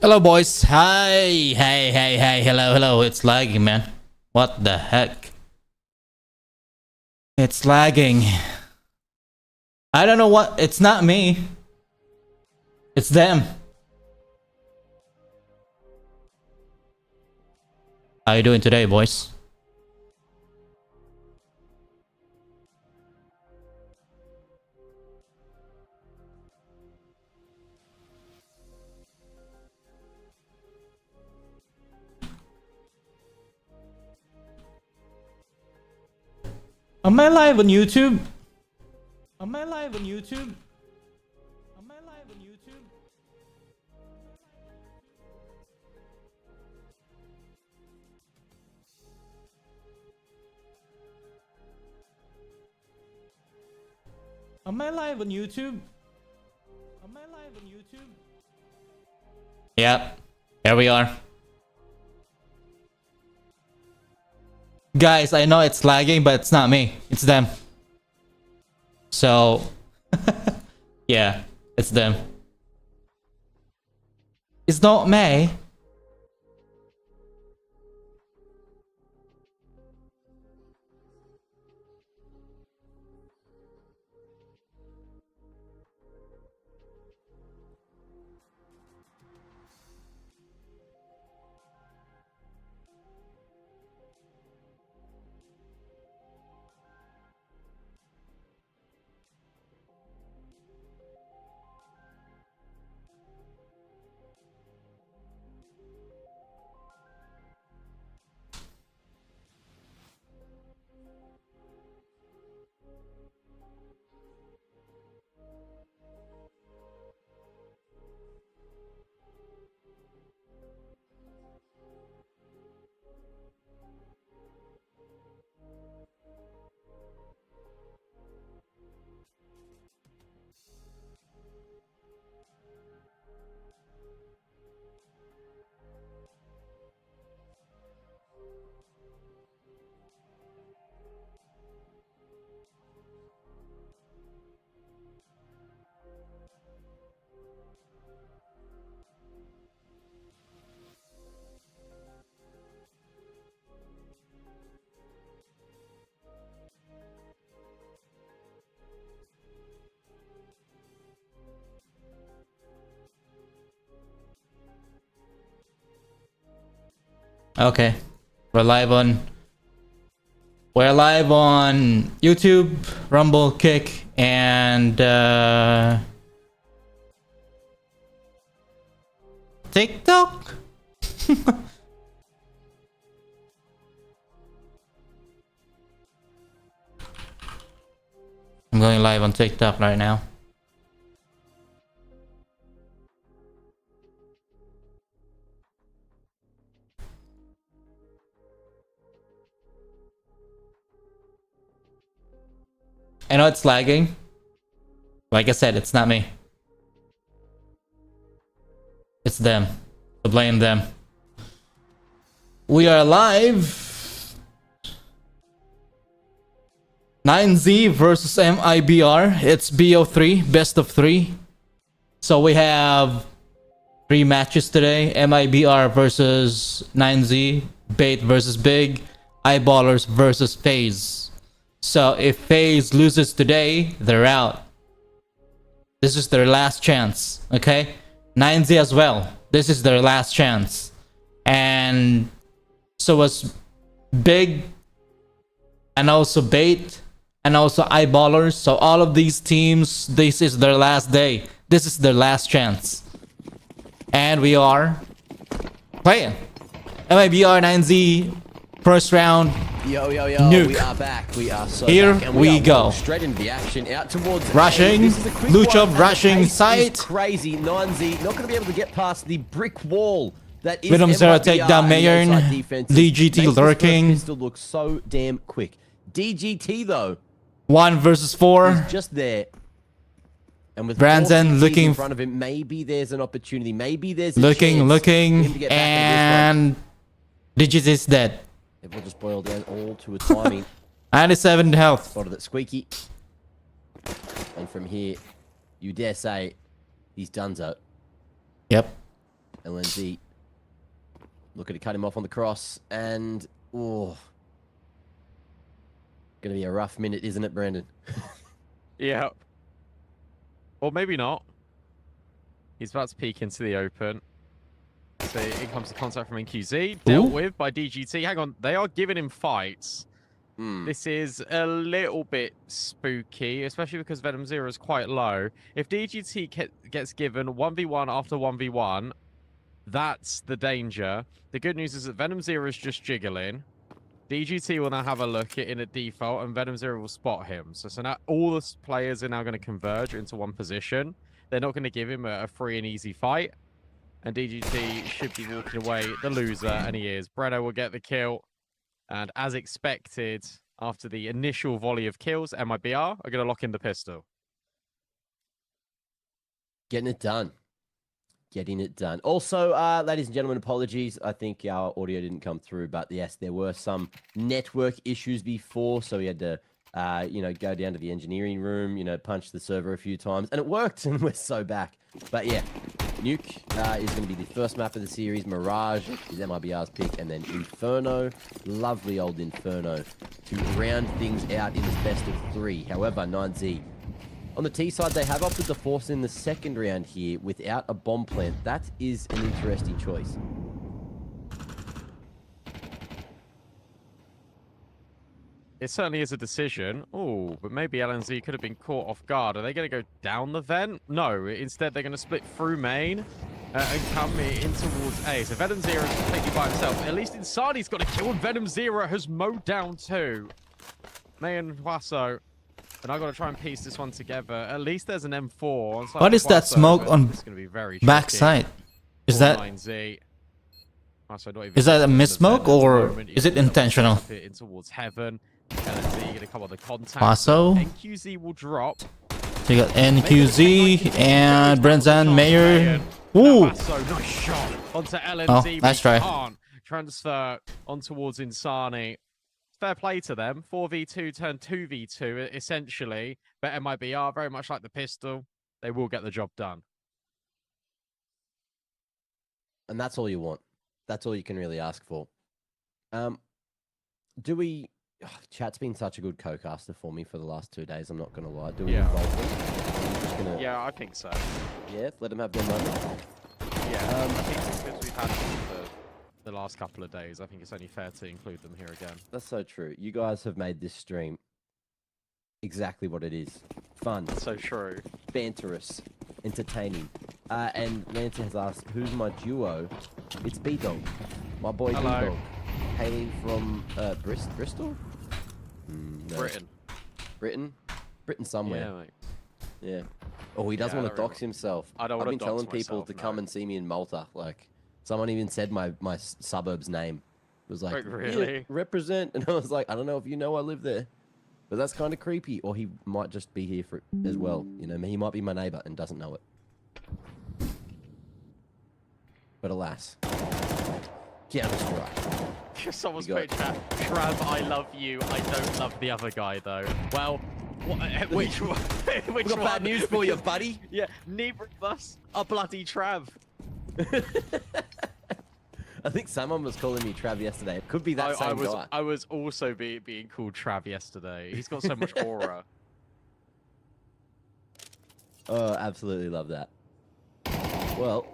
Hello, boys. Hi. Hey. Hello. It's lagging, man. What the heck? It's lagging. I don't know what. It's not me. It's them. How you doing today, boys? Am I live on YouTube? Am I live on YouTube? Am I live on YouTube? Am I live on YouTube? Am I live on YouTube? Yep. Here we are. Guys, I know it's lagging, but it's not me. It's them. So, yeah, it's them. It's not me. Okay. We're live on YouTube, Rumble, Kick, and TikTok. I'm going live on TikTok right now. I know it's lagging. Like I said, it's not me. It's them. So blame them. We are live. 9Z versus MIBR. It's BO3, best of 3. So we have 3 matches today. MIBR versus 9Z. Bait versus Big. Eyeballers versus Faze. So if Faze loses today, they're out. This is their last chance, okay? 9Z as well. This is their last chance. And so was Big, and also Bait, and also Eyeballers. So all of these teams, this is their last day. This is their last chance. And we are playing. MIBR 9Z, first round. Yo, Nuke. we are back. We are so Here back. And we are go. Straight into the action, out towards Rushing. A. This is a quick Lucha one. rushing The pace site. is crazy. 9Z not going to be able to get past the brick wall. That is Rhythm Zero MIBR take down and the Mayern. outside defenses. DGT Makes this lurking. first pistol look so damn quick. DGT though, 1 versus 4. is just there. And with Brandon 4 CTs looking in front of him, maybe there's an opportunity. Maybe there's a Looking, chance for him to looking, get back into this one. and Digit is dead. It will just boil down all to a timing. 97 health. Spotted it squeaky. And from here, you dare say he's donezo. Yep. LNZ looking to cut him off on the cross, and oh, gonna be a rough minute, isn't it, Brandon? Yeah. Or maybe not. He's about to peek into the open. So in comes the contact from NQZ, dealt with by DGT. Hang on, they are giving him fights. This is a little bit spooky, especially because Venom Zero is quite low. If DGT gets given 1v1 after 1v1, that's the danger. The good news is that Venom Zero is just jiggling. DGT will now have a look in a default, and Venom Zero will spot him. So now all the players are now going to converge into one position. They're not going to give him a free and easy fight. And DGT should be walking away the loser, and he is. Breno will get the kill. And as expected, after the initial volley of kills, MIBR are going to lock in the pistol. Getting it done. Getting it done. Also, ladies and gentlemen, apologies. I think our audio didn't come through, but yes, there were some network issues before, so we had to, go down to the engineering room, punch the server a few times, and it worked, and we're so back. But yeah, Nuke is going to be the first map of the series. Mirage is MIBR's pick, and then Inferno, lovely old Inferno, to round things out in this best of 3. However, 9Z, on the T side, they have opted to force in the second round here without a bomb plant. That is an interesting choice. It certainly is a decision. Oh, but maybe LNZ could have been caught off guard. Are they going to go down the vent? No. Instead, they're going to split through main and come in towards A. So Venom Zero is completely by himself. At least Insani's got a kill, and Venom Zero has mowed down 2. May and Huaso. And I've got to try and piece this one together. At least there's an M4. What is that smoke on backside? Is that a missmoke, or is it intentional? In towards heaven. LNZ going to come on the contact. Paso. NQZ will drop. So you got NQZ and Brenzan Mayer. Ooh. So nice shot onto LNZ. Oh, nice try. Can't transfer on towards Insani. Fair play to them. 4v2 turned 2v2 essentially, but MIBR, very much like the pistol, they will get the job done. And that's all you want. That's all you can really ask for. Do we... chat's been such a good co-caster for me for the last 2 days, I'm not going to lie. Do we involve them? Yeah, I think so. Yeah, let them have their moment. Yeah, I think because we've had them for the last couple of days, I think it's only fair to include them here again. That's so true. You guys have made this stream exactly what it is. Fun. That's so true. Banterous. Entertaining. And Lance has asked, who's my duo? It's B-Dog. My boy B-Dog. Hailing from Bristol? No. Britain somewhere. Yeah, mate. Yeah. Oh, he doesn't want to dox himself. I don't I've want been to dox telling people myself, to come and see me in Malta. Like, someone even said my suburb's name. It was like, Wait, really? Yeah, represent. And I was like, I don't know if you know I live there. But that's kind of creepy. Or he might just be here for as well. You know, he might be my neighbor and doesn't know it. But alas. Counter-Strike. Someone's put in chat, Trav, I love you. I don't love the other guy, though. Well, which one? Which got one? bad news for you, buddy. Yeah, neither of us are bloody Trav. I think someone was calling me Trav yesterday. It could be that same guy. I was also being called Trav yesterday. He's got so much aura. Oh, absolutely love that. Well,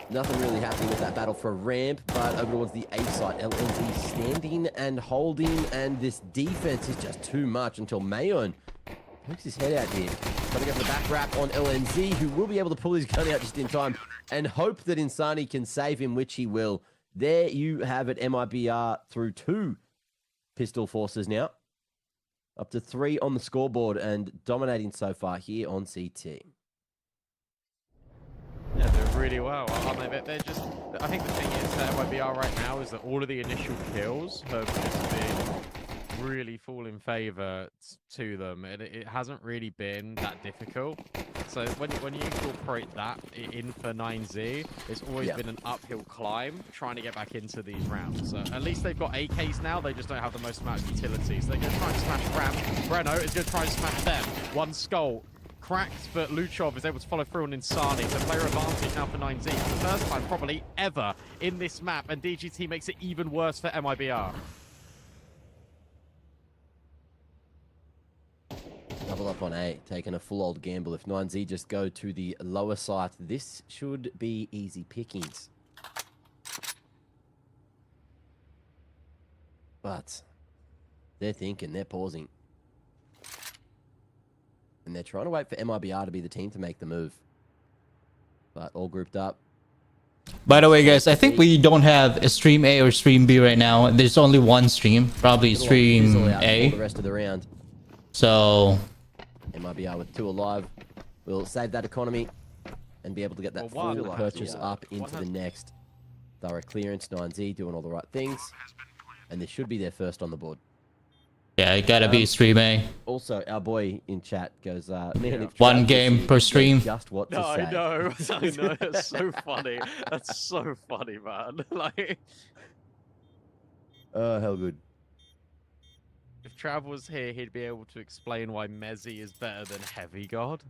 nothing really happening with that battle for ramp, but over towards the A side, LNZ standing and holding, and this defense is just too much until Mayon pokes his head out here. Trying to go for the back wrap on LNZ, who will be able to pull his gun out just in time and hope that Insani can save him, which he will. There you have it, MIBR through 2 pistol forces now. Up to 3 on the scoreboard and dominating so far here on CT. Yeah, they're really well, aren't they? They're just... I think the thing is that MIBR right now is that all of the initial kills have just been really fall in favor to them, and it hasn't really been that difficult. So when you incorporate that in for 9Z, it's always been an uphill climb trying to get back into these rounds. So at least they've got AKs now, they just don't have the most amount of utilities. They're going to try and smash Ram. Breno is going to try and smash them. One skull cracked, but Luchov is able to follow through on Insani. So player advantage now for 9Z. For the first time probably ever in this map, and DGT makes it even worse for MIBR. Double up on A, taking a full old gamble. If 9Z just go to the lower site, this should be easy pickings. But they're thinking, they're pausing. And they're trying to wait for MIBR to be the team to make the move. But all grouped up. By the way, guys, I think we don't have a stream A or stream B right now. There's only one stream, probably stream A. The rest of the round. So MIBR with 2 alive. We'll save that economy and be able to get that full purchase up into the next. Thorough clearance, 9Z doing all the right things. And this should be their first on the board. yeah, it gotta be stream A. Also, our boy in chat goes, man, if One Trav game was per here, stream. Just what to No, say. I know. I know. That's so funny. That's so funny, man. Like, Oh, hell good. if Trav was here, he'd be able to explain why Mezzi is better than Heavy God.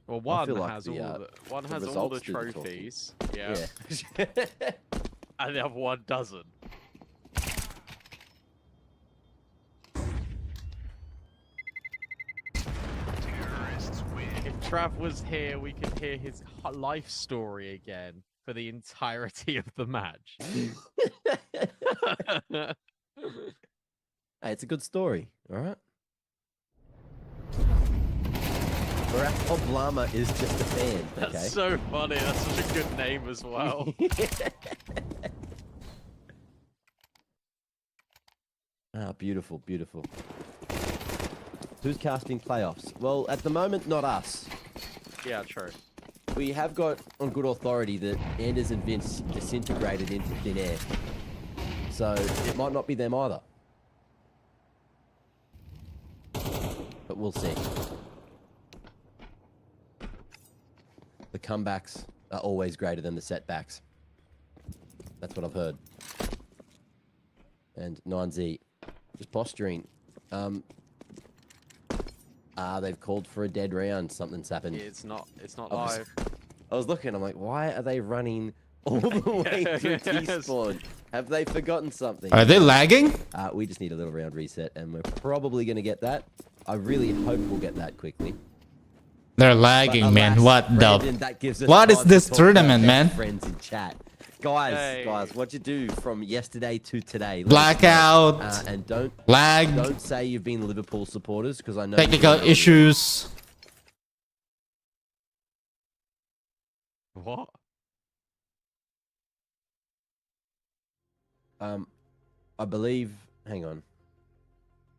Well, one feel like has the, all the one has all the results do the talking. trophies, yeah, Yeah. and the other one doesn't. If Trav was here, we could hear his life story again for the entirety of the match. Hey, it's a good story, all right? Barack Obama is just a fan, okay? That's so funny. That's such a good name as well. Ah, beautiful, beautiful. Who's casting playoffs? Well, at the moment, not us. Yeah, true. We have got on good authority that Anders and Vince disintegrated into thin air. So it might not be them either. But we'll see. The comebacks are always greater than the setbacks. That's what I've heard. And 9Z, just posturing. They've called for a dead round. Something's happened. Yeah, it's not I was- live. I was looking, I'm like, why are they running all the way through T-spawn? Have they forgotten something? Are they lagging? We just need a little round reset, and we're probably going to get that. I really hope we'll get that quickly. They're But lagging, man. alas, What Brandon, the? that gives us What is time to this talk to our tournament, best man? Friends in chat. Guys, Hey. what'd you do from yesterday to today? Let us know. Blackout, And don't lag, say you've been Liverpool supporters, because I know technical issues. What? I believe. Hang on.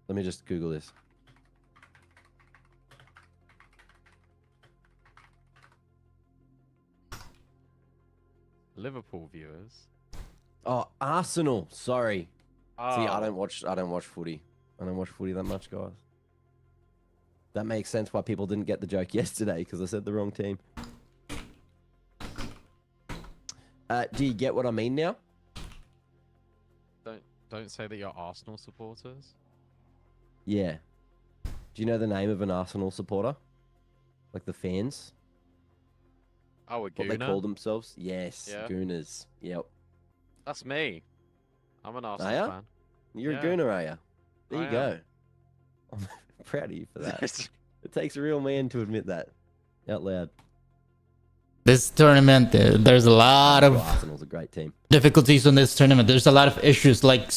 Let me just Google this. Liverpool viewers. Oh, Arsenal. Sorry. Oh. See, I don't watch footy. I don't watch footy that much, guys. That makes sense why people didn't get the joke yesterday, because I said the wrong team. Do you get what I mean now? Don't say that you're Arsenal supporters. Yeah. Do you know the name of an Arsenal supporter? Like the fans? Oh, a What they gooner? call themselves? Yes, Yeah. Gooners. Yep. That's me. I'm an Are Arsenal ya? fan. You're Yeah. a Gooner, are you? There I you am. go. I'm proud of you for that. It takes a real man to admit that out loud. This tournament, there's a lot of Arsenal's a great team. difficulties on this tournament. There's a lot of issues like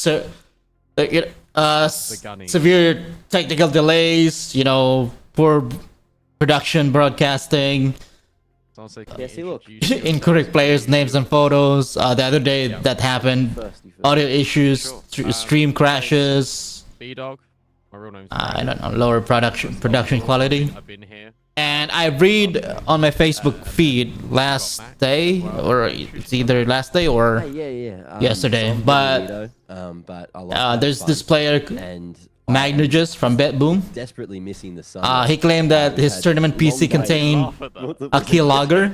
gunny. severe technical delays, poor production broadcasting, Someone said, Yeah, see, look. incorrect players' names and photos. The other day that happened, First. audio issues, Sure. stream crashes. B-Dog. My real name's I don't know, lower production quality. I've been here. And I read on my Facebook feed last day, or it's either last day or Yeah. Yesterday, some but, Dorito, but I like there's this player and Magnus from BetBoom. desperately missing the sun. He claimed that his tournament PC contained Laugh at that. a keylogger,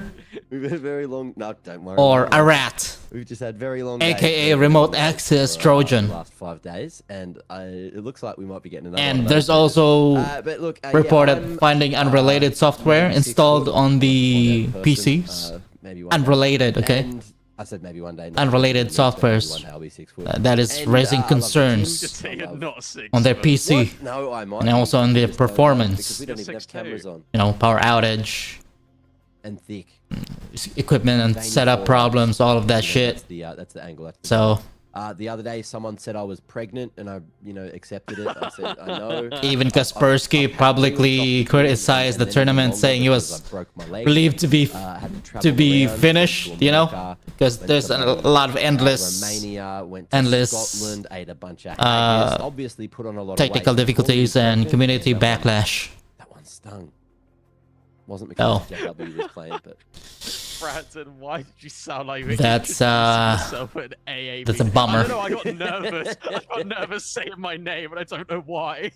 We've had very long. No, don't worry. or about it. a rat, We've just had very long. aka days, remote days access for, Trojan. the last 5 days, and it looks like we might be getting another. one And of there's those soon. also But look, reported I'm, finding unrelated software 96 installed foot, on the not a person, PCs. maybe one day. Unrelated, okay? And I said maybe one day. not Unrelated maybe one day softwares. I'll be 6 foot. That is And, raising I love the gym. concerns Just say you're not 6 on their foot. PC. What? No, I might. And be. also on their Just don't know, performance. because we don't You're even have 6'2". cameras on. Power outage, And thick. equipment and Veiny setup forearms. problems, all of that Yeah, shit. That's the angle. That's the So the other day, someone said I was pregnant, and I, accepted it. I said, I know. even I've Kaspersky publicly criticized the tournament, saying he was believed to be finished, because there's a lot of endless Romania, went to endless, Scotland, ate a bunch of haggis, obviously put on a lot technical of weight. difficulties and community That one- backlash. That one stung. Wasn't because JW was playing, but Brandon, why did you sound like you That's, introduced yourself at AAB? that's a bummer. I don't know, I got nervous. I got nervous saying my name, and I don't know why.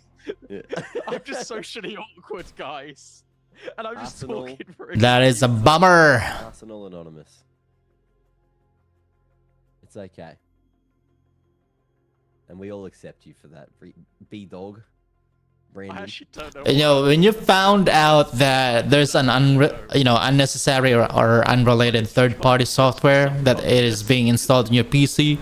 yeah. I'm just socially awkward, guys. And I'm just Arsenal. talking for That is a excuses. bummer. Arsenal Anonymous. It's okay. And we all accept you for that. B-Dog. I Brandon. actually don't know. When you found out that there's an unnecessary or unrelated third-party software that is being installed in your PC,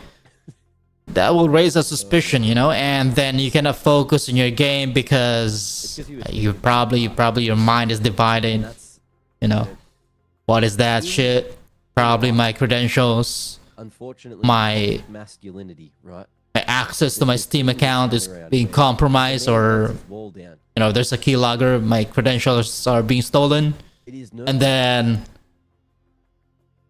that will raise a suspicion, and then you cannot focus on your game because you probably your mind is And divided. that's, What is that shit? Probably my credentials, unfortunately, my masculinity, right? access to my Steam account is being compromised, or Wall down. there's a keylogger, my credentials are being stolen, It is and then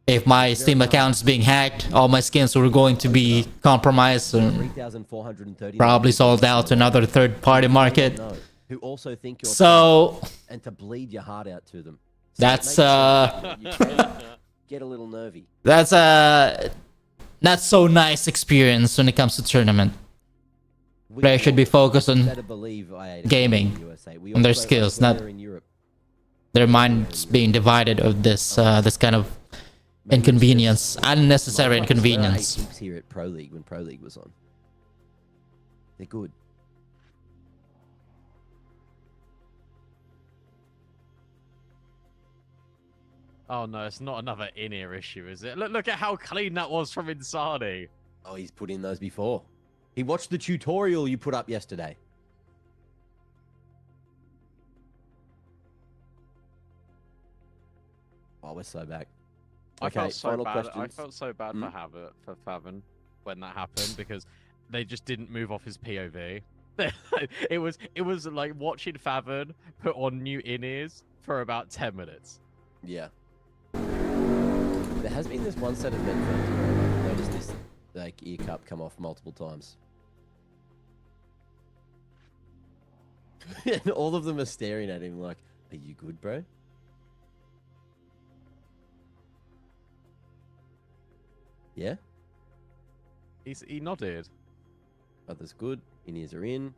if my Steam account is being hacked, all my skins were going to be compromised and 3,430 probably sold out to another third-party market. No, who also think you're So and to bleed your heart out to them. So that's it makes you get a little nervy. that's a not so nice experience when it comes to tournament. We Players should be focused on better believe I ate gaming, in USA. We on their also are skills, not player in Europe. their minds being divided of this kind of Maybe it's inconvenience, just- unnecessary I inconvenience. ate heaps here at Pro League when Pro League was on. They're good. Oh no, it's not another in-ear issue, is it? Look at how clean that was from Insani. Oh, he's put in those before. He watched the tutorial you put up yesterday. Oh, we're so back. I Okay, felt so final bad. I questions. felt so bad for Faven when that happened because they just didn't move off his POV. it was like watching Faven put on new in-ears for about 10 minutes. Yeah. There has been this one set of headphones where I've noticed this ear cup come off multiple times. And all of them are staring at him like, "Are you good, bro?" Yeah? He nodded. Others good. In-ears are in.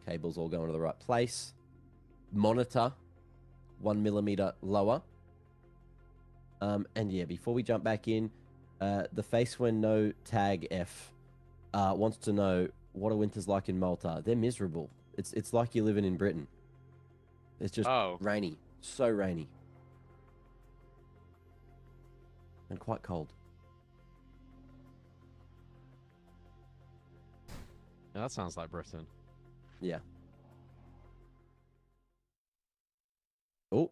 Cables all going to the right place. Monitor 1 millimeter lower. And yeah, before we jump back in, the face when no tag F wants to know what are winters like in Malta. They're miserable. It's like you're living in Britain. It's just rainy, so rainy, and quite cold. Yeah, that sounds like Britain. Yeah. Oh,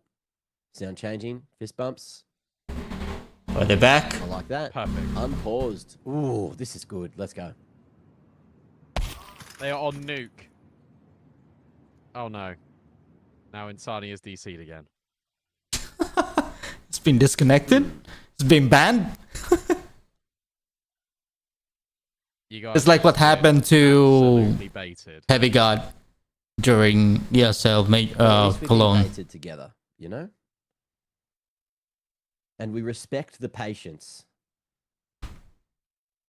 sound changing. Fist bumps. Are they back? I like that. Perfect. Unpaused. Ooh, this is good. Let's go. They are on nuke. Oh no. Now Insani is DC'd again. It's been disconnected. It's been banned. You guys It's like what just get happened to absolutely baited. Heavy God during ESL At least we can Cologne. debate it together, you know? And we respect the patience.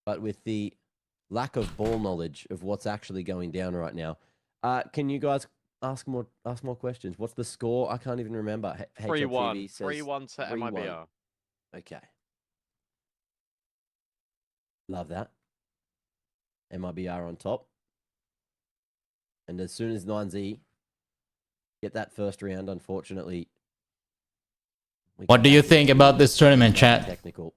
But with the lack of ball knowledge of what's actually going down right now, can you guys Ask more questions. What's the score? I can't even remember. 3-1. HLTV says 3-1 to 3-1. MIBR. Okay. Love that. MIBR on top. And as soon as 9Z get that first round, unfortunately. What do you think about this tournament, chat? Technical.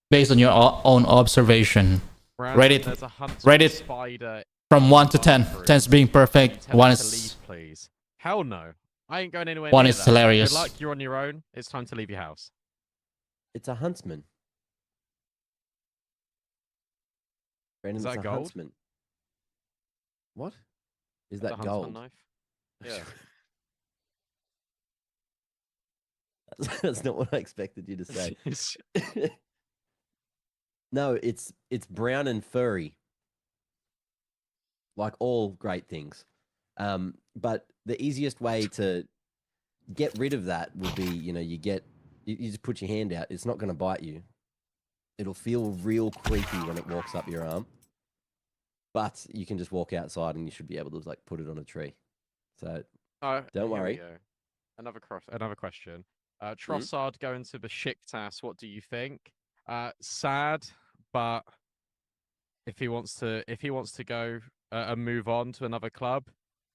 Based on your own observation. Brandon, Rate it. there's a hunter Rate it spider from 1 to 10. through. 10's being perfect. Tell 1 him to is... leave, please. Hell no. I ain't going anywhere 1 near is that. hilarious. Good luck. You're on your own. It's time to leave your house. It's a huntsman. Brandon, Is it's that a gold? huntsman. What? Is The that huntsman gold? knife? Yeah. That's not what I expected you to say. No, it's brown and furry. Like all great things. But the easiest way to get rid of that would be, you just put your hand out. It's not going to bite you. It'll feel real creepy when it walks up your arm. But you can just walk outside and you should be able to like put it on a tree. So don't here we worry. go. Another question. Trossard going to Besiktas. What do you think? Sad, but if he wants to go and move on to another club,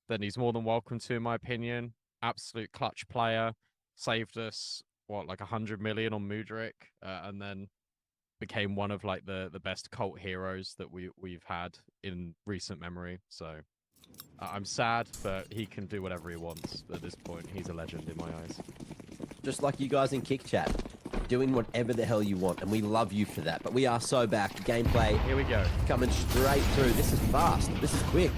then he's more than welcome to, in my opinion. Absolute clutch player. Saved us like 100 million on Mudryk, and then became one of like the best cult heroes that we've had in recent memory. So I'm sad, but he can do whatever he wants at this point. He's a legend in my eyes. Just like you guys in Kick Chat, doing whatever the hell you want, and we love you for that. But we are so back. Gameplay, Here we go. coming straight through. This is fast. This is quick.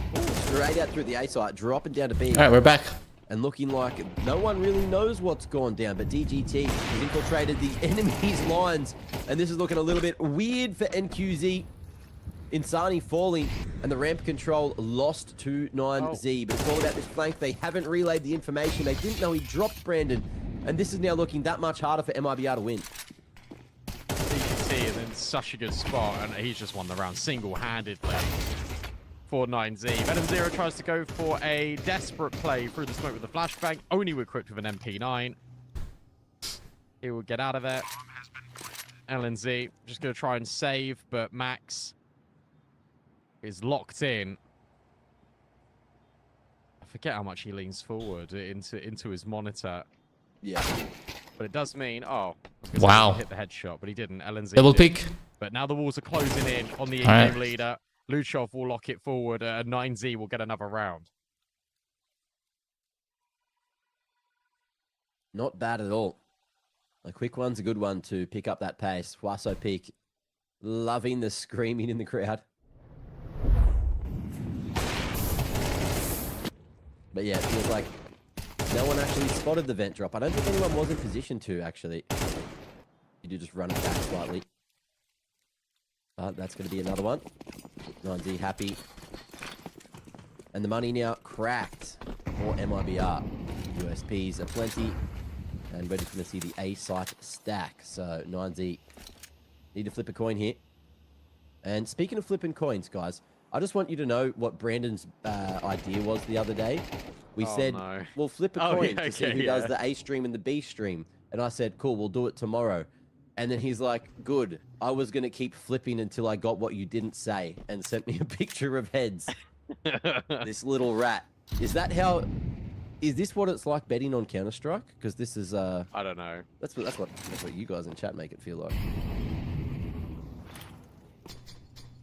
Straight out through the A site, dropping down to B. All right, we're back. And looking like no one really knows what's gone down, but DGT has infiltrated the enemy's lines, and this is looking a little bit weird for NQZ. Insani falling, and the ramp control lost to 9Z, but it's all about this flank. They haven't relayed the information. They didn't know he dropped Brandon, and this is now looking that much harder for MIBR to win. DGT is in such a good spot, and he's just won the round single-handedly. 4-9Z. Venom Zero tries to go for a desperate play through the smoke with a flashbang, only equipped with an MP9. He will get out of there. LNZ just going to try and save, but Max is locked in. I forget how much he leans forward into his monitor. Yeah. But it does mean, wow. Hit the headshot, but he didn't. LNZ Double did. peek. But now the walls are closing in on the in-game leader. Luchov will lock it forward. 9Z will get another round. Not bad at all. A quick one's a good one to pick up that pace. Huaso Peak, loving the screaming in the crowd. But yeah, it feels like no one actually spotted the vent drop. I don't think anyone was in position to, actually. You do just run it back slightly. But that's going to be another one. 9Z happy. And the money now cracked for MIBR. USPs are plenty. And we're just going to see the A site stack. So 9Z need to flip a coin here. And speaking of flipping coins, guys, I just want you to know what Brandon's idea was the other day. We said, we'll flip a coin to see who does the A stream and the B stream. And I said, cool, we'll do it tomorrow. And then he's like, good. I was going to keep flipping until I got what you didn't say, and sent me a picture of heads. This little rat. Is this what it's like betting on Counter-Strike? Because this is I don't know. That's what you guys in chat make it feel like.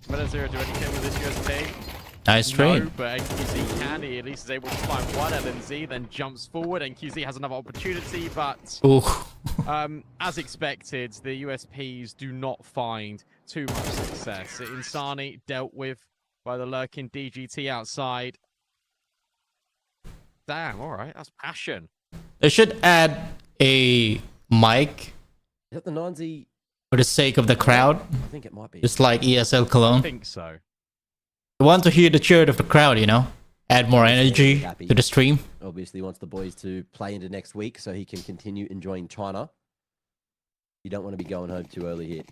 But Zero do anything with this USP? Nice trade. No, but NQZ can. He at least is able to find one. LNZ then jumps forward. NQZ has another opportunity, but as expected, the USPs do not find too much success. Insani dealt with by the lurking DGT outside. Damn, all right, that's passion. They should add a mic Is that the 9Z? for the sake of the crowd, I think it might be. just like ESL I Cologne. think so. I want to hear the cheer of the crowd, add more energy to the stream. Obviously wants the boys to play into next week so he can continue enjoying China. You don't want to be going home too early here.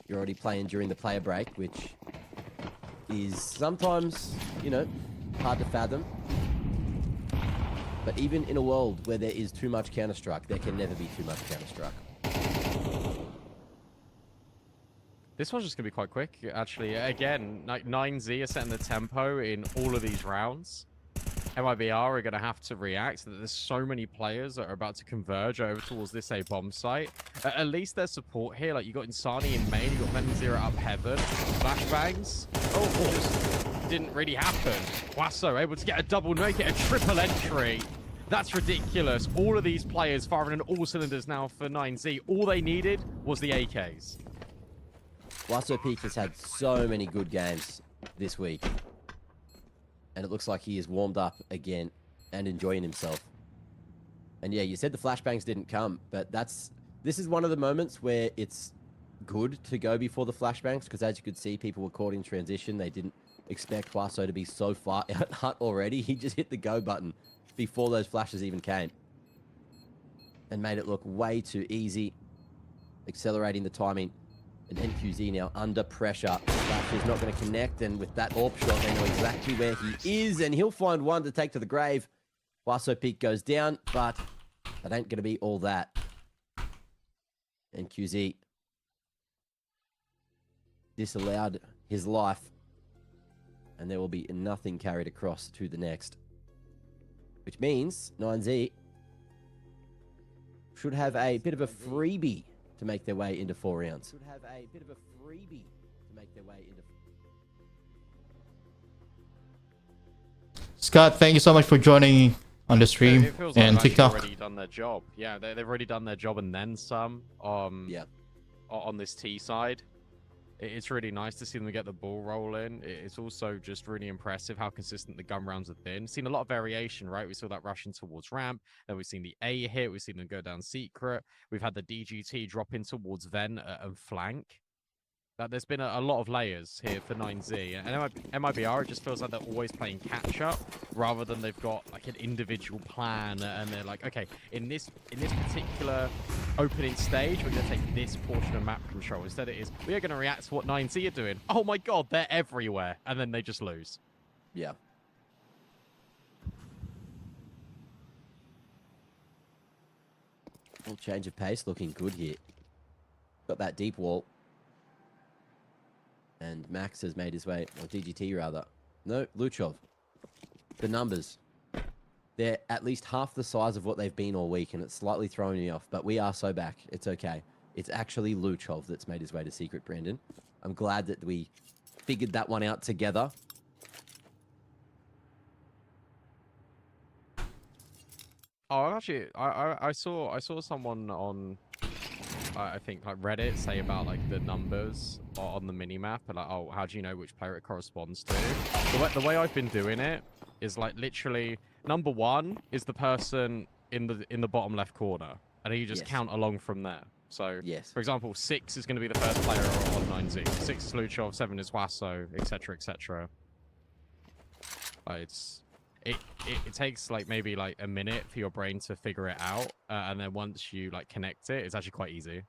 You're already playing during the player break, which is sometimes, hard to fathom. But even in a world where there is too much Counter-Strike, there can never be too much Counter-Strike. This one's just going to be quite quick, actually. Again, 9Z are setting the tempo in all of these rounds. MIBR are going to have to react. There's so many players that are about to converge over towards this A bomb site. At least there's support here. Like, you got Insani in main, you got Venom Zero up heaven. Flashbangs. Oh, just didn't really happen. Wasso able to get a double, make it a triple entry. That's ridiculous. All of these players firing on all cylinders now for 9Z. All they needed was the AKs. Wasso Peak has had so many good games this week. And it looks like he is warmed up again and enjoying himself. And yeah, you said the flashbangs didn't come, but this is one of the moments where it's good to go before the flashbangs, because as you could see, people were caught in transition. They didn't expect Wasso to be so far out hut already. He just hit the go button before those flashes even came. And made it look way too easy, accelerating the timing. And NQZ now under pressure. Flash is not going to connect, and with that AWP shot, they know exactly where he is, and he'll find one to take to the grave. Wasso Peak goes down, but that ain't going to be all that. NQZ disallowed his life, and there will be nothing carried across to the next. Which means 9Z should have a bit of a freebie to make their way into 4 rounds. Should have a bit of a freebie to make their way into. Scott, thank you so much for joining on the stream It feels and like TikTok. they've already done their job. Yeah, they've already done their job and then some. Yeah. On this T side. It's really nice to see them get the ball rolling. It's also just really impressive how consistent the gun rounds have been. Seen a lot of variation, right? We saw that rushing towards ramp. Then we've seen the A hit. We've seen them go down secret. We've had the DGT drop in towards Ven and flank. There's been a lot of layers here for 9Z. And MIBR, it just feels like they're always playing catch-up rather than they've got like an individual plan. And they're like, okay, in this particular opening stage, we're going to take this portion of map control. Instead it is, we are going to react to what 9Z are doing. Oh my god, they're everywhere. And then they just lose. Yeah. Little change of pace, looking good here. Got that deep wall. And Max has made his way, or DGT rather. No, Luchov. The numbers. They're at least half the size of what they've been all week, and it's slightly throwing me off, but we are so back. It's okay. It's actually Luchov that's made his way to Secret, Brandon. I'm glad that we figured that one out together. Oh, actually, I saw someone on, I think like Reddit say about like the numbers on the mini map and like, oh, how do you know which player it corresponds to? The way I've been doing it is like literally number 1 is the person in the bottom left corner, and you just count along from there. So, for example, 6 is going to be the first player on 9Z. 6 is Luchov, 7 is Wasso, etc., etc. It takes like maybe like a minute for your brain to figure it out, and then once you like connect it, it's actually quite easy.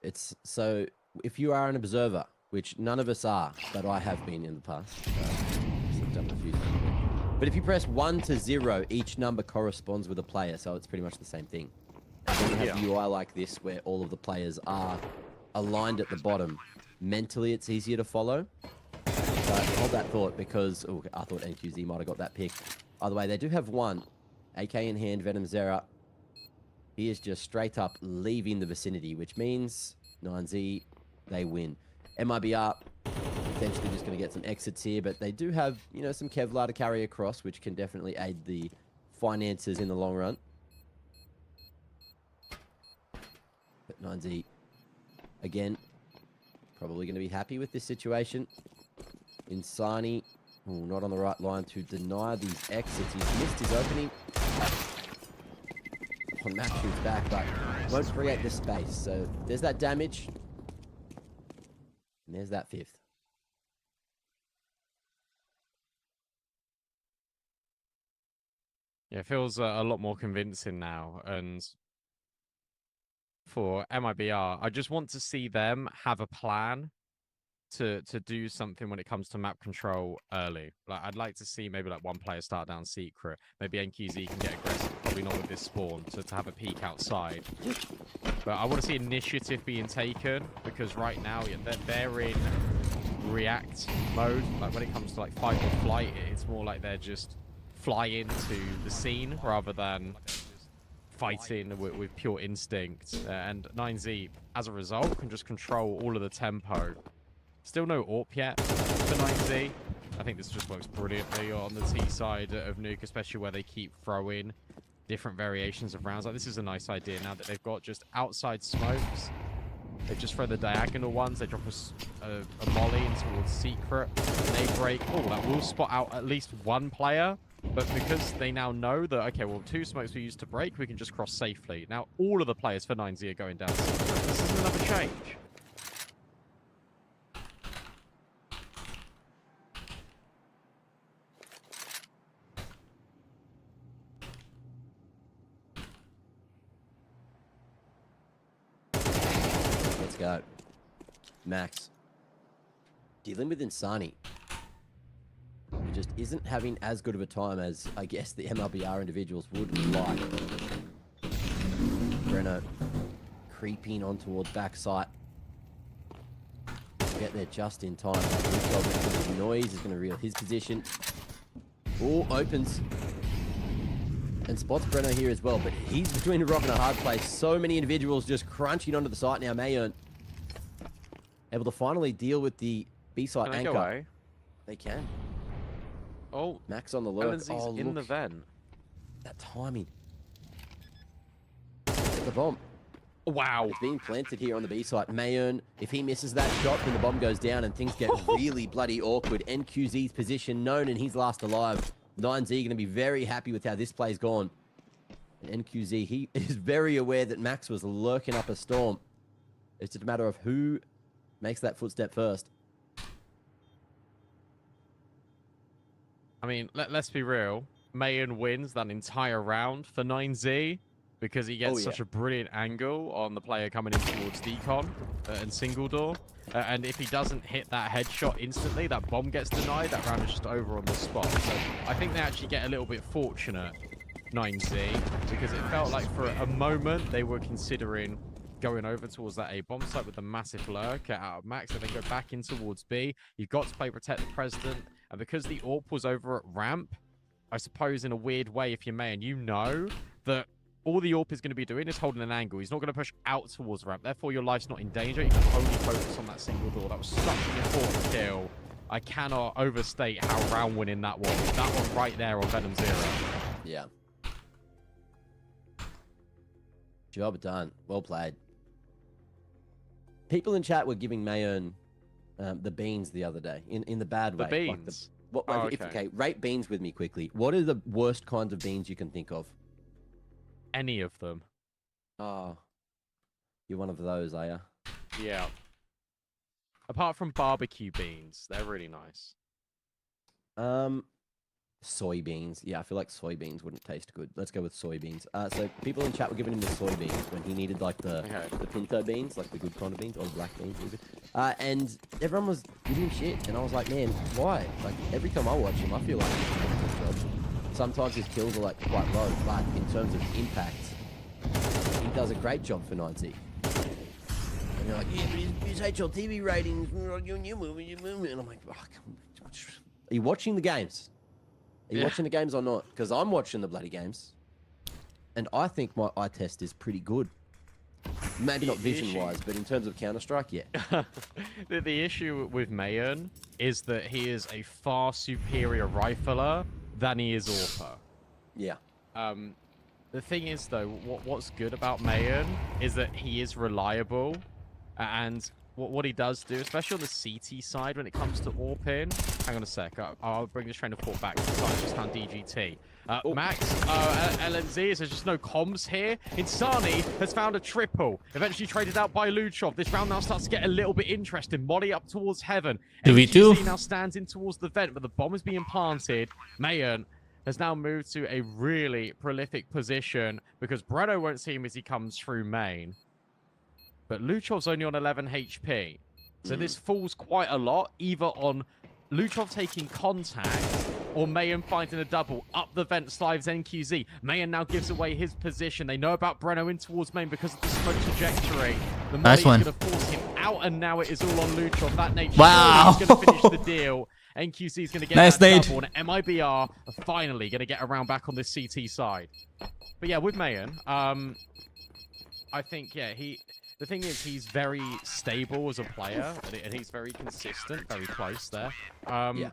It's so if you are an observer, which none of us are, but I have been in the past. I've done a few times. But if you press 1 to 0, each number corresponds with a player, so it's pretty much the same thing. And then you have a UI like this where all of the players are aligned at the bottom. Mentally, it's easier to follow. So hold that thought, because I thought NQZ might have got that pick. By the way, they do have one. AK in hand, Venom Zera. He is just straight up leaving the vicinity, which means 9Z, they win. MIBR potentially just going to get some exits here, but they do have, you know, some Kevlar to carry across, which can definitely aid the finances in the long run. But 9Z, again, probably going to be happy with this situation. Insani, not on the right line to deny these exits. He's missed his opening. On Max shoots back, but won't create the space. So there's that damage. And there's that 5th. Yeah, it feels a lot more convincing now. And for MIBR, I just want to see them have a plan to do something when it comes to map control early. Like I'd like to see maybe like one player start down secret. Maybe NQZ can get aggressive, probably not with this spawn, to have a peek outside. But I want to see initiative being taken because right now they're in react mode. Like when it comes to like fight or flight, it's more like they're just fly into the scene rather than fighting with pure instinct. And 9Z, as a result, can just control all of the tempo. Still no AWP yet for 9Z. I think this just works brilliantly on the T side of Nuke, especially where they keep throwing different variations of rounds. Like this is a nice idea now that they've got just outside smokes. They just throw the diagonal ones. They drop a molly in towards secret. They break. Oh, that will spot out at least one player. But because they now know that, okay, well, 2 smokes we used to break, we can just cross safely. Now, all of the players for 9Z are going down. This is another change. Let's go. Max. Dealing with Insani. He just isn't having as good of a time as, I guess, the MLBR individuals would like. Breno creeping on towards backside. Get there just in time. Noise is going to reel his position. Oh, opens. And spots Breno here as well, but he's between a rock and a hard place. So many individuals just crunching onto the site now. Mayern able to finally deal with the B-site anchor. Go away? They can. Oh, Max on the lurk. Oh, in the vent. That timing. Get the bomb. Wow. It's being planted here on the B site. Mayern, if he misses that shot, then the bomb goes down and things get really bloody awkward. NQZ's position known and he's last alive. 9Z going to be very happy with how this play's gone. And NQZ, he is very aware that Max was lurking up a storm. It's just a matter of who makes that footstep first. I mean, let's be real. Mayern wins that entire round for 9Z because he gets such a brilliant angle on the player coming in towards decon and single door. And if he doesn't hit that headshot instantly, that bomb gets denied, that round is just over on the spot. So I think they actually get a little bit fortunate, 9Z, because it felt like for a moment they were considering going over towards that A bomb site with a massive lurk out of Max, and then go back in towards B. You've got to play Protect the President, and because the AWP was over at ramp, I suppose in a weird way, if you're Mayan, you know that all the AWP is going to be doing is holding an angle. He's not going to push out towards ramp. Therefore, your life's not in danger. You can only focus on that single door. That was such an important kill. I cannot overstate how round winning that was. That one right there on Venom 0. Yeah. Job done. Well played. People in chat were giving Mayern the beans the other day, in the bad way. The beans? Like okay, rate beans with me quickly. What are the worst kinds of beans you can think of? Any of them. Oh, you're one of those, are you? Yeah. Apart from barbecue beans, they're really nice. Soybeans. Yeah, I feel like soybeans wouldn't taste good. Let's go with soybeans. So people in chat were giving him the soybeans when he needed like the pinto beans, like the good kind of beans, or black beans even. And everyone was giving him shit, and I was like, man, why? Like every time I watch him, I feel like he's doing a good job. Sometimes his kills are like quite low, but in terms of impact, he does a great job for 90. And you're like, yeah, but his HLTV ratings, and I'm like, oh, are you watching the games? Are you watching the games or not? Because I'm watching the bloody games. And I think my eye test is pretty good. Maybe not vision-wise, but in terms of Counter-Strike, yeah. The issue with Mayern is that he is a far superior rifler than he is AWPer. Yeah. The thing is, though, what's good about Mayern is that he is reliable. And what he does do, especially on the CT side when it comes to AWPing... Hang on a sec. I'll bring this train of thought back. I just found DGT. Max, LNZ, there's just no comms here. Insani has found a triple. Eventually traded out by Luchov. This round now starts to get a little bit interesting. Molly up towards heaven. V2 now stands in towards the vent, but the bomb is being planted. Mayern has now moved to a really prolific position because Breno won't see him as he comes through main. But Luchov's only on 11 HP. So this falls quite a lot, either on Luchov taking contact or Mayan finding a double. Up the vent slides NQZ. Mayan now gives away his position. They know about Breno in towards main because of the smoke trajectory. The Nice Molly one. is going to force him out, and now it is all on Luchov. That nature Wow. is going to finish the deal. NQC is going to get Nice that nade. double, and MIBR are finally going to get around back on this CT side. But yeah, with Mayan, I think, yeah, the thing is, he's very stable as a player, and he's very consistent, very close there. Yeah.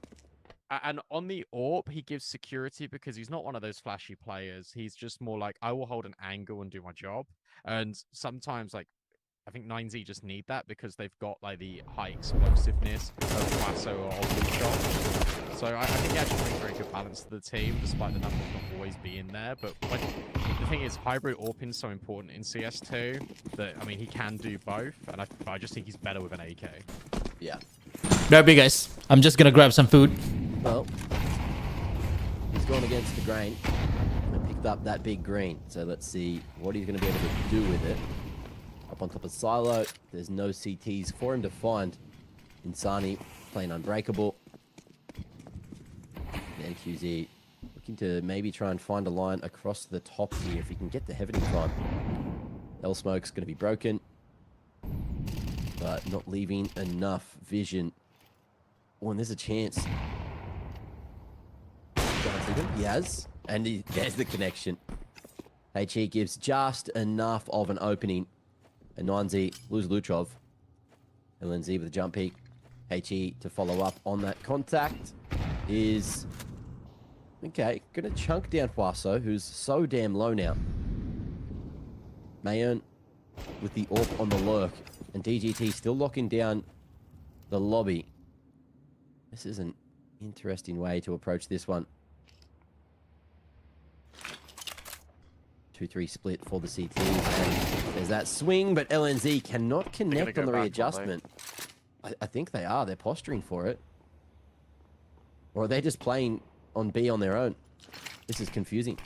And on the AWP, he gives security because he's not one of those flashy players. He's just more like, I will hold an angle and do my job. And sometimes, like, I think 9Z just need that because they've got, like, the high explosiveness of Quasso or Luchov. So I think he actually brings very good balance to the team, despite the numbers not always being there. But the thing is, hybrid AWPing is so important in CS2 that, I mean, he can do both. And I just think he's better with an AK. Yeah. Grab you guys. I'm just gonna grab some food. Well, he's gone against the grain and picked up that big green. So let's see what he's going to be able to do with it. Up on top of Silo, there's no CTs for him to find. Insani playing Unbreakable. And NQZ looking to maybe try and find a line across the top here if he can get the heaven in time. L-Smoke's going to be broken, but not leaving enough vision. Oh, and there's a chance. He has, and there's the connection. HE gives just enough of an opening. And 9Z lose Luchov. LNZ with a jump peek. HE to follow up on that contact is... Okay, gonna chunk down Huaso, who's so damn low now. Mayon with the AWP on the lurk. And DGT still locking down the lobby. This is an interesting way to approach this one. 2-3 split for the CTs, and there's that swing, but LNZ cannot connect on the readjustment. I think they are. They're posturing for it. Or are they just playing on B on their own? This is confusing.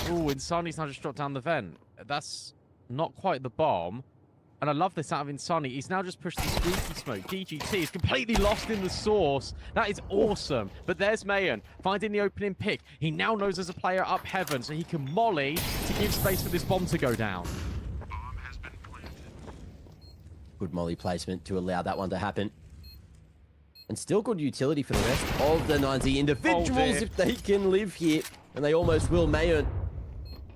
Oh, Insani's now just dropped down the vent. That's not quite the bomb. And I love this out of Insani. He's now just pushed the squeaky smoke. DGT is completely lost in the source. That is awesome. But there's Mayan finding the opening pick. He now knows there's a player up heaven, so he can molly to give space for this bomb to go down. Good molly placement to allow that one to happen. And still good utility for the rest of the 9Z individuals if they can live here. And they almost will. Mayan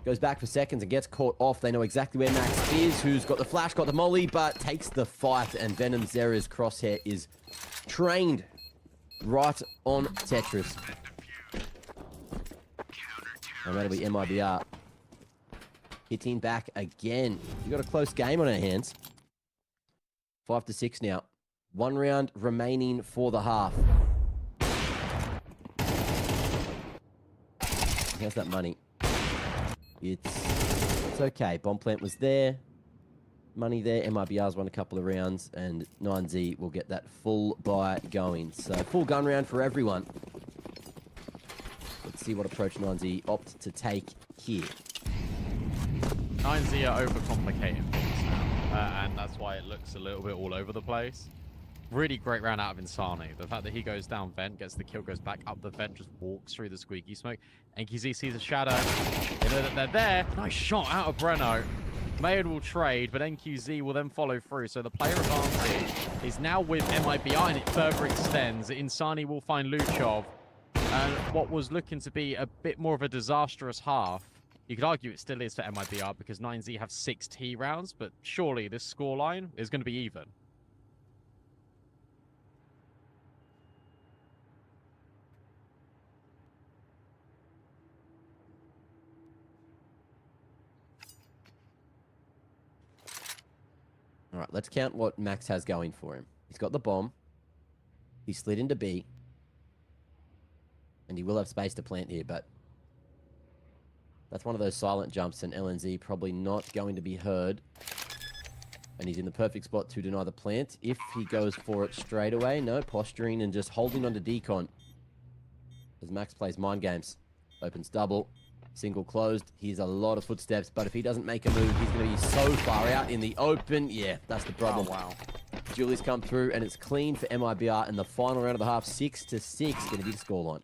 goes back for seconds and gets caught off. They know exactly where Max is, who's got the flash, got the molly, but takes the fight. And Venom Zera's crosshair is trained right on Tetris. And that'll be MIBR. Hitting back again. We've got a close game on our hands. 5-6 now. 1 round remaining for the half. How's that money? It's okay. Bomb plant was there. Money there. MIBR's won a couple of rounds, and 9Z will get that full buy going. So full gun round for everyone. Let's see what approach 9Z opt to take here. 9Z are overcomplicating things now, and that's why it looks a little bit all over the place. Really great round out of Insani. The fact that he goes down vent, gets the kill, goes back up the vent, just walks through the squeaky smoke. NQZ sees a shadow. They know that they're there. Nice shot out of Breno. Mayan will trade, but NQZ will then follow through. So the player advantage is now with MIBR, and it further extends. Insani will find Luchov. And what was looking to be a bit more of a disastrous half, you could argue it still is for MIBR because 9Z have 6 T rounds, but surely this scoreline is going to be even. All right, let's count what Max has going for him. He's got the bomb. He slid into B. And he will have space to plant here, but that's one of those silent jumps, and LNZ probably not going to be heard. And he's in the perfect spot to deny the plant. If he goes for it straight away, no, posturing and just holding on to decon. As Max plays mind games. Opens double. Single closed. Here's a lot of footsteps, but if he doesn't make a move, he's going to be so far out in the open. Yeah, that's the problem. Oh, wow. Julie's come through, and it's clean for MIBR in the final round of the half. 6-6 going to be the scoreline.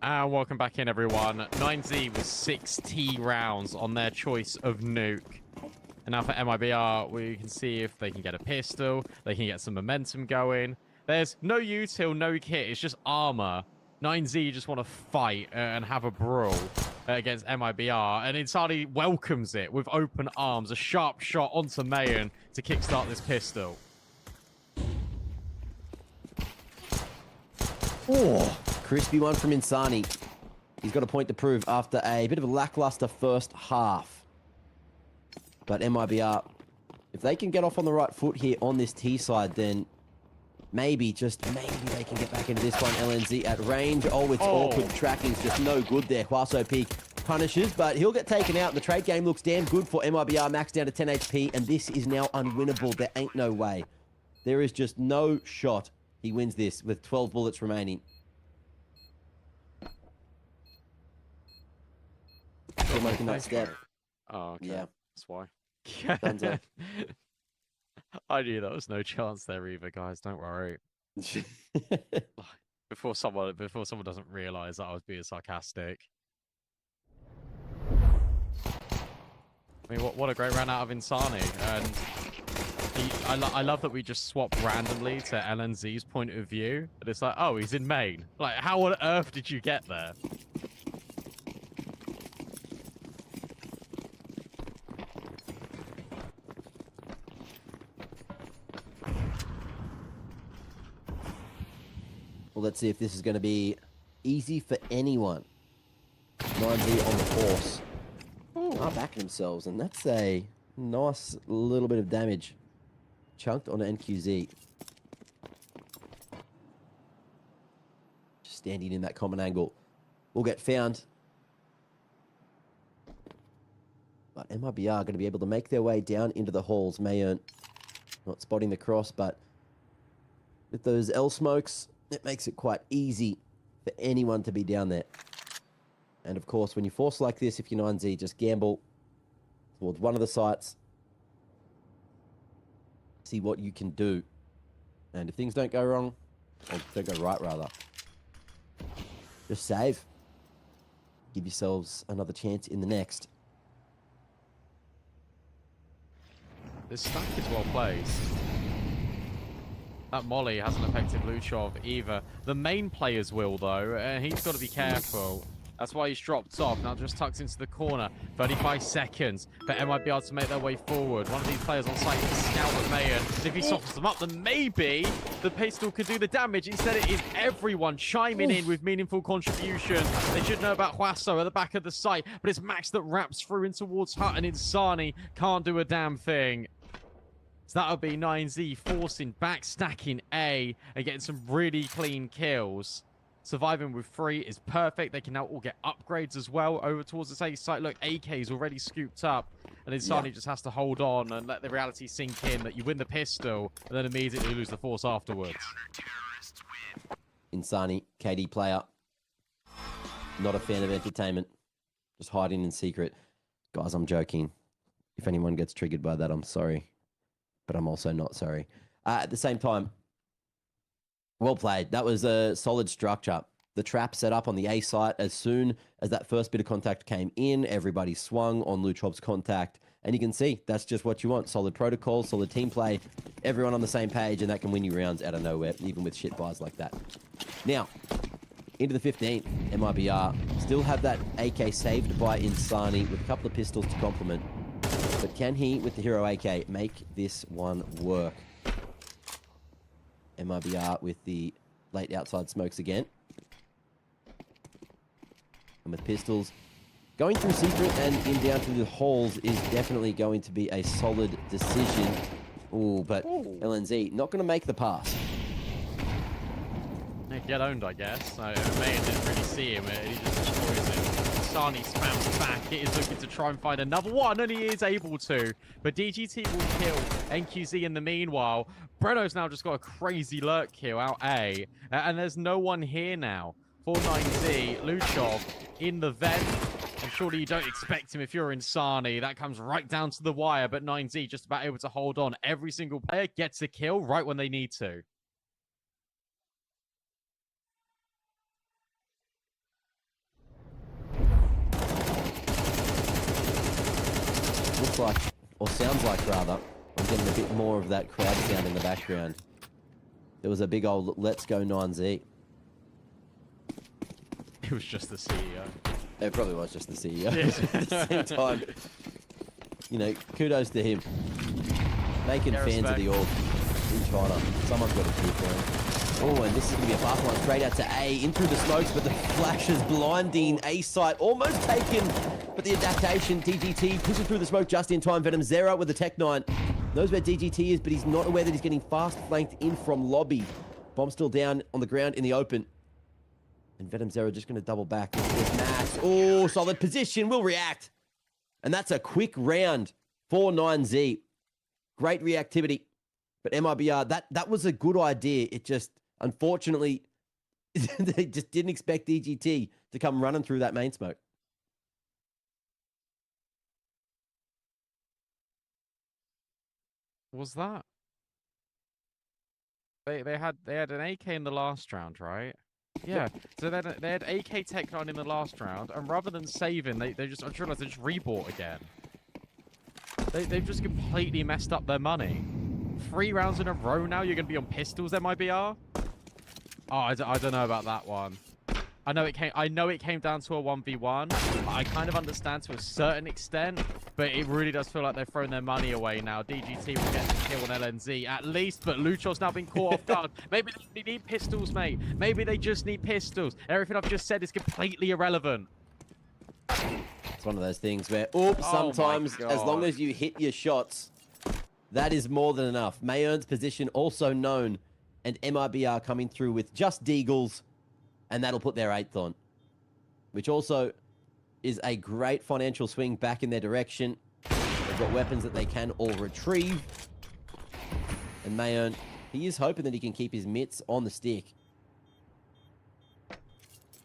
And welcome back in, everyone. 9Z with 60 rounds on their choice of nuke. And now for MIBR, we can see if they can get a pistol, they can get some momentum going. There's no util, no kit, it's just armor. 9Z just want to fight and have a brawl against MIBR, and Insani welcomes it with open arms, a sharp shot onto Mayan to kickstart this pistol. Oh, crispy one from Insani. He's got a point to prove after a bit of a lackluster first half. But MIBR, if they can get off on the right foot here on this T side, then maybe, just maybe they can get back into this one. LNZ at range. Oh, it's awkward. Tracking's just no good there. Huaso Peak punishes, but he'll get taken out. The trade game looks damn good for MIBR. Max down to 10 HP, and this is now unwinnable. There ain't no way. There is just no shot he wins this with 12 bullets remaining. Still making that step. Oh, okay. Yeah. That's why. Thumbs up. I knew there was no chance there either, guys. Don't worry. Before someone doesn't realize that I was being sarcastic. I mean, what a great run out of Insani, and I love that we just swapped randomly to LNZ's point of view. And it's like, oh, he's in main. Like, how on earth did you get there? Well, let's see if this is going to be easy for anyone. 9Z on the force. Are backing themselves, and that's a nice little bit of damage chunked on NQZ. Just standing in that common angle. Will get found. But MIBR are going to be able to make their way down into the halls. Mayern not spotting the cross, but with those L smokes, it makes it quite easy for anyone to be down there. And of course, when you force like this, if you're 9Z, just gamble towards one of the sites. See what you can do. And if things don't go wrong, or don't go right, rather, just save. Give yourselves another chance in the next. This stack is well placed. That molly hasn't affected Luchov either. The main players will, though, and he's got to be careful. That's why he's dropped off. Now just tucks into the corner. 35 seconds for MIBR to make their way forward. One of these players on site can scout the Mayan. And if he softens them up, then maybe the pistol could do the damage. Instead, it is everyone chiming in with meaningful contributions. They should know about Huaso at the back of the site, but it's Max that wraps through in towards Hut, and Insani can't do a damn thing. So that'll be 9Z forcing back, stacking A, and getting some really clean kills. Surviving with 3 is perfect. They can now all get upgrades as well over towards this A site. Look, AK's already scooped up, and Insani just has to hold on and let the reality sink in that you win the pistol and then immediately lose the force afterwards. Insani, KD player. Not a fan of entertainment. Just hiding in secret. Guys, I'm joking. If anyone gets triggered by that, I'm sorry. But I'm also not sorry. At the same time, well played. That was a solid structure. The trap set up on the A site. As soon as that first bit of contact came in, everybody swung on Luchov's contact. And you can see, that's just what you want. Solid protocol, solid team play, everyone on the same page, and that can win you rounds out of nowhere, even with shit buys like that. Now, into the 15th, MIBR still have that AK saved by Insani with a couple of pistols to complement. But can he, with the hero AK, make this one work? MIBR with the late outside smokes again. And with pistols, going through secret and in down through the halls is definitely going to be a solid decision. Ooh, but LNZ not going to make the pass. Yeah, get owned, I guess. Mayan didn't really see him. He just destroys it. Sani spams back. He is looking to try and find another one, and he is able to. But DGT will kill NQZ in the meanwhile. Breno's now just got a crazy lurk kill out A. And there's no one here now. 49Z, Luchov in the vent. And surely you don't expect him if you're Insani. That comes right down to the wire, but 9Z just about able to hold on. Every single player gets a kill right when they need to. Looks like, or sounds like rather, I'm getting a bit more of that crowd sound in the background. There was a big old "Let's go 9Z." It was just the CEO. It probably was just the CEO. Yeah. At the same time, you know, kudos to him. Making fans of the org in China. Someone's got to cheer for him. Oh, and this is going to be a fast one straight out to A, in through the smokes, but the flash is blinding. A site almost taken, but the adaptation, DGT pushing through the smoke just in time. Venom Zero with the Tech 9. Knows where DGT is, but he's not aware that he's getting fast flanked in from lobby. Bomb still down on the ground in the open. And Venom Zero just going to double back. There's Max. Oh, solid position. Will react. And that's a quick round for 9Z. Great reactivity. But MIBR, that was a good idea. It just, unfortunately, they just didn't expect DGT to come running through that main smoke. Was that? They had an AK in the last round, right? Yeah. So they had AK Tech 9 in the last round, and rather than saving, they just, I just realized they just rebought again. They've just completely messed up their money. 3 rounds in a row now you're going to be on pistols, MIBR? Oh, I don't know about that one. I know it came down to a 1v1. I kind of understand to a certain extent, but it really does feel like they're throwing their money away now. DGT will get the kill on LNZ at least, but Luchov's now been caught off guard. Maybe they need pistols, mate. Maybe they just need pistols. Everything I've just said is completely irrelevant. It's one of those things where, oops, sometimes as long as you hit your shots, that is more than enough. Mayern's position also known, and MIBR coming through with just Deagles, and that'll put their 8th on, which also is a great financial swing back in their direction. They've got weapons that they can all retrieve. And Mayern, he is hoping that he can keep his mitts on the stick.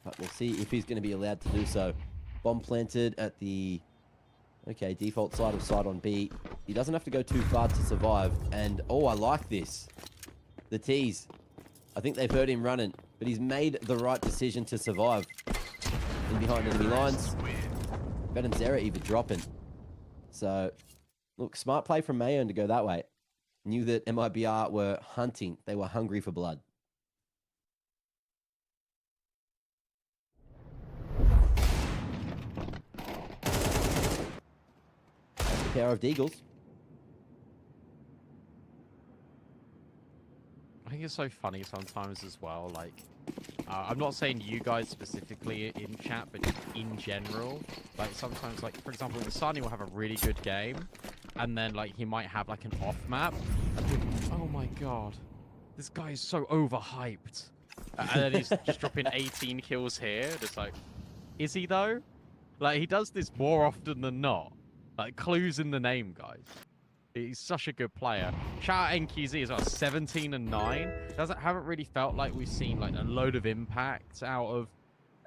But we'll see if he's going to be allowed to do so. Bomb planted at the, okay, default side of sight on B. He doesn't have to go too far to survive. And, oh, I like this. The tease. I think they've heard him running, but he's made the right decision to survive. In behind enemy lines. Venom Zera even dropping. So, look, smart play from Mayern to go that way. Knew that MIBR were hunting. They were hungry for blood. That's the power of Deagles. I think it's so funny sometimes as well, like, I'm not saying you guys specifically in chat, but just in general, like, sometimes, like, for example, the Sunny will have a really good game, and then, like, he might have, like, an off map, and people, oh my god, this guy is so overhyped, and then he's just dropping 18 kills here, just like, is he though? Like, he does this more often than not, like, clues in the name, guys. He's such a good player. Shout out NQZ as well, 17 and 9. Haven't really felt like we've seen like a load of impact out of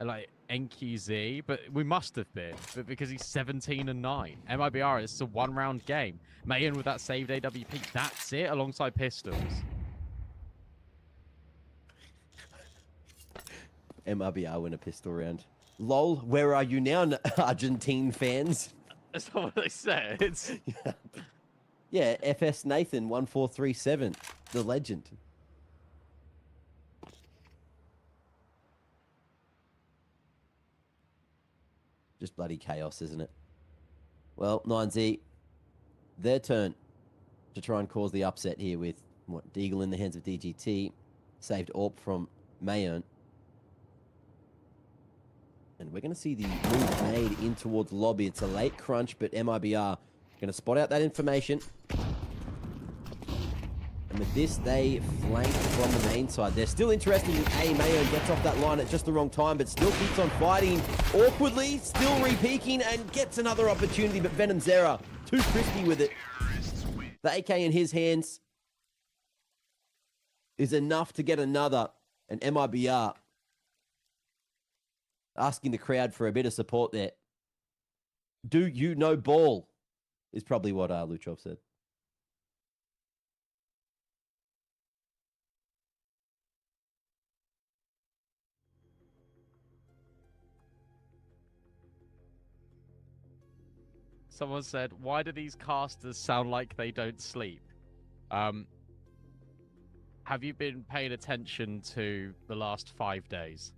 like NQZ, but we must have been. But because he's 17 and 9. MIBR, it's a 1-round game. Mayan with that saved AWP, that's it, alongside pistols. MIBR win a pistol round. Lol, where are you now, Argentine fans? That's not what they said. Yeah, FS Nathan 1437, the legend. Just bloody chaos, isn't it? Well, 9Z, their turn to try and cause the upset here with what, Deagle in the hands of DGT, saved AWP from Mayern. And we're going to see the move made in towards lobby. It's a late crunch, but MIBR going to spot out that information. And with this, they flank from the main side. They're still interested in A. Mayo gets off that line at just the wrong time, but still keeps on fighting awkwardly, still re-peeking, and gets another opportunity, but Venom Zera, too crispy with it. The AK in his hands is enough to get another, and MIBR asking the crowd for a bit of support there. Do you know ball? Is probably what Luchov said. Someone said, why do these casters sound like they don't sleep? Have you been paying attention to the last 5 days?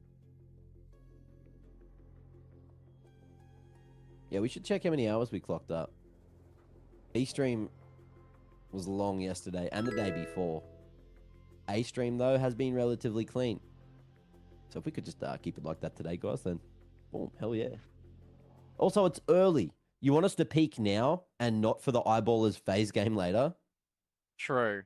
Yeah, we should check how many hours we clocked up. B-stream was long yesterday and the day before. A-stream, though, has been relatively clean. So if we could just keep it like that today, guys, then boom, hell yeah. Also, it's early. You want us to peak now and not for the eyeballers Faze game later? True.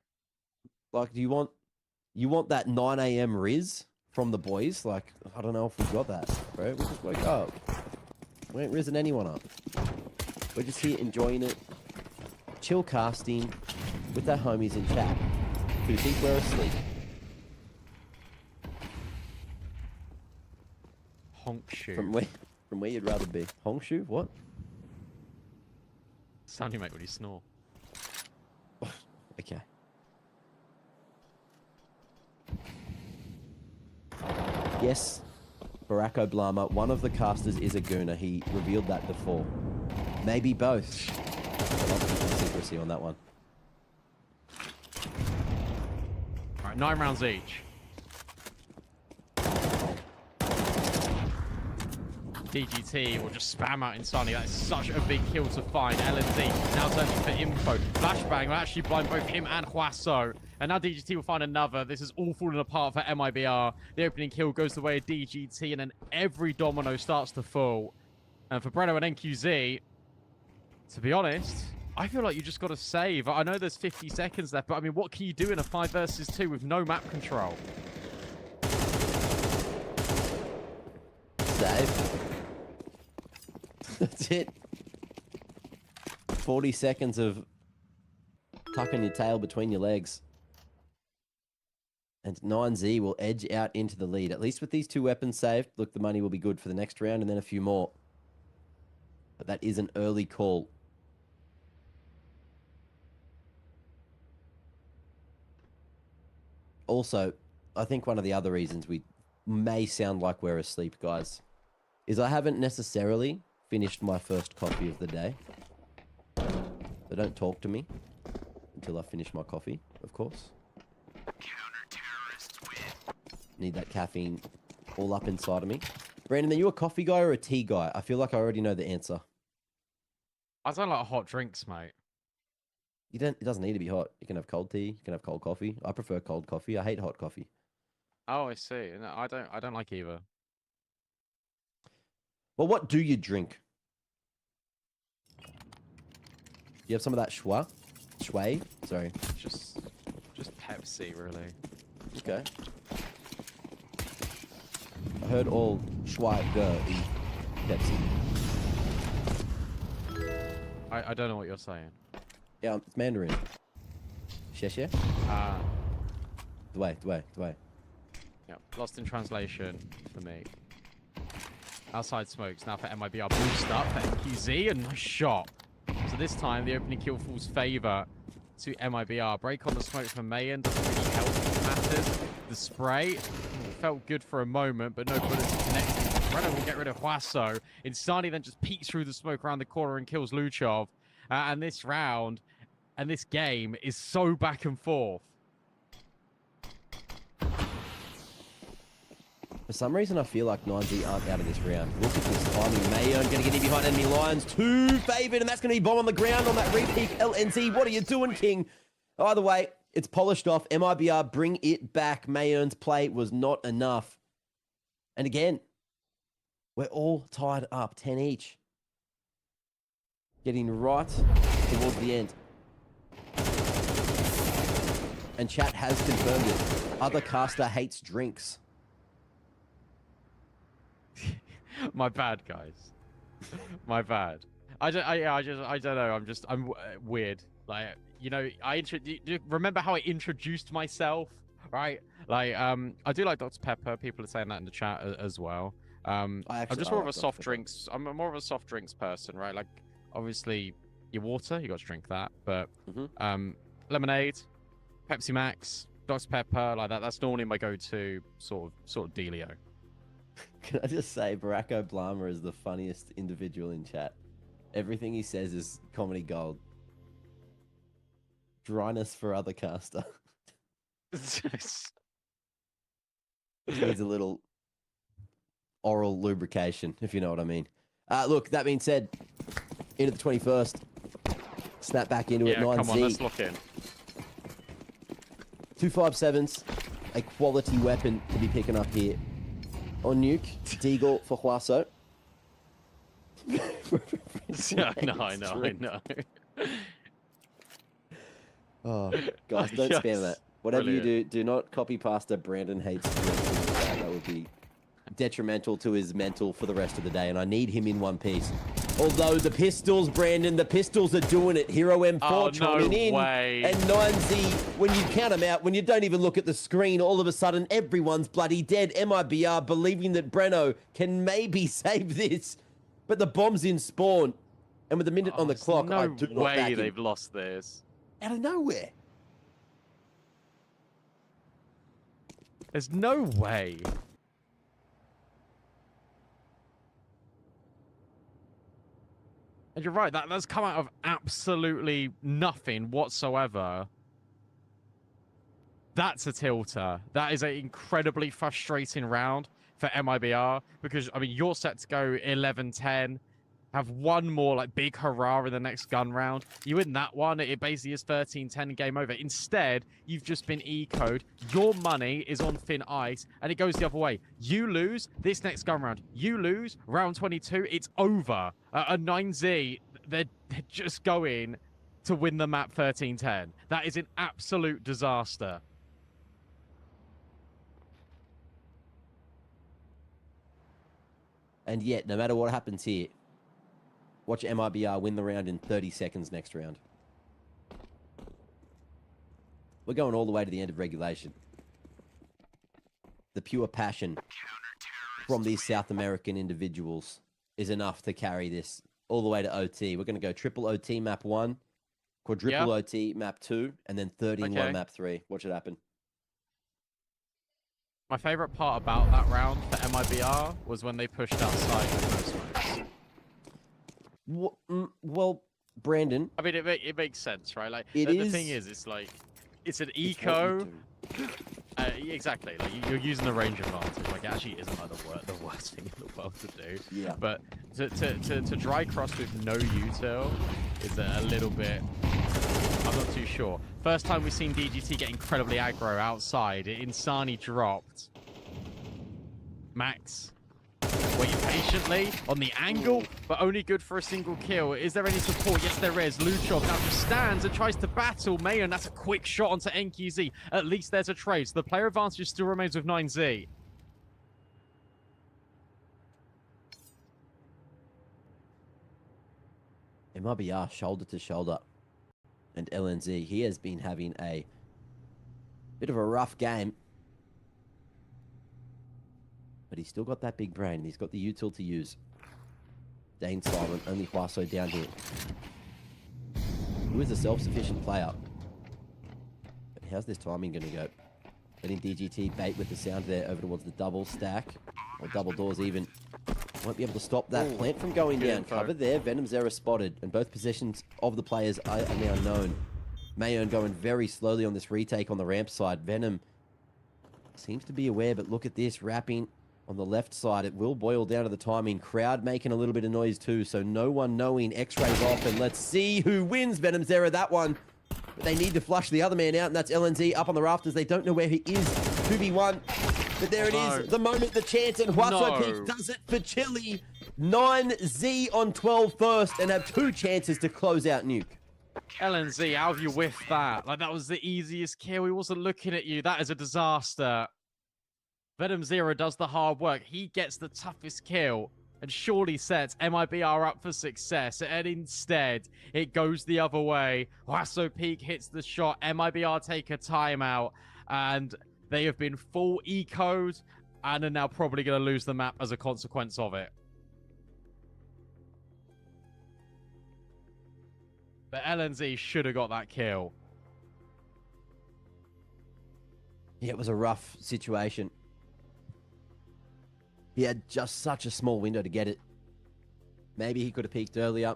Like, do you want that 9 a.m. Riz from the boys? Like, I don't know if we got that, bro. We just woke up. We ain't rizzing anyone up. We're just here enjoying it. Chill casting with our homies in chat who think we're asleep. Honk shoe. From where you'd rather be. Hongshu? What? Sound you make when you snore. Okay. Yes, Barack Obama, one of the casters is a gooner. He revealed that before. Maybe both. I love the secrecy on that one. 9 rounds each. DGT will just spam out Insani. That is such a big kill to find. LNZ now searching for info. Flashbang will actually blind both him and Huaso. And now DGT will find another. This is all falling apart for MIBR. The opening kill goes the way of DGT, and then every domino starts to fall. And for Breno and NQZ, to be honest, I feel like you just got to save. I know there's 50 seconds left, but I mean, what can you do in a 5 versus 2 with no map control? Save. That's it. 40 seconds of tucking your tail between your legs. And 9Z will edge out into the lead. At least with these 2 weapons saved, look, the money will be good for the next round and then a few more. But that is an early call. Also, I think one of the other reasons we may sound like we're asleep, guys, is I haven't necessarily finished my first coffee of the day. So don't talk to me until I finish my coffee, of course. Need that caffeine all up inside of me. Brandon, are you a coffee guy or a tea guy? I feel like I already know the answer. I don't like hot drinks, mate. You don't. It doesn't need to be hot. You can have cold tea. You can have cold coffee. I prefer cold coffee. I hate hot coffee. Oh, I see. No, I don't like either. Well, what do you drink? You have some of that schwa? Shui? Sorry. Just Pepsi, really. Okay. I heard all schwa go eat Pepsi. I don't know what you're saying. Yeah, it's Mandarin. Xie Uh, Dway. yeah, lost in translation for me. Outside smokes now for MIBR. Boost up for NQZ, and nice shot. So this time the opening kill falls favor to MIBR. Break on the smoke from Mayan doesn't really help matters. The spray felt good for a moment, but no bullets connected. Brenner will get rid of Huaso. Insani then just peeks through the smoke around the corner and kills Luchov. And this round and this game is so back and forth. For some reason, I feel like 9Z aren't out of this round. Look at this timing. Mayon going to get in behind enemy lines. 2 favored, and that's going to be bomb on the ground on that repeat. LNZ, what are you doing, King? Either way, it's polished off. MIBR, bring it back. Mayon's play was not enough. And again, we're all tied up, 10 each. Getting right towards the end. And chat has confirmed it. Other caster hates drinks. My bad, guys. My bad. I don't know. I'm weird. Like, you know, do you remember how I introduced myself, right? Like, I do like Dr. Pepper. People are saying that in the chat as well. I'm just more of a soft drinks. I'm more of a soft drinks person, right? Like, obviously, your water, you got to drink that. But lemonade, Pepsi Max, Dr. Pepper, like that. That's normally my go-to sort of dealio. Can I just say, Barack Obama is the funniest individual in chat. Everything he says is comedy gold. Dryness for other caster. Needs a little oral lubrication, if you know what I mean. Look, that being said, into the 21st. Snap back into it, 9Z. Come on, let's look in. 257's a quality weapon to be picking up here. On Nuke, Deagle for Huaso. I know. Oh, guys, don't Yes. spam that. Whatever you Brilliant. do not copy pasta. Brandon hates drinks. That would be detrimental to his mental for the rest of the day, and I need him in one piece. Although the pistols, Brandon, the pistols are doing it. Hero M4 chiming in. Way. And 9Z, when you count them out, when you don't even look at the screen, all of a sudden everyone's bloody dead. MIBR believing that Breno can maybe save this. But the bomb's in spawn. And with a minute on the clock, I do not way back him. they've lost this. Out of nowhere. There's no way. And you're right, that's come out of absolutely nothing whatsoever. That's a tilter. That is an incredibly frustrating round for MIBR because, I mean, you're set to go 11-10, have one more like big hurrah in the next gun round. You win that one, it basically is 13-10 game over. Instead, you've just been eco'd. Your money is on thin ice, and it goes the other way. You lose this next gun round. You lose round 22. It's over. A 9Z, they're just going to win the map 13-10. That is an absolute disaster. And yet, no matter what happens here, watch MIBR win the round in 30 seconds next round. We're going all the way to the end of regulation. The pure passion from these South American individuals is enough to carry this all the way to OT. We're going to go triple OT map 1, quadruple OT map 2, and then 30 in 1 map 3. Watch it happen. My favorite part about that round for MIBR was when they pushed outside with no smokes. Well, Brandon. I mean, it makes sense, right? Like, the thing is, it's like, it's an eco. Exactly. Like, you're using the range advantage. Like, it actually isn't like the worst thing in the world to do. Yeah. But to dry cross with no util is a little bit. I'm not too sure. First time we've seen DGT get incredibly aggro outside. Insani dropped. Max. Waiting patiently on the angle, but only good for a single kill. Is there any support? Yes, there is. Luchov now just stands and tries to battle Mayon. That's a quick shot onto NQZ. At least there's a trade. So the player advantage still remains with 9Z. MIBR shoulder to shoulder. And LNZ, he has been having a bit of a rough game. But he's still got that big brain. He's got the util to use. Dane silent, only Huaso down here. Who is a self-sufficient player? But how's this timing going to go? Letting DGT bait with the sound there over towards the double stack. Or double doors even. Won't be able to stop that plant from going down. Cover there. Venom's error spotted. And both positions of the players are now known. Mayon going very slowly on this retake on the ramp side. Venom seems to be aware, but look at this. Wrapping on the left side. It will boil down to the timing. Crowd making a little bit of noise too, so no one knowing. X-rays off, and let's see who wins. Venom's error, that one. But they need to flush the other man out, and that's LNZ up on the rafters. They don't know where he is. 2v1. But there it is, the moment, the chance, and Huaso Peak does it for Chile. 9Z on 12 first, and have 2 chances to close out Nuke. LNZ, how have you whiffed that? Like, that was the easiest kill. He wasn't looking at you. That is a disaster. Venom Zero does the hard work. He gets the toughest kill and surely sets MIBR up for success. And instead, it goes the other way. Huaso Peak hits the shot. MIBR take a timeout. And they have been full ecoed and are now probably going to lose the map as a consequence of it. But LNZ should have got that kill. Yeah, it was a rough situation. He had just such a small window to get it. Maybe he could have peaked earlier.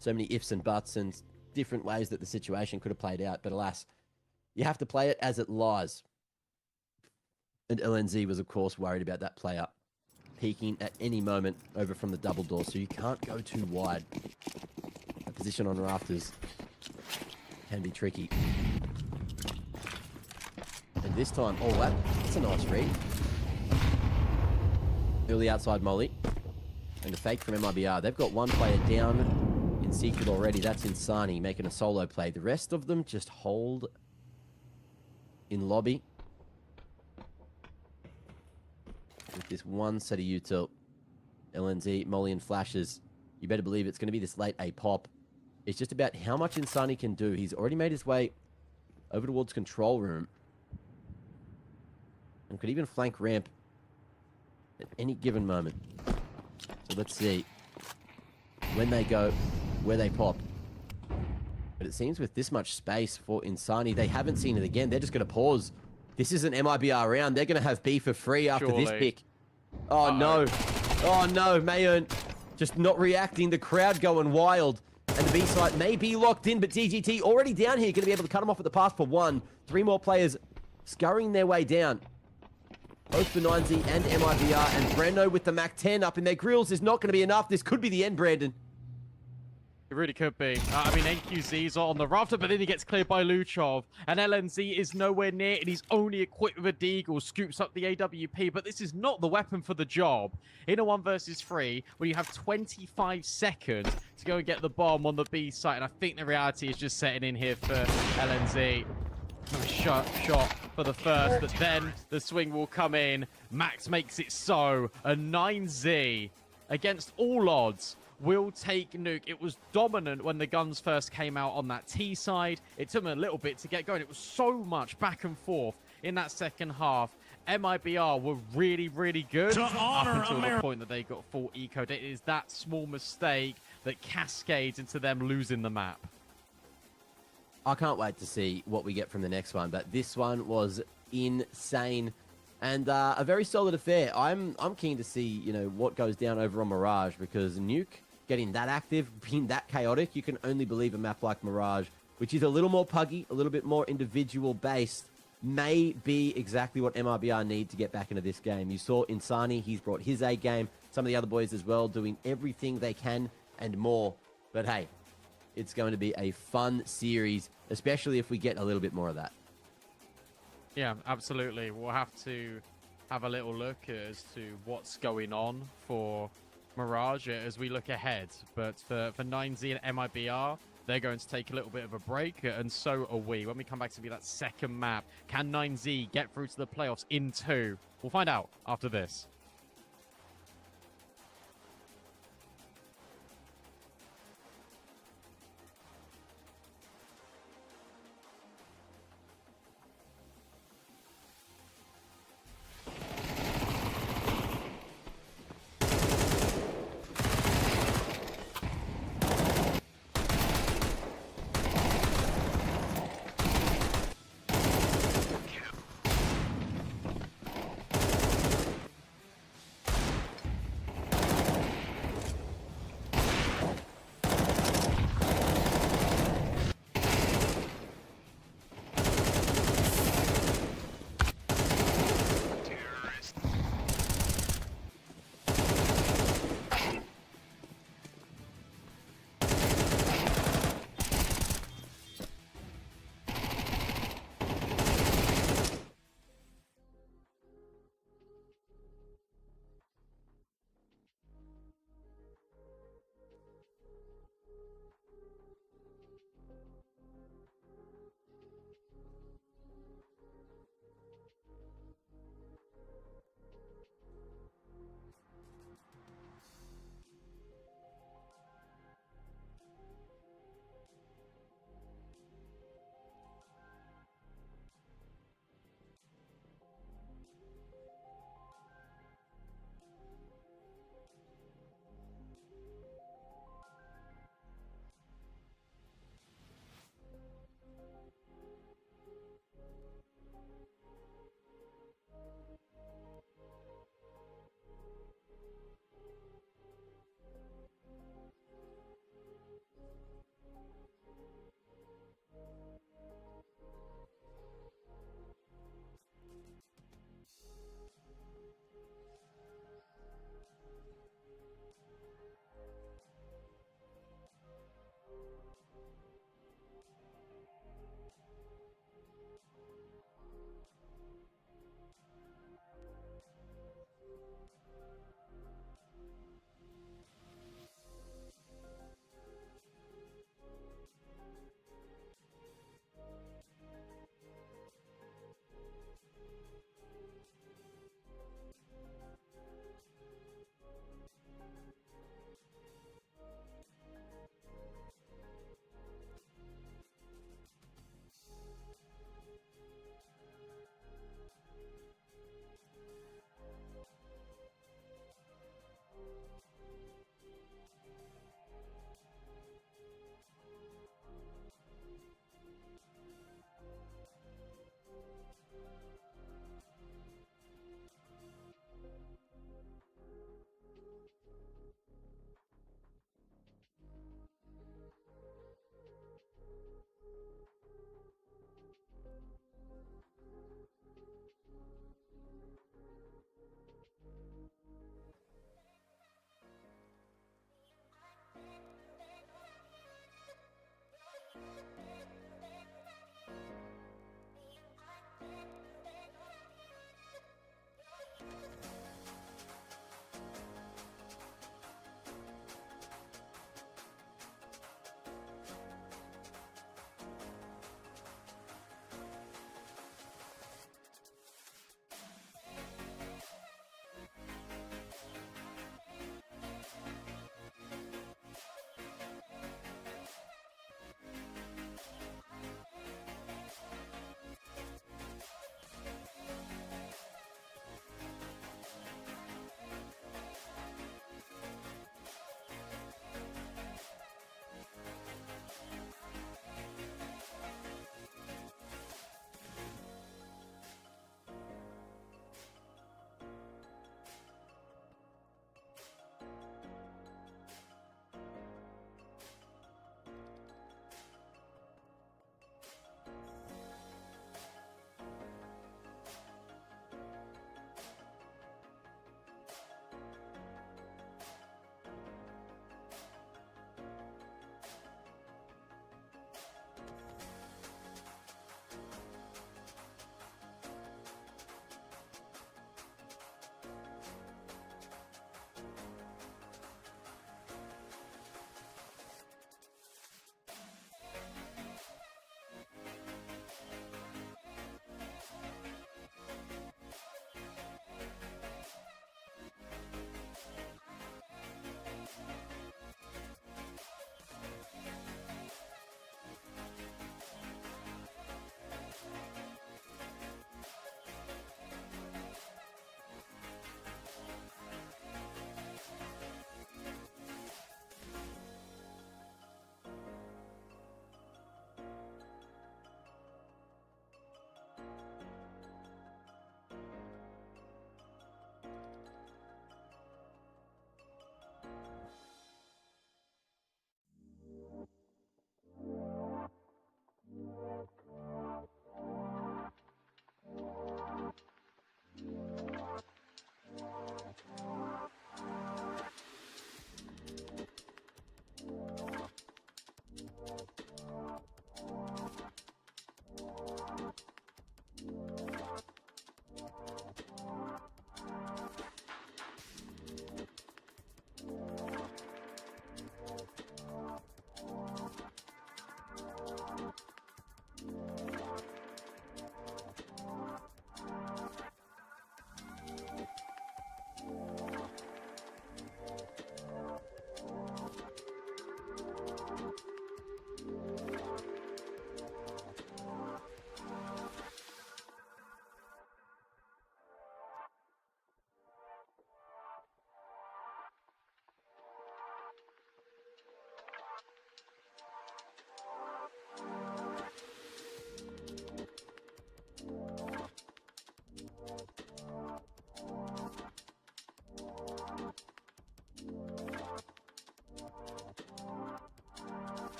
So many ifs and buts and different ways that the situation could have played out. But alas, you have to play it as it lies. And LNZ was, of course, worried about that player peeking at any moment over from the double door. So you can't go too wide. A position on rafters can be tricky. And this time, oh, that's a nice read. Early outside molly. And the fake from MIBR. They've got one player down in secret already. That's Insani making a solo play. The rest of them just hold in lobby. With this one set of util. LNZ, molly and flashes. You better believe it's going to be this late A pop. It's just about how much Insani can do. He's already made his way over towards control room. And could even flank ramp at any given moment. So let's see when they go, where they pop. But it seems with this much space for Insani, they haven't seen it again. They're just going to pause. This is an MIBR round. They're going to have B for free after this pick. Oh, no. Oh, no. Mayon just not reacting. The crowd going wild. And the B site may be locked in, but DGT already down here. Going to be able to cut him off at the pass for 1. 3 more players scurrying their way down. Both for 9Z and MIBR, and Brendo with the Mac 10 up in their grills is not going to be enough. This could be the end, Brandon. It really could be. I mean, NQZ's on the rafter, but then he gets cleared by Luchov. And LNZ is nowhere near, and he's only equipped with a Deagle, scoops up the AWP. But this is not the weapon for the job. In a 1 versus 3, where you have 25 seconds to go and get the bomb on the B site. And I think the reality is just setting in here for LNZ. Nice shot for the first, but then the swing will come in. Max makes it so. A 9Z against all odds will take Nuke. It was dominant when the guns first came out on that T side. It took them a little bit to get going. It was so much back and forth in that second half. MIBR were really, really good up until the point that they got full eco. It is that small mistake that cascades into them losing the map. I can't wait to see what we get from the next one, but this one was insane and a very solid affair. I'm keen to see, you know, what goes down over on Mirage, because Nuke getting that active, being that chaotic, you can only believe a map like Mirage, which is a little more puggy, a little bit more individual based, may be exactly what MIBR need to get back into this game. You saw Insani, he's brought his A game, some of the other boys as well, doing everything they can and more. But hey, it's going to be a fun series, especially if we get a little bit more of that. Yeah, absolutely. We'll have to have a little look as to what's going on for Mirage as we look ahead. But for 9Z and MIBR, they're going to take a little bit of a break, and so are we. When we come back to be that second map, can 9Z get through to the playoffs in 2? We'll find out after this.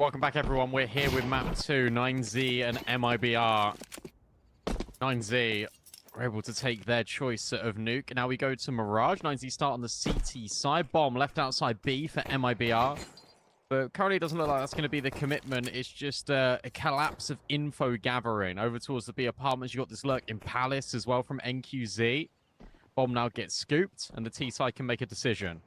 Welcome back, everyone. We're here with map 2, 9Z and MIBR. 9Z were able to take their choice of nuke. Now we go to Mirage. 9Z start on the CT side. Bomb left outside B for MIBR. But currently it doesn't look like that's going to be the commitment. It's just a collapse of info gathering over towards the B apartments. You got this lurk in Palace as well from NQZ. Bomb now gets scooped, and the T side can make a decision.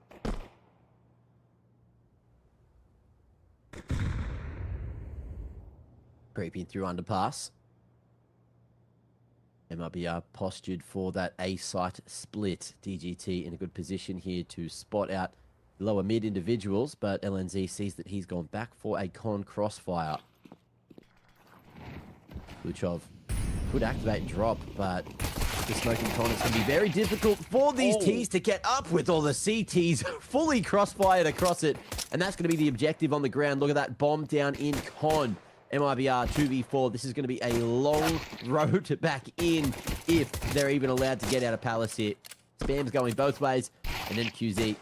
Creeping through underpass. MIBR postured for that A site split. DGT in a good position here to spot out lower mid individuals, but LNZ sees that he's gone back for a con crossfire. Luchov could activate drop, but the smoking con is going to be very difficult for these Ts to get up with all the CTs fully crossfired across it. And that's going to be the objective on the ground. Look at that bomb down in con. MIBR 2v4. This is going to be a long road back in if they're even allowed to get out of Palace here. Spam's going both ways, and then QZ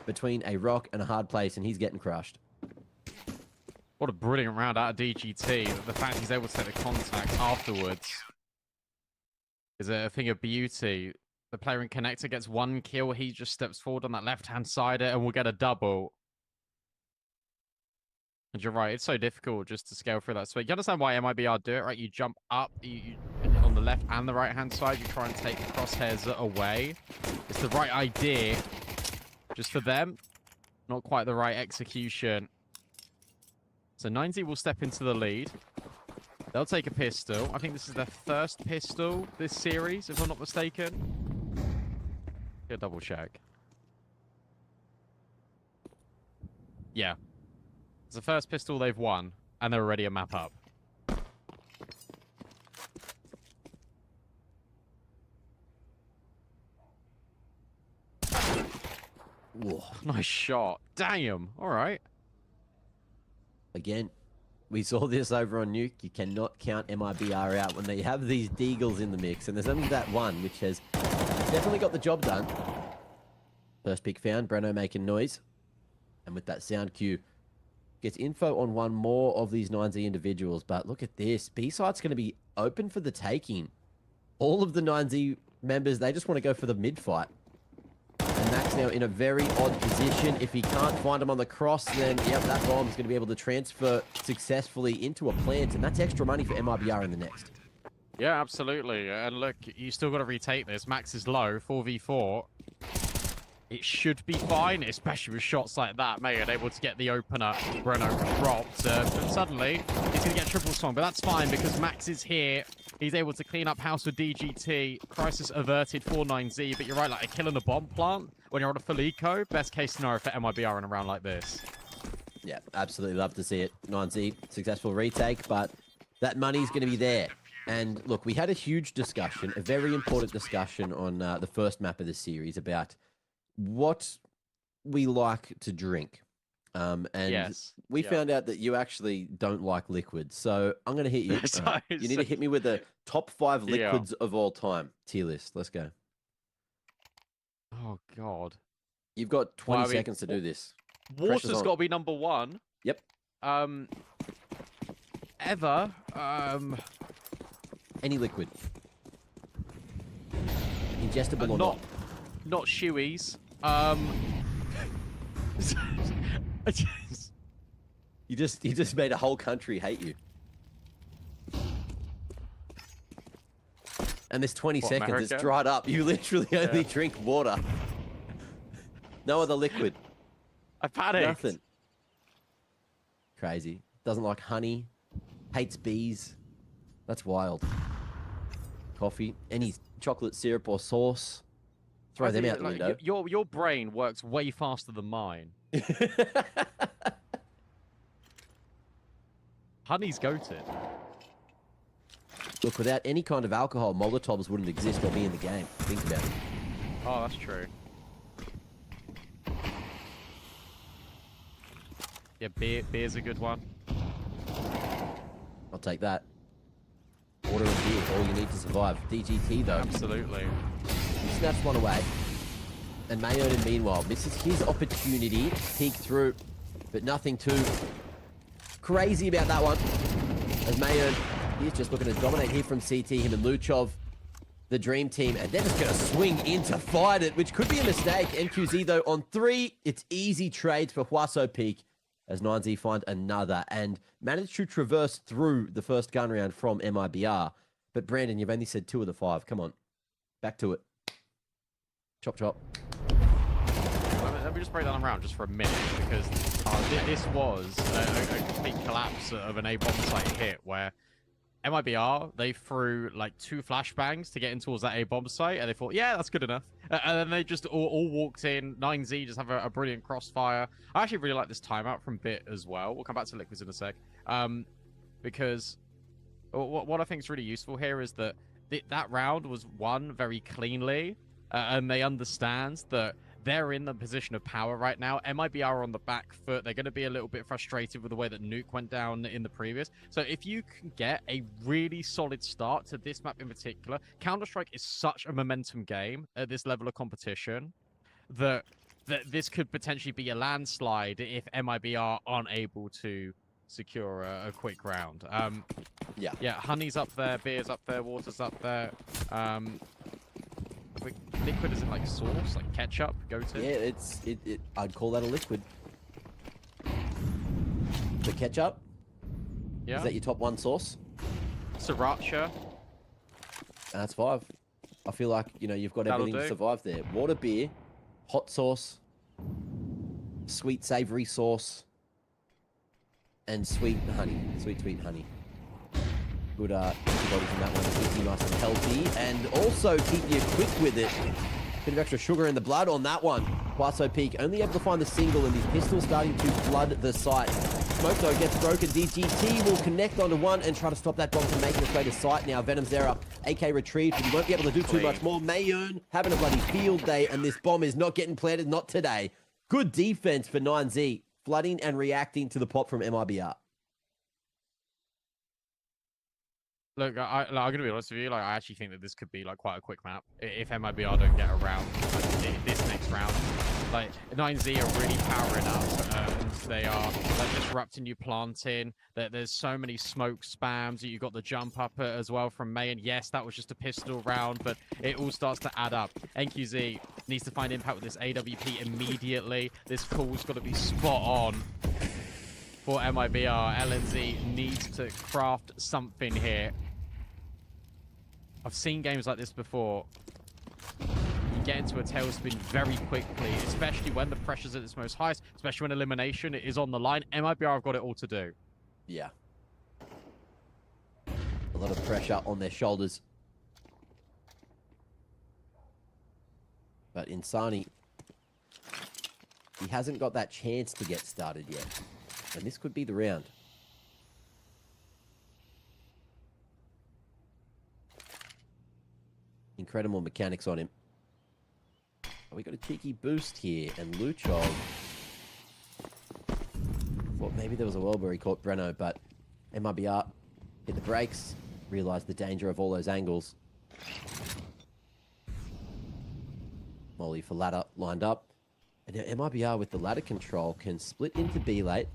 between a rock and a hard place, and he's getting crushed. What a brilliant round out of DGT. The fact he's able to take the contact afterwards is a thing of beauty. The player in connector gets 1 kill. He just steps forward on that left-hand side and we'll get a double. And you're right, it's so difficult just to scale through that space. You understand why MIBR do it, right? You jump up you on the left and the right-hand side. You try and take the crosshairs away. It's the right idea. Just for them, not quite the right execution. So 9Z will step into the lead. They'll take a pistol. I think this is their first pistol this series, if I'm not mistaken. Go double check. Yeah. It's the first pistol they've won, and they're already a map up. Whoa. Nice shot. Damn. All right. Again, we saw this over on Nuke. You cannot count MIBR out when they have these deagles in the mix. And there's only that one, which has definitely got the job done. First pick found. Breno making noise. And with that sound cue, gets info on one more of these 9Z individuals. But look at this. B-site's going to be open for the taking. All of the 9Z members, they just want to go for the mid-fight. And Max now in a very odd position. If he can't find him on the cross, then, yep, that bomb's going to be able to transfer successfully into a plant. And that's extra money for MIBR in the next. Yeah, absolutely. And look, you still got to retake this. Max is low, 4v4. It should be fine, especially with shots like that. Mayan able to get the opener. Breno dropped. But suddenly, he's going to get triple swung. But that's fine because Max is here. He's able to clean up house with DGT. Crisis averted for 9Z. But you're right, like a kill in a bomb plant when you're on a full eco. Best case scenario for MIBR in a round like this. Yeah, absolutely love to see it. 9Z, successful retake, but that money's going to be there. And look, we had a huge discussion, a very important discussion on the first map of the series about what we like to drink. And yes. we found out that you actually don't like liquids. So I'm going to hit you. You need to hit me with the top 5 liquids of all time. Tier list. Let's go. Oh, God. You've got 20 seconds to do this. Water's got to be number 1. Yep. Ever. Any liquid. Ingestible or not. Not shoeies. You just made a whole country hate you. And this 20 seconds, America? it's dried up. You literally only drink water. No other liquid. I panicked. Nothing. Crazy. Doesn't like honey. Hates bees. That's wild. Coffee. Any chocolate syrup or sauce. Throw them out the window. Your brain works way faster than mine. Honey's goated. Look, without any kind of alcohol, Molotovs wouldn't exist or be in the game. Think about it. Oh, that's true. Yeah, beer's a good one. I'll take that. Water and beer, all you need to survive. DGT, though. Absolutely. He snaps one away. And Mayoden, meanwhile, misses his opportunity to peek through, but nothing too crazy about that one. As Mayon, he's just looking to dominate here from CT, him and Luchov, the dream team, and they're just going to swing in to fight it, which could be a mistake. NQZ, though, on 3, it's easy trades for Huaso Peak as 9Z find another and manage to traverse through the first gun round from MIBR. But Brandon, you've only said 2 of the 5. Come on. Back to it. Chop, chop. Let me just break that around just for a minute, because this was a complete collapse of an A-bomb site hit where MIBR, they threw like 2 flashbangs to get in towards that A-bomb site, and they thought, yeah, that's good enough. And then they just all walked in. 9Z just have a brilliant crossfire. I actually really like this timeout from Bit as well. We'll come back to Liquids in a sec. Because what I think is really useful here is that that round was won very cleanly, and they understand that they're in the position of power right now. MIBR are on the back foot. They're going to be a little bit frustrated with the way that Nuke went down in the previous. So if you can get a really solid start to this map in particular, Counter-Strike is such a momentum game at this level of competition that this could potentially be a landslide if MIBR aren't able to secure a quick round. Yeah, Honey's up there, Beer's up there, Water's up there. Liquid is it like sauce, like ketchup, go-to? Yeah, I'd call that a liquid. The ketchup? Yeah. Is that your top 1 sauce? Sriracha. That's 5. I feel like, you've got That'll everything to do. survive there. Water, beer, hot sauce, sweet savory sauce, and sweet honey. Sweet honey. Good antibodies in that one to keep you nice and healthy, and also keep you quick with it. Bit of extra sugar in the blood on that one. Huaso Peak only able to find the single, and these pistols starting to flood the site. Smoke, though, gets broken. DGT will connect onto one and try to stop that bomb from making its way to site now. Venom's there up. AK retrieved, but he won't be able to do too much more. Mayern having a bloody field day, and this bomb is not getting planted, not today. Good defense for 9Z, flooding and reacting to the pop from MIBR. Look, I'm gonna be honest with you. Like, I actually think that this could be like quite a quick map if MIBR don't get around this next round. Like 9Z are really powering up, and they are like disrupting you, planting. There's so many smoke spams. You got the jump up as well from May, and yes, that was just a pistol round, but it all starts to add up. NQZ needs to find impact with this AWP immediately. This call's got to be spot on for MIBR. LNZ needs to craft something here. I've seen games like this before. You get into a tailspin very quickly, especially when the pressure's at its most highest, especially when elimination is on the line. MIBR have got it all to do. Yeah. A lot of pressure on their shoulders. But Insani, he hasn't got that chance to get started yet. And this could be the round. Incredible mechanics on him. We got a cheeky boost here, and Luchov thought maybe there was a world where he caught Breno, but MIBR hit the brakes, realized the danger of all those angles. Molly for ladder lined up, and now MIBR with the ladder control can split into B late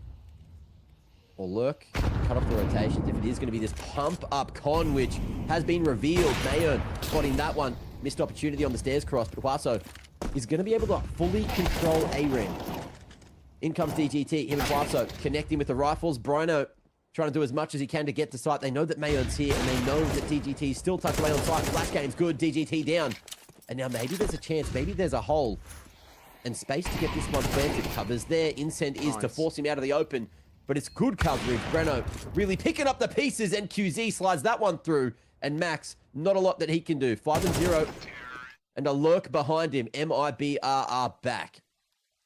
or lurk, cut off the rotations if it is going to be this pump up con, which has been revealed. Mayon spotting that one, missed opportunity on the stairs cross, but Huaso is going to be able to fully control A-Ring. In comes DGT, him and Huaso connecting with the rifles. Bruno trying to do as much as he can to get to site. They know that Mayon's here, and they know that DGT is still tucked away on site. Flash game's good, DGT down. And now maybe there's a chance, maybe there's a hole and space to get this one planted. Covers there, Incent is to force him out of the open, but it's good coverage. Breno really picking up the pieces, and QZ slides that one through, and Max, not a lot that he can do. 5-0, and a lurk behind him. MIBR are back.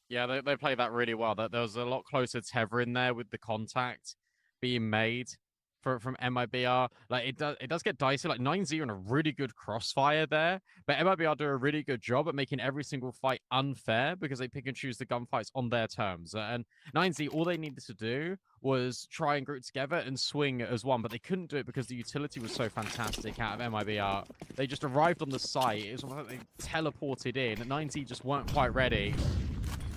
Yeah, they played that really well. There was a lot closer tether in there with the contact being made from MIBR. Like it does get dicey. Like 9-0 in a really good crossfire there, but MIBR do a really good job at making every single fight unfair because they pick and choose the gunfights on their terms. And 9-0, all they needed to do was try and group together and swing as one, but they couldn't do it because the utility was so fantastic out of MIBR. They just arrived on the site. It was almost like they teleported in. 9-0 just weren't quite ready.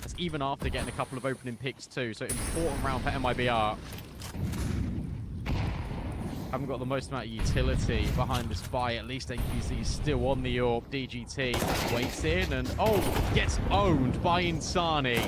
That's even after getting a couple of opening picks too. So important round for MIBR. haven't got the most amount of utility behind this buy. At least NQZ is still on the AWP. DGT waits in and, gets owned by Insani.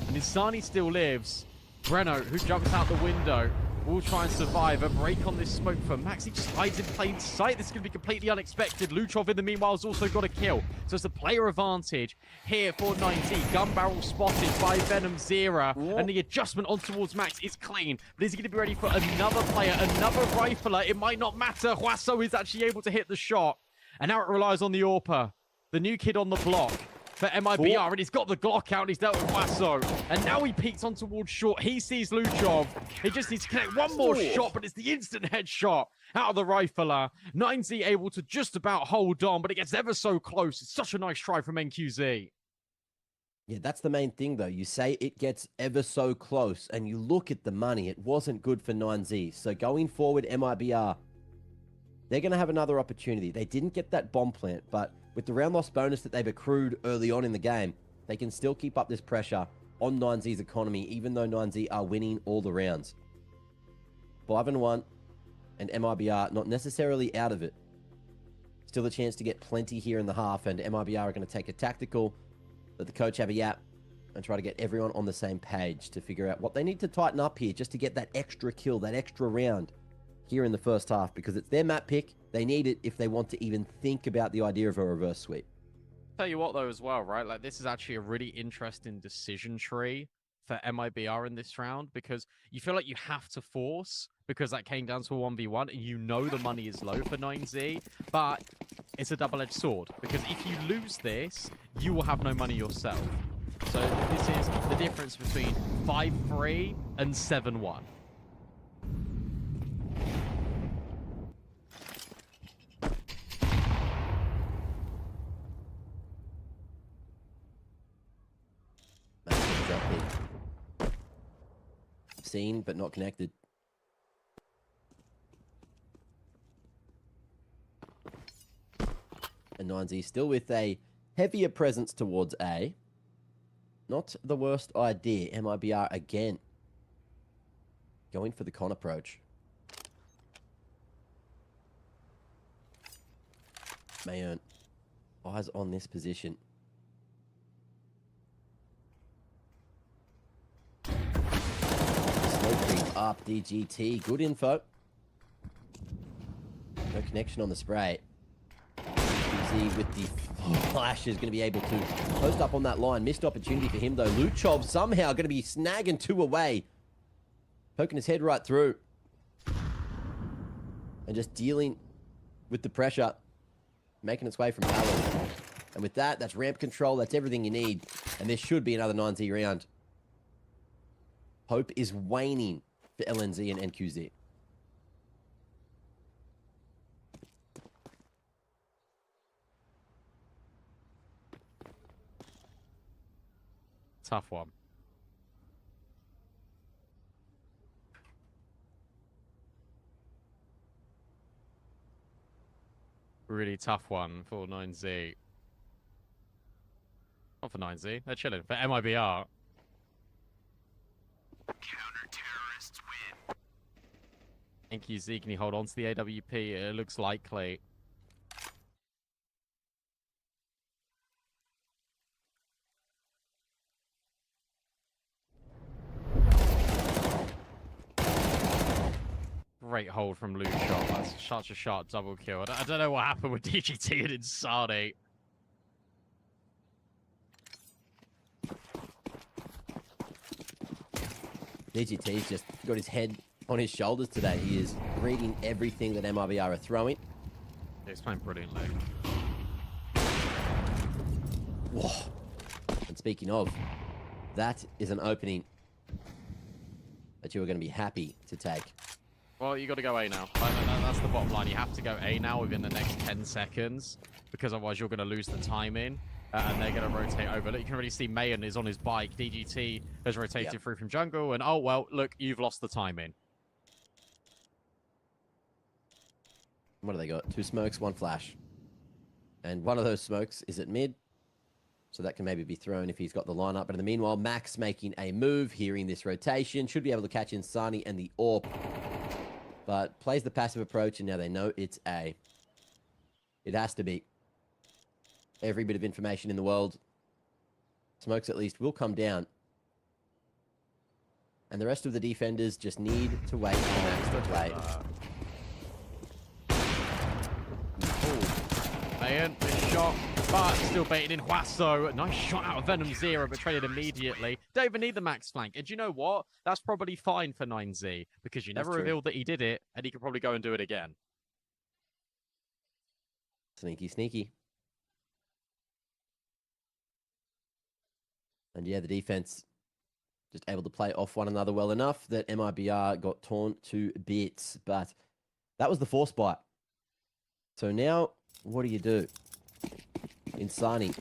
And Insani still lives. Breno, who jumps out the window, will try and survive. A break on this smoke for Max. He just hides in plain sight. This is going to be completely unexpected. Luchov, in the meanwhile, has also got a kill. So it's a player advantage here for 90. Gun barrel spotted by Venom Zera. And the adjustment on towards Max is clean. But is he going to be ready for another player, another rifler? It might not matter. Huaso is actually able to hit the shot. And now it relies on the AWPer, the new kid on the block for MIBR, and he's got the Glock out, and he's dealt with Huaso. And now he peeks on towards short. He sees Luchov. He just needs to connect one more shot, but it's the instant headshot out of the rifler. 9Z able to just about hold on, but it gets ever so close. It's such a nice try from NQZ. Yeah, that's the main thing, though. You say it gets ever so close, and you look at the money. It wasn't good for 9Z. So going forward, MIBR, they're going to have another opportunity. They didn't get that bomb plant, but with the round loss bonus that they've accrued early on in the game, they can still keep up this pressure on 9Z's economy, even though 9Z are winning all the rounds. 5-1, and MIBR not necessarily out of it. Still a chance to get plenty here in the half, and MIBR are going to take a tactical, let the coach have a yap, and try to get everyone on the same page to figure out what they need to tighten up here just to get that extra kill, that extra round here in the first half, because it's their map pick. They need it if they want to even think about the idea of a reverse sweep. Tell you what, though, as well, right? Like, this is actually a really interesting decision tree for MIBR in this round, because you feel like you have to force, because that came down to a 1v1, and you know the money is low for 9Z, but it's a double-edged sword, because if you lose this, you will have no money yourself. So this is the difference between 5-3 and 7-1. Seen, but not connected. And 9Z still with a heavier presence towards A. Not the worst idea. MIBR again going for the con approach. Mayon, eyes on this position. Up DGT, good info. No connection on the spray. DZ with the flash is going to be able to post up on that line. Missed opportunity for him though. Luchov somehow going to be snagging two away. Poking his head right through. And just dealing with the pressure. Making its way from Alan. And with that, that's ramp control. That's everything you need. And this should be another 9Z round. Hope is waning for LNZ and NQZ. Tough one. Really tough one for 9Z. Not for 9Z, they're chilling. For MIBR. Counter-terrorists win. NQZ, can he hold on to the AWP? It looks likely. Great hold from Luchov. That's such a sharp double kill. I don't know what happened with DGT and Insani. DGT's just got his head on his shoulders today. He is reading everything that MIBR are throwing. Yeah, he's playing brilliantly. Whoa. And speaking of, that is an opening that you are going to be happy to take. Well, you got to go A now. That's the bottom line. You have to go A now within the next 10 seconds, because otherwise you're going to lose the timing, and they're going to rotate over. Look, you can already see Mayon is on his bike. DGT has rotated through from jungle, and oh, well, look, you've lost the timing. What do they got? 2 smokes, 1 flash. And one of those smokes is at mid, so that can maybe be thrown if he's got the lineup. But in the meanwhile, Max making a move, hearing this rotation, should be able to catch Insani and the AWP. but plays the passive approach, and now they know it's A. It has to be. Every bit of information in the world. Smokes at least will come down. And the rest of the defenders just need to wait for Max to play. Mayan, the shot, but still baited in Huaso. Nice shot out of Venom Zero, but traded immediately. Don't even need the max flank. And do you know what? That's probably fine for 9Z, because you never revealed that he did it, and he could probably go and do it again. Sneaky, sneaky. And yeah, the defense just able to play off one another well enough that MIBR got torn to bits. But that was the force bite. So now, what do you do? Insani.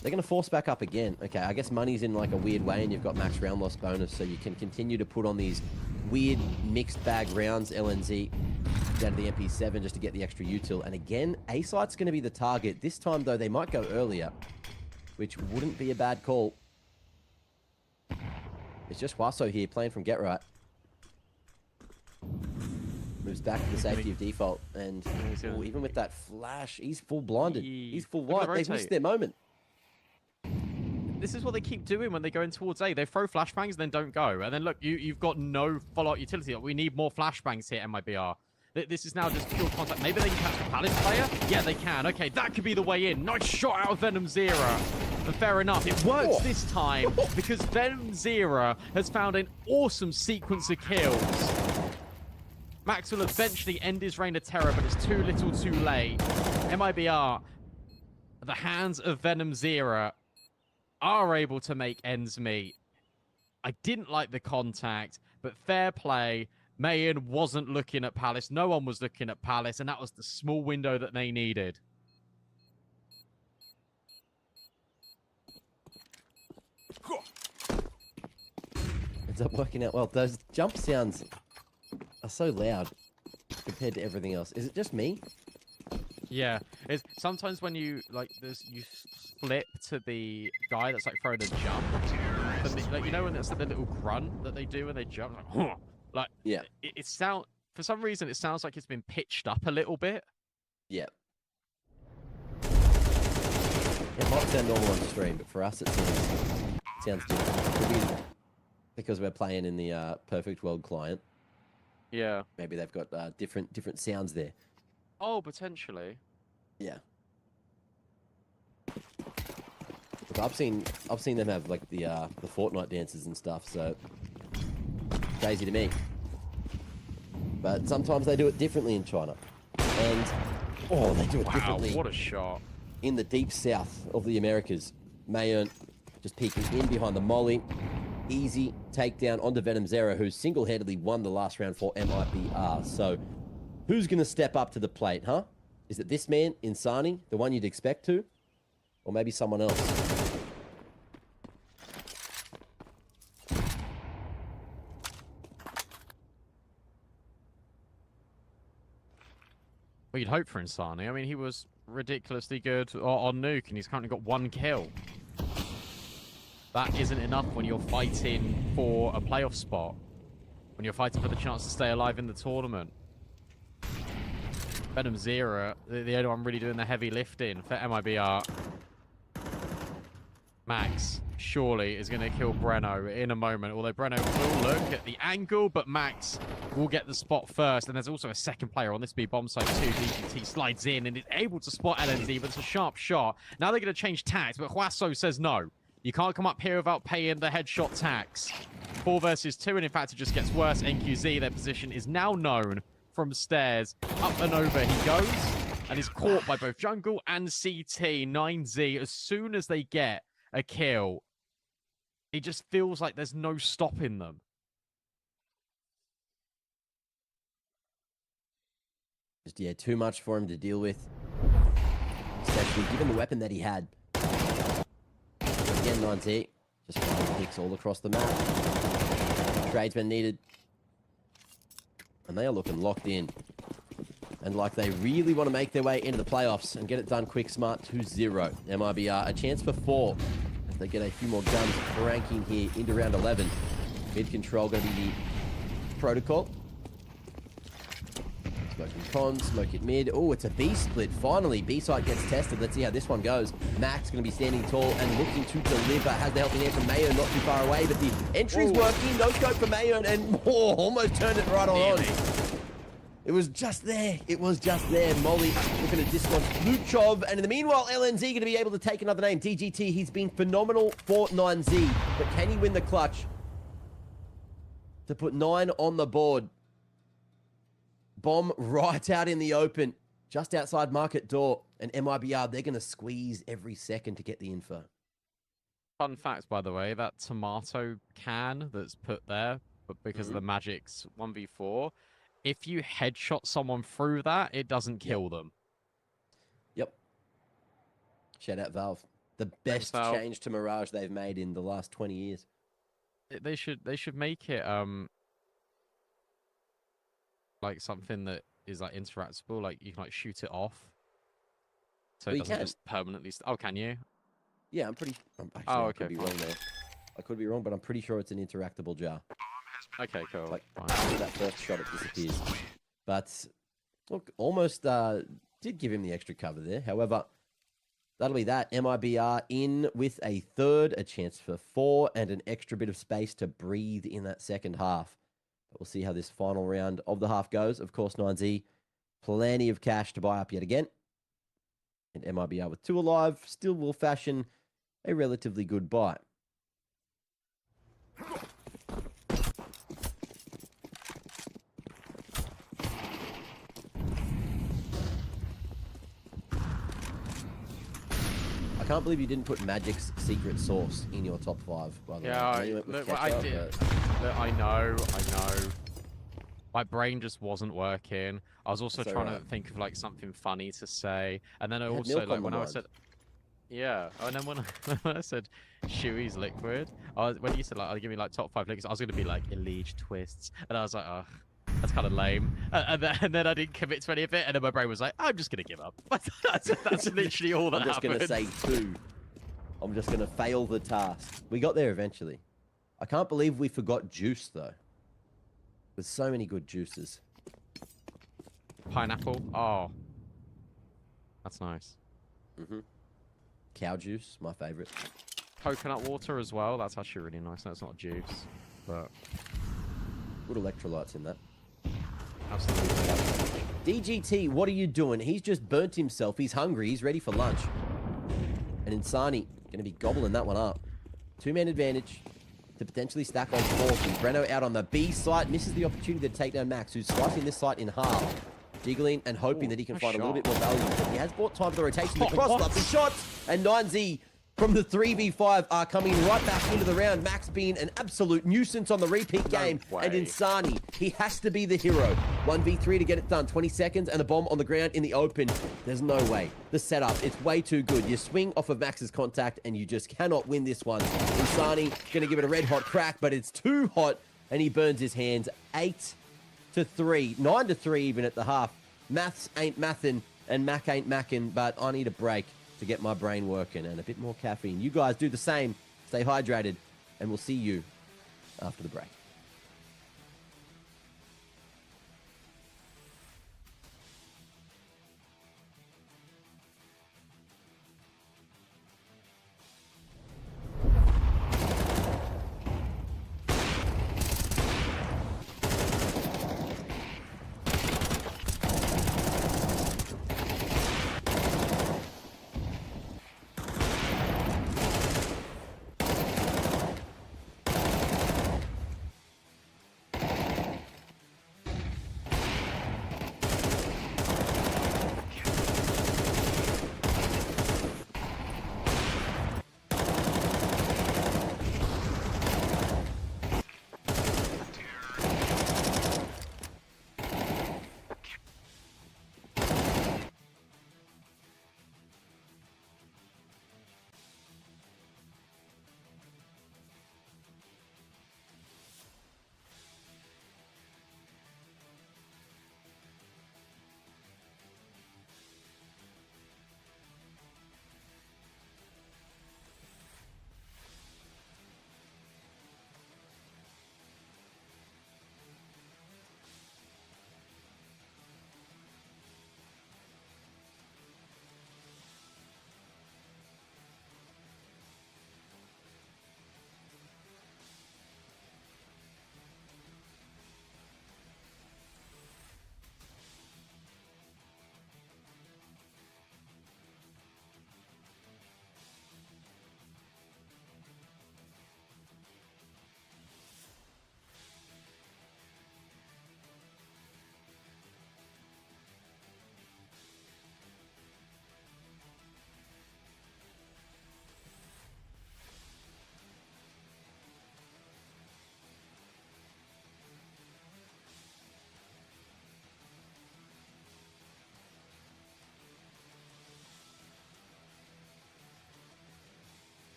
They're going to force back up again. Okay, I guess money's in like a weird way, and you've got max round loss bonus, so you can continue to put on these weird mixed bag rounds, LNZ, down to the MP7 just to get the extra util. And again, A-Site's going to be the target. This time, though, they might go earlier, which wouldn't be a bad call. It's just Huaso here playing from Get Right. Moves back to the safety of default. And even with that flash, he's full blinded. He's full white. They've missed their moment. This is what they keep doing when they go in towards A. They throw flashbangs and then don't go. And then look, you've got no follow-up utility. We need more flashbangs here, MIBR. This is now just pure contact. Maybe they can catch the Palace player? Yeah, they can. Okay, that could be the way in. Nice shot out of Venom Zero. But fair enough, it works this time because Venom Zero has found an awesome sequence of kills. Max will eventually end his reign of terror, but it's too little too late. MIBR, at the hands of Venom Zero, are able to make ends meet. I didn't like the contact, but fair play. Mayan wasn't looking at Palace. No one was looking at Palace, and that was the small window that they needed. Ends up working out well. Those jump sounds are so loud compared to everything else. Is it just me? Yeah, it's sometimes when you you flip to the guy that's like throwing a jump, like you know when it's the little grunt that they do when they jump, like, huh, like yeah, it sound for some reason it sounds like it's been pitched up a little bit. Yeah. It might sound normal on stream, but for us it sounds different. Could be because we're playing in the Perfect World client. Yeah. Maybe they've got different sounds there. Oh, potentially. Yeah. Look, I've seen them have like the Fortnite dances and stuff, so crazy to me. But sometimes they do it differently in China, and they do it differently. Wow, what a shot! In the deep south of the Americas, Mayon just peeking in behind the molly. Easy takedown onto Venom Zero, who single-handedly won the last round for MIBR. So, who's going to step up to the plate, huh? Is it this man, Insani, the one you'd expect to? Or maybe someone else? Well, you'd hope for Insani. I mean, he was ridiculously good on Nuke, and he's currently got 1 kill. That isn't enough when you're fighting for a playoff spot. When you're fighting for the chance to stay alive in the tournament. Venom Zero, the only one really doing the heavy lifting for MIBR. Max, surely, is going to kill Breno in a moment. Although Breno will look at the angle, but Max will get the spot first. And there's also a second player on this B bomb site too. DGT slides in and is able to spot LNZ, but it's a sharp shot. Now they're going to change tact, but Huaso says no. You can't come up here without paying the headshot tax. 4 versus 2, and in fact it just gets worse. NQZ, their position is now known from stairs. Up and over he goes, and is caught by both Jungle and CT. 9Z, as soon as they get a kill, it just feels like there's no stopping them. Just, yeah, too much for him to deal with. Especially given the weapon that he had. Again, 9Z, just finding picks all across the map. Tradesmen needed. And they are looking locked in. And like they really want to make their way into the playoffs and get it done quick, smart, 2-0. MIBR, a chance for 4. If they get a few more guns ranking here into round 11. Mid control going to be the protocol. Smoke in con, smoke it mid. Oh, it's a B split. Finally, B site gets tested. Let's see how this one goes. Max going to be standing tall and looking to deliver. Has the helping hand from Mayo, not too far away, but the entry's working. No scope for Mayo, and almost turned it right on. It was just there. It was just there. Molly looking to dislodge Luchov. And in the meanwhile, LNZ going to be able to take another name. DGT, he's been phenomenal for 9Z. But can he win the clutch to put 9 on the board? Bomb right out in the open, just outside market door. And MIBR, they're going to squeeze every second to get the info. Fun fact, by the way, that tomato can that's put there, but because of the Magic's 1v4, if you headshot someone through that, it doesn't kill them. Yep. Shout out Valve. The best Valve. change to Mirage they've made in the last 20 years. They should make it like something that is like interactable, like you can like shoot it off. So Well, it you doesn't can. just permanently oh, can you? Yeah, actually, Oh, I okay, could be fine. wrong there. I could be wrong, but I'm pretty sure it's an interactable jar. Okay, cool. Like, fine. after that first shot, it disappears. But, look, almost did give him the extra cover there. However, that'll be that. MIBR in with a third, a chance for 4, and an extra bit of space to breathe in that second half. But we'll see how this final round of the half goes. Of course, 9Z, plenty of cash to buy up yet again. And MIBR with 2 alive still will fashion a relatively good buy. I can't believe you didn't put Magic's secret sauce in your top 5, by the way. Yeah, I know you went with look, I ketchup, did. but- Look, I know. My brain just wasn't working. I was also That's trying alright. to think of like something funny to say, and then I You had also milk on like the when I mind. said, yeah, and then when when I said Chewy's liquid, when you said like, I'll give me like top 5 liquids, I was gonna be like Elite Twists, and I was like, oh, that's kind of lame, and then I didn't commit to any of it, and then my brain was like, I'm just gonna give up. that's literally all that I'm just going to happened. say 2. I'm just going to fail the task. We got there eventually. I can't believe we forgot juice, though. With so many good juices. Pineapple. Oh, that's nice. Cow juice, my favorite. Coconut water as well. That's actually really nice. No, it's not juice, but Good electrolytes in that. absolutely. DGT, what are you doing? He's just burnt himself. He's hungry. He's ready for lunch. And Insani going to be gobbling that one up. 2-man advantage to potentially stack on 40. Breno out on the B site. Misses the opportunity to take down Max, who's slicing this site in half. Jiggling and hoping that he can nice find a little shot. bit more value. But he has bought time for the rotation. The Oh, cross what? lovely shots. And 9Z from the 3v5 are coming right back into the round. Max being an absolute nuisance on the repeat game. way. And Insani, he has to be the hero. 1v3 to get it done. 20 seconds and a bomb on the ground in the open. There's no way. The setup, it's way too good. You swing off of Max's contact and you just cannot win this one. Insani going to give it a red hot crack, but it's too hot and he burns his hands. 8-3, 9-3 even at the half. Maths ain't mathin' and Mac ain't mackin', but I need a break to get my brain working and a bit more caffeine. You guys do the same. Stay hydrated, and we'll see you after the break.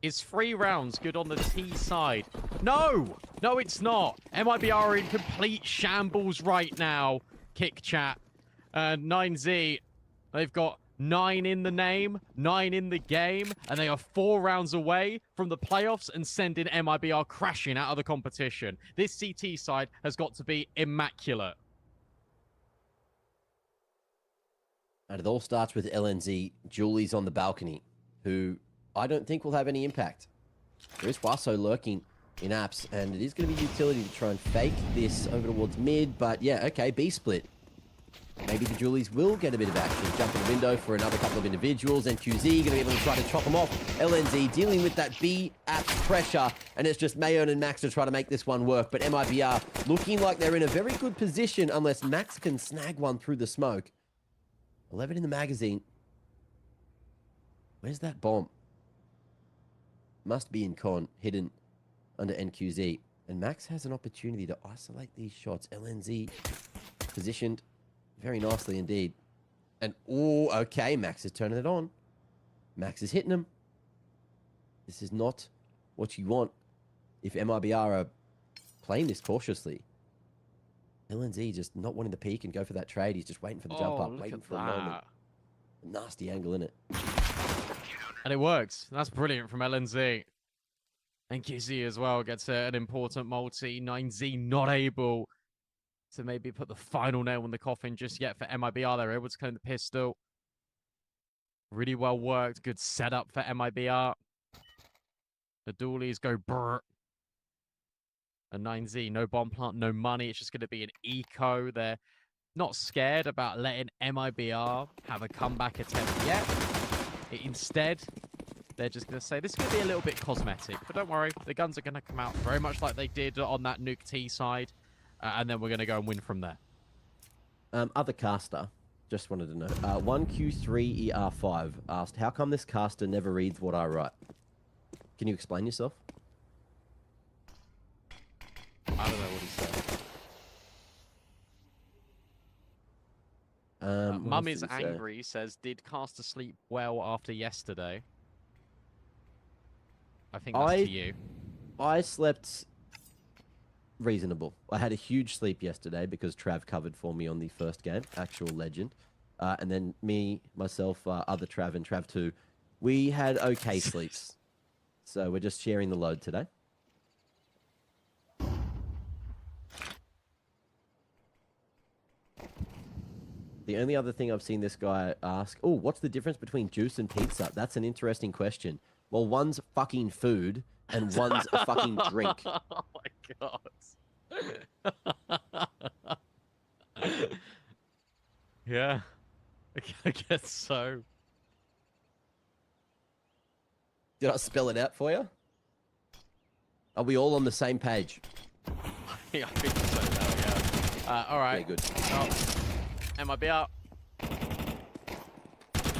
Is 3 rounds good on the T side? No! No, it's not. MIBR are in complete shambles right now. Kick chat. 9Z, they've got 9 in the name, 9 in the game, and they are 4 rounds away from the playoffs and sending MIBR crashing out of the competition. This CT side has got to be immaculate. And it all starts with LNZ. Julie's on the balcony, who I don't think will have any impact. There is Waso lurking in apps, and it is going to be utility to try and fake this over towards mid, but yeah, okay, B split. Maybe the Julies will get a bit of action. Jump in the window for another couple of individuals, and QZ going to be able to try to chop them off. LNZ dealing with that B app pressure, and it's just Mayon and Max to try to make this one work, but MIBR looking like they're in a very good position unless Max can snag one through the smoke. 11 in the magazine. Where's that bomb? Must be in con, hidden under NQZ. And Max has an opportunity to isolate these shots. LNZ positioned very nicely indeed. And, oh, okay, Max is turning it on. Max is hitting him. This is not what you want if MIBR are playing this cautiously. LNZ just not wanting to peek and go for that trade. He's just waiting for the jump up, waiting for a moment. Nasty angle in it. And it works. That's brilliant from LNZ. And QZ as well gets an important multi. 9Z not able to maybe put the final nail in the coffin just yet for MIBR. They're able to claim the pistol. Really well worked. Good setup for MIBR. The dualies go brr. And 9Z, no bomb plant, no money. It's just going to be an eco. They're not scared about letting MIBR have a comeback attempt yet. Instead, they're just going to say, this is going to be a little bit cosmetic. But don't worry, the guns are going to come out very much like they did on that Nuke T side. And then we're going to go and win from there. Other caster, just wanted to know. 1Q3ER5 asked, how come this caster never reads what I write? Can you explain yourself? I don't know what he said. Mum is angry, says, did caster sleep well after yesterday? I think that's to you. I slept reasonable. I had a huge sleep yesterday because Trav covered for me on the first game, actual legend. And then me, myself, other Trav and Trav 2, we had okay sleeps. So we're just sharing the load today. The only other thing I've seen this guy ask, oh, what's the difference between juice and pizza? That's an interesting question. Well, one's fucking food and one's a fucking drink. Oh my god. Yeah. I guess so. Did I spell it out for you? Are we all on the same page? Yeah, I think so now, yeah. Alright. Yeah, good. Oh, MIBR.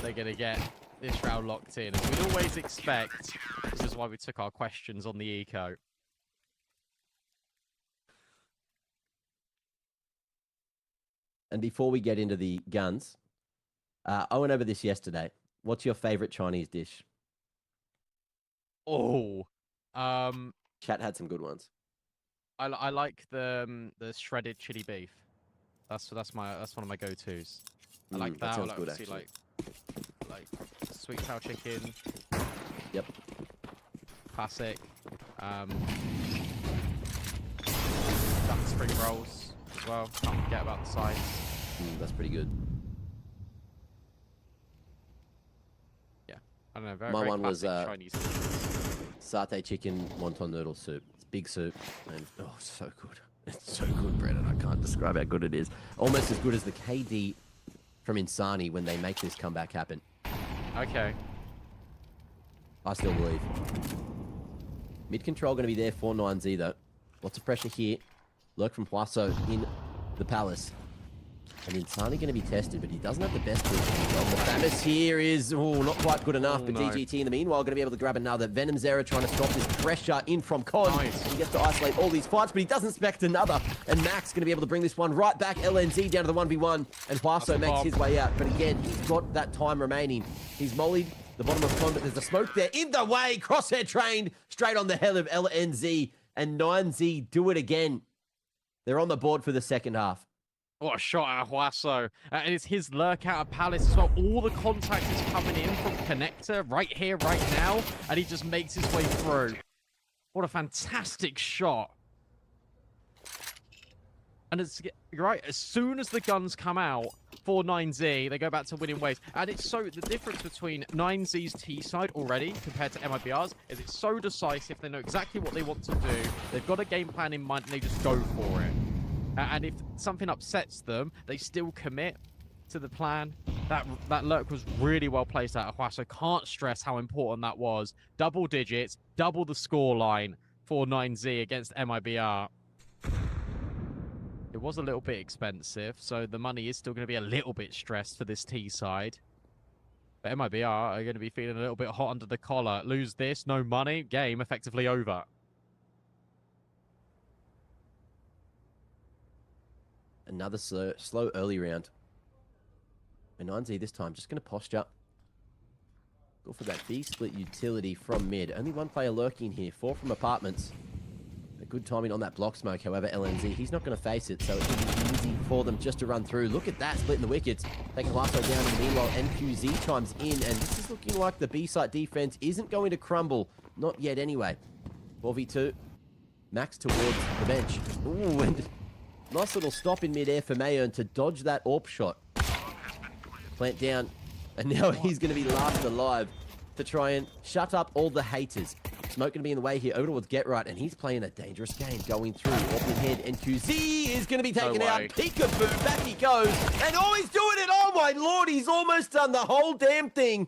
They're going to get this round locked in. As we'd always expect, this is why we took our questions on the eco. And before we get into the guns, I went over this yesterday. What's your favorite Chinese dish? Oh, Chat had some good ones. I like the shredded chili beef. That's one of my go-tos. I like that. Sounds I good, obviously actually. like sweet sour chicken. Yep. Classic. Duck spring rolls as well. Can't forget about the sides. That's pretty good. Yeah, I don't know. Very, My very one was classic Chinese. satay chicken wonton noodle soup. It's big soup and oh, so good. It's so good, Brennan. I can't describe how good it is. Almost as good as the KD from Insani when they make this comeback happen. Okay. I still believe. Mid control going to be there for 9Z though. Lots of pressure here. Lurk from Huaso in the palace. And Insani going to be tested, but he doesn't have the best position. The Famous here is not quite good enough, but no. DGT in the meanwhile going to be able to grab another. Venom Zera trying to stop this pressure in from Con. Nice. He gets to isolate all these fights, but he doesn't expect another. And Max going to be able to bring this one right back. LNZ down to the 1v1, and Huaso makes his way out. But again, he's got that time remaining. He's mollied the bottom of the pond, but there's a smoke there in the way. Crosshair trained straight on the head of LNZ, and 9Z do it again. They're on the board for the second half. What a shot out of Huaso. And it's his lurk out of Palace as well. All the contact is coming in from Connector right here, right now. And he just makes his way through. What a fantastic shot. And it's right, as soon as the guns come out for 9Z, they go back to winning ways. And it's so, the difference between 9Z's T side already compared to MIBR's is it's so decisive. They know exactly what they want to do. They've got a game plan in mind and they just go for it. And if something upsets them, they still commit to the plan. That lurk was really well placed out of Huaso. Can't stress how important that was. Double digits, double the score line for 9Z against MIBR. It was a little bit expensive, so the money is still going to be a little bit stressed for this T side. But MIBR are going to be feeling a little bit hot under the collar. Lose this, no money, game effectively over. Another slow early round. And 9Z this time just going to posture. Go for that B-split utility from mid. Only one player lurking here. 4 from apartments. A good timing on that block smoke. However, LNZ, he's not going to face it, so it's going to be easy for them just to run through. Look at that, splitting the wickets. Taking Huaso down, and meanwhile, NQZ chimes in, and this is looking like the B-site defense isn't going to crumble. Not yet, anyway. 4v2. Max towards the bench. Ooh, and nice little stop in midair for Mayon to dodge that AWP shot. Plant down, and now he's going to be last alive to try and shut up all the haters. Smoke going to be in the way here over towards Get Right, and he's playing a dangerous game going through. Open head, and QZ is going to be taken out. Peekaboo, back he goes, and oh, he's doing it! Oh my lord, he's almost done the whole damn thing.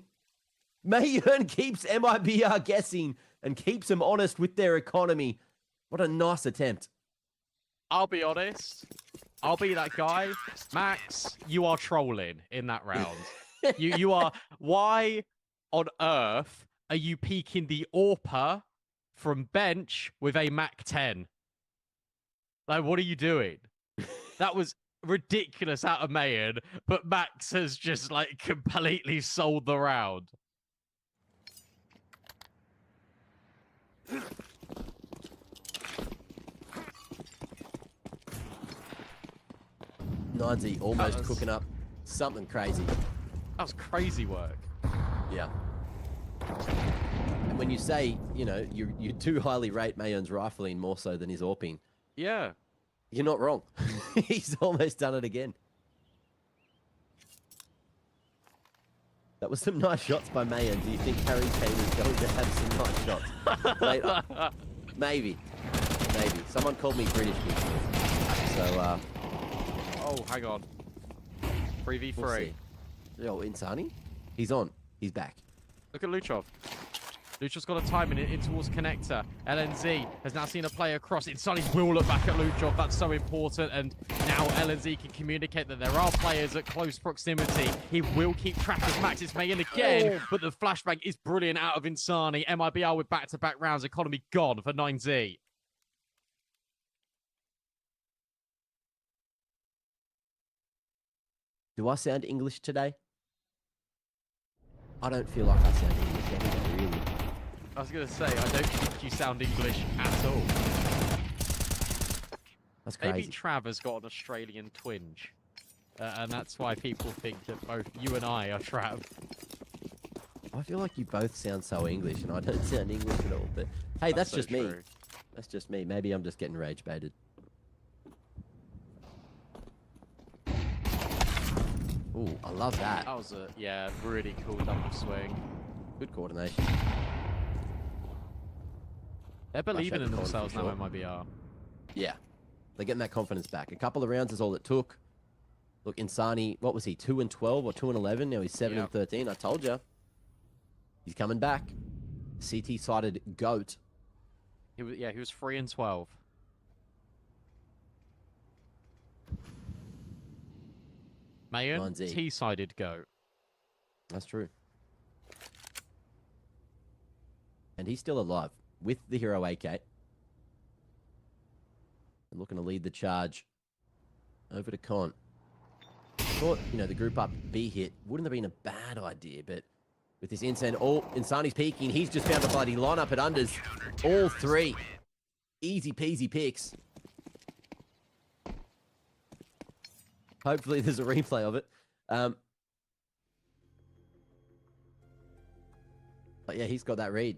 Mayon keeps MIBR guessing and keeps them honest with their economy. What a nice attempt. I'll be honest. I'll be that guy. Max, you are trolling in that round. you are... Why on earth are you peeking the AWPer from bench with a Mac 10? Like, what are you doing? That was ridiculous out of Mayon, but Max has just, like, completely sold the round. 9Z almost cooking up something crazy. That was crazy work. Yeah. And when you say, you know, you do highly rate Mayon's rifling more so than his AWPing, Yeah. you're not wrong. He's almost done it again. That was some nice shots by Mayon. Do you think Harry Kane is going to have some nice shots later? Maybe. Maybe. Someone called me British before. So, Oh, hang on. 3v3. we'll see. Oh, Insani? He's on. He's back. Look at Luchov. Luchov's got a timing in towards Connector. LNZ has now seen a player cross. Insani will look back at Luchov. That's so important. And now LNZ can communicate that there are players at close proximity. He will keep track of Max. It's Mayon again. But the flashbang is brilliant out of Insani. MIBR with back-to-back rounds. Economy gone for 9Z. Do I sound English today? I don't feel like I sound English anyway, really. I was going to say, I don't think you sound English at all. That's crazy. Maybe Trav has got an Australian twinge. And that's why people think that both you and I are Trav. I feel like you both sound so English, and I don't sound English at all. But hey, that's so just me. true. That's just me. Maybe I'm just getting rage baited. Ooh, I love that. That was a, yeah, really cool double swing. Good coordination. They're believing out in the corner themselves for now, sure. MIBR. Yeah. They're getting that confidence back. A couple of rounds is all it took. Look, Insani, what was he, 2 and 12 or 2 and 11? Now he's 7 and 13. I told you. He's coming back. CT-sided GOAT. He was 3 and 12. Mayon, 9Z. T-sided go. That's true. And he's still alive with the hero AK. And looking to lead the charge over to Con. I thought, you know, the group up B hit wouldn't have been a bad idea, but with this insane. Oh, Insani's peeking. He's just found the bloody lineup at unders. All three. Easy peasy picks. Hopefully there's a replay of it. But yeah, he's got that read.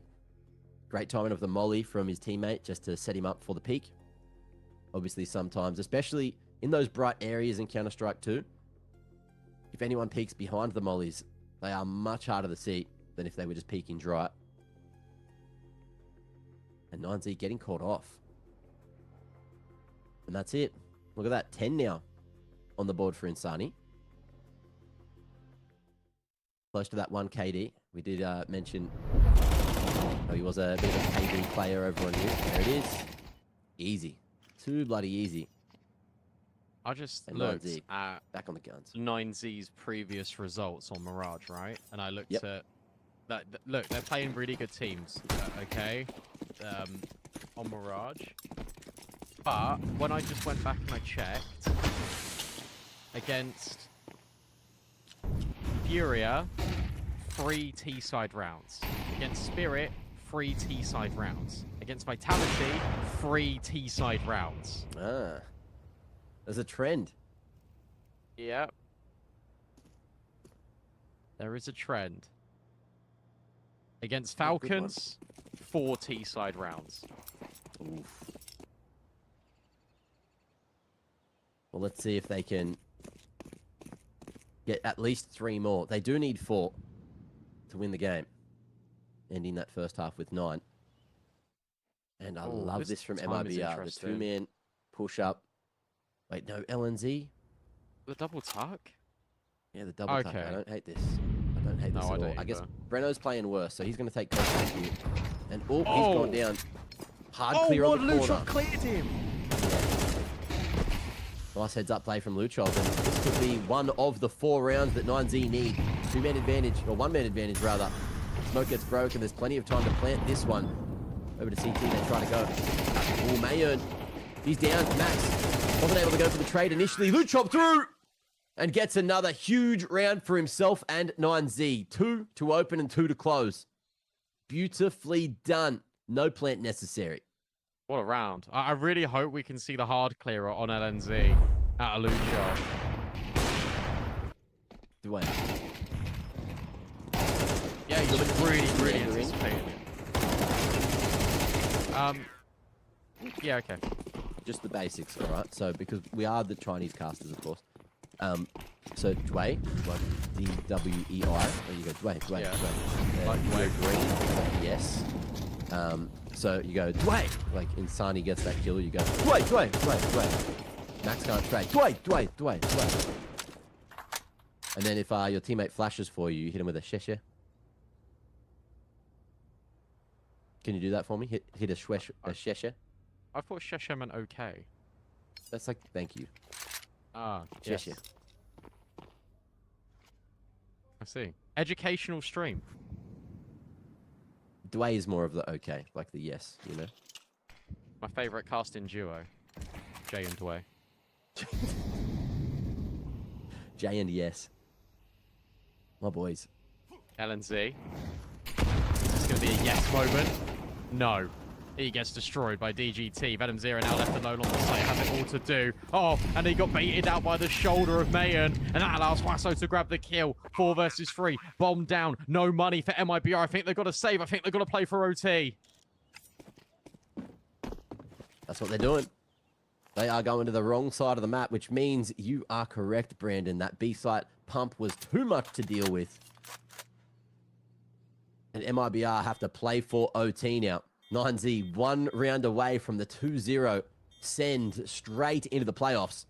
Great timing of the molly from his teammate just to set him up for the peak. Obviously, sometimes, especially in those bright areas in Counter-Strike 2, if anyone peeks behind the mollies, they are much harder to see than if they were just peeking dry. And 9Z getting caught off. And that's it. Look at that. 10 now on the board for Insani. Close to that 1 KD. We did mention he was a bit of a KD player over on you. There it is. Easy. Too bloody easy. I just And looked 9Z at back on the guns. 9Z's previous results on Mirage, right? And I looked at that. Look, they're playing really good teams, okay, on Mirage. But when I just went back and I checked against Furia, 3 T-side rounds. Against Spirit, 3 T-side rounds. Against Vitality, 3 T-side rounds. Ah. There's a trend. Yep. There is a trend. Against Falcons, 4 T-side rounds. Oof. Well, let's see if they can get at least 3 more. They do need 4 to win the game. Ending that first half with 9. And I love this from time is MIBR. The interesting. 2-man push-up. Wait, no, LNZ? The double tuck? Yeah, the double tuck. Okay. I don't hate this. I don't hate this No, I at all. don't I guess either. Breno's playing worse, so he's going to take contact here. And he's gone down. Hard clear on the corner. cleared him! Nice heads-up play from Luchov, and this could be one of the 4 rounds that 9Z need. 2-man advantage, or 1-man advantage, rather. Smoke gets broken. There's plenty of time to plant this one. Over to CT, they try to go. Oh, Mayern. He's down. Max wasn't able to go for the trade initially. Luchov through! And gets another huge round for himself and 9Z. 2 to open and 2 to close. Beautifully done. No plant necessary. What a round. I really hope we can see the hard clearer on LNZ at a Lucha. Dwayne. Yeah, he's just really Ring. anticipating it. Yeah, okay. Just the basics, all right? So, because we are the Chinese casters, of course. So, Dway, like D-W-E-I. There you go, Dway. Yeah. Dway. Like You go Dway. green, like yes. So, you go, Dway! Like, Insani gets that kill, you go, Dway! Max can't trade. Dway! And then if your teammate flashes for you, you hit him with a sheshe. Can you do that for me? Hit a sheshe? I thought Shesha meant okay. That's like, thank you. Ah, Sheshe. yes. I see. Educational stream. Dway is more of the okay, like the yes, you know? My favorite casting duo. Jay and Dway. J and yes. My boys. LNZ. It's going to be a yes moment. No. He gets destroyed by DGT. Venom Zero now left alone on the site, has it all to do. Oh, and he got baited out by the shoulder of Mayan. And that allows Wasso to grab the kill. 4 versus 3. Bomb down. No money for MIBR. I think they've got to save. I think they've got to play for OT. That's what they're doing. They are going to the wrong side of the map, which means you are correct, Brandon. That B-site pump was too much to deal with. And MIBR have to play for OT now. 9Z 1 round away from the 2-0 send straight into the playoffs.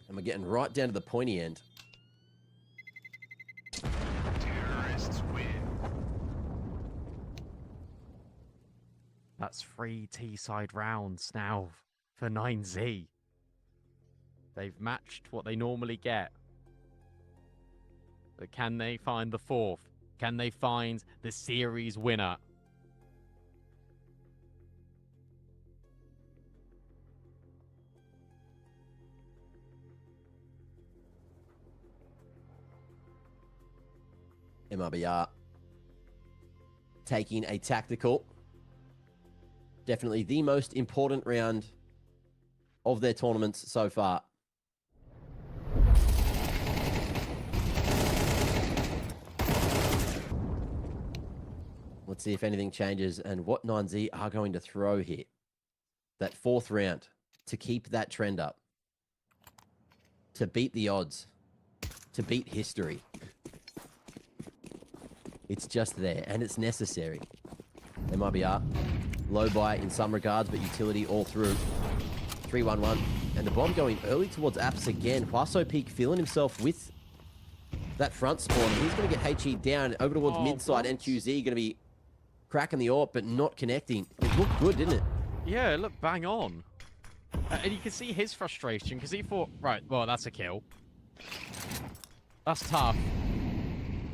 And we're getting right down to the pointy end. Terrorists win. That's 3 T-side rounds now for 9Z. They've matched what they normally get. But can they find the 4th? Can they find the series winner? MRBR taking a tactical. Definitely the most important round of their tournaments so far. Let's see if anything changes and what 9Z are going to throw here. That fourth round to keep that trend up. To beat the odds. To beat history. It's just there and it's necessary. MIBR, low buy in some regards, but utility all through. 3-1-1. And the bomb going early towards Apps again. Huaso Peak feeling himself with that front spawn. He's going to get HE down over towards mid-side. NQZ going to be cracking the AWP, but not connecting. It looked good, didn't it? Yeah, it looked bang on. And you can see his frustration, because he thought, right, well, that's a kill. That's tough.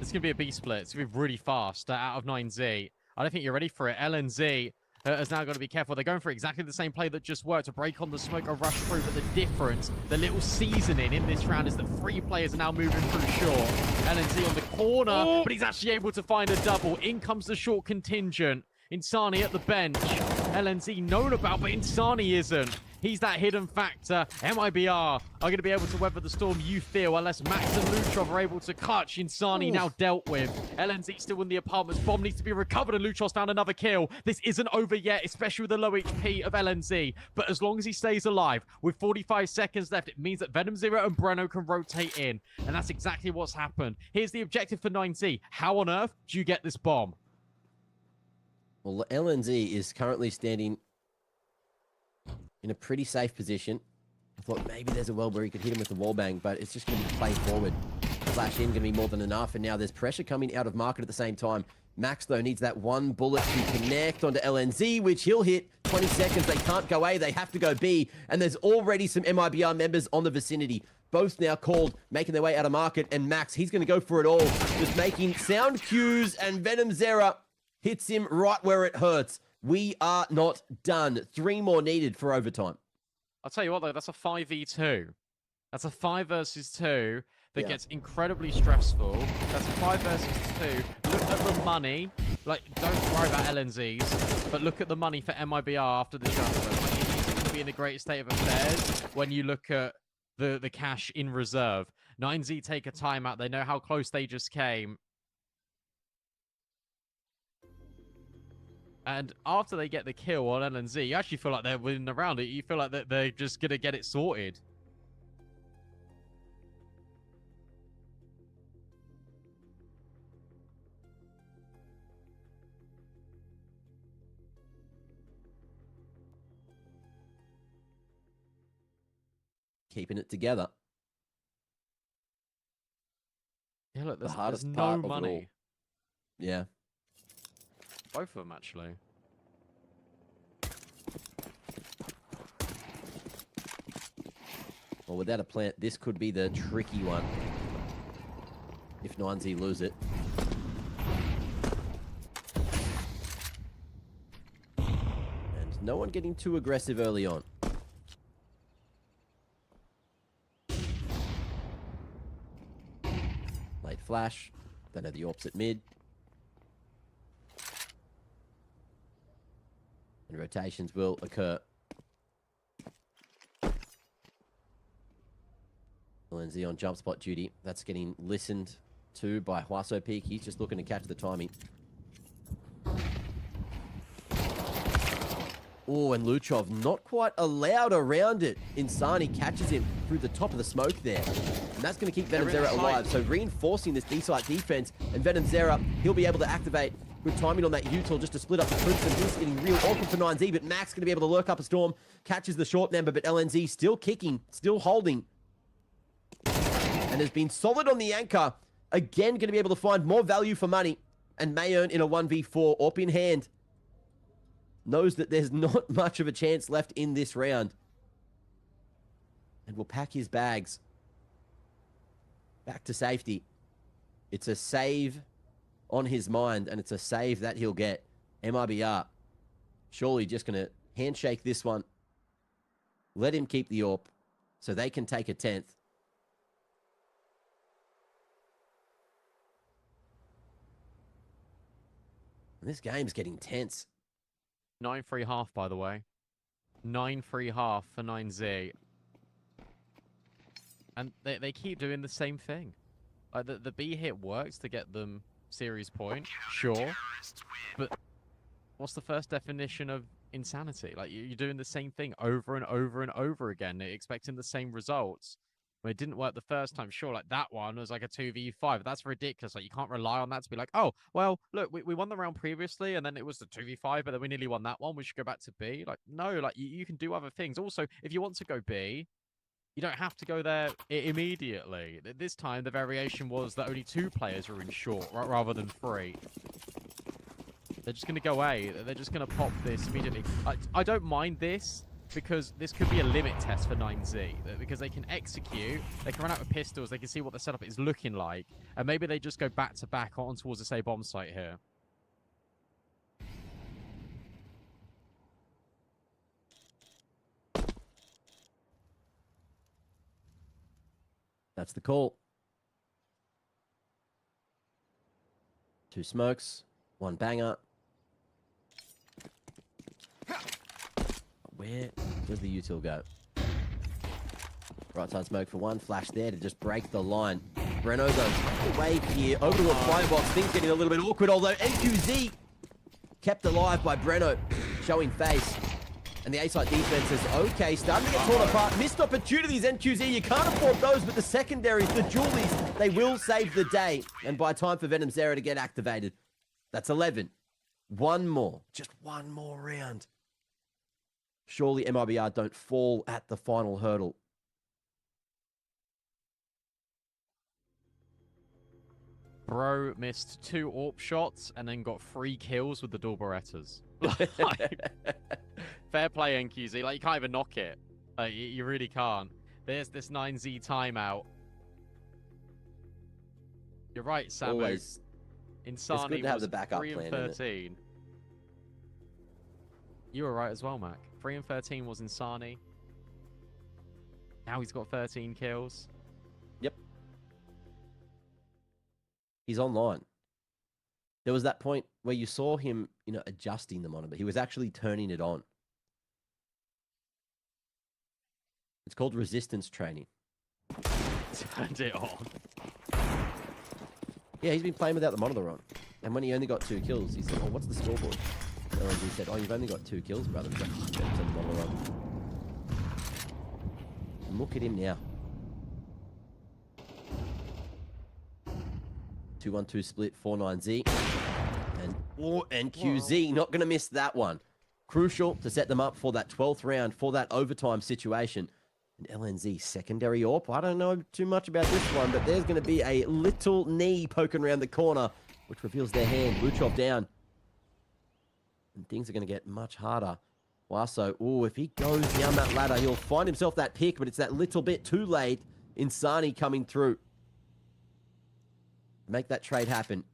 It's going to be a B split. It's going to be really fast out of 9Z. I don't think you're ready for it. LNZ has now got to be careful. They're going for exactly the same play that just worked to break on the smoke or rush through, but the difference, the little seasoning in this round is that 3 players are now moving through short. LNZ on the corner, but he's actually able to find a double. In comes the short contingent. Insani at the bench. LNZ known about, but Insani isn't. He's that hidden factor. MIBR are going to be able to weather the storm, you feel, unless Max and Lutrov are able to clutch. Insani now dealt with. LNZ still in the apartments. Bomb needs to be recovered, and Lutrov's found another kill. This isn't over yet, especially with the low HP of LNZ. But as long as he stays alive, with 45 seconds left, it means that Venom Zero and Breno can rotate in. And that's exactly what's happened. Here's the objective for 9Z. How on earth do you get this bomb? Well, LNZ is currently standing in a pretty safe position. I thought maybe there's a world where he could hit him with the wallbang, but it's just going to be play forward. Flash in, going to be more than enough, and now there's pressure coming out of market at the same time. Max, though, needs that one bullet to connect onto LNZ, which he'll hit. 20 seconds, they can't go A, they have to go B, and there's already some MIBR members on the vicinity. Both now called, making their way out of market, and Max, he's going to go for it all. Just making sound cues, and Venom Zera hits him right where it hurts. We are not done. 3 more needed for overtime. I'll tell you what, though, that's a 5v2. That's a 5 versus 2 that gets incredibly stressful. That's a 5 versus 2. Look at the money. Like, don't worry about LNZs, but look at the money for MIBR after the judgment. Like, it isn't going to be in a great state of affairs when you look at the cash in reserve. 9Z take a timeout. They know how close they just came. And after they get the kill on LNZ, you actually feel like they're winning the round. You feel like they're just going to get it sorted. Keeping it together. Yeah, look, there's hardest no part of it money. all. Yeah. Both of them, actually. Well, without a plant, this could be the tricky one. If 9Z lose it. And no one getting too aggressive early on. Late flash. Don't know the AWPs at mid. And rotations will occur. LNZ on jump spot duty. That's getting listened to by Huaso Peak. He's just looking to catch the timing. Oh, and Lutrov not quite allowed around it. Insani catches him through the top of the smoke there. And that's going to keep Venom Zera alive. So reinforcing this D-site defense. And Venom Zera, he'll be able to activate. Good timing on that util just to split up the troops, and he's getting real awkward for 9Z, but Max going to be able to lurk up a storm, catches the short member, but LNZ still kicking, still holding, and has been solid on the anchor. Again, going to be able to find more value for money, and may earn in a 1v4, AWP in hand. Knows that there's not much of a chance left in this round, and will pack his bags back to safety. It's a save on his mind, and it's a save that he'll get. MIBR surely just going to handshake this one. Let him keep the AWP so they can take a 10th. This game's getting tense. 9-3 half, by the way. 9-3 half for 9Z. And they keep doing the same thing. Like the B hit works to get them series point, sure. But what's the first definition of insanity? Like you're doing the same thing over and over and over again, expecting the same results. When it didn't work the first time, sure, like that one was like a 2v5. That's ridiculous. Like you can't rely on that to be like, oh, well, look, we won the round previously and then it was the 2v5, but then we nearly won that one. We should go back to B. Like, no, like you can do other things. Also, if you want to go B, you don't have to go there immediately. This time, the variation was that only 2 players were in short rather than 3. They're just going to go A. They're just going to pop this immediately. I don't mind this because this could be a limit test for 9Z. Because they can execute, they can run out with pistols, they can see what the setup is looking like, and maybe they just go back-to-back on towards this A bomb site here. That's the call. 2 smokes, 1 banger. Where does the util go? Right side smoke for 1. Flash there to just break the line. Breno goes away here over to a firebox. Things getting a little bit awkward, although NQZ kept alive by Breno, showing face. And the A-side defense is okay, starting to get torn apart. Missed opportunities, NQZ. You can't afford those, but the secondaries, the Julies, they will save the day. And by time for Venom Zera to get activated, that's 11. One more, just one more round. Surely MIBR don't fall at the final hurdle. Bro missed 2 AWP shots and then got 3 kills with the dual Berettas. Fair play, NQZ. Like, you can't even knock it. Like, you really can't. There's this 9Z timeout. You're right, Samu. Always. Insani good to have was the backup 3 and plan, isn't 13. You were right as well, Mac. 3 and 13 was Insani. Now he's got 13 kills. Yep. He's online. There was that point where you saw him, adjusting the monitor. He was actually turning it on. It's called resistance training. Turned it on. Yeah, he's been playing without the monitor on. And when he only got 2 kills, he said, oh, what's the scoreboard? And he said, oh, you've only got 2 kills, brother. He's like, oh, turn the monitor on. And look at him now. 2-1-2 split, 4-9Z. And QZ, not going to miss that one. Crucial to set them up for that 12th round, for that overtime situation. And LNZ, secondary AWP. I don't know too much about this one, but there's going to be a little knee poking around the corner, which reveals their hand. Luchov down. And things are going to get much harder. Waso, if he goes down that ladder, he'll find himself that pick, but it's that little bit too late. Insani coming through. Make that trade happen.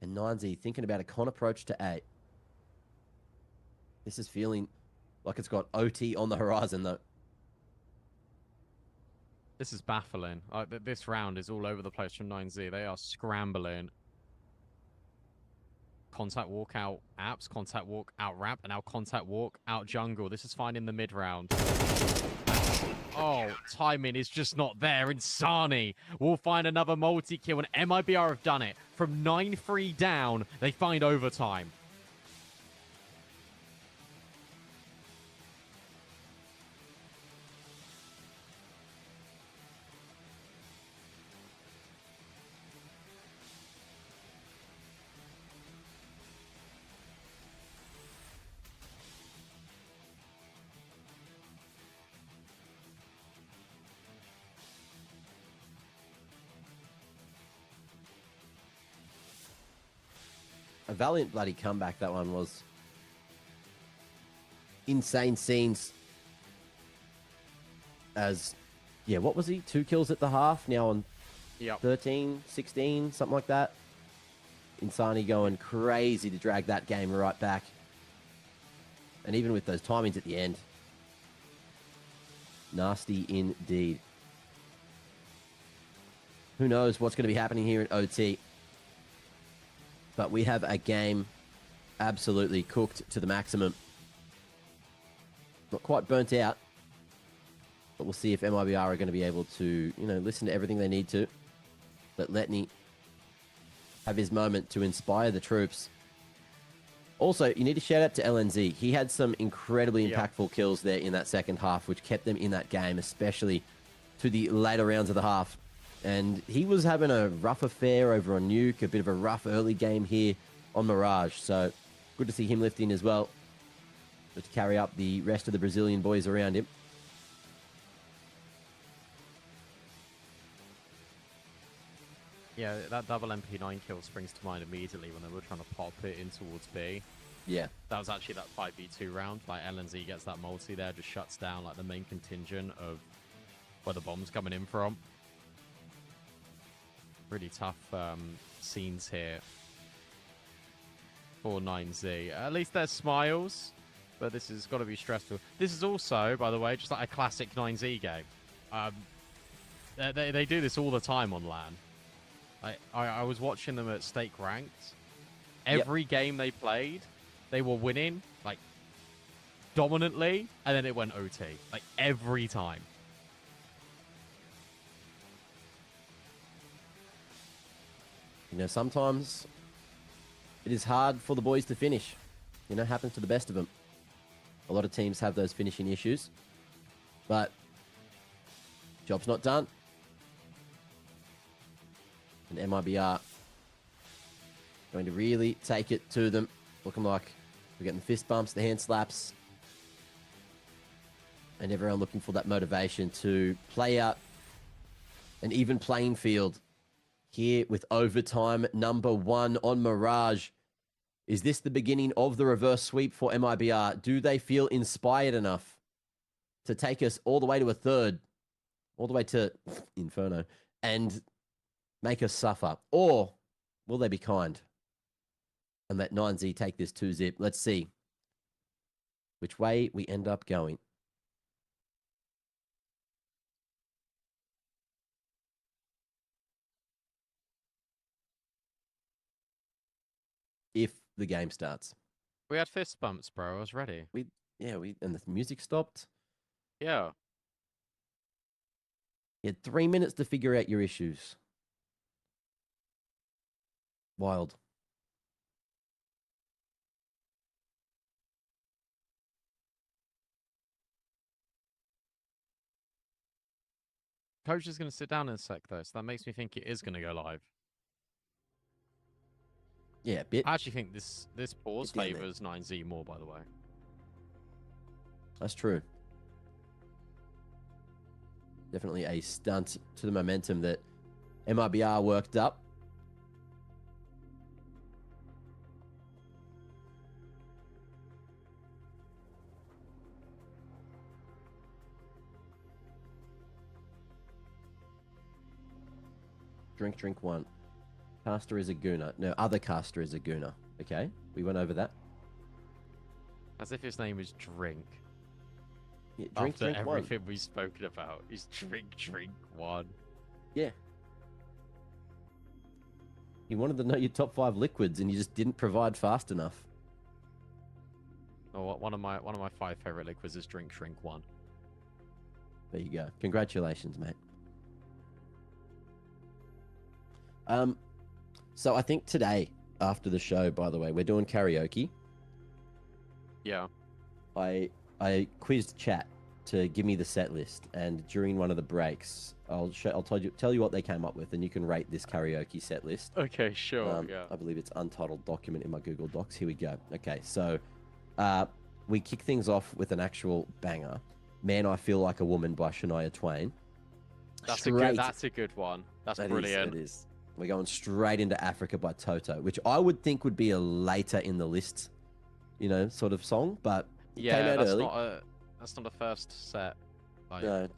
And 9Z thinking about a con approach to A. This is feeling like it's got OT on the horizon, though. This is baffling. This round is all over the place from 9Z. They are scrambling. Contact walk out apps, contact walk out ramp, and now contact walk out jungle. This is fine in the mid round. Oh, timing is just not there. Insani will find another multi-kill, and MIBR have done it. From 9-3 down, they find overtime. A valiant bloody comeback, that one was. Insane scenes. As, what was he? 2 kills at the half, now on 13, 16, something like that. Insani going crazy to drag that game right back. And even with those timings at the end. Nasty indeed. Who knows what's going to be happening here at OT. But we have a game absolutely cooked to the maximum. Not quite burnt out, but we'll see if MIBR are going to be able to, listen to everything they need to. Let Letney have his moment to inspire the troops. Also, you need to shout out to LNZ. He had some incredibly impactful kills there in that second half, which kept them in that game, especially to the later rounds of the half. And he was having a rough affair over on Nuke, a bit of a rough early game here on Mirage. So good to see him lifting as well, to carry up the rest of the Brazilian boys around him. Yeah, that double MP9 kill springs to mind immediately when they were trying to pop it in towards B. Yeah. That was actually that 5v2 round. Like, LNZ gets that multi there, just shuts down like the main contingent of where the bomb's coming in from. Really tough scenes here for 9Z. At least there's smiles, but this has got to be stressful. This is also, by the way, just like a classic 9Z game. They do this all the time on LAN. I was watching them at Stake Ranked. Every game they played, they were winning, like, dominantly, and then it went OT. Like, every time. Sometimes it is hard for the boys to finish. Happens to the best of them. A lot of teams have those finishing issues. But job's not done. And MIBR going to really take it to them. Looking like we're getting the fist bumps, the hand slaps. And everyone looking for that motivation to play out an even playing field here with overtime number 1 on Mirage. Is this the beginning of the reverse sweep for MIBR? Do they feel inspired enough to take us all the way to a third, all the way to Inferno, and make us suffer? Or will they be kind and let 9Z take this 2-zip? Let's see which way we end up going. If the game starts. We had fist bumps, bro. I was ready. And the music stopped. Yeah. You had 3 minutes to figure out your issues. Wild. Coach is going to sit down in a sec, though, so that makes me think it is going to go live. Yeah, a bit. I actually think this pause Bit down there. favors 9Z more, by the way. That's true. Definitely a stunt to the momentum that MIBR worked up. Drink one. Caster is a gooner. No, other caster is a gooner. Okay, we went over that. As if his name is Drink. Yeah, After drink one. everything we've spoken about, is drink one. Yeah. You wanted to know your top 5 liquids, and you just didn't provide fast enough. Oh, one of my 5 favorite liquids is drink one. There you go. Congratulations, mate. So I think today, after the show, by the way, we're doing karaoke. Yeah. I quizzed chat to give me the set list, and during one of the breaks, I'll tell you what they came up with, and you can rate this karaoke set list. Okay, sure. Yeah. I believe it's untitled document in my Google Docs. Here we go. Okay, so we kick things off with an actual banger. Man, I Feel Like a Woman by Shania Twain. That's a good one. That's brilliant. It is. We're going straight into Africa by Toto, which I would think would be a later in the list, sort of song, but it came out that's early. That's not a first set. Like, No,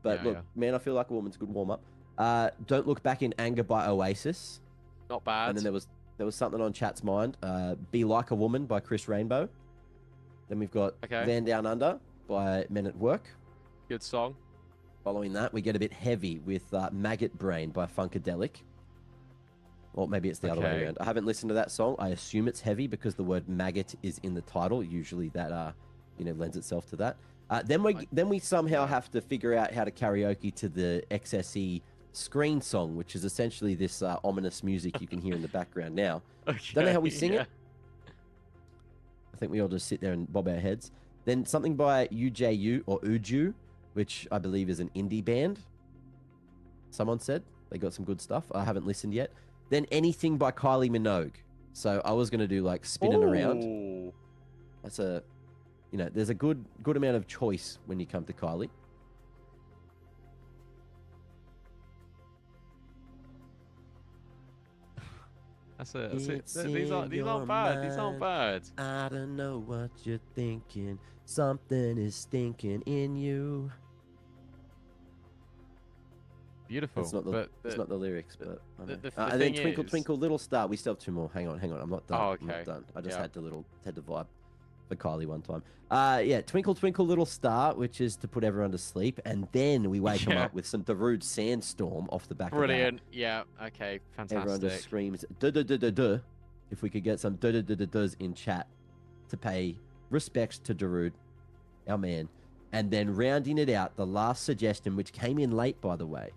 but look, Man, I Feel Like a Woman's a good warm up. Don't Look Back in Anger by Oasis. not bad. And then there was something on chat's mind. Be Like a Woman by Chris Rainbow. Then we've got Van Down Under by Men at Work. Good song. Following that, we get a bit heavy with Maggot Brain by Funkadelic. Or maybe it's the other way Okay. around. I haven't listened to that song. I assume it's heavy because the word maggot is in the title. Usually that lends itself to that. Then we somehow have to figure out how to karaoke to the XSE screen song, which is essentially this ominous music you can hear in the background now. Okay. Don't know how we sing yeah. it. I think we all just sit there and bob our heads. Then something by UJU or Uju, which I believe is an indie band. Someone said they got some good stuff. I haven't listened yet. Then anything by Kylie Minogue. So I was gonna do like spinning around. Ooh. That's there's a good amount of choice when you come to Kylie. These aren't bad. These aren't bad. I don't know what you're thinking. Something is stinking in you. Beautiful. It's not the, but it's not the lyrics, but I know. the And then thing Twinkle is- Twinkle Little Star. We still have 2 more. Hang on. I'm not done. Oh, I'm not okay. done. I just Yeah. had to vibe for Kylie one time. Yeah, Twinkle Twinkle Little Star, which is to put everyone to sleep, and then we wake them Yeah. up with some Darude Sandstorm off the back Brilliant. Yeah. Okay. of that. Everyone Fantastic. just screams duh duh duh duh duh. If we could get some duh duh duh duh duhs in chat to pay respects to Darude, our man, and then rounding it out, the last suggestion, which came in late by the way,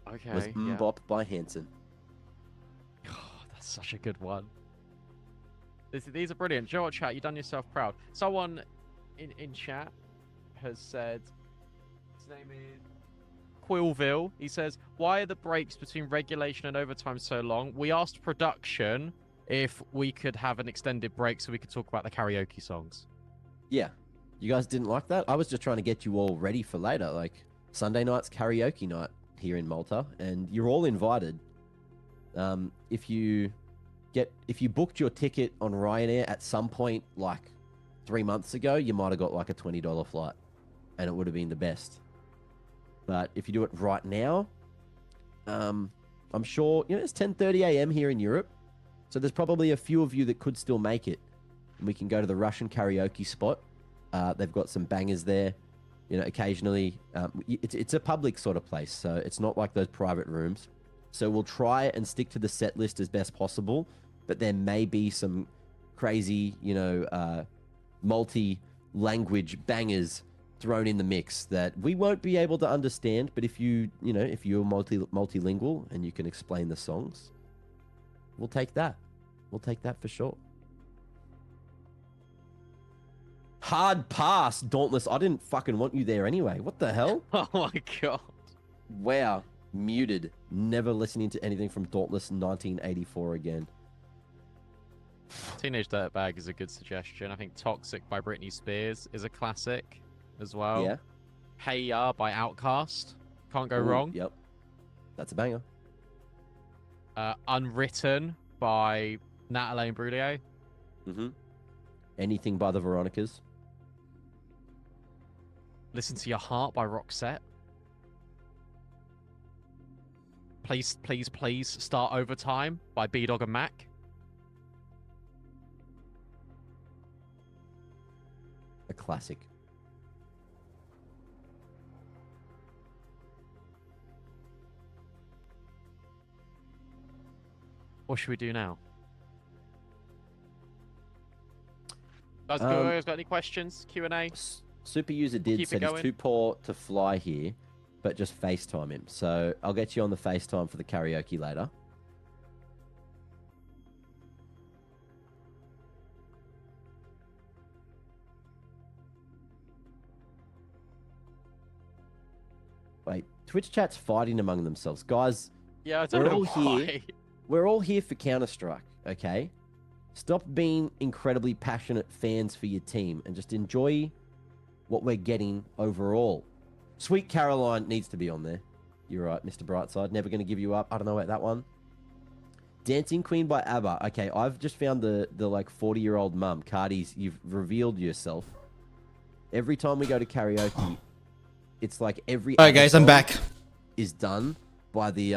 Okay. was yeah. Mbop by Hanson. Oh, that's such a good one. These are brilliant. Joe, chat, you've done yourself proud. Someone in chat has said, his name is Quillville. He says, why are the breaks between regulation and overtime so long? We asked production if we could have an extended break so we could talk about the karaoke songs. Yeah. You guys didn't like that? I was just trying to get you all ready for later. Like, Sunday night's karaoke night here in Malta, and you're all invited. If you booked your ticket on Ryanair at some point, like 3 months ago, you might have got like a $20 flight, and it would have been the best. But if you do it right now, I'm sure, it's 10:30 a.m. here in Europe, so there's probably a few of you that could still make it. And we can go to the Russian karaoke spot. They've got some bangers there. Occasionally, it's a public sort of place, so it's not like those private rooms. So we'll try and stick to the set list as best possible, but there may be some crazy, multi-language bangers thrown in the mix that we won't be able to understand. But if you're multilingual and you can explain the songs, we'll take that. We'll take that for sure. Hard pass, Dauntless. I didn't fucking want you there anyway. What the hell? Oh my god. Wow. Muted. Never listening to anything from Dauntless 1984 again. Teenage Dirtbag is a good suggestion. I think Toxic by Britney Spears is a classic as well. Yeah. Hey Ya by Outkast. Can't go Ooh, wrong. Yep. That's a banger. Unwritten by Natalie Imbruglia. Mm-hmm. Anything by the Veronicas. Listen to Your Heart by Roxette. Please, please, please start Overtime by B-Dog and Mac. A classic. What should we do now? Guys, got any questions? Q&A? Super User did keep it said he's going. too poor to fly here, but just FaceTime him. So I'll get you on the FaceTime for the karaoke later. Wait, Twitch chat's fighting among themselves. Guys, Yeah, I don't We're know all why. here. we're all here for Counter-Strike, okay? Stop being incredibly passionate fans for your team and just enjoy what we're getting overall. Sweet Caroline needs to be on there. You're right, Mr. Brightside. Never going to give you up. I don't know about that one. Dancing Queen by ABBA. Okay, I've just found the like 40-year-old mum. Cardi's, you've revealed yourself. Every time we go to karaoke, it's like every Alright ABBA guys, I'm song back. is done by the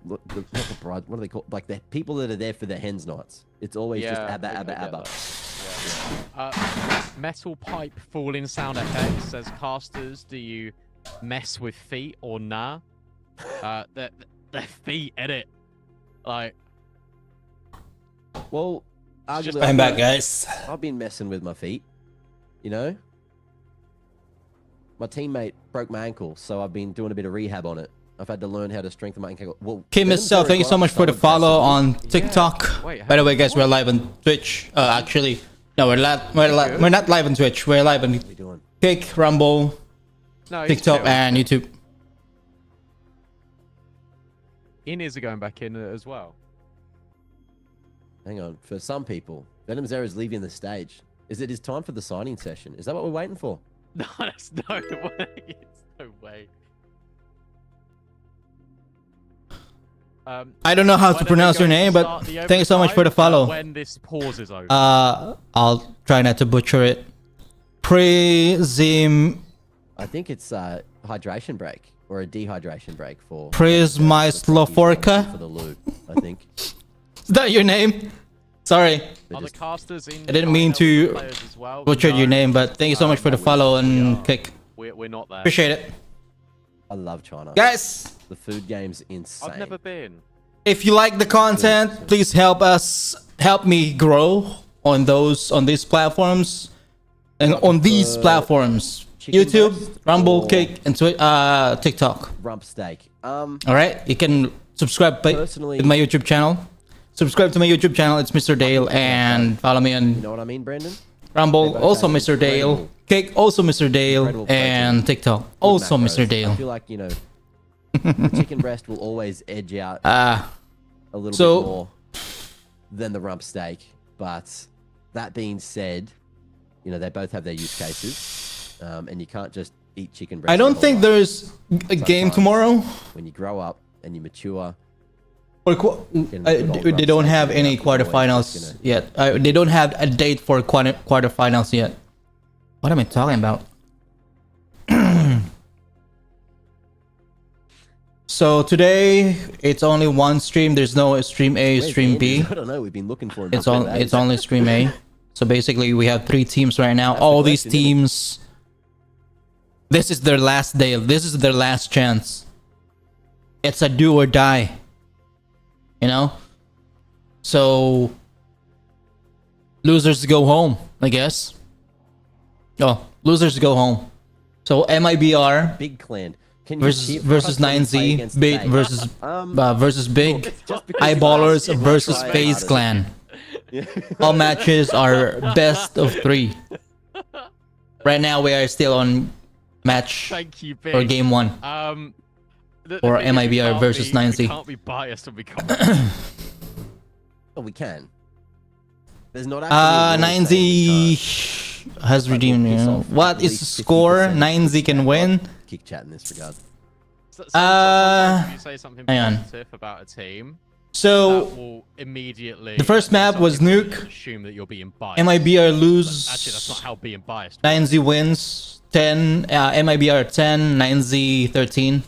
not the bride, what are they called? Like the people that are there for the hens nights. It's always just ABBA, I ABBA, get ABBA. that. Metal Pipe Falling Sound Effects says, casters, do you mess with feet or nah? Their feet, edit. Like, Well, just- arguably, I'm back, guys. I've been messing with my feet. You know, my teammate broke my ankle, so I've been doing a bit of rehab on it. I've had to learn how to strengthen my ankle. Well, Okay, Miss Cell, thank you so much for the follow on TikTok. Wait, By the way, guys, we're live on Twitch. Actually, no, we're not live on Twitch. We're live on What are you doing? Kick, Rumble, no, he's TikTok, chill. and YouTube. In-ears are going back in as well. Hang on. For some people, Venom Zero is leaving the stage. Is it his time for the signing session? Is that what we're waiting for? No, that's no way. It's no way. I don't know how to When are pronounce they your going to name, start but the thank you so much for the overtime? follow. When this pause is over. I'll try not to butcher it. Prezim I think it's a hydration break or a dehydration break for Prismaislaforka. for the loot. I think. Is that your name? Sorry, They're Are the just- casters in? I didn't mean to players as well? butchered your No. name, but thank you so much for the follow and kick. We're not there. Appreciate it, I love China. guys. The food game's insane. I've never been. If you like the content, please help me grow on these platforms and on these platforms: chicken YouTube, breast Rumble, or- Kick, and TikTok. Rump steak. All right, you can subscribe Personally- to my YouTube channel. Subscribe to my YouTube channel. It's Mr. Dale, and follow me You on know what I mean, Brandon? Rumble. They both Also, have Mr. Dale. incredible- Kick. Also, Mr. Dale, incredible and protein. TikTok. Good Also, macros. Mr. I Dale. feel like, the chicken breast will always edge out Ah, a little so- bit more than the rump steak. But that being said, they both have their use cases. And you can't just eat chicken breast. I your don't whole think life. there's a game Sometimes. tomorrow. When you grow up and you mature, Or Getting a good old they rump don't steak have is any definitely always quarterfinals just yet. They don't have a date for quarterfinals yet. What am I talking about? So today it's only one stream. There's no stream A, where's stream B. Andy? I don't know. We've been looking for him. It's for on. days. It's only stream A. So basically, we have 3 teams right now. That's the All these question, isn't it? teams. This is their last day. This is their last chance. It's a do or die. So losers go home, I guess. Oh, losers go home. So MIBR Big clan. Can you versus cheer for us when we play 9Z, against Big Faze? versus Big, Just because Eyeballers you versus try FaZe harder. Clan. Yeah. All matches are best of 3. Right now we are still on match Thank you, Big. or game 1. The or thing is, we MIBR can't versus be- 9Z. We can't be biased when we come. Oh, we can. There's not actually. a rule saying we 9Z has But we'll redeemed. piss You know. off What at is the least score? 50% 9Z can win. can't kick chat in this regard. Sometimes if you say something hang on. positive about a team, that So will immediately. the first map was some people Nuke. Assume that you're being biased. MIBR But lose. actually, that's not how being biased. 9Z wins 10. MIBR 10. 9Z 13.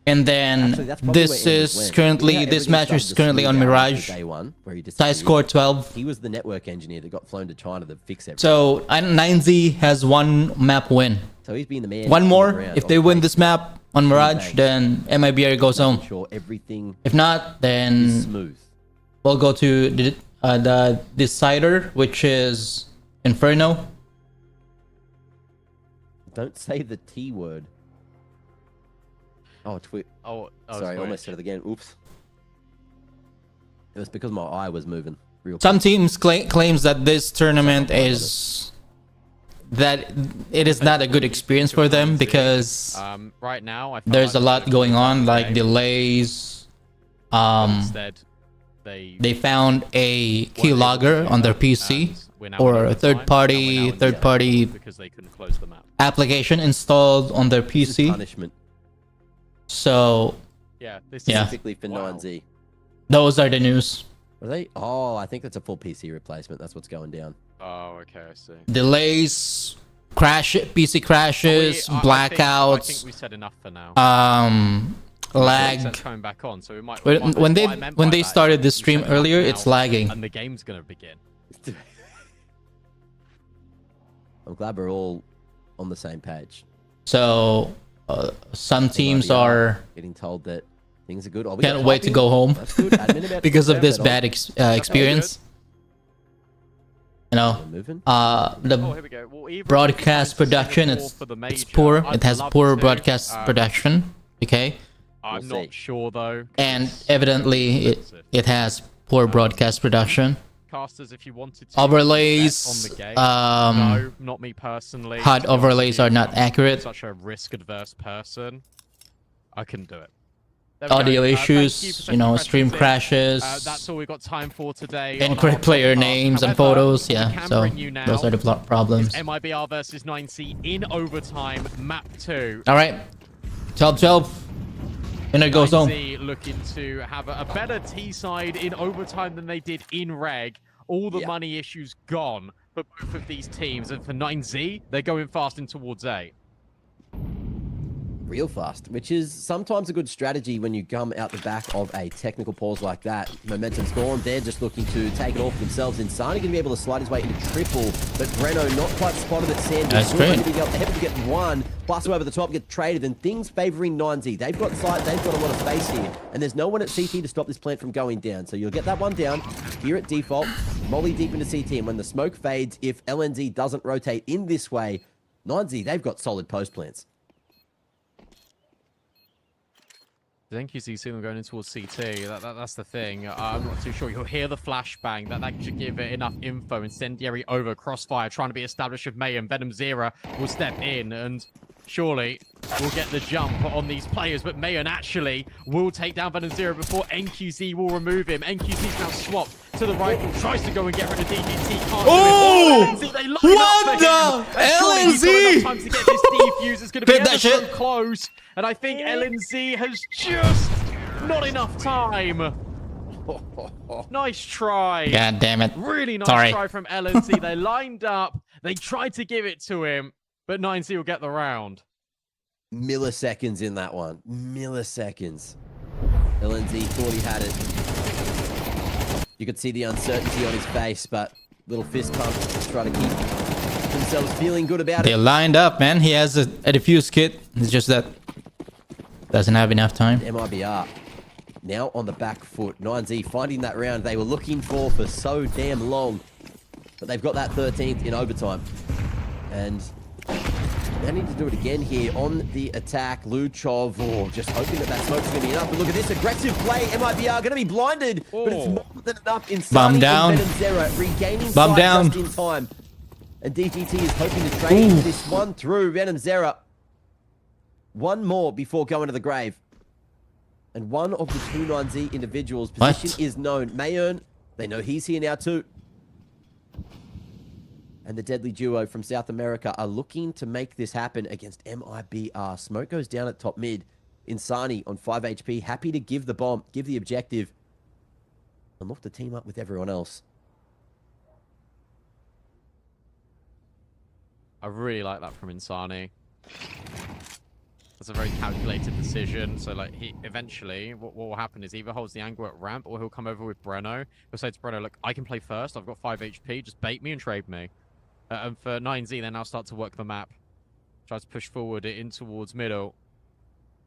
And then Actually, that's probably this where Andy is went. currently You know, this everything match started is to currently smooth on out after Mirage. Day one, where he Tie disappeared. score 12. He was the network engineer that got flown to China to fix everything. So 9Z has 1 map win. So he's been the man. One on the more. ground If on they win place, this map on Mirage, banks. then MIBR goes making home. sure everything If not, is then smooth. we'll go to the decider, which is Inferno. Don't say the T word. Oh, sorry, I almost said it again. Oops. It was because my eye was moving real quick. Some teams claims that this tournament is that it is not a good experience for them because Right now, I felt there's a like lot we going were on, like okay. delays. Instead, They found a keylogger on their PC or a third party because they couldn't close the map. application installed on their This is PC. punishment So Yeah, this Yeah. is specifically for Wow. 9Z. those are the news. Were they? Oh, I think that's a full PC replacement. That's what's going down. Oh, okay, I see. Delays, PC crashes, I blackouts, think we said enough for now. lag. It's coming back on, so we might. When what when they I meant when by they that started is this we stream said enough earlier, now, it's lagging. and the game's gonna begin. I'm glad we're all on the same page. So some teams MIBR are getting told that Things are good. Oh, we Can't got wait to typing. go home That's good. Admin about because to of this but bad experience. You know, I'm moving. Oh, the here we go. Well, either broadcast of these production, Singapore it's for the it's major. poor. I'd It has love poor to. broadcast production. Okay, I'm We'll not see. sure though. 'cause and it's evidently expensive. it has poor broadcast production. Casters, if you wanted to Overlays, bet on the game. No, not me personally. HUD To be honest with overlays you, are not I'm accurate. Such a risk-adverse person. I couldn't do it. There we Audio go. Thank you issues, for you sending know, questions stream in. crashes, That's all we got time for today. on our encrypt player podcast. names and However, photos. we Yeah, can so bring you now those are the problems. MIBR versus 9C in overtime, map 2. All right, 12-12. Winner goes home. 9Z looking to have a better T side in overtime than they did in reg. All the Yeah. money issues gone for both of these teams. And for 9Z, they're going fast in towards A. Real fast, which is sometimes a good strategy when you come out the back of a technical pause like that. Momentum's gone. They're just looking to take it all for themselves. Insani going to be able to slide his way into triple, but Breno not quite spotted at Sandy. That's great. Able to get one. Plus over the top, get traded, and things favoring 9Z. They've got sight, they've got a lot of space here, and there's no one at CT to stop this plant from going down. So you'll get that one down here at default. Molly deep into CT, and when the smoke fades, if LNZ doesn't rotate in this way, 9Z, they've got solid post plants. Thank you, see them going in towards CT. That's the thing. I'm not too sure. You'll hear the flashbang. That should give it enough info. Incendiary over. Crossfire trying to be established with May, and Venom Zera will step in and surely will get the jump on these players. But Mayon actually will take down Venom Zera before NQZ will remove him. NQZ's now swapped to the rifle. Tries to go and get rid of DDT. Can't Oh! do it. LNZ, they line What up for him. the? And surely he's got LNZ? enough time to get this defuse. It's going to be Clip that ever so shit. close. And I think LNZ has just not enough time. Nice try. God damn it. Really nice Sorry. try from LNZ. They lined up. They tried to give it to him, but 9Z will get the round. Milliseconds in that one. Milliseconds. LNZ thought he had it. You could see the uncertainty on his face, but little fist pump to try to keep themselves feeling good about They it. lined up, man. He has a defuse kit. It's just that doesn't have enough time. MIBR now on the back foot. 9Z finding that round they were looking for so damn long. But they've got that 13th in overtime. And they need to do it again here on the attack. Luchov, just hoping that smoke's going to be enough. But look at this aggressive play. MIBR going to be blinded, but it's more than enough. Bomb Insani down. and Venom Zera regaining Bomb sight down. just in time. And DGT is hoping to trade this one through. Venom Zera. One more before going to the grave. And one of the two 9Z individuals' position What? is known. Mayon, they know he's here now too. And the deadly duo from South America are looking to make this happen against MIBR. Smoke goes down at top mid. Insani on 5 HP, happy to give the bomb, give the objective, and look to team up with everyone else. I really like that from Insani. That's a very calculated decision. So, like, he eventually, what will happen is either holds the angle at ramp or he'll come over with Breno. He'll say to Breno, look, I can play first. I've got 5 HP. Just bait me and trade me. And for 9Z, they now start to work the map. Tries to push forward in towards middle.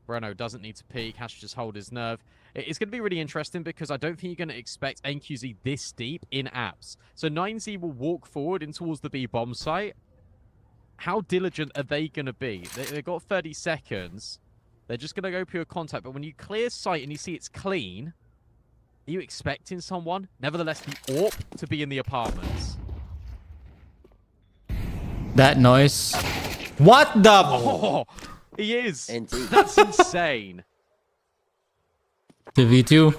Breno doesn't need to peek. Has to just hold his nerve. It's going to be really interesting because I don't think you're going to expect NQZ this deep in apps. So 9Z will walk forward in towards the B bomb site. How diligent are they going to be? They've got 30 seconds. They're just going to go pure contact. But when you clear sight and you see it's clean, are you expecting someone? Nevertheless, the AWP to be in the apartments. That noise. What the? Oh, he is. NT. That's insane. 2v2.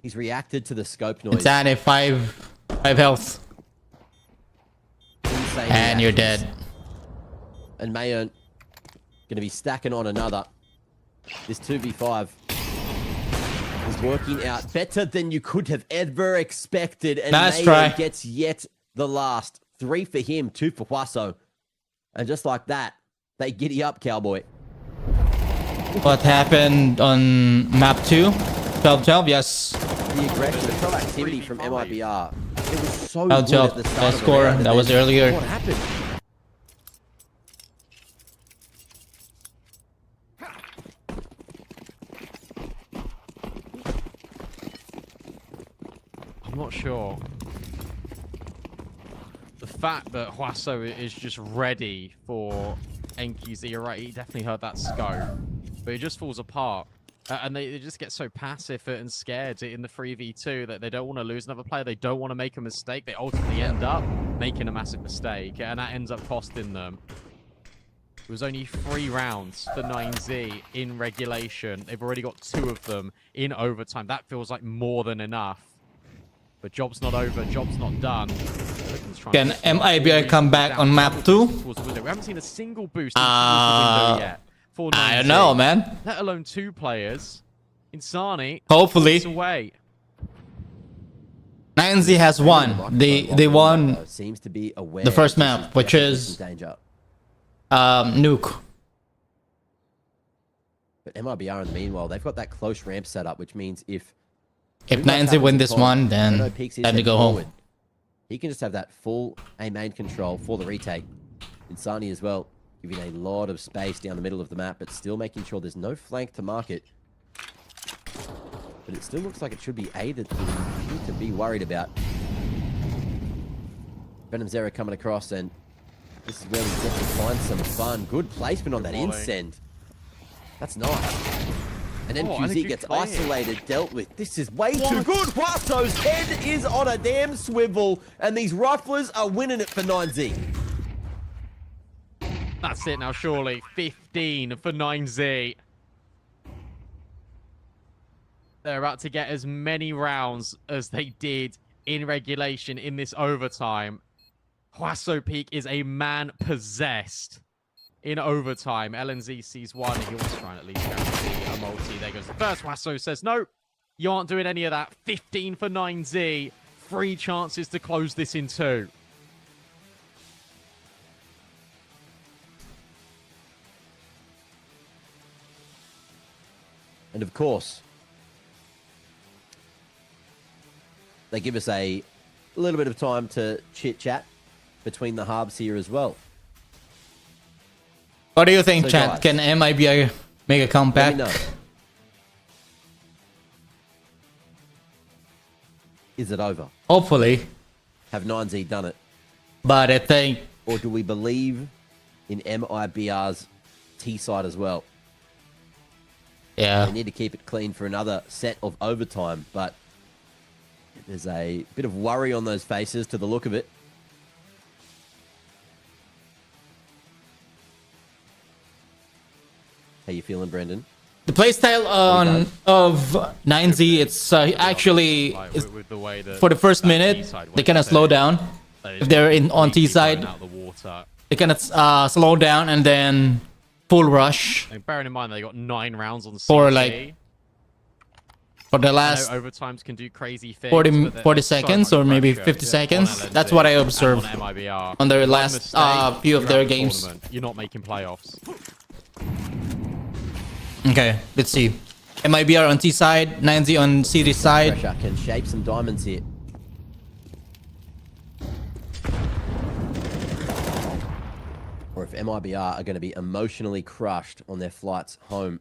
He's reacted to the scope noise. It's at a 5 health. Insane And you're reactions. dead. And Mayon going to be stacking on another. This 2v5 is working out better than you could have ever expected. And Nice Mayon try. gets yet the last. 3 for him, 2 for Huaso. And just like that, they giddy up, Cowboy. What happened on map 2? 12-12, yes. The aggression, the proactivity from MIBR. It was so 12-12, good at the start best of the score. round, and That was then earlier. What happened? I'm not sure. The fact that Huaso is just ready for NQZ, you're right, he definitely heard that scope. But it just falls apart. And they just get so passive and scared in the 3v2 that they don't want to lose another player. They don't want to make a mistake. They ultimately end up making a massive mistake, and that ends up costing them. It was only 3 rounds for 9Z in regulation. They've already got 2 of them in overtime. That feels like more than enough. But job's not over. Job's not done. Can MIBI come back on map 2? We haven't seen a single boost into the window yet. I don't know, man. Let alone 2 players. Insani. Hopefully. Away. 9Z has won. They won seems to be aware the first map, which is danger. Nuke. But MIBR in the meanwhile, they've got that close ramp set up, which means if 9Z win this one, then time to go home. He can just have that full A main control for the retake. Insani as well, giving a lot of space down the middle of the map, but still making sure there's no flank to market. But it still looks like it should be A that we need to be worried about. Venom Zero coming across, and this is where we get to find some fun. Good placement on that insend. That's nice. And then QZ gets isolated, dealt with. This is way too good. Huaso's head is on a damn swivel, and these riflers are winning it for 9Z. That's it now, surely. 15 for 9Z. They're about to get as many rounds as they did in regulation in this overtime. Huaso Peak is a man possessed in overtime. LNZ sees one. He was trying at least guarantee a multi. There goes the first. Huaso says, no, you aren't doing any of that. 15 for 9Z. 3 chances to close this in 2. And of course, they give us a little bit of time to chit-chat between the harbs here as well. What do you think, So chat? guys, Can MIBI make a Let comeback? me know. Is it over? Hopefully. Have 9Z done it? But I think Or do we believe in MIBR's T-side as well? They yeah. need to keep it clean for another set of overtime, but there's a bit of worry on those faces to the look of it. How you feeling, Brendan? The playstyle of 9Z, it's actually Like, it's, with the way that for the first that minute, T-side they went kind of there, slow down. they If they're in on completely T side, blown out of the water. they kind of slow down and then full rush And bearing in mind they got 9 rounds on the For, CT. like, for the I last know overtimes can do crazy things. 40 but there's 40 so seconds much or maybe pressure 50 on seconds. LNZ That's what I and observed on MIBR. on their One last mistake, few of you're their out the games. tournament. You're not making playoffs. Okay, let's see. MIBR on T side, 9Z on CD side. Pressure can shape some diamonds here. Or if MIBR are going to be emotionally crushed on their flights home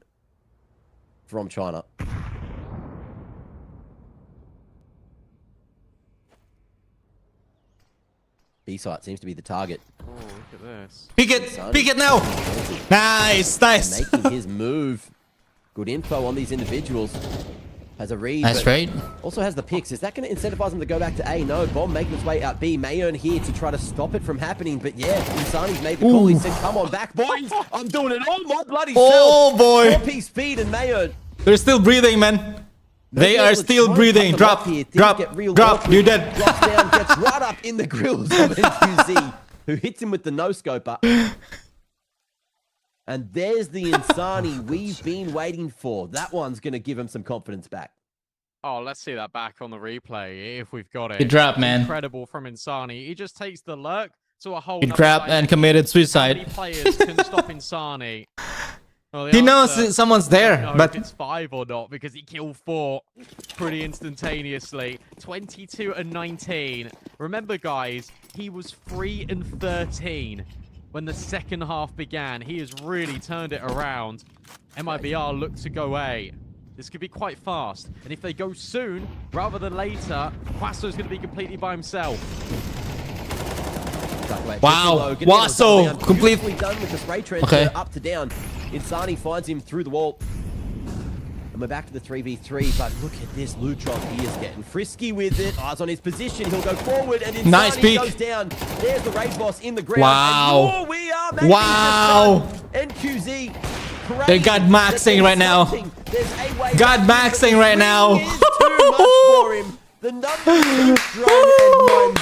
from China. B-site seems to be the target. Oh, look at this. Peek it now. Nice, nice. Making his move. Good info on these individuals. Has a read. Nice but trade. Also has the picks. Is that going to incentivize him to go back to A? No. Bomb making its way out B. May earn here to try to stop it from happening. But yeah, Insani's made the call. He said, come on back, boys. I'm doing it all my bloody self. Oh boy, 4-piece speed and Mayo. they're still breathing, man. They are still breathing. Drop. You're dead. Drops down, gets right up in the grills of NQZ, who hits him with the no-scoper. And there's the Insani we've been waiting for. That one's going to give him some confidence back. Oh, let's see that back on the replay if we've got it. Good drop, man. Incredible from Insani. He just takes the lurk to a whole Good nother grab level. and committed How suicide. many players can stop Insani? Well, the He answer, knows someone's I don't there, know but if it's 5 or not because he killed 4 pretty instantaneously. 22 and 19. Remember, guys, he was 3 and 13 when the second half began. He has really turned it around. MIBR looked to go A. This could be quite fast. And if they go soon, rather than later, Huaso's going to be completely by himself. Wow, Huaso complete. Done with the spray trend up to down. Insani finds him through the wall. And we're back to the 3v3, but look at this Lutron. He is getting frisky with it. Eyes on his position. He'll go forward, and Insani Nice peek. goes down. There's the raid boss in the ground. Wow. And we are making Wow. NQZ. They got maxing right now. God maxing right now. Too much for him. The number 2 drone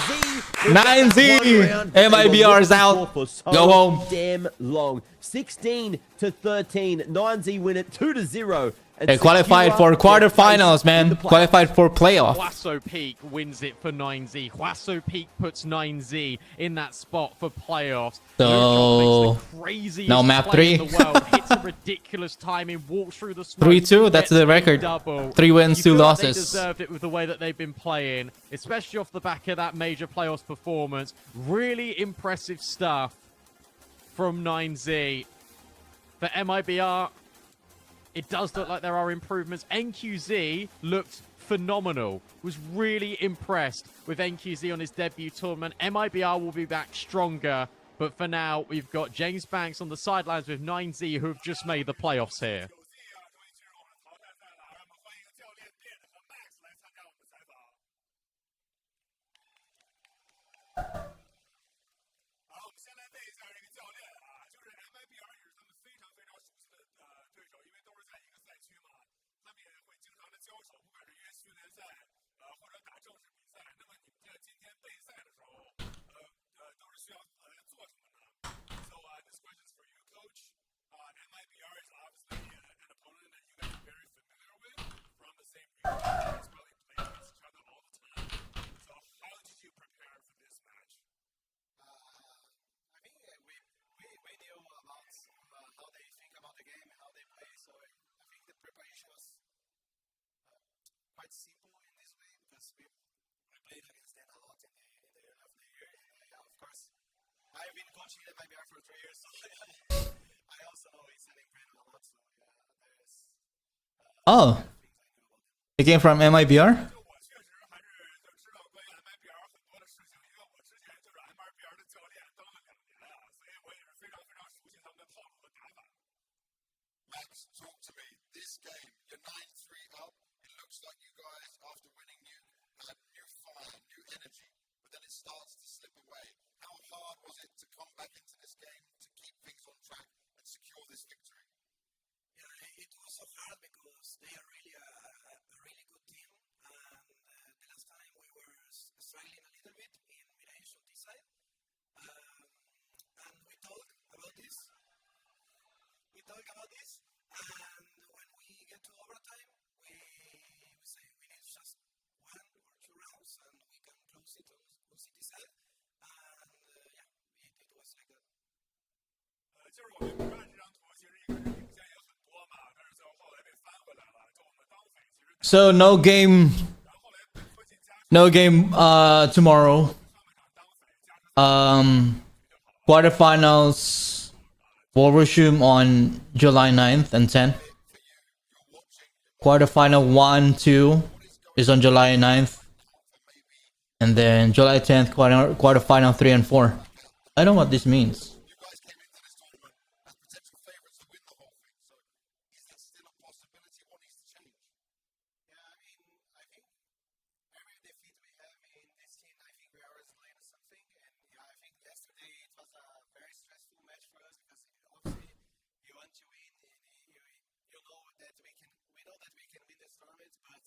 and 9Z. 9Z. MIBR is out. Go home. Damn long. 16 to 13. 9Z win it 2-0. They qualified for quarterfinals, man. Qualified for playoff. Huaso Peak wins it for 9Z. Huaso Peak puts 9Z in that spot for playoffs. So now map 3. In the world. Hits a ridiculous timing, walks through the smoke. 3-2. That's the record. Double. 3 wins, 2 They losses. deserved it with the way that they've been playing, especially off the back of that major playoffs performance. Really impressive stuff from 9Z. For MIBR, it does look like there are improvements. NQZ looked phenomenal. Was really impressed with NQZ on his debut tournament. MIBR will be back stronger. But for now, we've got James Banks on the sidelines with 9Z, who have just made the playoffs here. Simple in this way because we played against them a lot in the early of the year. And of course, I've been coaching at MIBR for 3 years, so I also know it's an improvement a lot. So there's Oh, they came from MIBR? Max, talk to me. This game, you're 9-3 up. It looks like you guys, after winning, you had new fire, new energy, but then it starts to slip away. How hard was it to come back into this game to keep things on track and secure this victory? Yeah, it was so hard because they are really a really good team. And the last time we were struggling a little bit in Mirage on this side. And we talked about this. And when we get to overtime, we say we need just 1 or 2 rounds and we can close it on City side. And yeah, it was like that. 就是我们看这张图，其实一开始领先也很多嘛，但是最后后来被翻回来了。就我们当匪其实。So no game tomorrow. Quarterfinals will resume on July 9th and 10th. Quarterfinal 1, 2 is on July 9th. And then July 10th, quarterfinal 3 and 4. I don't know what this means. You guys came into this tournament as potential favorites to win the whole thing. So is that still a possibility? What needs to change? Yeah, I mean, I think every defeat we have in this team, I think we always learn something. And yeah, I think yesterday it was a very stressful match for us because obviously you want to win. And you know that we know that we can win this tournament, but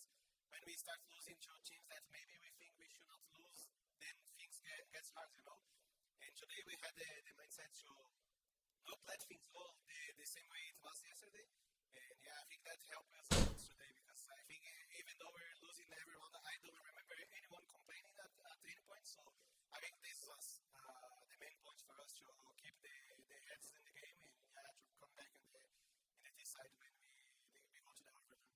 when we start losing to teams that maybe we think we should not lose, then things gets hard, you know. And today we had the mindset to not let things go the same way it was yesterday. And yeah, I think that helped us a lot today because I think even though we're losing every round, I don't remember anyone complaining at any point. So I think this was the main point for us to keep the heads in the game and yeah, to come back in the this side when we go to the overtime.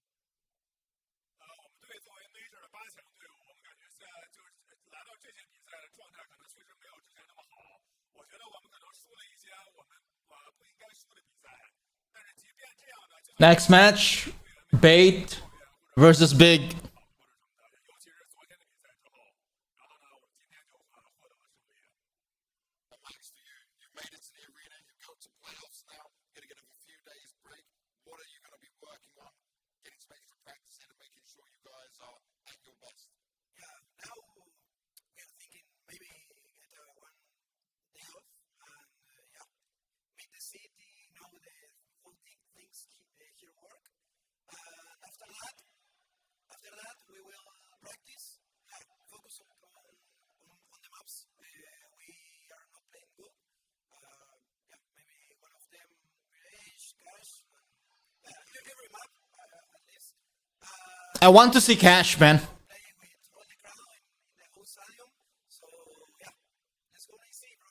我们队作为 Major 的8强队伍，我们感觉现在就是来到这些比赛的状态，可能确实没有之前那么好。我觉得我们可能输了一些我们不应该输的比赛，但是即便这样呢， Next match, Bait versus Big. 尤其是昨天的比赛之后，然后呢，我们今天就获得了胜利。 Max, you've made it to the arena, you've got to playoffs now, you're going to get a few days break. What are you going to be working on? Getting some extra practice in and making sure you guys are at your best. Yeah, now we are thinking maybe get one day off and yeah, meet the city, know the whole things here work. And after that we will practice, focus on the maps. We are not playing good. Yeah, maybe one of them Rage, Cash, every map at least. I want to see Cash, man. Play with all the crowd in the whole stadium. So yeah, let's go and see, bro.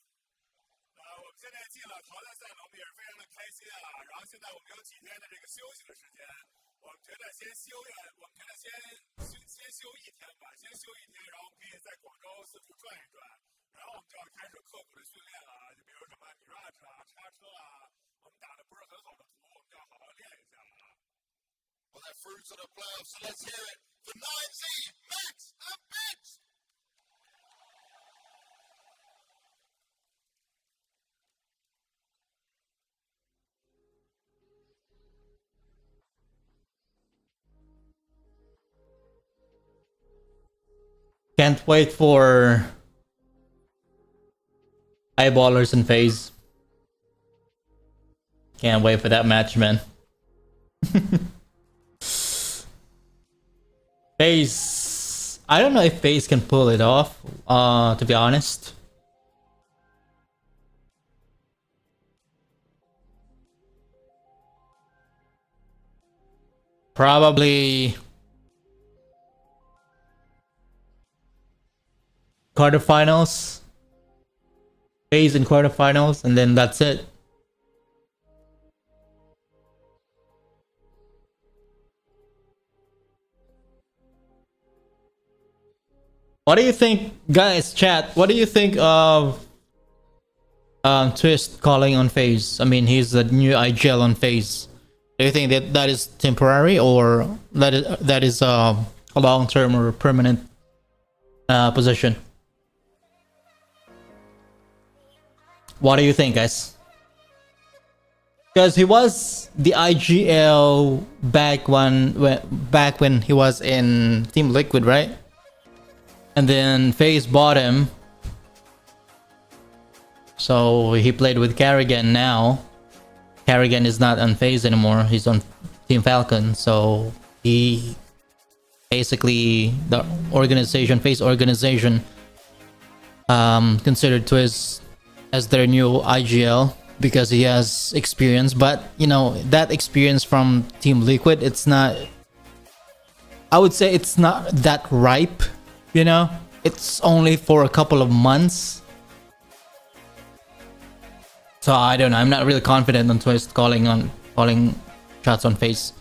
我们现在进了淘汰赛了，我们也是非常的开心啊。然后现在我们有几天的这个休息的时间，我们觉得先休一天吧，先休一天，然后我们可以在广州四处转一转，然后我们就要开始刻苦的训练了，就比如什么 Mirage 啊、叉车啊，我们打的不是很好的图，我们就要好好练一下啊。Well, they're through to the playoffs, so let's hear it for 9Z, Max, and Biggs. Can't wait for Eyeballers and Faze. Can't wait for that match, man. Faze, I don't know if Faze can pull it off, to be honest. Probably quarterfinals. Faze in quarterfinals, and then that's it. What do you think, guys? Chat. What do you think of Twist calling on Faze? I mean, he's the new IGL on Faze. Do you think that is temporary, or that is a long-term or permanent position? What do you think, guys? Because he was the IGL back when he was in Team Liquid, right? And then FaZe bought him, so he played with Carrigan. Now Carrigan is not on FaZe anymore, he's on Team Falcon. So he basically, the organization, FaZe organization, considered Twist as their new IGL because he has experience. But you know, that experience from Team Liquid, it's not, I would say it's not that ripe, you know. It's only for a couple of months, so I don't know. I'm not really confident on Twist calling shots on FaZe.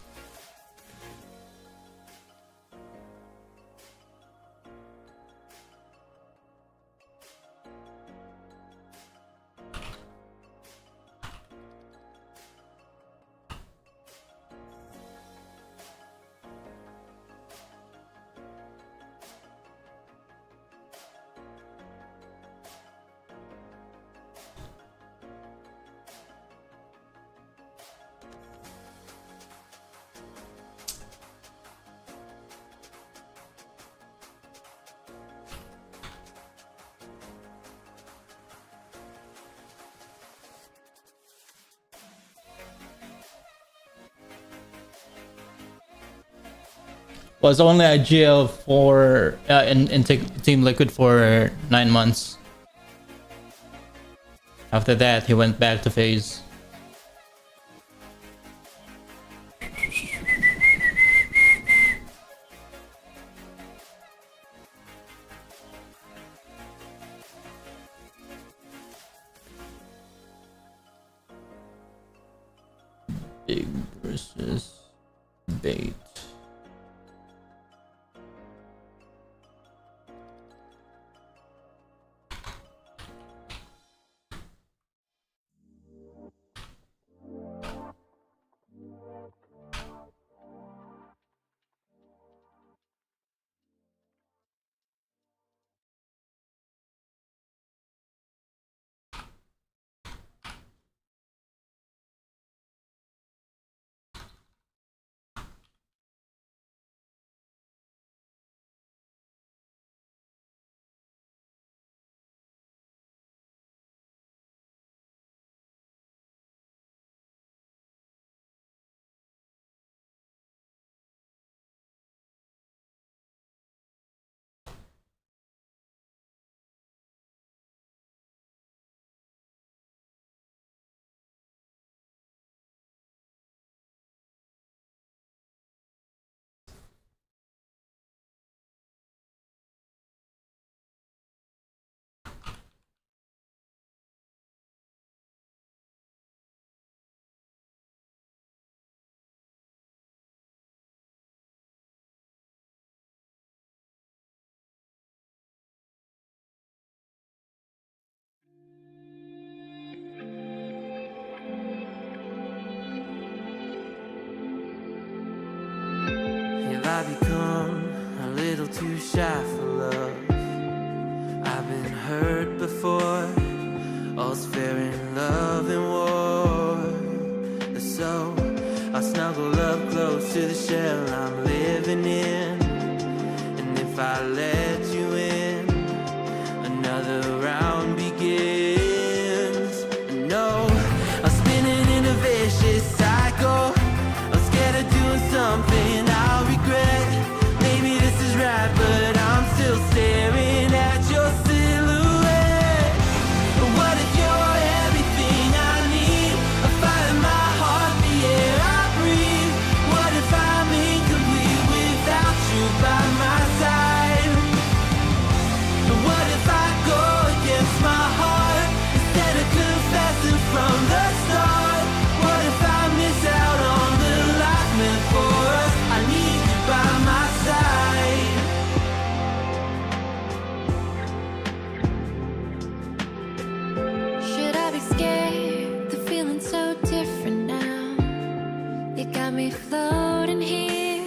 Was only IGL for in Team Liquid for 9 months. After that, he went back to FaZe. Big versus Bait. I become a little too shy for love? I've been hurt before. All's fair in love and war. So I snuggle up close to the shell I'm living in. And if I let you in, another round begins. No, I'm spinning in a vicious cycle. I'm scared of doing something I'll regret. Maybe this is right, but I'm still staring at your silhouette. What if you're everything I need? A fire in my heart, the air I breathe. What if I'm incomplete without you by my side? What if I go against my heart instead of confessing from the start? What if I miss out on the life meant for us? I need you by my side. Should I be scared? The feeling's so different now. You got me floating here,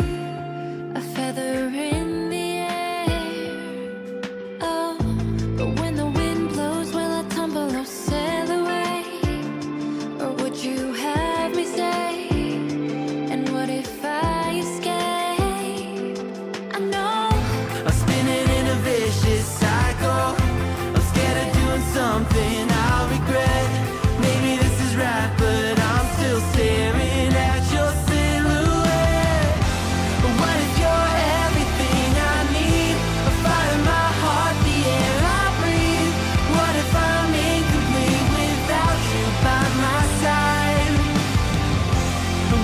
a feather in the air. Oh, but when the wind blows, will I tumble or sail away? Or would you have me stay? And what if I escape? I know I'm spinning in a vicious cycle. I'm scared of doing something I'll regret. Maybe this is right, but I'm still staring at your silhouette. What if you're everything I need? A fire in my heart, the air I breathe. What if I'm incomplete without you by my side?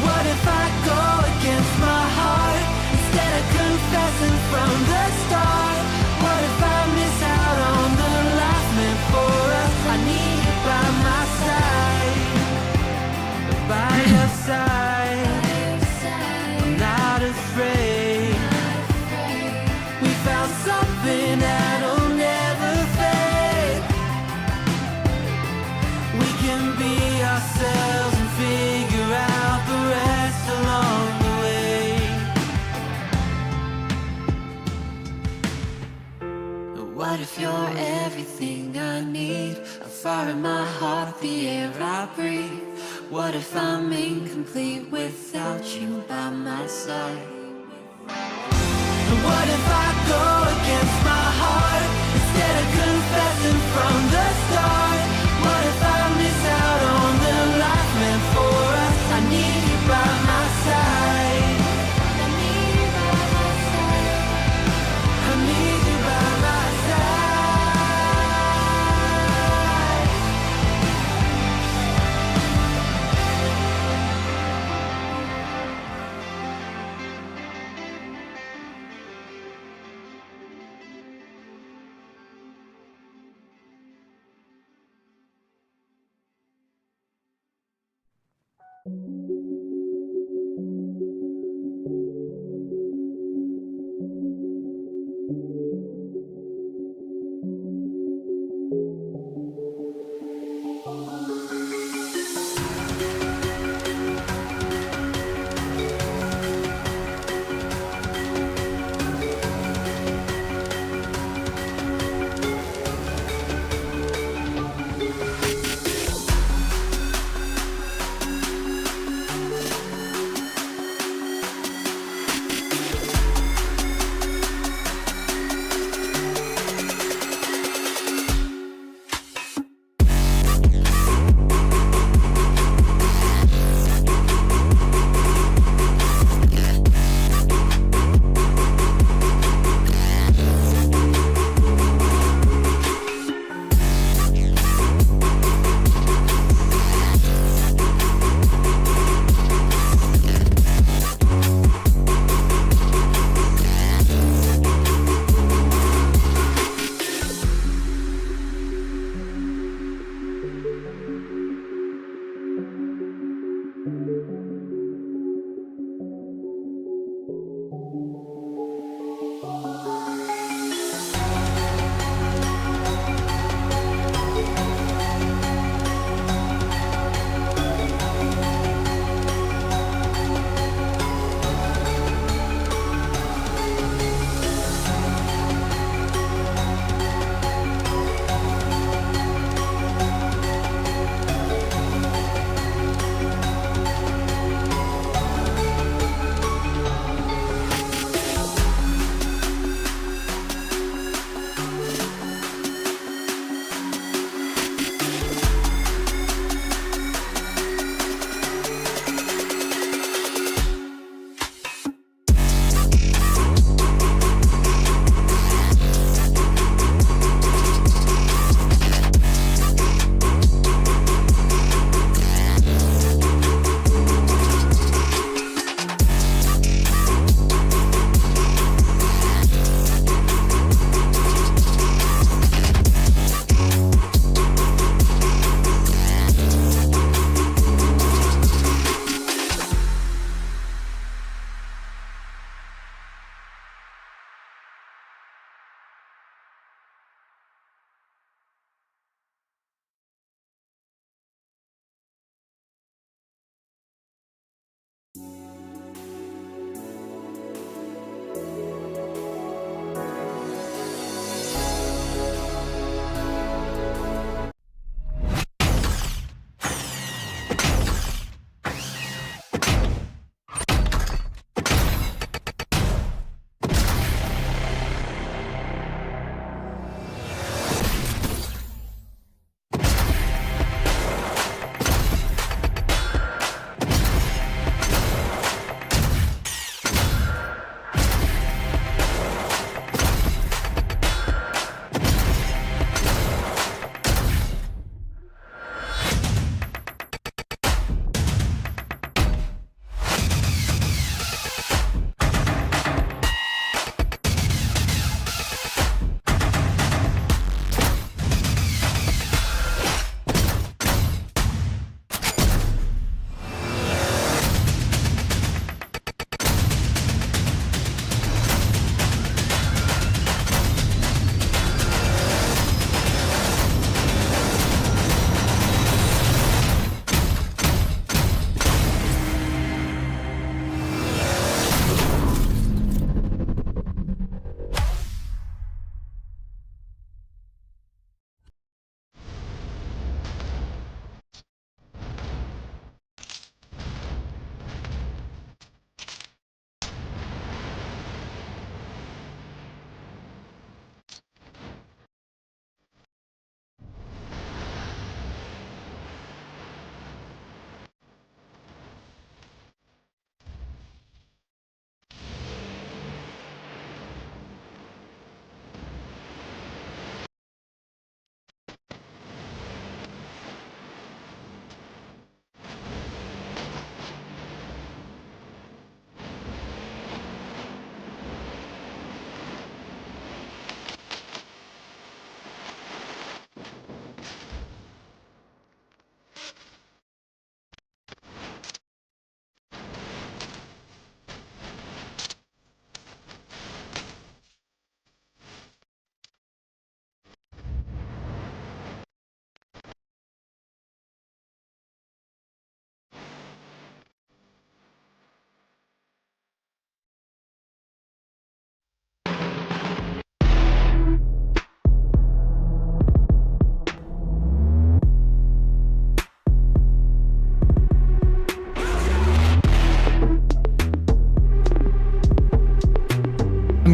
What if I go against my heart instead of confessing from the start? What if I miss out on the life meant for us? I need you by my side, by your side. I'm not afraid. We found something that'll never fade. We can be ourselves and figure out the rest along the way. What if you're everything I need? A fire in my heart, the air I breathe. What if I'm incomplete without you by my side? What if I go against my heart instead of confessing from the start? What if I miss out on the life meant for us? I need you by my side. I need you by my side. I need you by my side.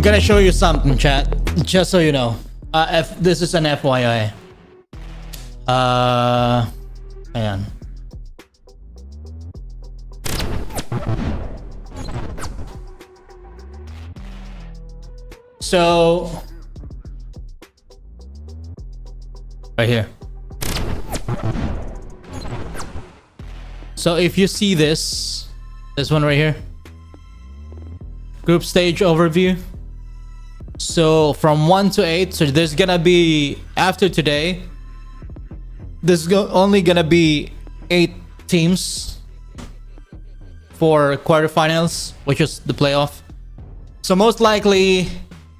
gonna show you something, chat. Just so you know. This is an FYI. Ayan. So, right here. So if you see this one right here, group stage overview. So from 1 to 8, so there's gonna be, after today, there's only gonna be 8 teams for quarterfinals, which is the playoff. So most likely,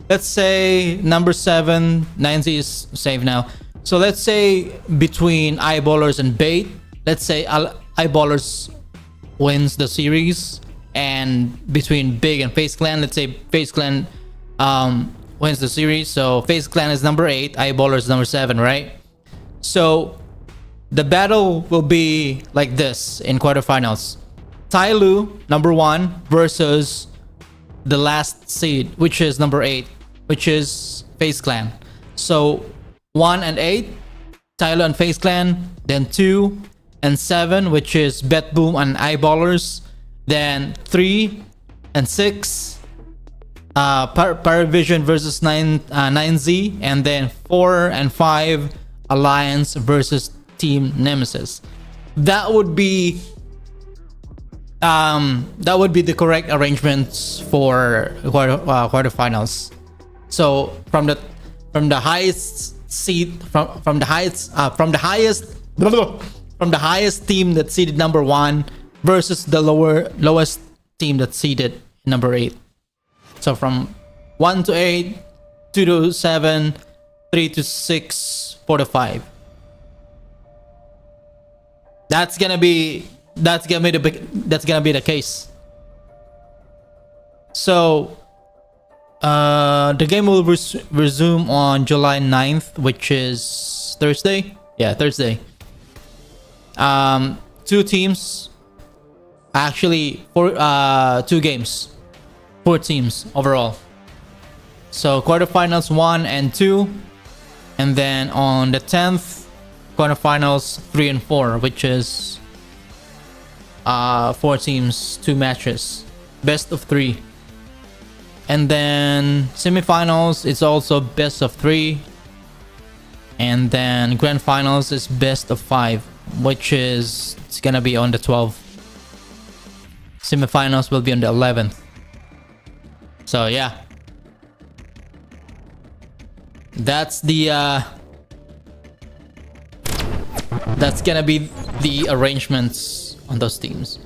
let's say number 7, 9Z is safe now. So let's say between Eyeballers and Bait, let's say Eyeballers wins the series, and between Big and Faze Clan, let's say Faze Clan wins the series. So Faze Clan is number 8, Eyeballers number 7, right? So the battle will be like this in quarterfinals. Tyloo, number 1, versus the last seed, which is number 8, which is Faze Clan. So 1 and 8, Tyloo and Faze Clan. Then 2 and 7, which is Bet Boom and Eyeballers. Then 3 and 6, Paravision versus 9Z. And then 4 and 5, Alliance versus Team Nemesis. That would be the correct arrangements for quarterfinals. So from the highest seed, from the highest team that seeded number 1 versus the lowest team that seeded number 8. So from 1 to 8, 2 to 7, 3 to 6, 4 to 5. That's gonna be the case. So the game will resume on July 9th, which is Thursday. Yeah, Thursday. 2 teams, actually 2 games, 4 teams overall. So quarterfinals 1 and 2, and then on the 10th, quarterfinals 3 and 4, which is 4 teams, 2 matches, best of 3. And then semifinals, it's also best of 3. And then grand finals is best of 5, which is, it's gonna be on the 12th. Semifinals will be on the 11th. So yeah, that's gonna be the arrangements on those teams.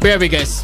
Where are we, guys?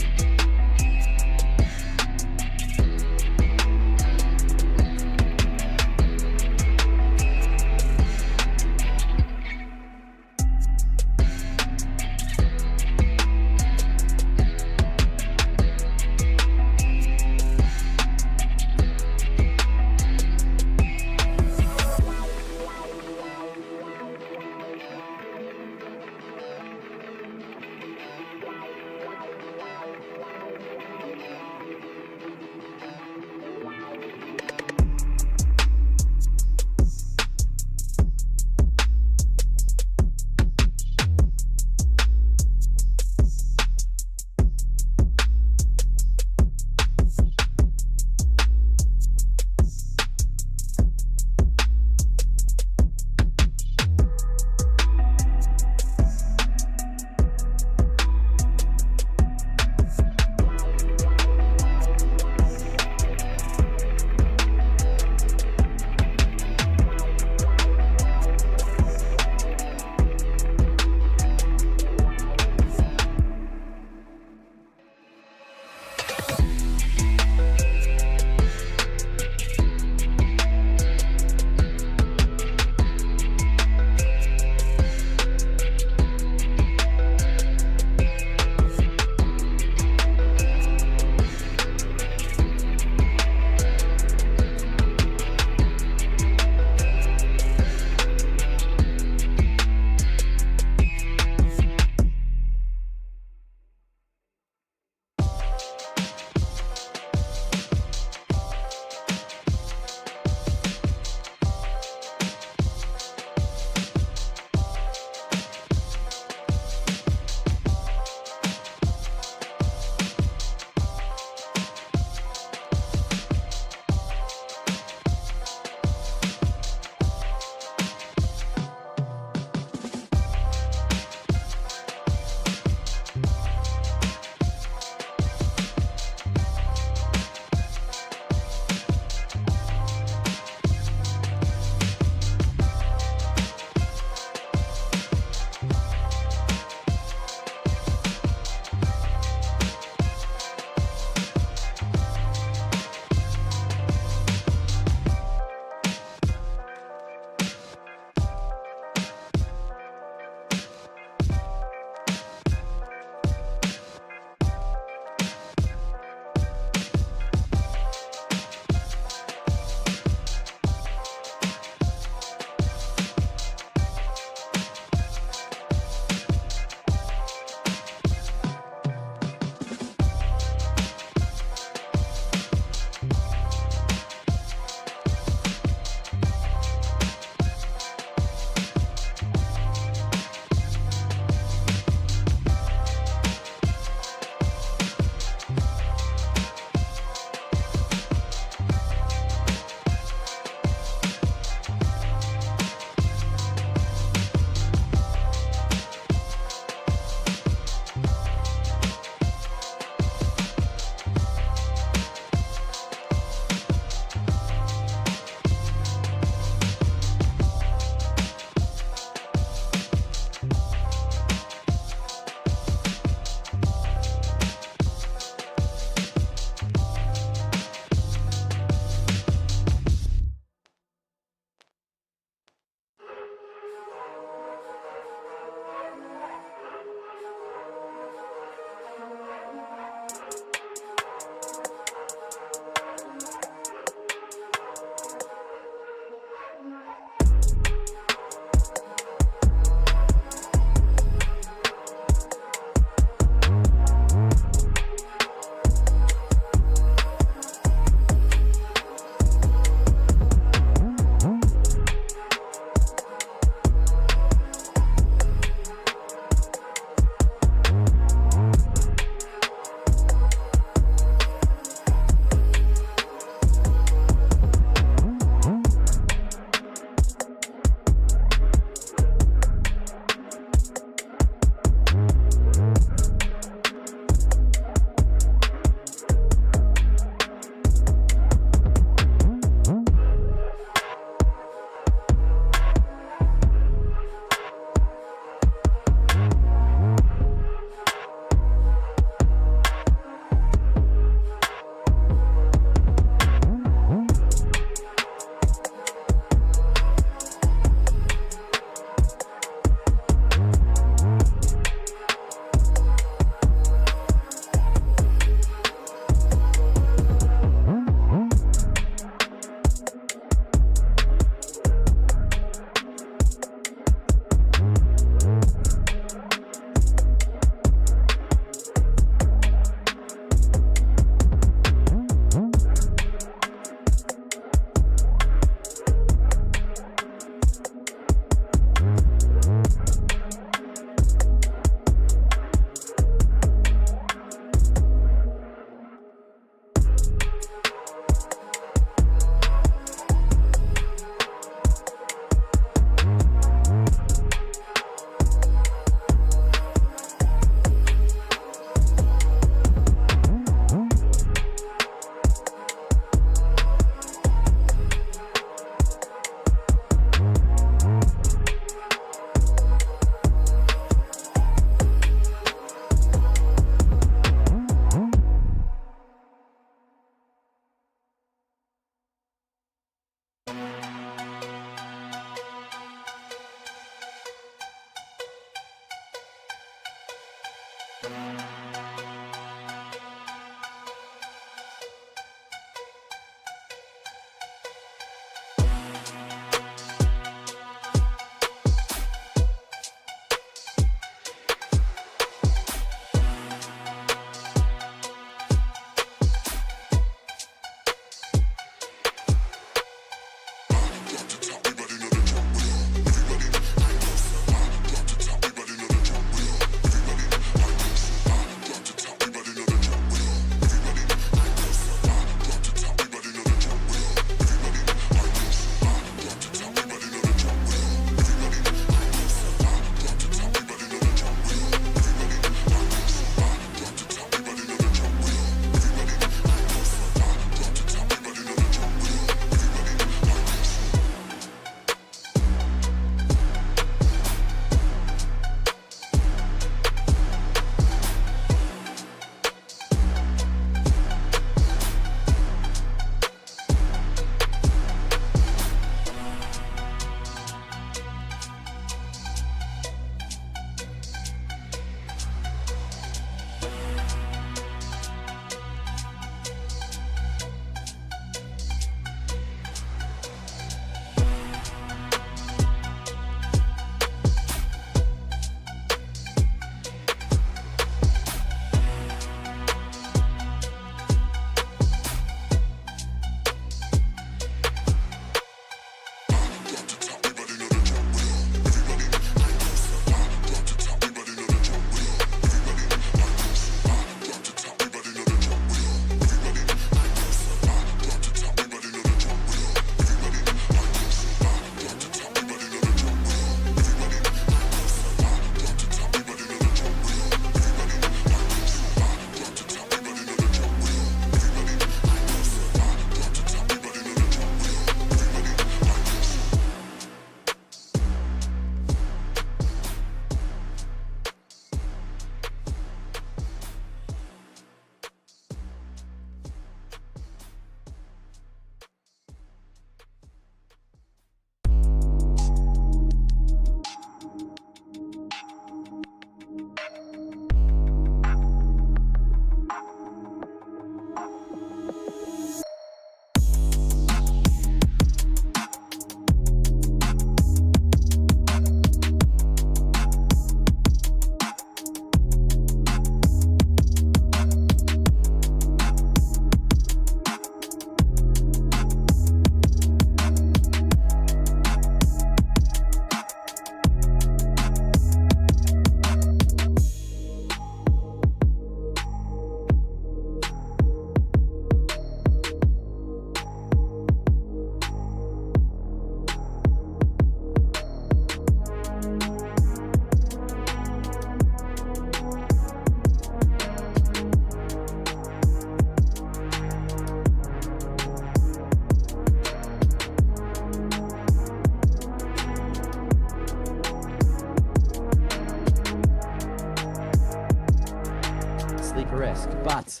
But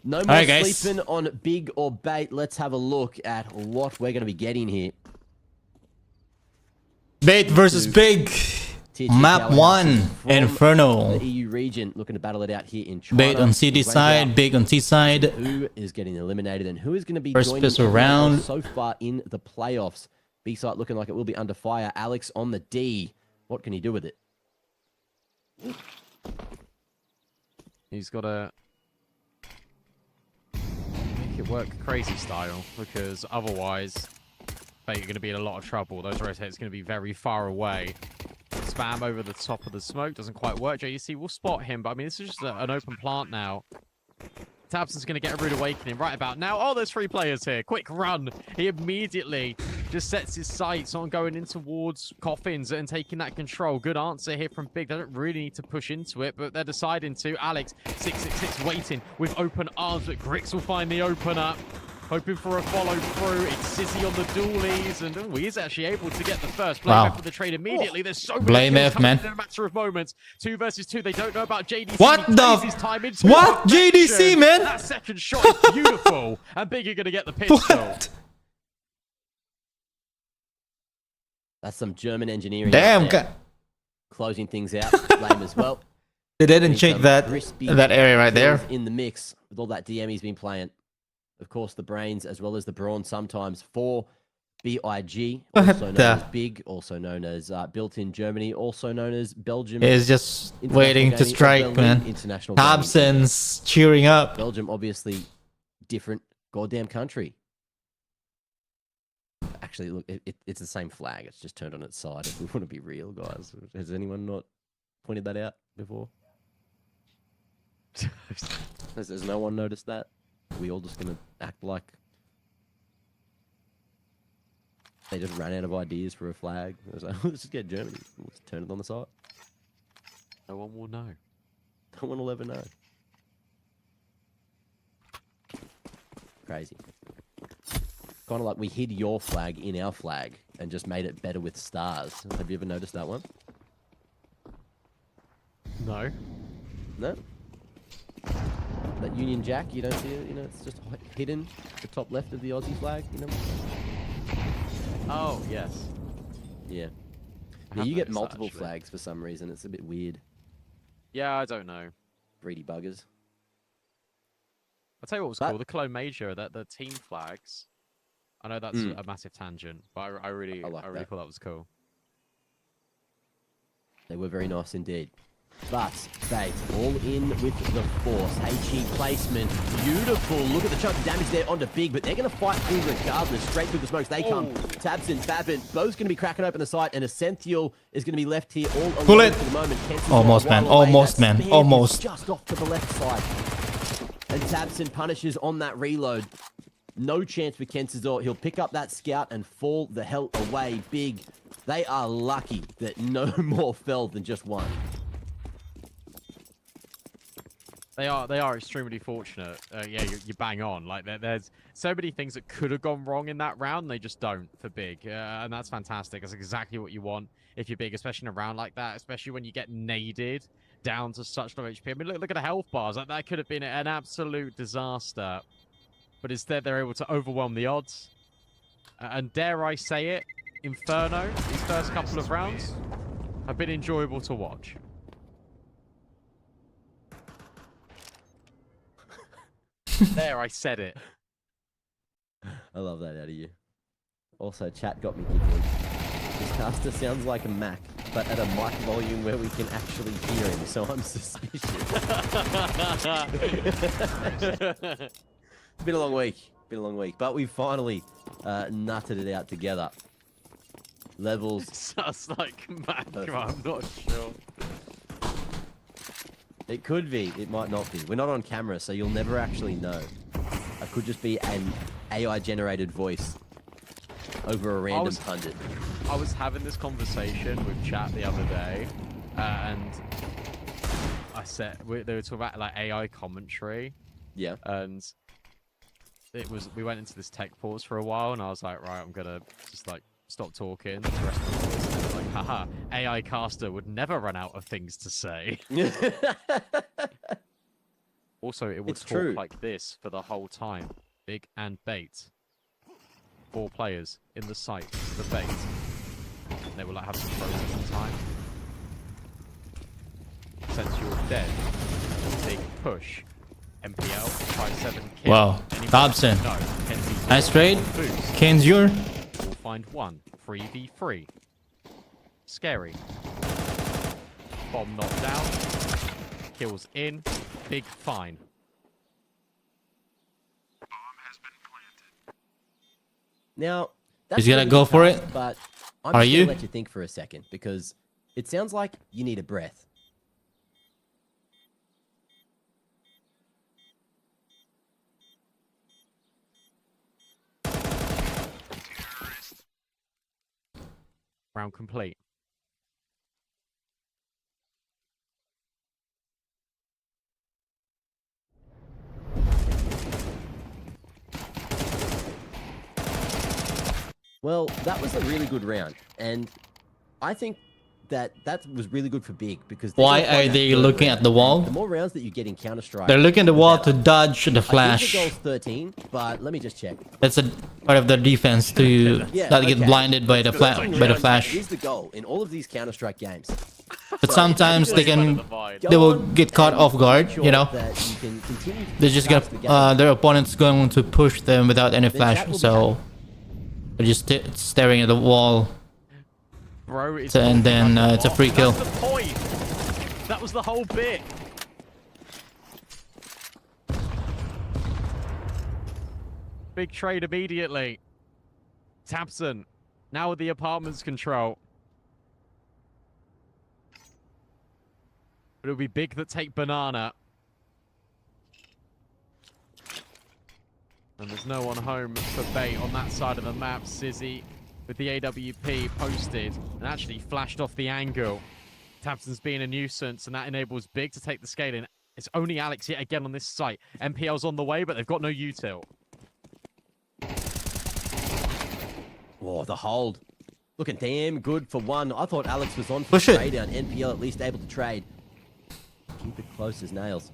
no more right, guys. sleeping on big or bait. Let's have a look at what we're going to be getting here. Bait versus big. Tier 2 Map powerhouses 1, from Inferno. The EU region looking to battle it out here in China. Bait on CD We'll find side, out big on T side. who is getting eliminated and who is going to be First joining pistol everyone else round. so far in the playoffs. B side looking like it will be under fire. Alex on the D. What can he do with it? He's got to make it work crazy style, because otherwise, you're going to be in a lot of trouble. Those rotates going to be very far away. Spam over the top of the smoke doesn't quite work. JDC will spot him, but I mean, this is just an open plant now. Tabson's going to get a rude awakening right about now. Oh, there's 3 players here. Quick run. He immediately just sets his sights on going in towards Coffins and taking that control. Good answer here from Big. They don't really need to push into it, but they're deciding to. Alex, 666 waiting with open arms, but Grix will find the opener. Hoping for a follow through. It's Sissy on the dualies, and he is actually able to get the first. Blame F for the trade immediately. There's so many Blame kills F, coming man. in a matter of moments. 2 versus 2. They don't know about JDC. What He the- plays his time into What? perfection. JDC, man? That second shot is beautiful, and Big are going to get the pistol. What? That's some German engineering. Damn. out there. Closing things out. Lame as well. They didn't Need check some that crispy area right there. kills in the mix with all that DM he's been playing. Of course, the brains as well as the brawn sometimes for BIG, What also known the- as Big, also known as built in Germany, also known as Belgium. He's just International waiting to Gaming, strike, Berlin man. International Gaming. Thompson's cheering up. Belgium, obviously, different goddamn country. Actually, look, it's the same flag. It's just turned on its side. If we want to be real, guys, has anyone not pointed that out before? Has no one noticed that? We all just gonna act like they just ran out of ideas for a flag. It was like, let's just get Germany. Let's turn it on the side. No one will know. No one will ever know. Crazy. Kind of like we hid your flag in our flag and just made it better with stars. Have you ever noticed that one? No. No? That Union Jack, you don't see it, you know, it's just hidden at the top left of the Aussie flag, you know? Oh, yes. Yeah. I Yeah, have you get noticed that, multiple actually. flags for some reason. It's a bit weird. Yeah, I don't know. Greedy buggers. I'll tell you what was That- cool. The Cologne Major, the team flags. I know that's a massive tangent, but I really like thought that. that was cool. They were very nice indeed. But Faze all in with the force. HE placement. Beautiful. Look at the chunk of damage there onto Big, but they're going to fight through regardless. Straight through the smokes. They come. Tabs and Babin both going to be cracking open the site, and Essential is going to be left here all alone Pull it. for the moment. Kensing's Almost, got a man. while away. Almost, That man. spear is Almost. just off to the left side. And Tabson punishes on that reload. No chance for Kensing's. He'll pick up that scout and fall the hell away. Big. They are lucky that no more fell than just one. They are extremely fortunate. Yeah, you bang on. Like there's so many things that could have gone wrong in that round. They just don't for Big, and that's fantastic. That's exactly what you want if you're Big, especially in a round like that. Especially when you get naded down to such low HP. I mean, look at the health bars. Like, that could have been an absolute disaster. But instead, they're able to overwhelm the odds. And dare I say it, Inferno, these first couple of rounds have been enjoyable to watch. There, I said it. I love that out of you. Also, chat got me giggling. This caster sounds like a Mac, but at a mic volume where we can actually hear him, so I'm suspicious. Been a long week. Been a long week. But we finally nutted it out together. Levels. Sounds like Mac, I'm not sure. It could be. It might not be. We're not on camera, so you'll never actually know. I could just be an AI-generated voice over a random pundit. I was having this conversation with chat the other day, and I said they were talking about like AI commentary. Yeah. And we went into this tech pause for a while, and I was like, right, I'm gonna just like stop talking. The rest of the voice, and they were like, haha, AI caster would never run out of things to say. Also, it will It's talk true. like this for the whole time. Big and bait. 4 players in the site for bait. They will have some throws at the time. Since you're dead, big push. MPL, 5-7 kill. Wow. Anybody? Dobson. No. Kenzie's Nice trade. Boost. Kenzure. We'll find one. 3v3. Scary. Bomb knocked down. Kills in. Big fine. Now, that's He's gonna really go for tough, it? But I'm Are just you? gonna let you think for a second because it sounds like you need a breath. Round complete. Well, that was a really good round, and I think that was really good for Big because they're Why gonna find are that they third looking round. at the wall? The more rounds that you get in Counter-Strike, They're looking at the the wall to better. dodge the I think the flash. goal's 13, but let me just check. That's a part of the defense to Yeah, not get okay. blinded by the 13 by the rounds flash. is the goal in all of these Counter-Strike games. But sometimes they can Divide. they will Go on get caught and off guard. make sure You know, that you can continue to they just pass get the game. their opponent's going to push them without any Then flash. that will be So they're just staring at the wall. Bro, it's So- and then, it's a free kill. That's the point. That was the whole bit. Big trade immediately. Tabson, now with the apartment's control. But it'll be Big that take banana. And there's no one home for bait on that side of the map. Sizzy with the AWP posted and actually flashed off the angle. Tabson's being a nuisance, and that enables Big to take the scaling. It's only Alex yet again on this site. MPL's on the way, but they've got no util. Oh, the hold. Looking damn good for one. I thought Alex was on for Push the it. trade down. NPL at least able to trade. Keep it close as nails.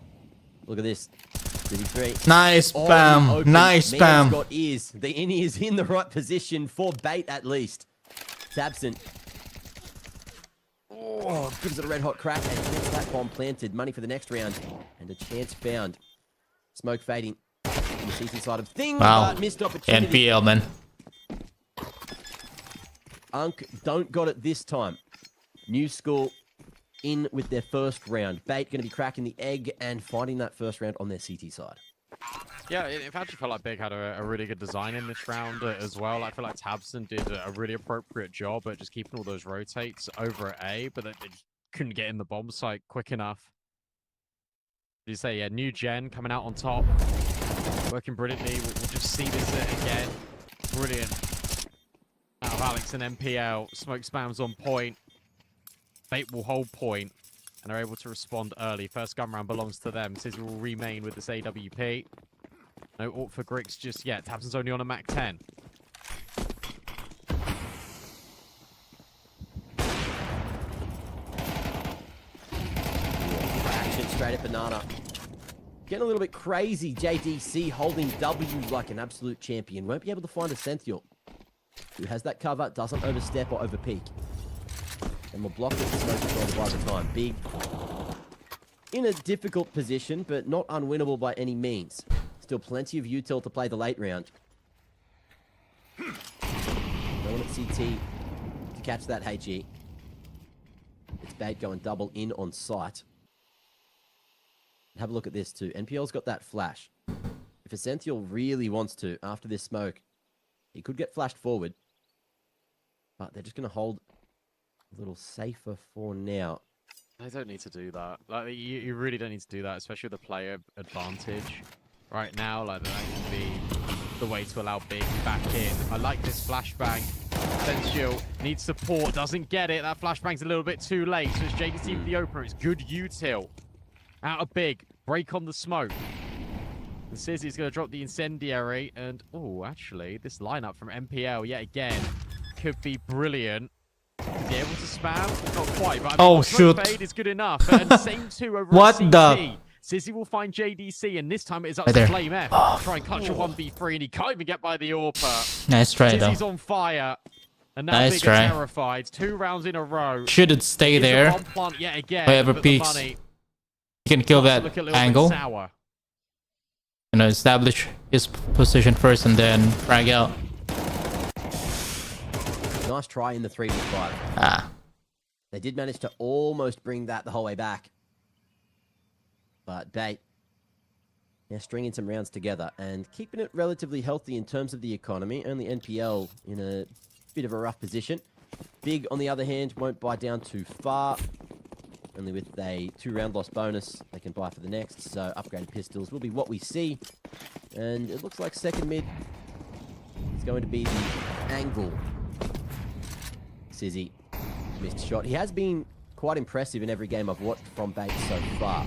Look at this. 33. Nice Oh, spam. open. Nice Man's spam. got ears. The innie is in the right position for bait at least. Tabson. Oh, gives it a red hot crack and gets that bomb planted. Money for the next round. And a chance found. Smoke fading. On the CT side of things. Wow. But missed opportunity. NPL, man. Unk don't got it this time. New School in with their first round. Bait going to be cracking the egg and finding that first round on their CT side. Yeah, it actually felt like Big had a really good design in this round as well. I feel like Tabson did a really appropriate job at just keeping all those rotates over at A, but they just couldn't get in the bomb site quick enough. You say, yeah, new gen coming out on top, working brilliantly. We'll just see this again. Brilliant. Out of Alex and MPL, smoke spams on point. Bait will hold point, and are able to respond early. First gun round belongs to them. Sizzy will remain with this AWP. No ult for Griggs just yet. Tabson's only on a Mac 10. Action straight at Banana. Getting a little bit crazy. JDC holding W like an absolute champion. Won't be able to find a Senthiel who has that cover, doesn't overstep or overpeak. And will block it with smoke control by the time. Big in a difficult position, but not unwinnable by any means. Still plenty of util to play the late round. No one at CT to catch that HE. It's Bait going double in on sight. Have a look at this too. NPL's got that flash. If Essential really wants to, after this smoke, he could get flashed forward. But they're just going to hold a little safer for now. They don't need to do that. Like you really don't need to do that, especially with the player advantage. Right now, like that can be the way to allow Big back in. I like this flashbang. Essential needs support, doesn't get it. That flashbang's a little bit too late. So it's JDC with the opener. It's good util. Out of Big, break on the smoke. And Sizzy's going to drop the incendiary. And, oh, actually, this lineup from MPL, yet again, could be brilliant. Is he able to spam? Not quite, but I mean, Oh, smoke shoot. fade is good enough. And same two over What at CT. the- Sizzy will find JDC, and this time it is up Right to there. Flame F. Try and clutch a 1v3, and he can't even get by the AWP. Nice try though. Sizzy's on fire. And now Nice Big try. are terrified. 2 rounds in a row. Shouldn't stay Here's a there. bomb plant yet again, Whoever but the peeks. money He can kill starts to that look a little angle. bit sour. You know, establish his position first and then frag out. Nice try in the 3v5. Ah. They did manage to almost bring that the whole way back. But Bait, yeah, stringing some rounds together and keeping it relatively healthy in terms of the economy. Only NPL in a bit of a rough position. Big, on the other hand, won't buy down too far. Only with a 2-round loss bonus, they can buy for the next. So upgraded pistols will be what we see. And it looks like second mid is going to be the angle. Sizzy missed shot. He has been quite impressive in every game I've watched from Bait so far.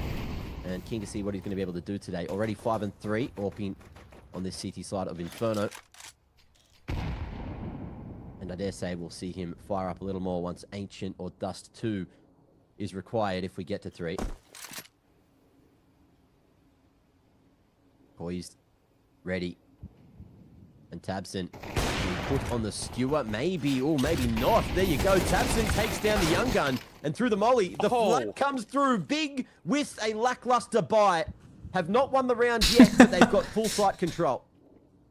And keen to see what he's going to be able to do today. Already 5-3, AWPing on this CT side of Inferno. And I dare say we'll see him fire up a little more once Ancient or Dust 2 is required if we get to 3. Poised. Ready. And Tabson being put on the skewer. Maybe, or maybe not. There you go. Tabson takes down the young gun. And through the molly, the flood comes through. Big with a lackluster bite. Have not won the round yet, but they've got full sight control.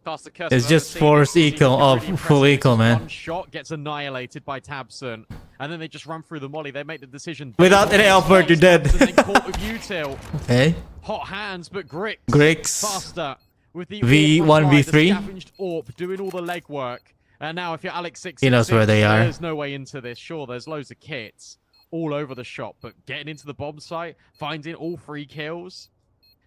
It's just force eco of full eco, man. One shot gets annihilated by Tabson, and then they just run through the molly. They make the decision. Without any effort, you're dead. Caught with util. Okay. Hot hands, but Grix. Grix. Faster. With the V1v3. The scavenged AWP doing all the legwork. And now if you're Alex 6, He knows where they are. There's no way into this. Sure, there's loads of kits all over the shop, but getting into the bomb site, finding all 3 kills,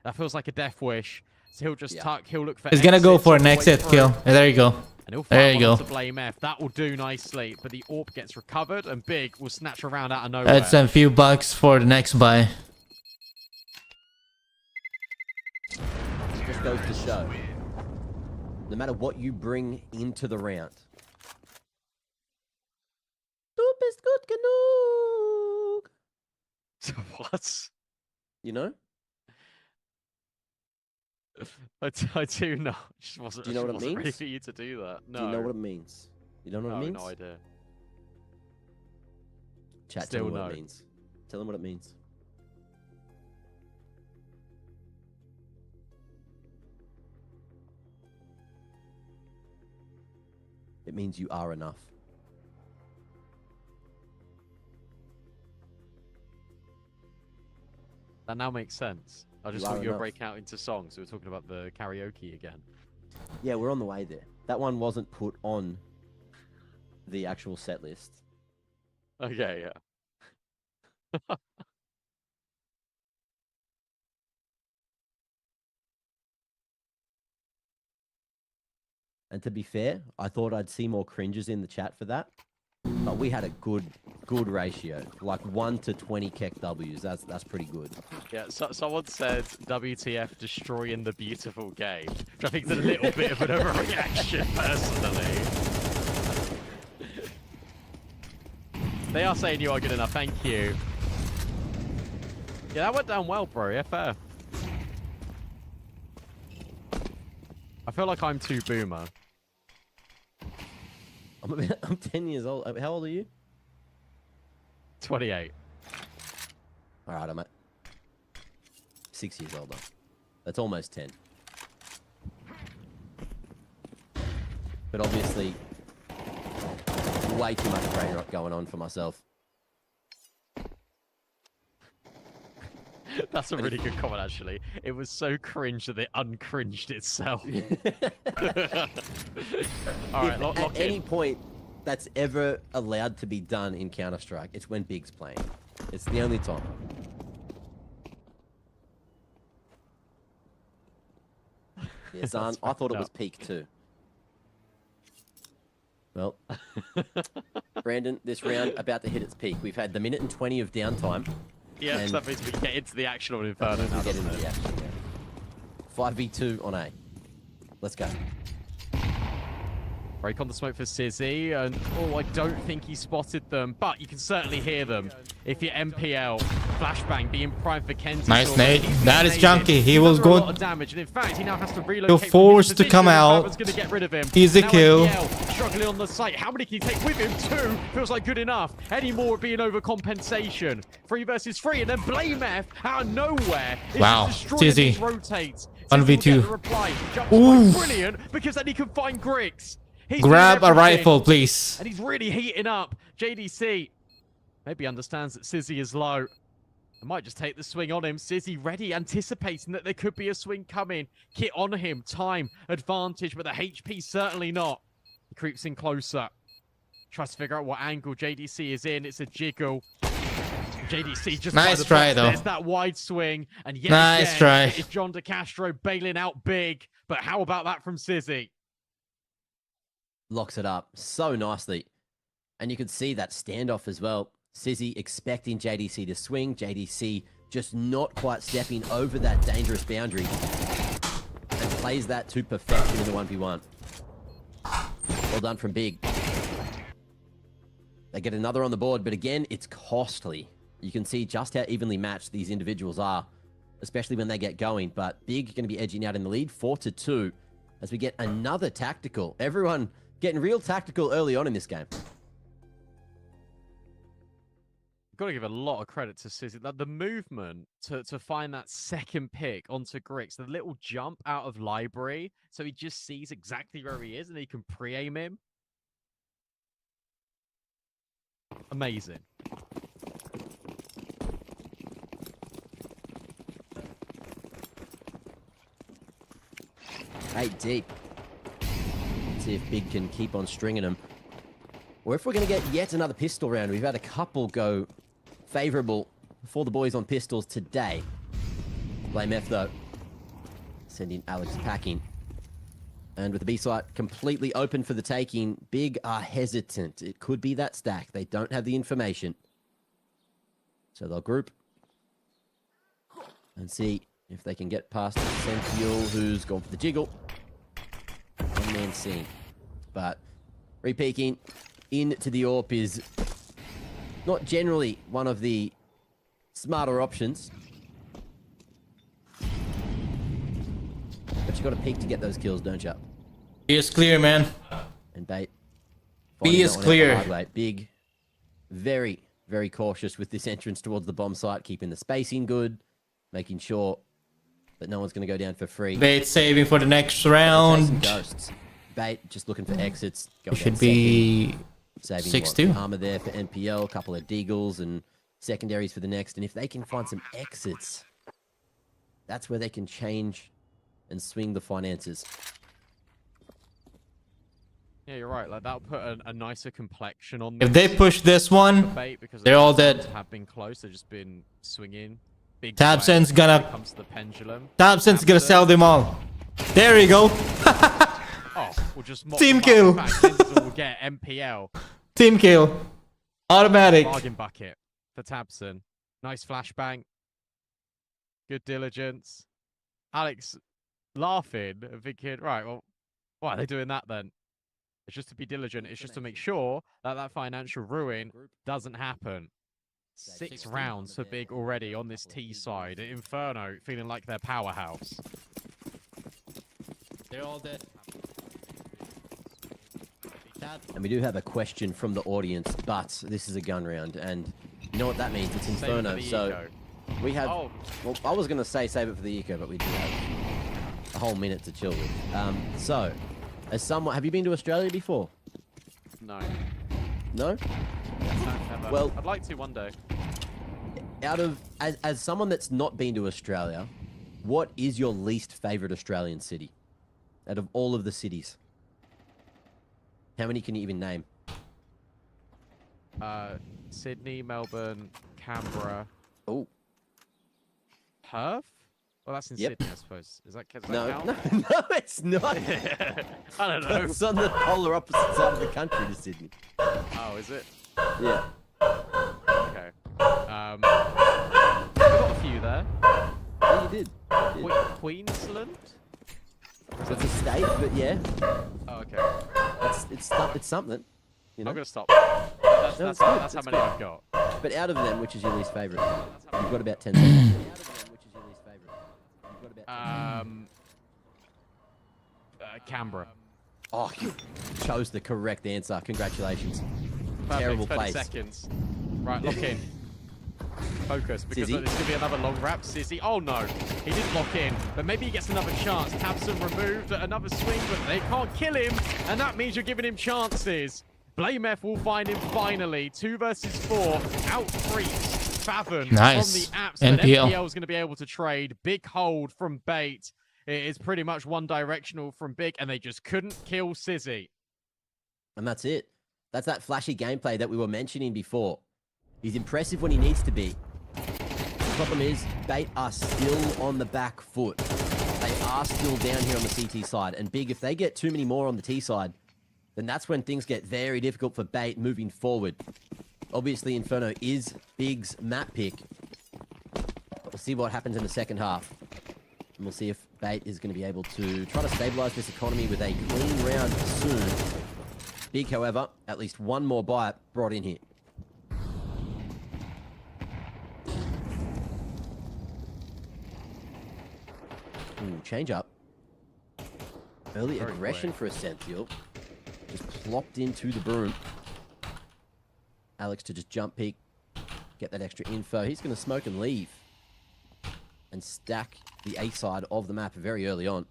that feels like a death wish. So he'll just tuck, he'll look for He's gonna go exits for all an the way exit through. kill. There you go. And he'll There fire you one go. onto Blame F. That will do nicely, but the AWP gets recovered, and Big will snatch a round out of nowhere. That's a few bucks for the next buy. Just goes to show. No matter what you bring into the round. Du bist gut genug. What? You know? I do not. Just wasn't, Do you know what it wasn't ready means? for you to do that. No. Do you know what it means? You don't know what No, it means? no idea. Chat, Still tell them what no. it means. Tell them what it means. It means you are enough. That now makes sense. I just You thought are you were enough. breaking out into songs. We were talking about the karaoke again. Yeah, we're on the way there. That one wasn't put on the actual set list. Okay, yeah. And to be fair, I thought I'd see more cringes in the chat for that. But we had a good ratio. Like 1 to 20 Keck W's. That's pretty good. Yeah, so, someone said WTF destroying the beautiful game, which I think is a little bit of an overreaction, personally. They are saying you are good enough, thank you. Yeah, that went down well, bro, yeah, fair. I feel like I'm too boomer. I'm 10 years old. How old are you? 28. All right, I'm 6 years older. That's almost 10. But obviously, way too much brain rot going on for myself. That's a really good comment, actually. It was so cringe that it uncringed itself. All right, lock At in. any point that's ever allowed to be done in Counter-Strike, it's when Big's playing. It's the only time. Yeah, Zahn, I thought it was peak too. Well, Brandon, this round about to hit its peak. We've had the 1 minute and 20 of downtime. Yeah, and so that means we can get into the action on Inferno we now, get doesn't into it? the action. Yeah. 5v2 on A. Let's go. Break on the smoke for Sizzy, and oh, I don't think he spotted them, but you can certainly hear them. If you're MPL, Flashbang being primed for Kenzie. Nice nade. That is Amazing. junky. He He's was under a lot good. of damage, and in fact, he now has to relocate. You're from his forced to position, come and out. Batman's gonna get rid of him. Easy Now kill. NPL struggling on the site. How many can he take with him? 2 feels like good enough. Any more would be an overcompensation. 3 versus 3, and then Blame F out of nowhere. Is Wow. just destroying Easy. these rotates. 1v2. Reply. Jumps Oof. brilliant because then he can find Grix. He's Grab doing a everything, rifle, please. and he's really heating up. JDC maybe understands that Sizzy is low. I might just take the swing on him. Sizzy ready, anticipating that there could be a swing coming. Kit on him, time, advantage, but the HP certainly not. He creeps in closer. Tries to figure out what angle JDC is in. It's a jiggle. JDC just by Nice the try, box. though. There's that wide swing, and yet Nice again, try. it's John DeCastro bailing out big. But how about that from Sizzy? Locks it up so nicely. And you could see that standoff as well. Sizzy expecting JDC to swing. JDC just not quite stepping over that dangerous boundary. And plays that to perfection in the 1v1. Well done from Big. They get another on the board, but again, it's costly. You can see just how evenly matched these individuals are, especially when they get going. But Big going to be edging out in the lead, 4-2, as we get another tactical. Everyone getting real tactical early on in this game. Got to give a lot of credit to Sizzy. Like the movement to find that second pick onto Grix, the little jump out of library, so he just sees exactly where he is and he can pre-aim him. Amazing. Eight deep. Let's see if Big can keep on stringing them. Or if we're going to get yet another pistol round. We've had a couple go favorable for the boys on pistols today. Blame F, though. Sending Alex packing. And with the B site completely open for the taking, Big are hesitant. It could be that stack. They don't have the information. So they'll group and see if they can get past Sentinel, who's gone for the jiggle. One man seen. But re-peeking into the AWP is not generally one of the smarter options. But you got to peek to get those kills, don't you? B is clear, man. And Bait. B is clear. Big, very, very cautious with this entrance towards the bomb site, keeping the spacing good, making sure that no one's going to go down for free. Bait saving for the next Chasing round. ghosts. Bait just looking for exits. It should be saving 6-2. armor there for NPL, a couple of deagles and secondaries for the next. And if they can find some exits, that's where they can change and swing the finances. Yeah, you're right. Like that'll put a nicer complexion on. If they push this one, Bait because they're all dead. Have been close. They've just been swinging. Big Tabsen's swing. gonna- Here comes the pendulum. Thompson's gonna sell them all. There you go. Oh, we'll just mop Team them up. kill. In fact, Kenzel will get MPL. Team kill. Automatic. Bargain bucket for Tabson. Nice flashbang. Good diligence. Alex laughing and thinking, right, well, why are they doing that then? It's just to be diligent. It's just to make sure that that financial ruin doesn't happen. 6 rounds for Big already on this T side. Inferno feeling like their powerhouse. They're all dead. And we do have a question from the audience, but this is a gun round. And you know what that means? It's Save it for Inferno. the So eco. we have... Oh, Well, I was going to say save it for the eco, but we do have a whole minute to chill with. So, as someone... Have you been to Australia before? no. No? Never. Well- I'd like to one day. Out of... As someone that's not been to Australia, what is your least favorite Australian city? Out of all of the cities. How many can you even name? Sydney, Melbourne, Canberra, Oh, Perth? Well, that's in Yep. Sydney, I suppose. Is that, does that no, count? no, it's not. I don't know. It's on the polar opposite side of the country to Sydney. Oh, is it? Yeah. Okay. We've got a few there. Yeah, you did. You did. Queensland? So it's a state, but yeah, Oh, okay. it's something. You know. I'm going to stop. That's No, it's how good, many it's good. I've got. But out of them, which is your least favorite? That's how You've got about 10 seconds. Out of them, which is your least favorite? You've got about 10 Canberra. Oh, you chose the correct answer. Congratulations. Perfect, Terrible 30 place. seconds. Right, lock in. Focus, because Sizzy? there's going to be another long wrap. Sizzy, oh no, he didn't lock in, but maybe he gets another chance. Tabson removed, another swing, but they can't kill him, and that means you're giving him chances. Blame F will find him finally. 2 versus 4, out freaks Favon Nice. from the apps, but NPL. NPL is going to be able to trade. Big hold from Bait. It is pretty much one directional from Big, and they just couldn't kill Sizzy. And that's it. That's that flashy gameplay that we were mentioning before. He's impressive when he needs to be. The problem is, Bait are still on the back foot. They are still down here on the CT side. And Big, if they get too many more on the T side, then that's when things get very difficult for Bait moving forward. Obviously, Inferno is Big's map pick. But we'll see what happens in the second half. And we'll see if Bait is going to be able to try to stabilize this economy with a clean round soon. Big, however, at least one more buy brought in here. Ooh, change up. Early Very aggression quick. for a Senthiel. Just plopped into the broom. Alex to just jump peek, get that extra info. He's going to smoke and leave. And stack the A side of the map very early on.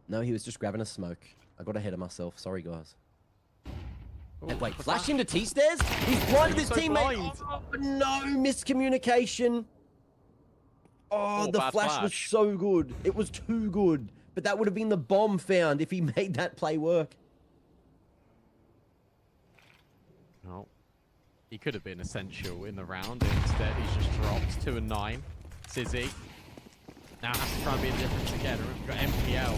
No, he was just grabbing a smoke. I got ahead of myself. Sorry, guys. Ooh, Wait, what's flash that? him to T-stairs? He's blinded his so teammate. blind. Oh, no, miscommunication. Oh, Oh, the bad flash was flash. so good. It was too good. But that would have been the bomb found if he made that play work. No. He could have been essential in the round. Instead, he's just dropped 2 and 9. Sizzy now has to try and be a difference again. We've got MPL,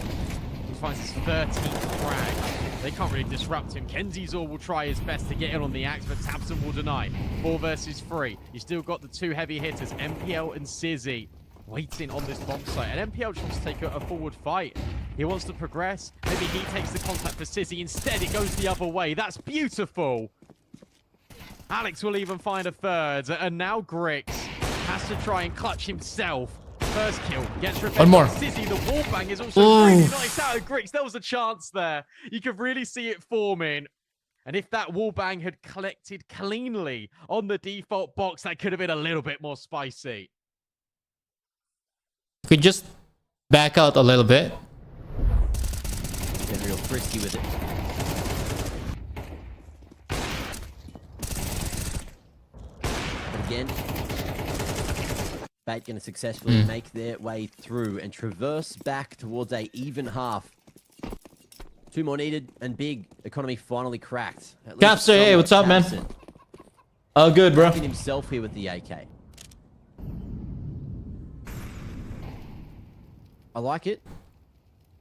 who finds his 13th frag. They can't really disrupt him. Kenzizor will try his best to get in on the axe, but Tabson will deny. 4 versus 3. You still got the 2 heavy hitters, MPL and Sizzy, waiting on this bomb site. And MPL just wants to take a forward fight. He wants to progress. Maybe he takes the contact for Sizzy. Instead, it goes the other way. That's beautiful. Alex will even find a third, and now Grix has to try and clutch himself. First kill, gets revenge. One more. on Sizzy, the wallbang is also Ooh. really nice out of Grix. There was a chance there. You could really see it forming. And if that wallbang had collected cleanly on the default box, that could have been a little bit more spicy. Could just back out a little bit. Getting real frisky with it. But again, Bait going to successfully make their way through and traverse back towards a even half. 2 more needed, and Big economy finally cracked. At least Capster, hey, somewhat. what's up, man? Tabson Oh, good, bro. finding himself here with the AK. I like it,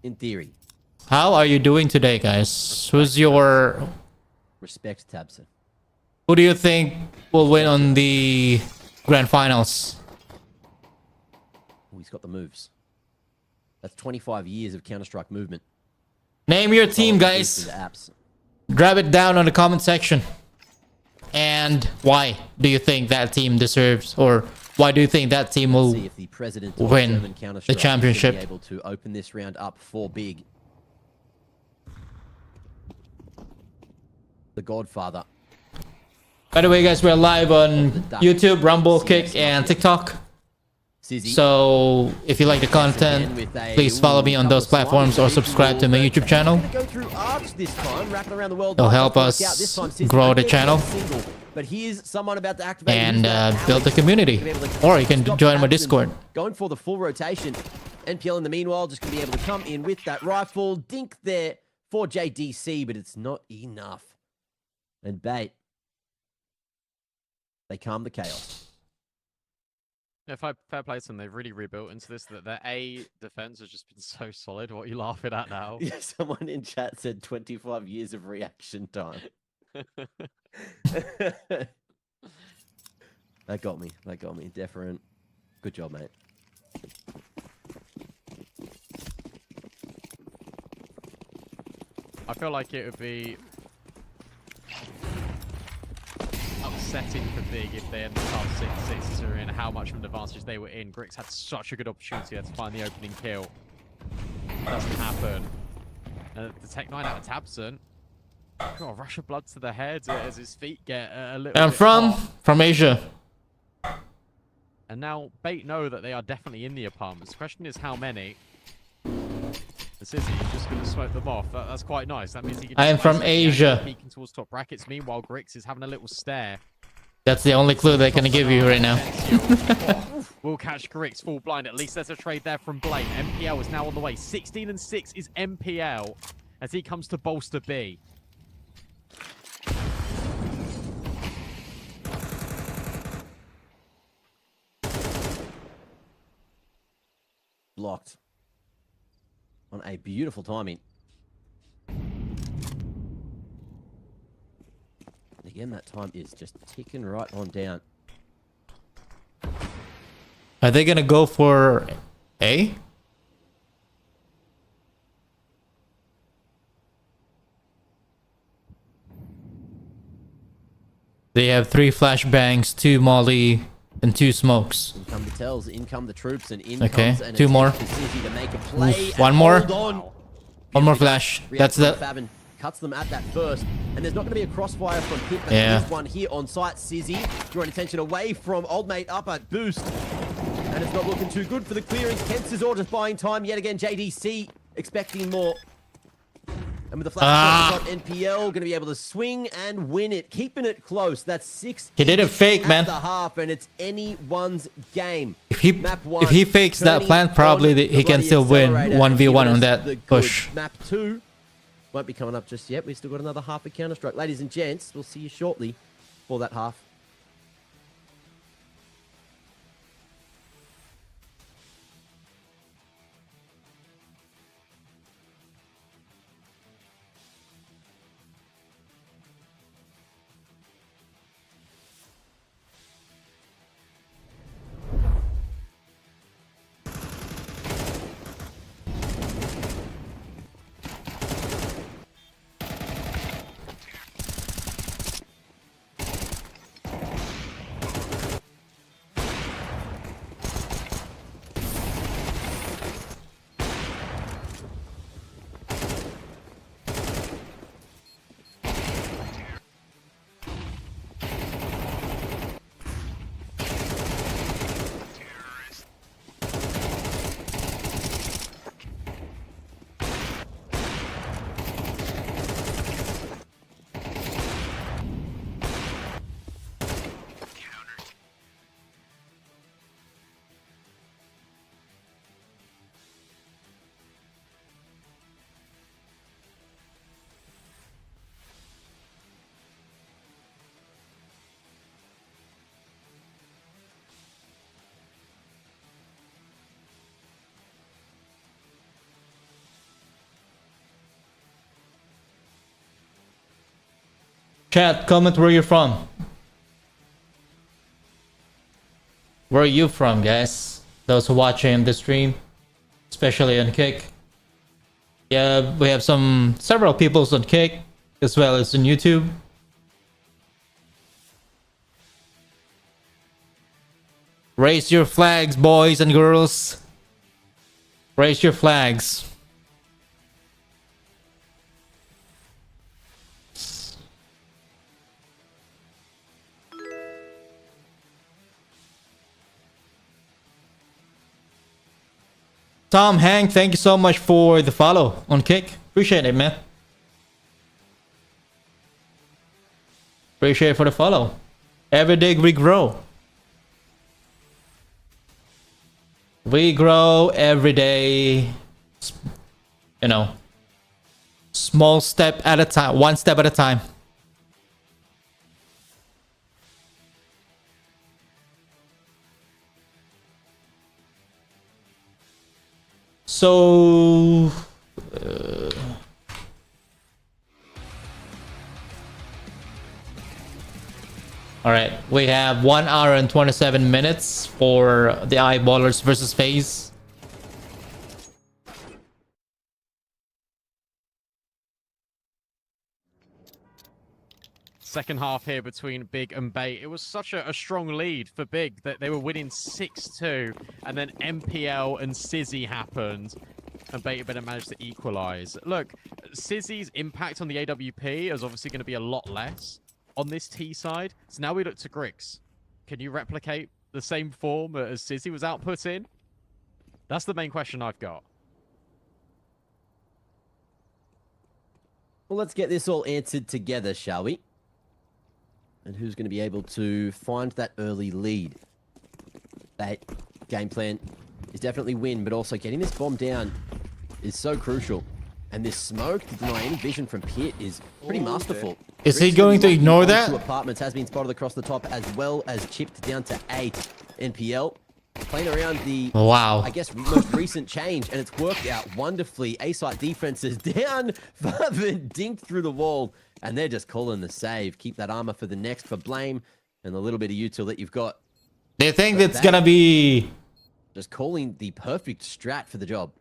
in theory. How are you doing today, guys? Who's your... Respect Tabson. Who do you think will win on the grand finals? Oh, he's got the moves. That's 25 years of Counter-Strike movement. Name your team, Solid boost to guys. the apps. Grab it down on the comment section. And why do you think that team deserves, or why do you think that team will See if the president of win German Counter-Strike the is gonna championship? be able to open this round up for Big. The Godfather. By the way, guys, we're live on YouTube, Rumble, Kick, and TikTok. Sizzy. So if you like the content, please follow me on those platforms or subscribe to my YouTube channel. Gonna go through arcs this time, wrapping around the world. It'll Might help not work us out this time. Sizzy grow might the get channel. a single, but here's someone about to activate. And Who's that? build the Alex. community. Gonna be able to Or you can stop join my Tabson Discord. Going for the full rotation. NPL in the meanwhile just gonna be able to come in with that rifle. Dink there for JDC, but it's not enough. And Bait. They calm the chaos. Yeah, fair play to them. They've really rebuilt into this. That their A defense has just been so solid. What are you laughing at now? Yeah, someone in chat said 25 years of reaction time. That got me. That got me. Deferent. Good job, mate. I feel like it would be setting for Big if they ended up 6-6 and how much of an advantage they were in. Grix had such a good opportunity there to find the opening kill. Doesn't happen. The Tech 9 out of Tabson. Got a rush of blood to the head as his feet get a little I'm bit hot. from Asia. And now Bait know that they are definitely in the apartments. The question is how many. The City is just going to smoke them off. That's quite nice. That means he can I am from Asia. Peeking towards top brackets. Meanwhile, Grix is having a little stare. That's the only clue they can give you right now. We'll catch Grix full blind. At least there's a trade there from Blaine. MPL is now on the way. 16-6 is MPL as he comes to bolster B. Blocked. On a beautiful timing. Again, that time is just ticking right on down. Are they gonna go for A? They have 3 flashbangs, 2 molly, and 2 smokes. In come the tells, in come the troops, and in Okay, comes an 2 more. attempt for City to make a play. Oof, one and more. hold on. One more flash. That's Reaction the... Fabin cuts them at that first, and there's not going to be a crossfire from Pit, but Yeah. there is one here on site. Sizzy drawing attention away from old mate up at boost, and it's not looking too good for the clearance. Kent is all just buying time yet again. JDC expecting more. And with the flash shot, NPL going to be able to swing and win it, keeping it close. That's 6. He did it fake, at man. the half, and it's anyone's game. If he fakes that turning plant, probably on he can bloody still win accelerator, 1v1 giving on us that the good. push. Map 2 won't be coming up just yet. We've still got another half of Counter-Strike. Ladies and gents, we'll see you shortly for that half. Chat, comment where you're from. Where are you from, guys? Those who watching the stream, especially on Kick. Yeah, we have several people on Kick as well as on YouTube. Raise your flags, boys and girls. Raise your flags. Tom Hank, thank you so much for the follow on Kick. Appreciate it, man. Appreciate it for the follow. Every day we grow. We grow every day. You know, small step at a time, one step at a time. So, all right, we have 1 hour and 27 minutes for the Eyeballers versus Faze. second half here between Big and Bait. It was such a strong lead for Big that they were winning 6-2, and then MPL and Sizzy happened, and Bait better managed to equalize. Look, Sizzy's impact on the AWP is obviously going to be a lot less on this T side. So now we look to Grix. Can you replicate the same form as Sizzy was outputting? That's the main question I've got. Well, let's get this all answered together, shall we? And who's going to be able to find that early lead? That game plan is definitely win, but also getting this bomb down is so crucial. And this smoke to deny any vision from Pit is pretty masterful. Is he going to ignore that? Two apartments has been spotted across the top, as well as chipped down to 8. NPL playing around the, Wow. I guess, most recent change, and it's worked out wonderfully. A-site defense is down, further dinked through the wall, and they're just calling the save. Keep that armor for the next for Blame, and the little bit of util that you've got. They think that's gonna be... Just calling the perfect strat for the job.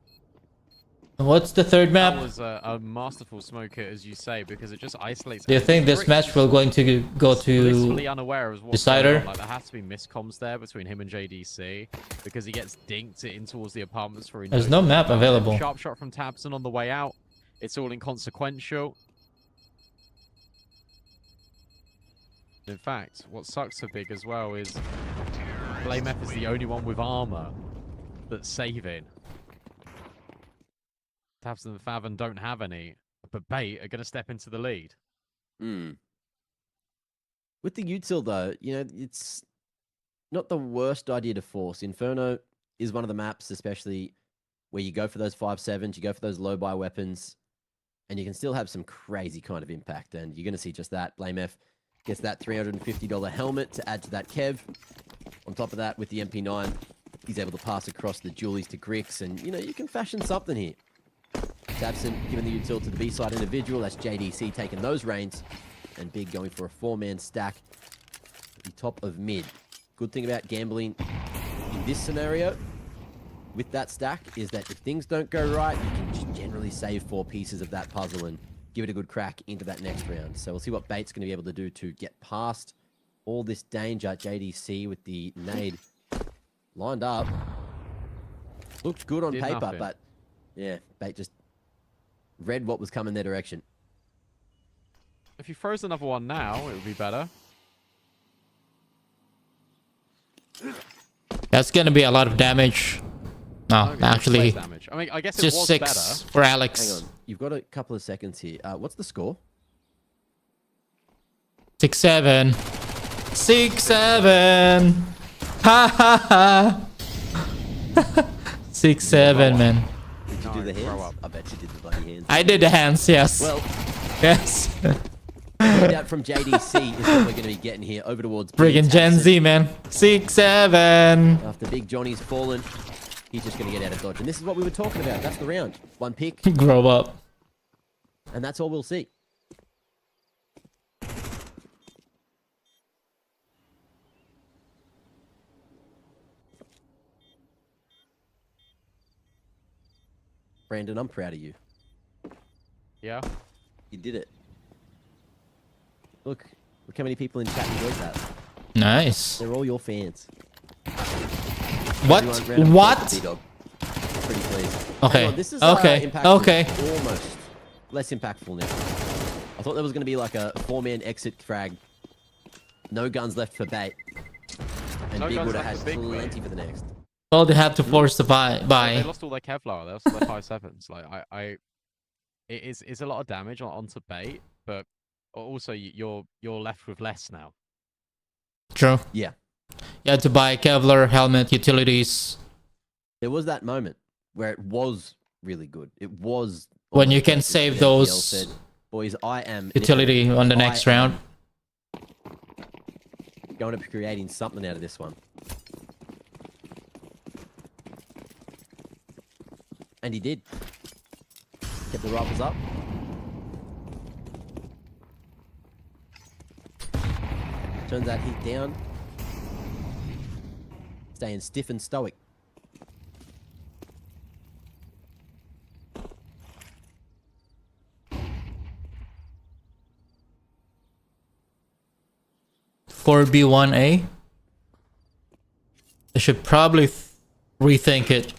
What's the third That map? was a masterful smoker, as you say, because it just isolates. Do you think this match will going to go to blissfully unaware of what's decider? going on. Like, there has to be miscoms there between him and JDC, because he gets dinked in towards the apartments for. There's no map available. Sharp shot from Tabson on the way out. It's all inconsequential. In fact, what sucks for Big as well is Blame F is the only one with armor that's saving. Tabson and Faven don't have any, but Bait are going to step into the lead. With the util, though, you know, it's not the worst idea to force. Inferno is one of the maps, especially where you go for those 5.7s, you go for those low-buy weapons, and you can still have some crazy kind of impact. And you're going to see just that. Blame F gets that $350 helmet to add to that Kev. On top of that, with the MP9, he's able to pass across the Julies to Grix, and, you know, you can fashion something here. Tabson giving the util to the B-side individual. That's JDC taking those reins. And Big going for a 4-man stack at the top of mid. Good thing about gambling in this scenario with that stack is that if things don't go right, you can just generally save 4 pieces of that puzzle and give it a good crack into that next round. So we'll see what Bait's going to be able to do to get past all this danger. JDC with the nade lined up. Looked good on Did paper, nothing. but yeah, Bait just read what was coming their direction. If he throws another one now, it would be better. That's gonna be a lot of damage. No, Okay, actually, less damage. I mean, I guess it just was 6 better. for Alex. Hang on, you've got a couple of seconds here. What's the score? 6-7. 6-7. Ha ha ha. 6-7, man. Did you No, do the grow hands? up. I bet you did the bloody hands. I did the hands, yes. Well, Yes. out from JDC is what we're going to be getting here over towards Friggin' Gen Z, man. 6-7. After Big Johnny's fallen, he's just going to get out of dodge. And this is what we were talking about. That's the round. 1 pick, Grow up. and that's all we'll see. Brandon, I'm proud of you. Yeah. You did it. Look how many people in chat enjoyed that. Nice. They're all your fans. What? Everyone, round of applause What? for T-Dog. Pretty pleased. Okay. Hang on, this is, Okay. impactful. Okay. Almost. Less impactful now. I thought there was going to be like a 4-man exit frag. No guns left for Bait. And No Big guns would have left had for Big, mate. plenty for the next. Well, they have to force the They buy. lost all their Kevlar. They lost all their 5.7s. Like it's a lot of damage onto Bait, but also you're left with less now. True. Yeah. You had to buy Kevlar, helmet, utilities. There was that moment where it was really good. It was... When you almost can perfect. save NPL those said, boys, I am... utility on the next round. Going to be creating something out of this one. And he did. Kept the rifles up. Turns out he's down. Staying stiff and stoic. 4B1A. They should probably rethink it.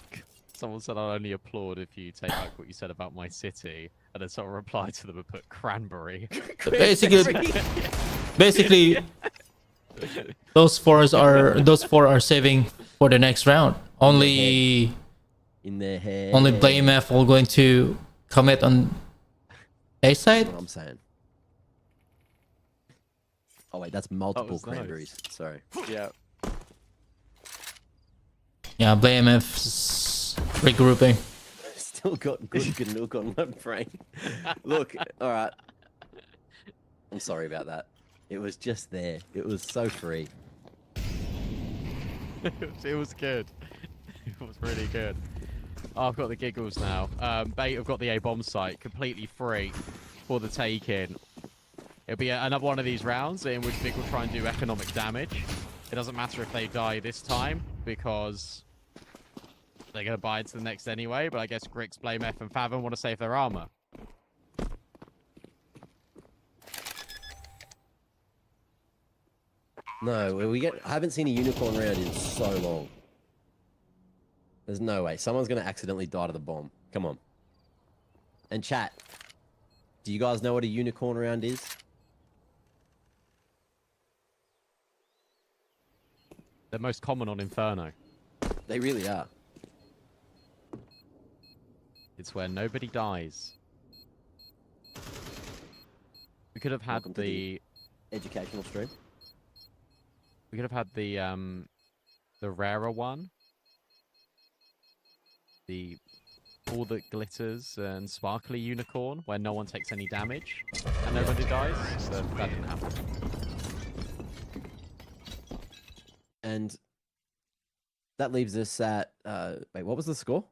Someone said I'll only applaud if you take back what you said about my city, and then someone replied to them and put cranberry. Basically, those four are saving for the next round. Only In their head. only Blame F will going to commit on A side. That's what I'm saying. Oh wait, that's multiple was nice. cranberries. Sorry. Yeah. Yeah, Blame F's regrouping. Still got good Ganook on my brain. Look, all right. I'm sorry about that. It was just there. It was so free. It was good. It was really good. Oh, I've got the giggles now. Bait have got the A-bomb site completely free for the take-in. It'll be another one of these rounds in which Big will try and do economic damage. It doesn't matter if they die this time because they're going to buy into the next anyway, but I guess Grix, Blame F, and Fathom want to save their armor. No, I haven't seen a unicorn round in so long. There's no way. Someone's going to accidentally die to the bomb. Come on. And chat, do you guys know what a unicorn round is? They're most common on Inferno. They really are. It's where nobody dies. We could have had Welcome to the educational stream. We could have had the rarer one. The all that glitters and sparkly unicorn, where no one takes any damage and nobody dies. So that didn't happen. And that leaves us at wait, what was the score?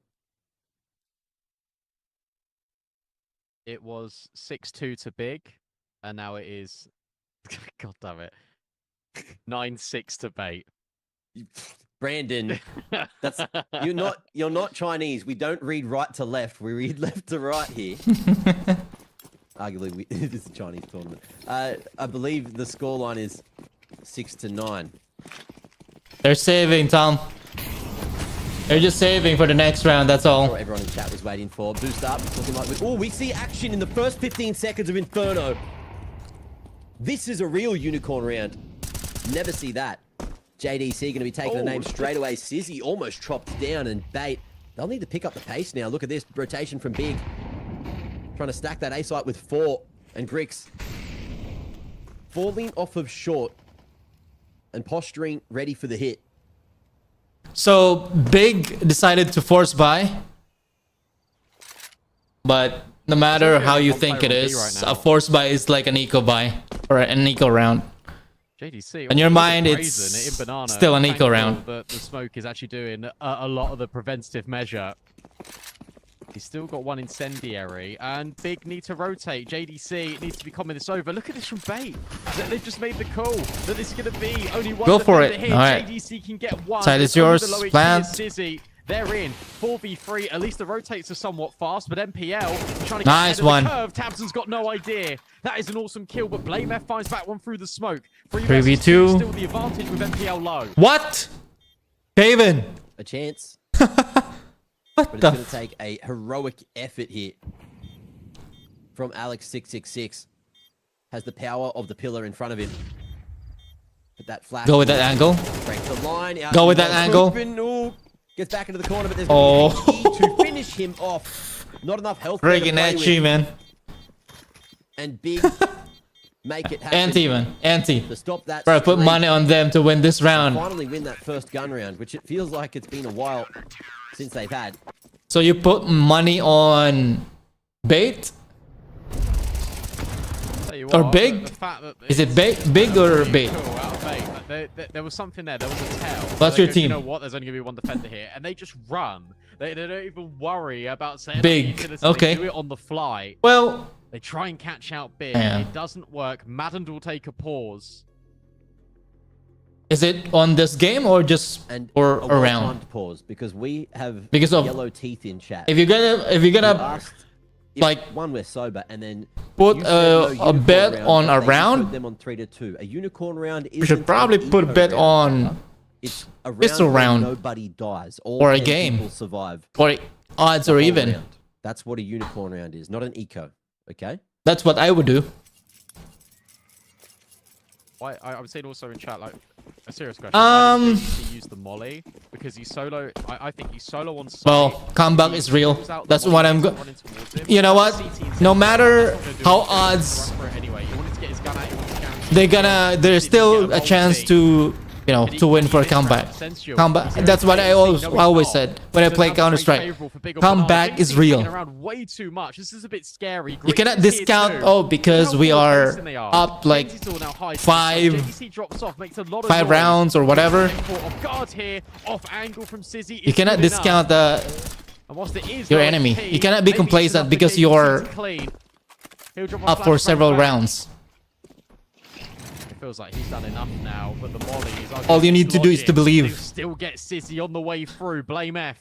It was 6-2 to Big, and now it is God damn it. 9-6 to Bait. Brandon, that's you're not Chinese. We don't read right to left. We read left to right here. Arguably, it is a Chinese tournament. I believe the scoreline is 6-9. They're saving, Tom. They're just saving for the next round. That's all. What everyone in chat was waiting for. Boost up. Looking like we see action in the first 15 seconds of Inferno. This is a real unicorn round. Never see that. JDC going to be taking the name straight away. Sizzy almost chopped down, and Bait, they'll need to pick up the pace now. Look at this rotation from Big. Trying to stack that A site with 4. And Grix falling off of short and posturing ready for the hit. So Big decided to force buy, but no matter how you think it is, a force buy is like an eco buy or an eco round. JDC. In your look at mind, Brazen it's in Banana. still an eco Thankful round. that the smoke is actually doing a lot of the preventative measure. He's still got one incendiary, and Big need to rotate. JDC needs to be coming this over. Look at this from Bait. They've just made the call that this is going to be only one. Go for it. Here. All right. JDC can get one. Side is It's only yours. the low HP Plant. is Sizzy. They're in 4v3. At least the rotates are somewhat fast, but MPL trying to get Nice ahead of one. the curve. Tabson's got no idea. That is an awesome kill, but Blame F finds back one through the smoke. 3v2. Still the advantage with MPL low. What? Haven. A chance. What But it's the? going to take a heroic effort here from Alex666. Has the power of the pillar in front of him. But that flash. Go with that angle. Breaks the line out. Go with that angle. Ooh, gets back into the corner, but there's Oh. going to be to finish him off. Not enough health. there to Friggin' play edgy, with. man. And Big make it happen. Anti, man. Anti. To stop that. Bro, put streak. money on them to win this round. Finally win that first gun round, which it feels like it's been a while since they've had. So you put money on Bait? Tell you Or what, Big? the fact that Is it it's big or Bait? cool out of Bait. Like, there was something there. There was a tell. What's They your go, team? You know what? There's only going to be one defender here. And they just run. They don't even worry about saying Big. utility. Okay. They do it on the fly. Well, They try and catch out Big. Yeah. It doesn't work. Madden will take a pause. is it on this game or just And or a around? well-timed pause because we have Because of- yellow teeth in chat. If you're gonna You asked if, like- one, we're sober, and then put You said no a unicorn bet round, on but a they round. ecoed them on 3-2. A unicorn round We should isn't probably an put a eco bet round. on It's a pistol where round. Nobody dies. All Or a 10 game. people survive. or odds the or whole even. round. That's what a unicorn round is, not an eco. Okay. That's what I would do. Why I'm saying also in chat, like a serious question. Um, Why did he use the molly? Because you solo. I think you solo on site. Well, comeback he is real. pulls out the That's molly what I'm and go- running towards him. You know what? CT No said, matter "I'm not gonna do how anything, odds run for it anyway." He wanted to get his gun out, he wanted to guarantee there's He didn't still get a chance multi. to, you know, But he- to win he for a did round comeback. sensual. Comeback. He's That's what I always no, he's not. said when I So play that's Counter very Strike. favourable for big or banana. Comeback is JDC's real. taking around way too much. This is a bit scary. You cannot Griggs is here discount too. because Look we how are close they up like Kenzy's still now high. five- JDC drops off, makes a lot of 5 noise. rounds or whatever. Caught off guard here, off angle from Sizzy. You cannot discount the And whilst it is your low enemy. HP, You cannot be maybe it's complacent enough for because JDC you're to clean. He'll drop a up for flashbang several back. rounds. It feels like he's done enough now, but the molly is All you need to do is to believe. He'll still get Sizzy on the way through. Blame F.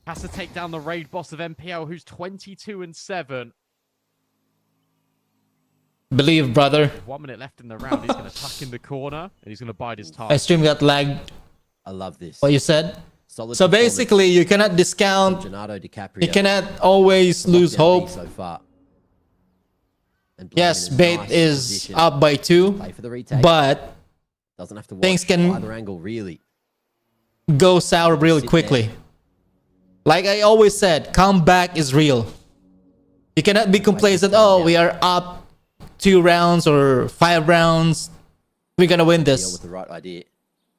Has to take down the raid boss of MPL, who's 22-7. Believe, brother. 1 minute left in the round. He's going to tuck in the corner, and he's going to bide his time. My stream got lagged. I love this. What you said? Solid So performance basically, you cannot discount. from Gennaro DiCaprio. You cannot always lose Lockdown hope. B so far. And Yes, Blaine in a bait nice is position. up by 2, Play for the retake. but Doesn't have to watch things can- either angle really. go sour really Sit quickly. there. Like I always said, comeback is real. You cannot be complacent. Oh, we are up 2 rounds or 5 rounds. We're gonna win Deal this. with the right idea.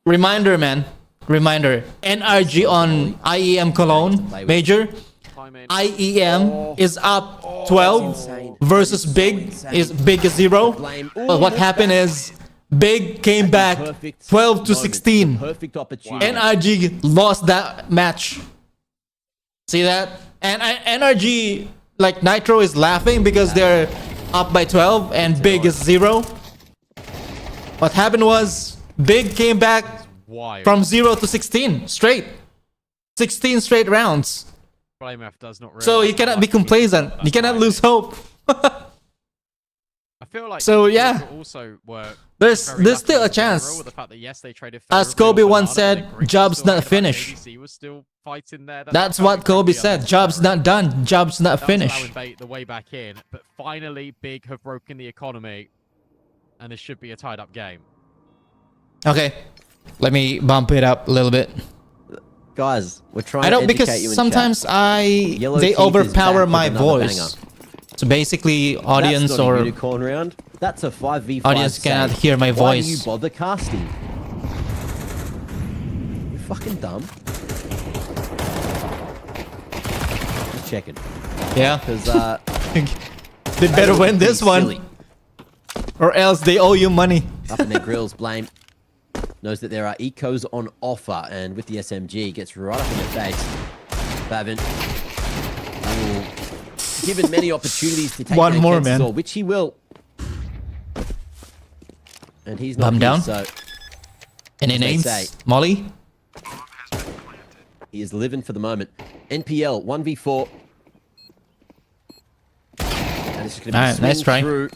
Reminder, man. Reminder. NRG on IEM Cologne Major. Timing. IEM is up 12 insane. versus Big is Big is 0. Blame. But what happened is Big came back 12 to 16. Perfect opportunity. NRG lost that match. See that? And NRG, like Nitro, is laughing because they're up by 12 and Big is 0. What happened was Big came back Wild. from 0 to 16 straight. 16 straight rounds. Blame F does not So realise you cannot how be lucky he is. complacent. You That's cannot why lose hope. I feel like So, it yeah. could also work. There's very there's lucky still a in general chance. with the fact that, yes, they traded As favourably Kobe on once Banana, but said, then Griggs job's still not ahead of that. finished. JDC was still fighting there. That's how what we Kobe frankly said. understood Job's it. not done. Job's not That was allowing finished. bait the way back in, but finally, Big have broken the economy, and this should be a tied-up game. Okay. Let me bump it up a little bit. Guys, we're trying I to don't educate because you in sometimes chat. Yellow they Teeth is overpower back my with another voice. So basically, audience That's not a or unicorn round. That's a 5v5 audience cannot save. hear my Why do you voice. bother casting? You're fucking dumb. Just checking. Yeah, Because, they better win this one, silly. or else they owe you money. Up in their grills, Blame knows that there are ecos on offer, and with the SMG, gets right up in the face. Bavin, given many opportunities to take One down more, Ken's man. sword, which he will. And he's not Bum here, down. so And it As they ain't say. Molly. he is living for the moment. NPL 1v4. And it's just going to be Alright, nice swing try. through.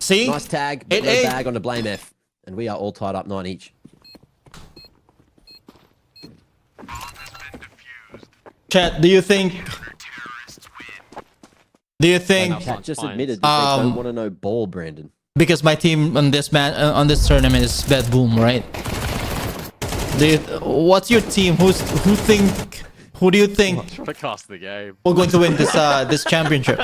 See, Nice tag, but no 8-8. bag onto Blame F. And we are all tied up 9 each. chat. Do you think? Sounds Chat just fine. admitted that they Um, don't want to know ball, Brandon. Because my team on this on this tournament is Bad Boom, right? What's your team? Who do you think Trying to cast the game. we're going to win this this championship?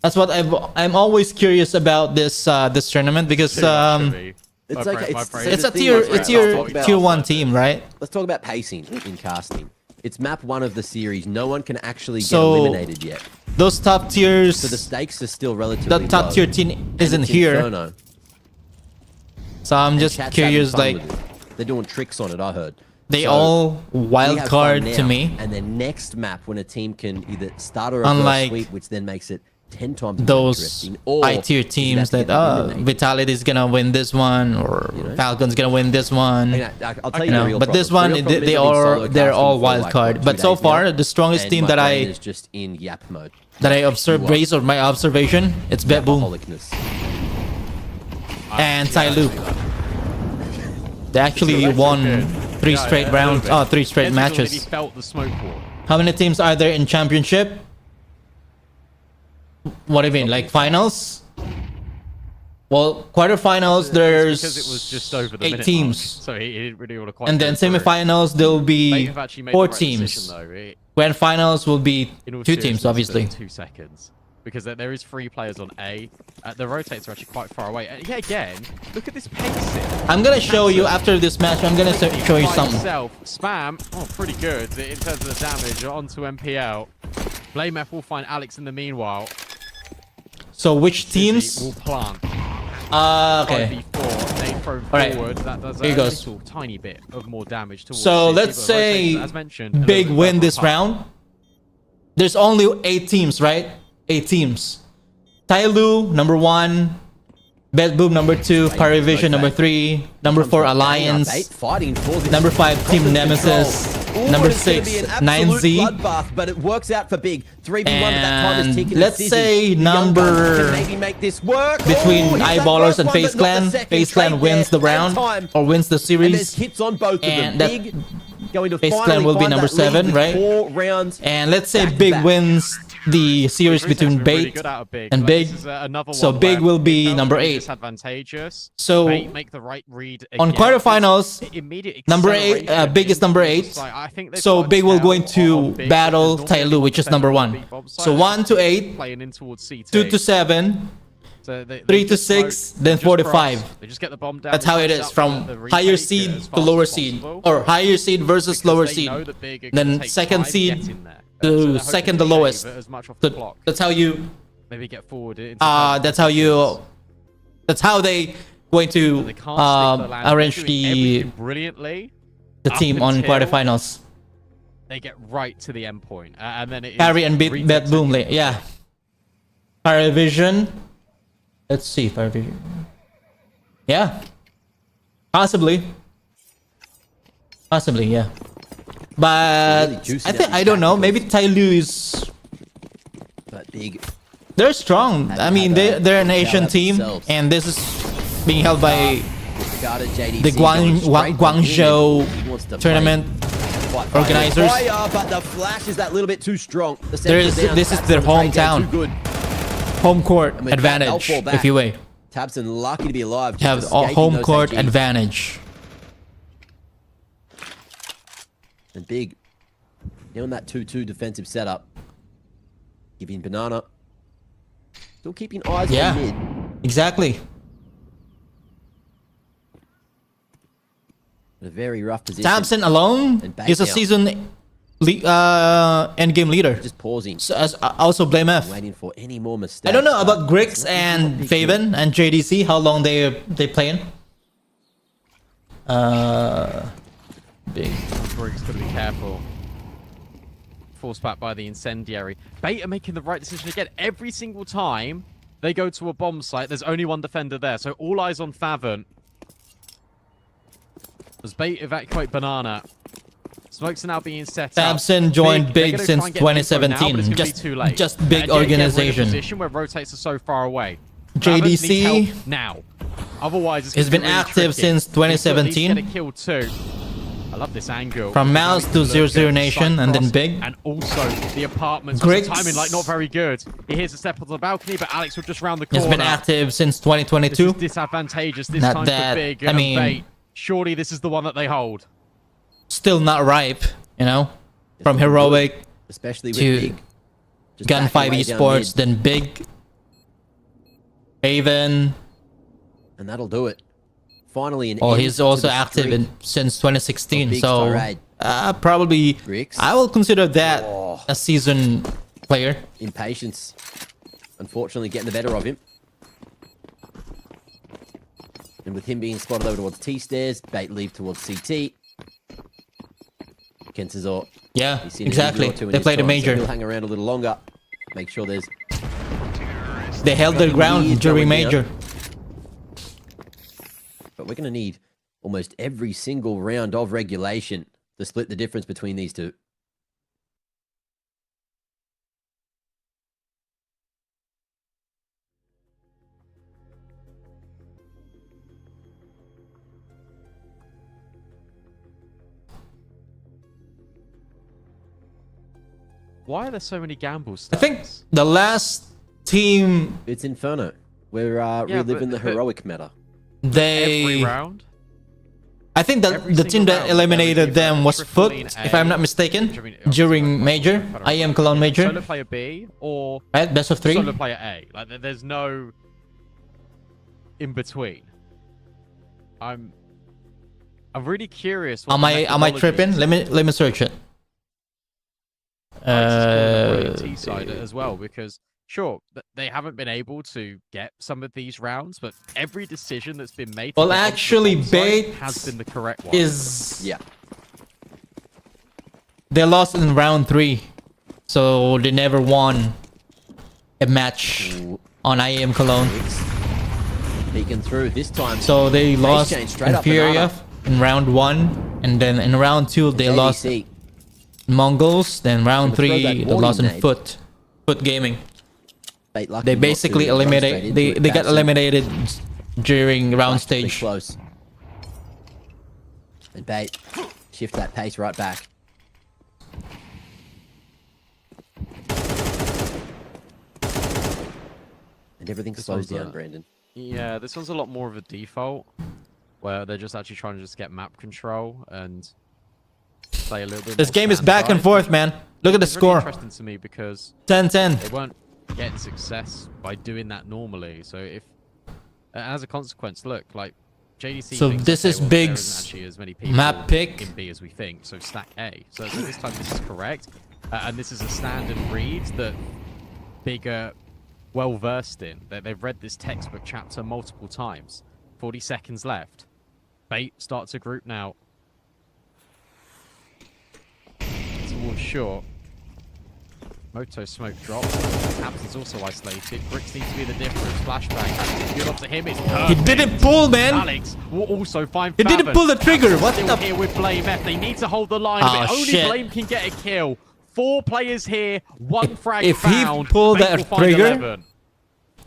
That's what I'm always curious about this this tournament because It's okay. it's a the thing, tier let's it's talk your about- tier 1 team, right? Let's talk about pacing in casting. It's map 1 of the series. No one can actually get So, eliminated yet. Those top tiers, So the stakes are still relatively the top low. tier team And isn't it's here, Inferno. so I'm And just chat's curious. having Like fun with it. They're doing tricks on it, I heard. they So, all we wild have card fun to now, me. And then next map, when a team can either start a reverse Unlike sweep, which then makes it 10 times more Those interesting, or high tier is it teams about to that get eliminated? Vitality's gonna win this one or You know? Falcon's gonna win this one. I'll tell you You the know, real but this problem. one The real problem they is I've been are solo they're casting all for wild like, card. what, But 2 so days far, now, the strongest and team my that brain I is just in yap mode. that I observed based on my observation, it's Bet Boom Alcoholicness. and Tai Lu. They actually won 3 straight rounds, 3 straight matches. Felt the smoke wall. How many teams are there in championship? What do you mean, like finals? Well, quarterfinals, there's because it was just over the 8 minute teams. mark, so he didn't really want to quite And go then through it. semifinals, there will They be have actually made 4 the right teams. decision, though. Grand finals will be In all 2 teams, seriousness, obviously. 2 seconds. Because there is 3 players on A. The rotates are actually quite far away. And yeah, again, look at this pacing. I'm gonna show you after this match. I'm gonna show you By something. himself, Spam, pretty good in terms of the damage onto MPL. Blame F will find Alex in the meanwhile. So which Will teams? plant. Okay. 5v4. They throw Alright. forward. That does Here a goes. little tiny bit of more damage towards So City, let's but the rotates, say as mentioned, a little Big bit win further this apart. round. There's only 8 teams, right? 8 teams. Tai Lu, number 1. Bet Boom, number 2. Parivision, number 3. Number 4, Alliance. Fighting for this Number 5, Team Nemesis. Number 6, 9Z. bloodbath, but it works out for Big 3v1. But that time is And ticking. let's Decision. say The young guns number can maybe make this work. between Ooh, hits that Eyeballers first and one, Faze but not the Clan. second. Faze Clan Trade wins there, the round time. or wins the And there's series. hits on both of them. And that Big going to Faze finally Clan will be find number that lead 7, with right? 4 rounds. And let's say Back to Big back. wins the series Rotates between have been really Bait good out of Big. and Like, Big. this is, another So one Big where will be it felt number really 8. disadvantageous. So Bait make the right read on again. quarterfinals, It's immediate number 8, acceleration Big is number into 8. like, I think they've So got a Big will tell going to on Big, battle but there's Tai normally Lu, one which is defender number on 1. Big Bob side So and 1 to 8, playing in towards CT. 2 to 7, So they 3 to just 6, smoke, then just 4 to cross, 5. They just get the bomb down. That's they how it push is, up from the higher retake seed as to fast lower as seed. possible, Or higher seed versus because lower they seed. know that Big are Then gonna take second time to seed get in there. to So they're hoping second to to lowest. shave as much off the clock. That's how you Maybe get forward. Into that's how you that's how they going to They can't stick the land. arrange They're doing the everything brilliantly. team on until quarterfinals. They get right to the end point, and then it is Parry and beat retakes Bet Boom and- late. Yeah. Parivision. Let's see, Parivision. Yeah. Possibly. Possibly, yeah. But Really juicing I out think these I don't know. tacticals. Maybe Tai Lu is But Big they're strong. I mean they're an Asian out team themselves. and this is being held by discarded JDC the going straight on in. Guangzhou He wants to tournament fight fire. organizers. Fire, but the flash is that little bit too strong. The There is- center's down, this is Tabson their the trade game hometown. Too good. home court with that, advantage, they'll fall back. if you will. Tabson lucky to be alive. just Have a escaping home those court AGs. advantage. And Big doing that 2-2 defensive setup. Giving Banana. Still keeping eyes Yeah. on mid. Exactly. In a very rough position. Thompson alone And back is a down. season end game leader. Just pausing. So as, also blame F. Waiting for any more mistakes. I don't know about but Grix it's not and big deal. Faven and JDC, how long they playing. Big. Briggs got to be careful. Forced back by the incendiary. Bait are making the right decision again. Every single time they go to a bomb site, there's only one defender there. So all eyes on Favant. As Bait evacuate Banana. Smokes are now being set up. Thompson joined They're Big gonna since try and get info now, but 2017. it's gonna be Just- too late. just big And yet again, we're in a organization. position where rotates are so far away. JDC Favant needs help now. Otherwise, it's has gonna been be really active tricky. since He's got at 2017. least get a kill too. I love this angle. From Now Mouse he to can look 00 at Nation side and then cross, Big. And also the apartments. Grix. The timing like not very good. He hears a step onto the balcony, but Alex will just round the Has corner. been active since This 2022. is disadvantageous this Not time that- for Big I and mean- Bait. Surely this is the one that they hold. Still not ripe, you know? From Heroic, Especially with to Big. Just Gun backing 5 away down Esports, mid, then Big, Haven. and that'll do it. Finally, an Oh, end he's to also the active streak. since 2016. Of Big So Tirade. probably Grix. I will consider that Oh. a season player. Impatience, unfortunately, getting the better of him. And with him being spotted over towards T stairs, Bait leave towards CT. Kensazor. Yeah, he's seen an exactly. injury or two in They his played a time, so major. he'll hang around a little longer. Make sure there's They held their Nothing ground weird during going down. major. But we're going to need almost every single round of regulation to split the difference between these two. Why are there so many gamble stats? I think the last team It's Inferno. We're reliving the but- heroic meta. they every round. I think that Every the single team that round, eliminated there them is was either triple Foot, lean if A, I'm not mistaken, triple- during Major. I am Cologne Major. Solo player B or Right? Best of 3. solo player A. Like there's no in between. I'm really curious. What Am the I methodology tripping? is. Let me search it. T side as well, because sure they haven't been able to get some of these rounds, but every decision that's been made to Well, get onto the actually, bomb site Bait has been the correct one. is Yeah. they lost in round 3, so they never won a match Ooh, on IAM Cologne. peeking through this time. So they lost change straight up Inferior in round 1, and then in round 2 they lost ADC. Mongols. Then round Gonna throw 3 that they warning lost in nade. Foot Gaming. Bait lucky They not basically to run straight eliminate. into They it. they got Babson eliminated during round practically stage. Close. And Bait shift that pace right back. And everything This slows one's down, Brandon. Yeah, this one's a lot more of a default, where they're just actually trying to just get map control and play a little bit. This more game is back and standardized, forth, which man. Look at the is really score. interesting to me because 10-10. they weren't getting success by doing that normally. So if, as a consequence, look, like JDC. So thinks, this okay, is well, there Big's isn't actually as many people map pick. in B as we think. So stack A. So this time this is correct, and this is a standard read that Big are well versed in. They've read this textbook chapter multiple times. 40 seconds left. Bait starts a group now. Towards short. Moto smoke drops. Absence also isolated. Bricks needs to be the difference. Flashbang. Good up to him. It's He perfect. didn't pull, man. Alex will also find He didn't Favon. pull the trigger. Absence What still the? here with Blame F. They need to hold the line. Oh, but only shit. Blame can get a kill. 4 players here. 1 frag if he found. pulled Bait that will find trigger, 11.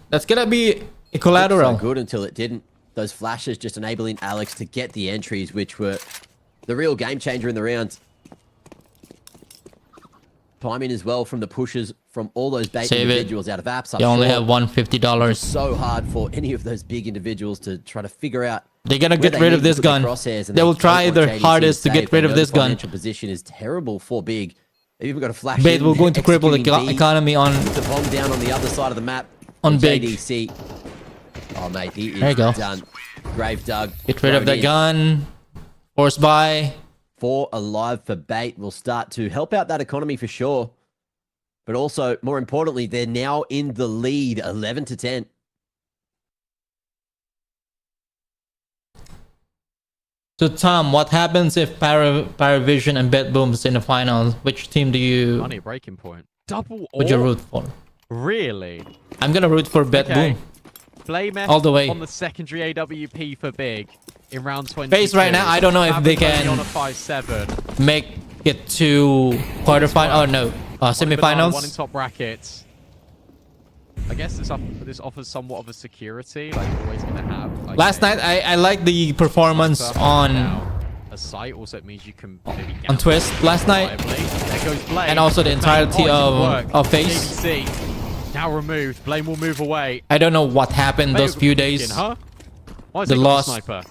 That's gonna be a Looked collateral. so good until it didn't. Those flashes just enabling Alex to get the entries, which were the real game changer in the round. Timing as well from the pushes from all those Bait Save it. individuals out of apps. You only have $150. So hard for any of those big individuals to try to figure out. They're gonna where get they rid need of to this put the gun. crosshairs, and They will don't try want their JDC hardest to safe. get They rid of know this the gun. Financial position is terrible for Big. They've even got a flash. Bait in, will going to cripple the executing B, economy on the bomb down on the other side of the map. On for Big. JDC. Oh mate, he is There you go. done. Grave dug. Get rid of thrown that in. gun. Force buy. 4 alive for Bait will start to help out that economy for sure. But also, more importantly, they're now in the lead, 11-10. So Tom, what happens if Paravision and Bet Booms in the finals? Which team do you Money breaking point. Double would you or? root for? Really? I'm gonna root for Bet Okay. Boom. Blame F All the way. on the secondary AWP for Big in round 20. Faze right now, I don't know if they can on a 5-7. make it to quarterfinal. Oh no, One in semifinals. top brackets. I guess this offers somewhat of a security, like you're always gonna have. Like, Last night, I liked the performance on a site. Also, it means you can maybe on Twist last night, reliably. There goes Blame. and also the Blame. entirety Oh, it didn't work. of Faze. JDC now removed. Blame will move away. I don't know what happened those few Blame days. Huh? Why is They he got the lost. sniper?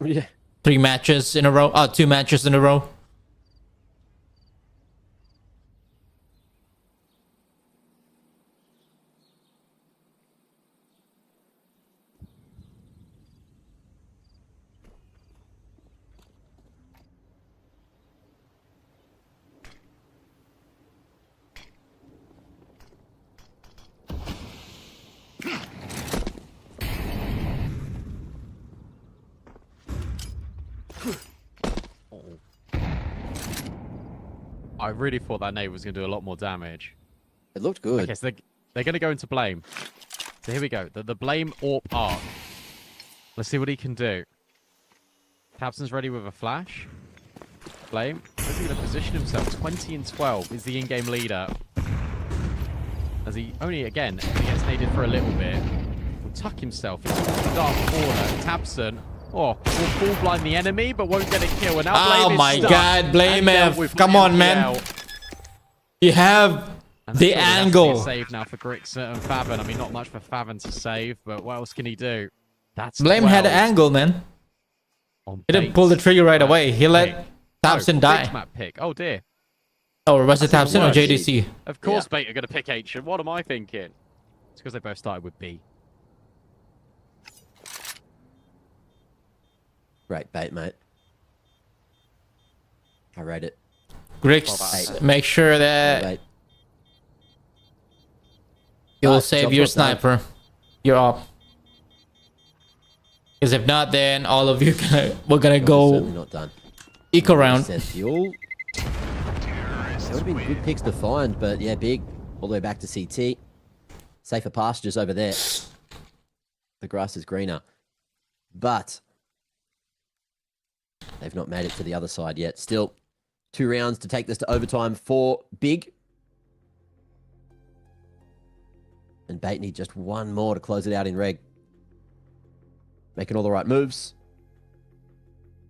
Yeah. 3 matches in a row. 2 matches in a row. I really thought that nade was going to do a lot more damage. It looked good. Okay, so they're going to go into Blame. So here we go. The Blame AWP arc. Let's see what he can do. Capson's ready with a flash. Blame. Where's he going to position himself? 20-12 is the in-game leader. As he only, again, he gets naded for a little bit. Will tuck himself into the dark corner. Tabson. Oh, will full blind the enemy, but won't get a kill. And now Blame Oh is my stuck God, Blame and dealt F. with Come on, man. MPL. You have And The surely has to be a angle. save now for Grixer and Favin. I mean, not much for Favin to save, but what else can he do? That's Blame had the 12 angle, man. on He didn't pull the Bates. trigger right Map away. He pick. let Thompson Oh, die. Bates map pick. Oh dear. Or was it That's Thompson or even worse. JDC? Of course, Yeah. Bait are going to pick H. And what am I thinking? It's because they both started with B. Great bait, mate. I rate it. Grix, make sure that Bait. you'll Alright, save job's your not done. sniper. You're up. Because if not, then all of you we're gonna Certainly go not done. eco round. Fuel. That would have been good picks to find, but yeah, big. All the way back to CT. Safer pastures over there. The grass is greener. But they've not made it to the other side yet. Still 2 rounds to take this to overtime for Big. And Bait need just 1 more to close it out in reg. Making all the right moves.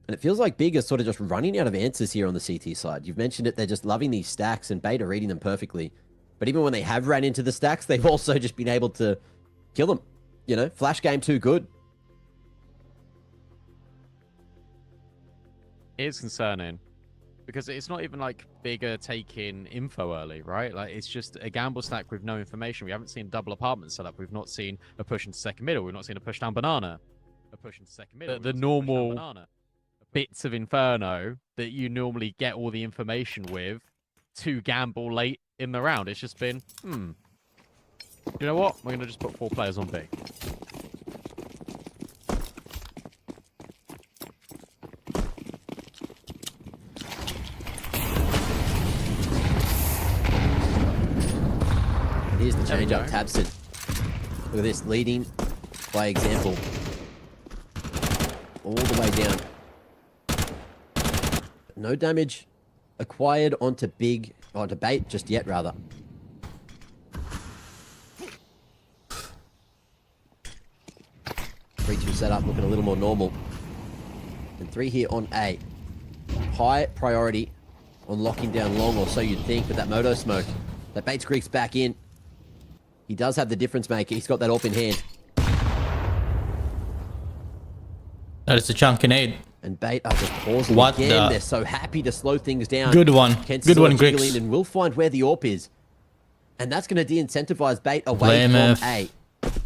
And it feels like Big is sort of just running out of answers here on the CT side. You've mentioned it, they're just loving these stacks, and Bait are reading them perfectly. But even when they have ran into the stacks, they've also just been able to kill them. You know, flash game too good. It is concerning. Because it's not even like Bigger taking info early, right? Like, it's just a gamble stack with no information. We haven't seen double apartment set up. We've not seen a push into second middle. We've not seen a push down banana. A push into second middle. The normal bits of Inferno that you normally get all the information with to gamble late in the round. It's just been, You know what? We're going to just put 4 players on B. Here's the change up, go. Tabson. Look at this, leading by example. All the way down. No damage acquired onto Bait just yet, rather. Three-two setup looking a little more normal. And 3 here on A. High priority on locking down long, or so you'd think, with that Moto smoke. That Bates creeps back in. He does have the difference maker. He's got that AWP in hand. That is a chunk grenade. And Bait are just pausing What again. the- They're so happy to slow things down. Good one. Kent's Good sort one, of jiggling, Grix. and we'll find where the AWP is. And that's going to de-incentivize Bait away Blame from F. A.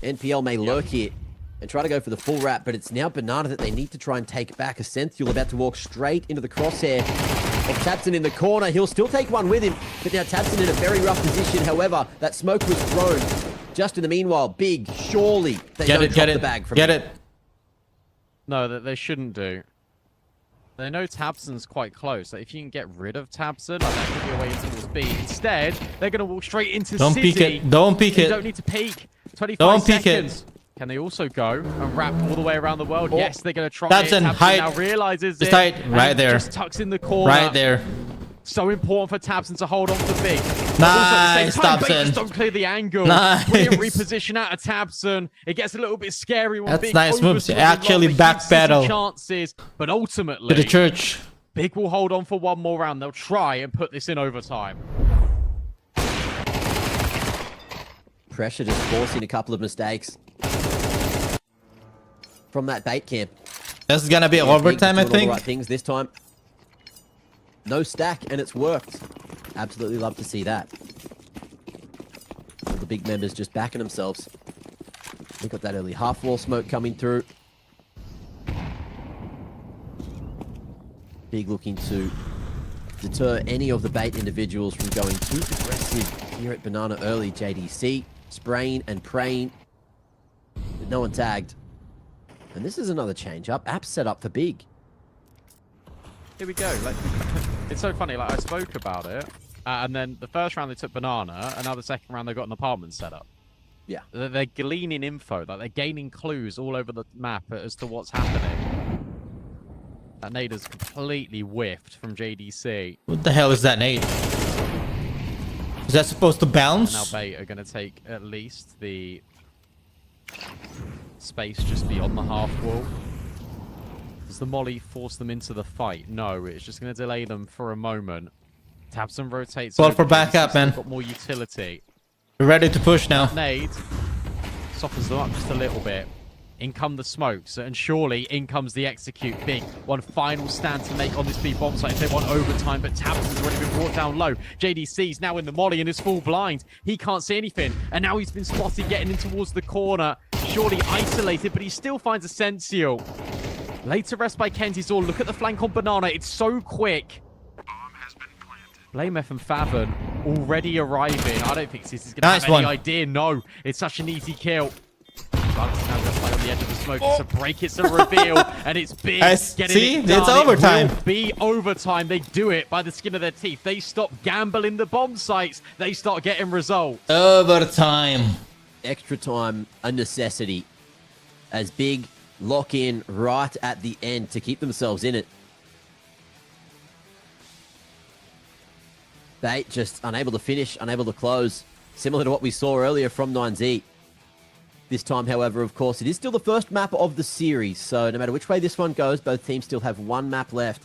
NPL may lurk here and try to go for the full wrap, but it's now Banana that they need to try and take back. A Senthule about to walk straight into the crosshair of Tabson in the corner. He'll still take one with him, but now Tabson in a very rough position. However, that smoke was thrown. Just in the meanwhile, Big, surely they Get don't it, drop get the it, bag from get him. it. No, that they shouldn't do. They know Tabson's quite close. Like, if you can get rid of Tabson, like, that could be a way into towards B. Instead, they're going to walk straight into Don't City. peek it. Don't peek They it. don't need to peek. 25 Don't peek it. seconds. Can they also go and wrap all the way around the world? Oh. Yes, they're going to try Tabson, it. Tabson hide. now realizes Just it. hide. and Right there. Just tucks in the corner. Right there. So important for Tabson to hold on to Big. But Nice, also at the same time, Big Tabson. just don't clear the angle. Nice. Brilliant reposition out of Tabson. It gets a little bit scary when That's Big nice moves. overswings Actually long, but back gives City battle. chances, but To ultimately, the church. Big will hold on for one more round. They'll try and put this in overtime. Pressure just forcing a couple of mistakes from that Bait camp. This is gonna be Yeah, overtime, I Big doing all the think. right things this time. No stack, and it's worked. Absolutely love to see that. All the big members just backing themselves. We got that early half wall smoke coming through. Big looking to deter any of the Bait individuals from going too aggressive here at Banana early. JDC spraying and praying with no one tagged. And this is another change up. App set up for Big. Here we go. Like, it's so funny. Like, I spoke about it, and then the first round they took Banana, and now the second round they got an apartment set up. Yeah. They're gleaning info. Like, they're gaining clues all over the map as to what's happening. That nade is completely whiffed from JDC. What the hell is that nade? Is that supposed to And now bounce? Bait are going to take at least the space just beyond the half wall. Does the molly force them into the fight? No, it's just going to delay them for a moment. Tabson rotates. Call over. for backup, JDC's man. Got more utility. We're ready to push now. Nade softens them up just a little bit. In come the smokes, and surely in comes the execute. Big one final stand to make on this B bomb site if they want overtime, but Tabson's already been brought down low. JDC's now in the molly and is full blind. He can't see anything, and now he's been spotted getting in towards the corner. Surely isolated, but he still finds Essential. Later rest by Kenty's all. Look at the flank on Banana. It's so quick. Blame F and Favon already arriving. I don't think this is going to have any idea. No, it's such an easy kill. Bugs now just like on the edge of the smoke. It's a break, it's a reveal, and it's big. See, it's overtime. It will be overtime. They do it by the skin of their teeth. They stop gambling the bomb sites. They start getting results. Overtime. Extra time, a necessity. As Big lock in right at the end to keep themselves in it. They just unable to finish, unable to close. Similar to what we saw earlier from 9Z. This time, however, of course, it is still the first map of the series. So no matter which way this one goes, both teams still have one map left.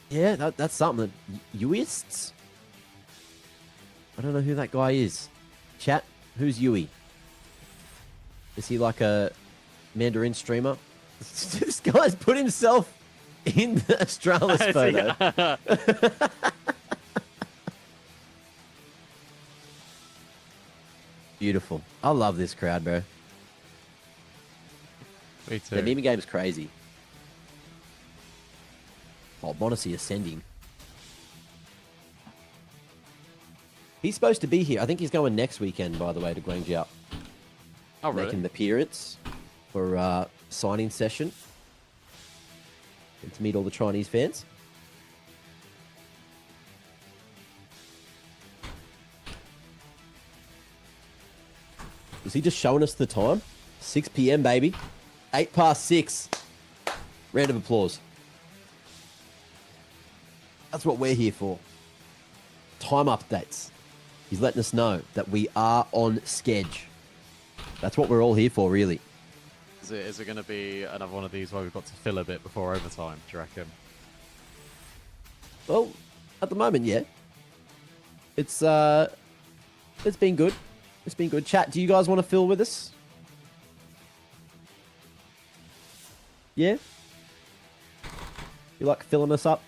Yeah, that's something. Yuists? I don't know who that guy is. Chat, who's Yui? Is he like a Mandarin streamer? This guy's put himself in the Australis photo. Beautiful. I love this crowd, bro. Me too. The meme game is crazy. Oh, Monacy ascending. He's supposed to be here. I think he's going next weekend, by the way, to Guangzhou. Oh, really? Making the appearance for signing session. And to meet all the Chinese fans. Is he just showing us the time? 6 p.m, baby. 8 past 6. Round of applause. That's what we're here for. Time updates. He's letting us know that we are on schedule. That's what we're all here for, really. Is it going to be another one of these where we've got to fill a bit before overtime, do you reckon? Well, at the moment, yeah. It's been good. It's been good. Chat, do you guys want to fill with us? Yeah? You like filling us up?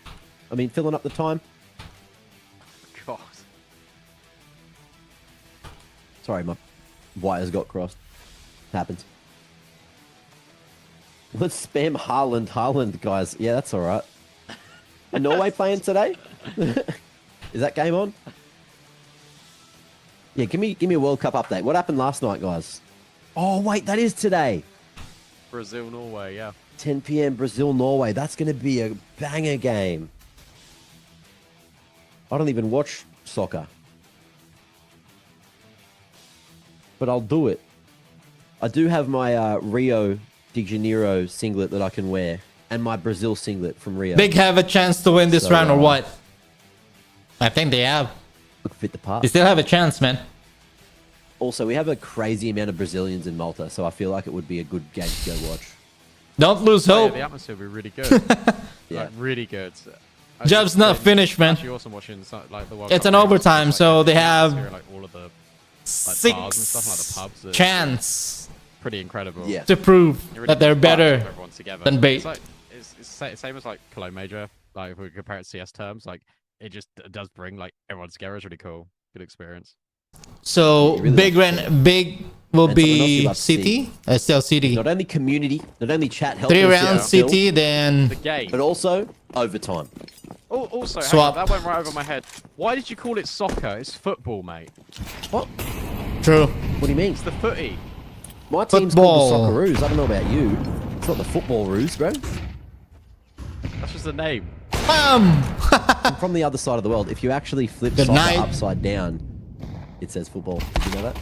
I mean, filling up the time? God. Sorry, my wires got crossed. Happens. Let's spam Haaland, guys. Yeah, that's all right. Are Norway playing today? Is that game on? Yeah, give me a World Cup update. What happened last night, guys? Oh, wait, that is today. Brazil, Norway, yeah. 10 p.m. Brazil, Norway. That's going to be a banger game. I don't even watch soccer. But I'll do it. I do have my Rio de Janeiro singlet that I can wear. And my Brazil singlet from Rio. Big have a chance to win this round or what? I think they have. Look fit the part. They still have a chance, man. Also, we have a crazy amount of Brazilians in Malta, so I feel like it would be a good game to go watch. Don't lose Oh, yeah, hope. the atmosphere will be really good. Yeah. Like, really good. Job's not finished, man. Actually awesome watching like the World It's Cup an games, overtime, like, so they the have atmosphere, like all of the bars and six stuff, like the pubs. It's chance pretty incredible. Yeah. to prove It really that they're does better bond everyone together. than bait. It's like it's same as like Cologne Major. Like if we compare it to CS terms, like it just does bring like everyone together. It's really cool. Good experience. So It really big looks big will And someone else be you love to see. CT. Still CT. Not only community, not only chat help 3 us rounds still, CT, then The game. but also overtime. Oh, also, hang Swap. on, that went right over my head. Why did you call it soccer? It's football, mate. What? true. What do you mean? It's the footy. My team's Football. called the Socceroos. I don't know about you. It's not the Football Roos, bro. That's just the name. Bam! I'm from the other side of the world. If you actually flip Good soccer night. upside down, it says football. Did you know that?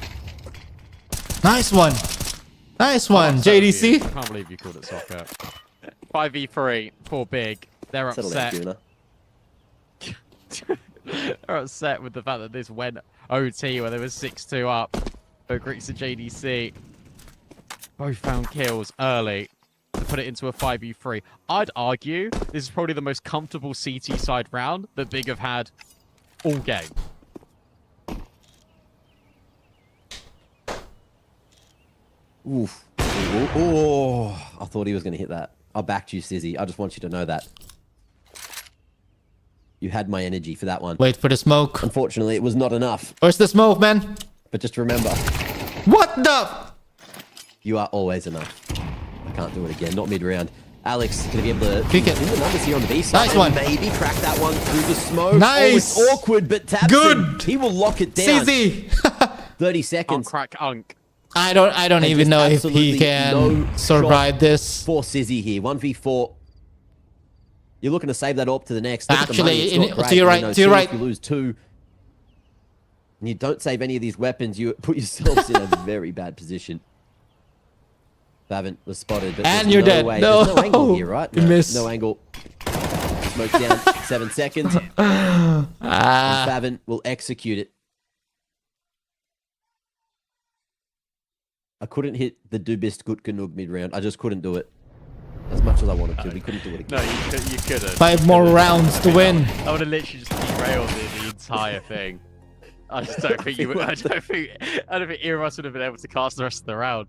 Nice one. Nice one, Upset with you. JDC. I can't believe you called it soccer. 5v3, poor big. They're Settle down, upset. Juna. They're upset with the fact that this went OT where they were 6-2 up. So Greeks and JDC both found kills early. put it into a 5v3. I'd argue this is probably the most comfortable CT side round that Big have had all game. Oof. Oh, I thought he was going to hit that. I backed you, Sizzy. I just want you to know that. You had my energy for that one. Wait for the smoke. Unfortunately, it was not enough. Where's the smoke, man? But just remember, What the? you are always enough. I can't do it again. Not mid-round. Alex is going to be able to Kick it. do the numbers here on the B side. Nice one. Maybe crack that one through the smoke. Nice. Oh, it's awkward, but Tabson, Good. he will lock it down. CZ. 30 Can't seconds crack Unk. I don't even just know if absolutely he can no survive shot this. for Sizzy here. 1v4. You're looking to save that up to the next. Look at the Actually, money. It's in- not great. to your You right, know, to your see right. If you lose 2 and you don't save any of these weapons, you put yourselves in a very bad position. Favant was spotted, but And there's you're no dead. way. No. There's no angle here, right? You No, miss. no angle. Smoke down. 7 seconds. Ah, Favant will execute it. I couldn't hit the Dubist Gutkanug mid-round. I just couldn't do it. As much as I wanted to. We couldn't do it No, again. you couldn't. 5 more rounds to win. I would have literally just derailed the entire thing. I just don't think you would. I don't think Eros would have been able to cast the rest of the round.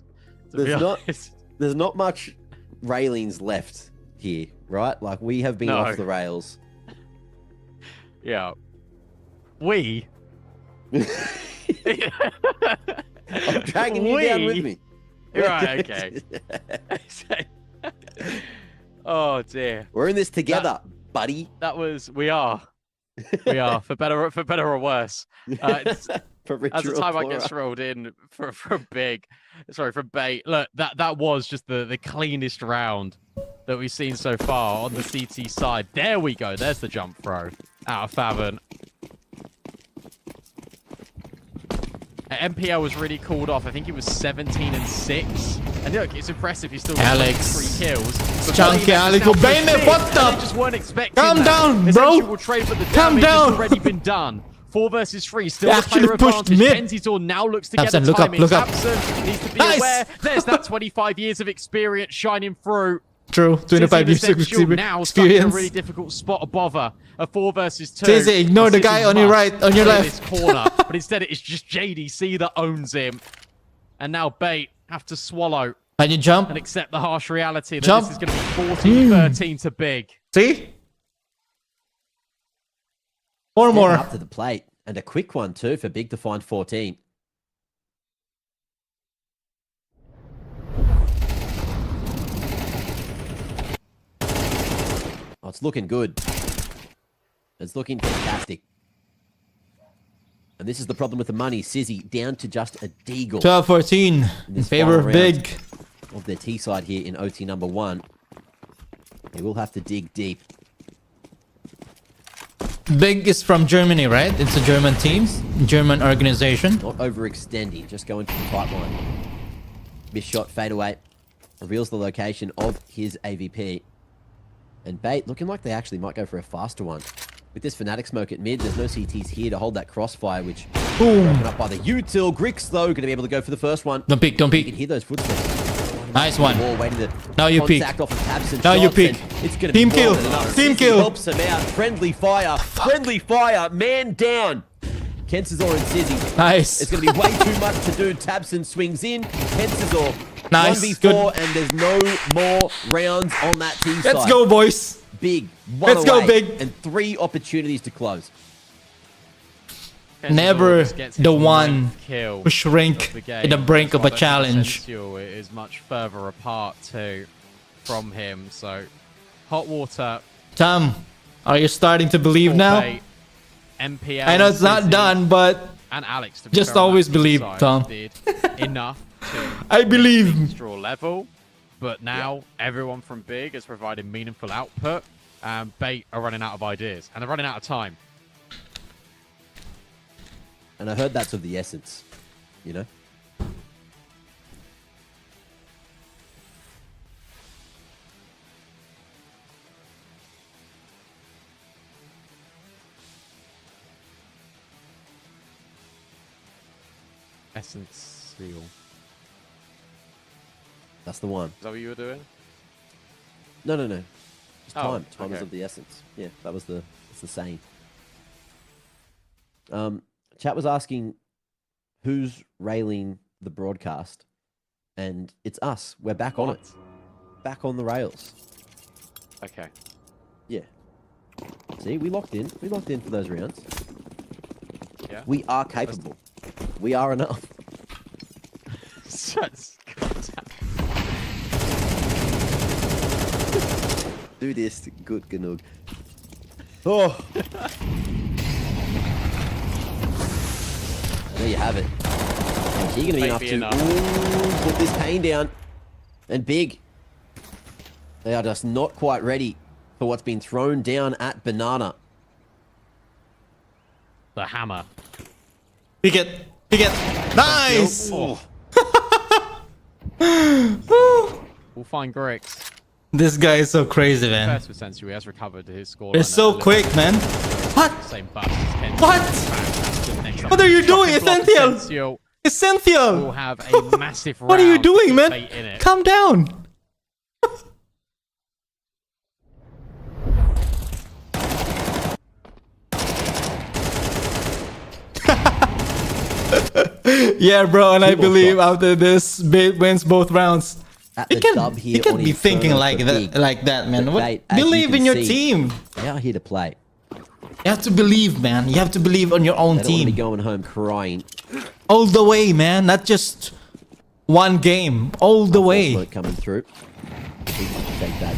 To be There's not- honest. There's not much railings left here, right? Like, we have been No. off the rails. Yeah. We. I'm dragging you down with me. Right, okay. Oh dear. We're in this together, buddy. That was we are for better or worse. As For richer the or time I poorer. gets rolled in for bait. Look, that was just the cleanest round that we've seen so far on the CT side. There we go. There's the jump throw out of Favant. MPL was really called off. I think he was 17 and 6. And look, it's impressive. He's still got Alex. 3 kills. But Chunky Bane Alex, is now Bane, pushed in, what and the- they just weren't expecting Calm that. down, Essentially, bro. we'll trade, but the Calm damage down. has already been done. 4 versus 3, still They the actually player pushed advantage. mid. Kenzie's now looks to get Tabson, the look up, timing. look up. Tabson needs to be Nice. aware. There's that 25 years of experience shining through. True. 25 years of Essential now stuck in a experience. really difficult spot above her. A 4 versus 2. Tizi, ignore And the Tizi guy on your must right, on your clear left. This corner, but instead it's just JDC that owns him. And now Bait have to swallow Can you jump? and accept the harsh reality that Jump. this is going to be 14-13 to Big. See? 4 Stepping more. up to the plate. And a quick one, too, for Big to find 14. Oh, it's looking good. It's looking fantastic. And this is the problem with the money. Sizzy down to just a deagle 12-14 in this favor of final Big. of their T side here in OT number 1. They will have to dig deep. Big is from Germany, right? It's a German team, German organization. Not overextending, just going to the pipeline. Miss shot, fade away. Reveals the location of his AVP. And Bait looking like they actually might go for a faster one. With this Fnatic smoke at mid, there's no CTs here to hold that crossfire, which broken up by the util. Grix, though, going to be able to go for the first one. Don't peek, don't You can peek. hear those footsteps. Nice one. More waiting to Now you peek. contact off of Tabson Now you shots, peek. and It's going to Team be more kill. than enough. Team Sissy kill. helps him out. Friendly fire. Friendly fire. Man down. Kensazor and Sizzy. Nice. It's going to be way too much to do. Tabson swings in. Kensazor. Nice, 1v4, good. and there's no more rounds on that T side. Let's go, boys. Big. One Let's go, away, Big. And 3 opportunities to close. Never Just gets his the one ninth kill who shrink of the game. in the brink of a That's why challenge. Essential is much further apart too from him. So hot water. Tom, are you starting to believe Full now? bait, MPL. I know it's not Sizzy, done, but And Alex. To be Just fair on always that believe, side, Tom. Did enough to I believe. straw level, but now everyone from Big is providing meaningful output. Bait are running out of ideas, and they're running out of time. And I heard that's of the essence. You know? Essence seal. That's the one. Is that what you were doing? No. It's Oh, time. Time is okay. of the essence. Yeah, that's the saying. Chat was asking who's railing the broadcast, and it's us. We're back on it. Back on the rails. Okay. Yeah. See, we locked in. We locked in for those rounds. Yeah. We are capable. We are enough. Do this, good Ganug. Oh. There you have it. And you're going to be enough to put this pain down. And big. They are just not quite ready for what's been thrown down at Banana. The hammer. Pick it. Nice. Oh. We'll find Grix. This guy is so crazy, man. First with Sensu, he has recovered his score. It's so quick, man. What? Same bust as Kenji. What? What are you doing, Essential? Will Essential. have a massive What are you round to doing, keep man? Bait in it. Calm down. Yeah, bro, and I believe after this, Bait wins both rounds. At You the can't, dub here you can't on be thinking Inferno like for that, Big. man. But What? Bait, as you Believe can in your see, team. They are here to play. You have to believe, man. You have to believe on your own They don't want to be team. going home crying. All the way, man. Not just one game. All the way. Smoke coming through. Take that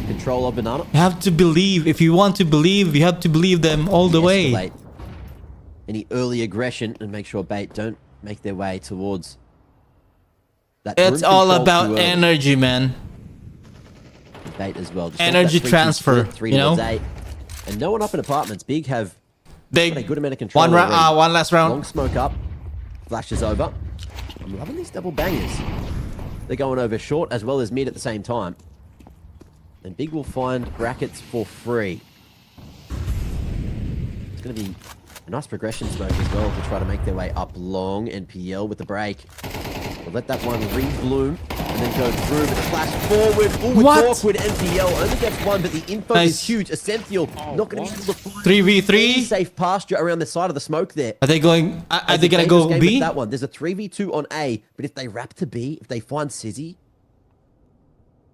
control of Banana. You have to believe. If you want to believe, you have to believe them all the way. Escalate any early aggression and make sure Bait don't make their way towards that. It's room all control about too early. energy, man. Bait as well. Just Energy off that 3-2 transfer, split, 3 you know? towards 8. And no one up in apartments. Big have Big. got a good amount of control. One last round. Long smoke up. Flashes over. I'm loving these double bangers. They're going over short as well as mid at the same time. And Big will find brackets for free. It's going to be a nice progression smoke as well to try to make their way up long. And PL with the break. We'll let that one re-bloom and then go through, but the flash forward. Ooh, What? it's awkward. NPL only gets one, but the info Nice. is huge. Essential. Not going to be able to find 3v3. any safe pasture around the side of the smoke there. Are they going? Are As they a gonna dangerous go game B? with that one. There's a 3v2 on A, but if they wrap to B, if they find Sizzy,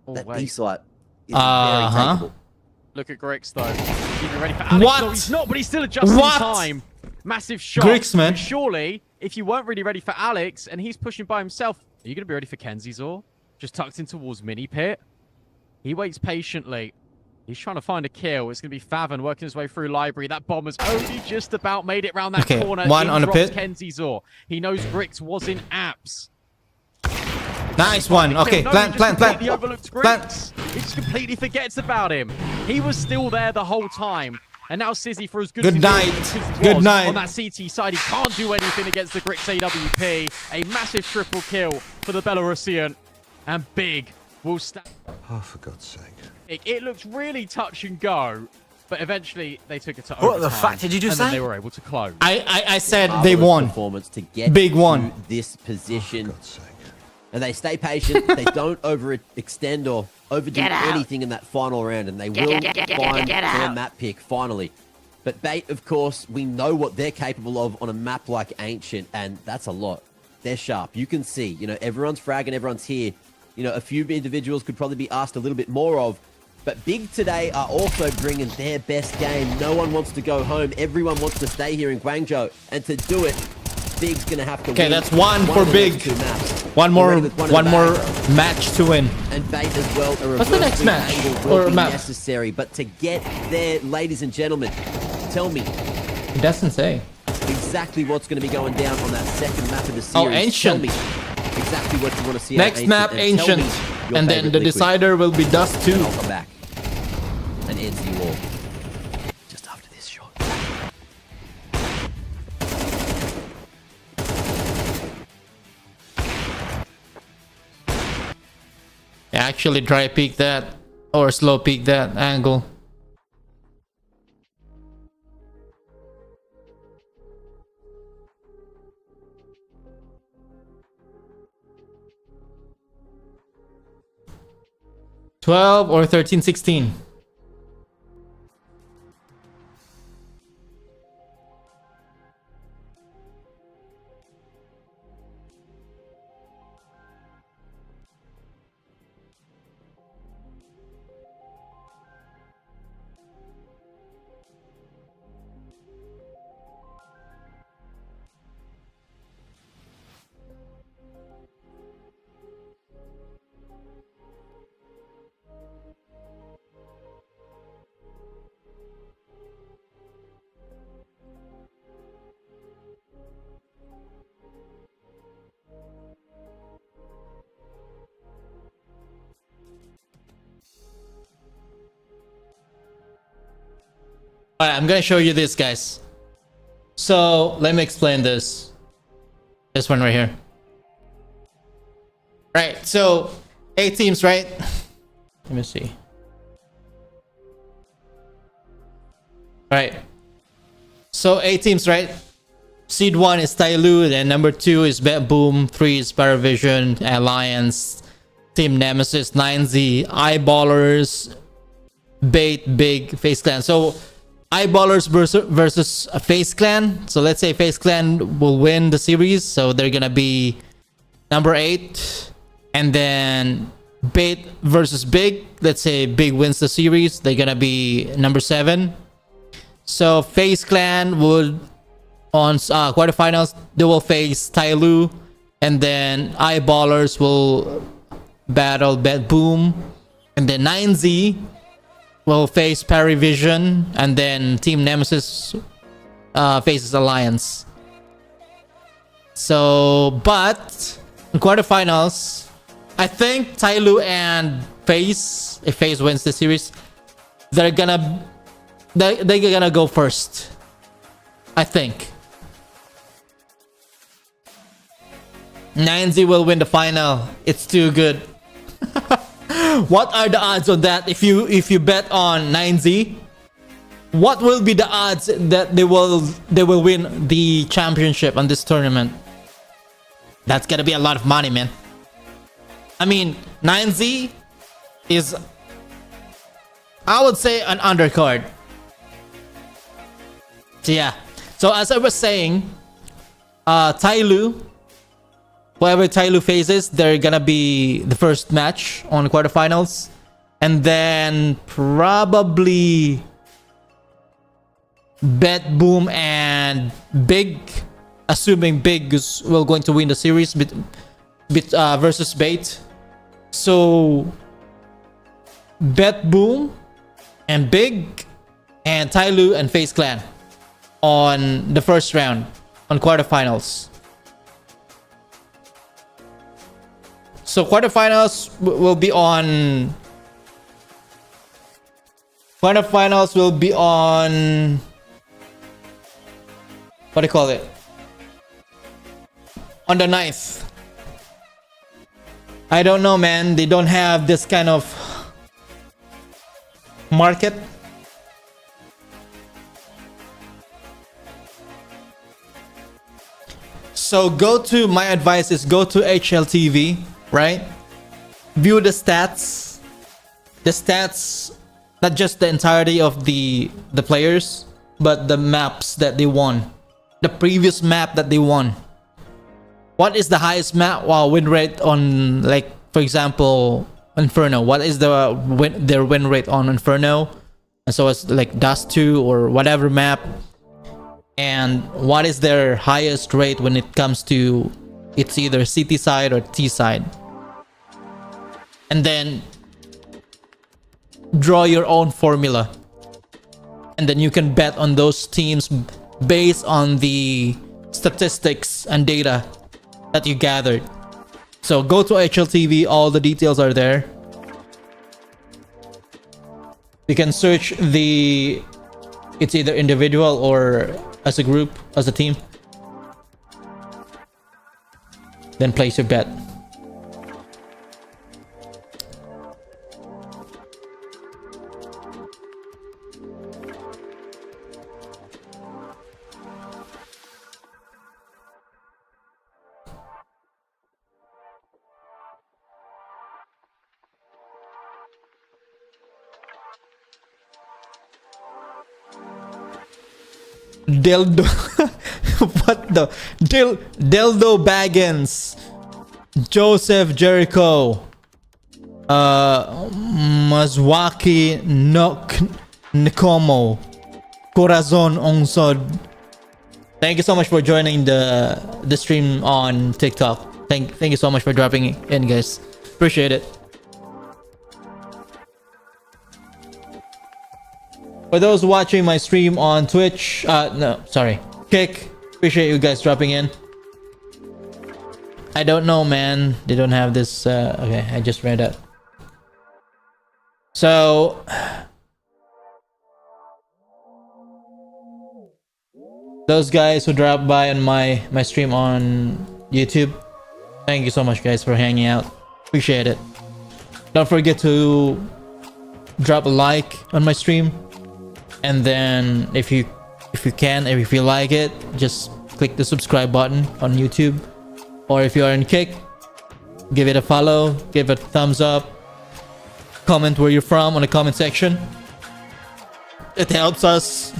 Oh, that B wait. site is Uh-huh. very takeable. Look at Grix though. He's even ready for Alex. What? No, he's not, but he's still adjusting What? time. Massive shot. Grix, man. But surely, if you weren't really ready for Alex and he's pushing by himself, are you going to be ready for Kenzie Zor? Just tucked in towards mini pit. He waits patiently. He's trying to find a kill. It's going to be Faven working his way through library. That bomb has only just about made it round that Okay, corner. one In on the drops pit. Kenzie Zor. He knows Grix was in apps. Nice one. Okay, No, plant, he just plant, plant. completely overlooked Grix. Plant. He just completely forgets about him. He was still there the whole time. And now Sizzy, for as good, Good as night. he Good was night. on that CT side, he can't do anything against the Grix AWP. A massive triple kill for the Belarusian. And Big will stand. Oh, for God's sake. It looks really touch and go, but eventually they took it to What the overtime, fuck did you just and then say? they were able to close. I said they Marvelous won. Performance to get Big to one. this position. God's sake. And they stay patient. They don't overextend or overdo anything in that final round. And they will find their map pick finally. But Bait, of course, we know what they're capable of on a map like Ancient. And that's a lot. They're sharp. You can see, you know, everyone's fragging, everyone's here. You know, a few individuals could probably be asked a little bit more of. But Big today are also bringing their best game. No one wants to go home. Everyone wants to stay here in Guangzhou. And to do it, Big's going to have to win. Okay, that's one for of the Big. next two maps. One more, Already with in one the more bag. match to win. And Bait as well. A What's the next reverse match? angle will Or be map? necessary. But to get there, ladies and gentlemen, tell me It doesn't say. exactly what's going to be going down on that second map of the series. Oh, Ancient. Tell me exactly what you want to see. Next out of map, tell me Ancient. your And then favorite the liquid. decider will be Dust 2. And I'll come back and answer you all just after this shot. Actually dry peek that. Or slow peek that angle. 12 or 13-16. Alright, I'm gonna show you this, guys. So let me explain this. This one right here. Right, so 8 teams, right? Let me see. Right. So 8 teams, right? Seed 1 is Tyloo, then number 2 is Bet Boom, 3 is Paravision, Alliance, Team Nemesis, 9Z, Eyeballers, Bait, Big, Face Clan. So Eyeballers versus a Face Clan. So let's say Face Clan will win the series, so they're gonna be number 8. And then Bait versus Big. Let's say Big wins the series, they're gonna be number 7. So Face Clan would on quarterfinals, they will face Tyloo, and then Eyeballers will battle Bet Boom, and then 9Z will face Paravision, and then Team Nemesis faces Alliance. So, but in quarterfinals, I think Tyloo and Faze, if Faze wins the series, they're gonna go first. I think 9Z will win the final. It's too good. What are the odds on that? If you bet on 9Z, what will be the odds that they will win the championship on this tournament? That's gonna be a lot of money, man. I mean, 9Z is, I would say, an undercard. So yeah. So as I was saying, Tyloo, whoever Tyloo faces, they're gonna be the first match on quarterfinals, and then probably Bet Boom and Big, assuming Big will going to win the series versus Bait. So Bet Boom and Big and Tyloo and Face Clan on the first round on quarterfinals. So quarterfinals will be on what do you call it, on the 9th. I don't know, man. They don't have this kind of market. So my advice is go to HLTV, right? View the stats, not just the entirety of the players, but the maps that they won, the previous map that they won. What is the highest map win rate on, like, for example, Inferno? What is their win rate on Inferno? And so it's like Dust 2 or whatever map. And what is their highest rate when it comes to, it's either CT side or T side? And then draw your own formula, and then you can bet on those teams based on the statistics and data that you gathered. So go to HLTV, all the details are there. You can search it's either individual or as a group, as a team. Then place your bet. Dildo. What the? Dildo Baggins. Joseph Jericho. Mazwaki Nikomo. Corazon Onsod. Thank you so much for joining the stream on TikTok. Thank you so much for dropping in, guys. Appreciate it. For those watching my stream on Twitch, no, sorry, Kick. Appreciate you guys dropping in. I don't know, man. They don't have this. Okay, I just read that. So, those guys who dropped by on my stream on YouTube, thank you so much, guys, for hanging out. Appreciate it. Don't forget to drop a like on my stream, and then if you can, if you like it, just click the subscribe button on YouTube, or if you are in Kick, give it a follow, give it a thumbs up, comment where you're from on the comment section. It helps us.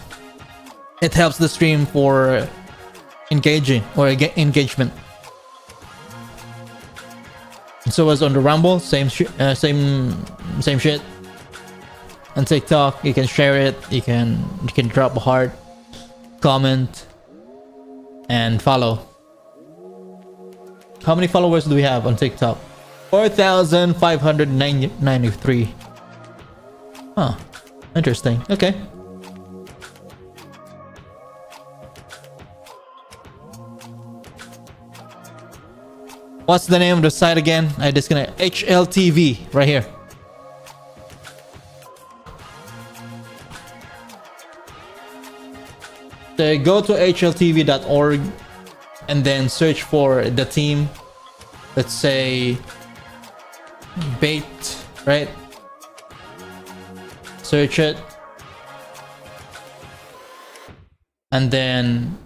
It helps the stream for engaging or engagement. So as on the Rumble, same shit. On TikTok, you can share it. You can drop a heart, comment, and follow. How many followers do we have on TikTok? 4,593. Huh. Interesting. Okay. What's the name of the site again? I disconnect. HLTV right here. So go to hltv.org and then search for the team. Let's say bait, right? Search it. And then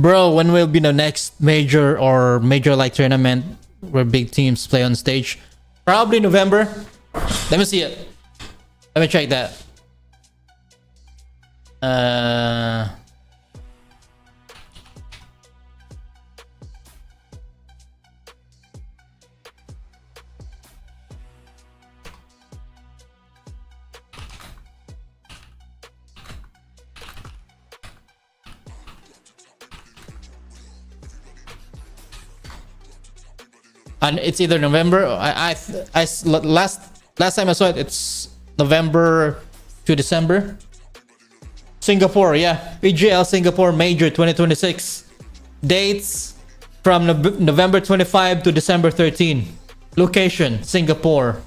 Bro, when will be the next major or major like tournament where big teams play on stage? Probably November. Let me see it. Let me check that. And it's either November. Last time I saw it, it's November to December. Singapore, yeah, PGL Singapore Major 2026. Dates from November 25 to December 13. Location Singapore.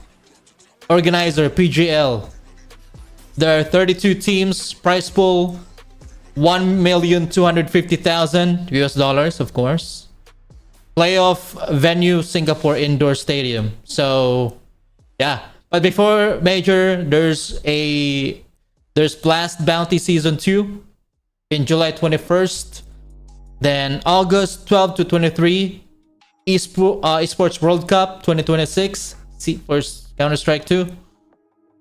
Organizer PGL. There are 32 teams. Prize pool $1,250,000 US dollars, of course. Playoff venue Singapore Indoor Stadium. So yeah, but before major there's Blast Bounty Season 2 in July 21st. Then August 12 to 23 Esports World Cup 2026 first Counter-Strike 2.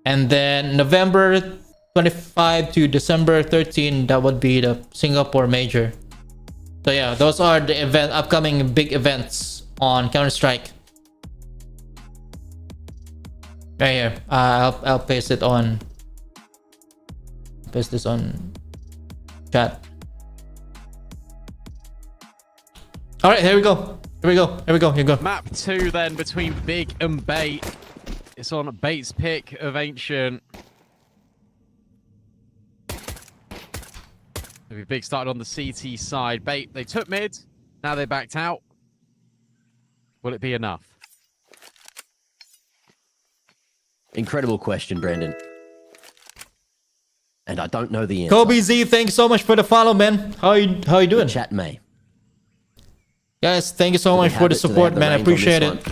And then November 25 to December 13, that would be the Singapore major. So yeah, those are the upcoming big events on Counter-Strike. Right here. I'll paste it on. Paste this on chat. All right, here we go. Here we go. Here we go. Here we go. Map 2 then between Big and Bait. It's on Bait's pick of Ancient. Maybe Big started on the CT side. Bait, they took mid. Now they backed out. Will it be enough? Incredible question, Brandon. And I don't know the answer. Kobe Z, thanks so much for the follow, man. How you doing? Chat may. Guys, thank you so much for the support, man. I appreciate it.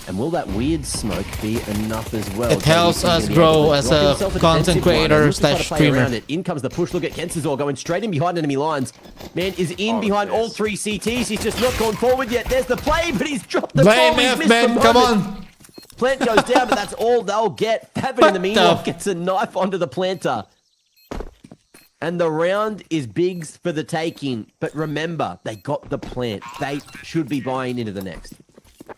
And will that weird smoke be enough as well? It helps us grow as a content creator / streamer. In comes the push. Look at Kensazor going straight in behind enemy lines. Man is in behind all three CTs. He's just not gone forward yet. There's the play, but he's dropped the Blame bomb. He's F, missed man. the Come moment. on. Plant goes down, but that's all they'll get. Pavan in the meanwhile gets a knife onto the planter. And the round is Biggs for the taking. But remember, they got the plant. They should be buying into the next. I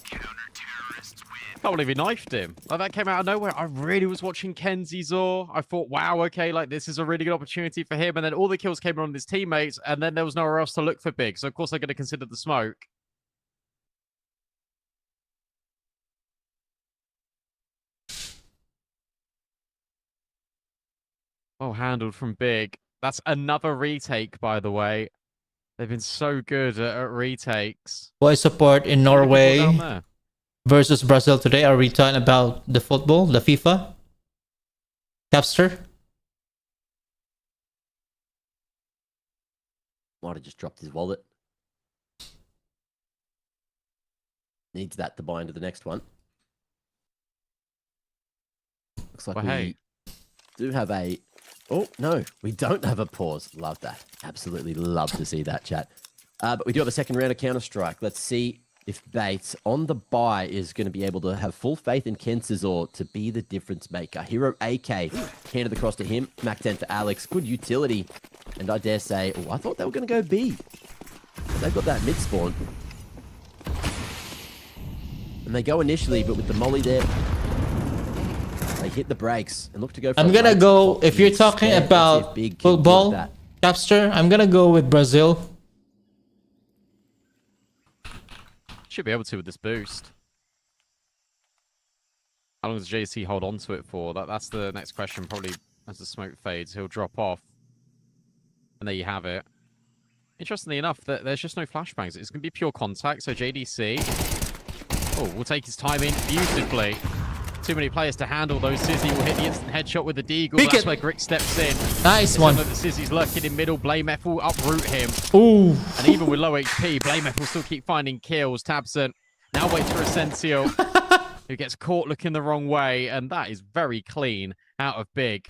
can't believe he knifed him. Like, that came out of nowhere. I really was watching Kenzizor. I thought, wow, okay, like, this is a really good opportunity for him. And then all the kills came on his teammates, and then there was nowhere else to look for Big. So, of course, they're going to consider the smoke. Oh, handled from Big. That's another retake, by the way. They've been so good at retakes. Boys support in Norway versus Brazil today. Are we talking about the football, the FIFA? Capster? Might have just dropped his wallet. Needs that to buy into the next one. Looks like we do have a... Oh, no, we don't have a pause. Love that. Absolutely love to see that, chat. But we do have a second round of Counter-Strike. Let's see if Bates on the bye is going to be able to have full faith in Ken Cesar to be the difference maker. Hero AK handed across to him. Mac 10 to Alex. Good utility. And I dare say, oh, I thought they were going to go B. But they've got that mid spawn. And they go initially, but with the molly there, they hit the brakes and look to go for I'm a gonna late go, spot. if you're Instead, talking let's see if about Big can get football, that. Capster, I'm gonna go with Brazil. Should be able to with this boost. How long does JC hold on to it for? That's the next question. Probably as the smoke fades, he'll drop off. And there you have it. Interestingly enough, there's just no flashbangs. It's going to be pure contact. So JDC, oh, will take his time in beautifully. Too many players to handle those. Sizzy will hit the instant headshot with the deagle. Pick That's it. where Grick steps in. Nice one. Sizzy's lurking in middle. Blamef will uproot him. Ooh. And even with low HP, Blamef will still keep finding kills. Tabson now waits for Essential, who gets caught looking the wrong way. And that is very clean out of Big.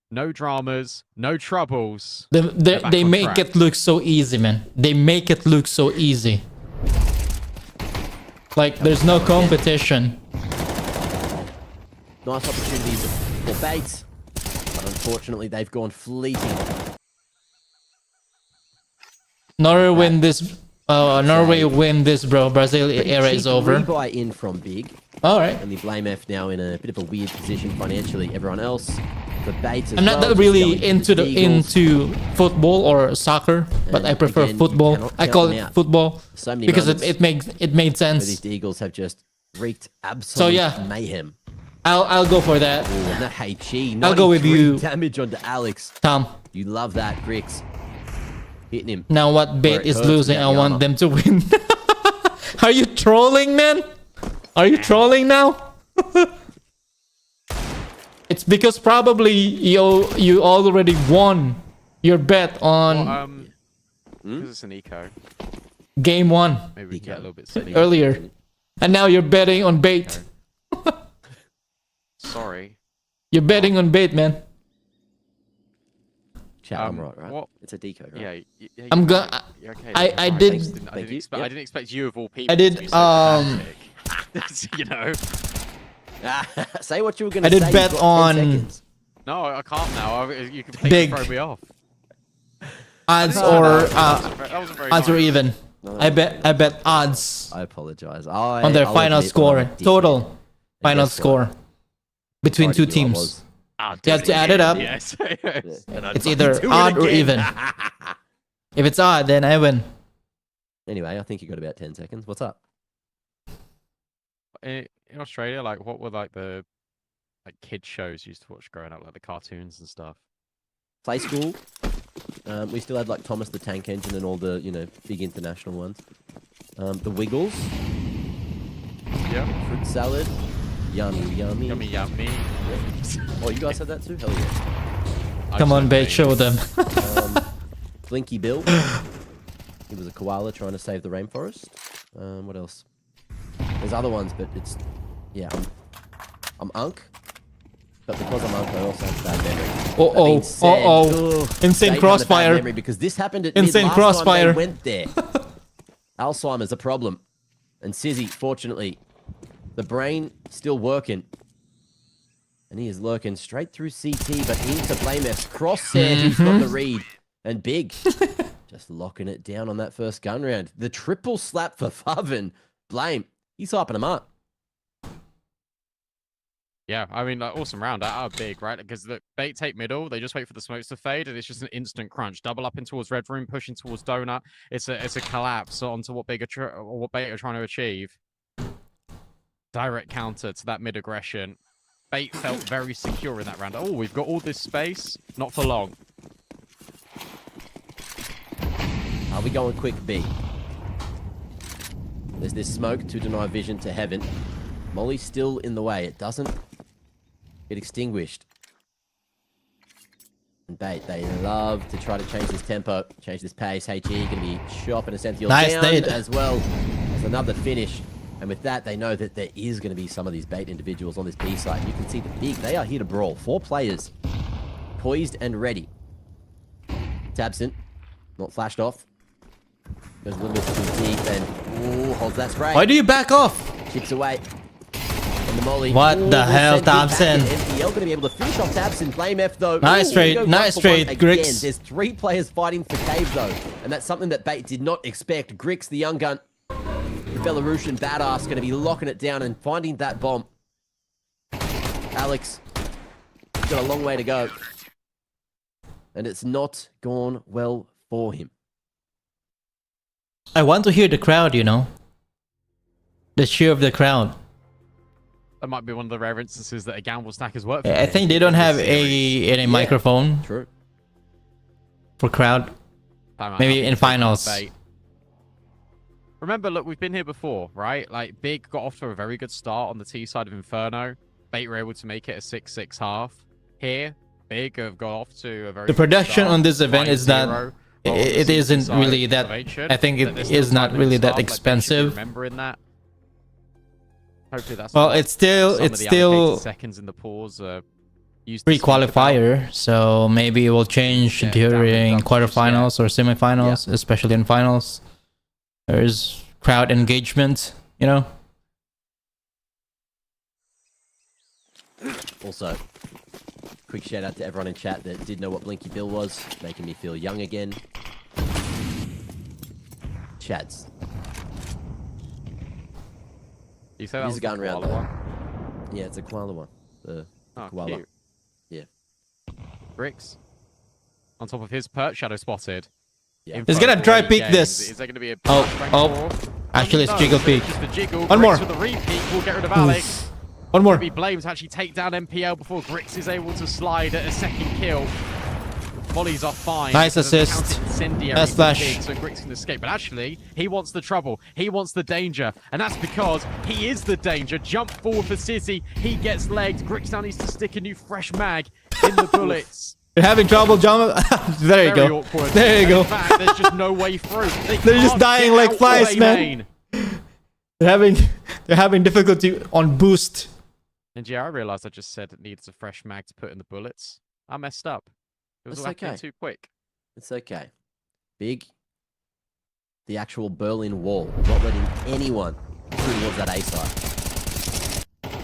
No dramas, no troubles. They on make track. it look so easy, man. They make it look so easy. Like, there's no competition. Nice opportunities for Bates, but unfortunately they've gone fleeting. Norway win this. Norway win this, bro. Brazil era is over. Rebuy in from Big, All right. and the Blame F now in a bit of a weird position financially. Everyone else, for Bates as I'm not well, that just really going into for Eagles. into football or soccer, but And I prefer again, you football. cannot I count call them it out. football So many because moments it made where sense. these Eagles have just wreaked absolute yeah. mayhem. I'll go for that. Ooh, and that HE, I'll go with 93 you. damage onto Alex. Tom. You love that, Grix. Hitting him. Now what Where bait it is hurts losing, without I want Yana. them to win. Are you trolling, man? Are you trolling now? It's because probably you already won your bet on Well, because it's an eco. game 1 Maybe we can get a little bit silly. earlier. And now you're betting on bait. Sorry. You're betting on bait, man. Chat, I'm right, right? what- It's a deco, right? Yeah. I'm you're gonna- right. You're okay. I You're right. did- I Thank didn't you. expect. Yep. I didn't expect you of all people. I did, to be so pedantic. You know. Say what you were going to I say. did bet You've got 10 on seconds. No, I can't now. You completely Big. throw me off. odds No, or that wasn't very odds or nice. even. I bet odds I apologize. on their I'll final admit score, I'm a dickhead. total And final guess what? score between Already two knew I teams. was. You have to add it up. Yes. And I'd It's fucking either do it odd or again. even. If it's odd, then I win. Anyway, I think you got about 10 seconds. What's up? In Australia, like what were like the kid shows you used to watch growing up, like the cartoons and stuff? Play school. We still had like Thomas the Tank Engine and all the, big international ones. The Wiggles. Yeah. Fruit salad. Yummy, yummy. Yummy, yummy. Oh, you guys had that too? Hell yeah. I Come just on, know bait, names. show them. Blinky Bill. He was a koala trying to save the rainforest. What else? There's other ones, but it's... Yeah, I'm Unk. But because I'm Unk, I also have bad memory. That being said, ugh, Insane Dave had a bad crossfire. memory because this happened at mid Insane last crossfire. time they went there. Alzheimer's a problem. And Sizzy, fortunately, the brain still working. And he is lurking straight through CT, but into Blamef's crosshair. He's got the read. And Big, just locking it down on that first gun round. The triple slap for Faven. Blame, he's hyping him up. Yeah, I mean, like, awesome round out of Big, right? Because the bait take middle, they just wait for the smokes to fade, and it's just an instant crunch. Double up in towards Red Room, pushing towards Donut. It's a collapse onto what Big or what Bait are trying to achieve. Direct counter to that mid aggression. Bait felt very secure in that round. Oh, we've got all this space. Not for long. Are we going quick B? There's this smoke to deny vision to heaven. Molly's still in the way. It doesn't get extinguished. And Bait, they love to try to change this tempo, change this pace. HE going to be chopping Essential Nice down nade. as well as another finish. And with that, they know that there is going to be some of these Bait individuals on this B side. You can see the Big, they are here to brawl. 4 players, poised and ready. Tabson, not flashed off. Goes a little bit too deep, and Ooh, holds that spray. Why do you back off? Chips away. And the molly. What Ooh, the will hell, send good back Thompson? in. NPL going to be able to finish off Thompson. Blame F though. Nice Ooh, trade, go nice one for one trade, again. Grix. There's 3 players fighting for Cave though. And that's something that Bait did not expect. Grix, the young gun, the Belarusian badass, going to be locking it down and finding that bomb. Alex, he's got a long way to go. And it's not gone well for him. I want to hear the crowd, you know. The cheer of the crowd. That might be one of the rare instances that a gamble stack has worked. I think they don't have a microphone True. for crowd. Maybe in finals. Remember, look, we've been here before, right? Like, Big got off to a very good start on the T side of Inferno. Bait were able to make it a 6-6 half. Here, Big have got off to a very The good production start, on this event is not. 5-0. It isn't really that. I think it is not really that expensive. Remembering that. Hopefully that's Well, not it's still some of the still allocated seconds in the pause. Used to speak pre-qualifier, so maybe it will change Yeah, during down quarterfinals or semifinals, especially in finals. There's crowd engagement, you know. Also, quick shout out to everyone in chat that did know what Blinky Bill was, making me feel young again. Chads. You say that He's was going the round koala though. one? Yeah, it's a koala one. The Oh, koala. cute. Yeah. Bricks. On top of his perch, shadow spotted. Yeah. Info He's gonna try already peek gained. this. Is there going to be a Oh, rank oh. four? Actually, it's No, jiggle so peek. just the jiggle. One more. Bricks with the repeat will get rid of Alex. One more. Be blamed to actually take down MPL before Grix is able to slide at a second kill. Volleys are fine. Nice because of the assist. counter-incendiary Nice from flash. Big, so Grix can escape. But actually, he wants the trouble. He wants the danger. And that's because he is the danger. Jump forward for City. He gets legged. Grix now needs to stick a new fresh mag in the bullets. You're having trouble, John. There you Very go. awkward. There you And go. In fact, there's just no way through. They're just can't dying get like out flies, of A man. They're having difficulty on boost. And yeah, I realized I just said it needs a fresh mag to put in the bullets. I messed up. It was That's happening okay. too quick. It's okay. Big. The actual Berlin Wall. Not letting anyone through towards that A side.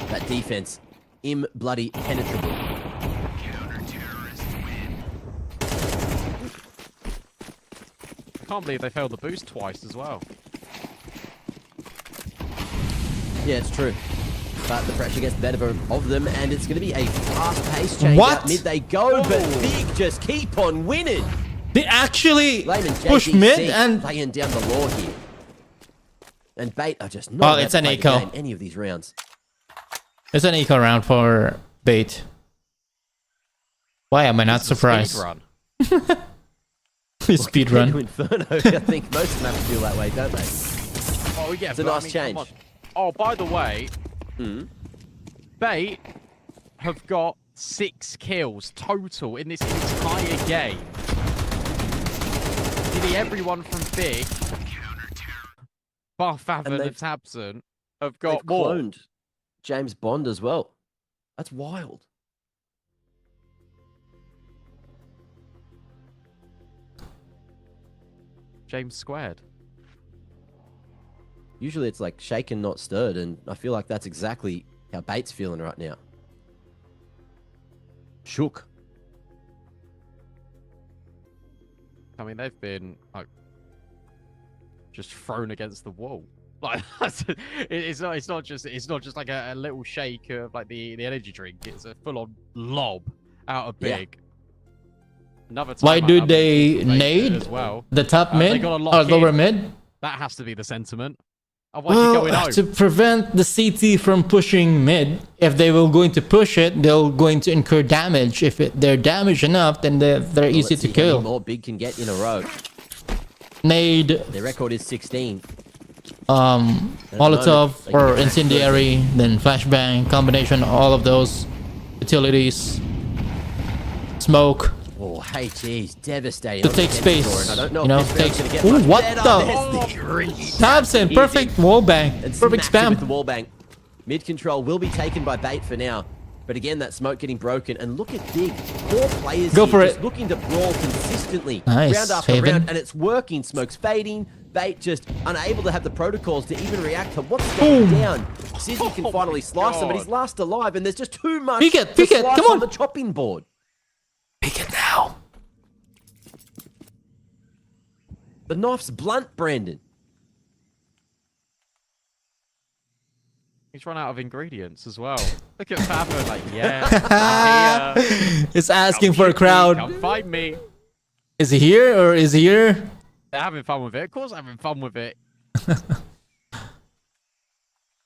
That defense. Bloody penetrable. I can't believe they failed the boost twice as well. Yeah, it's true. But the pressure gets the better of them, and it's going to be a fast-paced change. What? Out mid they go, but Big just keep on winning. They actually Layman push JDC mid and laying down the law here. And Bait are just not allowed it's to an play the eco. game any of these rounds. it's an eco round for Bait. Why am I not It's a surprised? speedrun. Speed run. Inferno, I think most of them have to feel that way, don't they? Oh yeah, It's a but I nice mean, change. come on. Oh, by the way, Bait have got 6 kills total in this entire game. Nearly everyone from Big, bar Favon and they've- Tabson, have They've got more. cloned James Bond as well. That's wild. James squared. Usually it's like shaken, not stirred, and I feel like that's exactly how Bait's feeling right now. Shook. I mean, they've been like just thrown against the wall. Like it's not just like a little shake of like the energy drink. It's a full on lob out of Yeah. Big. Another time Why I do have they debated nade as well? the top They mid gotta or lock lower in. mid? That has to be the sentiment. Otherwise, you're going Well, home. to prevent the CT from pushing mid, if they were going to push it, they're going to incur damage. If they're damaged enough, then they're easy Let's to see how many kill. more Big can get in a row. Nade, Their record is 16. Molotov they or can get incendiary, then flashbang, combination, all of those utilities, smoke Oh, hey, geez, devastating. to On the take defensive space. score, and I don't know You know, if this round's takes. gonna get Ooh, much what better. the? There's the grease. Thompson, Easy. perfect wall bang, And perfect smacks it with the spam. wall bang. Mid control will be taken by Bait for now. But again, that smoke getting broken. And look at Big. 4 players Go here for just it. looking to brawl consistently. Nice, Round after Haven. round. And it's working. Smoke's fading. Bait just unable to have the protocols to even react to what's going down. Sizzy can finally slice him, but he's last alive, and there's just too much Pick it, to pick it, slice come on. the chopping board. Pick it now. The knife's blunt, Brandon. He's run out of ingredients as well. Look at Favre, like, yeah, I'm here. It's asking Come for a shoot me, crowd. Come find me. Is he here or is he here? They're having fun with it. Of course, having fun with it.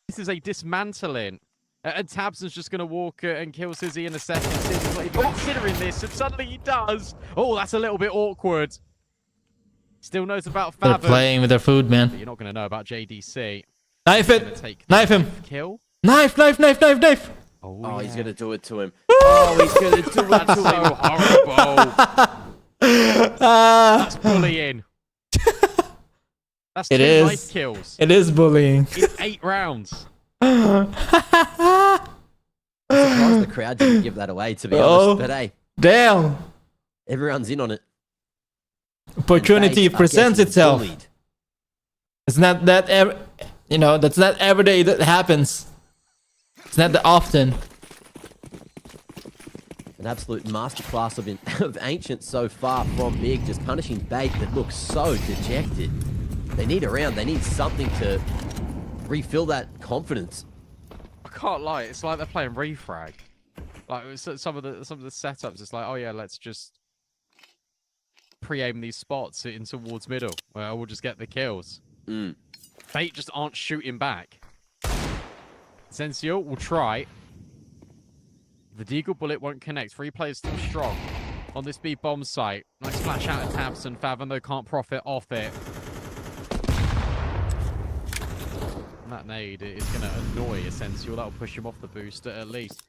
This is a dismantling. And Tabson's just going to walk and kill Sizzy in a second. Sizzy's not even considering this, and suddenly he does. Oh, that's a little bit awkward. Still knows about They're Favre. playing with their food, But man. you're not going to know about JDC. Knife Gonna it. take Knife him. kill. Knife, knife, knife, knife, knife. Oh, he's going to do it to him. Oh, he's going to do it That's to so him. horrible. That's bullying. That's It two is. knife kills It is bullying. in 8 rounds. I'm surprised the crowd didn't give that away, to be Oh. honest. But hey, Damn. everyone's in on it. Opportunity And they are presents getting itself. bullied. It's not that that's not every day that happens. It's not that often. An absolute masterclass of Ancient so far from Big, just punishing Bait that looks so dejected. They need a round. They need something to refill that confidence. I can't lie. It's like they're playing refrag. Like some of the setups, it's like, oh yeah, let's just pre-aim these spots in towards middle, where we'll just get the kills. Bait just aren't shooting back. Sensio will try. The Deagle bullet won't connect. 3 players still strong on this B bomb site. Nice flash out of Tabson. Fathom though can't profit off it. And that nade is going to annoy Essential. That'll push him off the booster at least.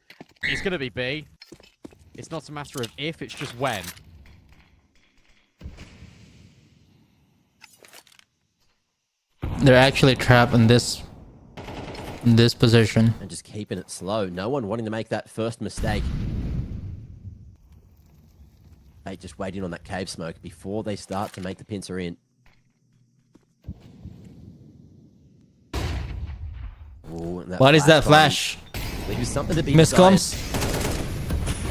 It's going to be B. It's not a matter of if, it's just when. They're actually trapped in this position. And just keeping it slow. No one wanting to make that first mistake. Bait just waiting on that cave smoke before they start to make the pincer in. Ooh, and What is that flash? flash? Leaves something to be Miscomms.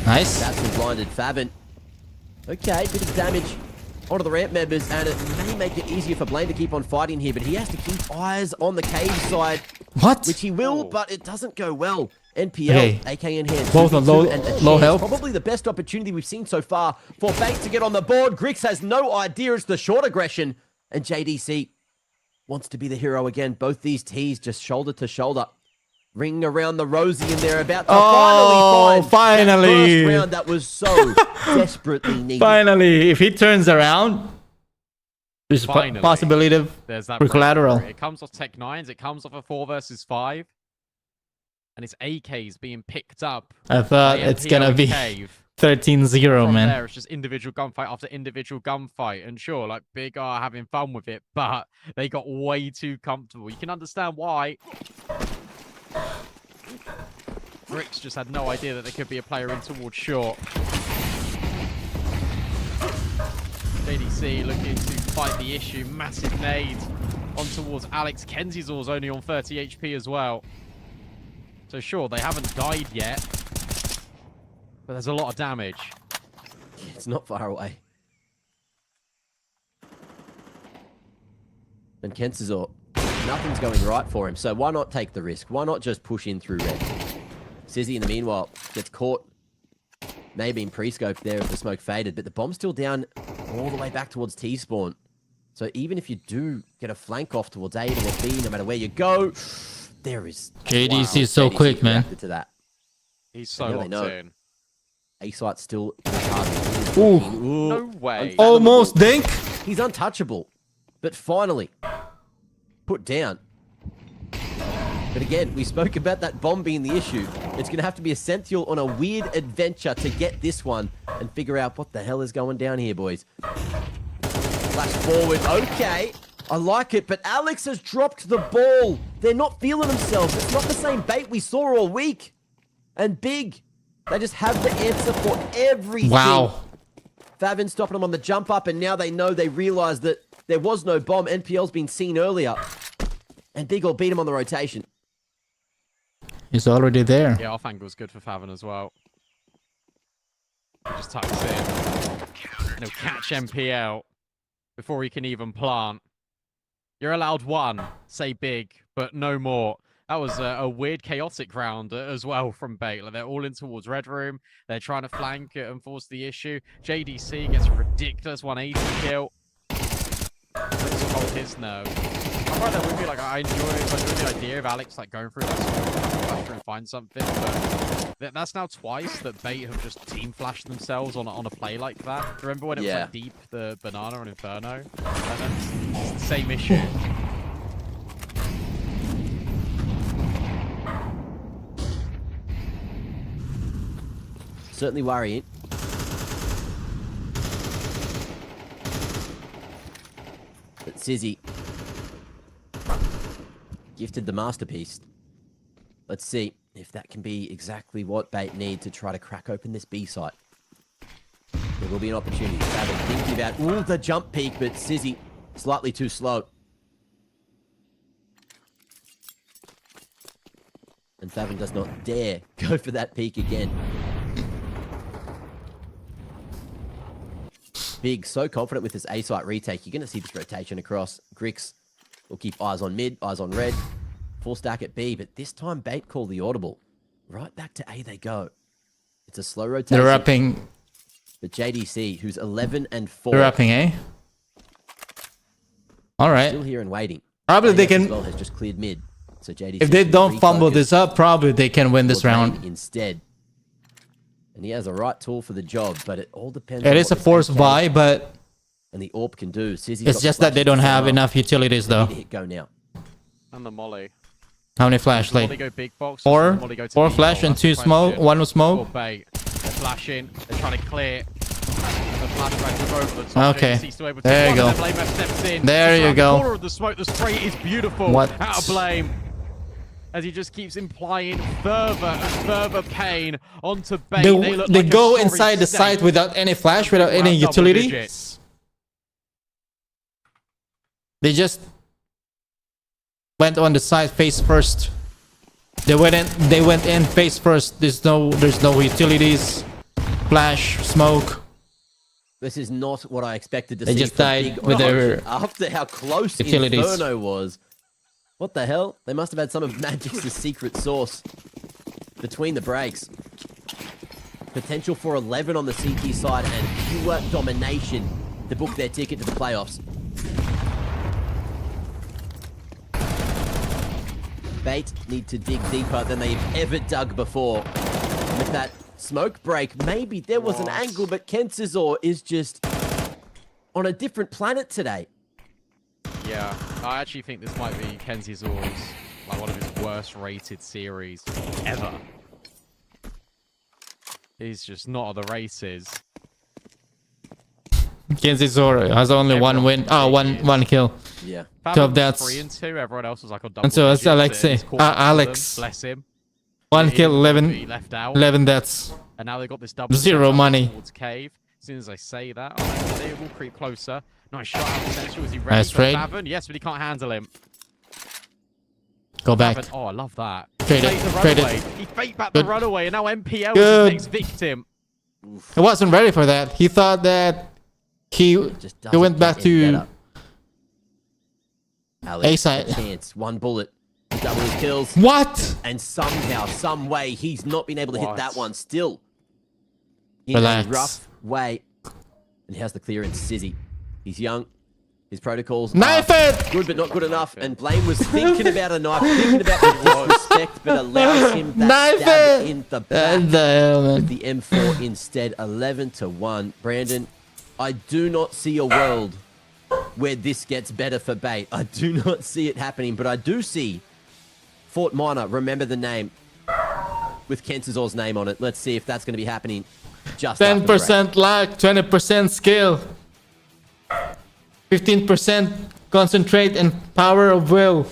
Nice. That's been blinded. Favin. Okay, bit of damage onto the ramp members, and it may make it easier for Blaine to keep on fighting here, but he has to keep eyes on the cave side, What? which he will, but it doesn't go well. NPL, Okay. AK in hand. Both are 2v2 low- and a low chance. health. Probably the best opportunity we've seen so far for Bait to get on the board. Grix has no idea it's the short aggression, and JDC wants to be the hero again. Both these T's just shoulder to shoulder. Ring around the rosy, and they're about to Oh, finally find finally. that first round that was so desperately needed. Finally, if he turns around, there's a Finally. possibility of There's that for collateral. breakthrough. It comes off Tech 9s. It comes off a 4 versus 5. And it's AKs being picked up. I thought by it's NPL gonna in be Cave. 13-0, From man. there, it's just individual gunfight after individual gunfight. And sure, like, Big are having fun with it, but they got way too comfortable. You can understand why. Bricks just had no idea that there could be a player in towards short. JDC looking to fight the issue. Massive nade on towards Alex. Kenzizor's only on 30 HP as well. So sure, they haven't died yet. But there's a lot of damage. It's not far away. And Kenzizor, nothing's going right for him. So why not take the risk? Why not just push in through red? Sizzy, in the meanwhile, gets caught. Maybe in pre-scope there if the smoke faded, but the bomb's still down all the way back towards T-spawn. So even if you do get a flank off towards A or B, no matter where you go, there is... JDC is so quick, man. reacted to that. He's so Yeah, they know. locked in. A site's still hard. Ooh. No way. Almost dink. He's untouchable. But finally, put down. But again, we spoke about that bomb being the issue. It's going to have to be Essential on a weird adventure to get this one and figure out what the hell is going down here, boys. Flash forward. Okay. I like it, but Alex has dropped the ball. They're not feeling themselves. It's not the same Bait we saw all week. And Big, they just have the answer for everything. Wow. Favin stopping them on the jump up, and now they know, they realize that There was no bomb. NPL's been seen earlier. And Big Ol beat him on the rotation. He's already there. Yeah, off angle's good for Faven as well. He just tucks in. And he'll catch MPL before he can even plant. You're allowed one, say big, but no more. That was a weird, chaotic round as well from Bait. Like, they're all in towards Red Room. They're trying to flank it and force the issue. JDC gets a ridiculous 180 kill. Let's hold his nerve. I'm right there with you. Like, I enjoy the idea of Alex like going through that flash and find something, but that's now twice that Bait have just team flashed themselves on a play like that. Remember when it was like deep, the banana and Inferno? It's the same issue. Certainly worrying. But Sizzy gifted the masterpiece. Let's see if that can be exactly what Bait need to try to crack open this B site. There will be an opportunity. Faven thinking about the jump peak, but Sizzy slightly too slow. And Faven does not dare go for that peak again. Big, so confident with this A site retake. You're going to see this rotation across. Grix will keep eyes on mid, eyes on red. Full stack at B, but this time Bait call the audible. Right back to A they go. It's a slow rotation. They're wrapping. But JDC, who's 11 and 4. They're wrapping A. All right. Still here and waiting. Probably they AF can. as well has just cleared mid. So JDC If they can don't fumble refocus this up, probably they can win this towards round. main instead. And he has a right tool for the job, but it all depends It on is a what force this buy, but and the AWP can do. Sizzy's it's got just that they flashes don't to have set up. enough utilities They though. need to hit go now. And the molly. How many Molly flashlight? go big box. Four, Molly go to four B flash box. and That's the 2 smoke. question. 1 with Or smoke. Bait. They're flashing. They're trying to clear. The flashbacks are over the top. Okay. JDC still able to There you one go. of them. Blame steps in. There Just you around go. The corner of the smoke. The spray is beautiful. What? Out of Blame. As he just keeps implying further and further pain onto Bait. They look like a go sorry inside the state. site without any flash, without Wow, any double utility. digits. They just went on the side face first. They went in face first. There's no utilities, flash, smoke. This is not what I expected to They see. just from died Big with Orange their after how close utilities. Inferno was. What the hell? They must have had some of Magic's secret sauce between the breaks. Potential for 11 on the CT side and pure domination to book their ticket to the playoffs. Bait need to dig deeper than they've ever dug before. With that smoke break, maybe there was an angle, but Kensizor is just on a different planet today. Yeah, I actually think this might be Kenzizor's like one of his worst rated series ever. He's just not at the races. Kenzizor has only one win. Oh, one kill. Yeah. Two of Faven that's- 3 and 2. Everyone else was like on double. And so it's digits. Alexei. It's caught up to Alex. them, bless him. 1 He kill, didn't be 11 left out. 11 deaths. And now they've got this double. Zero step money. towards Cave. As soon as I say that, they will creep closer. Nice shot out potential. Is he ready Nice for trade. Faven? Yes, but he can't handle him. Go back. Faven, oh, I love that. Trade it, He faked the trade it. runaway. He faked back Good. the runaway, and now MPL Good. is his next victim. He wasn't ready for that. He thought that he Just he went doesn't back get any to better. Alex, A side. a chance. One bullet. Double his kills. what? And somehow, some way, he's not been able to hit What? that one still. In Relax. a rough way. And he has the clearance. Sizzy. He's young. His protocols Knife are it! good, but not good enough. And Blame was thinking about a knife, thinking about the disrespect, but allows him that Knife stab it! in the back. And the hell, man. The M4 instead, 11-1. Brandon, I do not see a world where this gets better for Bait. I do not see it happening, but I do see Fort Minor, remember the name, with Kensizor's name on it. Let's see if that's going to be happening just after the break. 10% luck, 20% skill, 15% concentrate and power of will.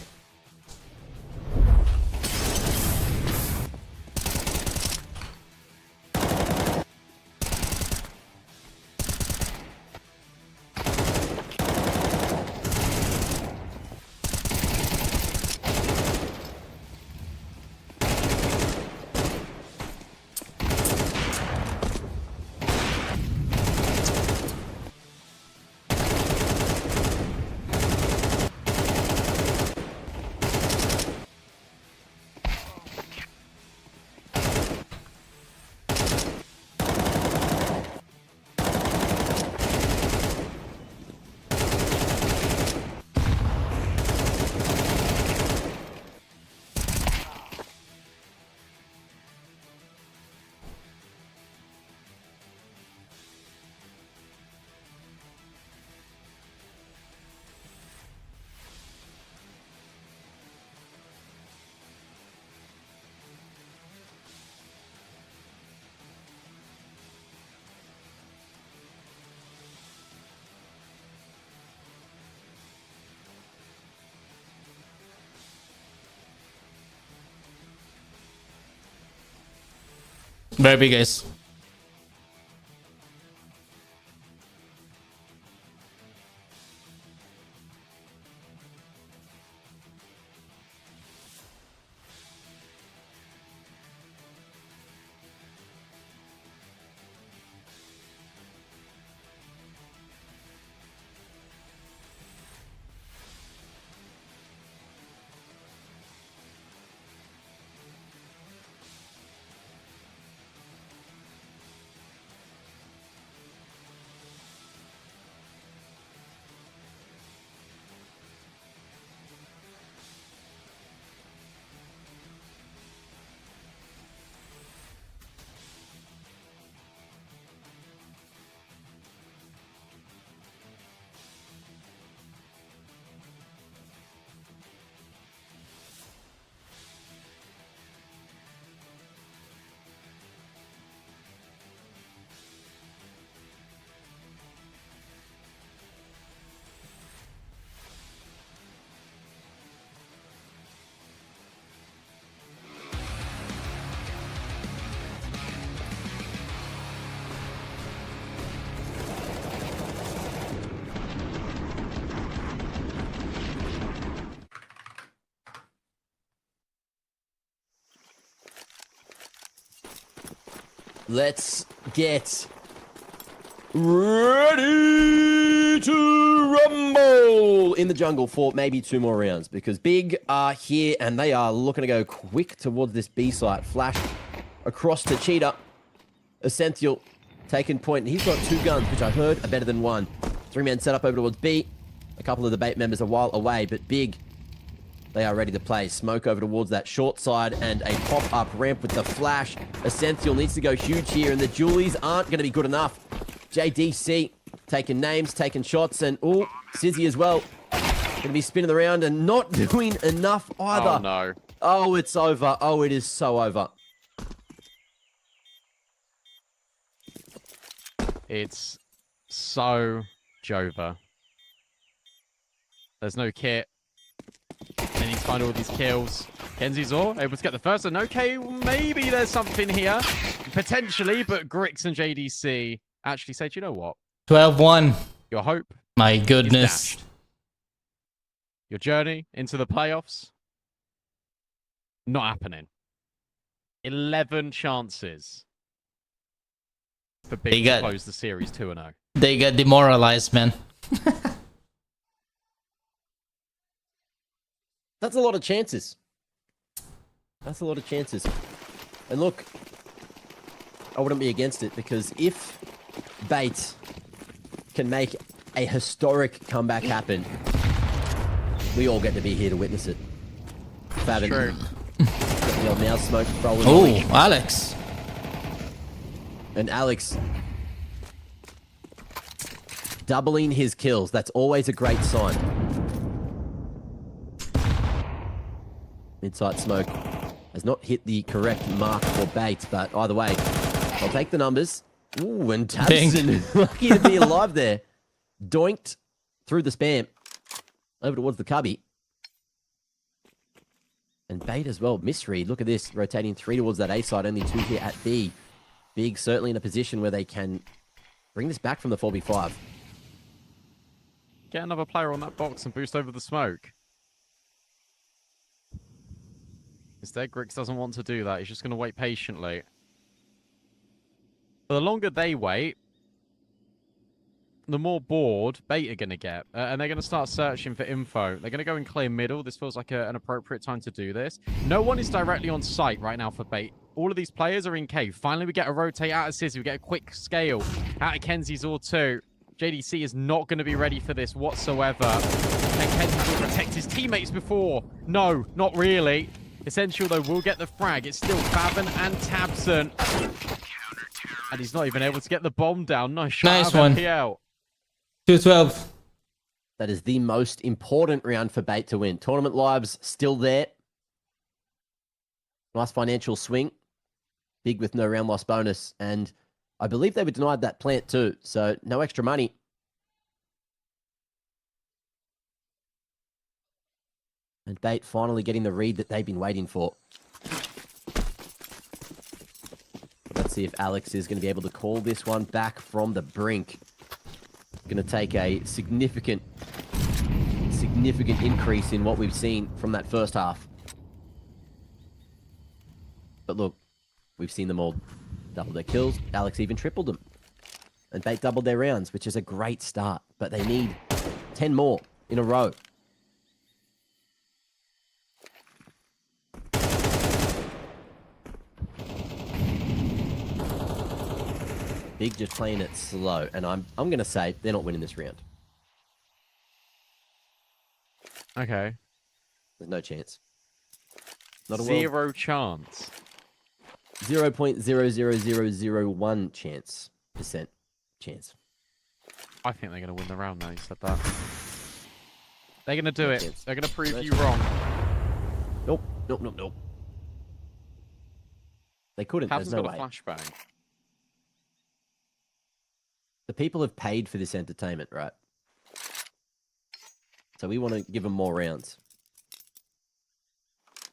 Very big, guys. Let's get ready to rumble in the jungle for maybe 2 more rounds because Big are here and they are looking to go quick towards this B site. Flash across to Cheetah. Essential taking point. He's got 2 guns, which I heard are better than 1. 3-man setup over towards B. A couple of the bait members a while away, but Big, they are ready to play. Smoke over towards that short side and a pop-up ramp with the flash. Essential needs to go huge here, and the Julies aren't going to be good enough. JDC taking names, taking shots, and oh, Sizzy as well. Going to be spinning around and not doing enough either. Oh, no. Oh, it's over. Oh, it is so over. It's so Jova. There's no kit. They need to find all these kills. XSE able to get the first, and okay, maybe there's something here. Potentially, but Grix and JDC actually said, you know what? 12-1. Your hope My is goodness. dashed. Your journey into the playoffs, not happening. 11 chances for Big to close the series 2-0. They get demoralized, man. That's a lot of chances. That's a lot of chances. And look, I wouldn't be against it because if Bait can make a historic comeback happen, we all get to be here to witness it. Fabin. True. Got the old now smoke rolling. Oh, Alex. And Alex doubling his kills. That's always a great sign. Mid-sight smoke has not hit the correct mark for Bait, but either way, I'll take the numbers. Ooh, and Tabson, lucky to be alive there. Doinked through the spam. Over towards the cubby. And Bait as well. Misread, look at this. Rotating 3 towards that A side, only 2 here at B. Big certainly in a position where they can bring this back from the 4v5. Get another player on that box and boost over the smoke. Instead, Grix doesn't want to do that. He's just going to wait patiently. But the longer they wait, the more bored Bait are going to get. And they're going to start searching for info. They're going to go and clear middle. This feels like an appropriate time to do this. No one is directly on site right now for Bait. All of these players are in cave. Finally, we get a rotate out of Sizzy. We get a quick scale out of XSE 2. JDC is not going to be ready for this whatsoever. Can XSE protect his teammates before? No, not really. Essential, though, will get the frag. It's still Faven and Tabson. And he's not even able to get the bomb down. Nice shot Nice out of one. MPL. 2-12. That is the most important round for Bait to win. Tournament lives still there. Nice financial swing. Big with no round loss bonus. And I believe they were denied that plant too. So no extra money. And Bait finally getting the read that they've been waiting for. That's Let's see if Alex is going to be able to call this one back from the brink. Going to take a significant increase in what we've seen from that first half. But look, we've seen them all double their kills. Alex even tripled them. And Bait doubled their rounds, which is a great start. But they need 10 more in a row. Big just playing it slow, and I'm going to say they're not winning this round. Okay. There's no chance. Not a Zero chance. 0.00001 chance. I think they're going to win the round now, you said that. They're going to do No it. chance. They're going to prove No you chance. wrong. Nope. They couldn't. Captain's There's no got way. a flashbang. The people have paid for this entertainment, right? So we want to give them more rounds.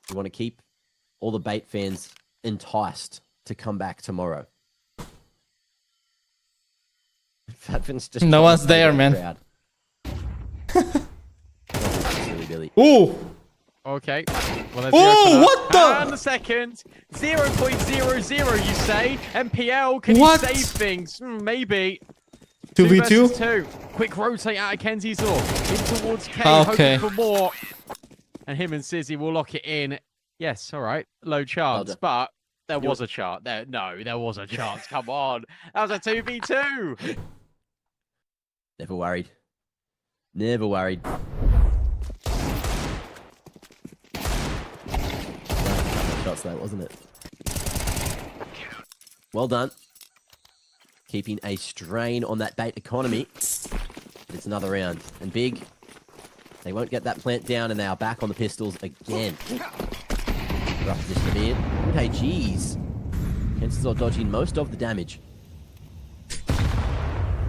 We want to keep all the Bait fans enticed to come back tomorrow. Fatvin's just No trying one's to play there, the man. crowd. Silly Billy. Ooh. Okay. Well, there's Oh, what the? And the second. 0.00, you say? MPL, can What? you save things? Maybe. 2v2? versus 2. Quick rotate out of Kenzie's door. In towards K, Okay. hoping for more. And him and Sizzy will lock it in. Yes, all right. Low chance, done. but there was a chance. There was a chance. Come on. That was a 2v2. Never worried. Never worried. Shots though, wasn't it? Well done. Keeping a strain on that Bait economy. But it's another round. And Big, they won't get that plant down, and they are back on the pistols again. Rough position to be in. Okay, geez. Kansas are dodging most of the damage.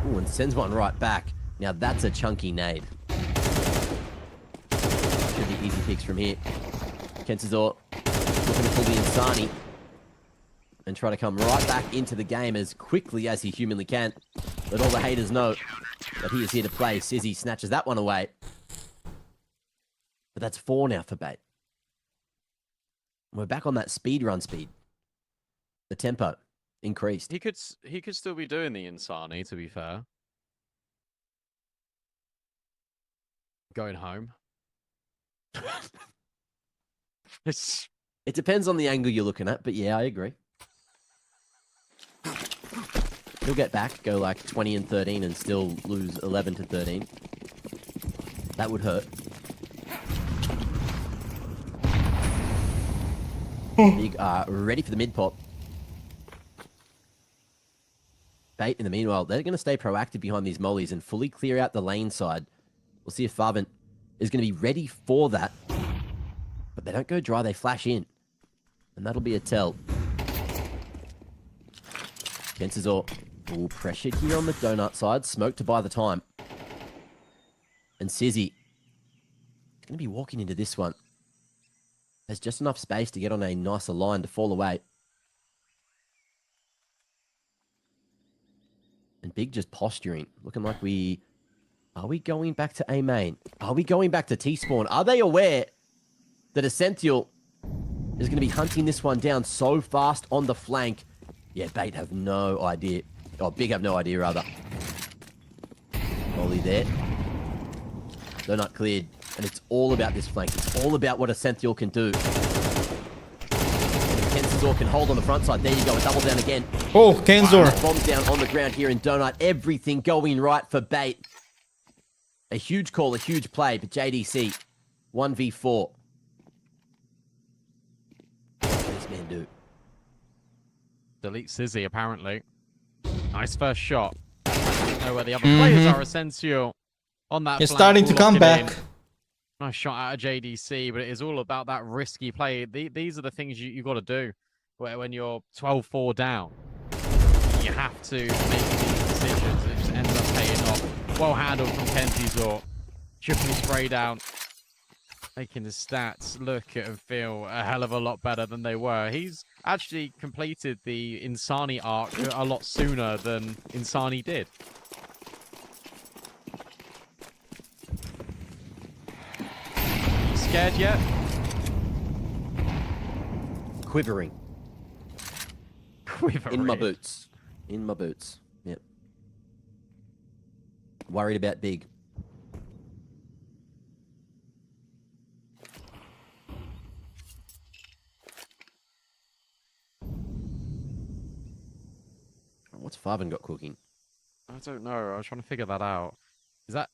Ooh, and sends one right back. Now that's a chunky nade. Should be easy picks from here. Kensazor looking to pull the Insani and try to come right back into the game as quickly as he humanly can. Let all the haters know that he is here to play. Sizzy snatches that one away. But that's 4 now for Bait. We're back on that speed. The tempo increased. He could still be doing the Insani, to be fair. Going home. It's... It depends on the angle you're looking at, but yeah, I agree. He'll get back, go like 20 and 13 and still lose 11 to 13. That would hurt. Big ready for the mid pop. Bait, in the meanwhile, they're going to stay proactive behind these mollies and fully clear out the lane side. We'll see if Farvin is going to be ready for that. But they don't go dry, they flash in. And that'll be a tell. Kensazor, all pressured here on the donut side. Smoke to buy the time. And Sizzy is going to be walking into this one. There's just enough space to get on a nicer line to fall away. And Big just posturing. Looking like we... Are we going back to A main? Are we going back to T-spawn? Are they aware that Essential is going to be hunting this one down so fast on the flank? Yeah, Bait have no idea. Oh, Big have no idea, rather. Molly there. Donut cleared. And it's all about this flank. It's all about what Essential can do. And if Kensazor can hold on the front side, there you go. A double down again. Oh, Kenzor. Wow, bombs down on the ground here in Donut. Everything going right for Bait. A huge call, a huge play, but JDC, 1v4. What can this man do? Delete Sizzy, apparently. Nice first shot. Know where the other players are. Essential on that. It's flank, starting to will come lock it in. back. Nice shot out of JDC, but it is all about that risky play. These are the things you got to do when you're 12-4 down. You have to make these decisions. It just ends up paying off. Well handled from Kenzie's or chipping the spray down. making his stats look and feel a hell of a lot better than they were. He's actually completed the Insani arc a lot sooner than Insani did. You scared yet? Quivering. Quivering. In my boots. In my boots. Yep. Worried about big. What's Farben got cooking? I don't know. I was trying to figure that out. Is that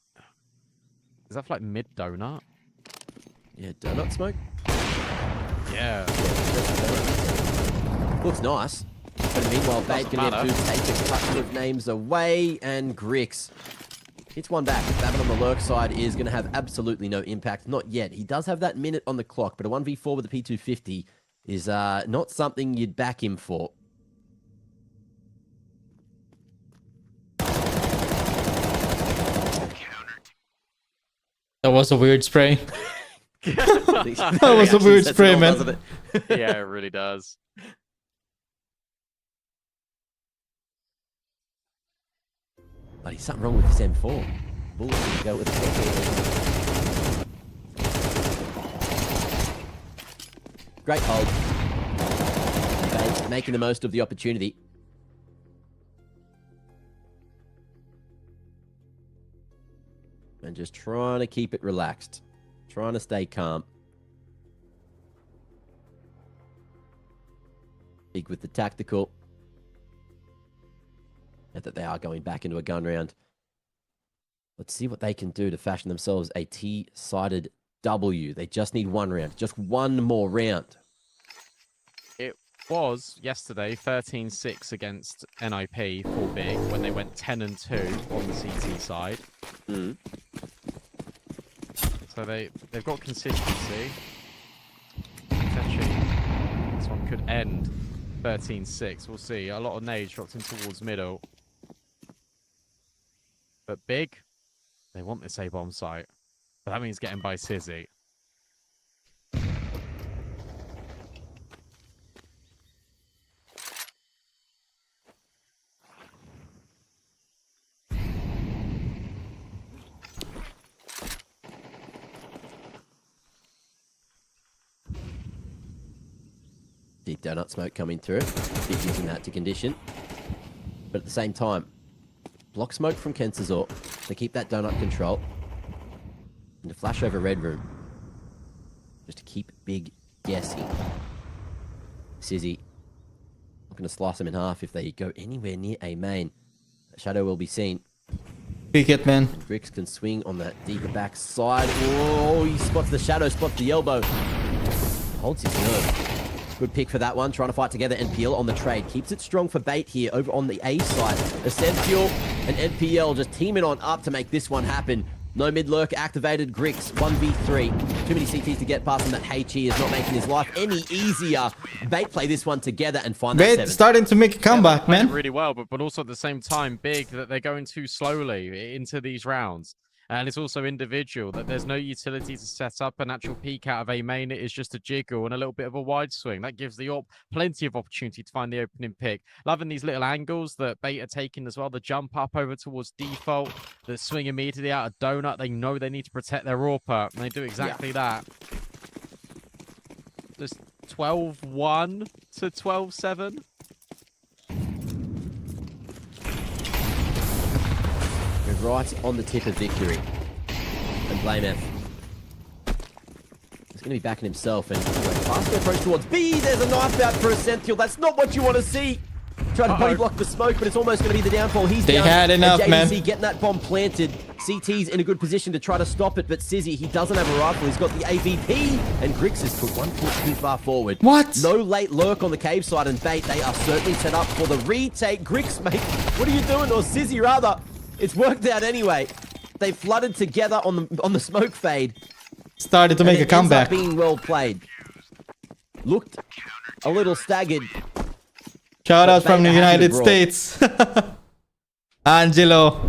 for like mid donut? Yeah, donut smoke? Yeah. Looks nice. But meanwhile, Bait can matter. get to take a couple of names away, and Grix hits one back. Babin on the lurk side is going to have absolutely no impact. Not yet. He does have that minute on the clock, but a 1v4 with the P250 is not something you'd back him for. That was a weird spray. That was a weird spray, man. Yeah, it really does. Buddy, something wrong with this M4. Bullet can go with it. Great hold. Bait making the most of the opportunity. And just trying to keep it relaxed. Trying to stay calm. Big with the tactical. And that they are going back into a gun round. Let's see what they can do to fashion themselves a T-sided W. They just need one round. Just one more round. It was yesterday 13-6 against NIP for big when they went 10-2 on the CT side. Mm. So they've got consistency. Potentially, this one could end 13-6. We'll see. A lot of nades dropped in towards middle. But big, they want this A-bomb site. But that means getting by Sizzy. Deep donut smoke coming through. Big using that to condition. But at the same time, block smoke from Kensazor to keep that donut control. And to flash over red room. Just to keep big guessing. Sizzy not going to slice them in half if they go anywhere near a main. Shadow will be seen. Peek it, man. And Grix can swing on that deeper back side. Oh, he spots the shadow, spots the elbow. Holds his nerve. Good pick for that one. Trying to fight together. NPL on the trade. Keeps it strong for Bait here over on the A side. Essential and NPL just teaming on up to make this one happen. No mid lurk activated. Grix 1v3. Too many CTs to get past him. That HE is not making his life any easier. Bait play this one together and find that Bait 7. starting to make a comeback, Played it man. really well, but also at the same time, big that they're going too slowly into these rounds. And it's also individual, that there's no utility to set up an actual peek out of a main. It is just a jiggle and a little bit of a wide swing. That gives the AWP plenty of opportunity to find the opening pick. Loving these little angles that Bait are taking as well. The jump up over towards default, the swing immediately out of donut. They know they need to protect their AWP, and they do exactly that. Just 12-1 to 12-7. We're right on the tip of victory. And Blame F. He's going to be backing himself and faster approach towards B. There's a knife out for Essential. That's not what you want to see. Trying to body block the smoke, but it's almost going to be the downfall. He's They down. had enough, and man. JDC getting that bomb planted. CT's in a good position to try to stop it, but Sizzy, he doesn't have a rifle. He's got the AVP, and Grix has put 1 foot too far forward. What? No late lurk on the cave side, and Bait, they are certainly set up for the retake. Grix, mate, what are you doing? Or Sizzy, rather. It's worked out anyway. They flooded together on the smoke fade. Started to make a It ends up comeback. being well played. Looked a little staggered. Shout out But from the Bait are happy United to brawl. States. Angelo.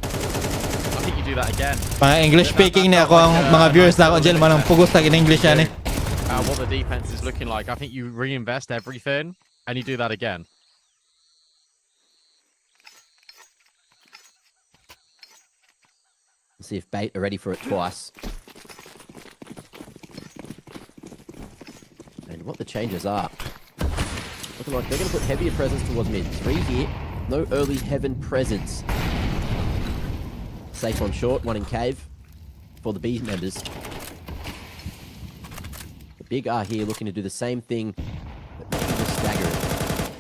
I think you do do that again. Mga English speaking na ako, ang mga viewers na ako dyan, manang pugos tag in English yan eh. What the defense is looking like. I think you reinvest everything and you do that again. Let's see if Bait are ready for it twice. And what the changes are. Looking like they're going to put heavier presence towards mid. 3 here. No early heaven presence. Safe on short, 1 in cave for the B members. The big R here looking to do the same thing, but maybe just stagger it.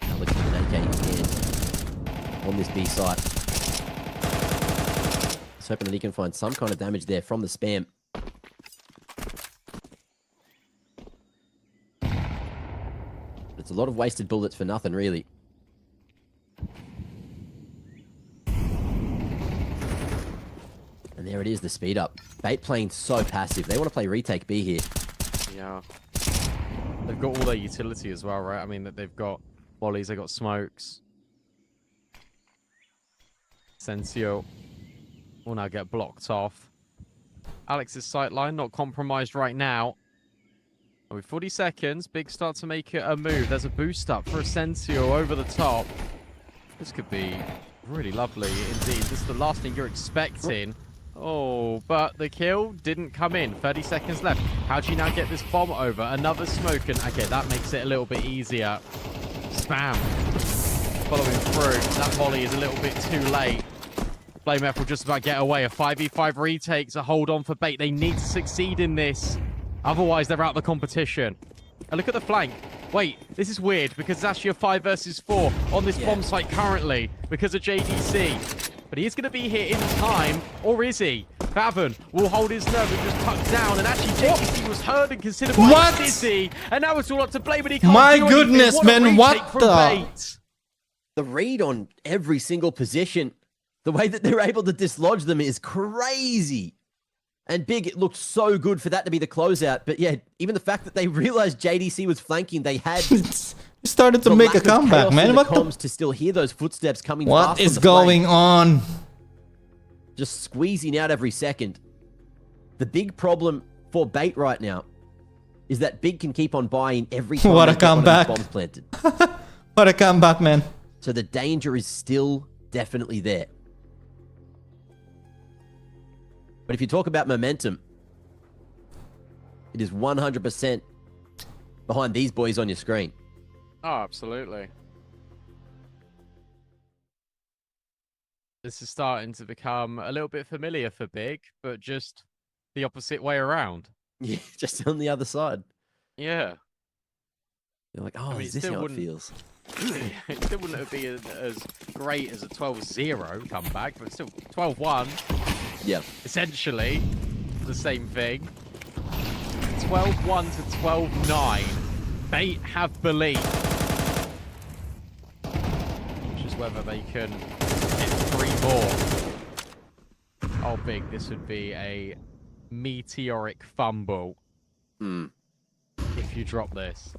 Now looking at an AK stand on this B site. Just hoping that he can find some kind of damage there from the spam. It's a lot of wasted bullets for nothing, really. And there it is, the speed up. Bait playing so passive. They want to play retake B here. Yeah. They've got all their utility as well, right? I mean, that they've got volleys, they've got smokes. Sensio will now get blocked off. Alex's sight line not compromised right now. And with 40 seconds, Big start to make a move. There's a boost up for Asensio over the top. This could be really lovely indeed. This is the last thing you're expecting. Oh, but the kill didn't come in. 30 seconds left. How do you now get this bomb over? Another smoke, and okay, that makes it a little bit easier. Spam. Following through. That volley is a little bit too late. Flame F will just about get away. A 5v5 retakes a hold on for Bait. They need to succeed in this. Otherwise, they're out of the competition. And look at the flank. Wait, this is weird because it's actually a 5 versus 4 on this bomb site currently because of JDC. But he is going to be here in time, or is he? Favon will hold his nerve and just tuck down. And actually, JDC was heard and considered by Dizzy. And now it's all up to Blade, but he can't My do goodness, anything. man, What a retake what from the? Bait. The read on every single position, the way that they're able to dislodge them is crazy. And Big, it looked so good for that to be the closeout. But yeah, even the fact that they realized JDC was flanking, they had started to the make a lack of comeback, chaos man. in What the comms to still hear those footsteps coming what fast on is the going flank. on? Just squeezing out every second. The big problem for Bait right now is that Big can keep on buying every time What a they've got one of these comeback. bombs planted. What a comeback, man. So the danger is still definitely there. But if you talk about momentum, it is 100% behind these boys on your screen. Oh, absolutely. This is starting to become a little bit familiar for Big, but just the opposite way around. Yeah, just on the other side. Yeah. You're like, oh, I mean, is it this still how it wouldn't- feels? It still wouldn't be as great as a 12-0 comeback, but still 12-1, Yeah. essentially the same thing. 12-1 to 12-9. Bait have belief. Which is whether they can hit 3 more. Oh, Big, this would be a meteoric fumble if you drop this.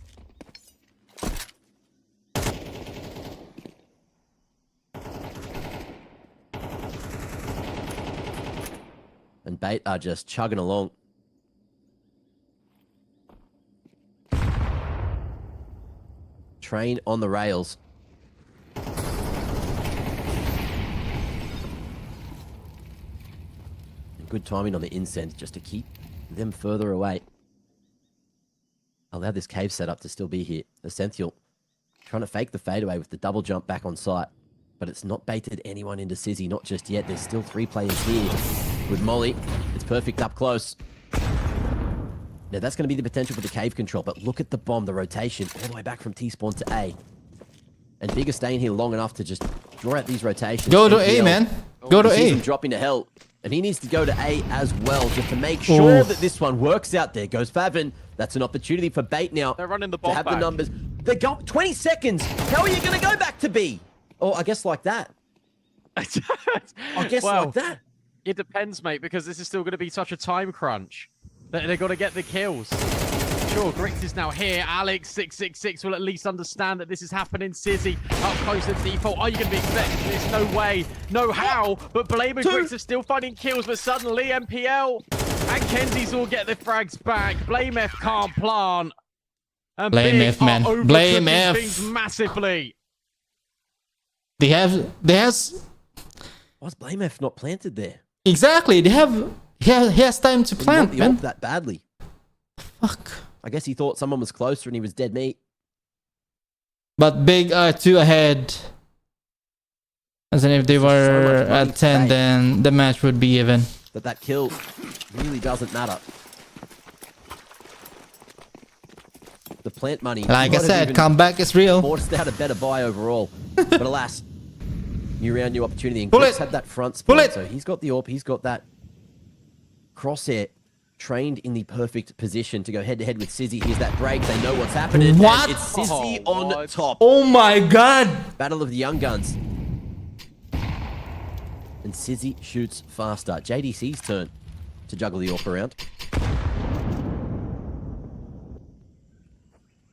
And Bait are just chugging along. Train on the rails. And good timing on the incense just to keep them further away. Allow this cave setup to still be here. Essential trying to fake the fadeaway with the double jump back on site. But it's not baited anyone into Sizzy, not just yet. There's still 3 players here. With Molly, it's perfect up close. Now that's going to be the potential for the cave control, but look at the bomb, the rotation, all the way back from T-spawn to A. And Big is staying here long enough to just draw out these rotations. Go to NPL, A, man. Go to he sees him A. dropping to hell, and he needs to go to A as well, just to make sure Oh. that this one works out. There goes Favon. That's an opportunity for Bait now. They're running the to bomb have back. the numbers. They're going 20 seconds. How are you going to go back to B? Oh, I guess like that. I guess Well, like that. It depends, mate, because this is still going to be such a time crunch. They've got to get the kills. Sure, Grix is now here. Alex 666 will at least understand that this is happening. Sizzy up close to default. Are you going to be expecting this? No way, no how. But Blame and Grix are still finding kills. But suddenly MPL and Kenzie's will get the frags back. Blame F can't plant. And Blame Big F, man. are Blame overcooking F. things massively. They has Why's Blame F not planted there? exactly. He has time to Didn't plant, want the man. ult that badly. Fuck. I guess he thought someone was closer and he was dead meat. But Big are 2 ahead. As in, if they There's so were much money at 10, to then the match would be even. But that kill really doesn't matter. The plant money. Like I might have said, even comeback is real. forced out a better buy overall. But alas, new round, new opportunity. And Pull Grix it. had that front Pull spot, it. so he's got the AWP, he's got that crosshair trained in the perfect position to go head to head with Sizzy. Here's that break. They know what's happening. What? And it's Sizzy Oh, on what? top. Oh my god. Battle of the Young Guns. And Sizzy shoots faster. JDC's turn to juggle the AWP around.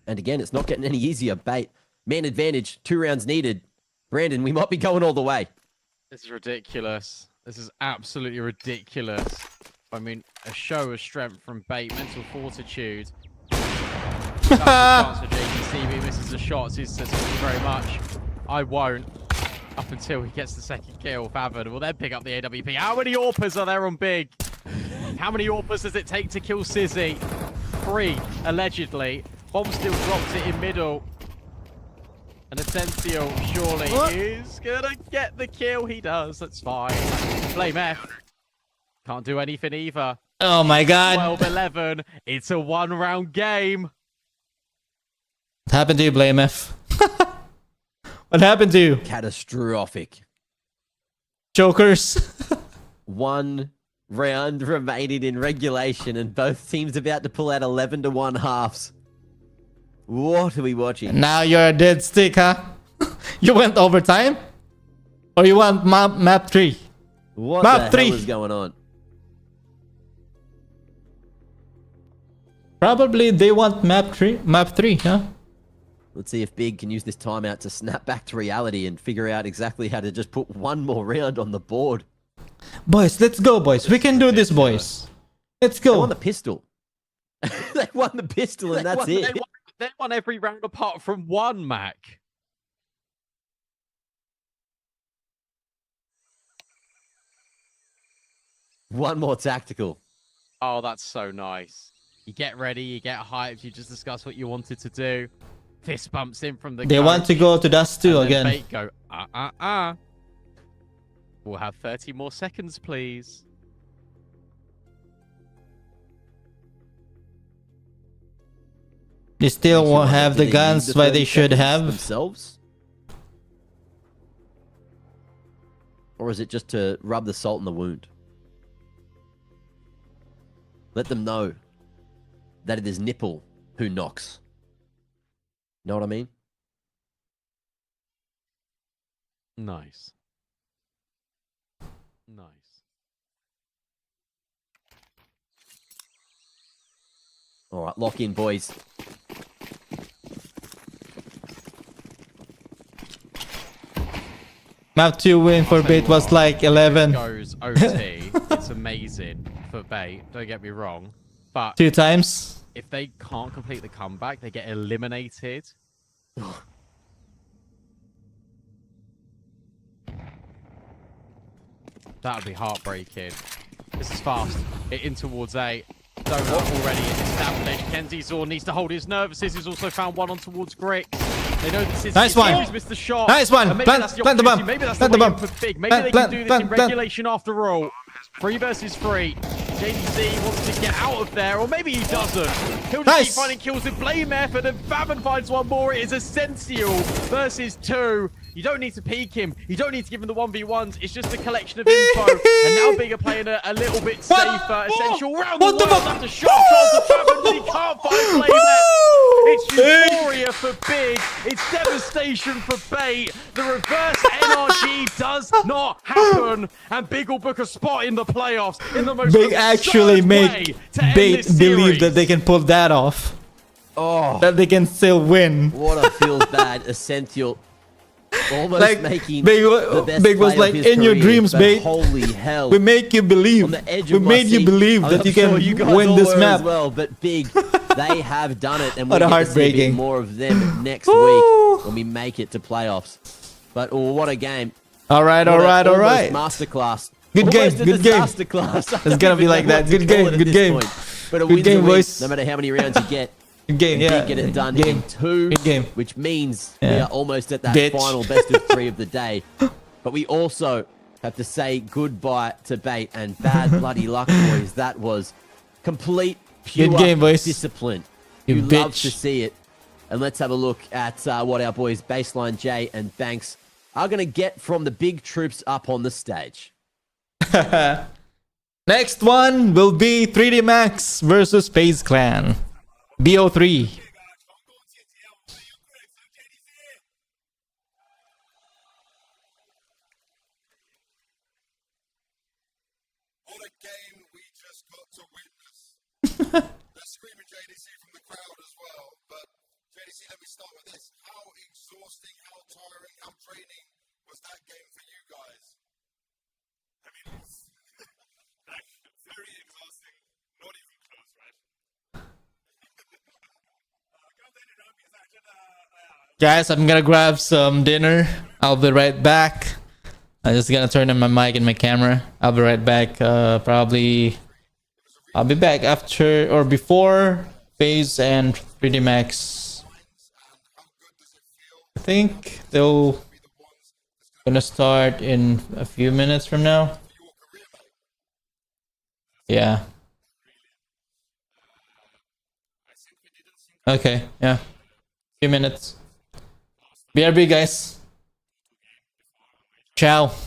And again, it's not getting any easier. Bait. Man advantage. 2 rounds needed. Brandon, we might be going all the way. This is ridiculous. This is absolutely ridiculous. I mean, a show of strength from Bait, mental fortitude. That's a chance for JDC, but he misses the shots. He says, thank you very much. I won't. Up until he gets the second kill. Faven will then pick up the AWP. How many AWPers are there on Big? How many AWPers does it take to kill Sizzy? 3, allegedly. Bomb still drops it in middle. And Asensio surely is gonna get the kill. He does. That's fine. Blame F. Can't do anything either. Oh my god. 12-11. It's a 1-round game. What happened to you, Blame F? What happened to you? Catastrophic. Jokers. 1 round remaining in regulation, and both teams about to pull out 11-1 halves. What are we watching? Now you're a dead stick, huh? You went overtime? Or you want map 3? What Map the 3. hell is going on? Probably they want map 3, huh? Let's see if Big can use this timeout to snap back to reality and figure out exactly how to just put 1 more round on the board. Boys, let's go, boys. We can do this, boys. Let's They won go. the pistol. They won the pistol and that's it. They won every round apart from 1, Mac. One more tactical. Oh, that's so nice. You get ready, you get hyped, you just discuss what you wanted to do. Fist bumps in from the They want to coach, go to Dust 2 and then again. Bait go, We'll have 30 more seconds, please. They still Makes you won't wonder, have do the need guns the why 30 they should seconds have. themselves? Or is it just to rub the salt in the wound? Let them know that it is Nipple who knocks. Know what I mean? Nice. Nice. All right, lock in, boys. Map 2 win for I'll tell Bait you was what, like if it 11. goes OT, it's amazing for Bait, don't get me wrong. But 2 times. if they can't complete the comeback, they get eliminated. That would be heartbreaking. This is fast. In towards A. Donut already established. Kenzie Zorn needs to hold his nerve. He's also found one on towards Grix. They know this is Nice one. He's missed the shot. Nice one. And maybe Plant- that's the plant the bomb. opportunity. Maybe that's Plant the the way bomb. in for Big. Maybe Plant- they plant- can do this plant- in plant. regulation after all. 3 versus 3. JDC wants to get out of there, or maybe he doesn't. He'll just keep Nice. finding kills with Blame effort, and Faven finds one more. It is Essential versus 2. You don't need to peek him. You don't need to give him the 1v1s. It's just a collection of info. And now Big are playing a little bit safer. Essential round What the the world. fuck? That's a shot chance of Faven, but he can't find Blame effort. It's euphoria for Big. It's devastation for Bait. The reverse NRG does not happen. And Big will book a spot in the playoffs in the most Big actually absurd made way to end Bait this believe that series. they can pull that off. Oh, that they can still win. what a feels bad Essential. Almost Like, making Big, the best Big was play like, of his in your career, dreams, but mate. holy hell. We make you believe. On the edge We of my made you seat. believe I'm that you sure can you guys win all this were map. as well, but Big, they have done it, and What we'll a get to see a bit heartbreaking. more of them next Woo. week when we make it to playoffs. But what a game. All right, all What a right, all almost right. Masterclass. Good game, Almost a good game. disaster class. I It's don't gonna be even like know that. what to Good call game, it at good this game. point. But a Good win's game, a win, boys. no matter how many rounds you get. Good game, And yeah. Big get it done game. in 2, Good game. which means we Yeah. are almost at that Bitch. final best of 3 of the day. But we also have to say goodbye to Bait and bad bloody luck, boys. That was complete, pure Good game, boys. discipline. You You love bitch. to see it. And let's have a look at what our boys Baseline J and Banks are going to get from the big troops up on the stage. Next one will be 3D Max versus Faze Clan. BO3. 这个成功晋级我们的 Ukraine JDC。What a game we just got to witness. They're screaming JDC from the crowd as well. But JDC, let me start with this. How exhausting, how tiring, how draining was that game for you guys? I mean, it's like very exhausting, not even close, right? 刚才这场比赛真的，哎呀， Guys, I'm gonna grab some dinner. I'll be right back. I'm just gonna turn on my mic and my camera. I'll be right back. Probably I'll be back after or before Faze and 3D Max. I think they'll gonna start in a few minutes from now. Yeah. Okay, yeah. Few minutes. BRB, guys. Ciao. This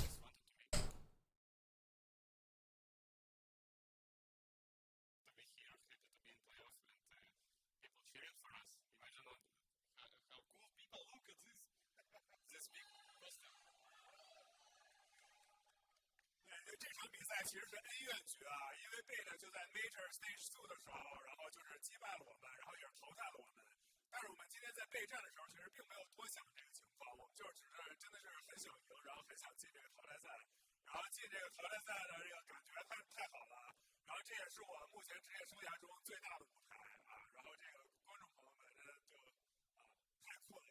这场比赛其实是恩怨局啊，因为贝呢就在 Major Stage 2的时候，然后就是击败了我们，然后也是淘汰了我们。但是我们今天在备战的时候，其实并没有多想这个情况，我们就只是真的是很想赢，然后很想进这个淘汰赛。然后进这个淘汰赛的这个感觉太好了，然后这也是我目前职业生涯中最大的舞台啊。然后这个观众朋友们真的就太酷了。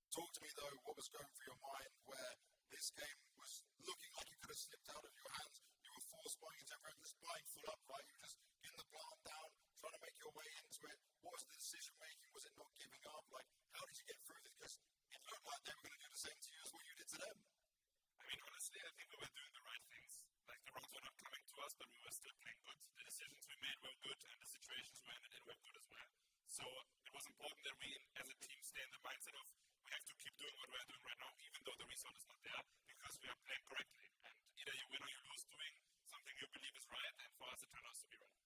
Talk to me though, what was going through your mind where this game was looking like it could have slipped out of your hands? You were forced buying into everyone, just buying full up, right? You were just in the plant down, trying to make your way into it. What was the decision making? Was it not giving up? Like, how did you get through this? Because it looked like they were going to do the same to you as what you did to them. I mean, honestly, I think we were doing the right things. Like, the rounds were not coming to us, but we were still playing good. The decisions we made were good, and the situations we ended in were good as well. So it was important that we, as a team, stay in the mindset of we have to keep doing what we're doing right now, even though the result is not there, because we are playing correctly. And either you win or you lose doing something you believe is right, and for us it turned out to be right.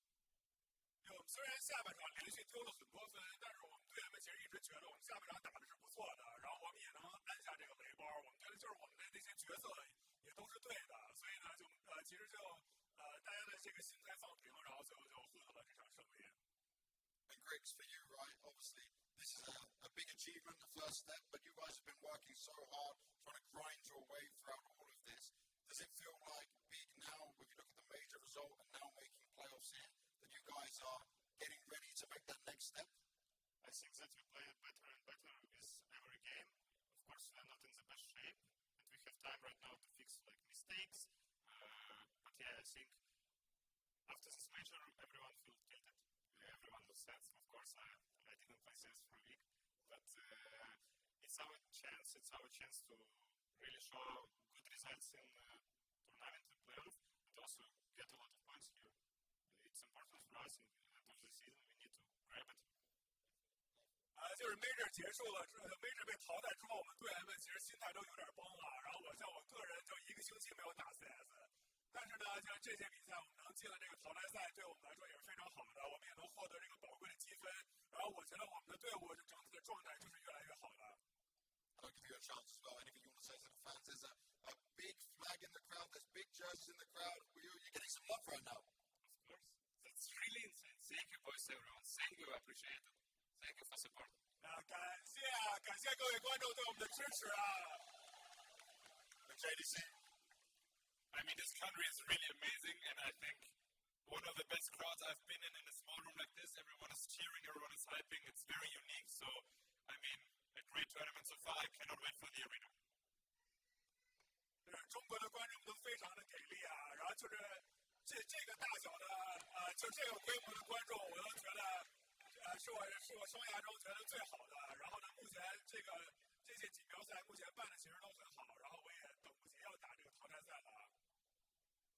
我们虽然下半场连续丢了很多分，但是我们队员们其实一直觉得我们下半场打的是不错的，然后我们也能按下这个雷包。我们觉得就是我们的那些角色也都是对的，所以呢，就其实就大家的这个心态放平，然后最后就获得了这场胜利。And Griggs, for you, right? Obviously, this is a big achievement, the first step, but you guys have been working so hard, trying to grind your way throughout all of this. Does it feel like big now, when you look at the major result and now making playoffs here, that you guys are getting ready to make that next step? I think that we play better and better with every game. Of course, we are not in the best shape, and we have time right now to fix like mistakes. But yeah, I think after this major, everyone feels tilted. Everyone was sense. Of course, I didn't play CS for a week, but it's our chance. It's our chance to really show good results in tournament and playoff, and also get a lot of points here. It's important for us in the end of the season. We need to grab it. 就是 Major 结束了，Major 被淘汰之后，我们队员们其实心态都有点崩了。然后我个人就一个星期没有打 CS， 但是呢，像这些比赛我们能进了这个淘汰赛，对我们来说也是非常好的，我们也能获得这个宝贵的积分。然后我觉得我们的队伍整体的状态就是越来越好的。I'll give you a chance as well. Anything you want to say to the fans? There's a big flag in the crowd. There's big jerseys in the crowd. You're getting some love right now. Of course, that's really insane. Thank you, voice everyone. Thank you, I appreciate it. Thank you for support. 感谢各位观众对我们的支持啊。The JDC. I mean, this country is really amazing, and I think one of the best crowds I've been in a small room like this. Everyone is cheering, everyone is hyping. It's very unique. So, I mean, a great tournament so far. I cannot wait for the arena. 中国的观众都非常的给力啊，然后就是这个大小的就这个规模的观众，我都觉得是我生涯中觉得最好的。然后呢，目前这些锦标赛目前办的其实都很好，然后我也等不及要打这个淘汰赛了。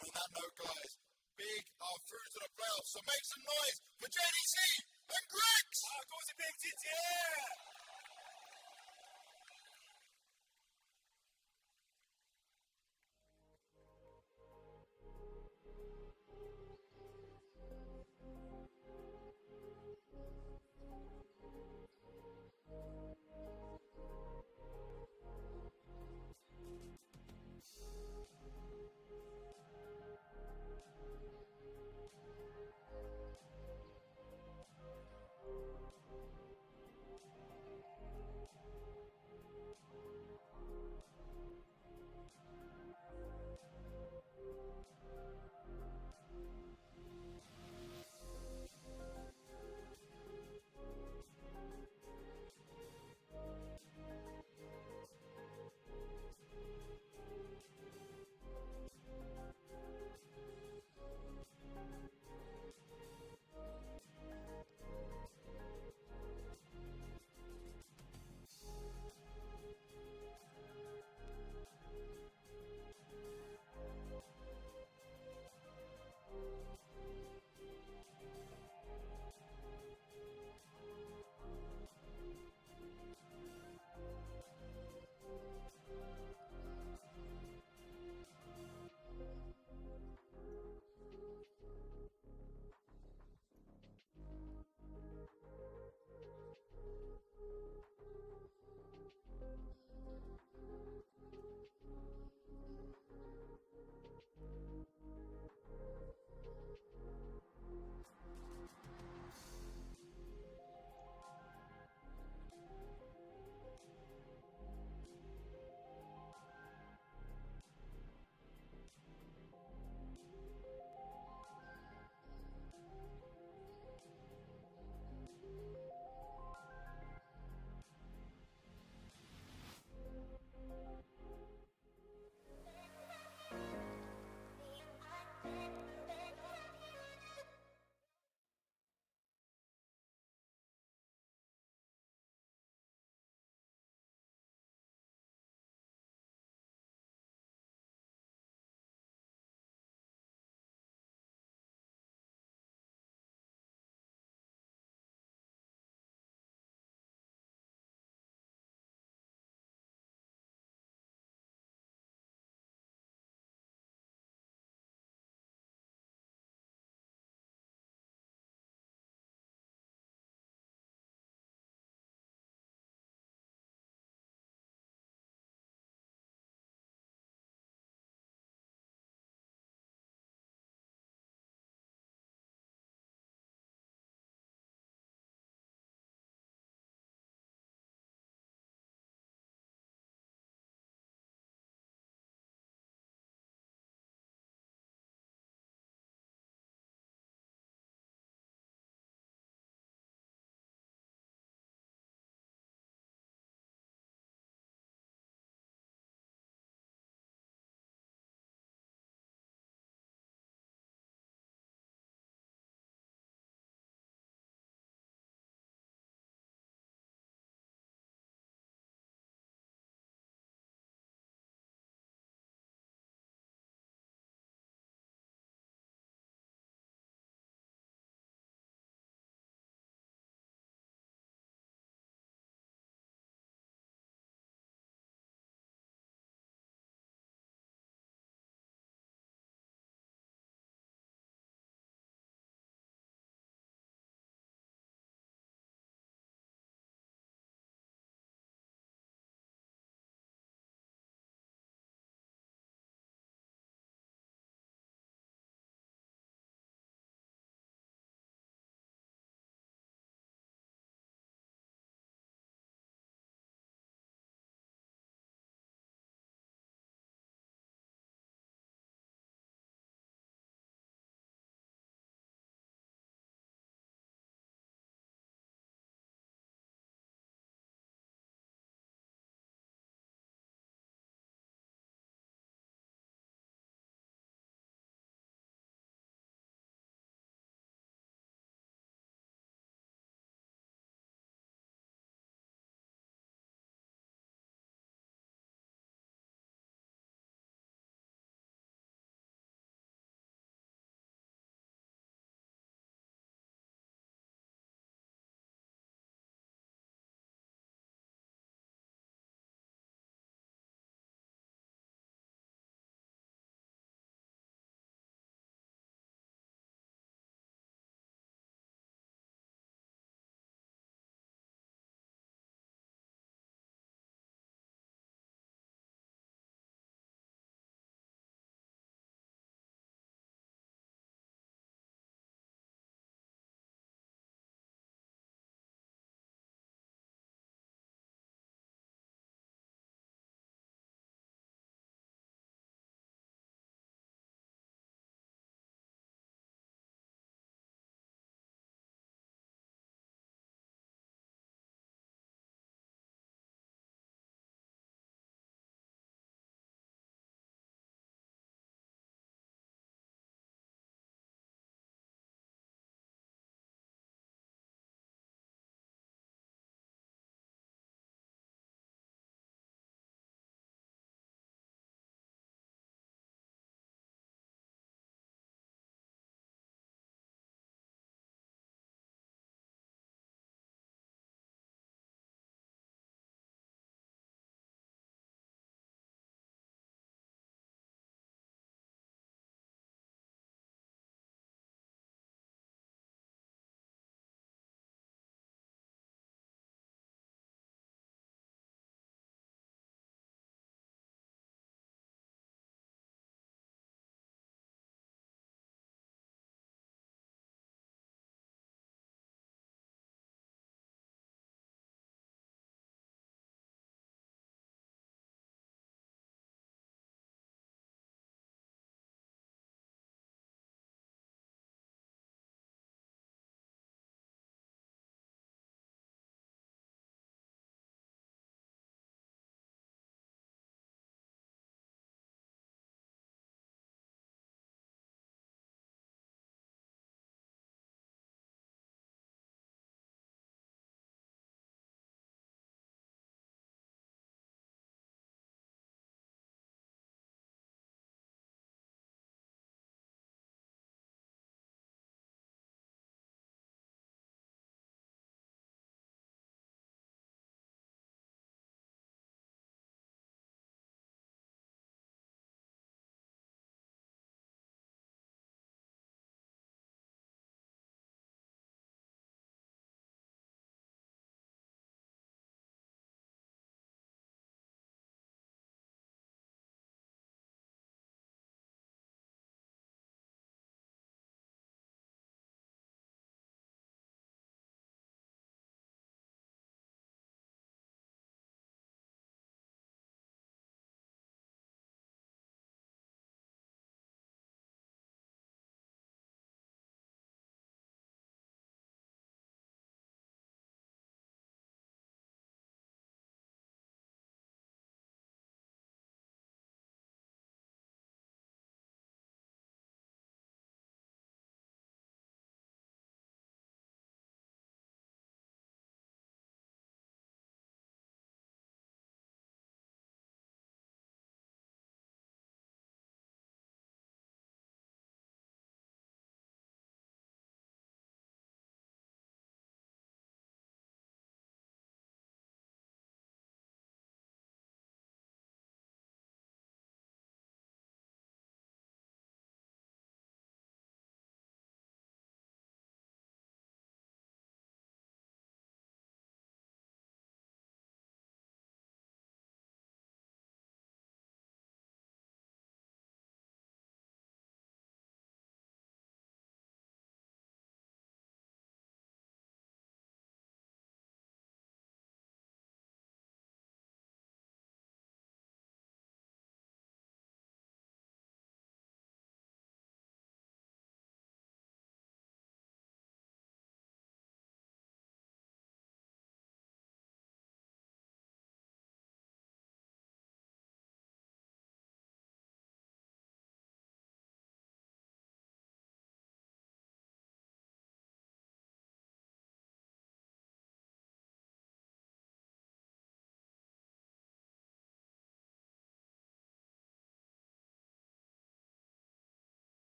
On that note, guys, Big are through to the playoffs, so make some noise for JDC and Griggs! 恭喜 Big 晋级！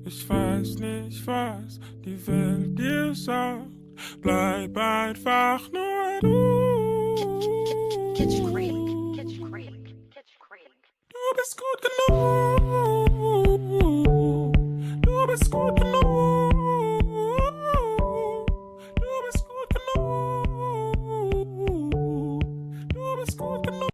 Ich weiß nicht, was die Welt dir sagt. Bleib einfach nur du. Du bist gut genug. Du bist gut genug. Du bist gut genug. Du bist gut genug.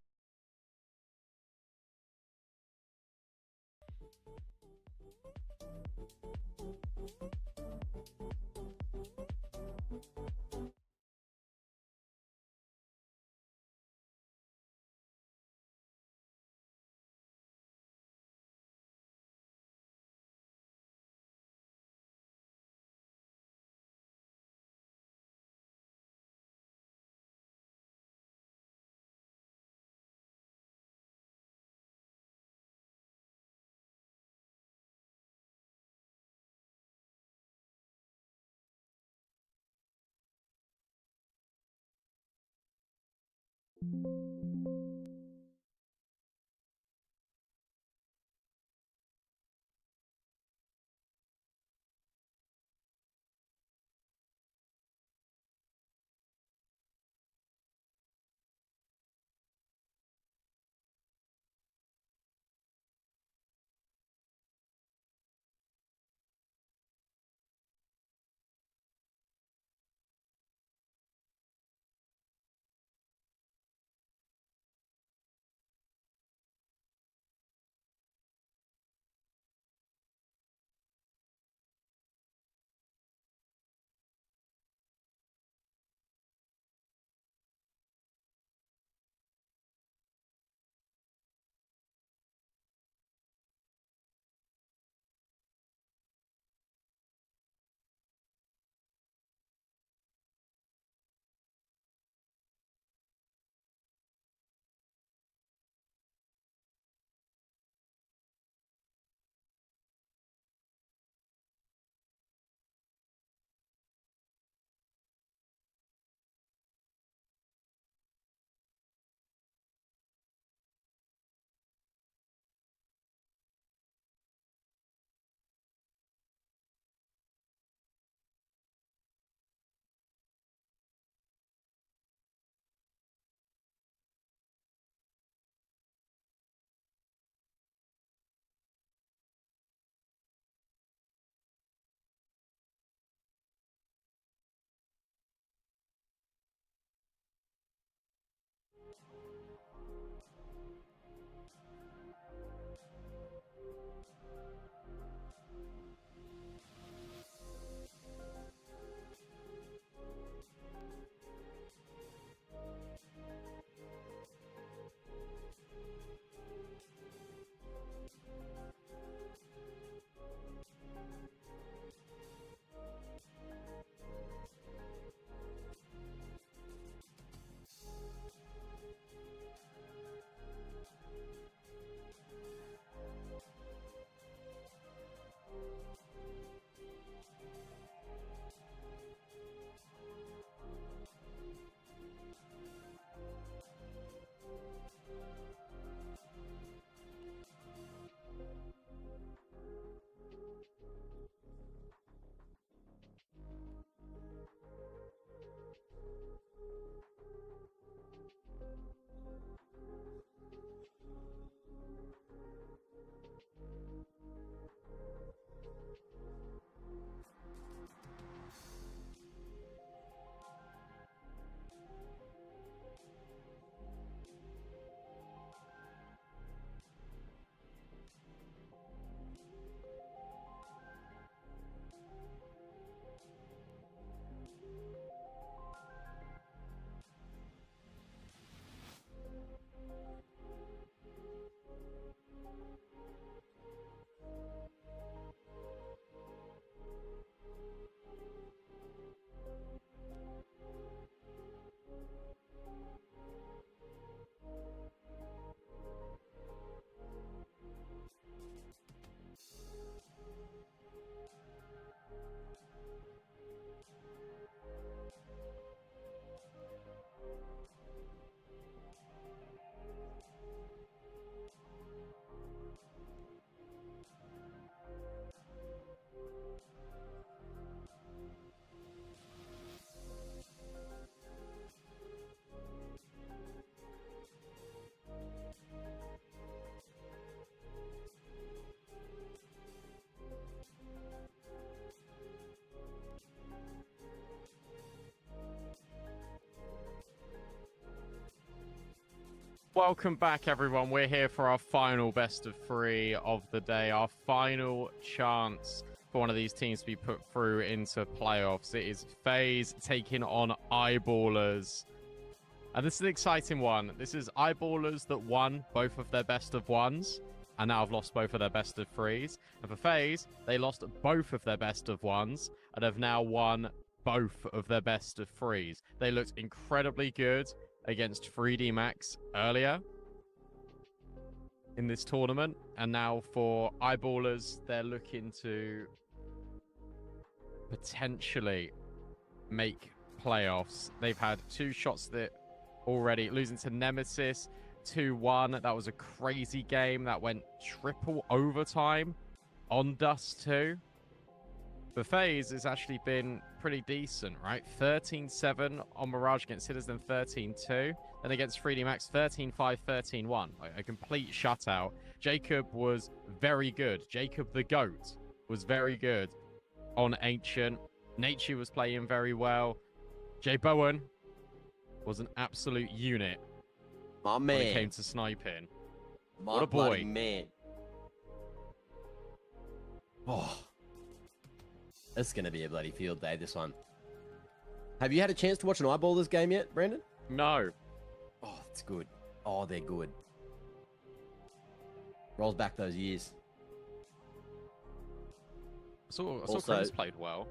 Welcome back, everyone. We're here for our final best of 3 of the day. Our final chance for one of these teams to be put through into playoffs. It is FaZe taking on Eyeballers. And this is an exciting one. This is Eyeballers that won both of their best of 1s and now have lost both of their best of 3s. And for FaZe, they lost both of their best of 1s and have now won both of their best of 3s. They looked incredibly good against 3D Max earlier in this tournament, and now for Eyeballers, they're looking to potentially make playoffs. They've had 2 shots that already, losing to Nemesis 2-1. That was a crazy game that went triple overtime on Dust 2. The FaZe has actually been pretty decent, right? 13-7 on Mirage against Citizen, 13-2. Then against 3D Max, 13-5, 13-1. Like a complete shutout. Jacob was very good. Jacob the GOAT was very good on Ancient. Nature was playing very well. Jay Bowen was an absolute unit My when man. it came to sniping. My What a boy. bloody man. Oh. This is going to be a bloody field day, this one. Have you had a chance to watch an Eyeballers game yet, Brandon? No. Oh, it's good. Oh, they're good. Rolls back those years. I saw Also- Chris played well.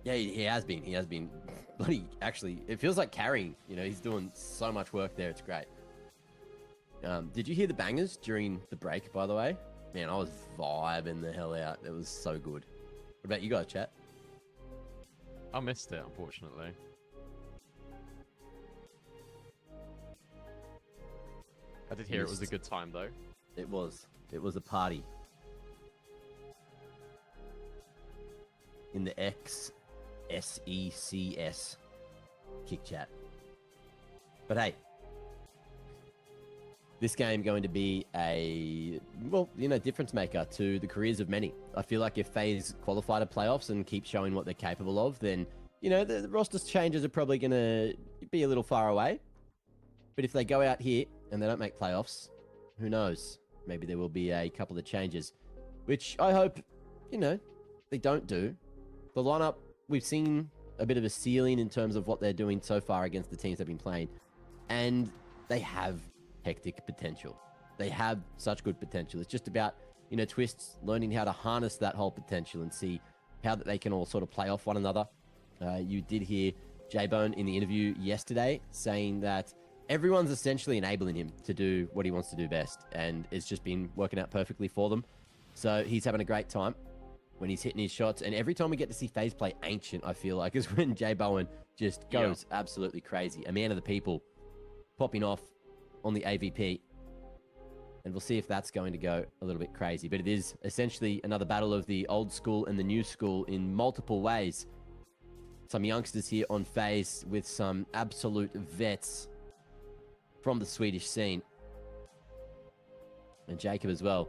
Yeah, he has been. He has been. Bloody, actually, it feels like carrying. You know, he's doing so much work there. It's great. Did you hear the bangers during the break, by the way? Man, I was vibing the hell out. It was so good. What about you guys, chat? I missed it, unfortunately. I did hear it was a good time, though. It was. It was a party. In the XSECS kick chat. But hey, this game going to be a, well, you know, difference maker to the careers of many. I feel like if FaZe qualify to playoffs and keep showing what they're capable of, then, you know, the roster changes are probably going to be a little far away. But if they go out here and they don't make playoffs, who knows? Maybe there will be a couple of changes, which I hope, you know, they don't do. The lineup, we've seen a bit of a ceiling in terms of what they're doing so far against the teams they've been playing. And they have hectic potential. They have such good potential. It's just about, you know, Twists learning how to harness that whole potential and see how that they can all sort of play off one another. You did hear J-Bone in the interview yesterday saying that everyone's essentially enabling him to do what he wants to do best, and it's just been working out perfectly for them. So he's having a great time when he's hitting his shots, and every time we get to see FaZe play Ancient, I feel like, is when J-Bowen just goes absolutely crazy. A man of the people popping off on the AVP, and we'll see if that's going to go a little bit crazy. But it is essentially another battle of the old school and the new school in multiple ways. Some youngsters here on FaZe with some absolute vets from the Swedish scene. And Jacob as well.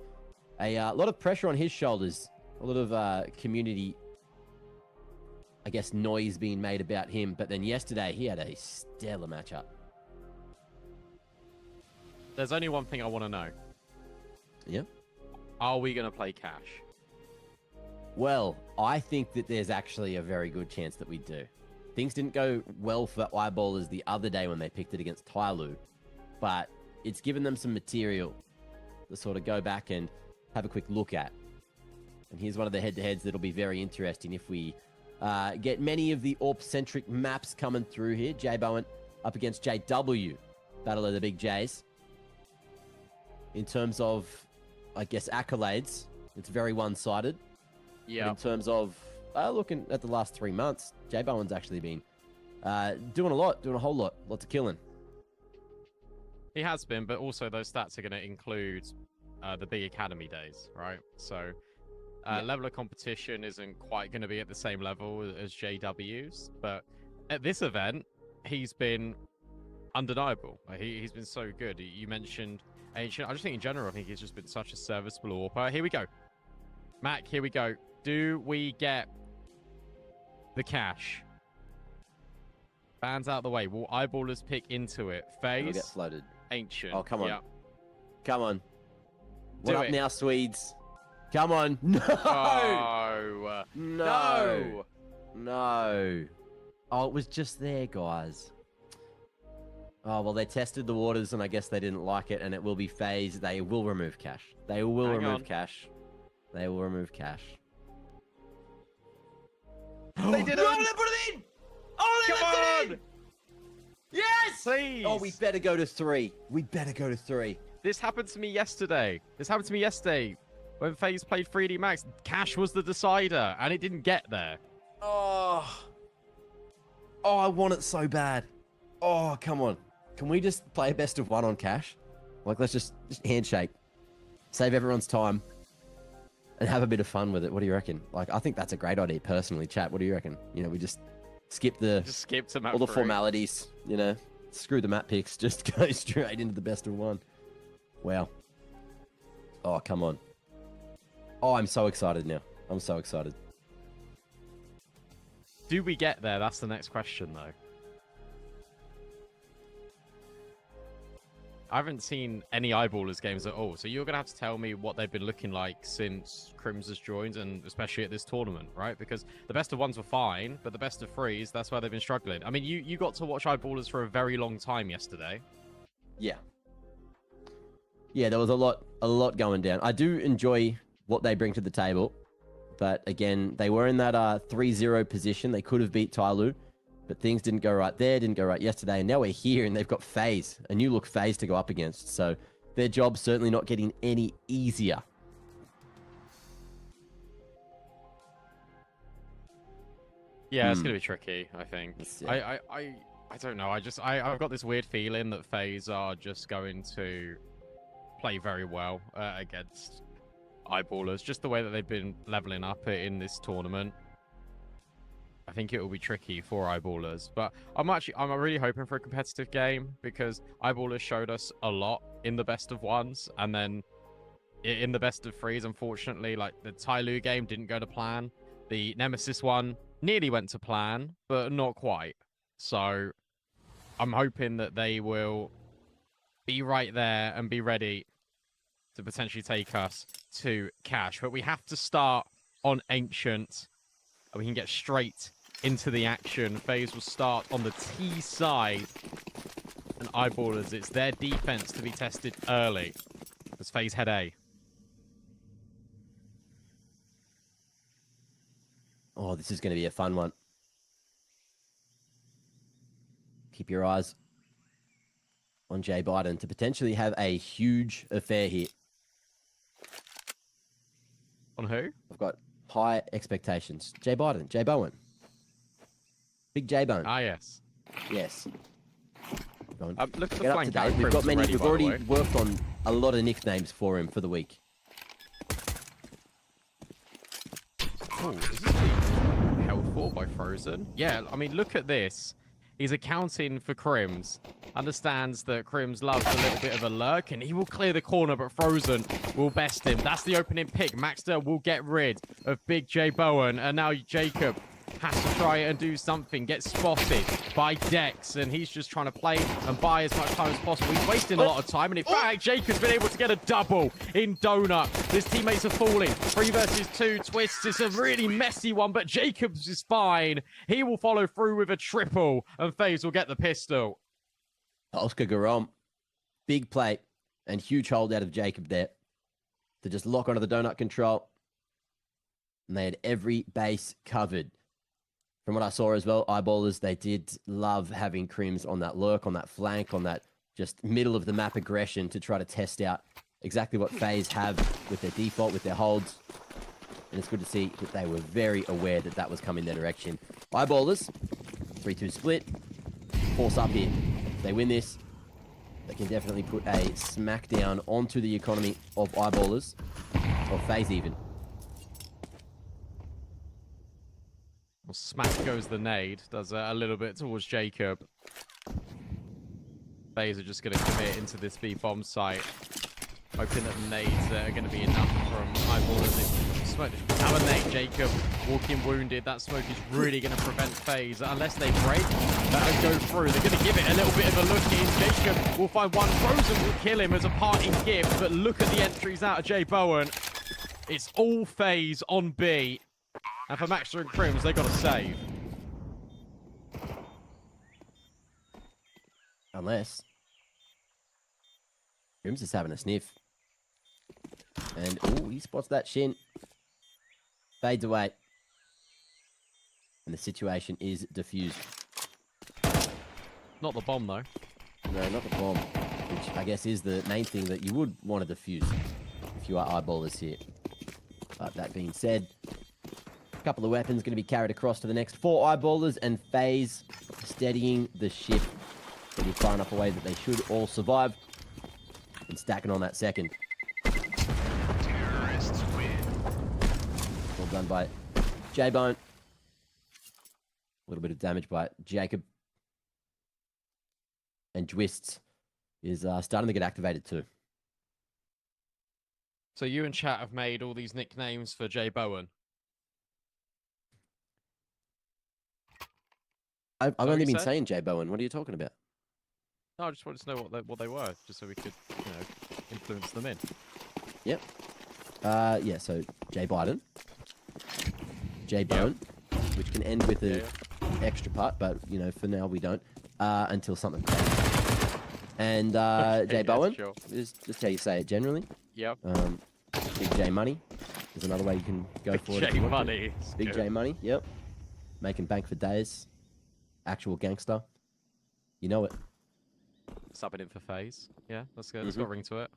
A lot of pressure on his shoulders. A lot of community, I guess, noise being made about him. But then yesterday, he had a stellar matchup. There's only one thing I want to know. Yeah? Are we going to play Cash? Well, I think that there's actually a very good chance that we do. Things didn't go well for Eyeballers the other day when they picked it against Tyloo, but it's given them some material to sort of go back and have a quick look at. And here's one of the head-to-heads that'll be very interesting if we get many of the AWP-centric maps coming through here. J-Bowen up against JW. Battle of the Big J's. In terms of, I guess, accolades, it's very one-sided. Yeah. In terms of looking at the last 3 months, J-Bowen's actually been doing a whole lot. Lots of killing. He has been, but also those stats are going to include the big academy days, right? So level of competition isn't quite going to be at the same level as JW's, but at this event, he's been undeniable. He's been so good. You mentioned Ancient. I just think in general, I think he's just been such a serviceable AWPer. Here we go. Mac, here we go. Do we get the cash? Fans out of the way. Will Eyeballers pick into it? It'll get FaZe floated. Ancient. Oh, come on. Yeah. Come on. What Do up it. now, Swedes? Come on. No! Oh. No! No. Oh, it was just there, guys. Oh, well, they tested the waters, and I guess they didn't like it, and it will be Faze. They will remove cash. They will Hang remove on. cash. They will remove cash. They did it! No, they put it in! Oh, they Come left it on! in! Yes! Please! Oh, we better go to 3. We better go to 3. This happened to me yesterday. When FaZe played 3D Max. Cash was the decider, and it didn't get there. Oh. Oh, I want it so bad. Oh, come on. Can we just play a best of 1 on cash? Like, let's just handshake. Save everyone's time. And have a bit of fun with it. What do you reckon? Like, I think that's a great idea, personally. Chat, what do you reckon? You know, we just skip Just skip to map all the 3. formalities, you know. Screw the map picks. Just go straight into the best of 1. Wow. Oh, come on. Oh, I'm so excited now. I'm so excited. Do we get there? That's the next question, though. I haven't seen any Eyeballers games at all, so you're going to have to tell me what they've been looking like since Crims has joined, and especially at this tournament, right? Because the best of 1s were fine, but the best of 3s, that's where they've been struggling. I mean, you got to watch Eyeballers for a very long time yesterday. Yeah. Yeah, there was a lot going down. I do enjoy what they bring to the table, but again, they were in that 3-0 position. They could have beat Tyloo, but things didn't go right there, didn't go right yesterday, and now we're here, and they've got Faze, a new look Faze to go up against. So their job's certainly not getting any easier. Yeah, it's going to be tricky, I think. Let's see. I don't know. I've got this weird feeling that FaZe are just going to play very well against Eyeballers, just the way that they've been leveling up in this tournament. I think it will be tricky for Eyeballers, but I'm really hoping for a competitive game, because Eyeballers showed us a lot in the best of 1s, and then in the best of 3s, unfortunately, like the Tyloo game didn't go to plan. The Nemesis one nearly went to plan, but not quite. So I'm hoping that they will be right there and be ready to potentially take us to cash. But we have to start on Ancient, and we can get straight into the action. FaZe will start on the T side, and Eyeballers, it's their defense to be tested early as FaZe head A. Oh, this is going to be a fun one. Keep your eyes on Jay Biden to potentially have a huge affair here. On who? I've got high expectations. Jay Biden, Jay Bowen. Big J Bone. Ah, yes. Yes. Go on. Look at the Get up flank to date. out. We've got many. We've by the already way. worked on a lot of nicknames for him for the week. Oh, is this being held for by Frozen? Yeah, I mean, look at this. He's accounting for Crims. Understands that Crims loves a little bit of a lurk, and he will clear the corner, but Frozen will best him. That's the opening pick. Maxter will get rid of Big J Bowen, and now Jacob has to try and do something. Get spotted by Dex, and he's just trying to play and buy as much time as possible. He's wasting a lot of time, and in fact, Jacob's been able to get a double in Donut. His teammates are falling. 3 versus 2 twists. It's a really messy one, but Jacobs is fine. He will follow through with a triple, and FaZe will get the pistol. Oscar Garom. Big play and huge hold out of Jacob there to just lock onto the donut control. And they had every base covered. From what I saw as well, Eyeballers, they did love having Crims on that lurk, on that flank, on that just middle of the map aggression to try to test out exactly what FaZe have with their default, with their holds. And it's good to see that they were very aware that that was coming their direction. Eyeballers, 3-2 split. Force up here. If they win this, they can definitely put a smackdown onto the economy of Eyeballers, or FaZe even. Well, smack goes the nade. Does a little bit towards Jacob. FaZe are just going to commit into this B bomb site, hoping that the nades are going to be enough from Eyeballers. They smoke. Contaminate Jacob walking wounded. That smoke is really going to prevent Faze. Unless they break, that'll go through. They're going to give it a little bit of a look in. Jacob will find one. Frozen will kill him as a parting gift. But look at the entries out of Jay Bowen. It's all Faze on B. And for Maxter and Crims, they got to save. Unless Crims is having a sniff. And, oh, he spots that shin. Fades away. And the situation is diffused. Not the bomb, though. No, not the bomb. Which I guess is the main thing that you would want to defuse if you are eyeballers here. But that being said, a couple of weapons going to be carried across to the next 4 eyeballers, and Faze steadying the ship. Getting far enough away that they should all survive. And stacking on that second. Terrorists win. Well done by J-Bone. A little bit of damage by Jacob. And Dwists is starting to get activated too. So you and chat have made all these nicknames for Jay Bowen. I've what only you been said? saying J-Bone. What are you talking about? No, I just wanted to know what they were, just so we could, you know, influence them in. Yep. Yeah, so J Biden. J Bone, which can end with an extra part, but, you know, for now we don't. Until something crazy. And J Bowen sure. is just how you say it generally. Yep. Big J Money is another way you can go for it. if J you want to. Money. Big J Money, yep. Making bank for days. Actual gangster. You know it. Subbing in for Faze. Yeah, that's good. It's got a ring to it.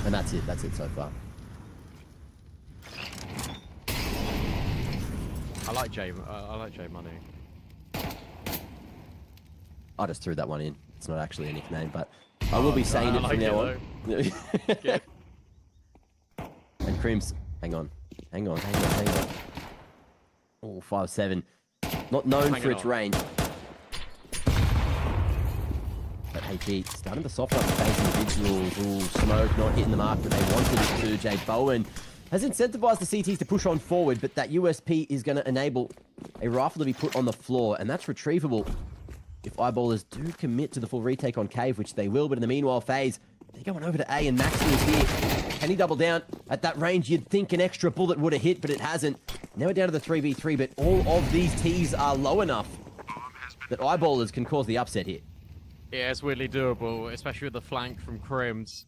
And that's it. That's it so far. I like J Money. I just threw that one in. It's not actually a nickname, but I will be saying it like from now it, on. Good. And Crims, hang on. Oh, 5'7". Not known Hang for it its on. range. But HP starting to soften up the face individuals. Ooh, Smoke not hitting the mark that they wanted it to. Jay Bowen has incentivized the CTs to push on forward, but that USP is going to enable a rifle to be put on the floor, and that's retrievable if eyeballers do commit to the full retake on Cave, which they will. But in the meanwhile, Faze, they're going over to A, and Maxi is here. Can he double down? At that range, you'd think an extra bullet would have hit, but it hasn't. Now we're down to the 3v3, but all of these Ts are low enough that eyeballers can cause the upset here. Yeah, it's weirdly doable, especially with the flank from Crims.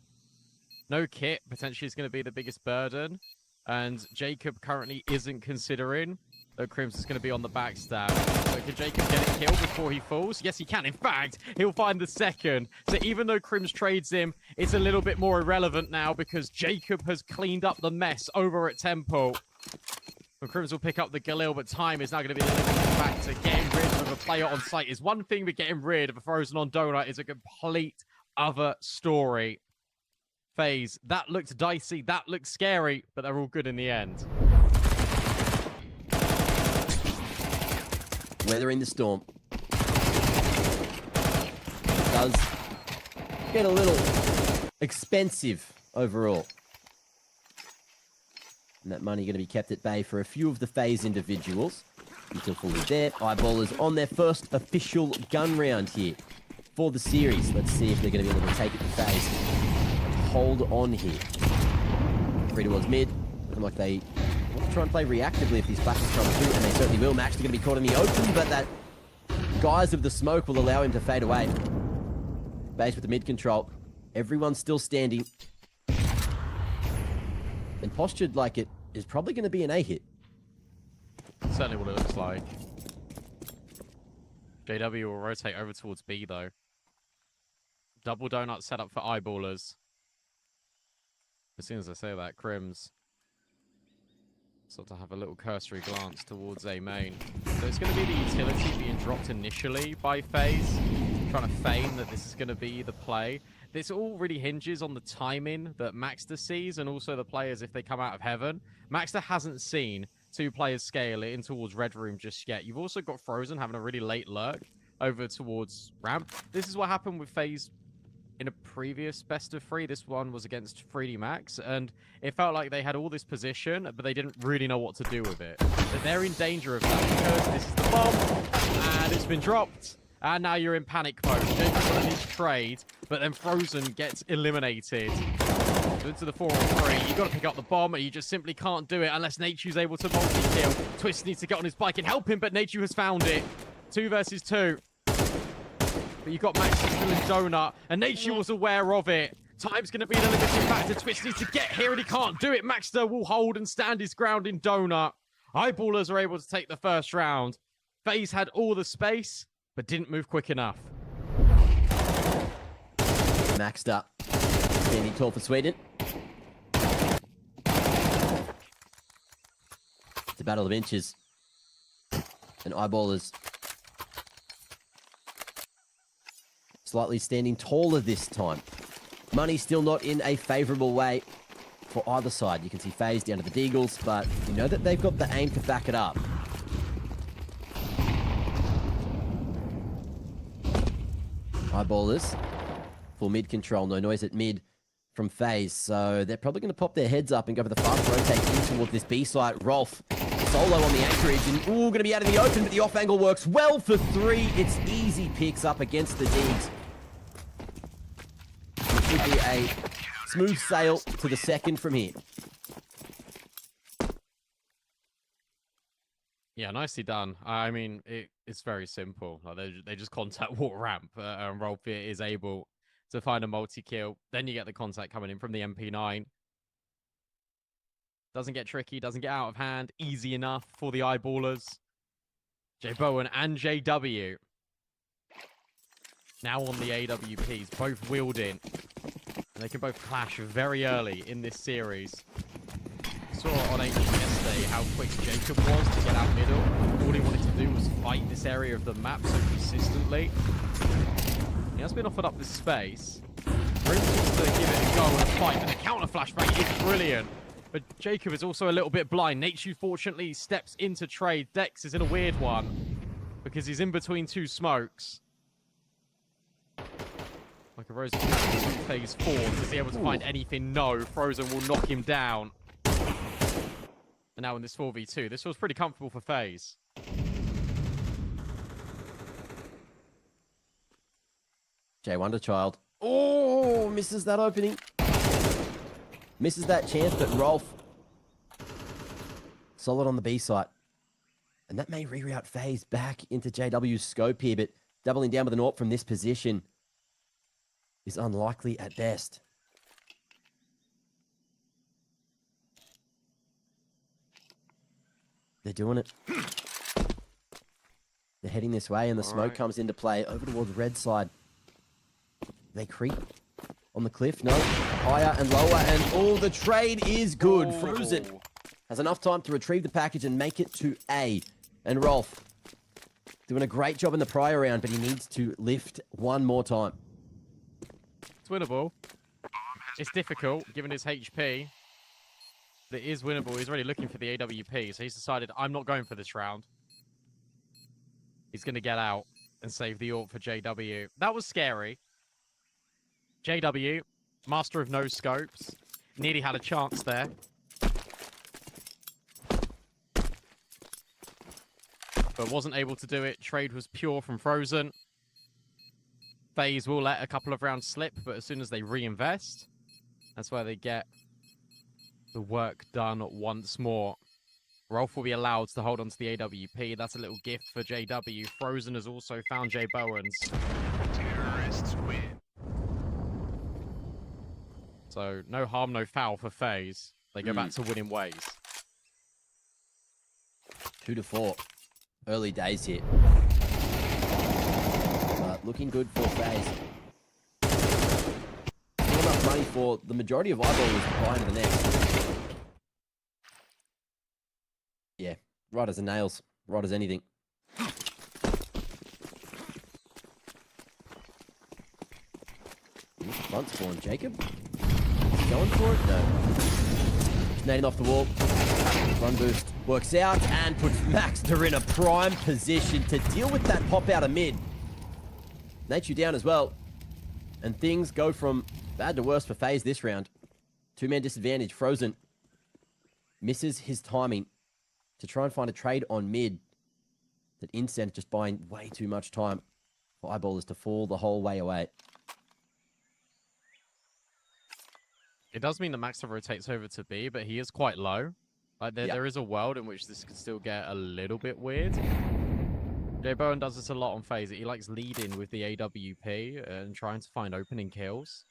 No kit potentially is going to be the biggest burden, and Jacob currently isn't considering that Crims is going to be on the backstab. So can Jacob get it killed before he falls? Yes, he can. In fact, he'll find the second. So even though Crims trades him, it's a little bit more irrelevant now because Jacob has cleaned up the mess over at Temple. And Crims will pick up the Galil, but time is now going to be the limiting factor. Getting rid of a player on site is one thing, but getting rid of a Frozen on Donut is a complete other story. Faze, that looked dicey, that looked scary, but they're all good in the end. Weathering the storm. Does get a little expensive overall. And that money going to be kept at bay for a few of the Faze individuals. Until fully there. Eyeballers on their first official gun round here for the series. Let's see if they're going to be able to take it to Faze. Hold on here. 3 towards mid. Looking like they want to try and play reactively if these flashes come through, and they certainly will. Max are going to be caught in the open, but that guise of the smoke will allow him to fade away. Base with the mid control. Everyone's still standing. And postured like it is probably going to be an A hit. Certainly what it looks like. JW will rotate over towards B, though. Double donut set up for eyeballers. As soon as I say that, Crims sort of have a little cursory glance towards A main. So it's going to be the utility being dropped initially by Faze, trying to feign that this is going to be the play. This all really hinges on the timing that Maxter sees and also the players if they come out of heaven. Maxter hasn't seen 2 players scale it in towards Red Room just yet. You've also got Frozen having a really late lurk over towards ramp. This is what happened with Faze in a previous best of 3. This one was against 3D Max, and it felt like they had all this position, but they didn't really know what to do with it. But they're in danger of that because this is the bomb, and it's been dropped. And now you're in panic mode. Jacob's on his trade, but then Frozen gets eliminated. So into the 4-on-3, you got to pick up the bomb, and you just simply can't do it unless Nachu's able to multi-kill. Twist needs to get on his bike and help him, but Nachu has found it. 2 versus 2. But you've got Max still in Donut, and Nachu was aware of it. Time's going to be the limiting factor. Twist needs to get here, and he can't do it. Maxter will hold and stand his ground in Donut. Eyeballers are able to take the first round. FaZe had all the space, but didn't move quick enough. Maxed up. Standing tall for Sweden. It's a battle of inches. And Eyeballers slightly standing taller this time. Money still not in a favourable way for either side. You can see FaZe down to the Deagles, but you know that they've got the aim to back it up. Eyeballers, full mid control, no noise at mid from FaZe, so they're probably going to pop their heads up and go for the fast rotate in towards this B site. Rolf, solo on the anchorage, and going to be out in the open, but the off angle works well for 3. It's easy picks up against the Deags. It should be a smooth sail to the second from here. Yeah, nicely done. I mean, it's very simple. Like they just contact water ramp, and Rolf is able to find a multi-kill. Then you get the contact coming in from the MP9. Doesn't get tricky, doesn't get out of hand. Easy enough for the Eyeballers. J Bowen and JW. Now on the AWPs, both wielding. And they can both clash very early in this series. Saw on HG yesterday how quick Jacob was to get out middle. All he wanted to do was fight this area of the map so consistently. He has been offered up this space. Rims wants to give it a go and fight, and the counter flashbang is brilliant. But Jacob is also a little bit blind. Nachu fortunately steps into trade. Dex is in a weird one because he's in between 2 smokes. Like a Rose Phase 4. Is he able to find anything? No. Frozen will knock him down. And now in this 4v2, this was pretty comfortable for FaZe. Jay Wonderchild. Oh, misses that opening. Misses that chance, but Rolf solid on the B site. And that may reroute FaZe back into JW's scope here, but doubling down with an AWP from this position is unlikely at best. They're doing it. They're heading this way, and the smoke comes into play over towards red side. They creep on the cliff. No, higher and lower, and the trade is good. Frozen has enough time to retrieve the package and make it to A. And Rolf doing a great job in the prior round, but he needs to lift one more time. It's winnable. It's difficult, given his HP. But it is winnable. He's already looking for the AWP, so he's decided, I'm not going for this round. He's going to get out and save the AWP for JW. That was scary. JW, master of no scopes, nearly had a chance there. But wasn't able to do it. Trade was pure from Frozen. FaZe will let a couple of rounds slip, but as soon as they reinvest, that's where they get the work done once more. Rolf will be allowed to hold on to the AWP. That's a little gift for JW. Frozen has also found J Bowens. Terrorists win. So no harm, no foul for FaZe. They go back to winning ways. 2-4. Early days here. But looking good for FaZe. Not enough money for the majority of Eyeballers to buy into the next. Yeah, right as the nails. Right as anything. Front spawn, Jacob. Going for it? No. Nading off the wall. Run boost works out and puts Maxter in a prime position to deal with that pop out of mid. Nature down as well. And things go from bad to worse for FaZe this round. Two-man disadvantage. Frozen misses his timing to try and find a trade on mid. That Incent just buying way too much time for Eyeballers to fall the whole way away. It does mean that Maxter rotates over to B, but he is quite low. Like there is a world in which this could still get a little bit weird. Jay Bowen does this a lot on FaZe. He likes leading with the AWP and trying to find opening kills.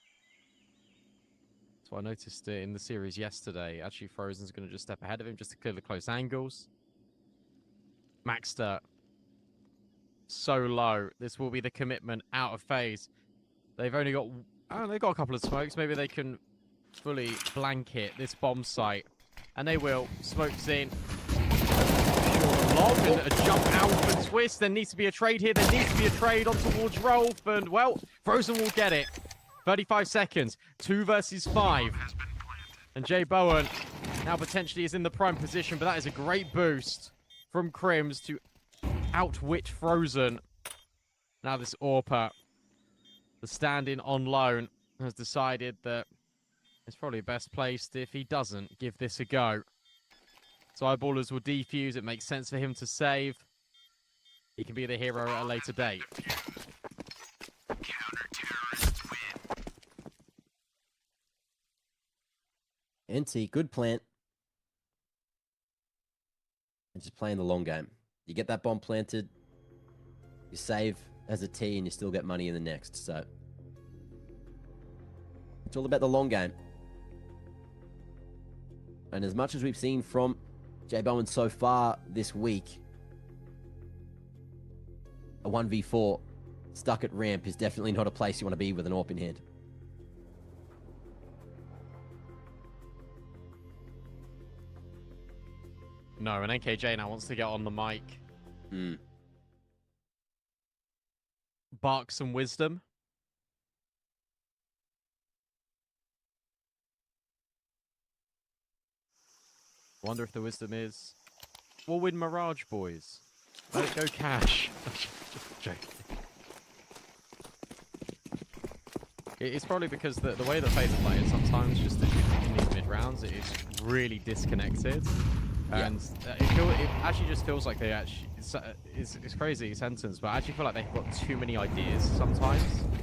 So I noticed it in the series yesterday. Actually, Frozen's going to just step ahead of him just to clear the close angles. Maxter, so low. This will be the commitment out of FaZe. They've only got, they've got a couple of smokes. Maybe they can fully blanket this bomb site. And they will. Smokes in. Short lob and a jump out for Twist. There needs to be a trade here. There needs to be a trade on towards Rolf. And, well, Frozen will get it. 35 seconds. 2 versus 5. And Jay Bowen now potentially is in the prime position. But that is a great boost from Crims to outwit Frozen. Now this Orpa, the stand-in on loan, has decided that it's probably best placed if he doesn't give this a go. So Eyeballers will defuse. It makes sense for him to save. He can be the hero at a later date. NT, good plant. And just playing the long game. You get that bomb planted, you save as a T, and you still get money in the next. So it's all about the long game. And as much as we've seen from Jay Bowen so far this week, a 1v4 stuck at ramp is definitely not a place you want to be with an AWP in hand. No, and NKJ now wants to get on the mic. Bark some wisdom. Wonder if the wisdom is, we'll win Mirage, boys. Let it go cash. Joking. It's probably because the way that FaZe play it sometimes, just in these mid rounds, it is really disconnected. And it actually just feels like they actually, it's crazy sentence, but I actually feel like they've got too many ideas sometimes.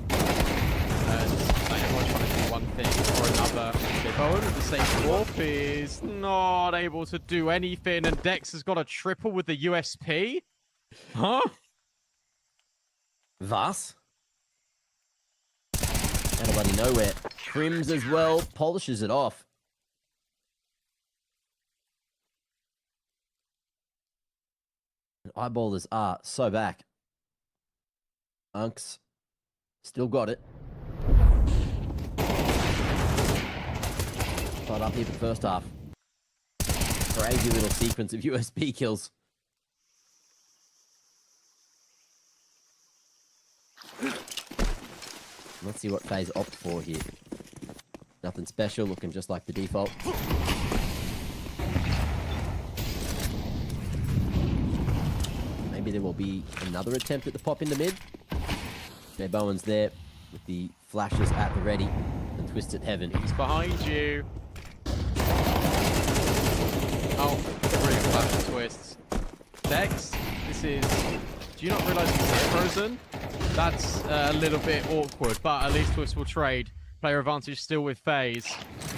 And like everyone's trying to do one thing or another. Jay Bowen with the same warp is not able to do anything, and Dex has got a triple with the USP. Huh? Vas? Out of bloody nowhere. Crims as well, polishes it off. And Eyeballers are so back. Unks still got it. Tied up here for the first half. Crazy little sequence of USP kills. Let's see what FaZe opt for here. Nothing special, looking just like the default. Maybe there will be another attempt at the pop into mid. Jay Bowen's there with the flashes at the ready and Twisted Heaven. He's behind you. Oh, brilliant flash twists. Dex, this is... Do you not realise he's here, Frozen? That's a little bit awkward, but at least Twist will trade. Player advantage still with FaZe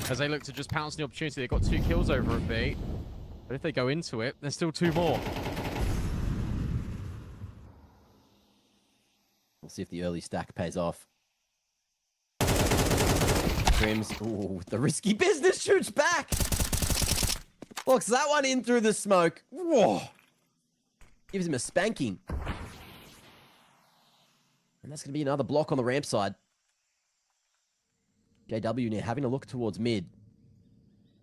as they look to just pounce the opportunity. They've got 2 kills over a B, but if they go into it, there's still 2 more. We'll see if the early stack pays off. Crims, ooh, the risky business shoots back. Locks that one in through the smoke. Whoa. Gives him a spanking. And that's going to be another block on the ramp side. JW now having a look towards mid.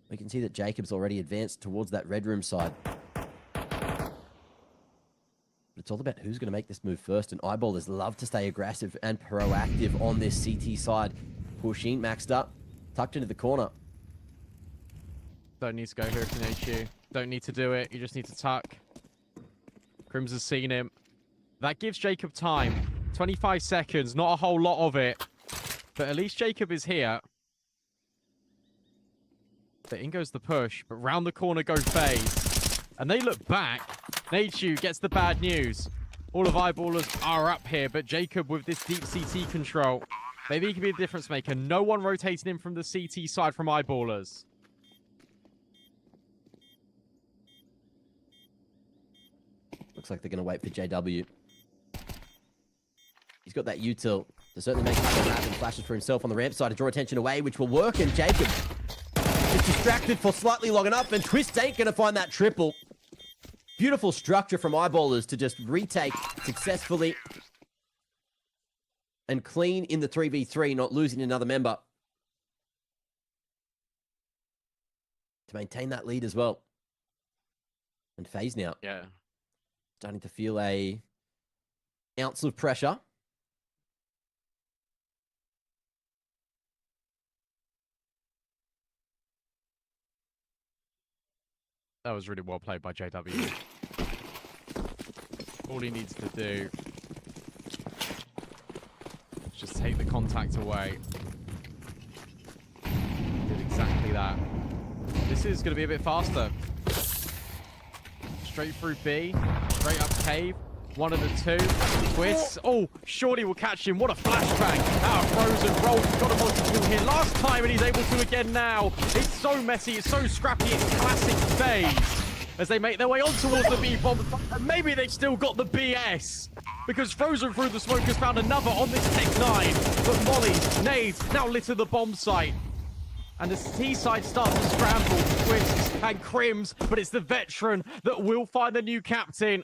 We can see that Jacob's already advanced towards that red room side. But it's all about who's going to make this move first. And Eyeballers love to stay aggressive and proactive on this CT side. Pushing, maxed up, tucked into the corner. Don't need to go here if you need you. Don't need to do it. You just need to tuck. Crims has seen him. That gives Jacob time. 25 seconds, not a whole lot of it. But at least Jacob is here. But in goes the push, but round the corner go Faze. And they look back. Nachu gets the bad news. All of Eyeballers are up here, but Jacob with this deep CT control. Maybe he can be the difference maker. No one rotating in from the CT side from Eyeballers. Looks like they're going to wait for JW. He's got that util to certainly make it happen. Flashes for himself on the ramp side to draw attention away, which will work. And Jacob is distracted for slightly long enough, and Twist ain't going to find that triple. Beautiful structure from Eyeballers to just retake successfully and clean in the 3v3, not losing another member. To maintain that lead as well. And Faze now. Yeah. Starting to feel a ounce of pressure. That was really well played by JW. All he needs to do is just take the contact away. Did exactly that. This is going to be a bit faster. Straight through B, straight up cave. One of the two. Twists. Oh, Shorty will catch him. What a flashbang. Out of Frozen. Roll. He's got a multi-kill here last time, and he's able to again now. It's so messy. It's so scrappy. It's classic Faze. As they make their way on towards the B-bomb. And maybe they've still got the BS. Because Frozen through the smoke has found another on this Tech 9. But Molly's, nades, now litter the bomb site. And the T-side starts to scramble. Twists and Crims. But it's the veteran that will find the new captain.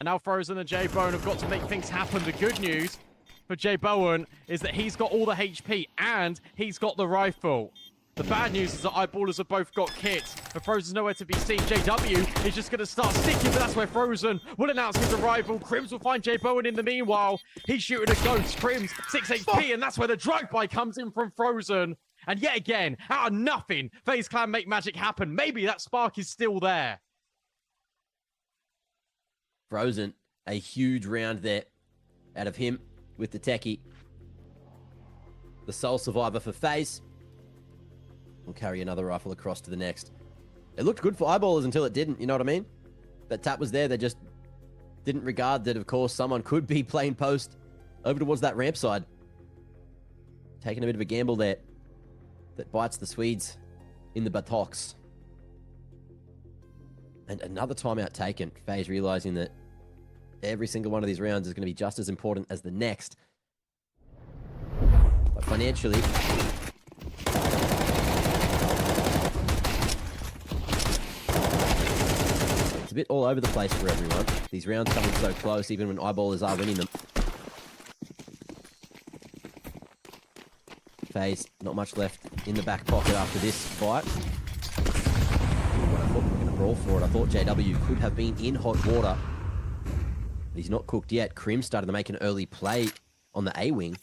And now Frozen and J-Bone have got to make things happen. The good news for J-Bone is that he's got all the HP and he's got the rifle. The bad news is that Eyeballers have both got kits, but Frozen's nowhere to be seen. JW is just going to start sticking, but that's where Frozen will announce his arrival. Crims will find J-Bone in the meanwhile. He's shooting a ghost. Crims, 6 HP, and that's where the drive-by comes in from Frozen. And yet again, out of nothing, FaZe Clan make magic happen. Maybe that spark is still there. Frozen, a huge round there out of him with the techie. The sole survivor for FaZe will carry another rifle across to the next. It looked good for Eyeballers until it didn't, you know what I mean? That tap was there, they just didn't regard that, of course, someone could be playing post over towards that ramp side. Taking a bit of a gamble there that bites the Swedes in the buttocks. And another timeout taken. FaZe realizing that every single one of these rounds is going to be just as important as the next. But financially, it's a bit all over the place for everyone. These rounds coming so close, even when Eyeballers are winning them. FaZe, not much left in the back pocket after this fight. Brawl for it. I thought JW could have been in hot water, but he's not cooked yet. Crim started to make an early play on the A-wing.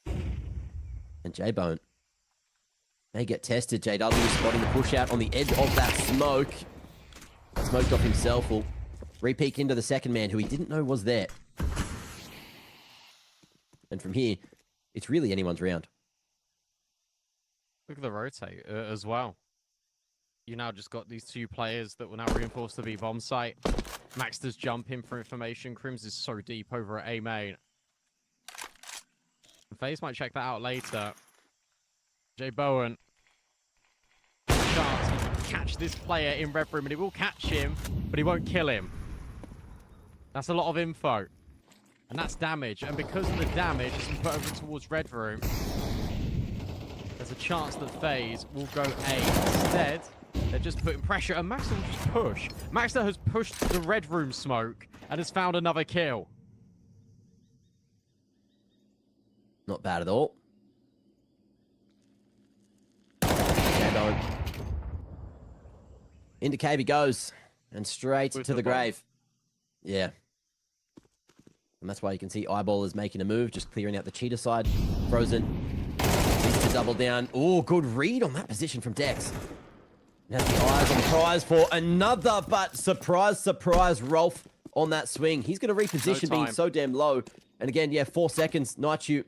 And J-Bone may get tested. JW spotting the push out on the edge of that smoke. Smoked off himself will re-peek into the second man who he didn't know was there. And from here, it's really anyone's round. Look at the rotate as well. You now just got these two players that will now reinforce the B-bomb site. Max does jump in for information. Crims is so deep over at A main. FaZe might check that out later. J-Bowen. Chance to catch this player in red room, and he will catch him, but he won't kill him. That's a lot of info. And that's damage. And because of the damage, it's been put over towards red room. There's a chance that FaZe will go A instead. They're just putting pressure, and Maxter will just push. Maxter has pushed the red room smoke and has found another kill. Not bad at all. J-Bone. Into cave he goes, and straight to the grave. Yeah. And that's why you can see Eyeballers making a move, just clearing out the cheetah side. Frozen needs to double down. Oh, good read on that position from Dex. Now the eyes on the prize for another, but surprise, surprise, Rolf on that swing. He's going to reposition, being so damn low. And again, yeah, 4 seconds. Naichu,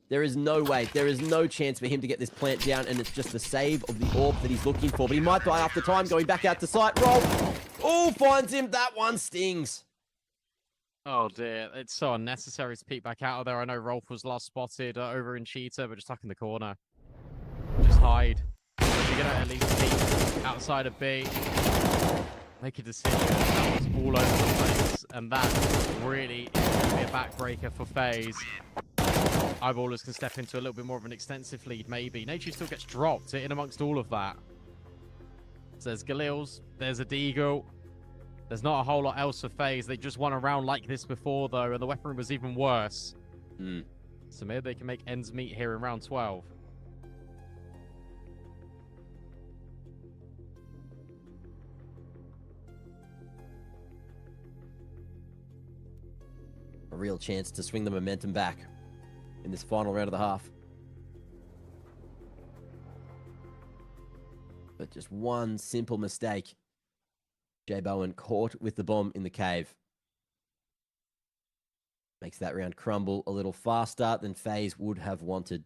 there is no way, there is no chance for him to get this plant down, and it's just the save of the orb that he's looking for. But he might die after time, going back out to sight. Roll. Oh, finds him. That one stings. Oh dear, it's so unnecessary to peek back out of there. I know Rolf was last spotted over in Cheetah, but just stuck in the corner. Just hide. If you're gonna at least peek outside of B, make a decision. That was all over the place, and that really is going to be a backbreaker for FaZe. Eyeballers can step into a little bit more of an extensive lead, maybe. Nature still gets dropped in amongst all of that. So there's Galil's, there's a Deagle. There's not a whole lot else for FaZe. They just won a round like this before, though, and the weaponry was even worse. So maybe they can make ends meet here in round 12. A real chance to swing the momentum back in this final round of the half. But just one simple mistake. J Bowen caught with the bomb in the cave. Makes that round crumble a little faster than FaZe would have wanted.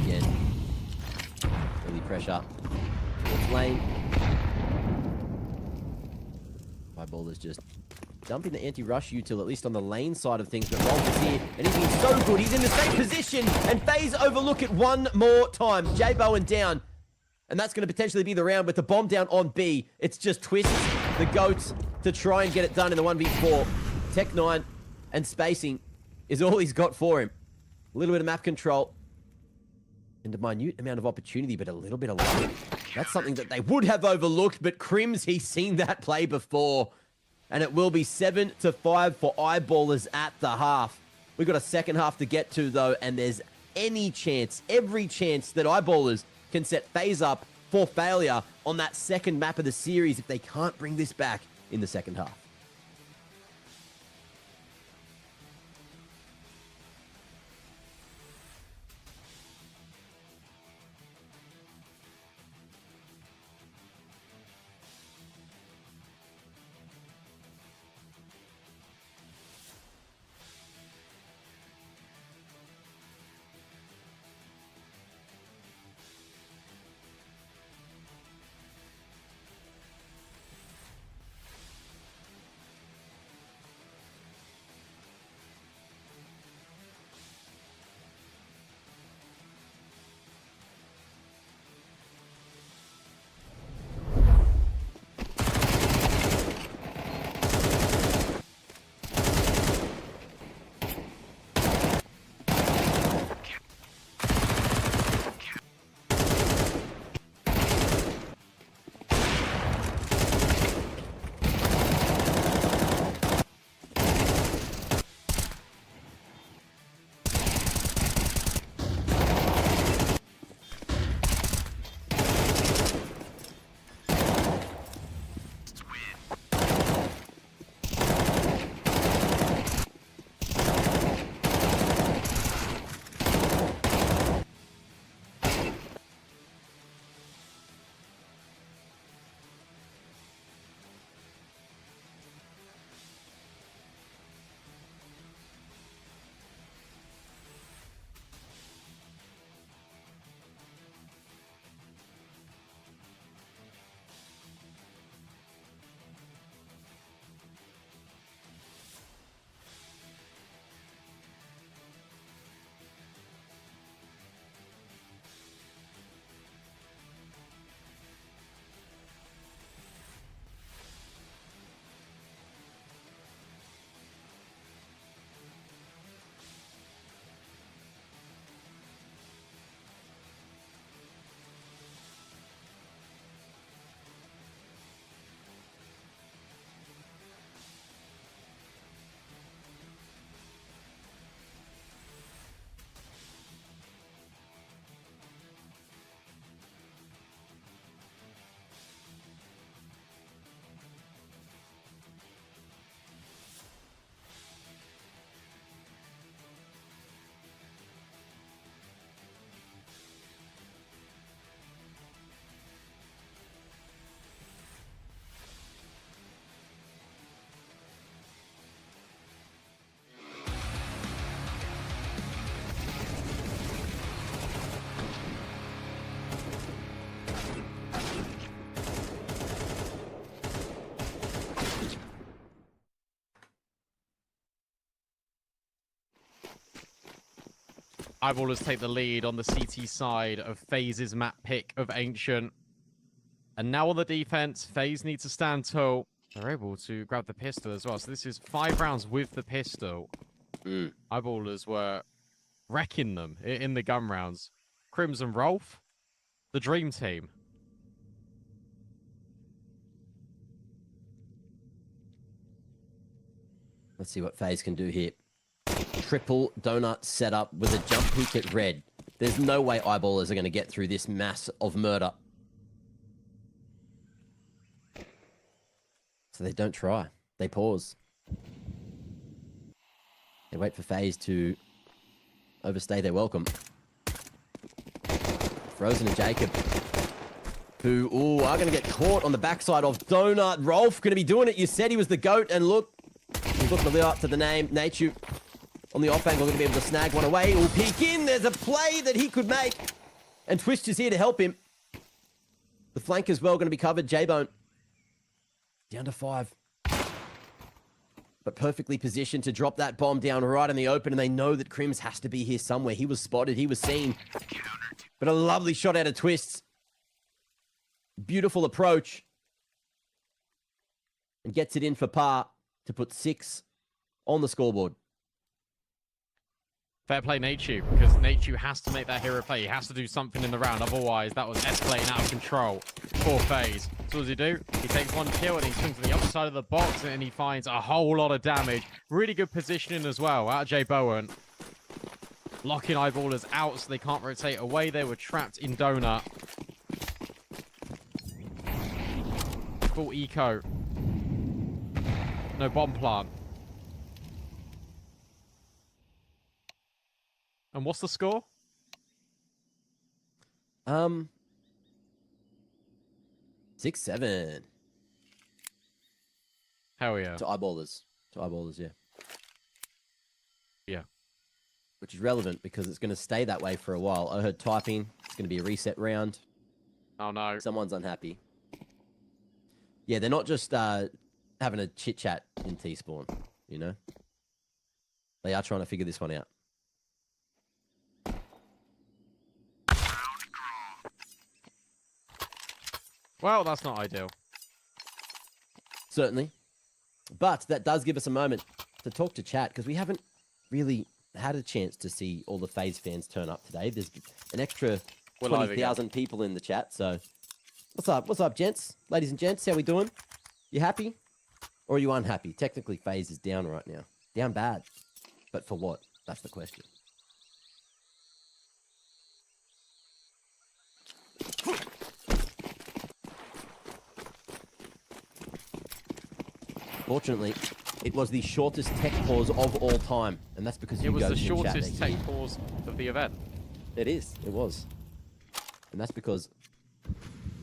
Again. Early pressure towards lane. Eyeball is just dumping the anti-rush util, at least on the lane side of things, but Rolf is here, and he's been so good. He's in the same position, and FaZe overlook it one more time. J Bowen down, and that's going to potentially be the round with the bomb down on B. It's just Twist, the GOAT, to try and get it done in the 1v4. Tech 9 and spacing is all he's got for him. A little bit of map control, and a minute amount of opportunity, but a little bit of luck. That's something that they would have overlooked, but Crims, he's seen that play before. And it will be 7-5 for Eyeballers at the half. We've got a second half to get to, though, and there's any chance, every chance that Eyeballers can set FaZe up for failure on that second map of the series if they can't bring this back in the second half. Eyeballers take the lead on the CT side of Faze's map pick of Ancient. And now on the defense, Faze needs to stand tall. They're able to grab the pistol as well. So this is 5 rounds with the pistol. Eyeballers were wrecking them in the gun rounds. Crimson Rolf, the dream team. Let's see what Faze can do here. Triple donut setup with a jump peek at red. There's no way Eyeballers are going to get through this mass of murder. So they don't try. They pause. They wait for Faze to overstay their welcome. Frozen and Jacob, who are going to get caught on the backside of Donut. Rolf going to be doing it. You said he was the GOAT, and look, he's looking to live up to the name. Nachu on the off angle, going to be able to snag one away. Will peek in. There's a play that he could make, and Twist is here to help him. The flank as well going to be covered. J-Bone down to 5. But perfectly positioned to drop that bomb down right in the open, and they know that Crims has to be here somewhere. He was spotted, he was seen. But a lovely shot out of Twists. Beautiful approach. And gets it in for par to put 6 on the scoreboard. Fair play, Nachu, because Nachu has to make that hero play. He has to do something in the round, otherwise that was escalating out of control for FaZe. So what does he do? He takes 1 kill and he swings to the other side of the box and he finds a whole lot of damage. Really good positioning as well out of Jay Bowen. Locking Eyeballers out so they can't rotate away. They were trapped in Donut. Full eco. No bomb plant. And what's the score? 6-7. Hell yeah. To Eyeballers. Yeah. Yeah. Which is relevant because it's going to stay that way for a while. I heard typing. It's going to be a reset round. Oh no. Someone's unhappy. Yeah, they're not just having a chit-chat in T-Spawn, you know? They are trying to figure this one out. Well, that's not ideal. Certainly. But that does give us a moment to talk to chat because we haven't really had a chance to see all the FaZe fans turn up today. There's an extra 20,000 people in the chat. So what's up? What's up, gents? Ladies and gents, how we doing? You happy? Or are you unhappy? Technically, FaZe is down right now. Down bad. But for what? That's the question. Fortunately, it was the shortest tech pause of all time, and that's because it was the shortest tech pause of the event. It is. It was. And that's because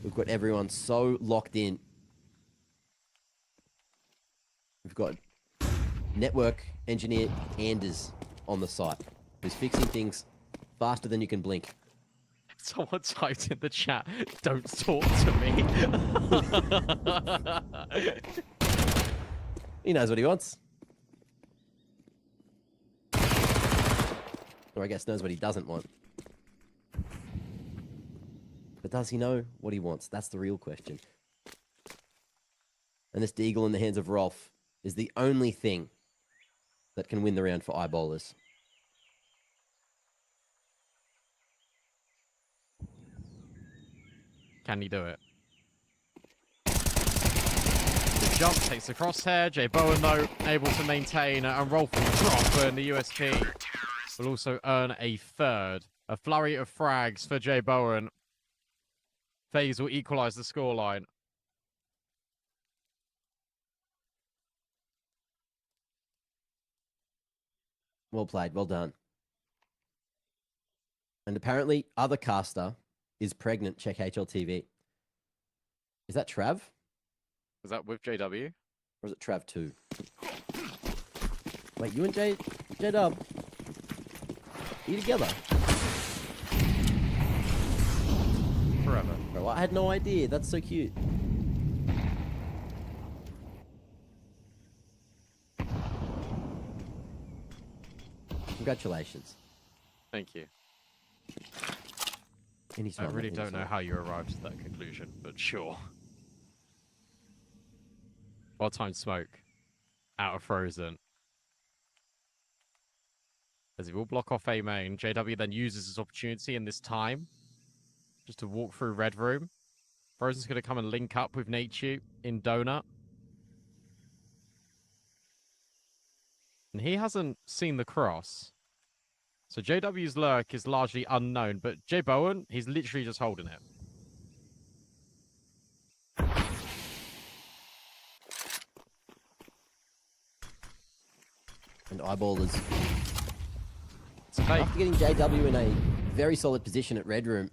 we've got everyone so locked in. We've got network engineer Anders on the site, who's fixing things faster than you can blink. Someone typed in the chat, "Don't talk to me." He knows what he wants. Or I guess knows what he doesn't want. But does he know what he wants? That's the real question. And this Deagle in the hands of Rolf is the only thing that can win the round for Eyeballers. Can he do it? The jump takes the crosshair. Jay Bowen, though, able to maintain, and Rolf will drop, and the USP will also earn a third. A flurry of frags for Jay Bowen. FaZe will equalize the scoreline. Well played. Well done. And apparently, other caster is pregnant. Check HLTV. Is that Trav? Is that with JW? Or is it Trav 2? Wait, you and J-Dub? Are you together? Forever. Bro, I had no idea. That's so cute. Congratulations. Thank you. Anytime, I really don't anytime. know how you arrived at that conclusion, but sure. Well-timed smoke. Out of Frozen. As he will block off A main, JW then uses his opportunity in this time just to walk through Red Room. Frozen's going to come and link up with Nature in Donut. And he hasn't seen the cross. So JW's lurk is largely unknown, but J Bowen, he's literally just holding it. And Eyeballers, It's fake. after getting JW in a very solid position at Red Room,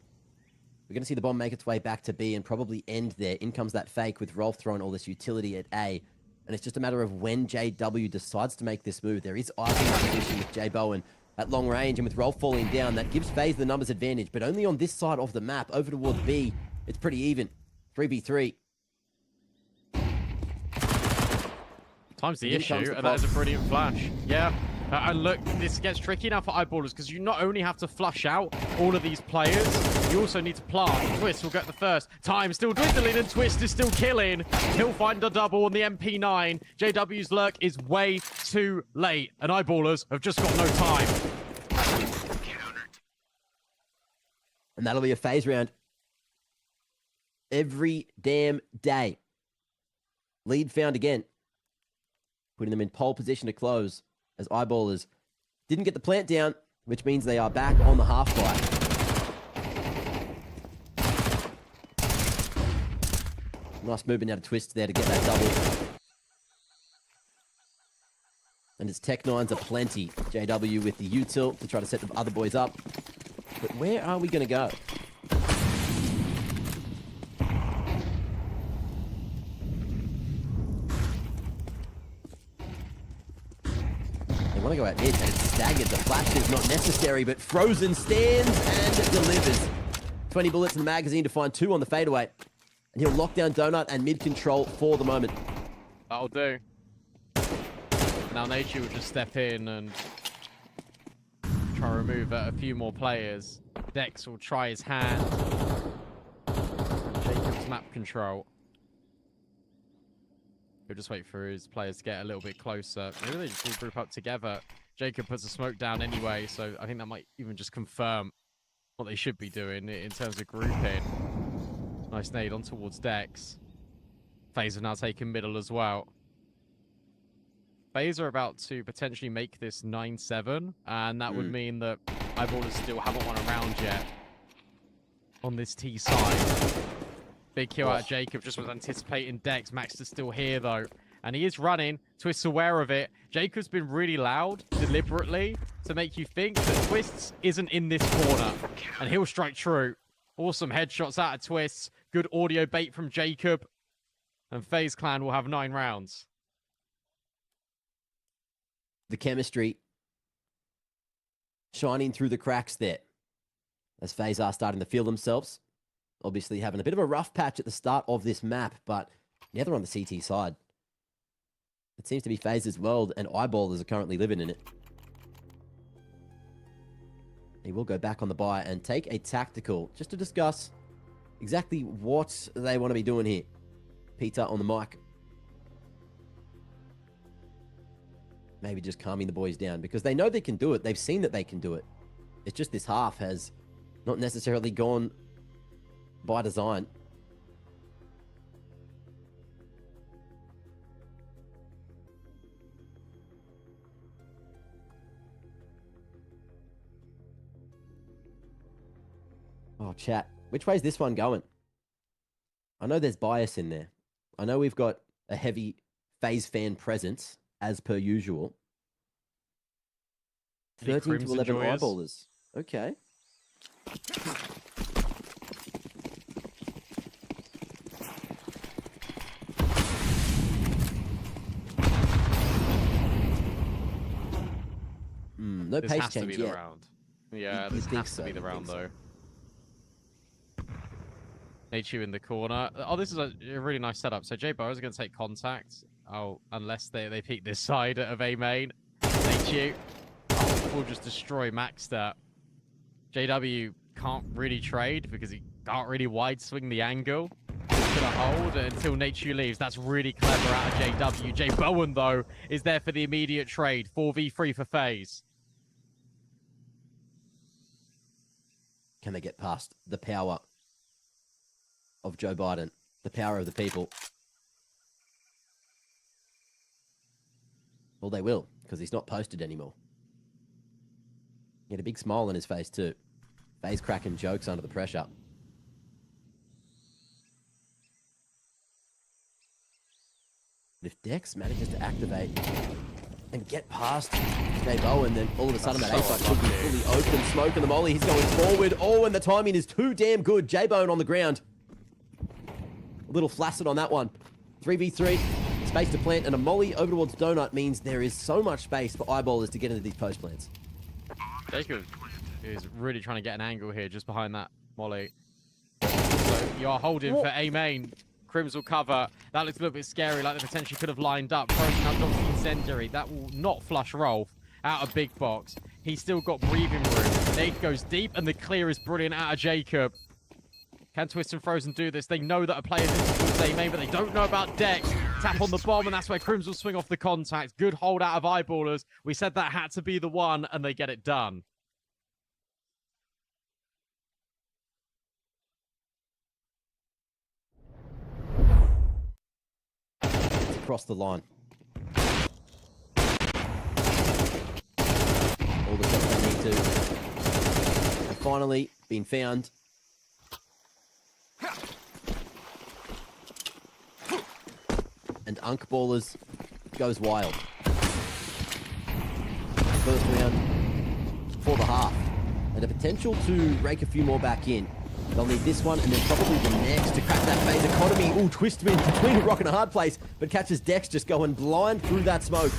we're going to see the bomb make its way back to B and probably end there. In comes that fake with Rolf throwing all this utility at A. And it's just a matter of when JW decides to make this move. There is Ivy in position with J Bowen at long range, and with Rolf falling down, that gives Faze the numbers advantage, but only on this side of the map. Over towards B, it's pretty even. 3v3. Time's the Here comes issue, the and that is a pop. brilliant flash. Yeah, and look, this gets tricky now for Eyeballers, because you not only have to flush out all of these players, you also need to plant. Twist will get the first. Time still dwindling, and Twist is still killing. He'll find a double on the MP9. JW's lurk is way too late, and Eyeballers have just got no time. And that'll be a Faze round. Every damn day. Lead found again. Putting them in pole position to close as Eyeballers didn't get the plant down, which means they are back on the half fight. Nice movement out of Twist there to get that double. And it's Tech-9s aplenty. JW with the util to try to set the other boys up. But where are we going to go? They want to go out mid, and it's staggered. The flash is not necessary, but Frozen stands and delivers. 20 bullets in the magazine to find 2 on the fadeaway. And he'll lock down Donut and mid control for the moment. That'll do. Now Nature will just step in and try to remove a few more players. Dex will try his hand. Jacob's map control. He'll just wait for his players to get a little bit closer. Maybe they just all group up together. Jacob puts a smoke down anyway, so I think that might even just confirm what they should be doing in terms of grouping. Nice nade on towards Dex. Faze have now taken middle as well. Faze are about to potentially make this 9-7, and that would mean that Eyeballers still haven't won a round yet on this T side. Big kill out of Jacob, just was anticipating Dex. Max is still here, though. And he is running. Twist's aware of it. Jacob's been really loud, deliberately, to make you think that Twists isn't in this corner. And he'll strike true. Awesome headshots out of Twists. Good audio bait from Jacob. And FaZe Clan will have 9 rounds. The chemistry shining through the cracks there. As FaZe are starting to feel themselves. Obviously having a bit of a rough patch at the start of this map, but now they're on the CT side. It seems to be FaZe's world, and Eyeballers are currently living in it. He will go back on the buy and take a tactical just to discuss exactly what they want to be doing here. Peter on the mic. Maybe just calming the boys down because they know they can do it. They've seen that they can do it. It's just this half has not necessarily gone by design. Oh, chat. Which way is this one going? I know there's bias in there. I know we've got a heavy FaZe fan presence, as per usual. Any 13 to Crimson 11 Joyers? Eyeballers. Okay. No This pace has to change be the yet. round. Yeah, You this think has so, to be the you round, think though. HU in the corner. Oh, this is a really nice setup. So J Bow is going to take contact. Oh, unless they peek this side of A main. HU will just destroy Maxter. JW can't really trade because he can't really wide swing the angle. He's gonna hold until Nature leaves. That's really clever out of JW. Jay Bowen, though, is there for the immediate trade. 4v3 for Faze. Can they get past the power of Joe Biden, the power of the people? Well, they will, because he's not posted anymore. He had a big smile on his face, too. Faze cracking jokes under the pressure. If Dex manages to activate and get past Jay Bowen, then all of a sudden that A-side could be fully open. Smoke and the molly, he's going forward. Oh, and the timing is too damn good. Jay Bowen on the ground. A little flaccid on that one. 3v3, space to plant, and a molly over towards Donut means there is so much space for eyeballers to get into these post plants. Jacob is really trying to get an angle here just behind that molly. So you're holding for A main. Crims will cover. That looks a little bit scary, like they potentially could have lined up. Frozen up drops the incendiary. That will not flush Rolf out of big box. He's still got breathing room. Nate goes deep, and the clear is brilliant out of Jacob. Can Twist and Frozen do this? They know that a player's in towards A main, but they don't know about Dex. Tap on the bomb, and that's where Crims will swing off the contact. Good hold out of Eyeballers. We said that had to be the one, and they get it done. Across the line. All the shots they need to. And finally, been found. And Unk Ballers goes wild. First round for the half. And the potential to rake a few more back in. They'll need this one and then probably the next to crack that Faze economy. Ooh, Twist win between a rock and a hard place, but catches Dex just going blind through that smoke.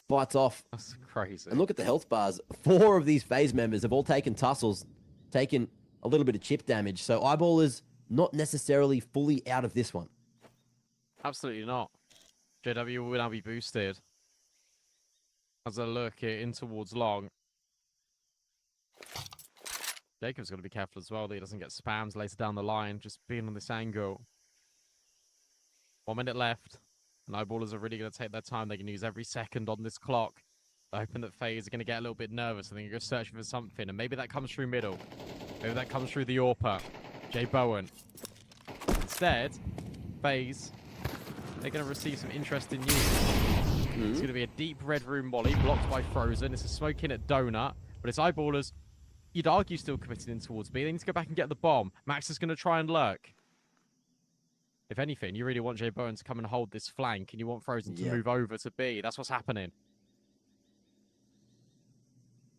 Bites off. That's crazy. And look at the health bars. 4 of these Faze members have all taken tussles, taken a little bit of chip damage. So Eyeballers not necessarily fully out of this one. Absolutely not. JW will now be boosted. As a look in towards long. Jacob's got to be careful as well that he doesn't get spammed later down the line, just being on this angle. 1 minute left. And Eyeballers are really going to take their time. They can use every second on this clock. They're hoping that FaZe are going to get a little bit nervous. I think they're searching for something. And maybe that comes through middle. Maybe that comes through the AWPer. Jay Bowen. Instead, FaZe, they're going to receive some interesting news. It's going to be a deep red room molly blocked by Frozen. It's a smoke in at Donut. But it's Eyeballers. You'd argue still committed in towards B. They need to go back and get the bomb. Max is going to try and lurk. If anything, you really want Jay Bowen to come and hold this flank, and you want Frozen to move over to B. That's what's happening.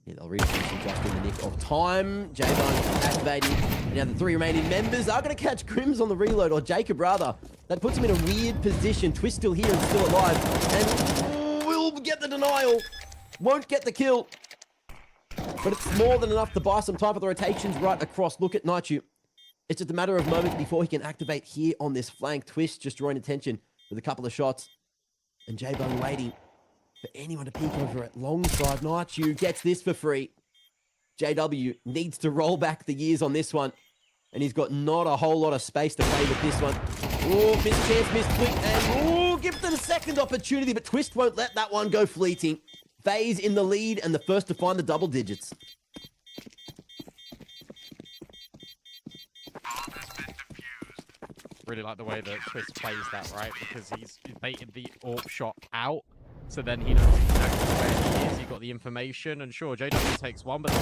Yeah, they'll reach just in the nick of time. Jay Bowen activating. And now the 3 remaining members are going to catch Crims on the reload, or Jacob rather. That puts him in a weird position. Twist still here and still alive. And will get the denial. Won't get the kill. But it's more than enough to buy some time for the rotations right across. Look at Naichu. It's just a matter of moments before he can activate here on this flank. Twist just drawing attention with a couple of shots. And J-Bone waiting for anyone to peek over at longside. Naichu gets this for free. JW needs to roll back the years on this one. And he's got not a whole lot of space to play with this one. Oh, missed chance, missed quick. And give it a second opportunity. But Twist won't let that one go fleeting. FaZe in the lead and the first to find the double digits. Really like the way that Twist plays that, right? Because he's baited the AWP shot out, so then he knows exactly where he is. He got the information, and sure, JW takes one, but the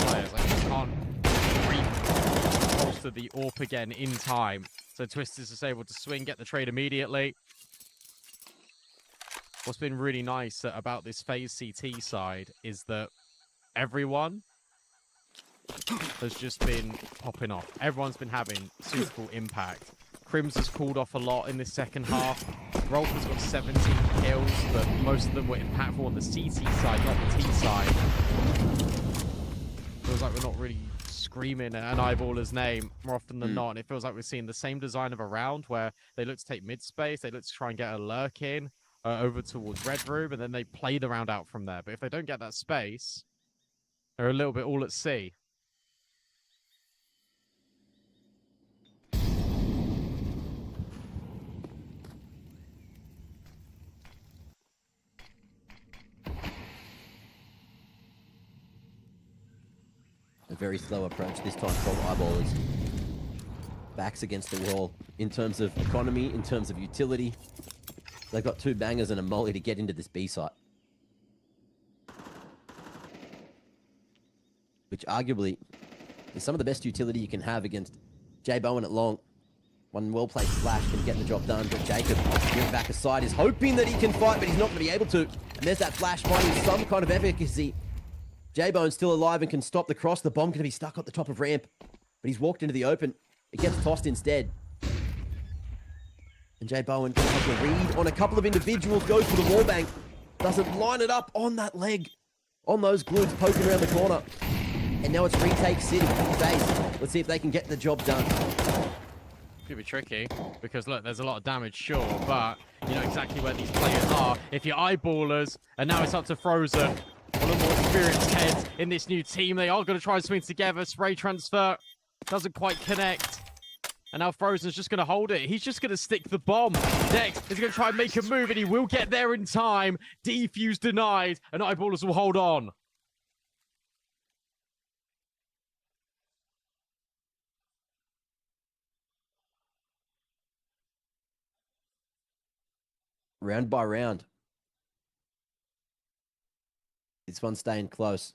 players like he can't reposter the AWP again in time. So Twist is just able to swing, get the trade immediately. What's been really nice about this FaZe CT side is that everyone has just been popping off. Everyone's been having suitable impact. Crims has called off a lot in this second half. Rolf has got 17 kills, but most of them were impactful on the CT side, not the T side. Feels like we're not really screaming an Eyeballer's name more often than not. And it feels like we're seeing the same design of a round where they look to take mid space, they look to try and get a lurk in over towards Red Room, and then they play the round out from there. But if they don't get that space, They're a little bit all at sea. A very slow approach this time from Eyeballers. Backs against the wall in terms of economy, in terms of utility. They've got 2 bangers and a molly to get into this B site. Which arguably is some of the best utility you can have against J Bowen at long. One well-placed flash can get the job done, but Jacob, giving back aside, is hoping that he can fight, but he's not going to be able to. And there's that flash finding some kind of efficacy. J-Bone's still alive and can stop the cross. The bomb going to be stuck at the top of ramp, but he's walked into the open. It gets tossed instead. And J-Bowen can take a read on a couple of individuals, goes for the wallbang. Doesn't line it up on that leg, on those glutes poking around the corner. And now it's retake City. Faze. Let's see if they can get the job done. Could be tricky, because look, there's a lot of damage, sure, but you know exactly where these players are. If you're Eyeballers, and now it's up to Frozen, one of the more experienced heads in this new team. They are going to try and swing together. Spray transfer doesn't quite connect. And now Frozen's just going to hold it. He's just going to stick the bomb. Next, he's going to try and make a move, and he will get there in time. Defuse denied, and Eyeballers will hold on. Round by round. This one's staying close.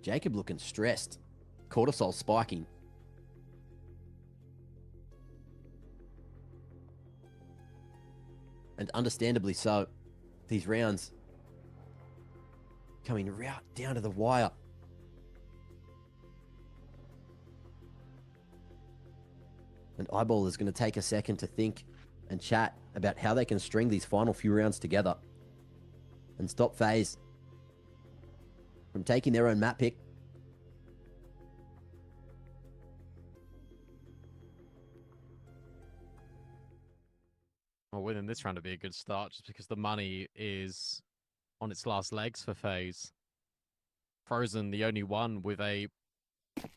Jacob looking stressed. Cortisol spiking. And understandably so. These rounds coming right down to the wire. And Eyeball is going to take a second to think and chat about how they can string these final few rounds together and stop Faze from taking their own map pick. Well, winning this round would be a good start, just because the money is on its last legs for Faze. Frozen, the only one with a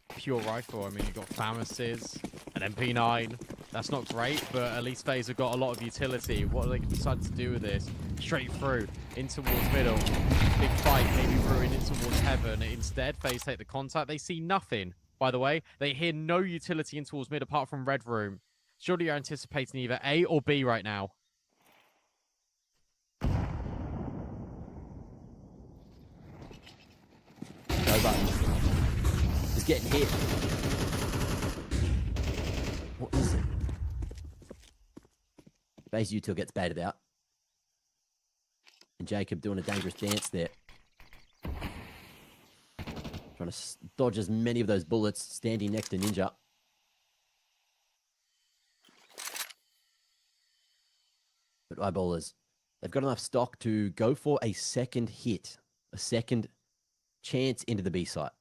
pure rifle. I mean, you've got Famises, an MP9. That's not great, but at least Faze have got a lot of utility. What are they decided to do with this? Straight through, in towards middle. Big fight, maybe ruin in towards heaven. Instead, Faze take the contact. They see nothing, by the way. They hear no utility in towards mid apart from Red Room. Surely you're anticipating either A or B right now. No button. Just getting hit. What is it? Faze Util gets baited out. And Jacob doing a dangerous dance there. Trying to dodge as many of those bullets, standing next to Ninja. But Eyeballers, they've got enough stock to go for a second hit, a second chance into the B site.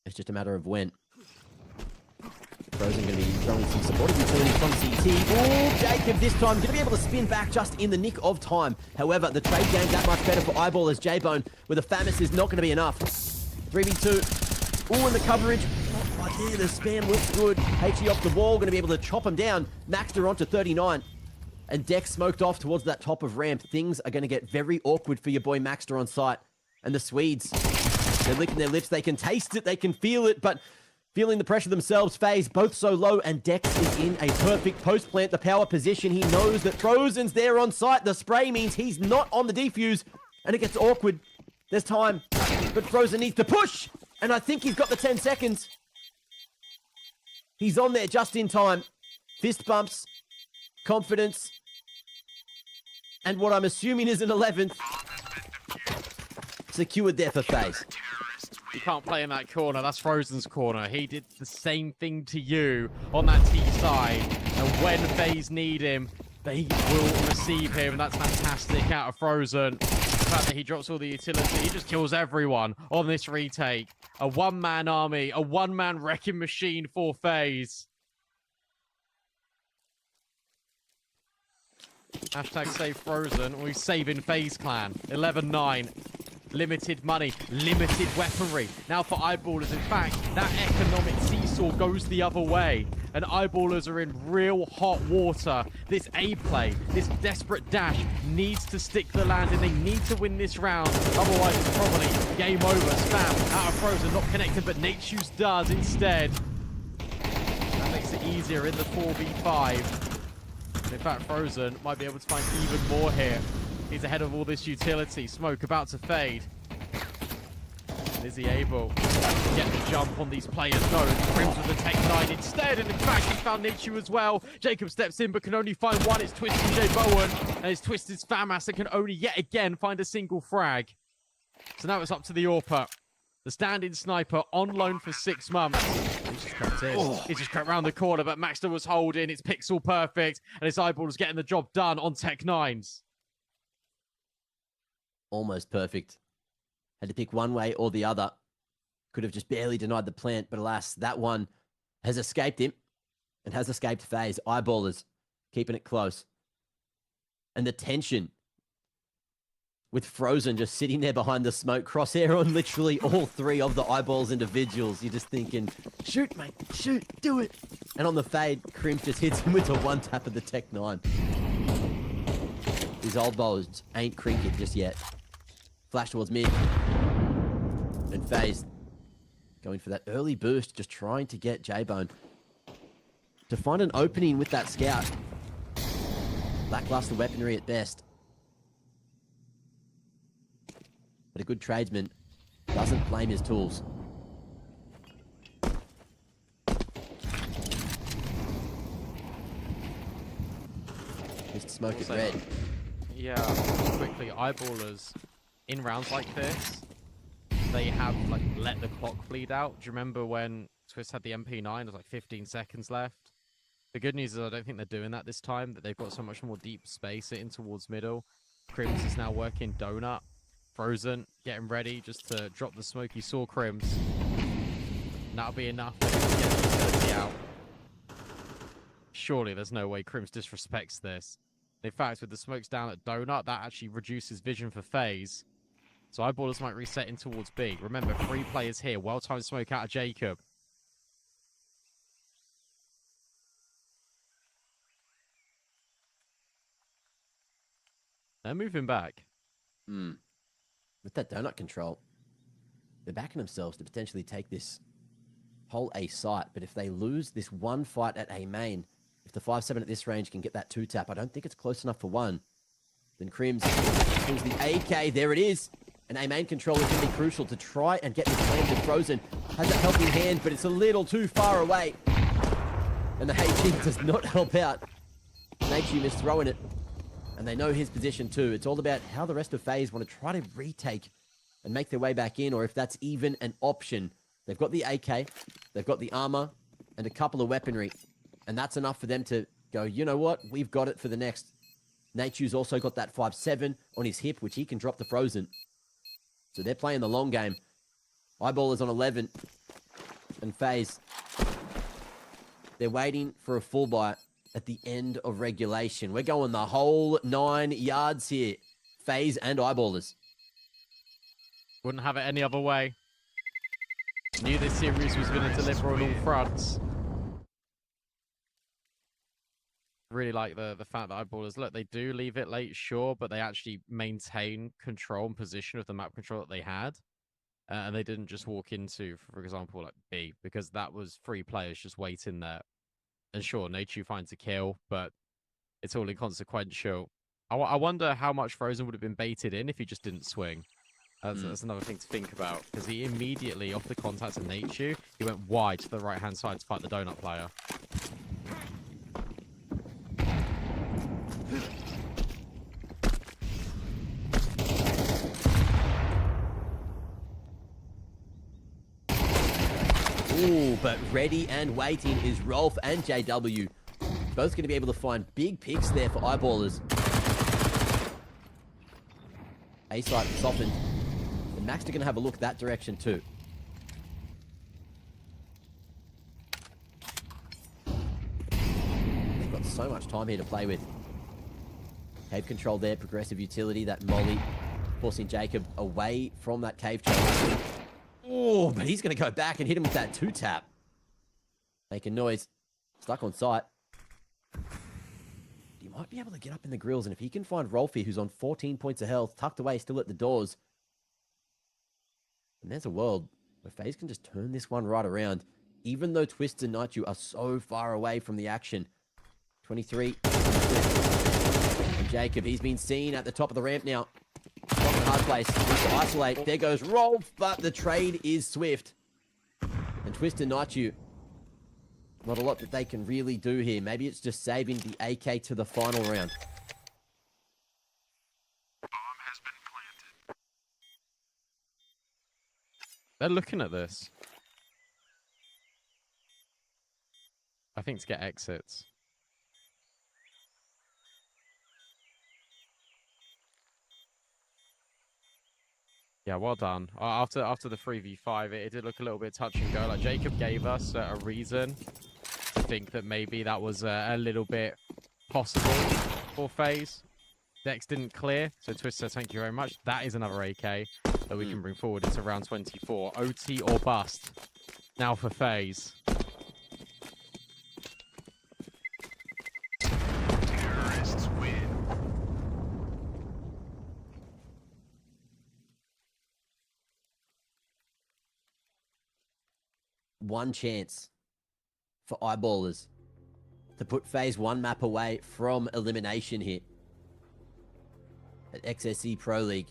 It's just a matter of when. Frozen going to be throwing some supportive utility from CT. Oh, Jacob this time going to be able to spin back just in the nick of time. However, the trade game that much better for Eyeballers. J-Bone with a Famis is not going to be enough. 3v2. Oh, and the coverage. Right there, the spam looks good. HE off the wall, going to be able to chop him down. Maxter onto 39. And Dex smoked off towards that top of ramp. Things are going to get very awkward for your boy Maxter on site. And the Swedes, they're licking their lips. They can taste it, they can feel it, but feeling the pressure themselves. Faze both so low, and Dex is in a perfect post plant. The power position, he knows that Frozen's there on site. The spray means he's not on the defuse, and it gets awkward. There's time, but Frozen needs to push, and I think he's got the 10 seconds. He's on there just in time. Fist bumps, confidence, and what I'm assuming is an 11th. Secured there for Faze. You can't play in that corner. That's Frozen's corner. He did the same thing to you on that T side. And when Faze need him, they will receive him. That's fantastic out of Frozen. The fact that he drops all the utility, he just kills everyone on this retake. A one-man army, a one-man wrecking machine for Faze. Hashtag save Frozen. We're saving Faze Clan. 11-9. Limited money, limited weaponry. Now for Eyeballers, in fact, that economic seesaw goes the other way. And Eyeballers are in real hot water. This A play, this desperate dash needs to stick the landing. They need to win this round. Otherwise, it's probably game over. Spam out of Frozen, not connected, but Nate Shoes does instead. That makes it easier in the 4v5. In fact, Frozen might be able to find even more here. He's ahead of all this utility. Smoke about to fade. Is he able to get the jump on these players? No, Crims with the Tech 9 instead. And in fact, he found Nichu as well. Jacob steps in, but can only find one. It's Twisted J Bowen. And it's Twisted Famas that can only yet again find a single frag. So now it's up to the AWPer. The stand-in sniper on loan for 6 months. He just crept in. He just crept round the corner, but Maxter was holding. It's pixel perfect. And his eyeball is getting the job done on Tech 9s. Almost perfect. Had to pick one way or the other. Could have just barely denied the plant, but alas, that one has escaped him and has escaped Faze. Eyeballers keeping it close. And the tension with Frozen just sitting there behind the smoke, crosshair on literally all 3 of the Eyeballs individuals. You're just thinking, shoot, mate, shoot, do it. And on the fade, Crims just hits him with a one tap of the Tech 9. These old bowlers ain't crinking just yet. Flash towards mid. And Faze going for that early boost, just trying to get J-Bone to find an opening with that scout. Lackluster weaponry at best. But a good tradesman doesn't blame his tools. Just smoke it red. Yeah, quickly, Eyeballers in rounds like this, they have like let the clock bleed out. Do you remember when Twist had the MP9? There's like 15 seconds left. The good news is I don't think they're doing that this time, that they've got so much more deep space in towards middle. Crims is now working donut. Frozen, getting ready just to drop the smoke. He saw Crims. And that'll be enough to get the utility out. Surely there's no way Crims disrespects this. In fact, with the smokes down at donut, that actually reduces vision for Faze. So Eyeballers might reset in towards B. Remember, 3 players here. Well-timed smoke out of Jacob. They're moving back. With that donut control, they're backing themselves to potentially take this whole A site. But if they lose this one fight at A main, if the 5-7 at this range can get that 2-tap, I don't think it's close enough for 1. Then Crims pulls the AK. There it is. And A main control is going to be crucial to try and get this landed. Frozen has a helping hand, but it's a little too far away. And the HG does not help out. Nachium is throwing it. And they know his position too. It's all about how the rest of Faze want to try to retake and make their way back in, or if that's even an option. They've got the AK, they've got the armor, and a couple of weaponry. And that's enough for them to go, you know what? We've got it for the next. Nachu's also got that 5-7 on his hip, which he can drop the Frozen. So they're playing the long game. Eyeballers on 11. And Faze, they're waiting for a full buy at the end of regulation. We're going the whole 9 yards here. Faze and Eyeballers. Wouldn't have it any other way. Knew this series was going to deliver on all fronts. Really like the fact that Eyeballers, look, they do leave it late, sure, but they actually maintain control and position of the map control that they had. And they didn't just walk into, for example, like B, because that was 3 players just waiting there. And sure, Nachu finds a kill, but it's all inconsequential. I wonder how much Frozen would have been baited in if he just didn't swing. That's another thing to think about, because he immediately, off the contact of Nachu, he went wide to the right-hand side to fight the donut player. Ooh, but ready and waiting is Rolf and JW. Both going to be able to find big picks there for Eyeballers. A-site softened. And Max are going to have a look that direction too. time here to play with. Cave control there, progressive utility, that molly, forcing Jacob away from that cave challenge. Oh, but he's going to go back and hit him with that 2-tap. Making noise. Stuck on site. He might be able to get up in the grills, and if he can find Rolfie, who's on 14 points of health, tucked away, still at the doors, and there's a world where FaZe can just turn this one right around, even though Twist and Naichu are so far away from the action. 23. And Jacob, he's been seen at the top of the ramp now. Not in a hard place. To isolate. There goes Rolf, but the trade is swift. And Twist and Naichu, not a lot that they can really do here. Maybe it's just saving the AK to the final round. They're looking at this. I think to get exits. Yeah, well done. After the 3v5, it did look a little bit touch and go. Like Jacob gave us a reason to think that maybe that was a little bit possible for FaZe. Dex didn't clear, so Twist says thank you very much. That is another AK that we can bring forward into round 24. OT or bust. Now for FaZe. Terrorists win. One chance for eyeballers to put FaZe one map away from elimination here at XSE Pro League.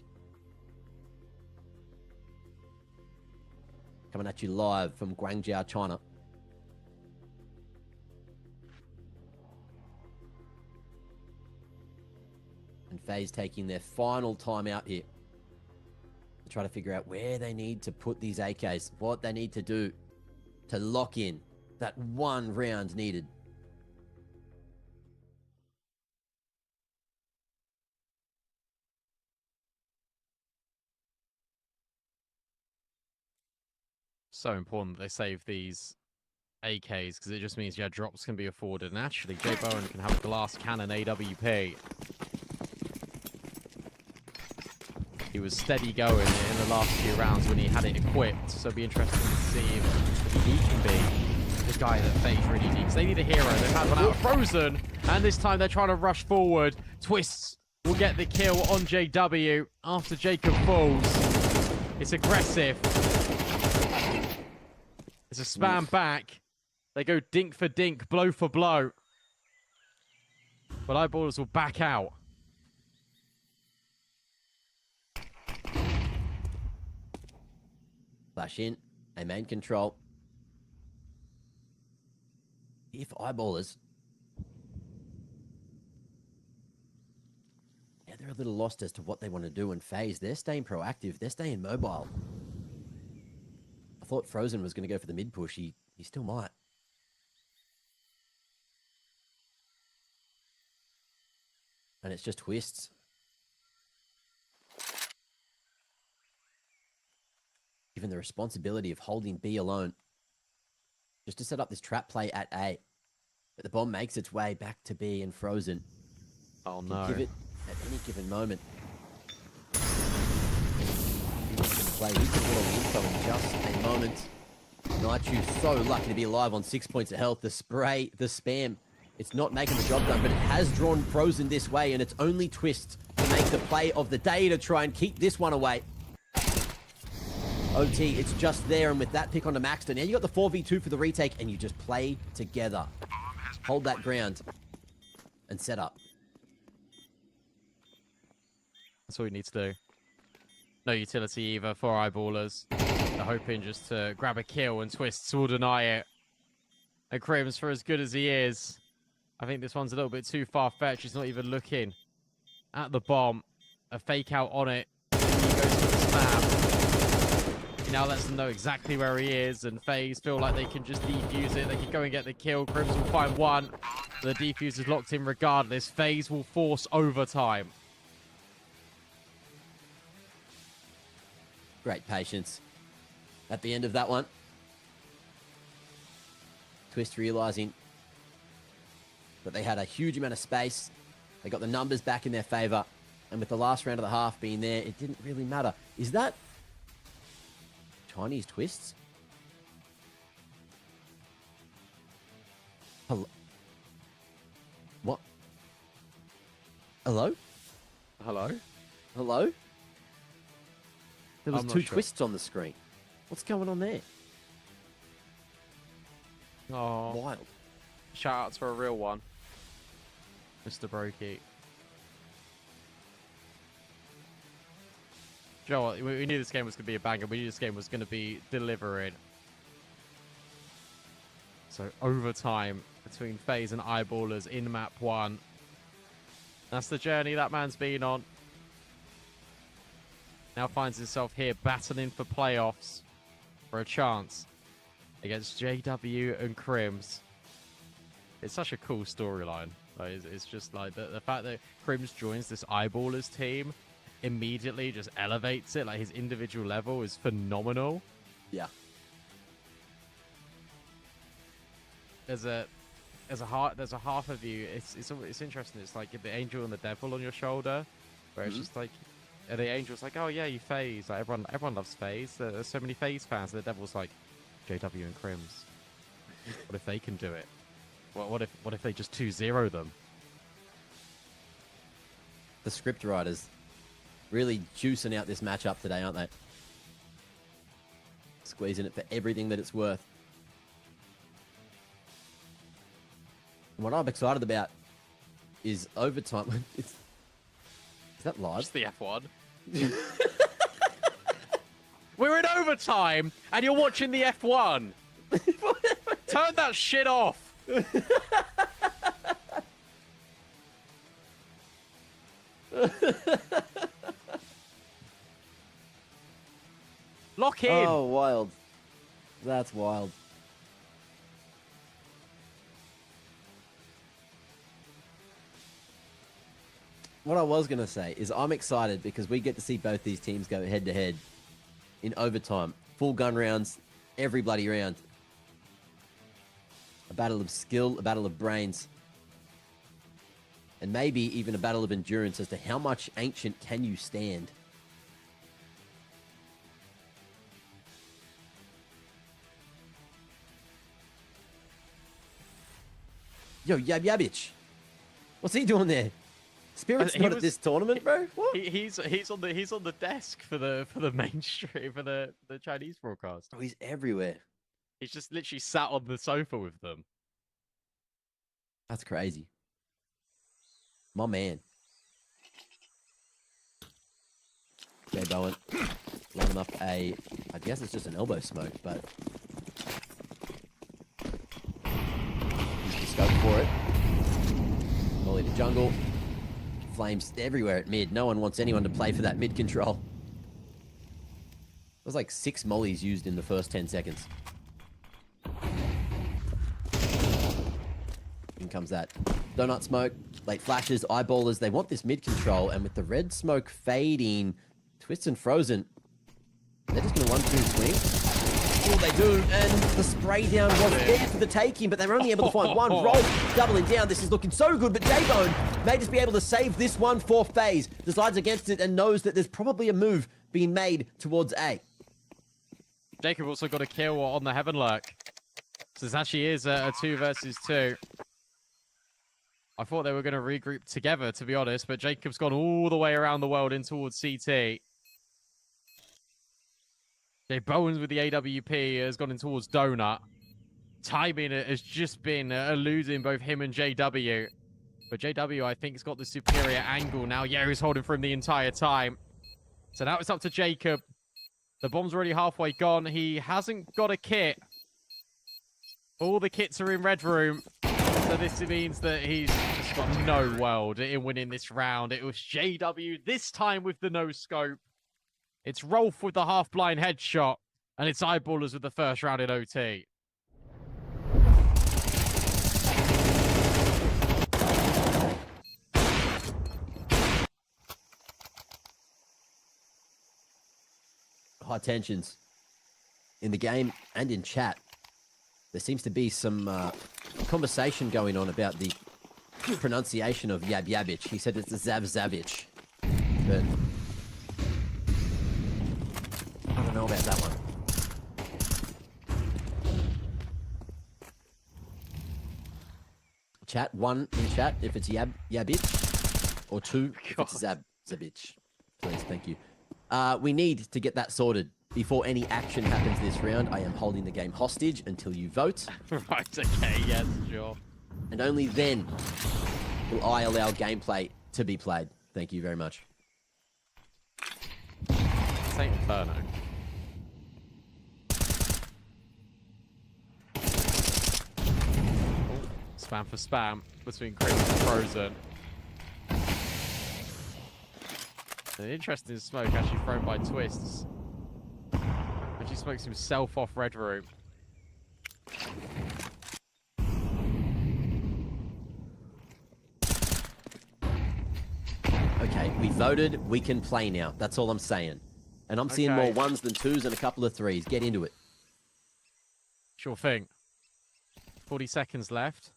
Coming at you live from Guangzhou, China. And FaZe taking their final time out here to try to figure out where they need to put these AKs, what they need to do to lock in that one round needed. So important that they save these AKs, because it just means, yeah, drops can be afforded. And actually, Jay Bowen can have a glass cannon AWP. He was steady going in the last few rounds when he had it equipped. So it'll be interesting to see if he can be the guy that FaZe really needs. They need a hero. They've had one out of Frozen. And this time they're trying to rush forward. Twists will get the kill on JW after Jacob falls. It's aggressive. It's a spam back. They go dink for dink, blow for blow. But eyeballers will back out. Flash in, a main control. If eyeballers, yeah, they're a little lost as to what they want to do in FaZe. They're staying proactive. They're staying mobile. I thought Frozen was going to go for the mid push. He still might. And it's just Twists. Given the responsibility of holding B alone, just to set up this trap play at A. But the bomb makes its way back to B and Frozen. Oh Can no. give it at any given moment. Play. He can get all info in just a moment. Naichu so lucky to be alive on 6 points of health. The spray, the spam, it's not making the job done, but it has drawn Frozen this way, and it's only Twist to make the play of the day to try and keep this one away. OT, it's just there, and with that pick onto Maxton, now you got the 4v2 for the retake, and you just play together. Hold that ground and set up. That's all you need to do. No utility either for eyeballers. They're hoping just to grab a kill, and Twists will deny it. And Crims, for as good as he is, I think this one's a little bit too far-fetched. He's not even looking at the bomb. A fake out on it. He goes for the spam. He now lets them know exactly where he is, and FaZe feel like they can just defuse it. They can go and get the kill. Crims will find one. The defuse is locked in regardless. FaZe will force overtime. Great patience at the end of that one. Twist realizing but they had a huge amount of space. They got the numbers back in their favor. And with the last round of the half being there, it didn't really matter. Is that Chinese twists? Hello? What? Hello? Hello? Hello? There was I'm not two sure. twists on the screen. What's going on there? Oh, Wild. shout out to a real one, Mr. Brokey. Do you know what? We knew this game was going to be a banger. We knew this game was going to be delivering. So overtime between FaZe and Eyeballers in map 1. That's the journey that man's been on. Now finds himself here battling for playoffs for a chance against JW and Crims. It's such a cool storyline. Like, it's just like the fact that Crims joins this Eyeballers team immediately just elevates it. Like, his individual level is phenomenal. Yeah. There's a half of you. It's interesting. It's like the angel and the devil on your shoulder, where it's just like, and the angel's like, oh yeah, you FaZe. Like, everyone loves FaZe. There's so many FaZe fans. And the devil's like, JW and Crims. What if they can do it? What if they just 2-0 them? The script writers really juicing out this matchup today, aren't they? Squeezing it for everything that it's worth. And what I'm excited about is overtime. Is that live? Just the F1. We're in overtime, and you're watching the F1. Turn that shit off. Lock in. Oh, wild. That's wild. What I was going to say is I'm excited because we get to see both these teams go head to head in overtime. Full gun rounds, every bloody round. A battle of skill, a battle of brains. And maybe even a battle of endurance as to how much ancient can you stand. Yo, Yab, what's he doing there? Spirit's not at this tournament, bro. What? He's on the desk for the mainstream for the Chinese broadcast. Oh, he's everywhere. He's just literally sat on the sofa with them. That's crazy. My man. Jay Bowen lining up I guess it's just an elbow smoke, but use the scope for it. Molly to jungle. Flames everywhere at mid. No one wants anyone to play for that mid control. There's like 6 mollies used in the first 10 seconds. In comes that donut smoke, late flashes, eyeballers. They want this mid control, and with the red smoke fading, Twists and Frozen, they're just going to 1-2 swing. Oh, they do, and the spray down was there for the taking, but they were only able to find one roll. Doubling down, this is looking so good, but J-Bone may just be able to save this one for FaZe. Decides against it and knows that there's probably a move being made towards A. Jacob also got a kill on the Heaven Lurk. So this actually is a 2 versus 2. I thought they were going to regroup together, to be honest, but Jacob's gone all the way around the world in towards CT. Jay Bowens with the AWP has gone in towards Donut. Timing has just been eluding both him and JW. But JW, I think, has got the superior angle now. Yeah, he's holding for him the entire time. So now it's up to Jacob. The bomb's already halfway gone. He hasn't got a kit. All the kits are in Red Room. So this means that he's just got no world in winning this round. It was JW, this time with the no-scope. It's Rolf with the half-blind headshot. And it's Eyeballers with the first round in OT. High tensions in the game and in chat. There seems to be some conversation going on about the pronunciation of Yab Yabich. He said it's a Zav Zavich. But I don't know about that one. Chat, 1 in chat if it's Yab Yabich, or 2 if it's Zab Zabich. Please, thank you. We need to get that sorted before any action happens this round. I am holding the game hostage until you vote. Right, okay, yes, sure. And only then will I allow gameplay to be played. Thank you very much. Saint Inferno. Spam for spam between Crim and Frozen. An interesting smoke actually thrown by Twists. Actually smokes himself off Red Room. Okay, we voted. We can play now. That's all I'm saying. And I'm seeing more 1s than 2s and a couple of 3s. Get into it. Sure thing. 40 seconds left.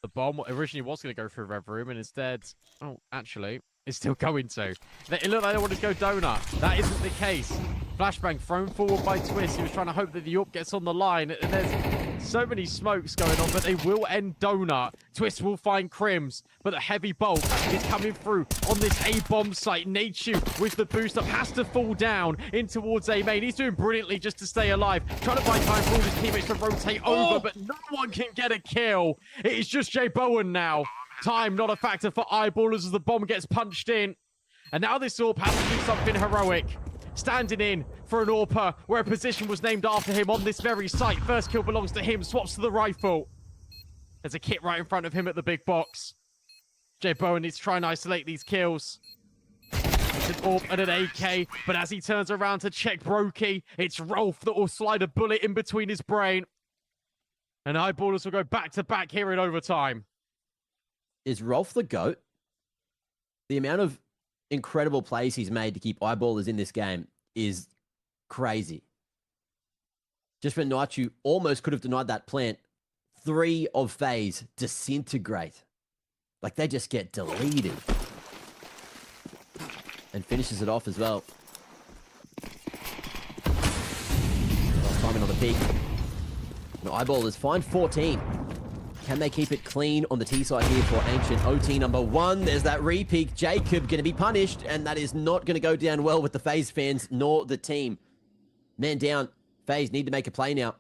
The bomb originally was going to go through Red Room, and instead, oh, actually, it's still going to. It looked like they wanted to go donut. That isn't the case. Flashbang thrown forward by Twist. He was trying to hope that the AWP gets on the line. And there's so many smokes going on, but they will end donut. Twist will find Crims, but the heavy bolt is coming through on this A-bomb site. Nachu with the boost up has to fall down in towards A main. He's doing brilliantly just to stay alive. Trying to buy time for all his teammates to rotate over, but no one can get a kill. It is just Jay Bowen now. Time not a factor for Eyeballers as the bomb gets punched in. And now this AWP has to do something heroic. Standing in for an AWPer where a position was named after him on this very site. First kill belongs to him, swaps to the rifle. There's a kit right in front of him at the big box. Jay Bowen needs to try and isolate these kills. It's an AWP and an AK, but as he turns around to check Brokey, it's Rolf that will slide a bullet in between his brain. And Eyeballers will go back to back here in overtime. Is Rolf the GOAT? The amount of incredible plays he's made to keep Eyeballers in this game is crazy. Just when Naichu almost could have denied that plant, 3 of Faze disintegrate. Like they just get deleted. And finishes it off as well. Last time in on the peak. No, Eyeballers find 14. Can they keep it clean on the T side here for Ancient? OT number 1. There's that re-peak. Jacob going to be punished, and that is not going to go down well with the FaZe fans nor the team. Man down. FaZe need to make a play now.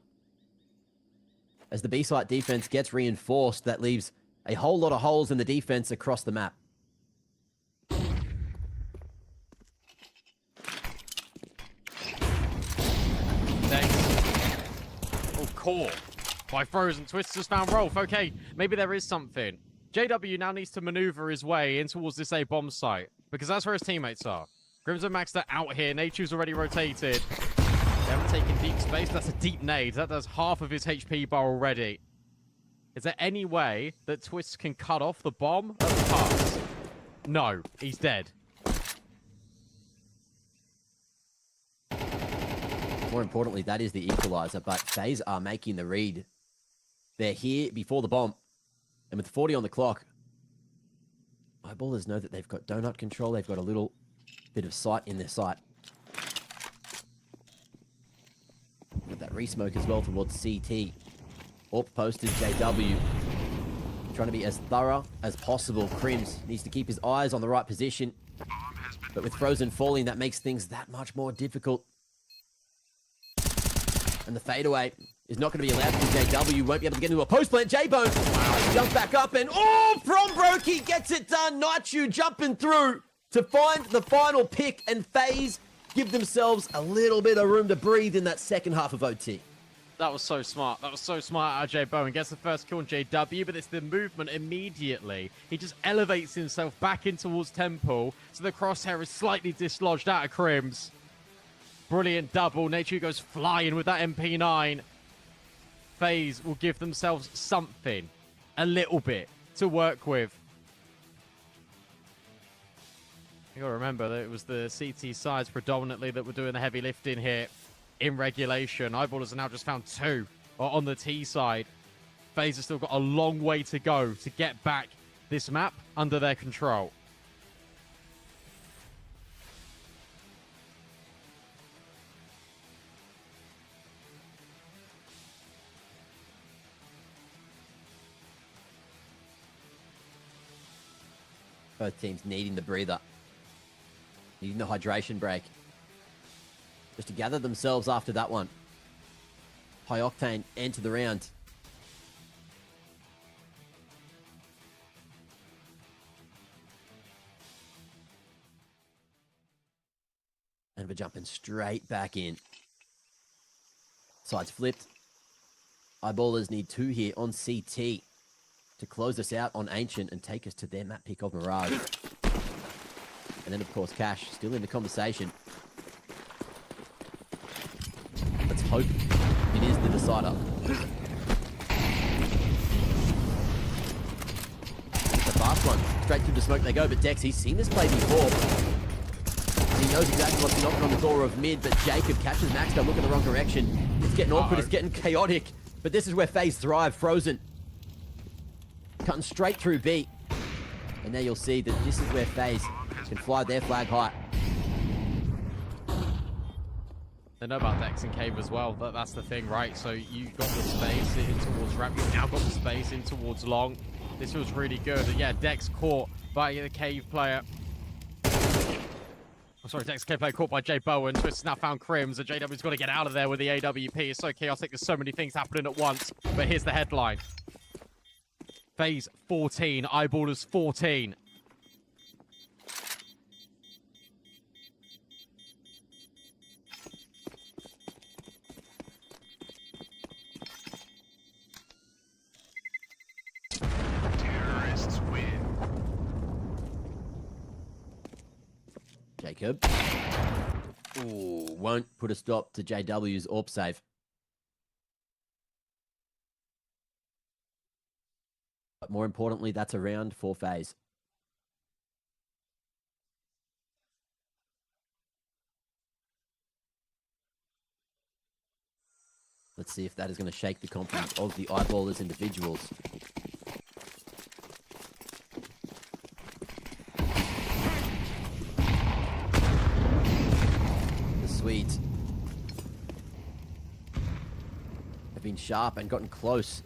As the B-site defense gets reinforced, that leaves a whole lot of holes in the defense across the map. Thanks. Oh, core. By Frozen, Twist just found Rolf. Okay, maybe there is something. JW now needs to maneuver his way in towards this A-bomb site, because that's where his teammates are. Crimson Max are out here. Nature's already rotated. They haven't taken deep space. That's a deep nade. That does half of his HP bar already. Is there any way that Twist can cut off the bomb at the pass? No, he's dead. More importantly, that is the equalizer, but FaZe are making the read. They're here before the bomb. And with 40 on the clock, Eyeballers know that they've got donut control. They've got a little bit of sight in their sight. Got that re-smoke as well towards CT. AWP posted JW. Trying to be as thorough as possible. Crims needs to keep his eyes on the right position. But with Frozen falling, that makes things that much more difficult. And the fadeaway is not going to be allowed because JW won't be able to get into a post plant. J-Bone jumps back up and from Brokey gets it done. Naichu jumping through to find the final pick, and FaZe give themselves a little bit of room to breathe in that second half of OT. That was so smart. That was so smart out of Jay Bowen. Gets the first kill on JW, but it's the movement immediately. He just elevates himself back in towards Temple, so the crosshair is slightly dislodged out of Crims. Brilliant double. Nature goes flying with that MP9. FaZe will give themselves something, a little bit, to work with. You gotta remember that it was the CT sides predominantly that were doing the heavy lifting here in regulation. Eyeballers have now just found 2 on the T side. FaZe has still got a long way to go to get back this map under their control. Both teams needing the breather. Needing the hydration break. Just to gather themselves after that one. High octane end to the round. And we're jumping straight back in. Sides flipped. Eyeballers need 2 here on CT to close us out on Ancient and take us to their map pick of Mirage. And then, of course, Cash still in the conversation. Let's hope it is the decider. It's a fast one. Straight through the smoke they go, but Dex, he's seen this play before. He knows exactly what's knocking on the door of mid, but Jacob catches Max. Don't look in the wrong direction. It's getting awkward, it's getting chaotic. But this is where FaZe thrive. Frozen. Cutting straight through B. And now you'll see that this is where FaZe can fly their flag high. They know about Dex and Cave as well. That's the thing, right? So you got the space in towards ramp. You've now got the space in towards long. This feels really good. And yeah, Dex caught by the Cave player. I'm sorry, Dex Cave player caught by Jay Bowen. Twist has now found Crims. And JW's got to get out of there with the AWP. It's so chaotic. There's so many things happening at once. But here's the headline. FaZe 14, Eyeballers 14. Terrorists win. Jacob. Ooh, won't put a stop to JW's AWP save. But more importantly, that's a round for FaZe. Let's see if that is going to shake the confidence of the Eyeballers individuals. The Swedes have been sharp and gotten close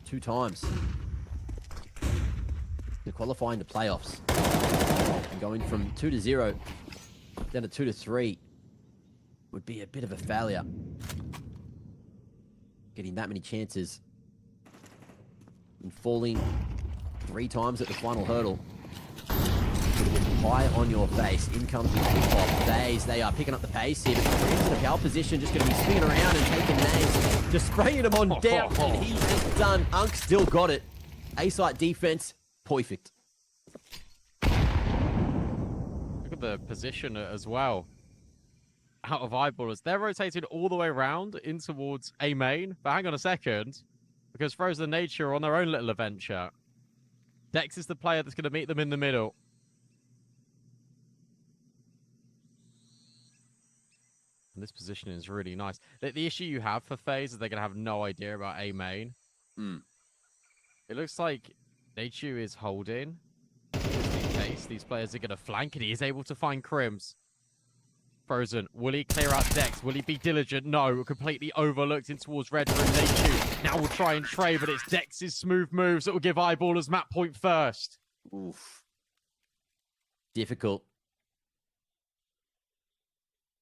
2 times. To qualifying the playoffs. And going from 2-0 down to 2-3 would be a bit of a failure. Getting that many chances and falling 3 times at the final hurdle. High on your face. In comes the kickoff. FaZe, they are picking up the pace here. But Crims in a power position, just going to be spinning around and taking names. Just spraying them on down. And he is done. Unk still got it. A-site defense. Perfect. Look at the position as well. Out of Eyeballers. They're rotated all the way around in towards A main. But hang on a second. Because Frozen Nature are on their own little adventure. Dex is the player that's going to meet them in the middle. And this positioning is really nice. The issue you have for FaZe is they're going to have no idea about A main. It looks like Nature is holding. Just in case these players are going to flank, and he is able to find Crims. Frozen, will he clear out Dex? Will he be diligent? No, completely overlooked in towards Red Room. Nature now will try and trade, but it's Dex's smooth moves that will give Eyeballers map point first. Oof. Difficult.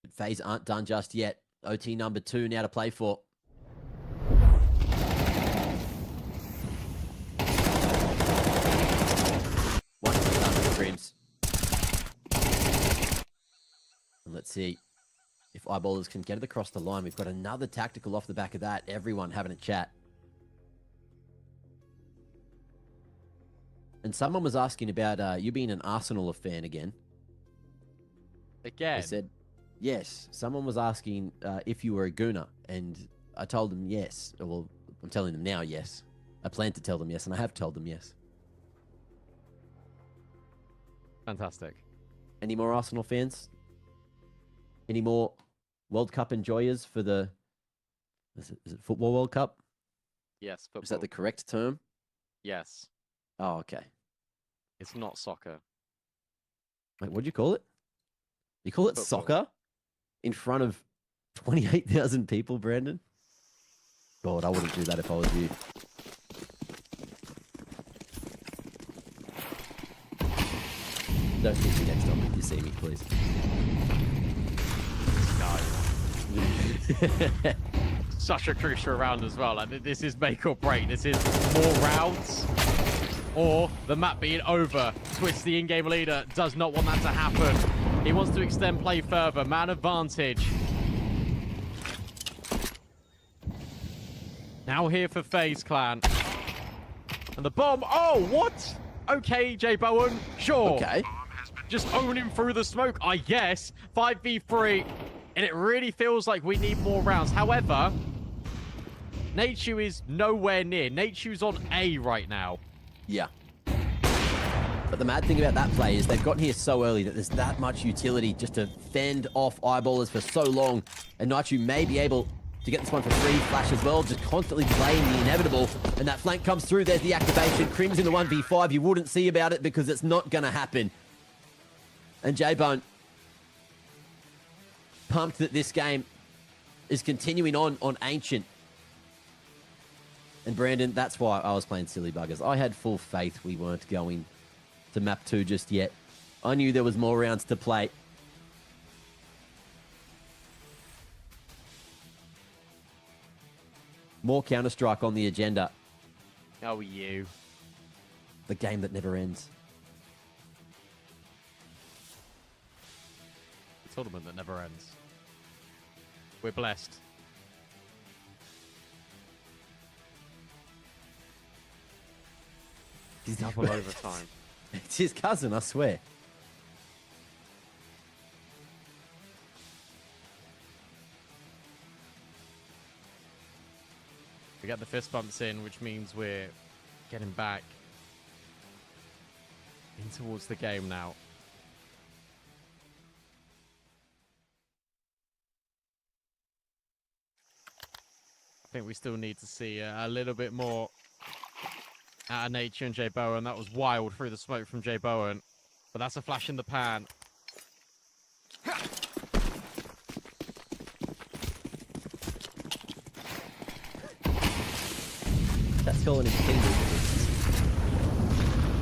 But FaZe aren't done just yet. OT number 2 now to play for. One done for Crims. And let's see if Eyeballers can get it across the line. We've got another tactical off the back of that. Everyone having a chat. And someone was asking about you being an Arsenal fan again. Again? I said, yes. Someone was asking if you were a Gooner, and I told them yes. Well, I'm telling them now yes. I plan to tell them yes, and I have told them yes. Fantastic. Any more Arsenal fans? Any more World Cup enjoyers for the... Is it Football World Cup? Yes, football. Is that the correct term? Yes. Oh, okay. It's not soccer. Wait, what do you call it? You call it Football. soccer in front of 28,000 people, Brandon? God, I wouldn't do that if I was you. Don't hit me next time if you see me, please. No. Such a crucial round as well. Like, this is make or break. This is more rounds or the map being over. Twist, the in-game leader, does not want that to happen. He wants to extend play further. Man advantage. Now here for FaZe Clan. And the bomb. Oh, what? Okay, J Bowen. Sure. Okay. Just own him through the smoke, I guess. 5v3. And it really feels like we need more rounds. However, Nature is nowhere near. Nature's on A right now. Yeah. But the mad thing about that play is they've gotten here so early that there's that much utility just to fend off eyeballers for so long. And Naichu may be able to get this one for free. Flash as well, just constantly delaying the inevitable. And that flank comes through. There's the activation. Crim's in the 1v5. You wouldn't see about it because it's not going to happen. And J-Bone pumped that this game is continuing on Ancient. And Brandon, that's why I was playing silly buggers. I had full faith we weren't going to map 2 just yet. I knew there was more rounds to play. More Counter-Strike on the agenda. Oh, you. The game that never ends. The tournament that never ends. We're blessed. Double overtime. It's his cousin, I swear. We get the fist bumps in, which means we're getting back in towards the game now. I think we still need to see a little bit more out of Nature and J Bowen. That was wild through the smoke from J Bowen, but that's a flash in the pan. That's calling him Kindle.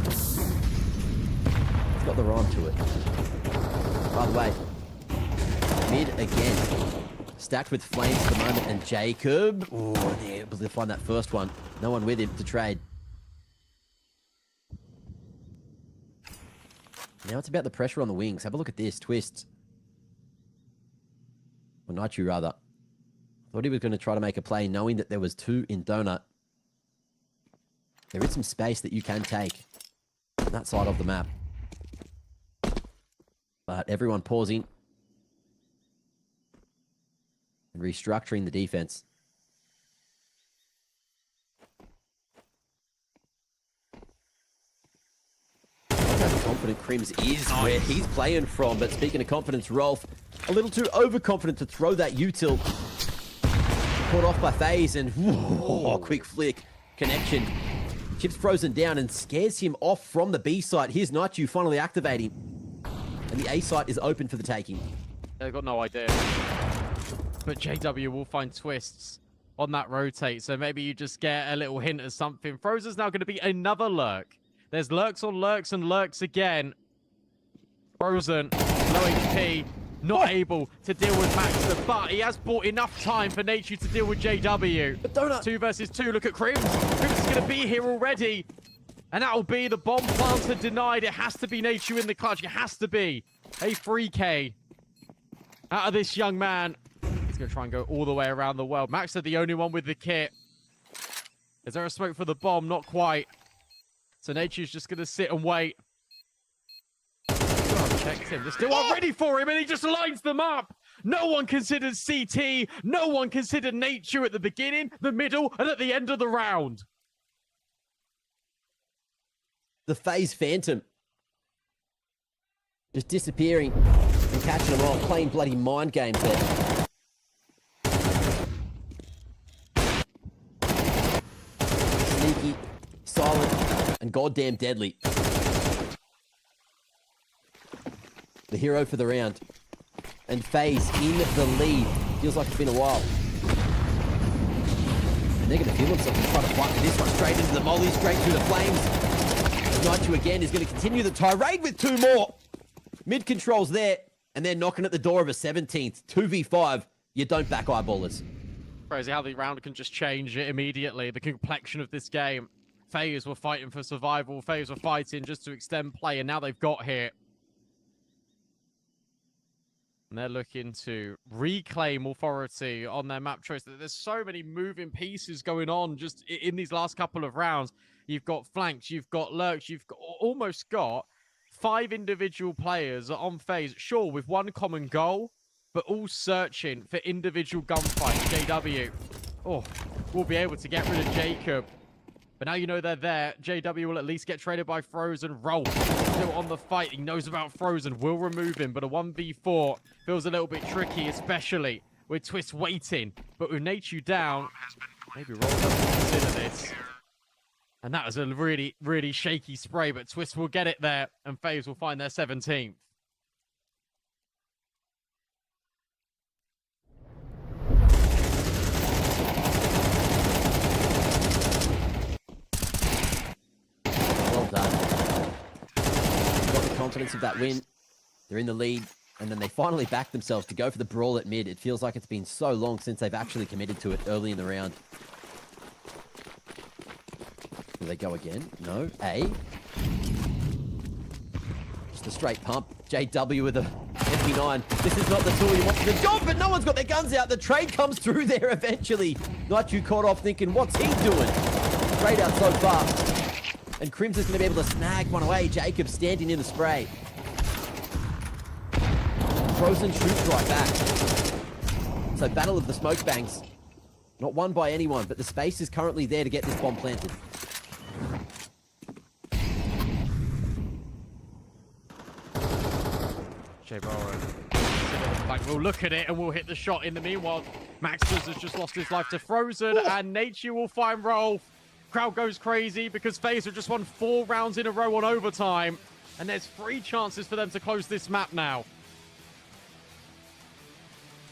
It's got the rhyme to it. By the way, mid again. Stacked with flames at the moment, and Jacob. Ooh, able to find that first one. No one with him to trade. Now it's about the pressure on the wings. Have a look at this. Twist. Or Naichu, rather. Thought he was going to try to make a play, knowing that there was 2 in Donut. There is some space that you can take on that side of the map. But everyone pausing and restructuring the defense. How confident Crims is where he's playing from. But speaking of confidence, Rolf, a little too overconfident to throw that util. Caught off by Faze and quick flick. Connection. Chip's frozen down and scares him off from the B site. Here's Naichu finally activating. And the A site is open for the taking. They've got no idea. But JW will find twists on that rotate. So maybe you just get a little hint of something. Frozen's now going to be another lurk. There's lurks on lurks and lurks again. Frozen, low HP, not able to deal with Maxter, but he has bought enough time for Nature to deal with JW. But Donut. 2 versus 2. Look at Crims. Crims is going to be here already. And that'll be the bomb planter denied. It has to be Nature in the clutch. It has to be a 3K out of this young man. He's going to try and go all the way around the world. Maxter, the only one with the kit. Is there a smoke for the bomb? Not quite. So Nature's just going to sit and wait. Checked him. They're still not ready for him, and he just lines them up. No one considered CT. No one considered Nature at the beginning, the middle, and at the end of the round. The Faze Phantom. Just disappearing and catching them off, playing bloody mind games there. silent and goddamn deadly. The hero for the round. And Faze in the lead. Feels like it's been a while. And they're going to feel themselves and try to fight with this one. Straight into the molly, straight through the flames. Naichu again is going to continue the tirade with 2 more. Mid controls there. And they're knocking at the door of a 17th. 2v5. You don't back eyeballers. Crazy how the round can just change it immediately. The complexion of this game. Faze were fighting for survival. Faze were fighting just to extend play. And now they've got here. And they're looking to reclaim authority on their map choice. There's so many moving pieces going on just in these last couple of rounds. You've got flanks, you've got lurks, you've almost got 5 individual players on Faze, sure, with one common goal, but all searching for individual gunfights. JW, oh, will be able to get rid of Jacob. But now you know they're there. JW will at least get traded by Frozen. Rolf still on the fight. He knows about Frozen. Will remove him. But a 1v4 feels a little bit tricky, especially with Twist waiting. But with Naichu down, maybe Rolf doesn't consider this. And that was a really, really shaky spray. But Twist will get it there. And Faze will find their 17th. Confidence of that win. They're in the lead, and then they finally back themselves to go for the brawl at mid. It feels like it's been so long since they've actually committed to it early in the round. Do they go again? No. A. Just a straight pump. JW with a MP9. This is not the tool you want for the job, but no one's got their guns out. The trade comes through there eventually. Naichu caught off thinking, what's he doing? Straight out so far. And Crimson's going to be able to snag one away. Jacob standing in the spray. Frozen shoots right back. So Battle of the Smoke Banks. Not won by anyone, but the space is currently there to get this bomb planted. Jay Bowen. We'll look at it and we'll hit the shot. In the meanwhile, Maxus has just lost his life to Frozen. Oh. And Naichu will find Rolf. Crowd goes crazy because Faze have just won 4 rounds in a row on overtime. And there's 3 chances for them to close this map now.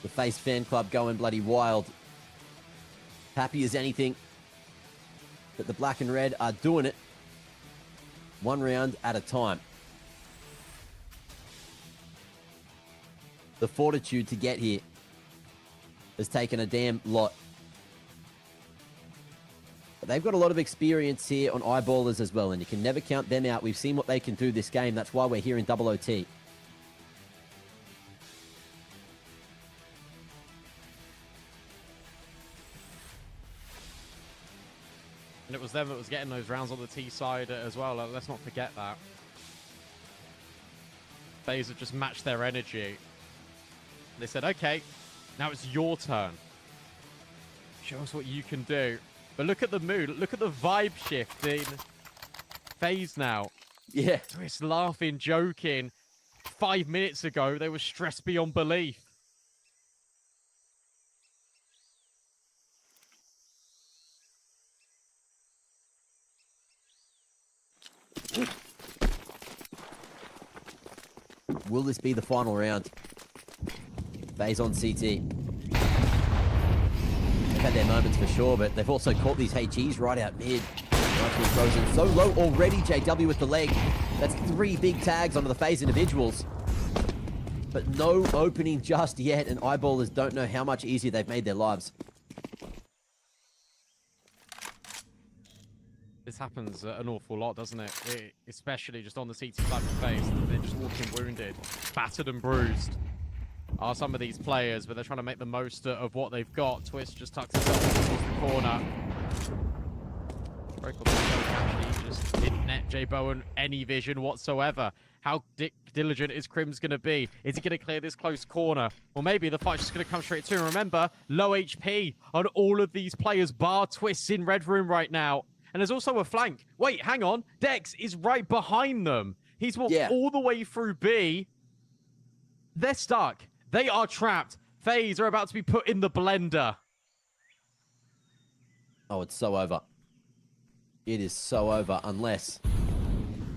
The Faze fan club going bloody wild. Happy as anything that the black and red are doing it 1 round at a time. The fortitude to get here has taken a damn lot. But they've got a lot of experience here on eyeballers as well, and you can never count them out. We've seen what they can do this game. That's why we're here in Double OT. And it was them that was getting those rounds on the T side as well. Let's not forget that. Faze have just matched their energy. They said, okay, now it's your turn. Show us what you can do. But look at the mood. Look at the vibe shift in Faze now. Yeah. Twist laughing, joking. 5 minutes ago, they were stressed beyond belief. Will this be the final round? Faze on CT. They've had their moments for sure, but they've also caught these HEs right out mid. Frozen so low already. JW with the leg. That's 3 big tags onto the Faze individuals. But no opening just yet, and eyeballers don't know how much easier they've made their lives. This happens an awful lot, doesn't it? Especially just on the CT side of the Faze. They're just walking wounded, battered and bruised. Are some of these players, but they're trying to make the most of what they've got. Twist just tucks himself towards the corner. Very cool. Actually, just didn't net J Bowen any vision whatsoever. How diligent is Crims going to be? Is he going to clear this close corner? Or maybe the fight's just going to come straight to him. Remember, low HP on all of these players, bar Twists in Red Room right now. And there's also a flank. Wait, hang on. Dex is right behind them. He's walked all the way through B. They're stuck. They are trapped. Faze are about to be put in the blender. Oh, it's so over. it is so over unless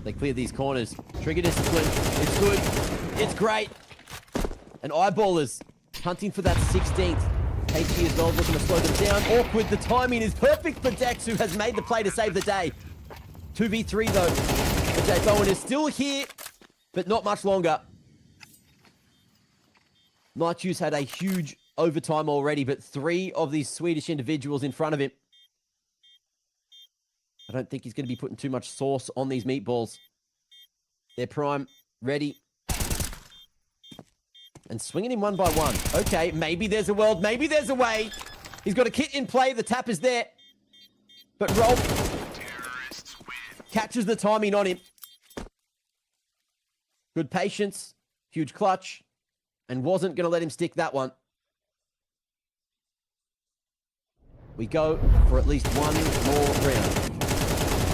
they clear these corners. Trigger discipline. It's good. It's great. And Eyeballers hunting for that 16th. HG as well looking to slow them down. Awkward. The timing is perfect for Dex, who has made the play to save the day. 2v3 though. But Jay Bowen is still here, but not much longer. Nightjuice had a huge overtime already, but 3 of these Swedish individuals in front of him. I don't think he's going to be putting too much sauce on these meatballs. They're prime, ready. And swinging him one by one. Okay, maybe there's a world, maybe there's a way. He's got a kit in play, the tap is there. But Rolf catches the timing on him. Good patience, huge clutch, and wasn't going to let him stick that one. We go for at least one more round.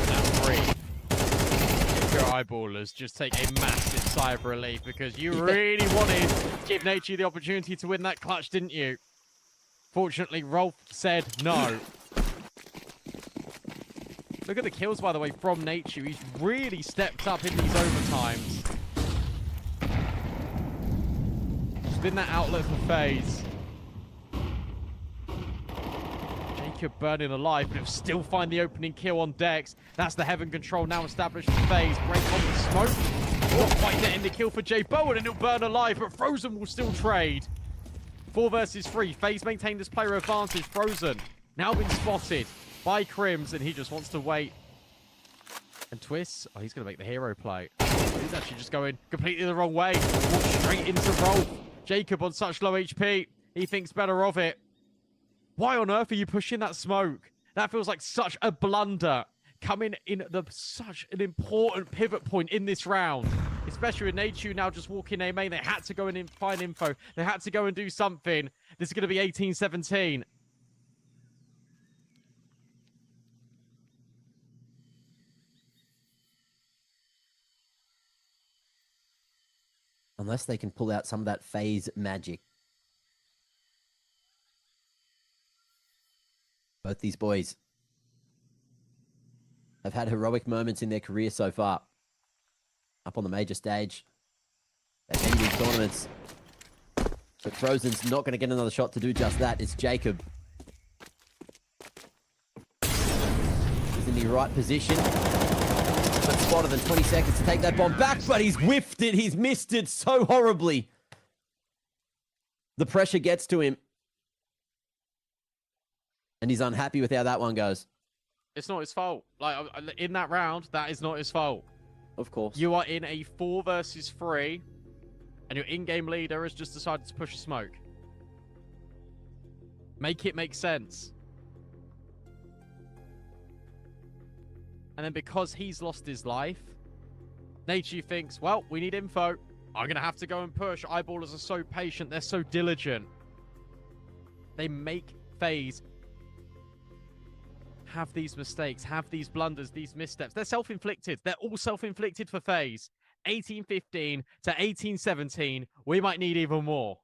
That's 3. If your Eyeballers just take a massive sigh of relief because you really wanted to give Nature the opportunity to win that clutch, didn't you? Fortunately, Rolf said no. Look at the kills, by the way, from Nature. He's really stepped up in these overtimes. He's been that outlet for Faze. Jacob burning alive, but he'll still find the opening kill on Dex. That's the Heaven control now established for Faze. Break on the smoke. Not quite getting the kill for Jay Bowen, and he'll burn alive, but Frozen will still trade. 4 versus 3. Faze maintained this player advantage. Frozen now been spotted by Crims, and he just wants to wait. And Twist, oh, he's going to make the hero play. He's actually just going completely the wrong way. Walks straight into Rolf. Jacob on such low HP. He thinks better of it. Why on earth are you pushing that smoke? That feels like such a blunder. Coming in at such an important pivot point in this round. Especially with Nature now just walking A main. They had to go and find info. They had to go and do something. This is going to be 18-17. Unless they can pull out some of that Faze magic. Both these boys have had heroic moments in their career so far. Up on the major stage. They've been in tournaments. But Frozen's not going to get another shot to do just that. It's Jacob. He's in the right position. But spotted in 20 seconds to take that bomb back, but he's whiffed it. He's missed it so horribly. The pressure gets to him. And he's unhappy with how that one goes. It's not his fault. Like, in that round, that is not his fault. Of course. You are in a 4 versus 3, and your in-game leader has just decided to push a smoke. Make it make sense. And then because he's lost his life, Nature thinks, well, we need info. I'm going to have to go and push. Eyeballers are so patient. They're so diligent. They make Faze have these mistakes, have these blunders, these missteps. They're self-inflicted. They're all self-inflicted for Faze. 18-15 to 18-17. We might need even more.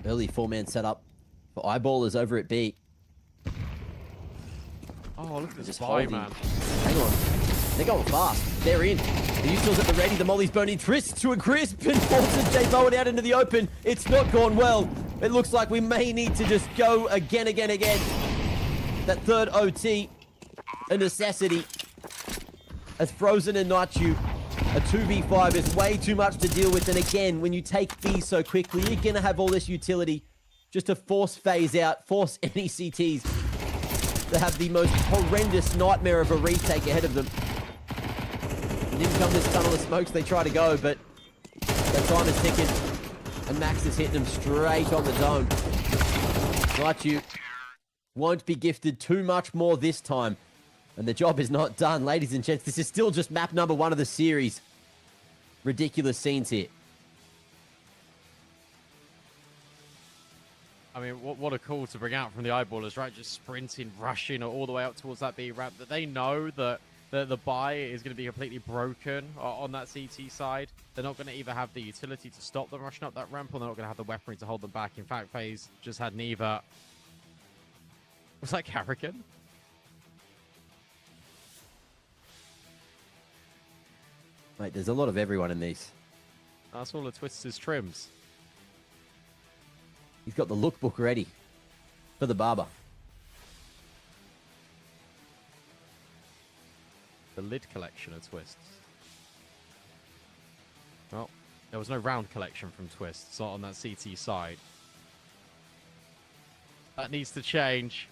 Early 4-man setup for Eyeballers over at B. Oh, look at this Just buy, holding. man. Hang on. They're going fast. They're in. The Usuals at the ready. The Molly's burning. Trist to a crisp and forces Jay Bowen out into the open. It's not gone well. It looks like we may need to just go again. That third OT, a necessity. As Frozen and Nightju, a 2v5 is way too much to deal with. And again, when you take B so quickly, you're going to have all this utility just to force Faze out, force any CTs to have the most horrendous nightmare of a retake ahead of them. And in come this tunnel of smokes, they try to go, but that time is ticking. And Max is hitting them straight on the dome. Nightju won't be gifted too much more this time. And the job is not done, ladies and gents. This is still just map number 1 of the series. Ridiculous scenes here. I mean, what a call to bring out from the eyeballers, right? Just sprinting, rushing all the way up towards that B ramp. That they know that the buy is going to be completely broken on that CT side. They're not going to either have the utility to stop them rushing up that ramp, or they're not going to have the weaponry to hold them back. In fact, Faze just had neither. Was that Carrigan? Mate, there's a lot of everyone in these. That's all of Twister's trims. He's got the lookbook ready for the barber. The lid collection of Twists. Well, there was no round collection from Twists on that CT side. That needs to change.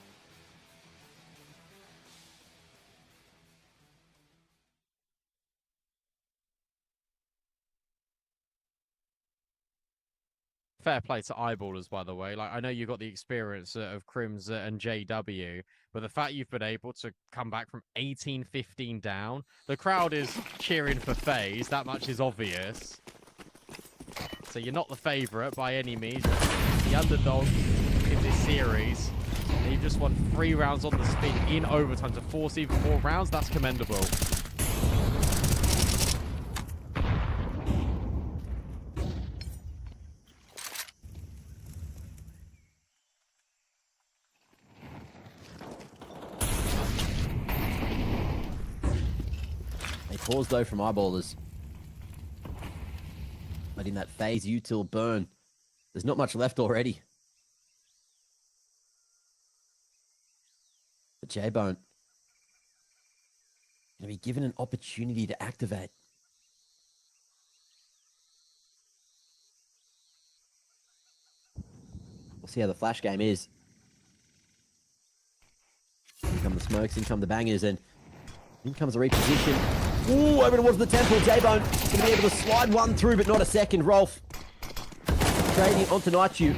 Fair play to eyeballers, by the way. Like, I know you've got the experience of Crims and JW, but the fact you've been able to come back from 18-15 down, the crowd is cheering for Faze. That much is obvious. So you're not the favourite by any means. You're the underdog in this series. And you've just won 3 rounds on the spin in overtime to force even more rounds. That's commendable. Pause though from eyeballers. Letting that Faze util burn. There's not much left already. But J-Bone going to be given an opportunity to activate. We'll see how the flash game is. In come the smokes, in come the bangers, and in comes the reposition. Ooh, over towards the temple. J-Bone going to be able to slide one through, but not a second. Rolf trading onto Naichu.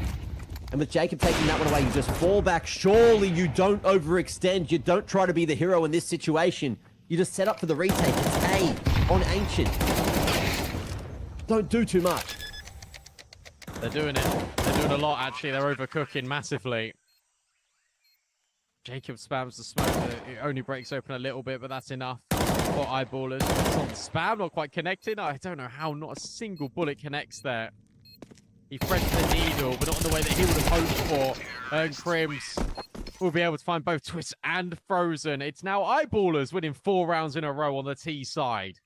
And with Jacob taking that one away, you just fall back. Surely you don't overextend. You don't try to be the hero in this situation. You just set up for the retake. It's A on Ancient. Don't do too much. They're doing it. They're doing a lot, actually. They're overcooking massively. Jacob spams the smoke. It only breaks open a little bit, but that's enough for eyeballers. It's on the spam, not quite connecting. I don't know how not a single bullet connects there. He threads the needle, but not in the way that he would have hoped for. And Crims will be able to find both Twist and Frozen. It's now eyeballers winning 4 rounds in a row on the T side.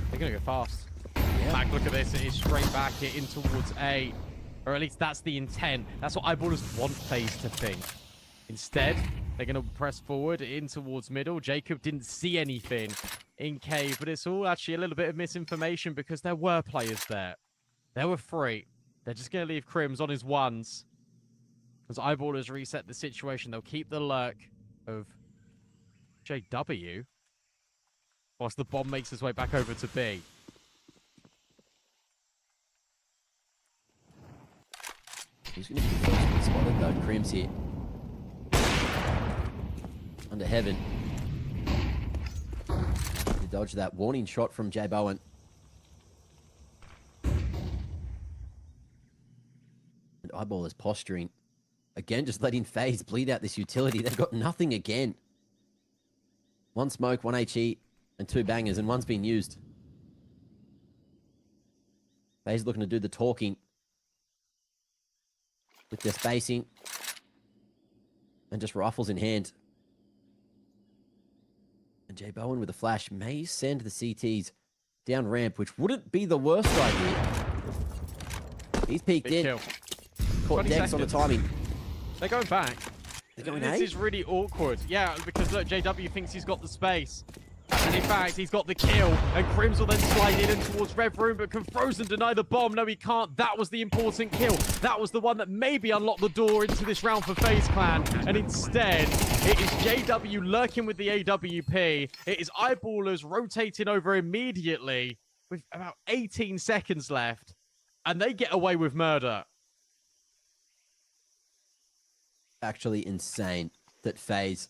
They're going to go fast. Yeah. Back, look at this. It is straight back here in towards A. Or at least that's the intent. That's what eyeballers want Faze to think. Instead, they're going to press forward in towards middle. Jacob didn't see anything in cave, but it's all actually a little bit of misinformation because there were players there. There were 3. They're just going to leave Crims on his ones. As eyeballers reset the situation, they'll keep the lurk of JW. Whilst the bomb makes its way back over to B. Who's going to be the first one spotted though? Crims here. Under heaven. To dodge that warning shot from J Bowen. And eyeball is posturing. Again, just letting Faze bleed out this utility. They've got nothing again. 1 smoke, 1 HE, and 2 bangers, and one's been used. Faze looking to do the talking. With their spacing. And just rifles in hand. And J Bowen with a flash may send the CTs down ramp, which wouldn't be the worst idea. He's peeked in. Kill. Caught Dex on the timing. They're going back. They're going This A? is really awkward. Yeah, because look, JW thinks he's got the space. And in fact, he's got the kill. And Crims will then slide in towards Red Room, but can Frozen deny the bomb? No, he can't. That was the important kill. That was the one that maybe unlocked the door into this round for FaZe Clan. And instead, it is JW lurking with the AWP. It is Eyeballers rotating over immediately with about 18 seconds left. And they get away with murder. Actually insane that FaZe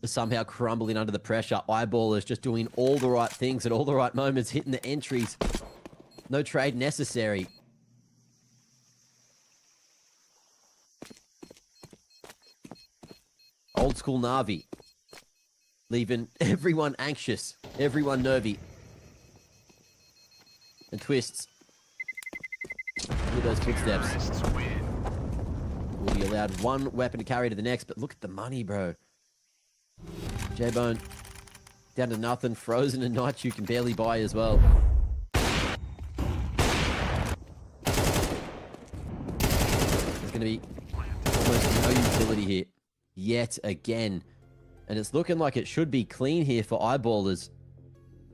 is somehow crumbling under the pressure. Eyeballers just doing all the right things at all the right moments, hitting the entries. No trade necessary. Old school Na'Vi. Leaving everyone anxious, everyone nervy. And Twists. With those footsteps. Will be allowed one weapon to carry to the next, but look at the money, bro. J-Bone down to nothing. Frozen and Night you can barely buy as well. There's going to be almost no utility here yet again. And it's looking like it should be clean here for Eyeballers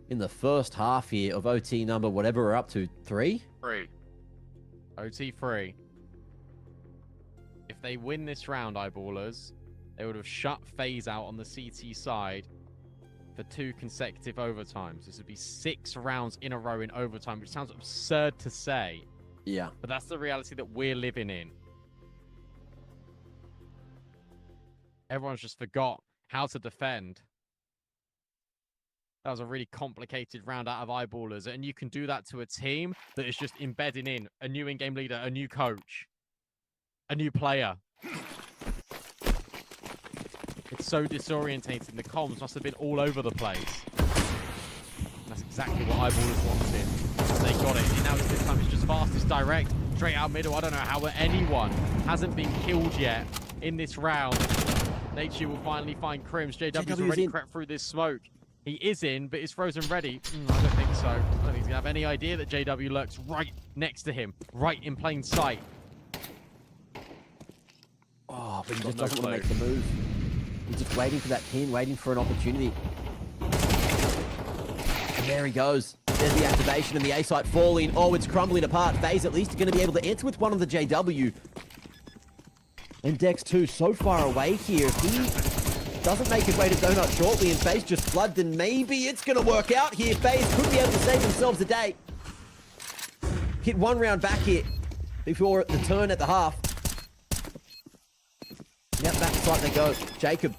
in the first half here of OT number whatever we're up to. 3? 3. OT 3. If they win this round, Eyeballers, they would have shut FaZe out on the CT side for 2 consecutive overtimes. This would be 6 rounds in a row in overtime, which sounds absurd to say. Yeah. But that's the reality that we're living in. Everyone's just forgot how to defend. That was a really complicated round out of Eyeballers. And you can do that to a team that is just embedding in a new in-game leader, a new coach, a new player. It's so disorientating. The comms must have been all over the place. And that's exactly what Eyeballers wanted. They got it. And now this time it's just fastest direct. Straight out middle. I don't know how anyone hasn't been killed yet in this round. Nature will finally find Crims. JW's already crept through this smoke. He is in, but is Frozen ready? I don't think so. I don't think he's going to have any idea that JW lurks right next to him. Right in plain sight. Oh, but he just doesn't want to make the move. He's just waiting for that pin, waiting for an opportunity. And there he goes. There's the activation and the A site falling. Oh, it's crumbling apart. FaZe at least are going to be able to enter with one on the JW. And Dex 2 so far away here. If he doesn't make his way to Donut shortly and FaZe just flood, then maybe it's going to work out here. FaZe could be able to save themselves a day. Hit one round back here before the turn at the half. Now back to site they go. Jacob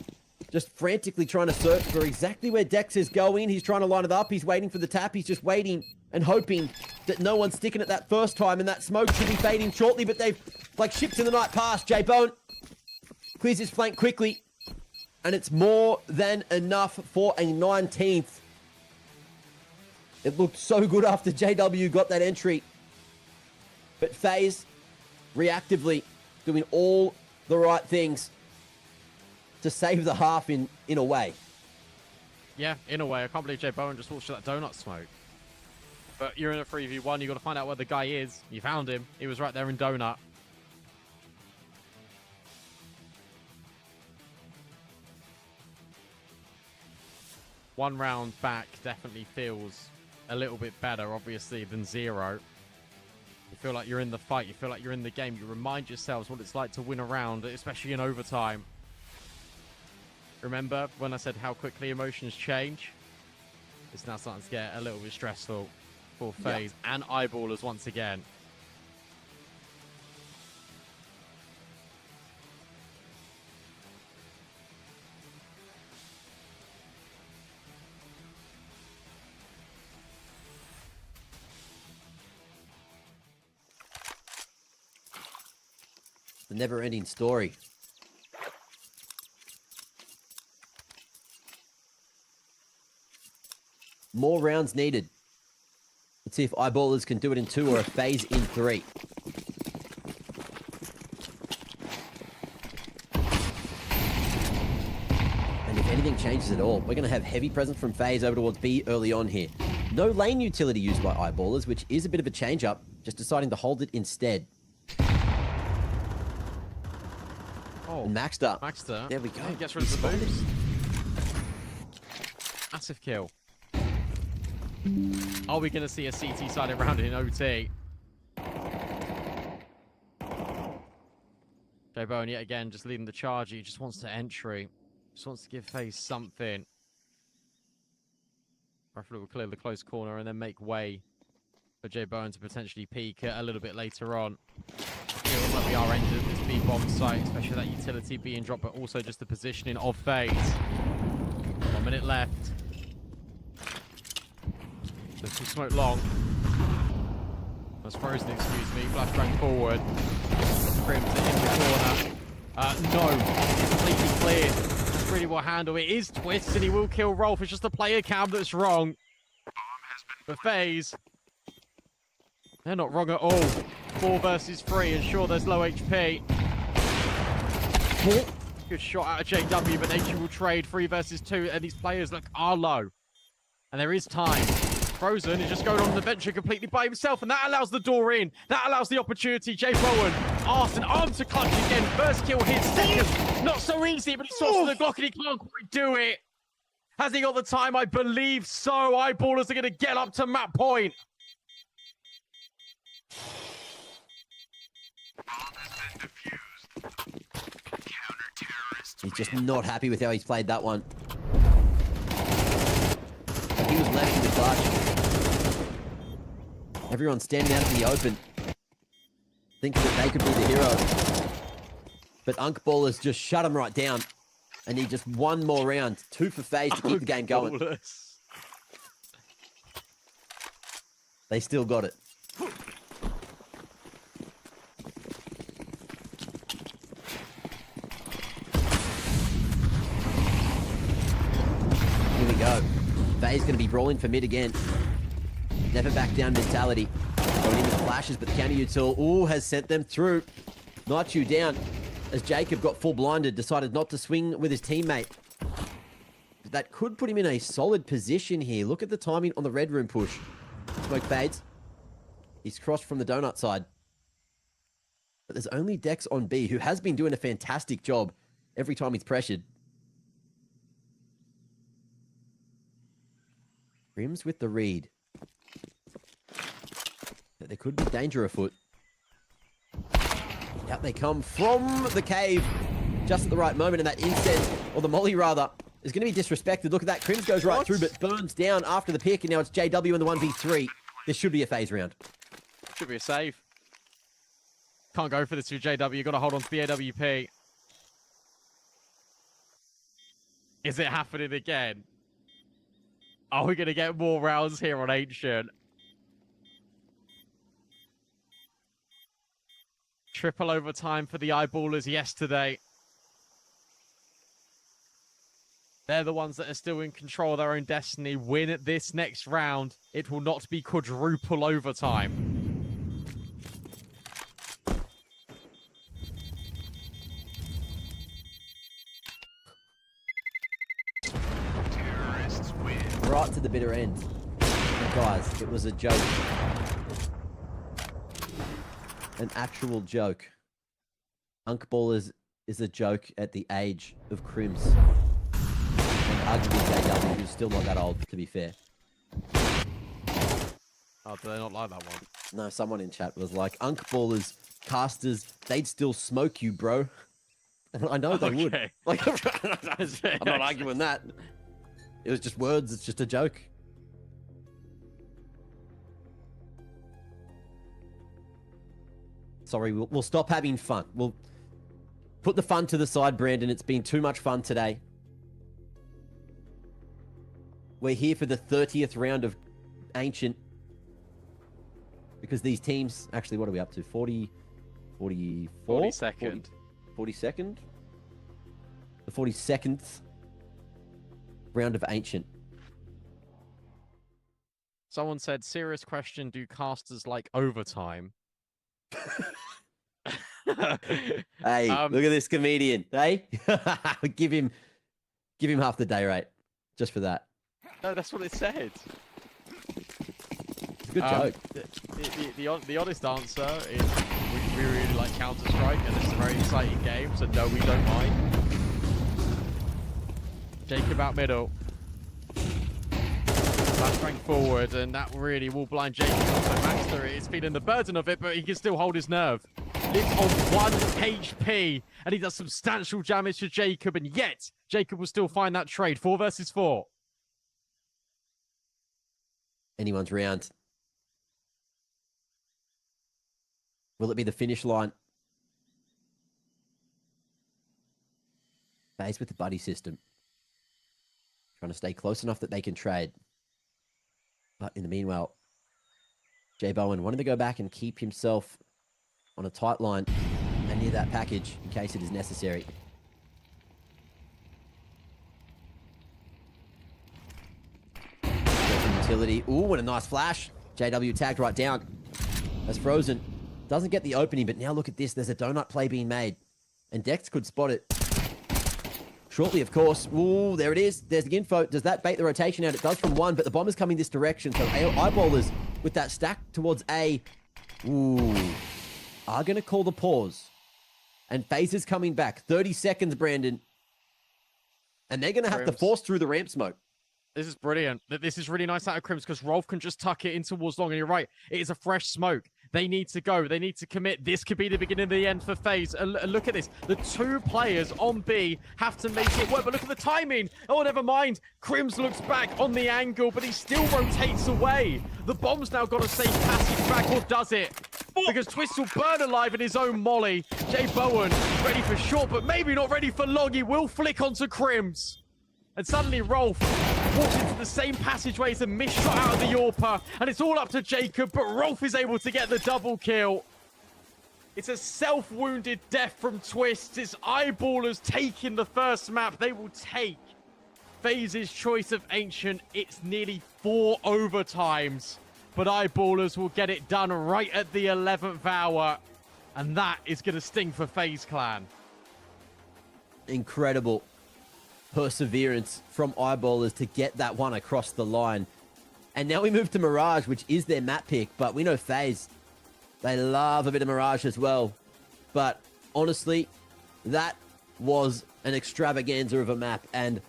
just frantically trying to search for exactly where Dex is going. He's trying to line it up. He's waiting for the tap. He's just waiting and hoping that no one's sticking it that first time. And that smoke should be fading shortly, but they've like ships in the night past. J-Bone clears his flank quickly. And it's more than enough for a 19th. It looked so good after JW got that entry. But FaZe reactively doing all the right things to save the half in a way. Yeah, in a way. I can't believe Jay Bowen just walked through that donut smoke. But you're in a 3v1. You've got to find out where the guy is. You found him. He was right there in donut. One round back definitely feels a little bit better, obviously, than 0. You feel like you're in the fight. You feel like you're in the game. You remind yourselves what it's like to win a round, especially in overtime. Remember when I said how quickly emotions change? It's now starting to get a little bit stressful for FaZe and Eyeballers once again. The never-ending story. More rounds needed. Let's see if Eyeballers can do it in 2 or a FaZe in 3. And if anything changes at all, we're going to have heavy presence from FaZe over towards B early on here. No lane utility used by Eyeballers, which is a bit of a change-up, just deciding to hold it instead. Oh, and Maxter. Maxter. There we go. He gets rid of the boost. Massive kill. Are we going to see a CT sided round in OT? Jay Bowen yet again just leading the charge. He just wants to entry. Just wants to give Faze something. Referee will clear the close corner and then make way for Jay Bowen to potentially peek a little bit later on. Feels like we are entering this B-bomb site, especially that utility being dropped, but also just the positioning of Faze. 1 minute left. This will smoke long. That's frozen, excuse me. Flashbang forward. Crimson in the corner. No. Completely cleared. That's really will handle it. Is Twist, and he will kill Rolf. It's just a player cam that's wrong. But Faze, they're not wrong at all. 4 versus 3, and sure, there's low HP. Good shot out of JW, but Nature will trade 3 versus 2, and these players are low. And there is time. Frozen is just going on the venture completely by himself, and that allows the door in. That allows the opportunity. Jay Bowen, Arson, arm to clutch again. First kill hit, second. Not so easy, but he swaps to the Glock and he can't quite do it. Has he got the time? I believe so. Eyeballers are going to get up to map point. He's just not happy with how he's played that one. He was left in the clutch. Everyone's standing out in the open, thinking that they could be the hero. But Unk Ballers just shut him right down. And he just 1 more round. 2 for Faze to keep the game going. They still got it. Here we go. Faze going to be brawling for mid again. Never back down mentality. Going in with flashes, but the counter util has sent them through. Naichu down as Jacob got full blinded, decided not to swing with his teammate. That could put him in a solid position here. Look at the timing on the red room push. Smoke fades. He's crossed from the donut side. But there's only Dex on B, who has been doing a fantastic job every time he's pressured. Rims with the read. There could be danger afoot. Out they come from the cave. Just at the right moment, and that incense, or the molly rather, is going to be disrespected. Look at that. Crims goes right through, but burns down after the pick, and now it's JW in the 1v3. This should be a Faze round. Should be a save. Can't go for this with JW. You've got to hold on to the AWP. Is it happening again? Are we going to get more rounds here on Ancient? Triple overtime for the Eyeballers yesterday. They're the ones that are still in control of their own destiny. Win this next round. It will not be quadruple overtime. Terrorists win. Right to the bitter end. And guys, it was a joke. An actual joke. Unk Ballers is a joke at the age of Crims. And arguably JW, who's still not that old, to be fair. Oh, do they not like that one? No, someone in chat was like, Unk Ballers, casters, they'd still smoke you, bro. And I know they would. Like, I'm not arguing that. It was just words, it's just a joke. Sorry, we'll stop having fun. We'll put the fun to the side, Brandon. It's been too much fun today. We're here for the 30th round of Ancient. Because these teams... Actually, what are we up to? 40... 44? 42nd. 42nd? The 42nd round of Ancient. Someone said, serious question, do casters like overtime? Hey, look at this comedian. Hey, give him half the day rate just for that. No, that's what it said. It's a good joke. The honest answer is we really like Counter-Strike, and it's a very exciting game, so no, we don't mind. Jacob out middle. Flashbang forward, and that really will blind Jacob. So Maxter is feeling the burden of it, but he can still hold his nerve. Lives on 1 HP, and he does substantial damage to Jacob, and yet Jacob will still find that trade. 4 versus 4. Anyone's round. Will it be the finish line? Faze with the buddy system. Trying to stay close enough that they can trade. But in the meanwhile, Jay Bowen wanting to go back and keep himself on a tight line and near that package in case it is necessary. Utility. Ooh, and a nice flash. JW tagged right down. That's Frozen. Doesn't get the opening, but now look at this. There's a donut play being made. And Dex could spot it. Shortly, of course. Ooh, there it is. There's the info. Does that bait the rotation out? It does from 1, but the bomb is coming this direction. So eyeballers with that stack towards A. Ooh. Are going to call the pause. And Faze is coming back. 30 seconds, Brandon. And they're going to have to force through the ramp smoke. This is brilliant. This is really nice out of Crims because Rolf can just tuck it in towards long. And you're right. It is a fresh smoke. They need to go. They need to commit. This could be the beginning of the end for Faze. Look at this. The 2 players on B have to make it work. But look at the timing. Oh, never mind. Crims looks back on the angle, but he still rotates away. The bomb's now got a safe passage back, or does it? Because Twist will burn alive in his own molly. Jay Bowen ready for short, but maybe not ready for long. He will flick onto Crims. And suddenly Rolf walks into the same passageway as a missed shot out of the Yorper. And it's all up to Jacob, but Rolf is able to get the double kill. It's a self-wounded death from Twist. It's Eyeballers taking the first map. They will take Faze's choice of Ancient. It's nearly 4 overtimes. But Eyeballers will get it done right at the 11th hour. And that is going to sting for Faze Clan. Incredible perseverance from Eyeballers to get that one across the line. And now we move to Mirage, which is their map pick, but we know Faze, they love a bit of Mirage as well. But honestly, that was an extravaganza of a map, and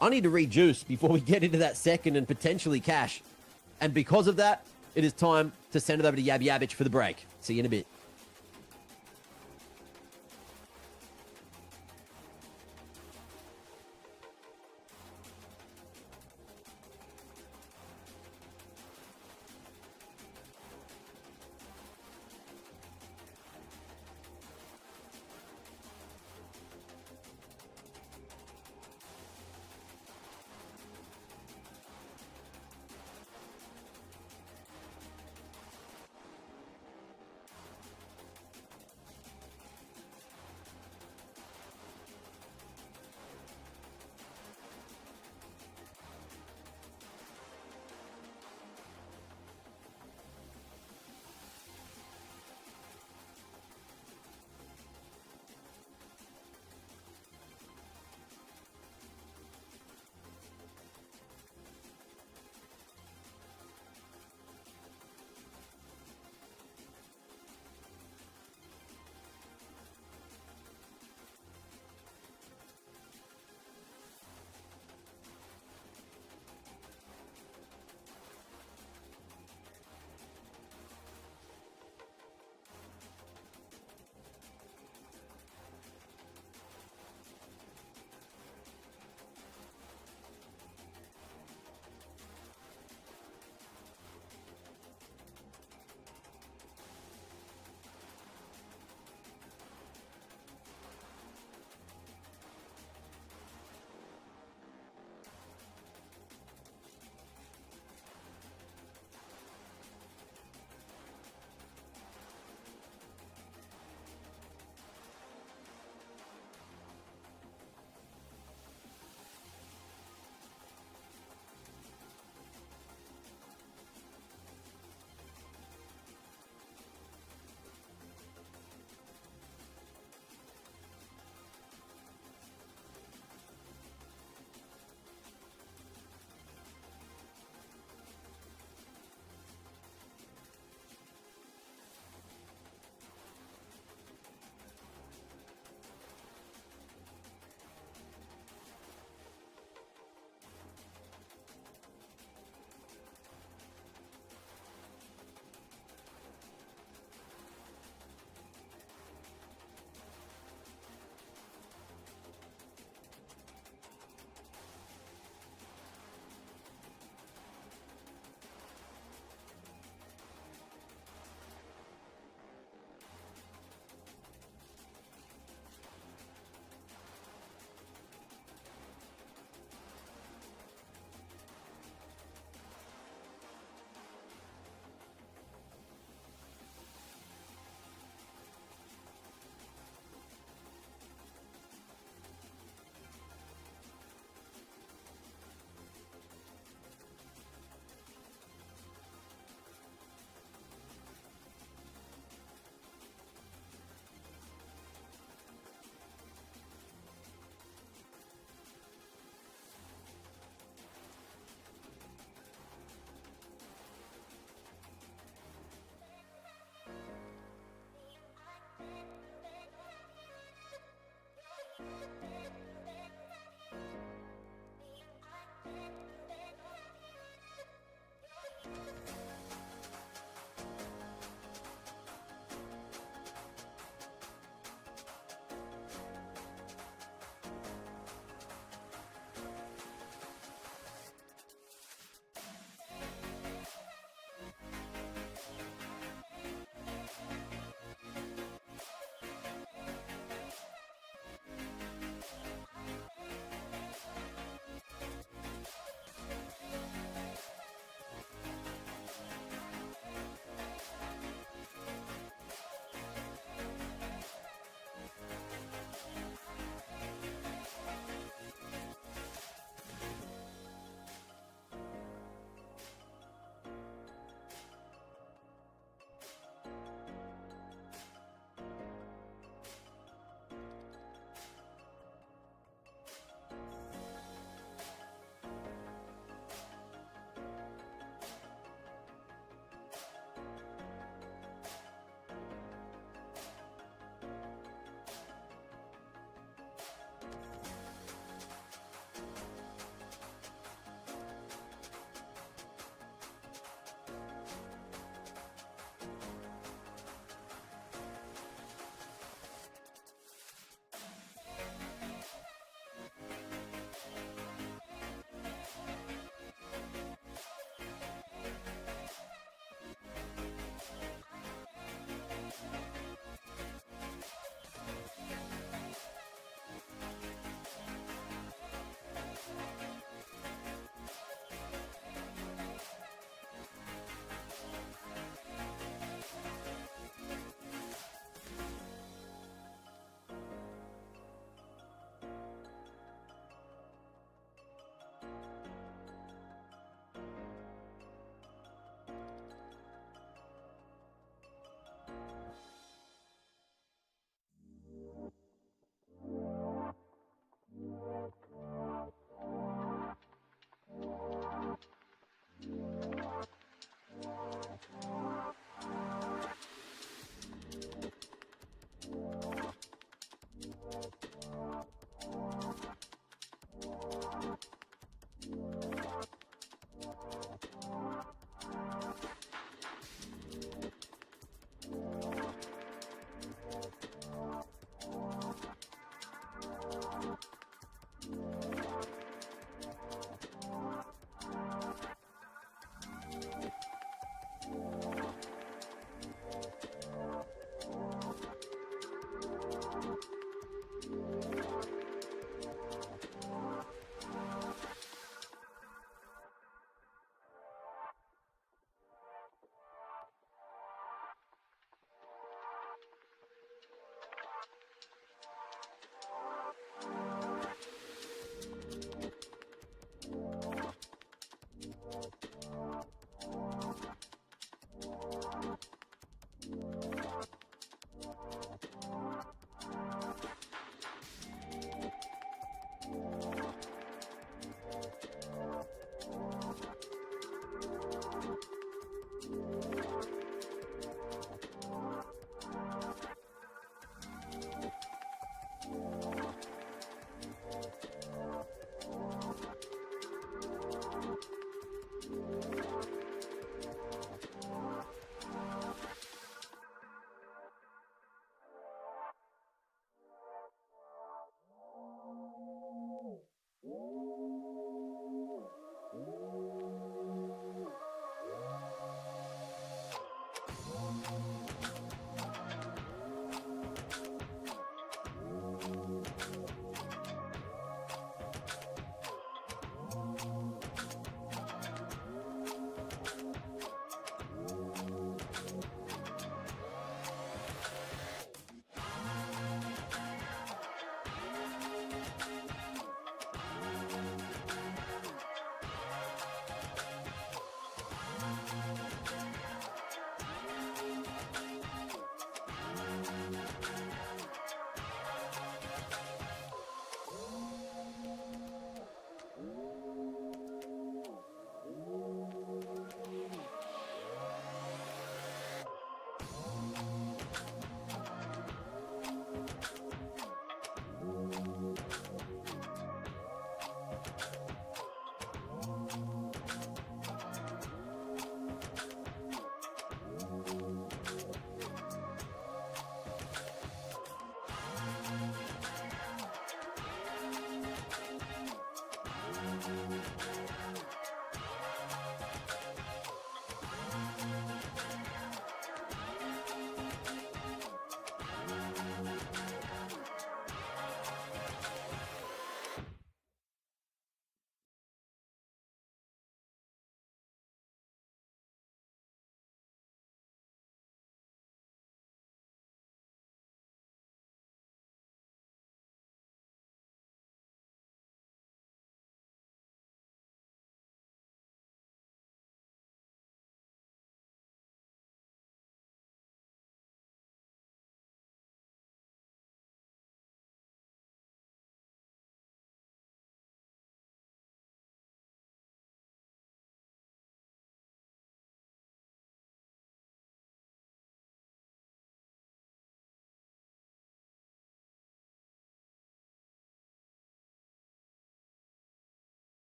I need to rejuice before we get into that second and potentially cash. And because of that, it is time to send it over to Yab Yabich for the break. See you in a bit.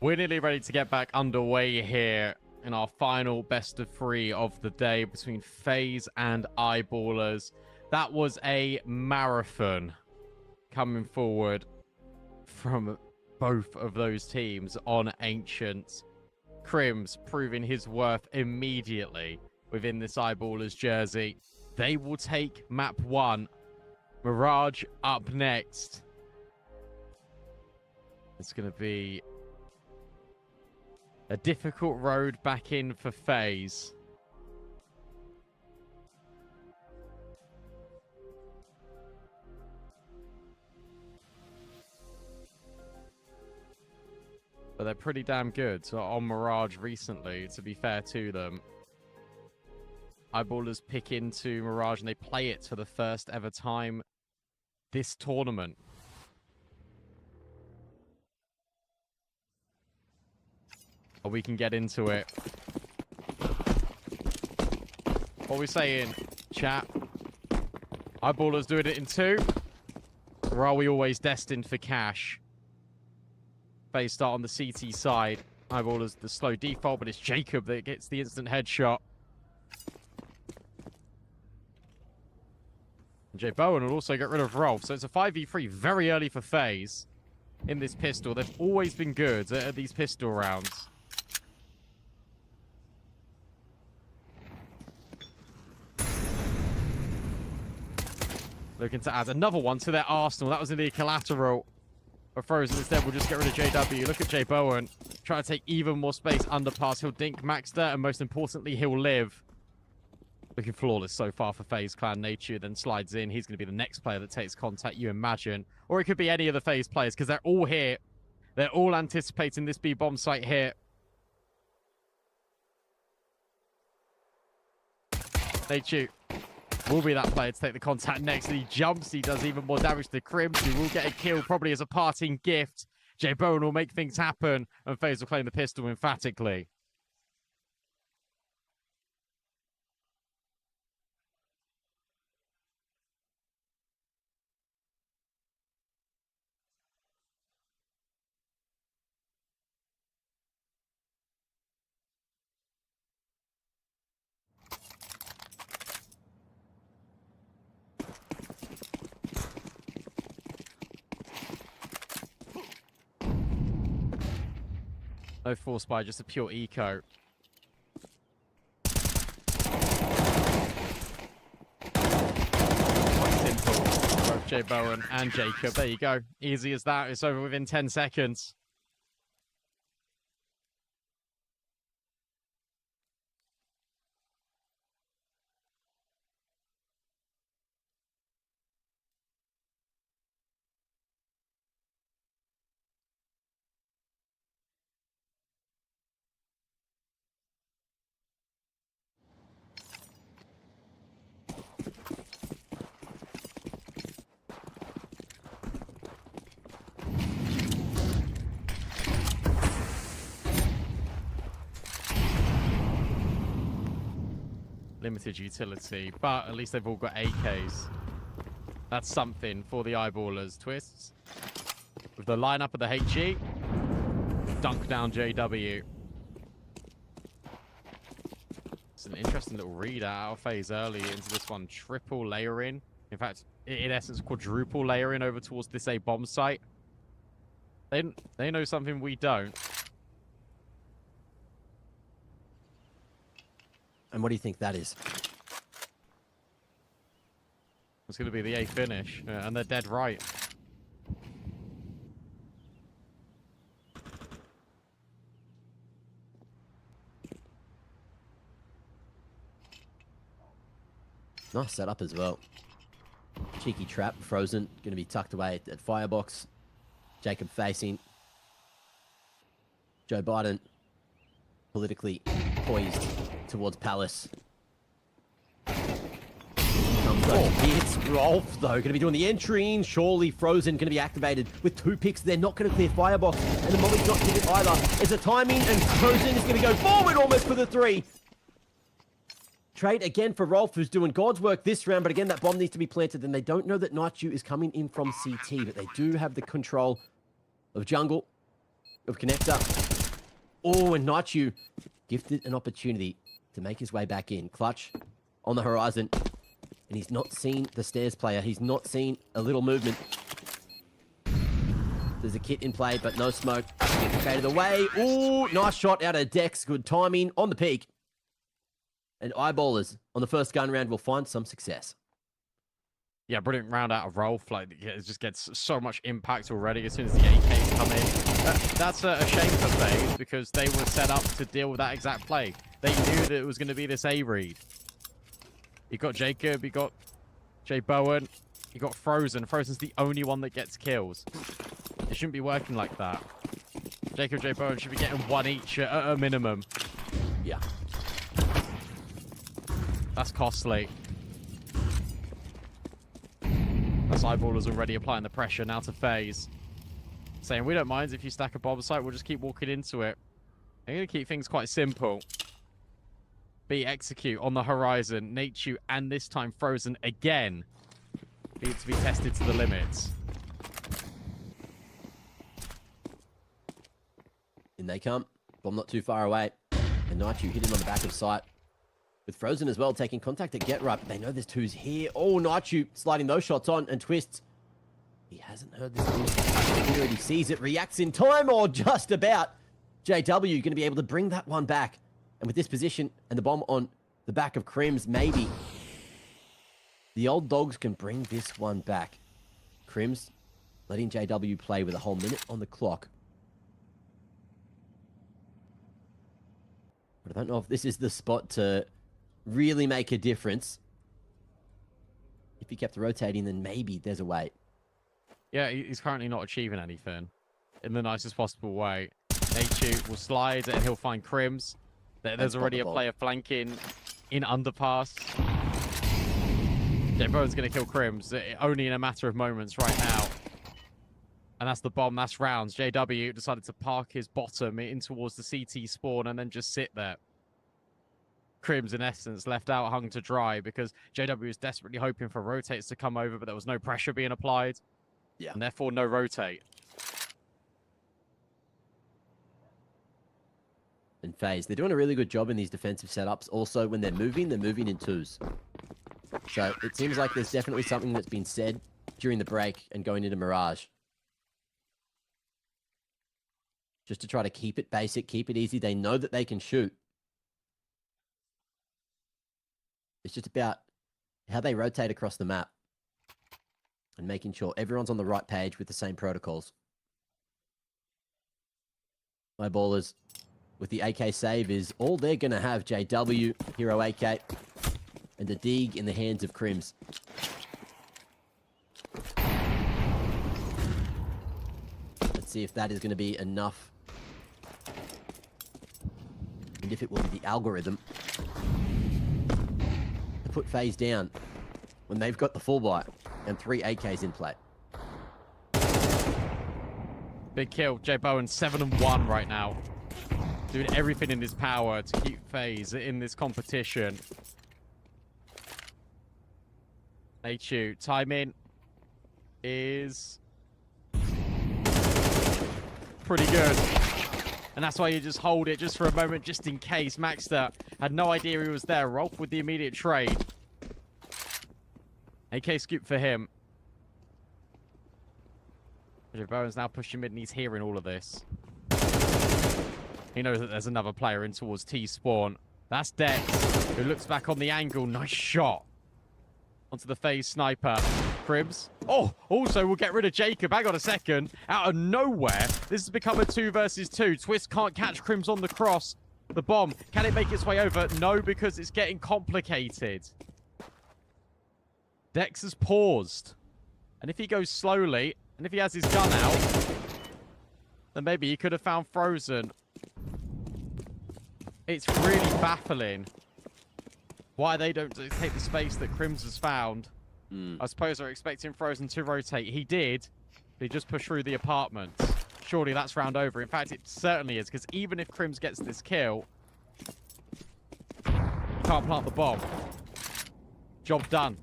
We're nearly ready to get back underway here in our final best of three of the day between FaZe and Eyeballers. That was a marathon coming forward from both of those teams on Ancient. Crims proving his worth immediately within this Eyeballers jersey. They will take map 1. Mirage up next. It's going to be a difficult road back in for FaZe. But they're pretty damn good on Mirage recently, to be fair to them. Eyeballers pick into Mirage and they play it for the first ever time this tournament. We can get into it. What are we saying, chat? Eyeballers doing it in 2? Or are we always destined for cash? Faze start on the CT side. Eyeballers the slow default, but it's Jacob that gets the instant headshot. And Jay Bowen will also get rid of Rolf. So it's a 5v3 very early for Faze in this pistol. They've always been good at these pistol rounds. Looking to add another one to their arsenal. That was in the collateral. But Frozen instead will just get rid of JW. Look at Jay Bowen. Trying to take even more space underpass. He'll dink Maxter, and most importantly, he'll live. Looking flawless so far for FaZe Clan. Nature then slides in. He's going to be the next player that takes contact, you imagine. Or it could be any of the FaZe players, because they're all here. They're all anticipating this B-bomb site here. Nature will be that player to take the contact next. And he jumps. He does even more damage to Crims, who will get a kill probably as a parting gift. Jay Bowen will make things happen, and FaZe will claim the pistol emphatically. No force buy, just a pure eco. Quite simple. Both Jay Bowen and Jacob. There you go. Easy as that. It's over within 10 seconds. Limited utility, but at least they've all got AKs. That's something for the eyeballers. Twists with the lineup of the HE. Dunk down JW. It's an interesting little read out of FaZe early into this one. Triple layering. In fact, in essence, quadruple layering over towards this A bomb site. They know something we don't. And what do you think that is? It's going to be the A finish, and they're dead right. Nice setup as well. Cheeky trap, Frozen, going to be tucked away at Firebox. Jacob facing. Joe Biden, politically poised towards Palace. It's Rolf, though, going to be doing the entry in. Surely Frozen going to be activated with 2 picks. They're not going to clear Firebox, and the Molly's not hit it either. It's a timing, and Frozen is going to go forward almost for the 3. Trade again for Rolf, who's doing God's work this round, but again, that bomb needs to be planted, and they don't know that Nightdew is coming in from CT, but they do have the control of jungle, of connector. Oh, and Nightdew gifted an opportunity to make his way back in. Clutch on the horizon. And he's not seen the stairs player. He's not seen a little movement. There's a kit in play, but no smoke. Gets faded away. Ooh, nice shot out of Dex. Good timing on the peak. And eyeballers on the first gun round will find some success. Yeah, brilliant round out of Rolf. Like, it just gets so much impact already as soon as the AKs come in. That's a shame for FaZe, because they were set up to deal with that exact play. They knew that it was going to be this A read. You got Jacob, you got Jay Bowen, you got Frozen. Frozen's the only one that gets kills. It shouldn't be working like that. Jacob, Jay Bowen should be getting 1 each at a minimum. Yeah. That's costly. That's eyeballers already applying the pressure now to FaZe. Saying, we don't mind if you stack a bomb site, we'll just keep walking into it. They're going to keep things quite simple. B execute on the horizon. Nature and this time Frozen again need to be tested to the limits. In they come. Bomb not too far away. And Naichu hit him on the back of sight. With Frozen as well, taking contact at Get Right, but they know there's twos here. Oh, Naichu sliding those shots on and twists. He hasn't heard this news. He already sees it, reacts in time, or just about. JW going to be able to bring that one back. And with this position and the bomb on the back of Crims, maybe the old dogs can bring this one back. Crims letting JW play with a whole minute on the clock. But I don't know if this is the spot to really make a difference. If he kept rotating, then maybe there's a way. Yeah, he's currently not achieving anything in the nicest possible way. Nachu will slide and he'll find Crims. There's already a player flanking in underpass. Bowen's going to kill Crims only in a matter of moments right now. And that's the bomb, that's rounds. JW decided to park his bottom in towards the CT spawn and then just sit there. Crims, in essence, left out hung to dry because JW was desperately hoping for rotates to come over, but there was no pressure being applied. Yeah. And therefore, no rotate. And Faze, they're doing a really good job in these defensive setups. Also, when they're moving in twos. So it seems like there's definitely something that's been said during the break and going into Mirage. Just to try to keep it basic, keep it easy. They know that they can shoot. It's just about how they rotate across the map and making sure everyone's on the right page with the same protocols. My ballers with the AK save is all they're going to have. JW, Hero AK, and a dig in the hands of Crims. Let's see if that is going to be enough. And if it will be the algorithm to put Faze down when they've got the full buy and 3 AKs in play. Big kill. J Bowen 7-1 right now. Doing everything in his power to keep Faze in this competition. Nachu, timing is pretty good. And that's why you just hold it just for a moment, just in case. Maxter had no idea he was there. Rolf with the immediate trade. AK scoop for him. Bowen's now pushing mid and he's hearing all of this. He knows that there's another player in towards T-spawn. That's Dex, who looks back on the angle. Nice shot. Onto the Faze sniper. Cribs. Oh, also we'll get rid of Jacob. Hang on a second. Out of nowhere, this has become a 2 versus 2. Twist can't catch Crims on the cross. The bomb. Can it make its way over? No, because it's getting complicated. Dex has paused. And if he goes slowly, and if he has his gun out, then maybe he could have found Frozen. It's really baffling why they don't take the space that Crims has found. I suppose they're expecting Frozen to rotate. He did, but he just pushed through the apartment. Surely that's round over. In fact, it certainly is, because even if Crims gets this kill, he can't plant the bomb. Job done.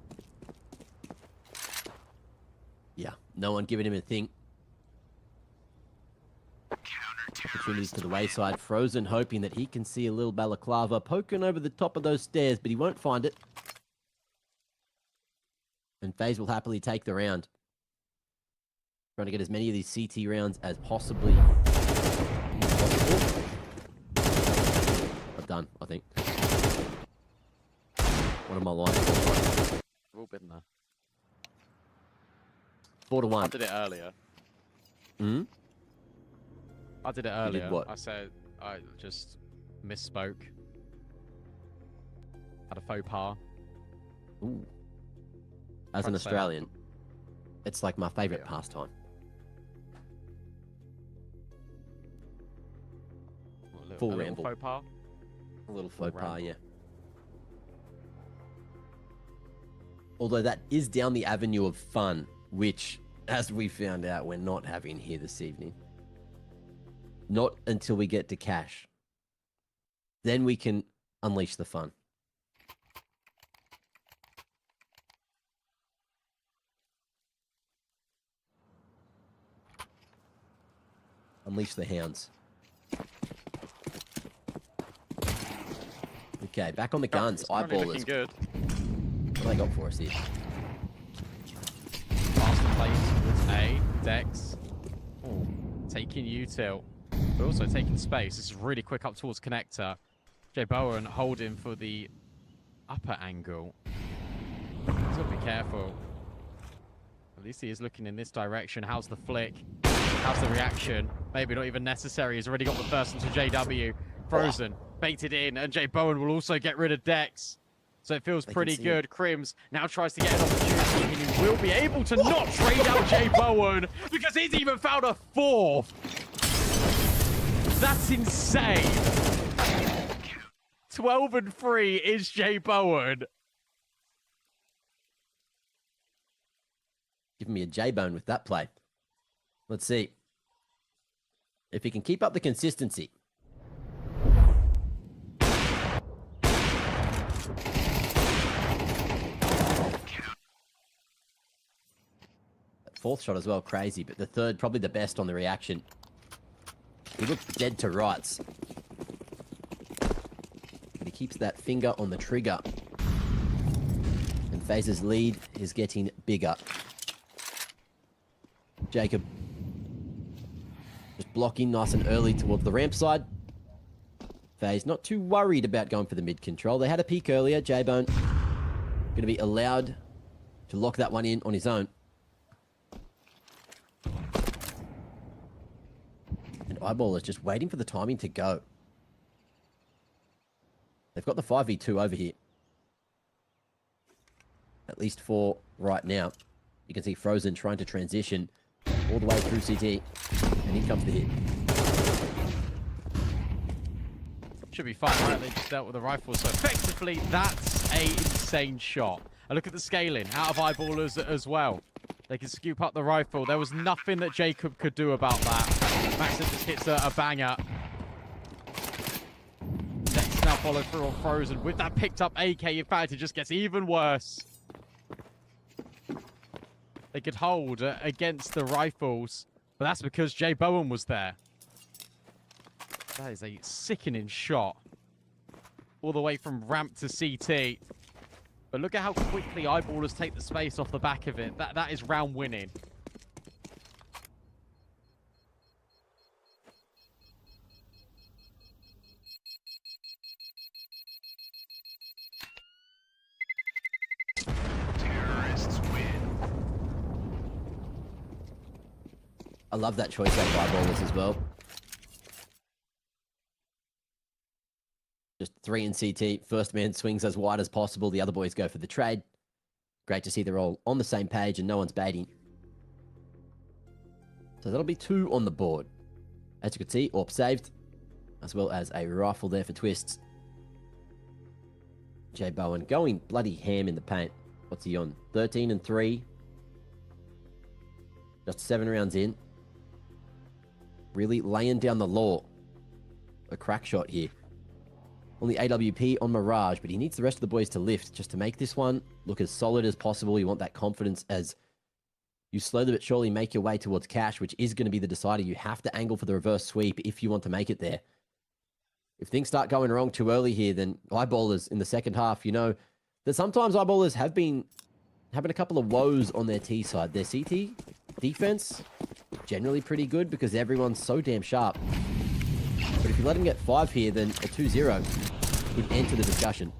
Yeah, no one giving him a thing. Opportunities to the wayside. Frozen hoping that he can see a little balaclava poking over the top of those stairs, but he won't find it. And Faze will happily take the round. Trying to get as many of these CT rounds as possibly possible. I'm done, I think. What am I lying? We've all been there. 4-1. I did it earlier. Hmm? I did it earlier. did what? I said I just misspoke. Had a faux pas. Ooh. As an Australian, it's like my favourite pastime. Full ramble. Faux pas? A little faux pas, ramble. yeah. Although that is down the avenue of fun, which, as we found out, we're not having here this evening. Not until we get to cash. Then we can unleash the fun. Unleash the hounds. Okay, back on the guns. It's currently looking Eyeballers. good. What do they got for us here? Faster plays towards A. Dex. Oh, taking util. But also taking space. This is really quick up towards connector. Jay Bowen holding for the upper angle. He's got to be careful. At least he is looking in this direction. How's the flick? How's the reaction? Maybe not even necessary. He's already got the first into JW. Frozen. Baited in. And Jay Bowen will also get rid of Dex. So it feels pretty good. Crims now tries to get an opportunity. And he will be able to not trade out Jay Bowen because he's even found a fourth. That's insane. 12-3 is Jay Bowen. Giving me a J-bone with that play. Let's see if he can keep up the consistency. That fourth shot as well, crazy, but the third probably the best on the reaction. He looked dead to rights. But he keeps that finger on the trigger. And Faze's lead is getting bigger. Jacob just blocking nice and early towards the ramp side. Faze not too worried about going for the mid control. They had a peek earlier. J-Bone going to be allowed to lock that one in on his own. And Eyeball is just waiting for the timing to go. They've got the 5v2 over here. At least for right now. You can see Frozen trying to transition all the way through CT. And here comes the hit. Should be fine, right? They just dealt with the rifle. So effectively, that's a insane shot. And look at the scaling out of Eyeballers as well. They can scoop up the rifle. There was nothing that Jacob could do about that. Maxon just hits a banger. Dex now followed through on Frozen. With that picked up AK, in fact, it just gets even worse. They could hold against the rifles, but that's because Jay Bowen was there. That is a sickening shot. All the way from ramp to CT. But look at how quickly Eyeballers take the space off the back of it. That is round winning. I love that choice out of Eyeballers as well. Just 3 in CT. First man swings as wide as possible. The other boys go for the trade. Great to see they're all on the same page and no one's baiting. So that'll be 2 on the board. As you can see, AWP saved. As well as a rifle there for Twists. Jay Bowen going bloody ham in the paint. What's he on? 13 and 3. Just 7 rounds in. Really laying down the law. A crack shot here. On the AWP on Mirage, but he needs the rest of the boys to lift just to make this one look as solid as possible. You want that confidence as you slowly but surely make your way towards cash, which is going to be the decider. You have to angle for the reverse sweep if you want to make it there. If things start going wrong too early here, then Eyeballers in the second half, you know that sometimes Eyeballers have been having a couple of woes on their T side. Their CT defense, generally pretty good because everyone's so damn sharp. But if you let him get 5 here, then a 2-0 could enter the discussion.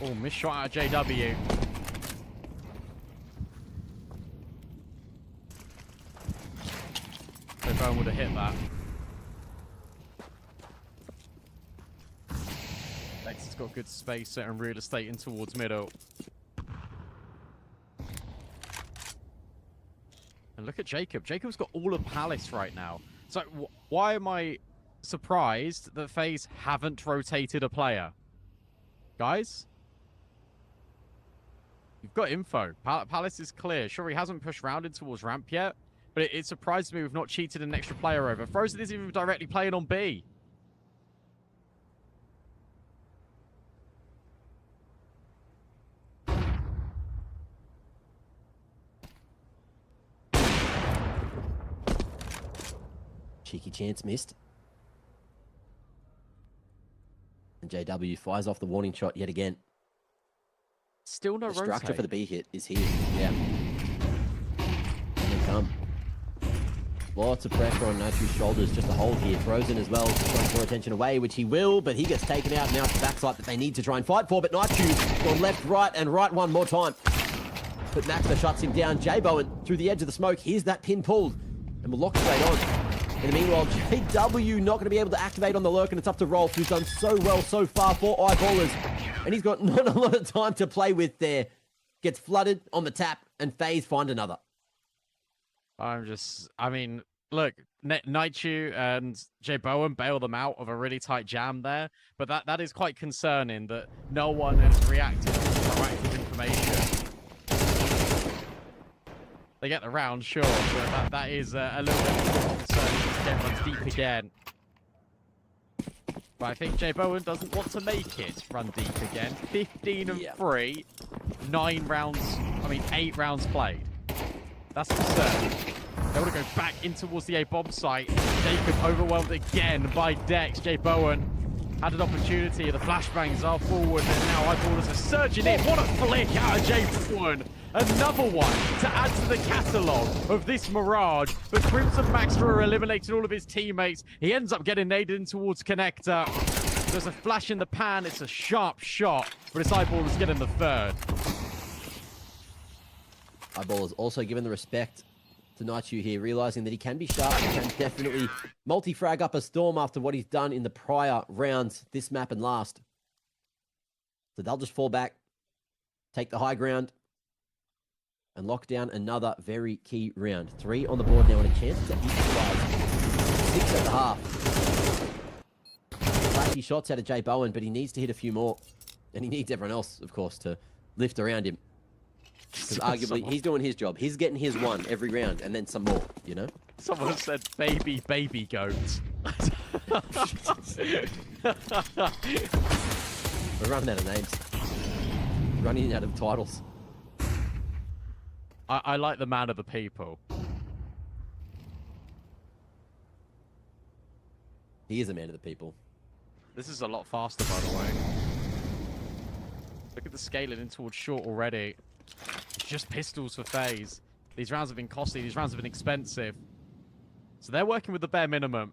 Oh, missed shot out of JW. So Bowen would have hit that. Lex has got good space and real estate in towards middle. And look at Jacob. Jacob's got all of Palace right now. So why am I surprised that FaZe haven't rotated a player? Guys? You've got info. Palace is clear. Sure, he hasn't pushed round in towards ramp yet, but it surprised me we've not cheated an extra player over. Frozen isn't even directly playing on B. Cheeky chance missed. And JW fires off the warning shot yet again. Still no The structure rotate. for the B hit is here. Yeah. Here they come. Lots of pressure on Nitru's shoulders. Just a hold here. Frozen as well. Just trying to draw attention away, which he will, but he gets taken out. Now it's the backside that they need to try and fight for. But Nitru gone left, right, and right one more time. But Maxter shuts him down. J Bowen through the edge of the smoke. Here's that pin pulled. And we'll lock straight on. In the meanwhile, JW not going to be able to activate on the lurk, and it's up to Rolf, who's done so well so far for Eyeballers. And he's got not a lot of time to play with there. Gets flooded on the tap, and Faze find another. I mean, look, Naichu and J Bowen bail them out of a really tight jam there, but that is quite concerning that no one has reacted to proactive information. They get the round, sure, but that is a little bit more concerning. This game runs deep again. But I think J Bowen doesn't want to make it run deep again. 15 and 3, 8 rounds played. That's absurd. They want to go back in towards the A-bomb site. Jacob overwhelmed again by Dex. J Bowen had an opportunity. The flashbangs are forward, and now Eyeballers are surging in. What a flick out of J Bowen. Another one to add to the catalogue of this Mirage. But Crimson Maxter eliminated all of his teammates. He ends up getting naded in towards Connector. There's a flash in the pan. It's a sharp shot, but it's Eyeballers getting the third. Eyeballers also given the respect to Naichu here, realizing that he can be sharp. He can definitely multi-frag up a storm after what he's done in the prior rounds, this map and last. So they'll just fall back, take the high ground, and lock down another very key round. 3 on the board now and a chance to equalize. 6 at the half. Flashy shots out of J Bowen, but he needs to hit a few more. And he needs everyone else, of course, to lift around him. Because arguably, he's doing his job. He's getting his one every round, and then some more, you know? Someone said baby goat. We're running out of names. Running out of titles. I like the man of the people. He is a man of the people. This is a lot faster, by the way. Look at the scaling in towards short already. It's just pistols for Faze. These rounds have been costly. These rounds have been expensive. So they're working with the bare minimum.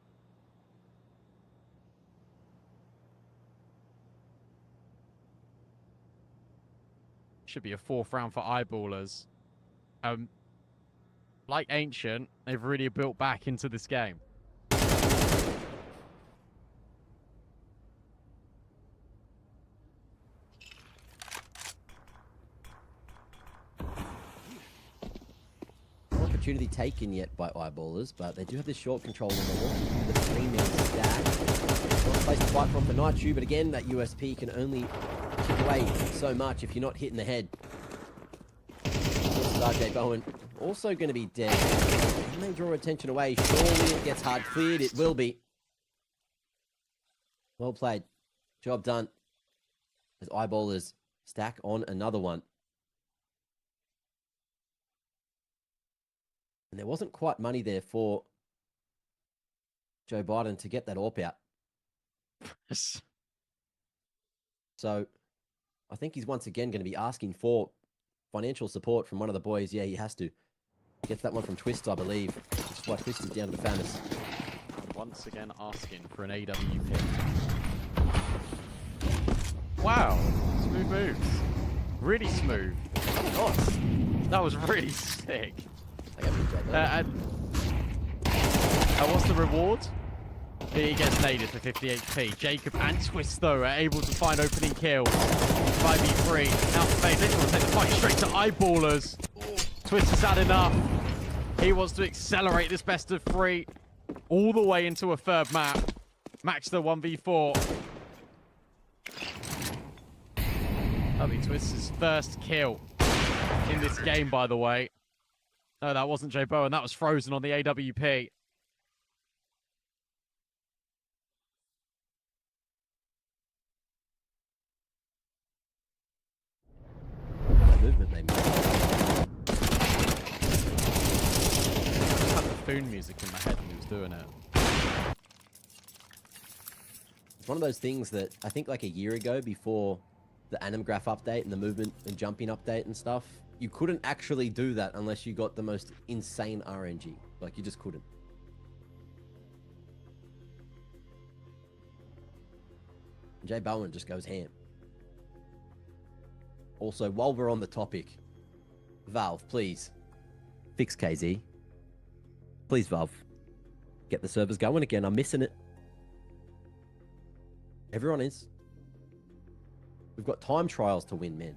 Should be a 4th round for Eyeballers. Like Ancient, they've really built back into this game. Opportunity taken yet by Eyeballers, but they do have this short control on the wall. The 3-man stack. Not a place to fight from for Naichu, but again, that USP can only chip away so much if you're not hitting the head. J Bowen also going to be dead. Can they draw attention away? Surely it gets hard cleared. It will be. Well played. Job done. As Eyeballers stack on another one. And there wasn't quite money there for Joe Biden to get that AWP out. So I think he's once again going to be asking for financial support from one of the boys. Yeah, he has to. Gets that one from Twist, I believe. Which is why Twist is down to the Famis. Once again asking for an AWP. Wow. Smooth moves. Really smooth. Nice. That was really sick. And what's the reward? He gets naded for 50 HP. Jacob and Twist, though, are able to find opening kill. 5v3. Now Faze, they want to take the fight straight to Eyeballers. Twist has had enough. He wants to accelerate this best of 3 all the way into a third map. Match the 1v4. That'll be Twist's first kill in this game, by the way. No, that wasn't J Bowen. That was Frozen on the AWP. Movement they made. I had the Foon music in my head when he was doing it. One of those things that I think like a year ago, before the Anim Graph update and the movement and jumping update and stuff, you couldn't actually do that unless you got the most insane RNG. Like, you just couldn't. Jay Bowen just goes ham. Also, while we're on the topic, Valve, please fix KZ. Please, Valve, get the servers going again. I'm missing it. Everyone is. We've got time trials to win, man.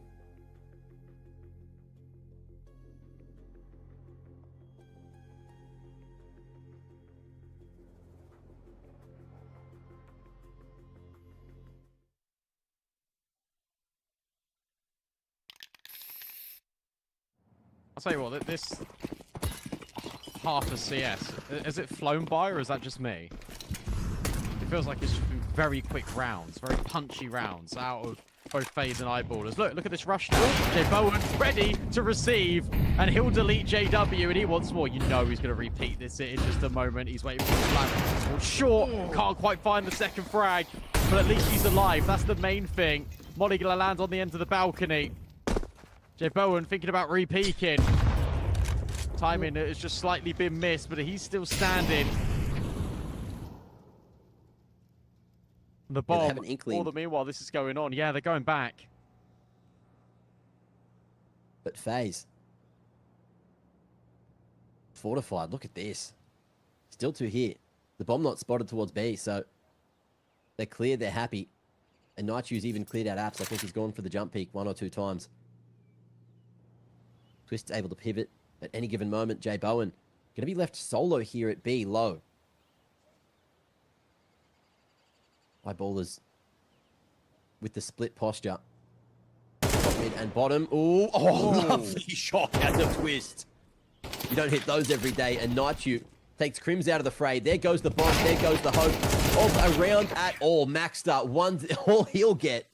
I'll tell you what, this half a CS, has it flown by, or is that just me? It feels like it's very quick rounds, very punchy rounds out of both Faze and Eyeballers. Look at this rush now. Jay Bowen ready to receive, and he'll delete JW, and he wants more. You know he's going to repeat this in just a moment. He's waiting for the flag. Well, short, can't quite find the second frag, but at least he's alive. That's the main thing. Molly going to land on the end of the balcony. Jay Bowen thinking about re-peeking. Timing has just slightly been missed, but he's still standing. The bomb, have an inkling. all the meanwhile this is going on. Yeah, they're going back. But Faze. Fortified, look at this. Still 2 here. The bomb not spotted towards B, so they're clear, they're happy. And Nightshew's even cleared out apps. I think he's gone for the jump peak 1 or 2 times. Twist's able to pivot at any given moment. Jay Bowen going to be left solo here at B, low. Eyeballers with the split posture. Top mid and bottom. Ooh, lovely shot at the twist. You don't hit those every day. And Nightshew takes Crims out of the fray. There goes the bomb. There goes the hope of a round at all. Maxed up. One, all he'll get.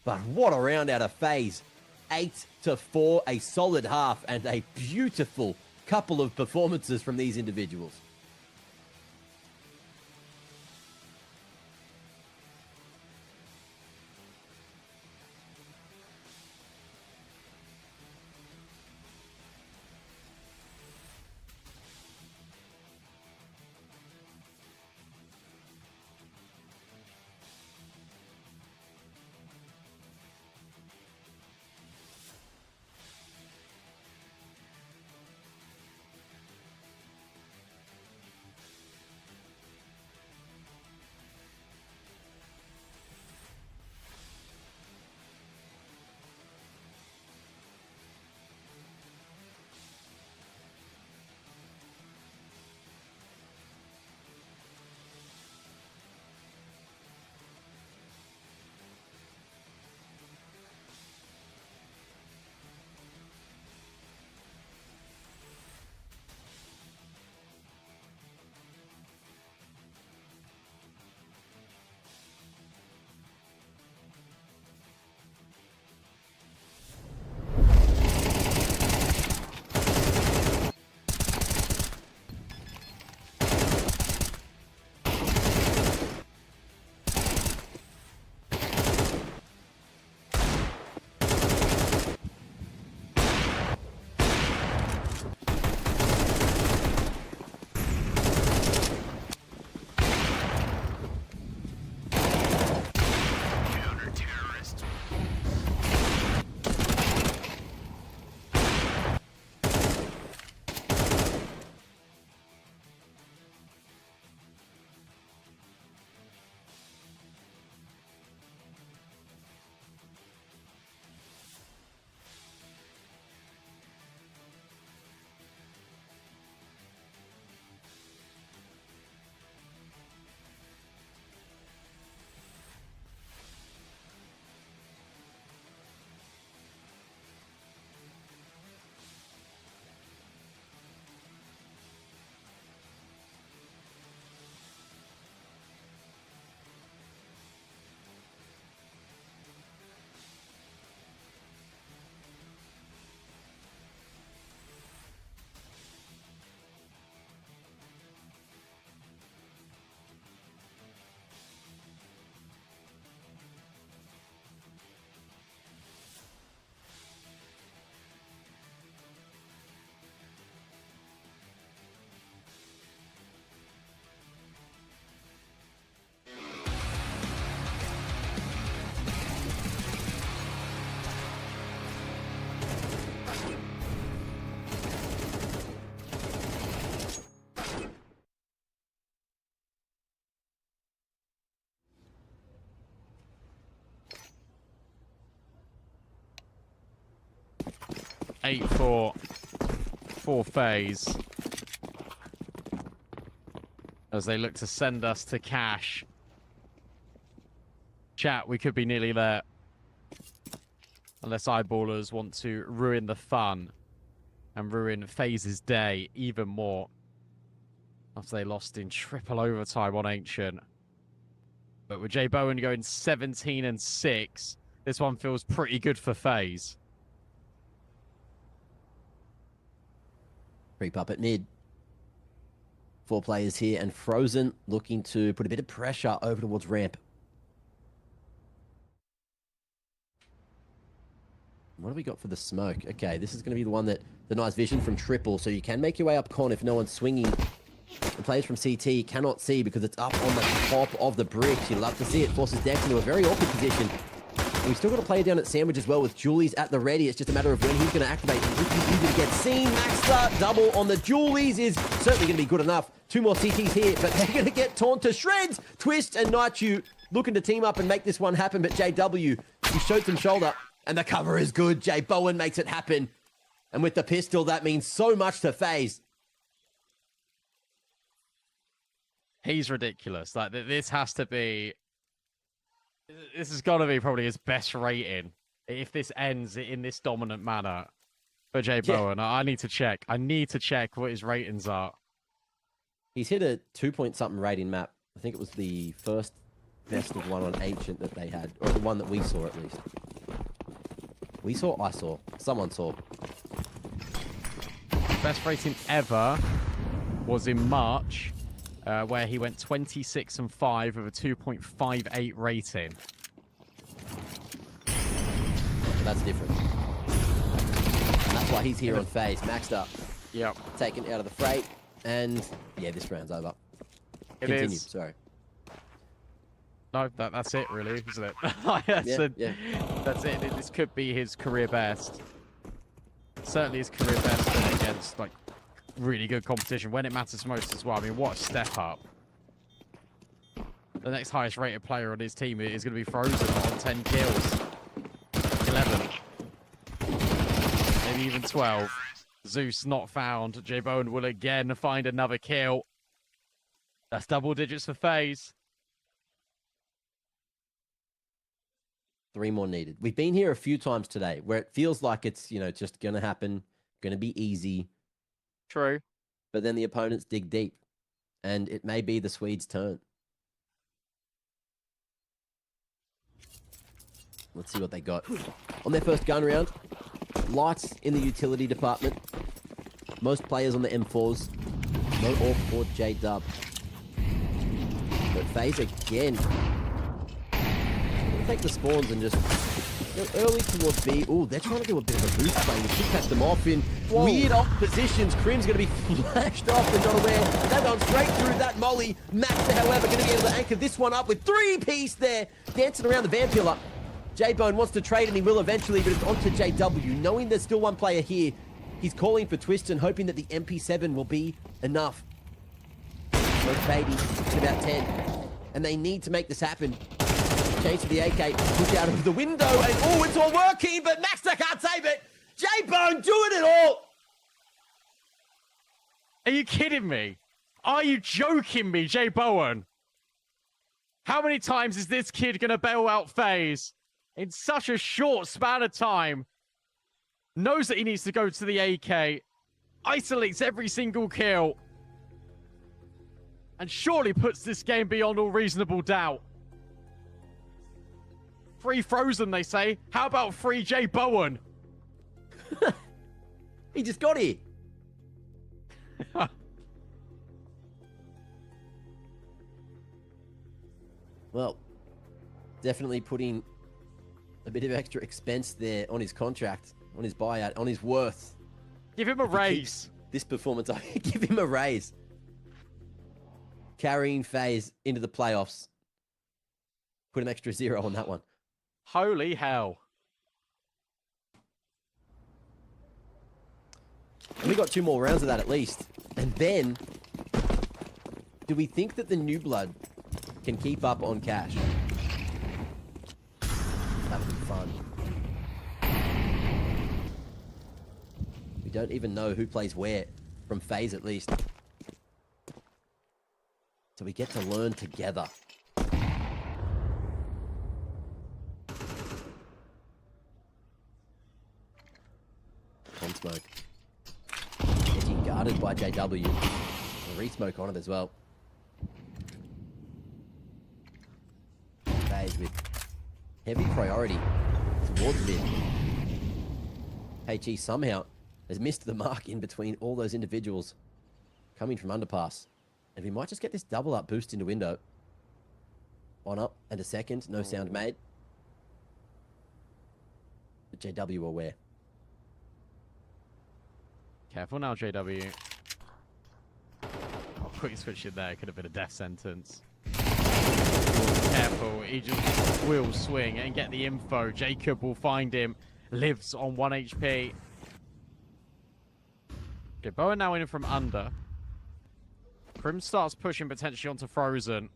But what a round out of Faze. 8-4, a solid half, and a beautiful couple of performances from these individuals. 8-4 for Faze. As they look to send us to cash. Chat, we could be nearly there. Unless eyeballers want to ruin the fun and ruin Faze's day even more. After they lost in triple overtime on Ancient. But with Jay Bowen going 17-6, this one feels pretty good for Faze. Creep up at mid. 4 players here, and Frozen looking to put a bit of pressure over towards ramp. What have we got for the smoke? Okay, this is going to be the one that the nice vision from Triple, so you can make your way up con if no one's swinging. The players from CT cannot see because it's up on the top of the bricks. You'd love to see it. Forces Dex into a very awkward position. And we've still got a player down at Sandwich as well with Julie's at the ready. It's just a matter of when he's going to activate. If he's eager to get seen, Maxter double on the Julie's is certainly going to be good enough. 2 more CTs here, but they're going to get torn to shreds. Twist and Nightchu looking to team up and make this one happen, but JW, he showed some shoulder, and the cover is good. Jay Bowen makes it happen. And with the pistol, that means so much to Faze. He's ridiculous. Like, this has to be... This has got to be probably his best rating if this ends in this dominant manner for Jay Bowen. I need to check. I need to check what his ratings are. He's hit a 2-point-something rating map. I think it was the first best of one on Ancient that they had, or the one that we saw at least. We saw, I saw, someone saw. Best rating ever was in March, where he went 26-5 with a 2.58 rating. That's different. And that's why he's here on Faze, maxed up. Yep. Taken out of the freight, and yeah, this round's over. Continue, sorry. No, that's it, really, isn't it? That's it. This could be his career best. Certainly his career best against like really good competition when it matters most as well. I mean, what a step up. The next highest rated player on his team is going to be Frozen on 10 kills. 11. Maybe even 12. Zeus not found. Jay Bowen will again find another kill. That's double digits for Faze. 3 more needed. We've been here a few times today where it feels like it's, you know, just going to happen, going to be easy. True. But then the opponents dig deep, and it may be the Swedes' turn. Let's see what they got. On their first gun round, lights in the utility department. Most players on the M4s. No AWP for J-Dub. But Faze again. Take the spawns and just go early towards B. Oh, they're trying to do a bit of a boost play. We should catch them off in weird off positions. Crim's going to be flashed off and not aware. They've gone straight through that molly. Max, however, going to be able to anchor this one up with 3-piece there. Dancing around the Van pillar. J-Bone wants to trade and he will eventually, but it's onto JW. Knowing there's still one player here, he's calling for Twist and hoping that the MP7 will be enough. So baby, it's about 10. And they need to make this happen. Change to the AK, push out of the window, and oh, it's all working, but Maxter can't save it. J-Bone doing it all. Are you kidding me? Are you joking me, Jay Bowen? How many times is this kid going to bail out Faze in such a short span of time? Knows that he needs to go to the AK, isolates every single kill, and surely puts this game beyond all reasonable doubt. Free Frozen, they say. How about free Jay Bowen? He just got here. Well, definitely putting a bit of extra expense there on his contract, on his buyout, on his worth. Give him a raise. This performance, I give him a raise. Carrying Faze into the playoffs. Put an extra 0 on that one. Holy hell. And we got 2 more rounds of that at least. And then, do we think that the new blood can keep up on cash? That would be fun. don't even know who plays where, from Faze at least. So we get to learn together. On smoke. Getting guarded by JW. And re-smoke on it as well. Faze with heavy priority towards mid. HE somehow has missed the mark in between all those individuals coming from underpass. And we might just get this double up boost into window. One up and a second, no sound made. But JW aware. Careful now, JW. Oh, quick switch in there. Could have been a death sentence. Careful. He just will swing and get the info. Jacob will find him. Lives on 1 HP. Okay, Bowen now in from under. Crim starts pushing potentially onto Frozen.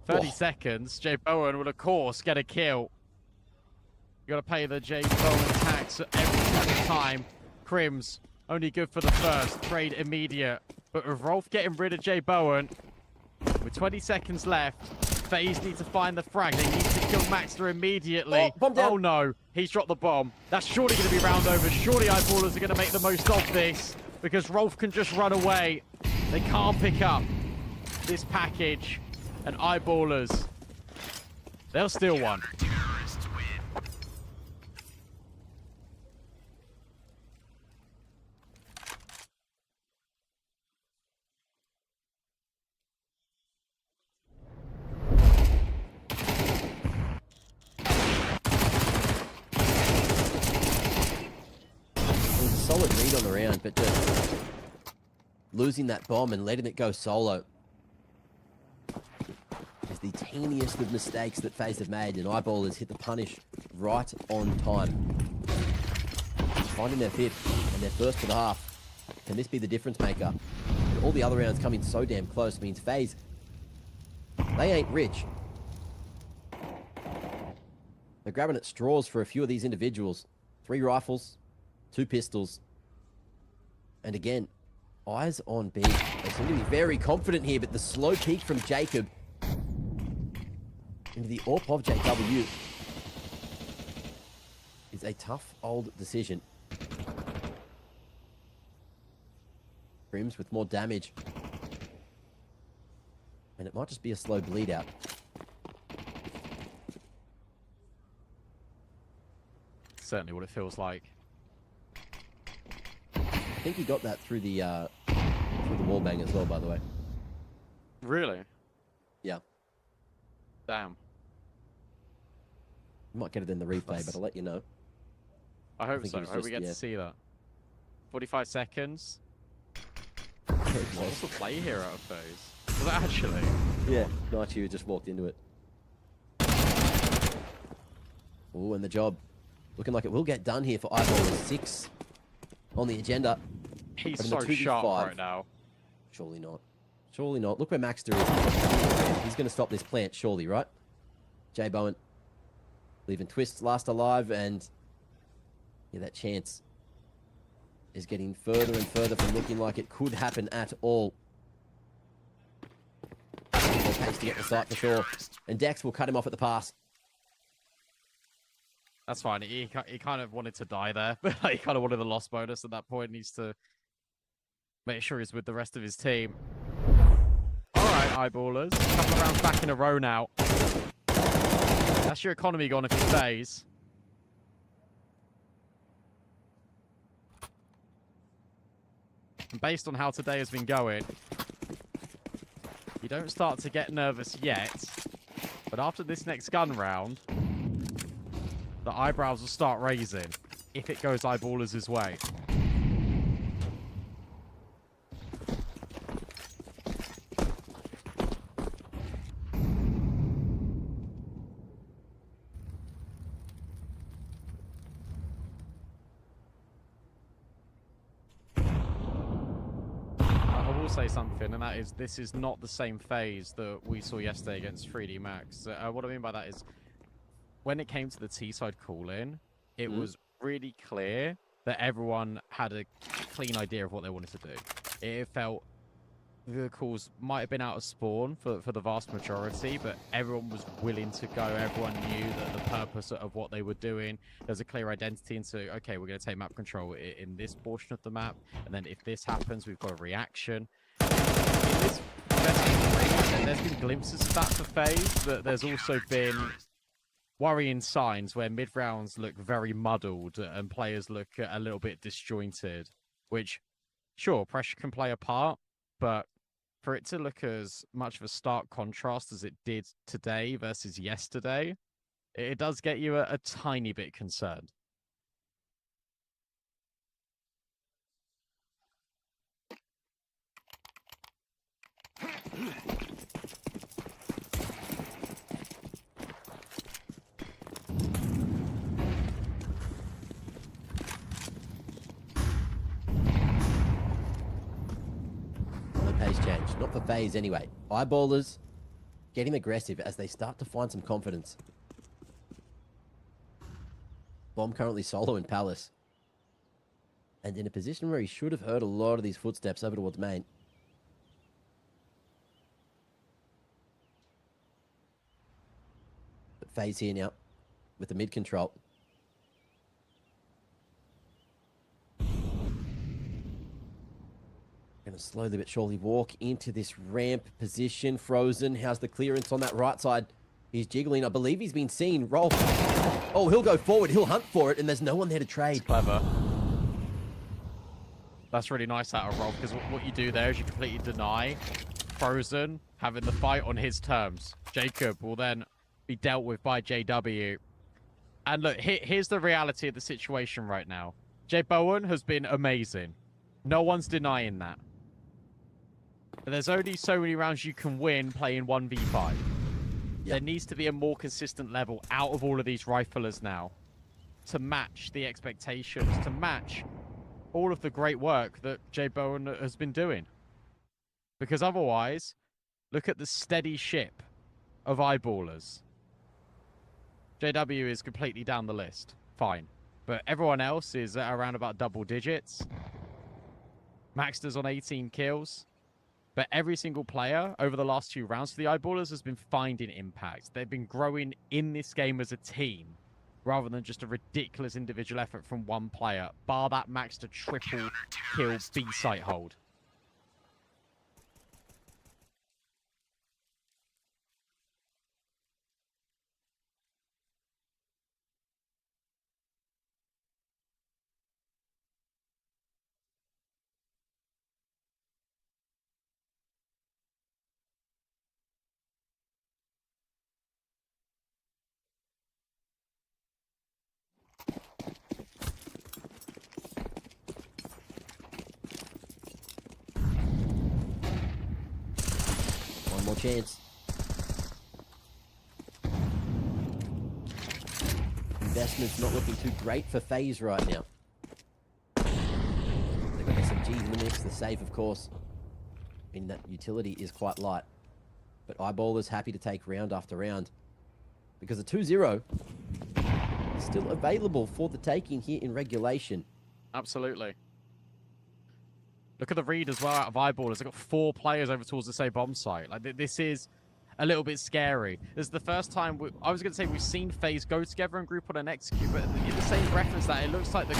30 seconds. Jay Bowen will, of course, get a kill. You got to pay the Jay Bowen tax every single time. Crim's only good for the first. Trade immediate. But with Rolf getting rid of Jay Bowen, with 20 seconds left, Faze need to find the frag. They need to kill Maxter immediately. Oh no, he's dropped the bomb. That's surely going to be round over. Surely Eyeballers are going to make the most of this, because Rolf can just run away. They can't pick up this package. And Eyeballers, they'll steal one. Solid read on the round, but just losing that bomb and letting it go solo is the teeniest of mistakes that FaZe have made, and Eyeballers hit the punish right on time. Finding their fifth and their first for the half. Can this be the difference maker? And all the other rounds coming so damn close means FaZe, they ain't rich. They're grabbing at straws for a few of these individuals. 3 rifles, 2 pistols. And again, eyes on B. They seem to be very confident here, but the slow peek from Jacob into the AWP of JW is a tough old decision. Brims with more damage. And it might just be a slow bleed out. Certainly what it feels like. I think he got that through the wall bang as well, by the way. Really? Yeah. Damn. You might get it in the replay, but I'll let you know. I hope think so. it was I hope we just- get to see that. 45 seconds. It What's the was. play here out of Faze? Was it actually? Yeah, Naichu just walked into it. Oh, and the job looking like it will get done here for Eyeballers. 6 on the agenda. He's But in the so 2v5, sharp right now. Surely not. Surely not. Look where Maxter is. He's going to stop this plant, surely, right? Jay Bowen leaving Twist last alive, and yeah, that chance is getting further and further from looking like it could happen at all. More pace to get the site for sure. And Dex will cut him off at the pass. That's fine. He kind of wanted to die there, but he kind of wanted the loss bonus at that point. Needs to make sure he's with the rest of his team. All right, Eyeballers. A couple of rounds back in a row now. That's your economy gone if you Faze. And based on how today has been going, you don't start to get nervous yet. But after this next gun round, the eyebrows will start raising if it goes Eyeballers' way. I will say something, and that is this is not the same Faze that we saw yesterday against 3D Max. What I mean by that is, when it came to the T-side call-in, it was really clear that everyone had a clean idea of what they wanted to do. It felt vehicles might have been out of spawn for the vast majority, but everyone was willing to go. Everyone knew that the purpose of what they were doing. There's a clear identity into, okay, we're going to take map control in this portion of the map, and then if this happens, we've got a reaction. In this best of 3, there's been glimpses of that for Faze, but there's also been worrying signs where mid-rounds look very muddled and players look a little bit disjointed, which, sure, pressure can play a part, but for it to look as much of a stark contrast as it did today versus yesterday, it does get you a tiny bit concerned. Pace change. Not for Faze anyway. Eyeballers getting aggressive as they start to find some confidence. Bomb currently solo in Palace. And in a position where he should have heard a lot of these footsteps over towards main. But Faze here now with the mid control. Going to slowly but surely walk into this ramp position. Frozen. How's the clearance on that right side? He's jiggling. I believe he's been seen. Roll. Oh, he'll go forward. He'll hunt for it, and there's no one there to trade. It's clever. That's really nice out of Roll, because what you do there is you completely deny Frozen having the fight on his terms. Jacob will then be dealt with by JW. And look, here's the reality of the situation right now. Jay Bowen has been amazing. No one's denying that. But there's only so many rounds you can win playing 1v5. Yep. There needs to be a more consistent level out of all of these riflers now to match the expectations, to match all of the great work that Jay Bowen has been doing. Because otherwise, look at the steady ship of eyeballers. JW is completely down the list. Fine. But everyone else is around about double digits. Maxter's on 18 kills. But every single player over the last 2 rounds for the Eyeballers has been finding impact. They've been growing in this game as a team, rather than just a ridiculous individual effort from one player, bar that Maxter triple kill B-site hold. One more chance. Investment's not looking too great for Faze right now. They've got SMG in the mix, the save of course. Meaning that utility is quite light. But Eyeballers happy to take round after round. Because a 2-0 is still available for the taking here in regulation. Absolutely. Look at the read as well out of Eyeballers. They've got 4 players over towards the same bomb site. Like, this is a little bit scary. This is the first time I was going to say we've seen Faze go together and group on an execute, but in the same reference that it looks like the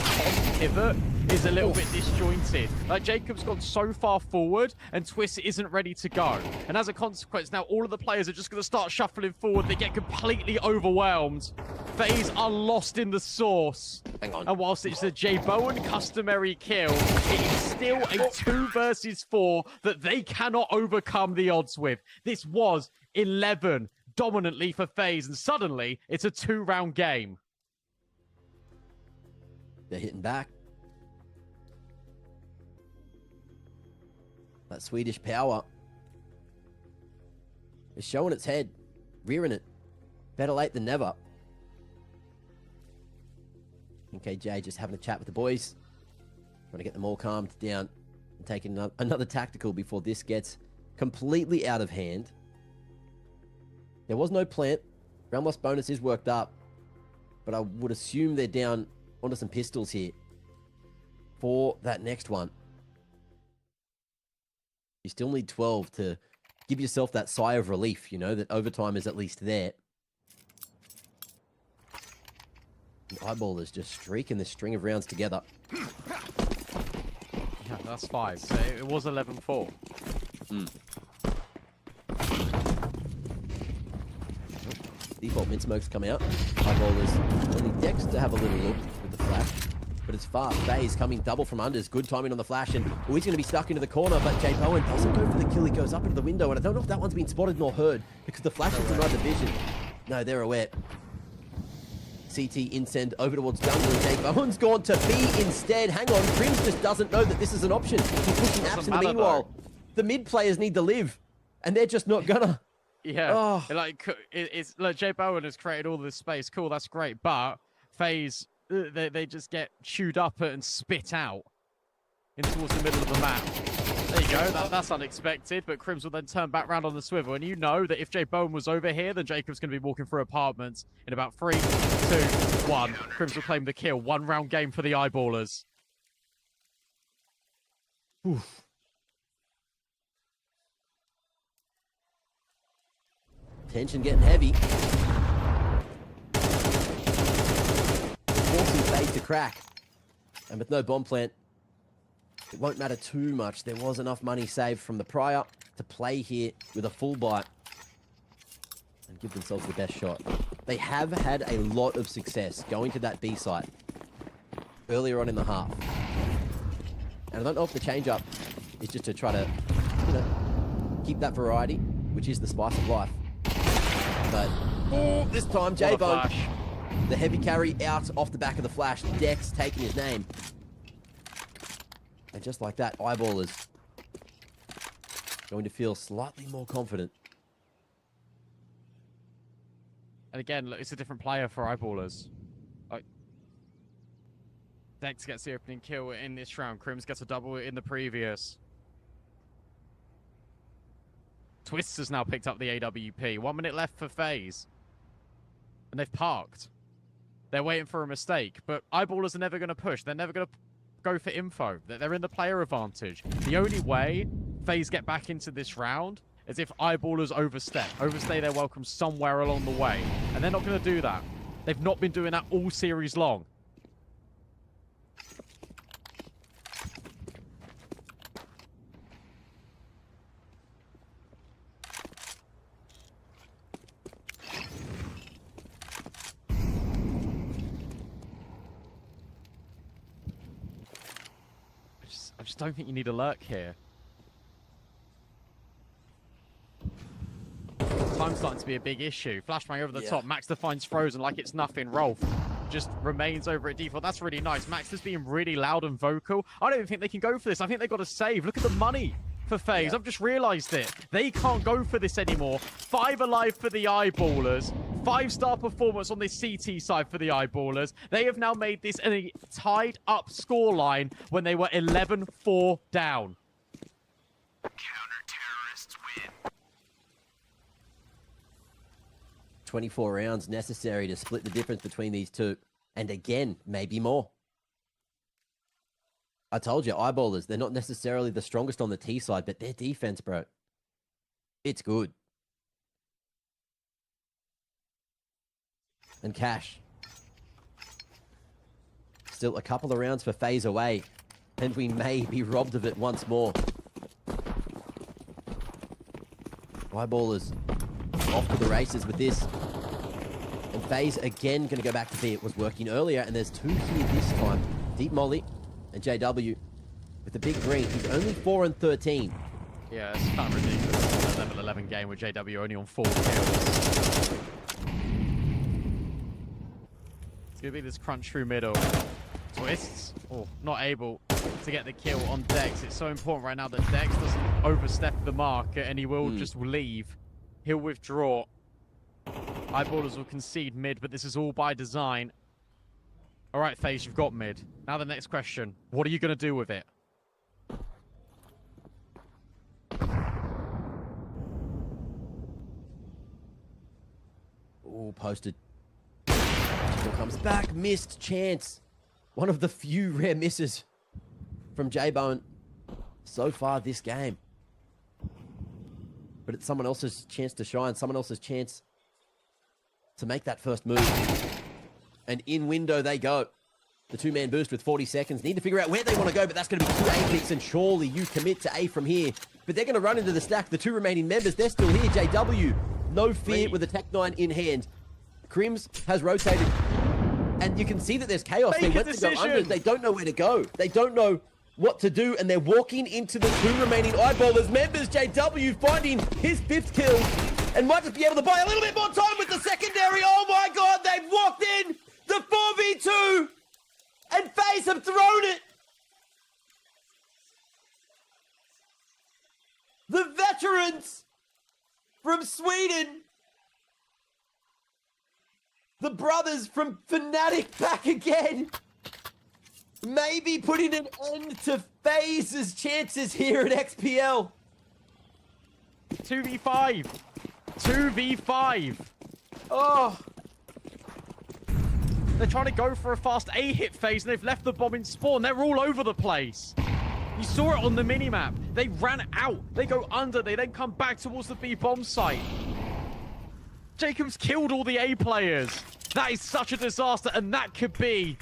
pivot is a little bit disjointed. Like, Jacob's gone so far forward and Twist isn't ready to go. And as a consequence, now all of the players are just going to start shuffling forward. They get completely overwhelmed. Faze are lost in the sauce. Hang on. And whilst it's a Jay Bowen customary kill, it is still a 2 versus 4 that they cannot overcome the odds with. This was 11 dominantly for Faze, and suddenly it's a 2-round game. They're hitting back. That Swedish power is showing its head, rearing it. Better late than never. NKJ just having a chat with the boys, trying to get them all calmed down and taking another tactical before this gets completely out of hand. There was no plant. Round loss bonus is worked up, but I would assume they're down onto some pistols here for that next one. You still need 12 to give yourself that sigh of relief, you know, that overtime is at least there. The Eyeball is just streaking this string of rounds together. Yeah, that's 5. So it was 11-4. Default mid smokes come out. Eyeball is only Dex to have a little look with the flash. But it's fast. Faze coming double from unders. Good timing on the flash. And he's going to be stuck into the corner. But Jay Bowen doesn't go for the kill. He goes up into the window. And I don't know if that one's been spotted nor heard. Because the flash is in right division. No, they're aware. CT insend over towards jungle. Jay Bowen's gone to B instead. Hang on. Crims just doesn't know that this is an option. He's pushing apps in the meanwhile. The mid players need to live. And they're just not gonna. Yeah, Oh. it's like Jay Bowen has created all this space. Cool, that's great. But Faze, they just get chewed up and spit out in towards the middle of the map. There you go. That's unexpected. But Crims will then turn back round on the swivel, and you know that if Jay Bowen was over here, then Jacob's going to be walking through apartments in about 3, 2, 1. Crims will claim the kill. 1 round game for the Eyeballers. Oof. Tension getting heavy. Forcing Faze to crack. And with no bomb plant, it won't matter too much. There was enough money saved from the prior to play here with a full bite and give themselves the best shot. They have had a lot of success going to that B site earlier on in the half. And I don't know if the change-up is just to try to, you know, keep that variety, which is the spice of life. But this time, J-Bone, the heavy carry out off the back of the flash. Dex taking his name. And just like that, Eyeball is going to feel slightly more confident. And again, look, it's a different player for Eyeballers. Like, Dex gets the opening kill in this round. Crims gets a double in the previous. Twists has now picked up the AWP. 1 minute left for Faze. And they've parked. They're waiting for a mistake. But Eyeballers are never going to push. They're never going to go for info. They're in the player advantage. The only way Faze get back into this round is if Eyeballers overstay their welcome somewhere along the way. And they're not going to do that. They've not been doing that all series long. I just don't think you need a lurk here. Time's starting to be a big issue. Flashbang over the top. Max defines Frozen like it's nothing. Rolf just remains over at default. That's really nice. Max is being really loud and vocal. I don't even think they can go for this. I think they've got to save. Look at the money for Faze. I've just realized it. They can't go for this anymore. 5 alive for the Eyeballers. 5-star performance on this CT side for the Eyeballers. They have now made this a tied up scoreline when they were 11-4 down. Counter-terrorists win. 24 rounds necessary to split the difference between these two. And again, maybe more. I told you, Eyeballers, they're not necessarily the strongest on the T side, but their defense, bro, it's good. And Cash. Still a couple of rounds for Faze away, and we may be robbed of it once more. Eyeballers off to the races with this. And Faze again going to go back to B. It was working earlier, and there's 2 here this time. Deep Molly and JW with the big green. He's only 4 and 13. Yeah, it's kind of ridiculous. A level 11 game with JW only on 4 kills. It's going to be this crunch through middle. Twists. Oh, not able to get the kill on Dex. It's so important right now that Dex doesn't overstep the mark, and he will just leave. He'll withdraw. Eyeballers will concede mid, but this is all by design. All right, Faze, you've got mid. Now the next question. What are you going to do with it? Oh, posted. Still comes back. Missed chance. One of the few rare misses from J-Bone so far this game. But it's someone else's chance to shine, someone else's chance to make that first move. And in window they go. The two-man boost with 40 seconds. Need to figure out where they want to go, but that's going to be two A picks, and surely you commit to A from here. But they're going to run into the stack. The two remaining members, they're still here. JW, no fear with the Tech 9 in hand. Crims has rotated, and you can see that there's chaos. They went to go under. They don't know where to go. They don't know what to do, and they're walking into the two remaining eyeballers members. JW finding his 5th kill, and might just be able to buy a little bit more time with the secondary. Oh my god, they've walked in the 4v2, and Faze have thrown it. The veterans from Sweden, the brothers from Fnatic back again, maybe putting an end to Faze's chances here at XPL. 2v5. 2v5. Oh, They're trying to go for a fast A hit phase, and they've left the bomb in spawn. They're all over the place. You saw it on the minimap. They ran out. They go under. They then come back towards the B bomb site. Jacob's killed all the A players. That is such a disaster, and that could be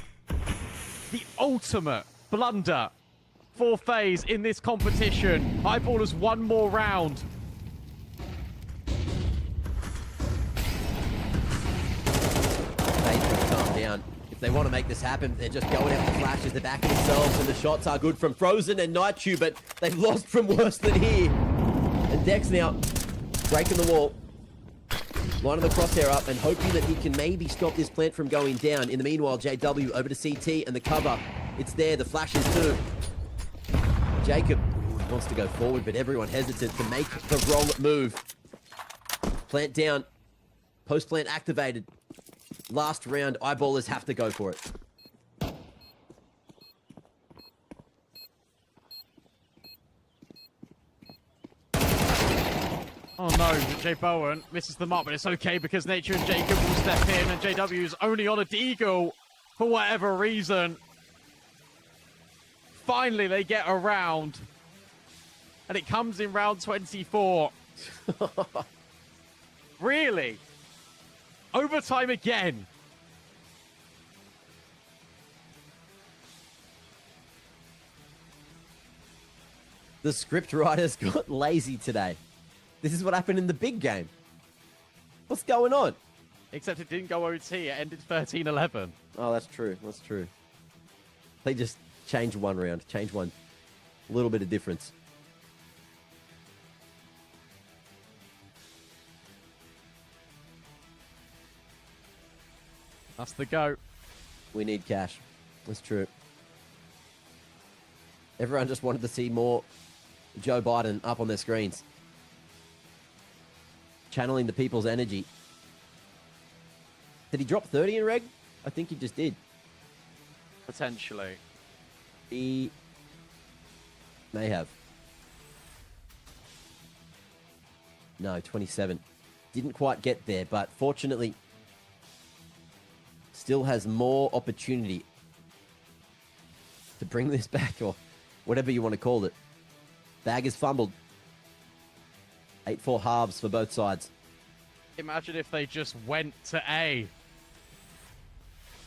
the ultimate blunder for FaZe in this competition. Eyeballers one more round. Faze will calm down. If they want to make this happen, they're just going out the flashes, they're backing themselves, and the shots are good from Frozen and Nightchew, but they've lost from worse than here. And Dex now breaking the wall, lining the crosshair up and hoping that he can maybe stop this plant from going down. In the meanwhile, JW over to CT and the cover. It's there, the flashes too. Jacob wants to go forward, but everyone hesitant to make the wrong move. Plant down. Post-plant activated. Last round, eyeballers have to go for it. Oh no, J Bowen misses the mark, but it's okay because Nature and Jacob will step in, and JW is only on a deagle for whatever reason. Finally, they get around, and it comes in round 24. Really? Overtime again. The script writers got lazy today. This is what happened in the big game. What's going on? Except it didn't go OT, it ended 13-11. Oh, that's true. That's true. They just changed one round. Changed one. A little bit of difference. That's the go. We need cash. That's true. Everyone just wanted to see more Joe Biden up on their screens. Channeling the people's energy. Did he drop 30 in reg? I think he just did. Potentially. He may have. No, 27. Didn't quite get there, but fortunately still has more opportunity to bring this back, or whatever you want to call it. Bag is fumbled. 8-4 halves for both sides. Imagine if they just went to A.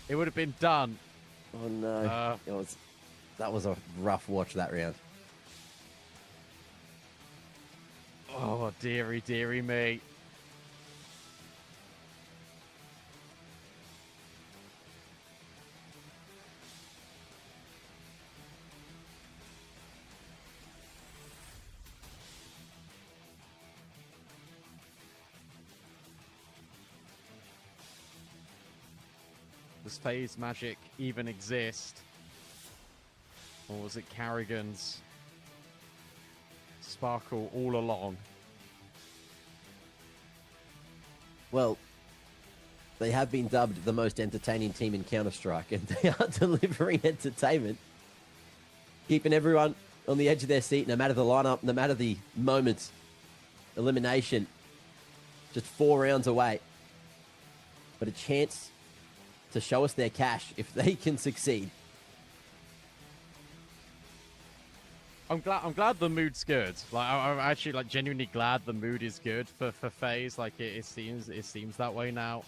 It would have been done. Oh no. That was a rough watch, that round. Oh, dearie, dearie me. Does Faze magic even exist? Or was it Carrigan's sparkle all along? Well, they have been dubbed the most entertaining team in Counter-Strike, and they are delivering entertainment. Keeping everyone on the edge of their seat, no matter the lineup, no matter the moment. Elimination. Just 4 rounds away. But a chance to show us their cash if they can succeed. I'm glad the mood's good. Like I'm actually like genuinely glad the mood is good for Faze. Like it seems that way now.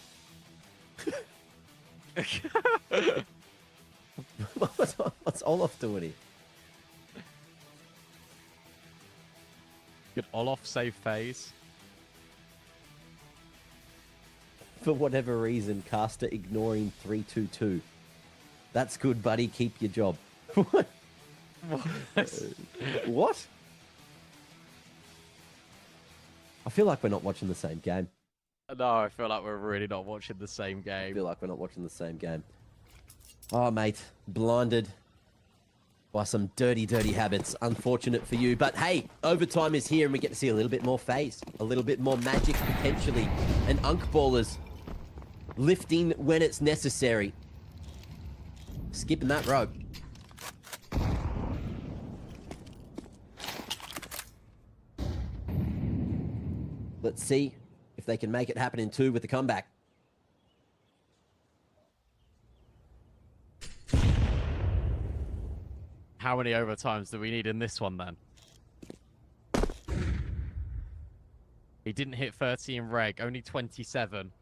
What's Olaf doing here? Could Olaf save Faze? For whatever reason, Caster ignoring 322. That's good, buddy. Keep your job. What? What? I feel like we're not watching the same game. No, I feel like we're really not watching the same I game. feel like we're not watching the same game. Oh, mate. Blinded by some dirty, dirty habits. Unfortunate for you. But hey, overtime is here and we get to see a little bit more Faze. A little bit more magic, potentially. And Unk Ballers lifting when it's necessary. Skipping that rope. Let's see if they can make it happen in 2 with the comeback. How many overtimes do we need in this one then? He didn't hit 30 in reg, only 27.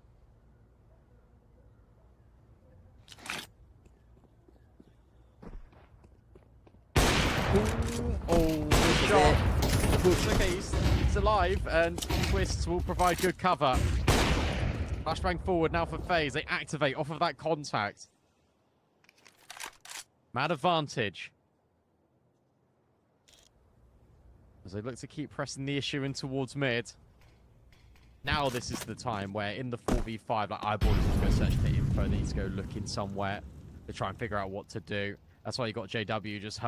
Oh, good shot. Okay, he's alive, and Twists will provide good cover. Flashbang forward now for Faze. They activate off of that contact. Mad advantage. As they look to keep pressing the issue in towards mid. Now this is the time where in the 4v5, like Eyeball needs to go search for info, they need to go looking somewhere to try and figure out what to do. That's why you got JW just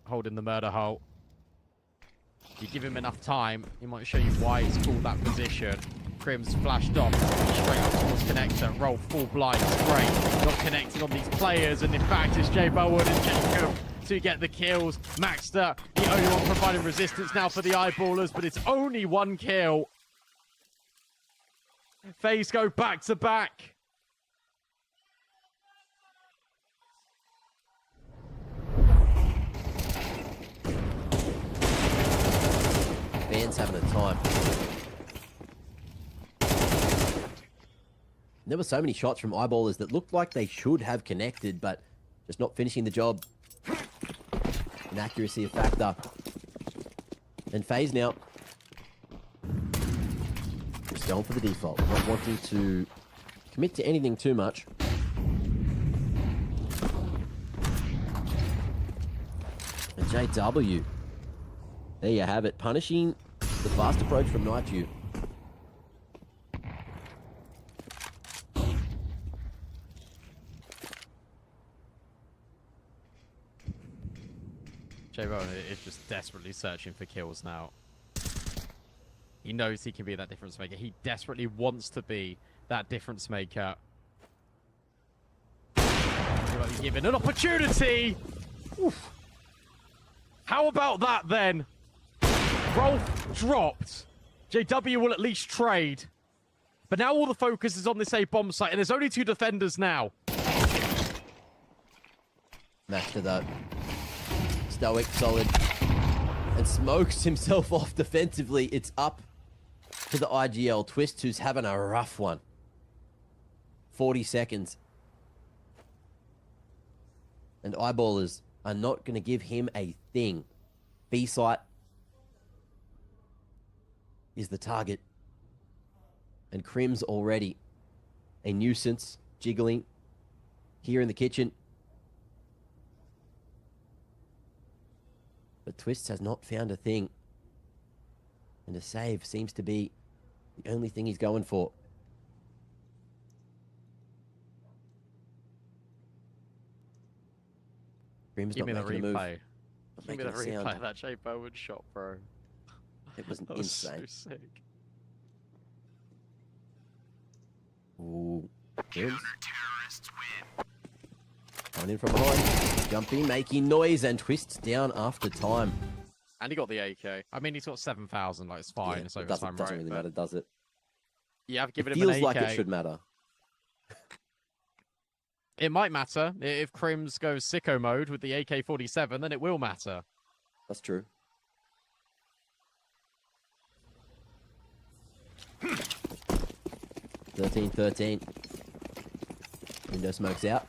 holding the murder hole. You give him enough time, he might show you why he's called that position. Crim's flashed off, straight up towards connector, roll full blind, great. Not connecting on these players, and in fact it's J Bowen and Jacob to get the kills. Maxter, the only one providing resistance now for the Eyeballers, but it's only 1 kill. Faze go back to back. Fans having a time. There were so many shots from Eyeballers that looked like they should have connected, but just not finishing the job. Inaccuracy a factor. And Faze now. Just going for the default. Not wanting to commit to anything too much. And JW. There you have it. Punishing the fast approach from Nightdew. J-Bone is just desperately searching for kills now. He knows he can be that difference maker. He desperately wants to be that difference maker. Given an opportunity! Oof. How about that then? Rolf dropped. JW will at least trade. But now all the focus is on this A bomb site, and there's only 2 defenders now. Master though. Stoic, solid. And smokes himself off defensively. It's up to the IGL. Twist, who's having a rough one. 40 seconds. And Eyeballers are not going to give him a thing. B-site is the target. And Crim's already a nuisance, jiggling here in the kitchen. But Twist has not found a thing. And a save seems to be the only thing he's going for. Grim's Give not me the making a move. replay. Not Give me making the a sound. replay of that J Bowen shot, bro. It was That was so insane. sick. Ooh. Crims. Coming in from behind. Jumping, making noise, and Twist down after time. And he got the AK. I mean, he's got 7,000. Like, it's fine. Yeah, it's it overtime, doesn't right? really But matter, does it? yeah, I've given It him an feels AK. like it should matter. It might matter. If Crims goes sicko mode with the AK-47, then it will matter. That's true. 16-13. Window smokes out.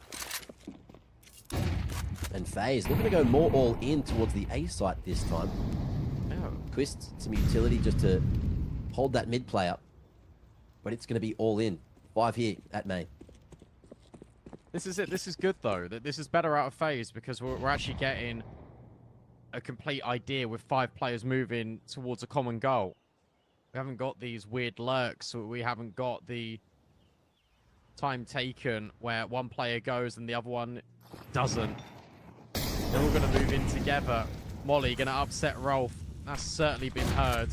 And Faze looking to go more all in towards the A site this time. Oh. Twist, some utility just to hold that mid play up. But it's going to be all in. 5 here at main. This is it. This is good, though. That this is better out of Faze because we're actually getting a complete idea with 5 players moving towards a common goal. We haven't got these weird lurks. Or we haven't got the time taken where one player goes and the other one doesn't. They're all going to move in together. Molly going to upset Rolf. That's certainly been heard.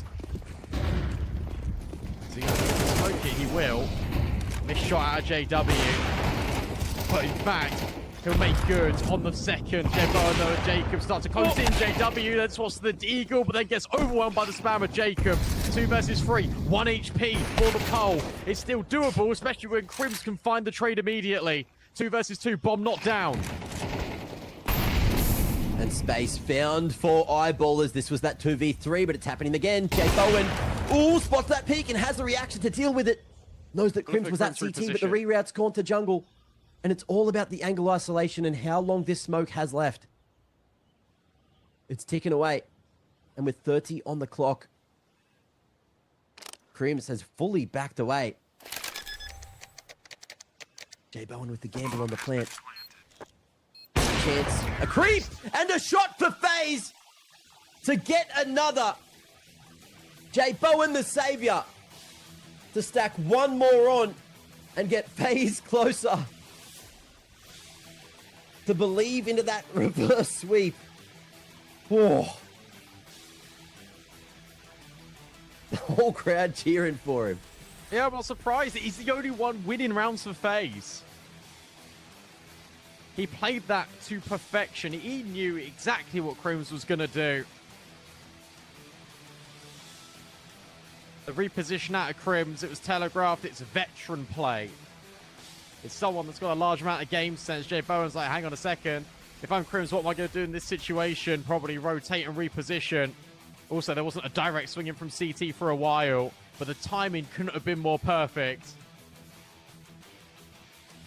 So he's going to smoke it. He will. This shot out of JW. But in fact, he'll make good on the second. Jebo and Jacob start to close in. JW then swaps to the Eagle, but then gets overwhelmed by the spam of Jacob. 2 versus 3. 1 HP for the pole. It's still doable, especially when Crims can find the trade immediately. 2 versus 2. Bomb not down. And space found for Eyeballers. This was that 2v3, but it's happening again. Jay Bowen, ooh, spots that peak and has the reaction to deal with it. Knows that Crims was at CT, but the reroute's gone to jungle. And it's all about the angle isolation and how long this smoke has left. It's ticking away. And with 30 on the clock, Crims has fully backed away. Jay Bowen with the gamble on the plant. Chance, a creep, and a shot for Faze to get another. Jay Bowen, the savior, to stack one more on and get Faze closer to believe into that reverse sweep. Oh. The whole crowd cheering for him. Yeah, I'm not surprised. He's the only one winning rounds for Faze. He played that to perfection. He knew exactly what Crims was going to do. The reposition out of Crims, it was telegraphed. It's a veteran play. It's someone that's got a large amount of game sense. Jay Bowen's like, hang on a second. If I'm Crims, what am I going to do in this situation? Probably rotate and reposition. Also, there wasn't a direct swinging from CT for a while, but the timing couldn't have been more perfect.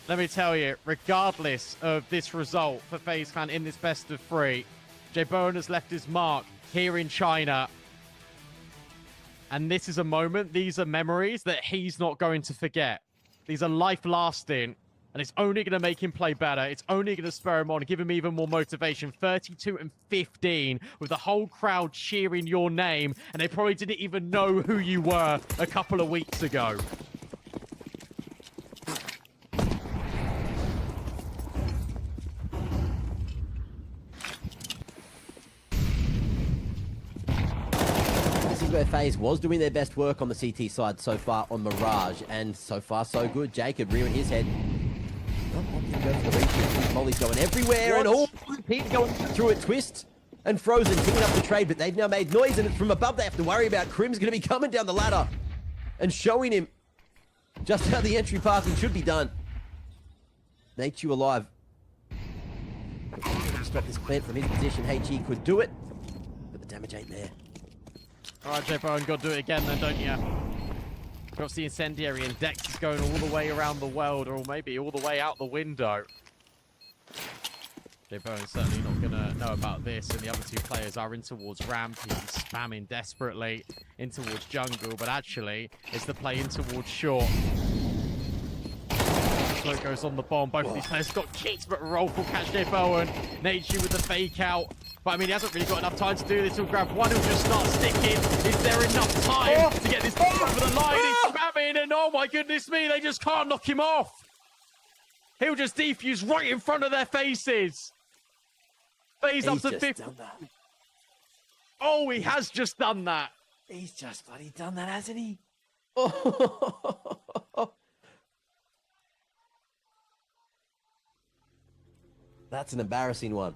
Let me tell you, regardless of this result for FaZe Clan in this best of 3, Jay Bowen has left his mark here in China. And this is a moment, these are memories that he's not going to forget. These are life-lasting, and it's only going to make him play better. It's only going to spur him on, give him even more motivation. 32 and 15, with the whole crowd cheering your name, and they probably didn't even know who you were a couple of weeks ago. Where FaZe was doing their best work on the CT side so far on Mirage, and so far so good. Jacob rearing his head. Not wanting to go for the reach. Molly's going everywhere, and all Pete going through a twist. And Frozen picking up the trade, but they've now made noise, and it's from above they have to worry about. Crim's going to be coming down the ladder and showing him just how the entry passing should be done. Nate, you alive. Stop this plant from his position. HE could do it, but the damage ain't there. All right, Jay Bowen, got to do it again then, don't you? Across the incendiary, and Dex is going all the way around the world, or maybe all the way out the window. Jay Bowen's certainly not going to know about this, and the other 2 players are in towards ramp. He's spamming desperately in towards jungle, but actually, it's the play in towards short. Smoke goes on the bomb. Both of these players got kicked, but Rolf will catch Jay Bowen. Nature with the fake out. But I mean, he hasn't really got enough time to do this. He'll grab one, he'll just start sticking. Is there enough time to get this ball over the line? He's spamming, and oh my goodness me, they just can't knock him off. He'll just defuse right in front of their faces. FaZe up to 50. Oh, he has just done that. He's just bloody done that, hasn't he? That's an embarrassing one.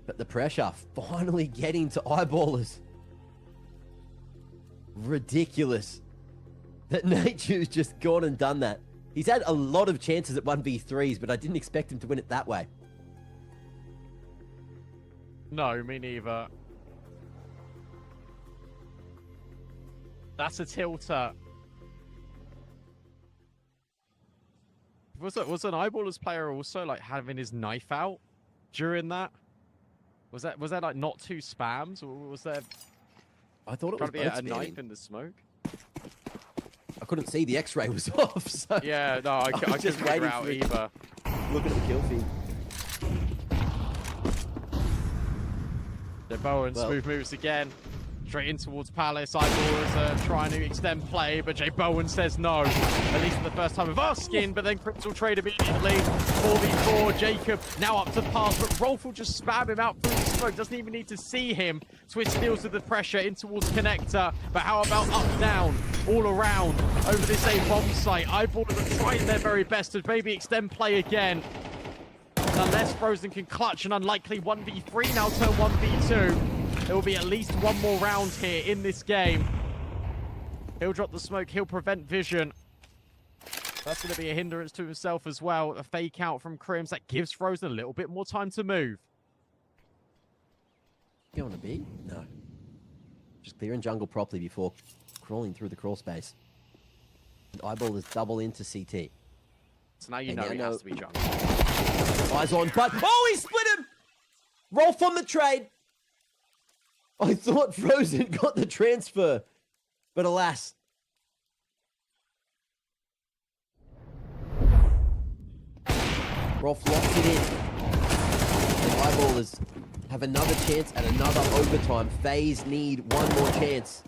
But the pressure finally getting to Eyeballers. Ridiculous that Nature's just gone and done that. He's had a lot of chances at 1v3s, but I didn't expect him to win it that way. No, me neither. That's a tilter. Was an Eyeballers player also like having his knife out during that? Was that like not two spams, or was there I thought it trying was to be both a knife spamming. in the smoke? I couldn't see the X-ray was off. So Yeah, no, I was couldn't just figure waiting out for it. either. Looking at the kill feed. The Bowen Well- smooth moves again. Straight in towards Palace. Eyeballers trying to extend play, but Jay Bowen says no. At least for the first time of asking, but then Crips will trade immediately. 4v4, Jacob now up to pass, but Rolf will just spam him out through the smoke. Doesn't even need to see him. Twist deals with the pressure in towards Connector, but how about up, down, all around over this A bomb site? Eyeballers are trying their very best to maybe extend play again. Unless Frozen can clutch an unlikely 1v3, now turn 1v2. There will be at least one more round here in this game. He'll drop the smoke. He'll prevent vision. That's going to be a hindrance to himself as well. A fake out from Crims that gives Frozen a little bit more time to move. You want to be? No. Just clearing jungle properly before crawling through the crawl space. And Eyeballers double into CT. So now you And know now he know- has to be jungle. Eyes on, but oh, he split him! Rolf on the trade. I thought Frozen got the transfer, but alas. Rolf locks it in. And Eyeballers have another chance at another overtime. Faze need one more chance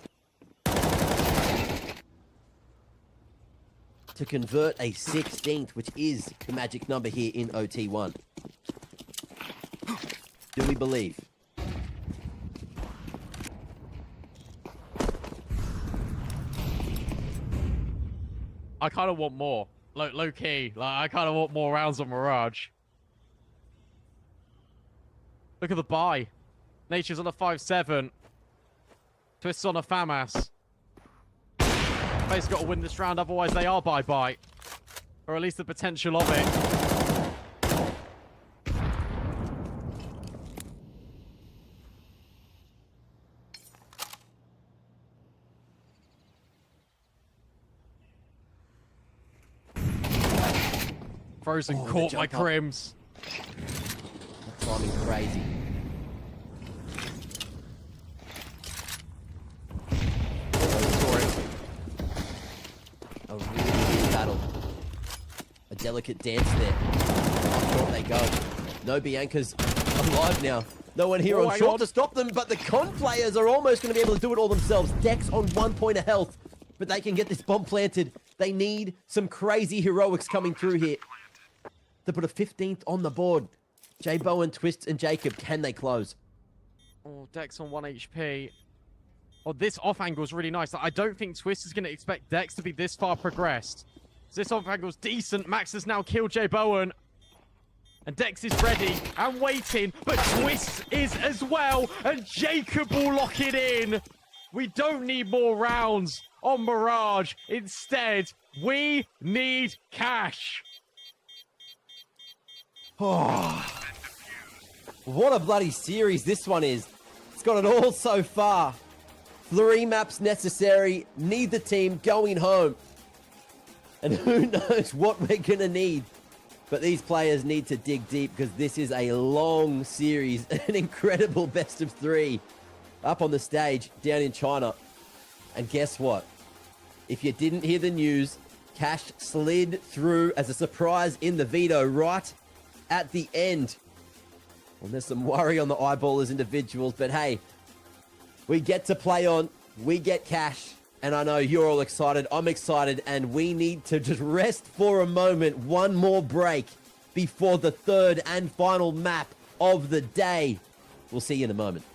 to convert a 16th, which is the magic number here in OT1. Do we believe? I kind of want more. Low key. Like, I kind of want more rounds on Mirage. Look at the buy. Nature's on a 5-7. Twist's on a FAMAS. Face's got to win this round, otherwise they are bye-bye. Or at least the potential of it. Frozen Oh, the caught by jump up. Crims. Timing crazy. A really good battle. A delicate dance there. Up short they go. No Bianca's alive now. No one here Oh, on hang short on. to stop them, but the con players are almost going to be able to do it all themselves. Dex on 1 point of health, but they can get this bomb planted. They need some crazy heroics coming through here to put a 15th on the board. Jay Bowen, Twist, and Jacob, can they close? Oh, Dex on 1 HP. Oh, this off angle is really nice. I don't think Twist is going to expect Dex to be this far progressed. This off angle is decent. Max has now killed Jay Bowen. And Dex is ready and waiting, but Twist is as well. And Jacob will lock it in. We don't need more rounds on Mirage. Instead, we need cash. Oh, what a bloody series this one is. It's got it all so far. 3 maps necessary. Neither team going home. And who knows what we're going to need. But these players need to dig deep because this is a long series. An incredible best of 3 up on the stage down in China. And guess what? If you didn't hear the news, Cash slid through as a surprise in the veto right at the end. Well, there's some worry on the Eyeballers individuals, but hey, we get to play on, we get cash, and I know you're all excited, I'm excited, and we need to just rest for a moment, one more break before the third and final map of the day. We'll see you in a moment.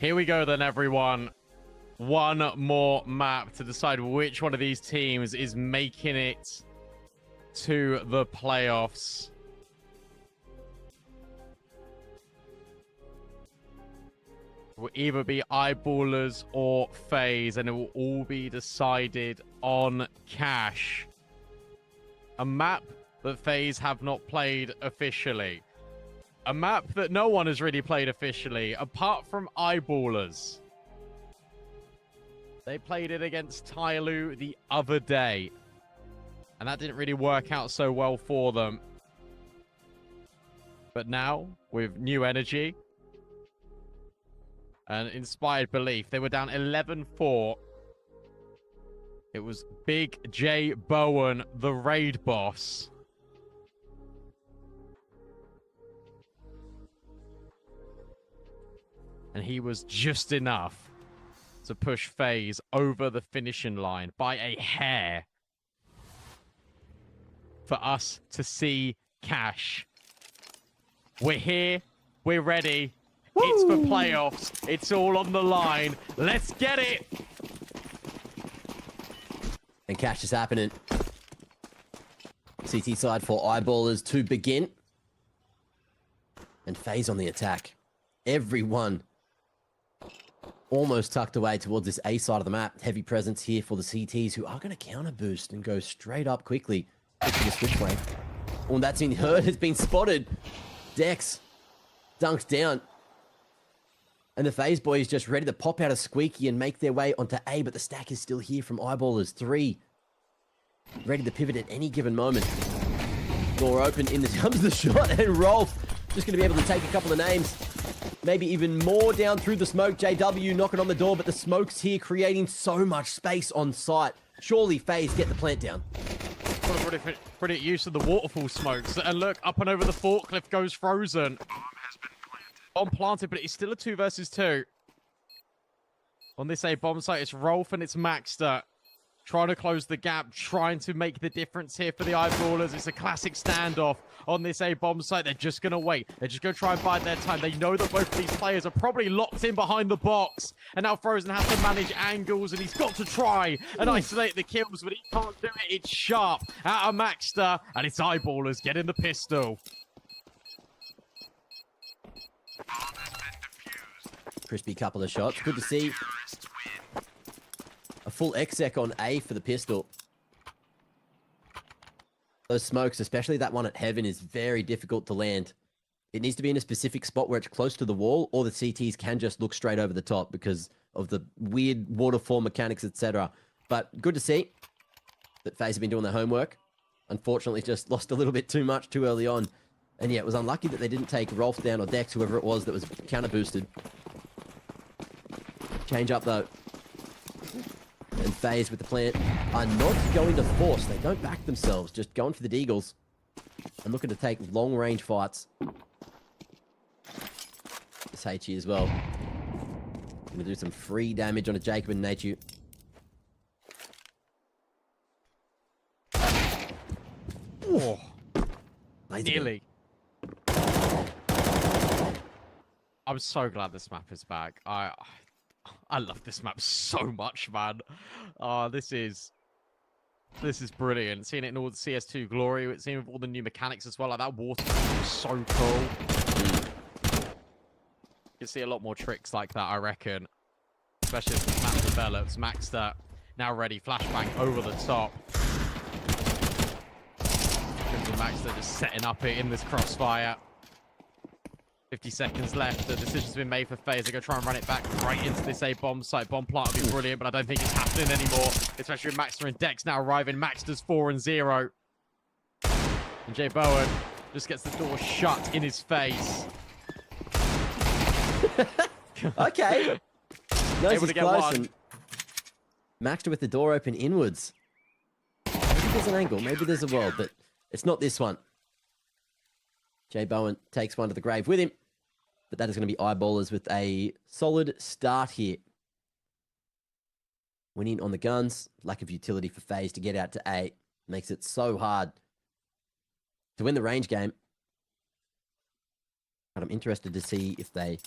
Here we go then, everyone. One more map to decide which one of these teams is making it to the playoffs. It will either be Eyeballers or Faze, and it will all be decided on cash. A map that Faze have not played officially. A map that no one has really played officially, apart from Eyeballers. They played it against Tyloo the other day, and that didn't really work out so well for them. But now, with new energy and inspired belief, they were down 11-4. It was Big J Bowen, the raid boss. And he was just enough to push Faze over the finishing line by a hair for us to see cash. We're here. We're ready. Woo! It's for playoffs. It's all on the line. Let's get it. And cash is happening. CT side for Eyeballers to begin. And Faze on the attack. Everyone almost tucked away towards this A side of the map. Heavy presence here for the CTs, who are going to counter boost and go straight up quickly to the switch lane. Oh, and that's in Herd has been spotted. Dex dunked down. And the Faze boys just ready to pop out a squeaky and make their way onto A, but the stack is still here from Eyeballers. 3. Ready to pivot at any given moment. Door open, in comes the shot, and Rolf just going to be able to take a couple of names. Maybe even more down through the smoke. JW knocking on the door, but the smoke's here creating so much space on site. Surely Faze get the plant down. What a brilliant use of the waterfall smokes. And look, up and over the forklift goes Frozen. Bomb planted, but it's still a 2 versus 2. On this A bomb site, it's Rolf and it's Maxter. Trying to close the gap, trying to make the difference here for the Eyeballers. It's a classic standoff on this A bomb site. They're just going to wait. They're just going to try and bide their time. They know that both of these players are probably locked in behind the box. And now Frozen has to manage angles, and he's got to try and isolate the kills, but he can't do it. It's Sharp out of Maxter, and it's Eyeballers getting the pistol. Crispy couple of shots. Good to see. A full exec on A for the pistol. Those smokes, especially that one at Heaven, is very difficult to land. It needs to be in a specific spot where it's close to the wall, or the CTs can just look straight over the top because of the weird waterfall mechanics, etc. But good to see that FaZe have been doing their homework. Unfortunately, just lost a little bit too much too early on. And yeah, it was unlucky that they didn't take Rolf down or Dex, whoever it was that was counter boosted. Change up though. And FaZe with the plant are not going to force. They don't back themselves, just going for the deagles and looking to take long range fights. This HE as well. Gonna do some free damage on a Jacob and Nachu. Oh, Laser nearly. I'm so glad this map is back. I love this map so much, man. This is brilliant. Seeing it in all the CS2 glory, seeing it with all the new mechanics as well. Like that water is so cool. You can see a lot more tricks like that, I reckon. Especially as the map develops. Maxter now ready. Flashbang over the top. Maxter just setting up it in this crossfire. 50 seconds left. The decision's been made for FaZe. They're going to try and run it back right into this A bomb site. Bomb plant would be brilliant, but I don't think it's happening anymore. Especially with Maxter and Dex now arriving. Maxter's 4-0. And Jay Bowen just gets the door shut in his face. Okay. Nose Able is to get close one. and Maxter with the door open inwards. Maybe there's an angle. Maybe there's a world, but it's not this one. Jay Bowen takes one to the grave with him. But that is going to be Eyeballers with a solid start here. Winning on the guns. Lack of utility for FaZe to get out to A. Makes it so hard to win the range game. But I'm interested to see if they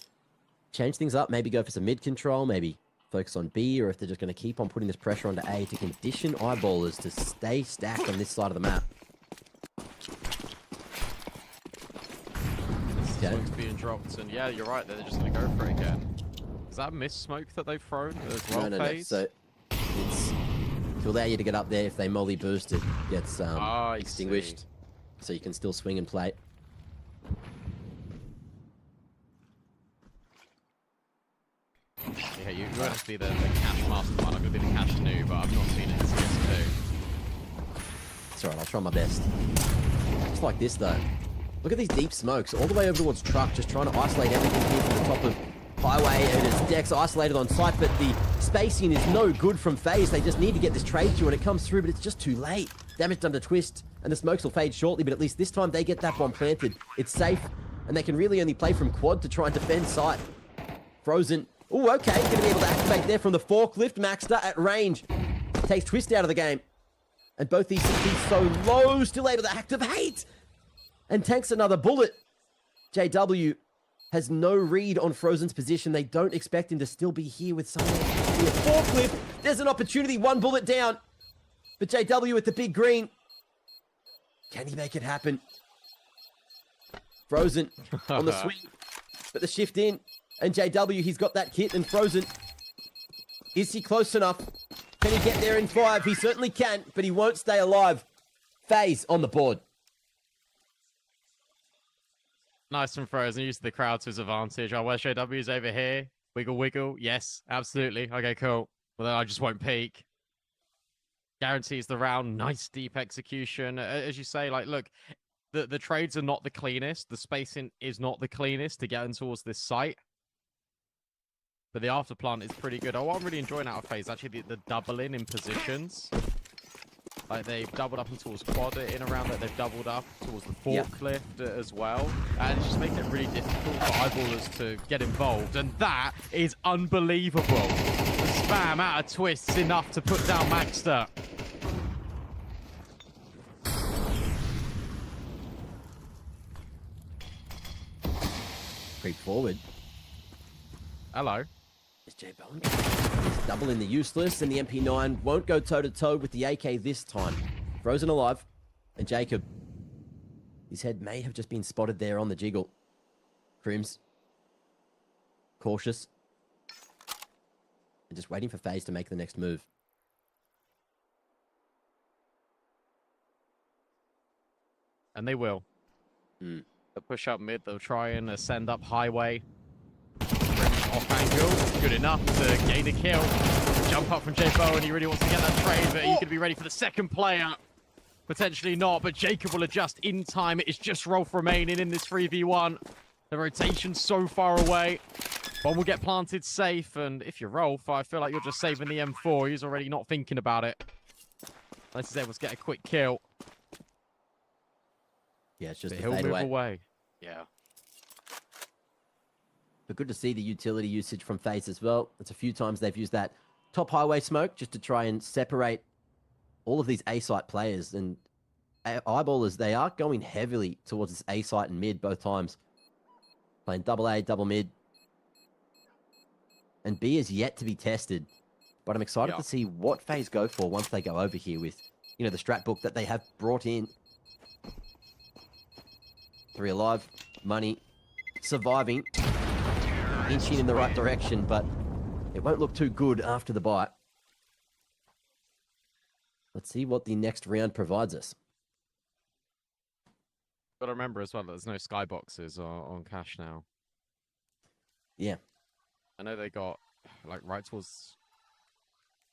change things up, maybe go for some mid control, maybe focus on B, or if they're just going to keep on putting this pressure onto A to condition eyeballers to stay stacked on this side of the map. Smoke's being dropped, and yeah, you're right. They're just going to go for it again. Is that mist smoke that they've thrown as well? No. Faze? So it'll allow you to get up there. If they molly boost, it gets extinguished, see. so you can still swing and play. Yeah, you won't have to be the cash mastermind. I'm going to be the cash noob, but I've not seen it in CS2. It's alright, I'll try my best. Just like this, though. Look at these deep smokes, all the way over towards truck, just trying to isolate everything here from the top of highway, and it's Dex isolated on site, but the spacing is no good from Faze. They just need to get this trade through, and it comes through, but it's just too late. Damage done to Twist, and the smokes will fade shortly, but at least this time they get that bomb planted. It's safe, and they can really only play from quad to try and defend site. Frozen. Oh, okay, going to be able to activate there from the forklift. Maxter at range. Takes Twist out of the game. And both these CPs so low, still able to activate. And tanks another bullet. JW has no read on Frozen's position. They don't expect him to still be here with someone else. Forklift. There's an opportunity. One bullet down. But JW with the big green. Can he make it happen? Frozen on the swing. But the shift in. And JW, he's got that kit, and Frozen. Is he close enough? Can he get there in 5? He certainly can, but he won't stay alive. Faze on the board. Nice from Frozen. Use the crowd to his advantage. Oh, where's JW's over here? Wiggle, wiggle. Yes, absolutely. Okay, cool. Well, then I just won't peek. Guarantees the round. Nice deep execution. As you say, like, look, the trades are not the cleanest. The spacing is not the cleanest to get in towards this site. But the afterplant is pretty good. Oh, what I'm really enjoying out of Faze, actually, the doubling in positions. Like, they've doubled up into towards quad in around that. They've doubled up towards the forklift as well. And it's just making it really difficult for eyeballers to get involved. And that is unbelievable. The spam out of Twists enough to put down Maxter. Creep forward. Hello. Is J Bone. He's doubling the useless, and the MP9 won't go toe-to-toe with the AK this time. Frozen alive. And Jacob. His head may have just been spotted there on the jiggle. Crims. Cautious. And just waiting for Faze to make the next move. And they will. They'll push up mid. They'll try and ascend up highway. Off angle. Good enough to gain a kill. Jump up from J-Bo, and he really wants to get that trade, but he's going to be ready for the second player. Potentially not, but Jacob will adjust in time. It is just Rolf remaining in this 3v1. The rotation's so far away. One will get planted safe, and if you're Rolf, I feel like you're just saving the M4. He's already not thinking about it. Unless he's able to get a quick kill. Yeah, it's just But a he'll fade move away. away. Yeah. But good to see the utility usage from Faze as well. It's a few times they've used that top highway smoke just to try and separate all of these A-site players. And eyeballers, they are going heavily towards this A-site and mid both times. Playing double A, double mid. And B is yet to be tested. But I'm excited to see what Faze go for once they go over here with, you know, the strat book that they have brought in. 3 alive, money, surviving. Inching in the right direction, but it won't look too good after the bite. Let's see what the next round provides us. Got to remember as well that there's no skyboxes on cash now. Yeah. I know they got, like, right towards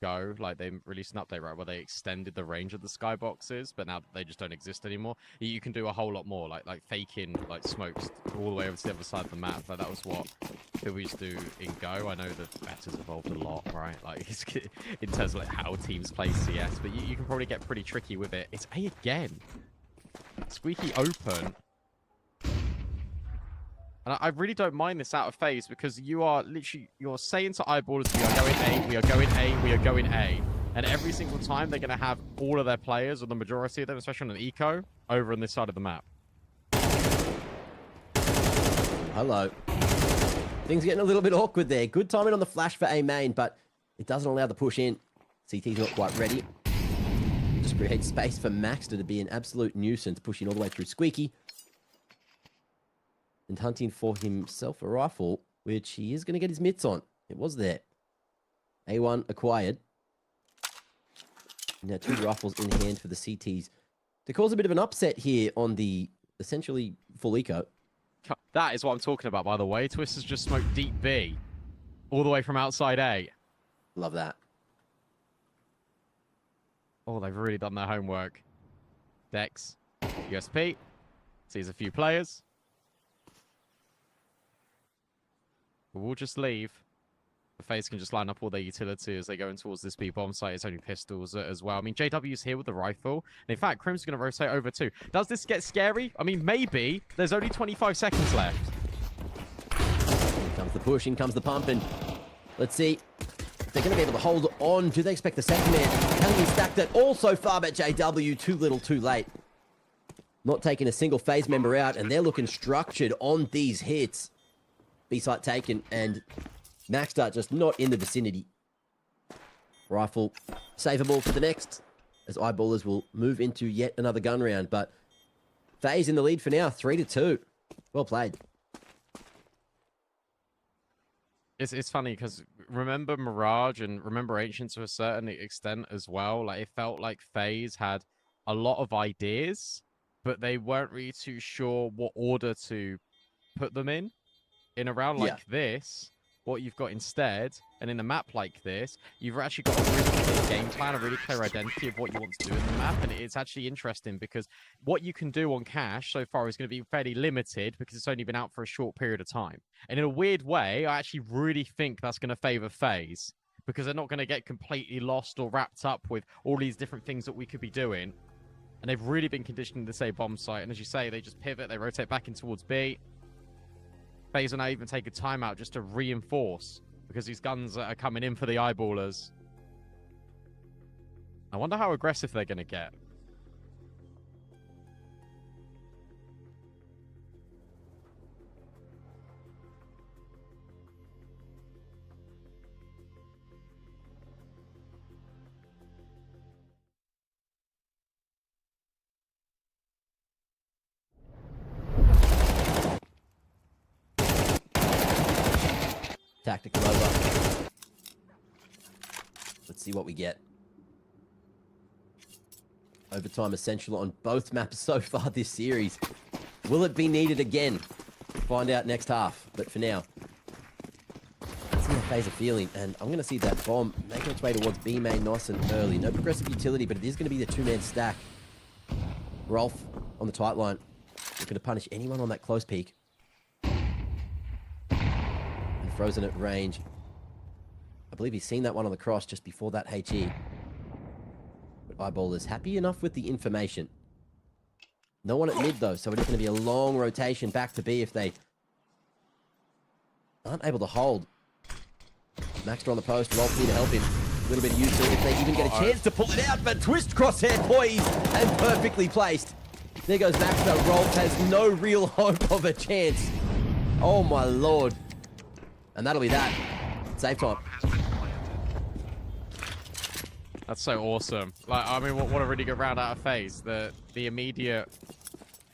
go, like, they released an update, right, where they extended the range of the skyboxes, but now they just don't exist anymore. You can do a whole lot more, like faking, like, smokes all the way over to the other side of the map. Like, that was what people used to do in Go. I know the meta's evolved a lot, right? Like, it's, in terms of, like, how teams play CS, but you can probably get pretty tricky with it. It's A again. Squeaky open. And I really don't mind this out of Faze because you are literally, you're saying to eyeballers, we are going A, we are going A, we are going A. And every single time they're going to have all of their players, or the majority of them, especially on an eco, over on this side of the map. Hello. Things getting a little bit awkward there. Good timing on the flash for A main, but it doesn't allow the push in. CT's not quite ready. Just create space for Maxter to be an absolute nuisance, pushing all the way through Squeaky. And hunting for himself a rifle, which he is going to get his mitts on. It was there. A1 acquired. Now 2 rifles in hand for the CTs to cause a bit of an upset here on the essentially full eco. That is what I'm talking about, by the way. Twist has just smoked deep B all the way from outside A. Love that. Oh, they've really done their homework. Dex, USP, sees a few players. We'll just leave. The Faze can just line up all their utility as they go in towards this B bomb site. It's only pistols as well. I mean, JW's here with the rifle. And in fact, Crim's going to rotate over too. Does this get scary? I mean, maybe. There's only 25 seconds left. In comes the push, in comes the pump, and let's see. They're going to be able to hold on. Do they expect the second man? Can he stack that all so far, but JW too little, too late. Not taking a single Faze member out, and they're looking structured on these hits. B-site taken, and Maxter just not in the vicinity. Rifle savable for the next, as Eyeballers will move into yet another gun round, but Faze in the lead for now, 3-2. Well played. It's funny because remember Mirage and remember Ancient to a certain extent as well. Like, it felt like Faze had a lot of ideas, but they weren't really too sure what order to put them in. In a round like this, what you've got instead, and in a map like this, you've actually got a really clear game plan, a really clear identity of what you want to do in the map, and it's actually interesting because what you can do on Cash so far is going to be fairly limited because it's only been out for a short period of time. And in a weird way, I actually really think that's going to favor Faze because they're not going to get completely lost or wrapped up with all these different things that we could be doing. And they've really been conditioned to say bomb site, and as you say, they just pivot, they rotate back in towards B. Faze will now even take a timeout just to reinforce because these guns are coming in for the Eyeballers. I wonder how aggressive they're going to get. Tactical over. Let's see what we get. Overtime essential on both maps so far this series. Will it be needed again? Find out next half. But for now, let's see how Faze are feeling. And I'm going to see that bomb making its way towards B main nice and early. No progressive utility, but it is going to be the 2-man stack. Rolf on the tight line. Looking to punish anyone on that close peek. Frozen at range. I believe he's seen that one on the cross just before that HE. But Eyeball is happy enough with the information. No one at mid though, so it is going to be a long rotation back to B if they aren't able to hold. Maxter on the post, Rolf here to help him. A little bit of use if they even get a chance to pull it out, but twist crosshair poised and perfectly placed. There goes Maxter. Rolf has no real hope of a chance. Oh my lord. And that'll be that. Save time. That's so awesome. Like, I mean, what a really good round out of Faze. The immediate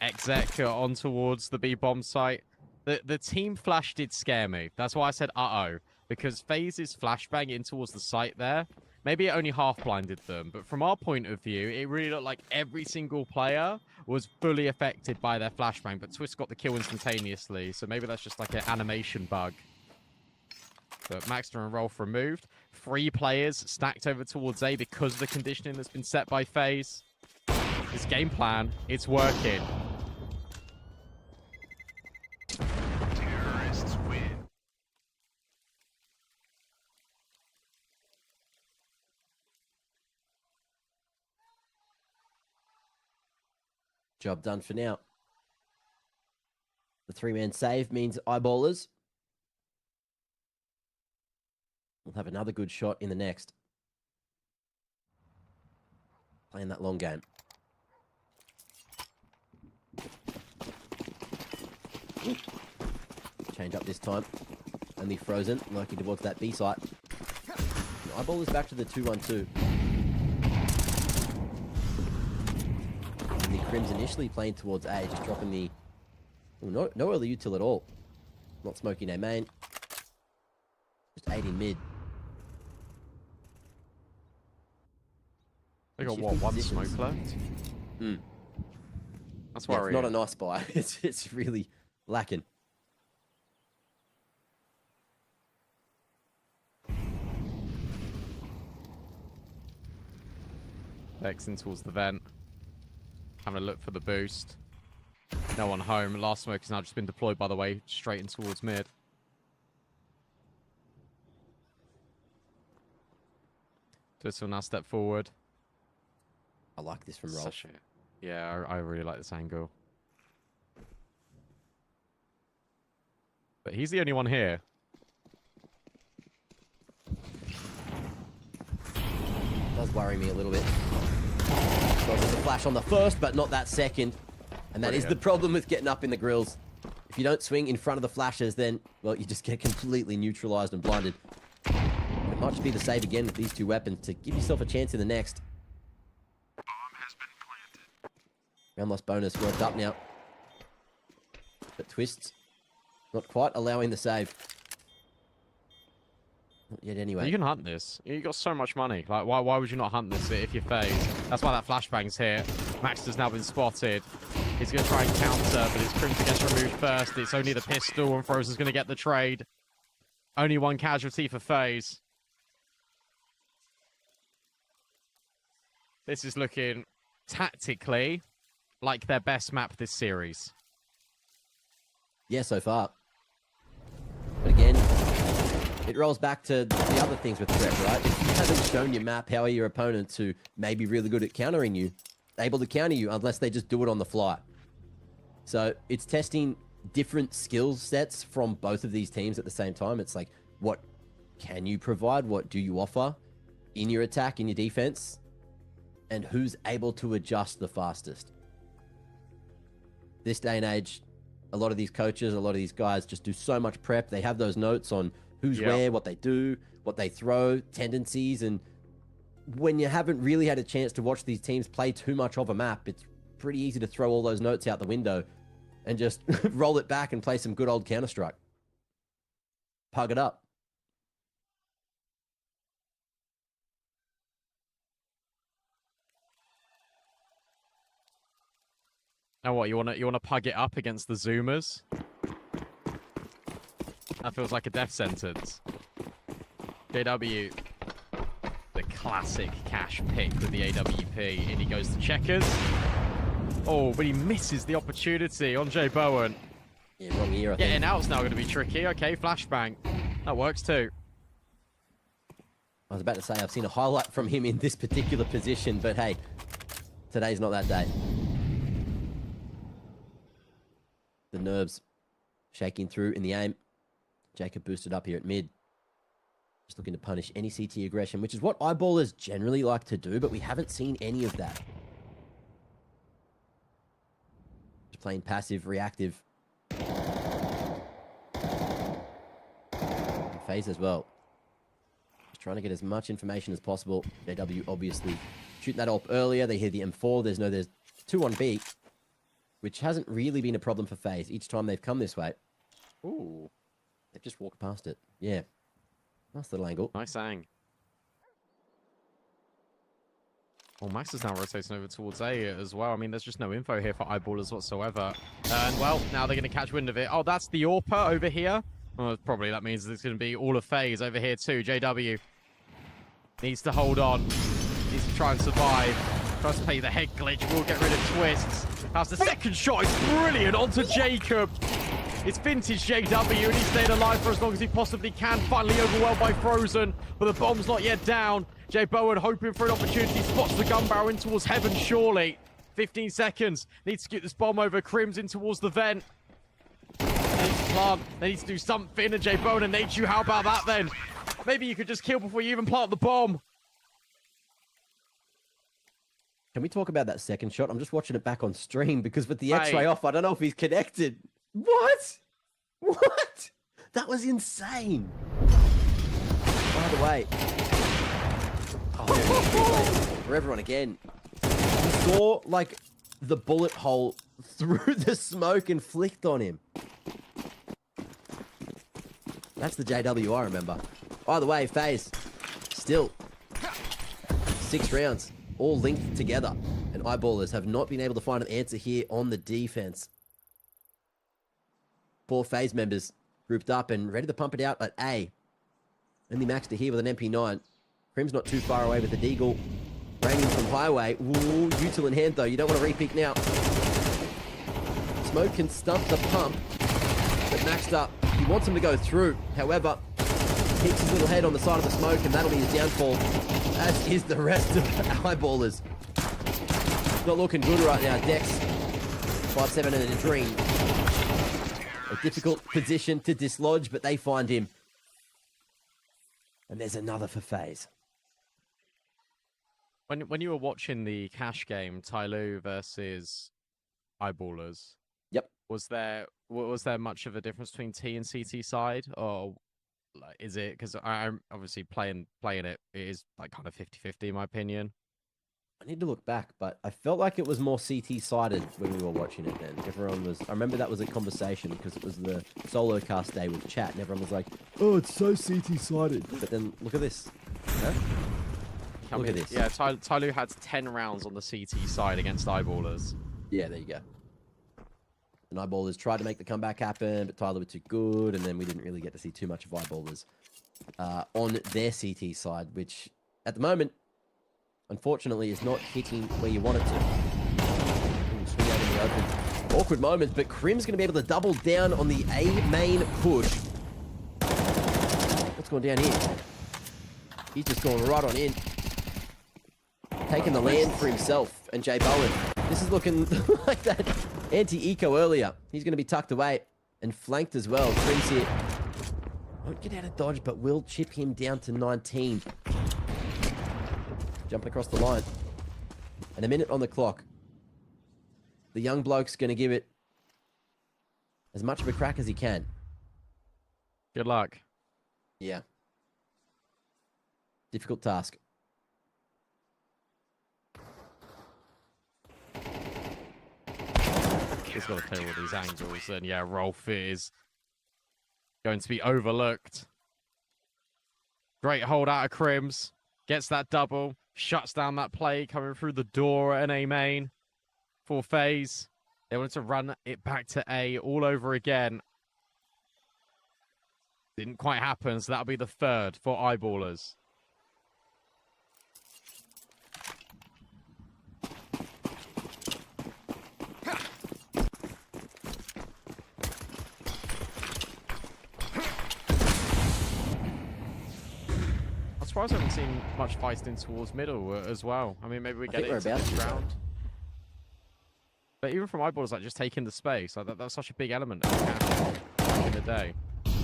exec on towards the B bomb site. The team flash did scare me. That's why I said uh-oh. Because Faze's flashbang in towards the site there, maybe it only half blinded them. But from our point of view, it really looked like every single player was fully affected by their flashbang. But Twist got the kill instantaneously. So maybe that's just like an animation bug. But Maxter and Rolf removed. 3 players stacked over towards A because of the conditioning that's been set by Faze. This game plan, it's working. Terrorists win. Job done for now. The 3-man save means Eyeballers we'll have another good shot in the next. Playing that long game. Ooh. Change up this time. Only Frozen working towards that B site. Eyeball is back to the 2-1-2. And the Crims initially playing towards A, just dropping the... Well, no early util at all. Not smoking A main. Just 8 in mid. They got Shifting what, one positions. smoke left? Mm. That's Yeah, worrying. it's not a nice buy. It's really lacking. Vexing towards the vent. Having a look for the boost. No one home. Last smoke has now just been deployed, by the way, straight in towards mid. Twistle now step forward. I like this from Rolf. Such a... Yeah, I really like this angle. But he's the only one here. Does worry me a little bit. Well, there's a flash on the first, but not that second. And that is the Brilliant. problem with getting up in the grills. If you don't swing in front of the flashes, then, well, you just get completely neutralized and blinded. It might just be the save again with these two weapons to give yourself a chance in the next. Round loss bonus worked up now. But Twists, not quite allowing the save. Not yet anyway. You can hunt this. You got so much money. Like, why would you not hunt this if you're Faze? That's why that flashbang's here. Max has now been spotted. He's going to try and counter, but his Crimson gets removed first. It's only the pistol, and Frozen's going to get the trade. Only one casualty for Faze. This is looking tactically like their best map this series. Yeah, so far. But again, it rolls back to the other things with prep, right? If you haven't shown your map, how are your opponents who may be really good at countering you able to counter you unless they just do it on the fly? So it's testing different skill sets from both of these teams at the same time. It's like, what can you provide? What do you offer in your attack, in your defense? And who's able to adjust the fastest? This day and age, a lot of these coaches, a lot of these guys just do so much prep. They have those notes on who's where, what they do, what they throw, tendencies. And when you haven't really had a chance to watch these teams play too much of a map, it's pretty easy to throw all those notes out the window and just roll it back and play some good old Counter-Strike. Pug it up. Now what, you wanna pug it up against the Zoomers? That feels like a death sentence. JW, the classic cash pick with the AWP, and he goes to checkers. Oh, but he misses the opportunity on Jay Bowen. Yeah, wrong ear, I think. Getting out's now going to be tricky. Okay, flashbang. That works too. I was about to say, I've seen a highlight from him in this particular position, but hey, today's not that day. The nerves shaking through in the aim. Jacob boosted up here at mid. Just looking to punish any CT aggression, which is what eyeballers generally like to do, but we haven't seen any of that. Just playing passive, reactive. And Faze as well. Just trying to get as much information as possible. JW obviously shooting that up earlier. They hear the M4. There's 2 on B, which hasn't really been a problem for Faze. Each time they've come this way, Ooh, they've just walked past it. Yeah. Nice little angle. nice ang. Well, Max is now rotating over towards A as well. I mean, there's just no info here for eyeballers whatsoever. And, well, now they're going to catch wind of it. Oh, that's the AWPer over here. Well, probably that means it's going to be all of Faze over here too. JW needs to hold on. Needs to try and survive. Tries to play the head glitch. Will get rid of Twists. That's the second shot. It's brilliant onto Jacob. It's vintage JW, and he's stayed alive for as long as he possibly can. Finally overwhelmed by Frozen, but the bomb's not yet down. Jay Bowen hoping for an opportunity. Spots the gun barrel in towards heaven, surely. 15 seconds. Needs to get this bomb over Crimson towards the vent. They need to plant. They need to do something. And Jay Bowen and Nachu, how about that then? Maybe you could just kill before you even plant the bomb. Can we talk about that second shot? I'm just watching it back on stream because with the Hey. X-ray off, I don't know if he's connected. What? What? That was insane. By the way, for everyone again, you saw like the bullet hole through the smoke and flicked on him. That's the JW I remember. By the way, Faze, still 6 rounds, all linked together, and Eyeballers have not been able to find an answer here on the defense. 4 Faze members grouped up and ready to pump it out at A. Only Max to here with an MP9. Crim's not too far away with the Deagle. Raining from Highway. Ooh, util in hand though. You don't want to repeat now. Smoke can stump the pump, but Maxed up. He wants him to go through. However, keeps his little head on the side of the smoke, and that'll be his downfall, as is the rest of Eyeballers. Not looking good right now. Dex 5-7 and a dream. A difficult position to dislodge, but they find him. And there's another for Faze. When you were watching the cash game, Tyloo versus Eyeballers, Yep. was there much of a difference between T and CT side, or like, is it, because I'm obviously playing it is like kind of 50-50 in my opinion. I need to look back, but I felt like it was more CT-sided when we were watching it then. Everyone was... I remember that was a conversation because it was the solo cast day with chat, and everyone was like, oh, it's so CT-sided. But then, look at this. Huh? Look at this. Yeah, Tyloo had 10 rounds on the CT side against Eyeballers. Yeah, there you go. And Eyeballers tried to make the comeback happen, but Tyler was too good, and then we didn't really get to see too much of Eyeballers on their CT side, which, at the moment, unfortunately, is not hitting where you want it to. Ooh, swing out in the open. Awkward moments, but Crim's going to be able to double down on the A main push. What's going down here? He's just going right on in. Taking the land for himself and Jay Bowen. This is looking like that anti-eco earlier. He's going to be tucked away and flanked as well. Crim's here. Won't get out of dodge, but will chip him down to 19. Jumping across the line. And a minute on the clock. The young bloke's going to give it as much of a crack as he can. Good luck. Yeah. Difficult task. He's got to clear all these angles, and yeah, Rolf is going to be overlooked. Great hold out of Crims. Gets that double. Shuts down that play coming through the door at an A main for Faze. They wanted to run it back to A all over again. Didn't quite happen, so that'll be the third for Eyeballers. I'm surprised I haven't seen much fighting towards middle as well. I mean, maybe we get it into this round. But even from Eyeballers, like just taking the space, like that's such a big element of cash back in the day.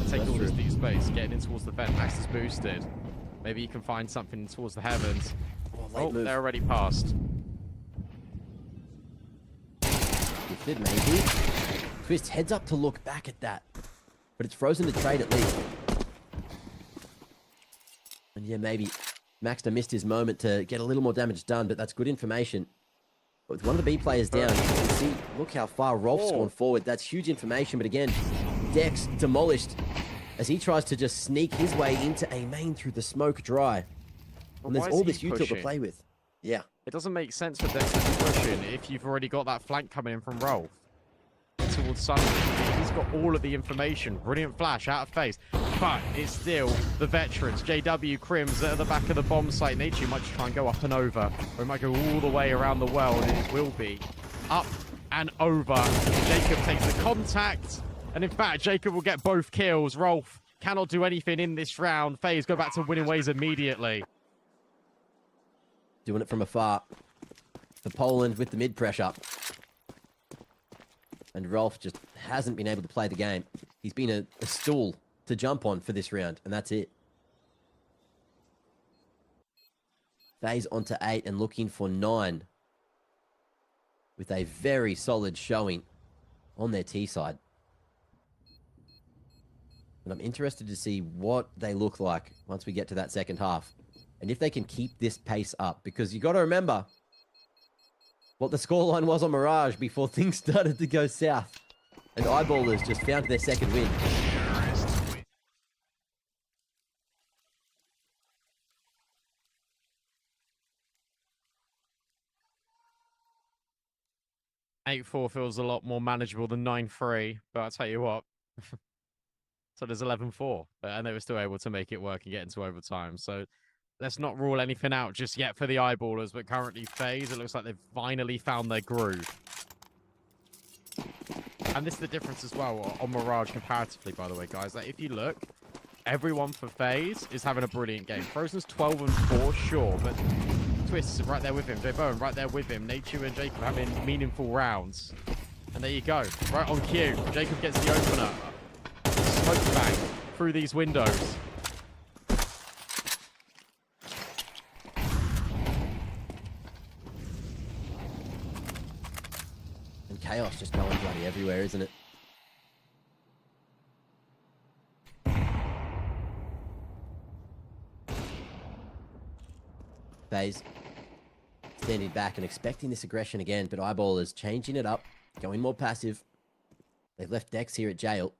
Taking all this deep space, getting in towards the vent. Max is boosted. Maybe you can find something towards the heavens. Oh, they're already past. Gifted, maybe. Twist heads up to look back at that. But it's frozen to trade at least. And yeah, maybe Maxter missed his moment to get a little more damage done, but that's good information. But with one of the B players down, you can see, look how far Rolf's gone forward. That's huge information, but again, Dex demolished as he tries to just sneak his way into A main through the smoke dry. And there's all this util to play with. Yeah. It doesn't make sense for Dex to be pushing if you've already got that flank coming in from Rolf. Towards Sunny. He's got all of the information. Brilliant flash out of face. But it's still the veterans, JW, Crims, that are at the back of the bomb site. Nature might just try and go up and over. Or it might go all the way around the world, and it will be up and over. Jacob takes the contact. And in fact, Jacob will get both kills. Rolf cannot do anything in this round. Faze go back to winning ways immediately. Doing it from afar. For Poland with the mid pressure. And Rolf just hasn't been able to play the game. He's been a stool to jump on for this round, and that's it. Faze onto 8 and looking for 9. With a very solid showing on their T side. And I'm interested to see what they look like once we get to that second half. And if they can keep this pace up. Because you got to remember what the scoreline was on Mirage before things started to go south. And Eyeballers just found their second win. 8-4 feels a lot more manageable than 9-3, but I'll tell you what. So there's 11-4, and they were still able to make it work and get into overtime. So let's not rule anything out just yet for the Eyeballers, but currently Faze, it looks like they've finally found their groove. And this is the difference as well on Mirage comparatively, by the way, guys. Like, if you look, everyone for Faze is having a brilliant game. Frozen's 12-4, sure, but Twist is right there with him. J Bowen right there with him. Nature and Jacob having meaningful rounds. And there you go. Right on cue. Jacob gets the opener. Smoke bang through these windows. And chaos just going bloody everywhere, isn't it? Faze standing back and expecting this aggression again, but Eyeballers changing it up, going more passive. They've left Dex here at jail.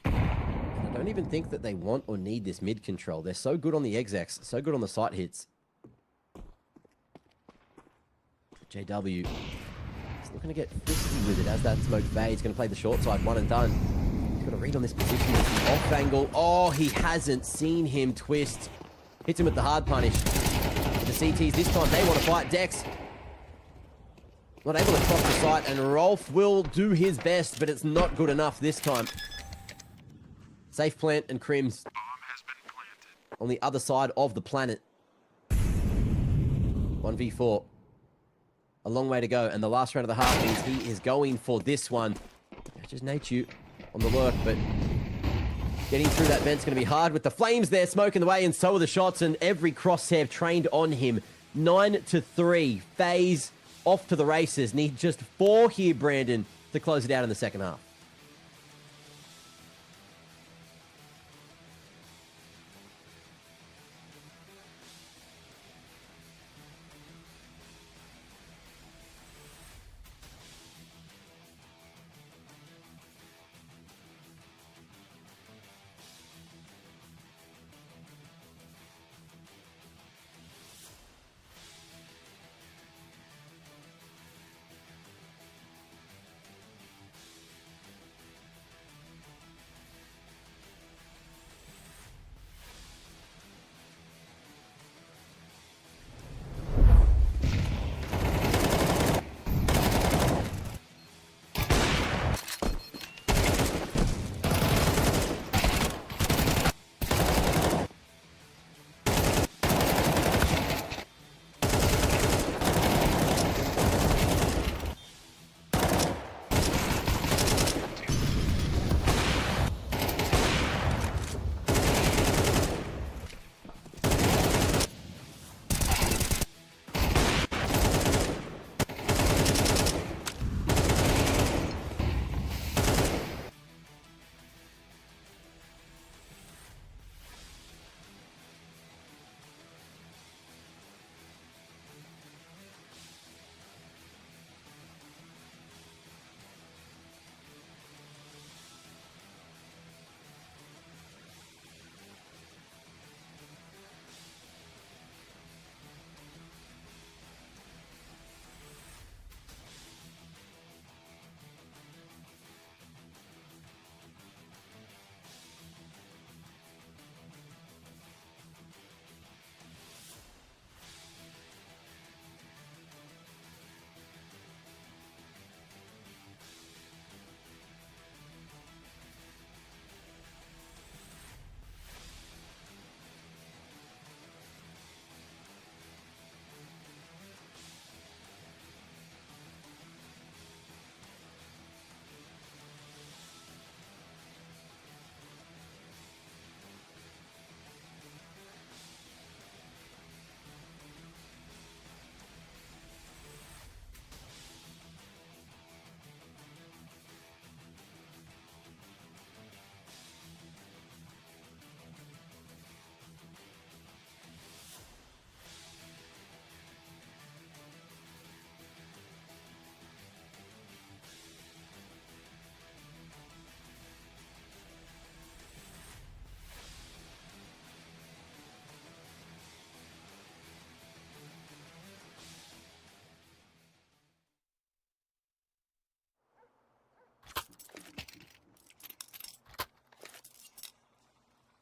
And I don't even think that they want or need this mid control. They're so good on the execs, so good on the site hits. JW is not going to get frisky with it as that smoke fades. Going to play the short side, one and done. He's got to read on this position with the off angle. Oh, he hasn't seen him. Twist hits him with the hard punish. The CTs this time, they want to fight Dex. Not able to cross the site, and Rolf will do his best, but it's not good enough this time. Safe plant and Crims on the other side of the planet. 1v4. A long way to go, and the last round of the half means he is going for this one. Just Nature on the lurk, but getting through that vent's going to be hard with the flames there smoking the way, and so are the shots, and every crosshair trained on him. 9-3. Faze off to the races. Need just 4 here, Brandon, to close it out in the second half.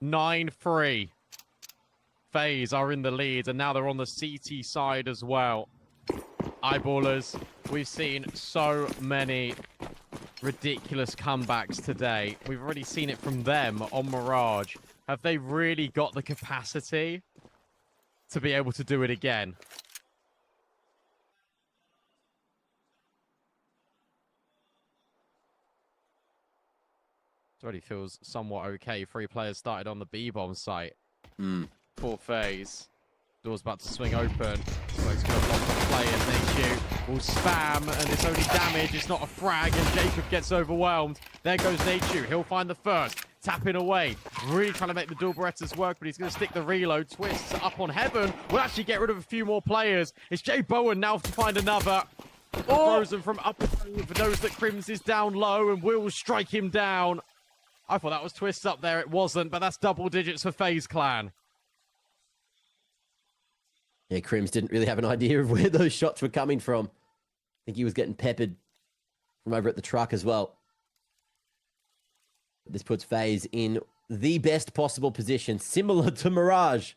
9-3. Faze are in the lead, and now they're on the CT side as well. Eyeballers, we've seen so many ridiculous comebacks today. We've already seen it from them on Mirage. Have they really got the capacity to be able to do it again? It already feels somewhat okay. 3 players started on the B-bomb site. For Faze. Door's about to swing open. Smoke's going to block the players. They shoot. Will spam, and it's only damage. It's not a frag, and Jacob gets overwhelmed. There goes Nachu. He'll find the first. Tapping away. Really trying to make the dual Berettas work, but he's going to stick the reload. Twists up on Heaven. Will actually get rid of a few more players. It's Jay Bowen now to find another. Frozen from up for knows that Crims is down low and will strike him down. I thought that was Twists up there. It wasn't, but that's double digits for FaZe Clan. Yeah, Crims didn't really have an idea of where those shots were coming from. I think he was getting peppered from over at the truck as well. This puts FaZe in the best possible position, similar to Mirage.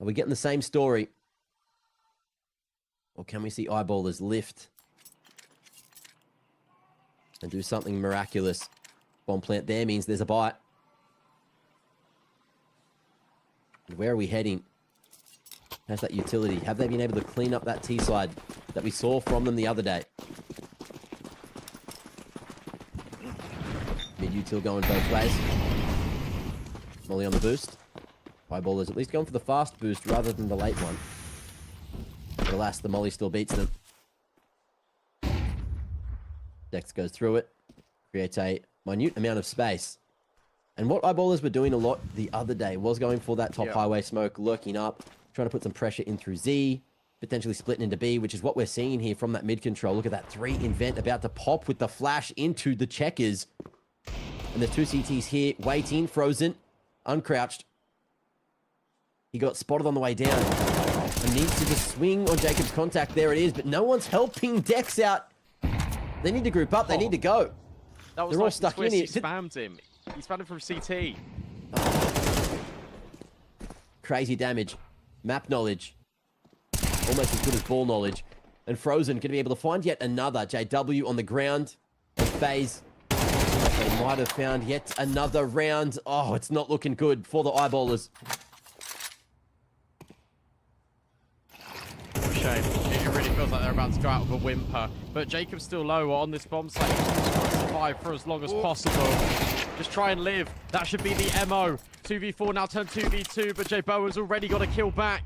Are we getting the same story? Or can we see Eyeballers lift and do something miraculous? Bomb plant there means there's a bite. And where are we heading? How's that utility? Have they been able to clean up that T-side that we saw from them the other day? Mid-util going both ways. Molly on the boost. Eyeballers at least going for the fast boost rather than the late one. But alas, the Molly still beats them. Dex goes through it. Creates a minute amount of space. And what Eyeballers were doing a lot the other day was going for that top highway smoke, lurking up, trying to put some pressure in through Z, potentially splitting into B, which is what we're seeing here from that mid control. Look at that 3 invent about to pop with the flash into the checkers. And there's 2 CTs here, waiting, frozen, uncrouched. He got spotted on the way down. And needs to just swing on Jacob's contact. There it is, but no one's helping Dex out. They need to group up, they need to go. That was They're all like stuck in Twist. here. He spammed him. He spammed him from CT. Crazy damage. Map knowledge. Almost as good as ball knowledge. And Frozen going to be able to find yet another JW on the ground. And FaZe. They might have found yet another round. Oh, it's not looking good for the Eyeballers. Shame. It really feels like they're about to go out with a whimper. But Jacob's still low on this bomb site. He's going to survive for as long as possible. Just try and live. That should be the MO. 2v4 now turned 2v2, but Jay Bowen's already got a kill back.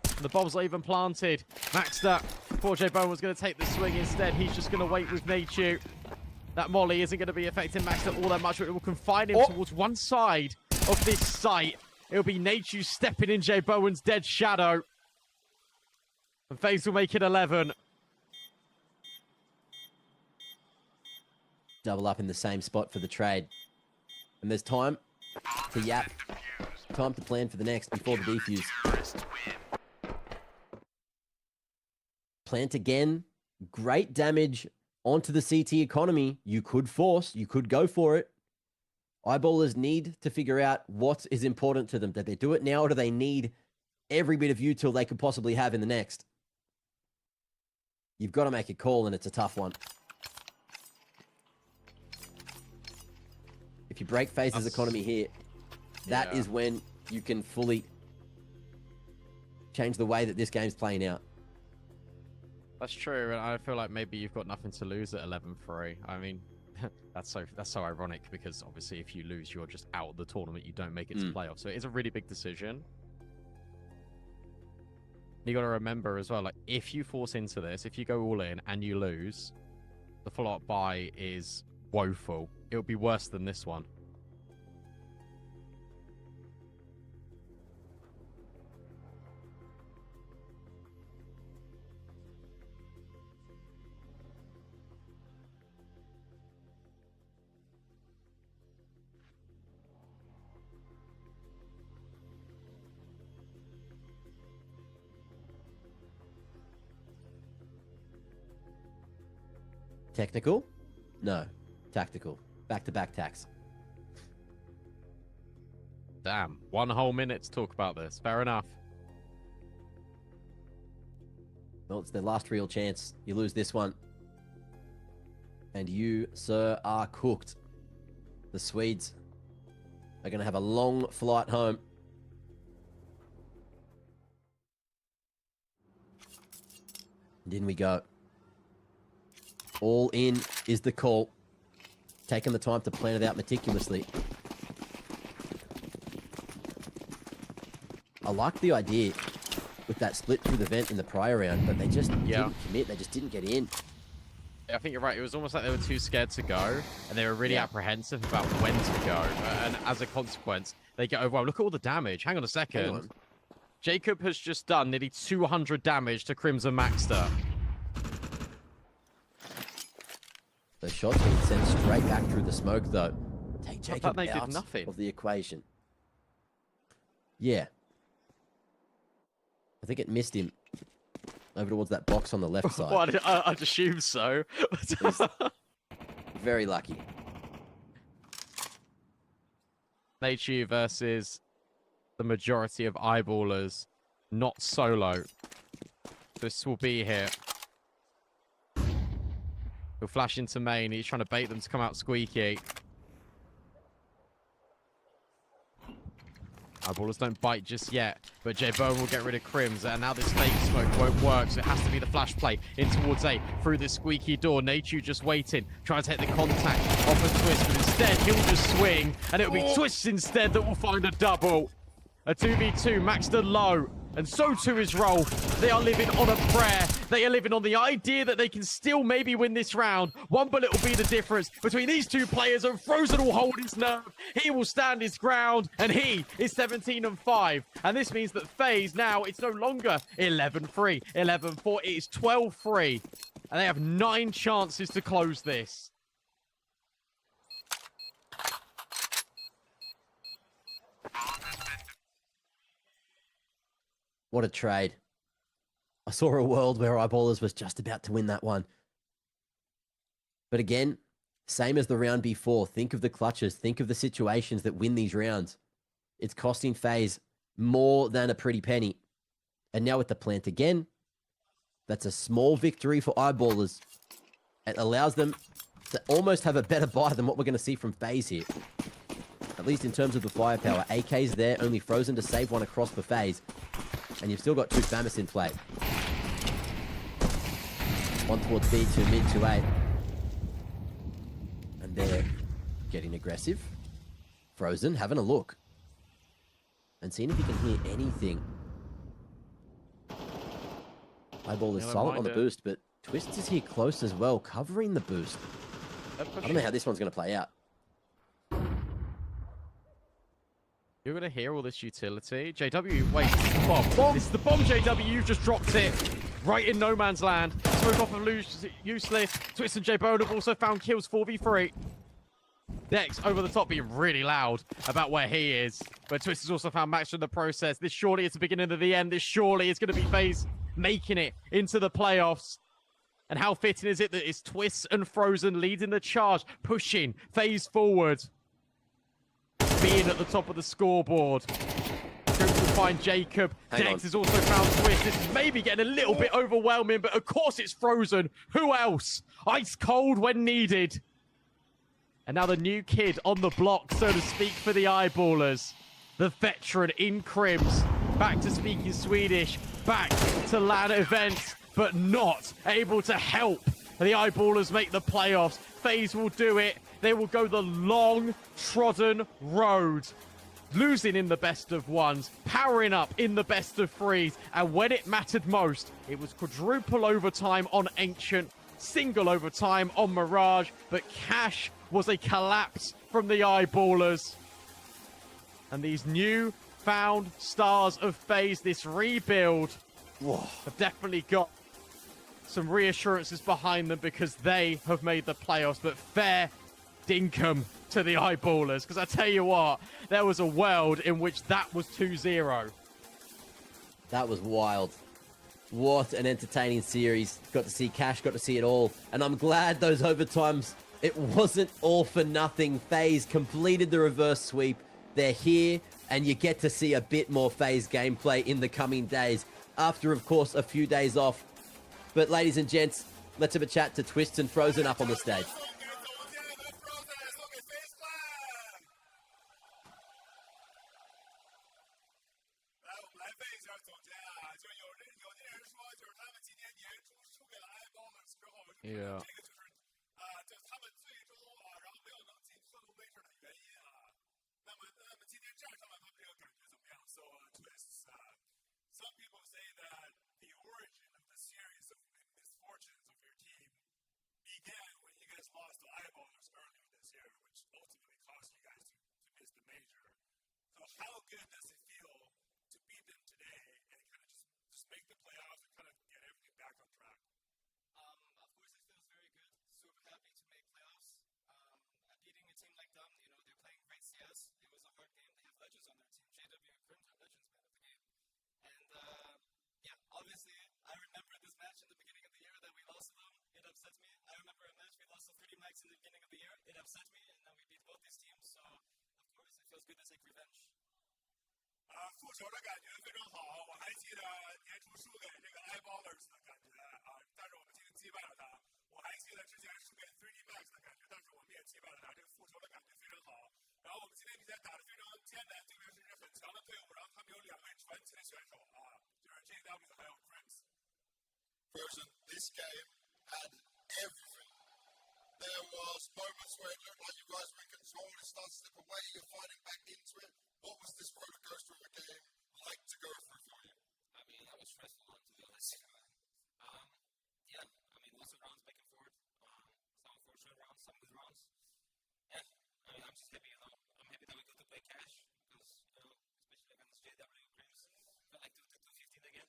And the bomb's not even planted. Maxter. Poor Jay Bowen was going to take the swing instead. He's just going to wait with Nachu. That molly isn't going to be affecting Maxter all that much, but it will confine him towards one side of this site. It'll be Nachu stepping in Jay Bowen's dead shadow. And FaZe will make it 11. Double up in the same spot for the trade. And there's time to yap. Time to plan for the next before the defuse. Plant again. Great damage onto the CT economy. You could force. You could go for it. Eyeballers need to figure out what is important to them. Do they do it now, or do they need every bit of util they could possibly have in the next? You've got to make a call, and it's a tough one. If you break FaZe's economy here, that is when you can fully change the way that this game's playing out. That's true, and I feel like maybe you've got nothing to lose at 11-3. I mean, that's so ironic, because obviously if you lose, you're just out of the tournament. You don't make it to playoffs. So it is a really big decision. You got to remember as well, like, if you force into this, if you go all in and you lose, the follow-up bye is woeful. It'll be worse than this one. Technical? No. Tactical. Back-to-back tax. Damn. 1 whole minute to talk about this. Fair enough. Well, it's their last real chance. You lose this one. And you, sir, are cooked. The Swedes are going to have a long flight home. And in we go. All in is the call. Taking the time to plan it out meticulously. I like the idea with that split through the vent in the prior round, but they just didn't commit. They just didn't get in. I think you're right. It was almost like they were too scared to go, and they were really apprehensive about when to go. And as a consequence, they get overwhelmed. Look at all the damage. Hang on a second. Hang on. Jacob has just done nearly 200 damage to Crimson Maxter. Those shots getting sent straight back through the smoke, though. Take thought Jacob they did out nothing. of the equation. Yeah. I think it missed him over towards that box on the left side. Well, I'd assume so. Very lucky. Nachu versus the majority of eyeballers, not solo. This will be here. He'll flash into main. He's trying to bait them to come out squeaky. Eyeballers don't bite just yet, but J-Bone will get rid of Crims, and now this fake smoke won't work, so it has to be the flash play in towards A through this squeaky door. Nachu just waiting, trying to hit the contact off a Twist, but instead he'll just swing, and it'll be Twist instead that will find a double. A 2v2, Maxter low, and so too is Rolf. They are living on a prayer. They are living on the idea that they can still maybe win this round. One bullet will be the difference between these two players, and Frozen will hold his nerve. He will stand his ground, and he is 17-5. And this means that Faze now, it's no longer 11-3, 11-4. It is 12-3. And they have 9 chances to close this. What a trade. I saw a world where Eyeballers was just about to win that one. But again, same as the round before. Think of the clutches. Think of the situations that win these rounds. It's costing Faze more than a pretty penny. And now with the plant again, that's a small victory for Eyeballers. It allows them to almost have a better buy than what we're going to see from Faze here. At least in terms of the firepower. AK's there, only Frozen to save one across for Faze. And you've still got 2 Famis in play. One towards B, 2 mid, 2 A. And they're getting aggressive. Frozen, having a look. And seeing if he can hear anything. Eyeball is silent on the boost, but Twist is here close as well, covering the boost. I don't know how this one's going to play out. You're going to hear all this utility. JW, wait, bomb. This is the bomb, JW. You've just dropped it right in no man's land. Smoke off of useless. Twist and J-Bone have also found kills 4v3. Dex over the top being really loud about where he is. But Twist has also found Max in the process. This surely is the beginning of the end. This surely is going to be Faze making it into the playoffs. And how fitting is it that it's Twist and Frozen leading the charge, pushing Faze forward. Being at the top of the scoreboard. Going to find Jacob. Dex has also found Twist. This is maybe getting a little bit overwhelming, but of course it's Frozen. Who else? Ice cold when needed. And now the new kid on the block, so to speak, for the Eyeballers. The veteran in Crims. Back to speaking Swedish. Back to LAN events, but not able to help the Eyeballers make the playoffs. Faze will do it. They will go the long, trodden road. Losing in the best of ones, powering up in the best of threes. And when it mattered most, it was quadruple overtime on Ancient, single overtime on Mirage. But Cash was a collapse from the Eyeballers. And these new found stars of Faze, this rebuild, have definitely got some reassurances behind them because they have made the playoffs. But fair dinkum to the Eyeballers, because I tell you what, there was a world in which that was 2-0. That was wild. What an entertaining series. Got to see Cash, got to see it all. And I'm glad those overtimes, it wasn't all for nothing. Faze completed the reverse sweep. They're here and you get to see a bit more Faze gameplay in the coming days after, of course, a few days off. But ladies and gents, let's have a chat to Twist and Frozen up on the stage. 送给总监和 Frozen， 送给 Faze Clan。来，我们来问一下总监啊，就有的人说，就是他们今年年初输给了 iBallers 之后，这个就是就他们最终然后没有能进克隆威士的原因啊。那么今天站上了，他们这个感觉怎么样？So Twists, some people say that the origin of the series of misfortunes of your team began when you guys lost to eyeballers earlier this year, which ultimately caused you guys to miss the major. So how good does it feel to beat them today and kind of just make the playoffs and kind of get everything back on track? Of course, it feels very good. Super happy to make playoffs. Beating a team like them, they're playing great CS. It was a hard game. They have legends on their team. JW and Crimson are legends, man, of the game. And yeah, obviously, I remember this match in the beginning of the year that we lost to them. It upset me. I remember a match we lost to 30 Max in the beginning of the year. It upset me, and then we beat both these teams. So, of course, it feels good to take revenge. 复仇的感觉非常好，我还记得年初输给这个 eyeballers 的感觉但是我们今天击败了他。我还记得之前输给 3D Max 的感觉，但是我们也击败了他，这个复仇的感觉非常好。然后我们今天比赛打得非常艰难，对面是一支很强的队伍，然后他们有2位传奇的选手就是 JW 还有 Crims。Frozen, this game had everything. There was moments where it looked like you guys were in control, it started to slip away, you're fighting back into it. What was this roller coaster of a game like to go through for you? I mean, that was stressful, to be honest. Yeah, I mean, lots of rounds back and forth. Some unfortunate rounds, some good rounds. Yeah, I mean, I'm just happy, I'm happy that we got to play cash because, especially against JW Crims, I like to do 215 again.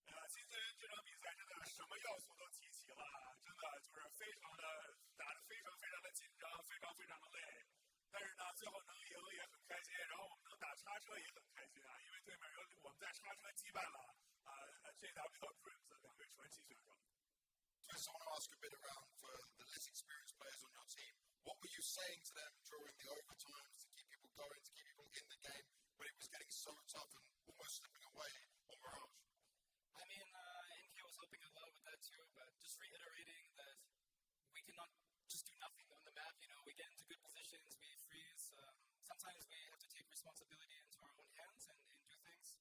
Yeah. 今天这场比赛真的什么要素都集齐了，真的就是打得非常的紧张，非常的累。但是呢，最后能赢也很开心，然后我们能打叉车也很开心因为对面我们在叉车击败了JW 和 Crims 2位传奇选手。Just want to ask a bit around for the less experienced players on your team. What were you saying to them during the overtimes to keep people going, to keep people in the game when it was getting so tough and almost slipping away on Mirage? I mean, NK was helping a lot with that too, but just reiterating that we cannot just do nothing on the map. We get into good positions, we freeze. Sometimes we have to take responsibility into our own hands and do things.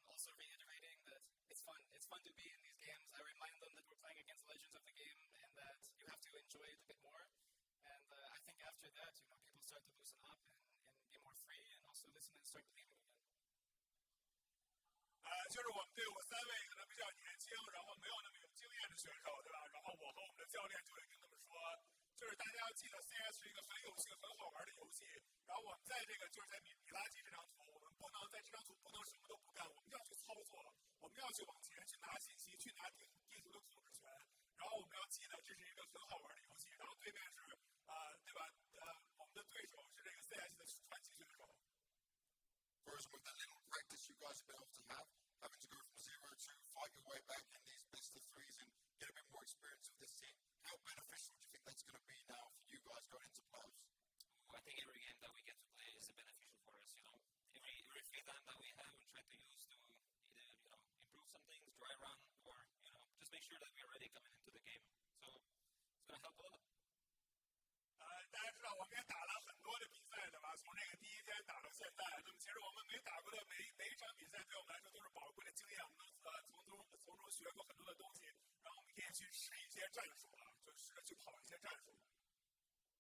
Also reiterating that it's fun. It's fun to be in these games. I remind them that we're playing against legends of the game and that you have to enjoy it a bit more. And I think after that, people start to loosen up and be more free and also listen and start believing again. 就是我们队伍3位可能比较年轻，然后没有那么有经验的选手，对吧？然后我和我们的教练就会跟他们说，就是大家要记得 CS 是一个很有趣、很好玩的游戏。然后我们在就是在米拉基这张图，我们不能在这张图不能什么都不干，我们要去操作，我们要去往前去拿信息，去拿地图的控制权。然后我们要记得这是一个很好玩的游戏。然后对面是对吧？我们的对手是这个 CS 的传奇选手。Whereas with that little practice you guys have been able to have, having to go from 0 to fight your way back in these best of threes and get a bit more experience with this team, how beneficial do you think that's going to be now for you guys going into playoffs? I think every game that we get to play is beneficial for us. Every free time that we have, we try to use to either improve some things, dry run, or just make sure that we're ready coming into the game. So it's going to help a lot. 大家知道我们也打了很多的比赛，对吧？从这个第一天打到现在，那么其实我们没打过的每一场比赛，对我们来说都是宝贵的经验。我们能从中学过很多的东西，然后我们可以去试一些战术就试着去跑一些战术。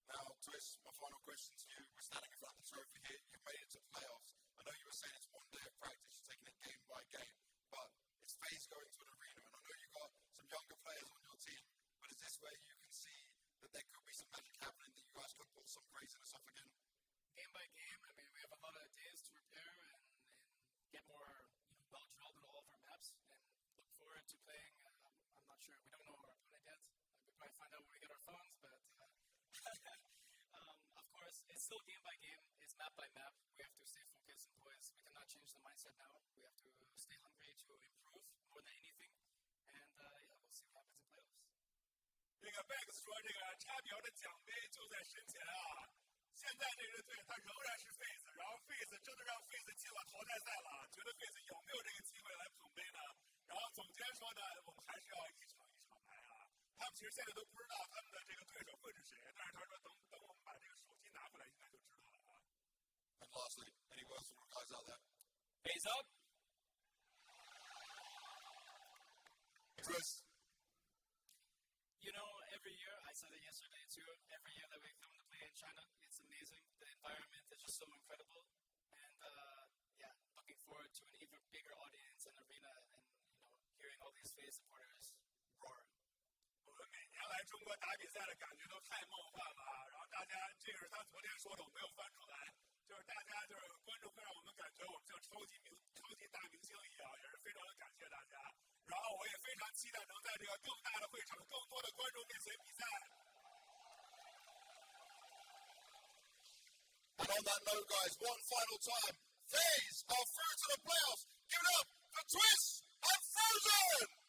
Now, Twist, my final question to you. We're standing in front of the trophy here. You've made it to playoffs. I know you were saying it's one day of practice, you're taking it game by game, but it's Faze going to an arena, and I know you've got some younger players on your team, but is this where you can see that there could be some magic happening, that you guys could pull some craziness off again? Game by game, I mean, we have a lot of days to prepare and get more well-drilled in all of our maps, and look forward to playing. I'm not sure, we don't know our opponent yet. We'll probably find out when we get our phones, but of course, it's still game by game, it's map by map. We have to stay focused and poised. We cannot change the mindset now. We have to stay hungry to improve more than anything, and yeah, we'll see what happens in playoffs. 这个 Bex 说，这个插表的奖杯就在身前下现在这支队他仍然是 Faze， 然后 Faze 真的让 Faze 进了淘汰赛了，觉得 Faze 有没有这个机会来捧杯呢？然后总监说呢，我们还是要一场一场来啊。他们其实现在都不知道他们的这个对手会是谁，但是他说等我们把这个手机拿回来，应该就知道了啊。And lastly, any words for the guys out there? Faze up. Chris. You know, every year, I said it yesterday too, every year that we come to play in China, it's amazing. The environment is just so incredible. And yeah, looking forward to an even bigger audience and arena and, you know, hearing all these Faze supporters roar. 我们每年来中国打比赛的感觉都太梦幻了啊！然后大家，这个是他昨天说的，我没有翻出来，就是大家就是观众会让我们感觉我们像超级大明星一样，也是非常的感谢大家。然后我也非常期待能在这个更大的会场、更多的观众面前比赛。And on that note, guys, one final time, Faze are through to the playoffs. Give it up for Twist and Frozen!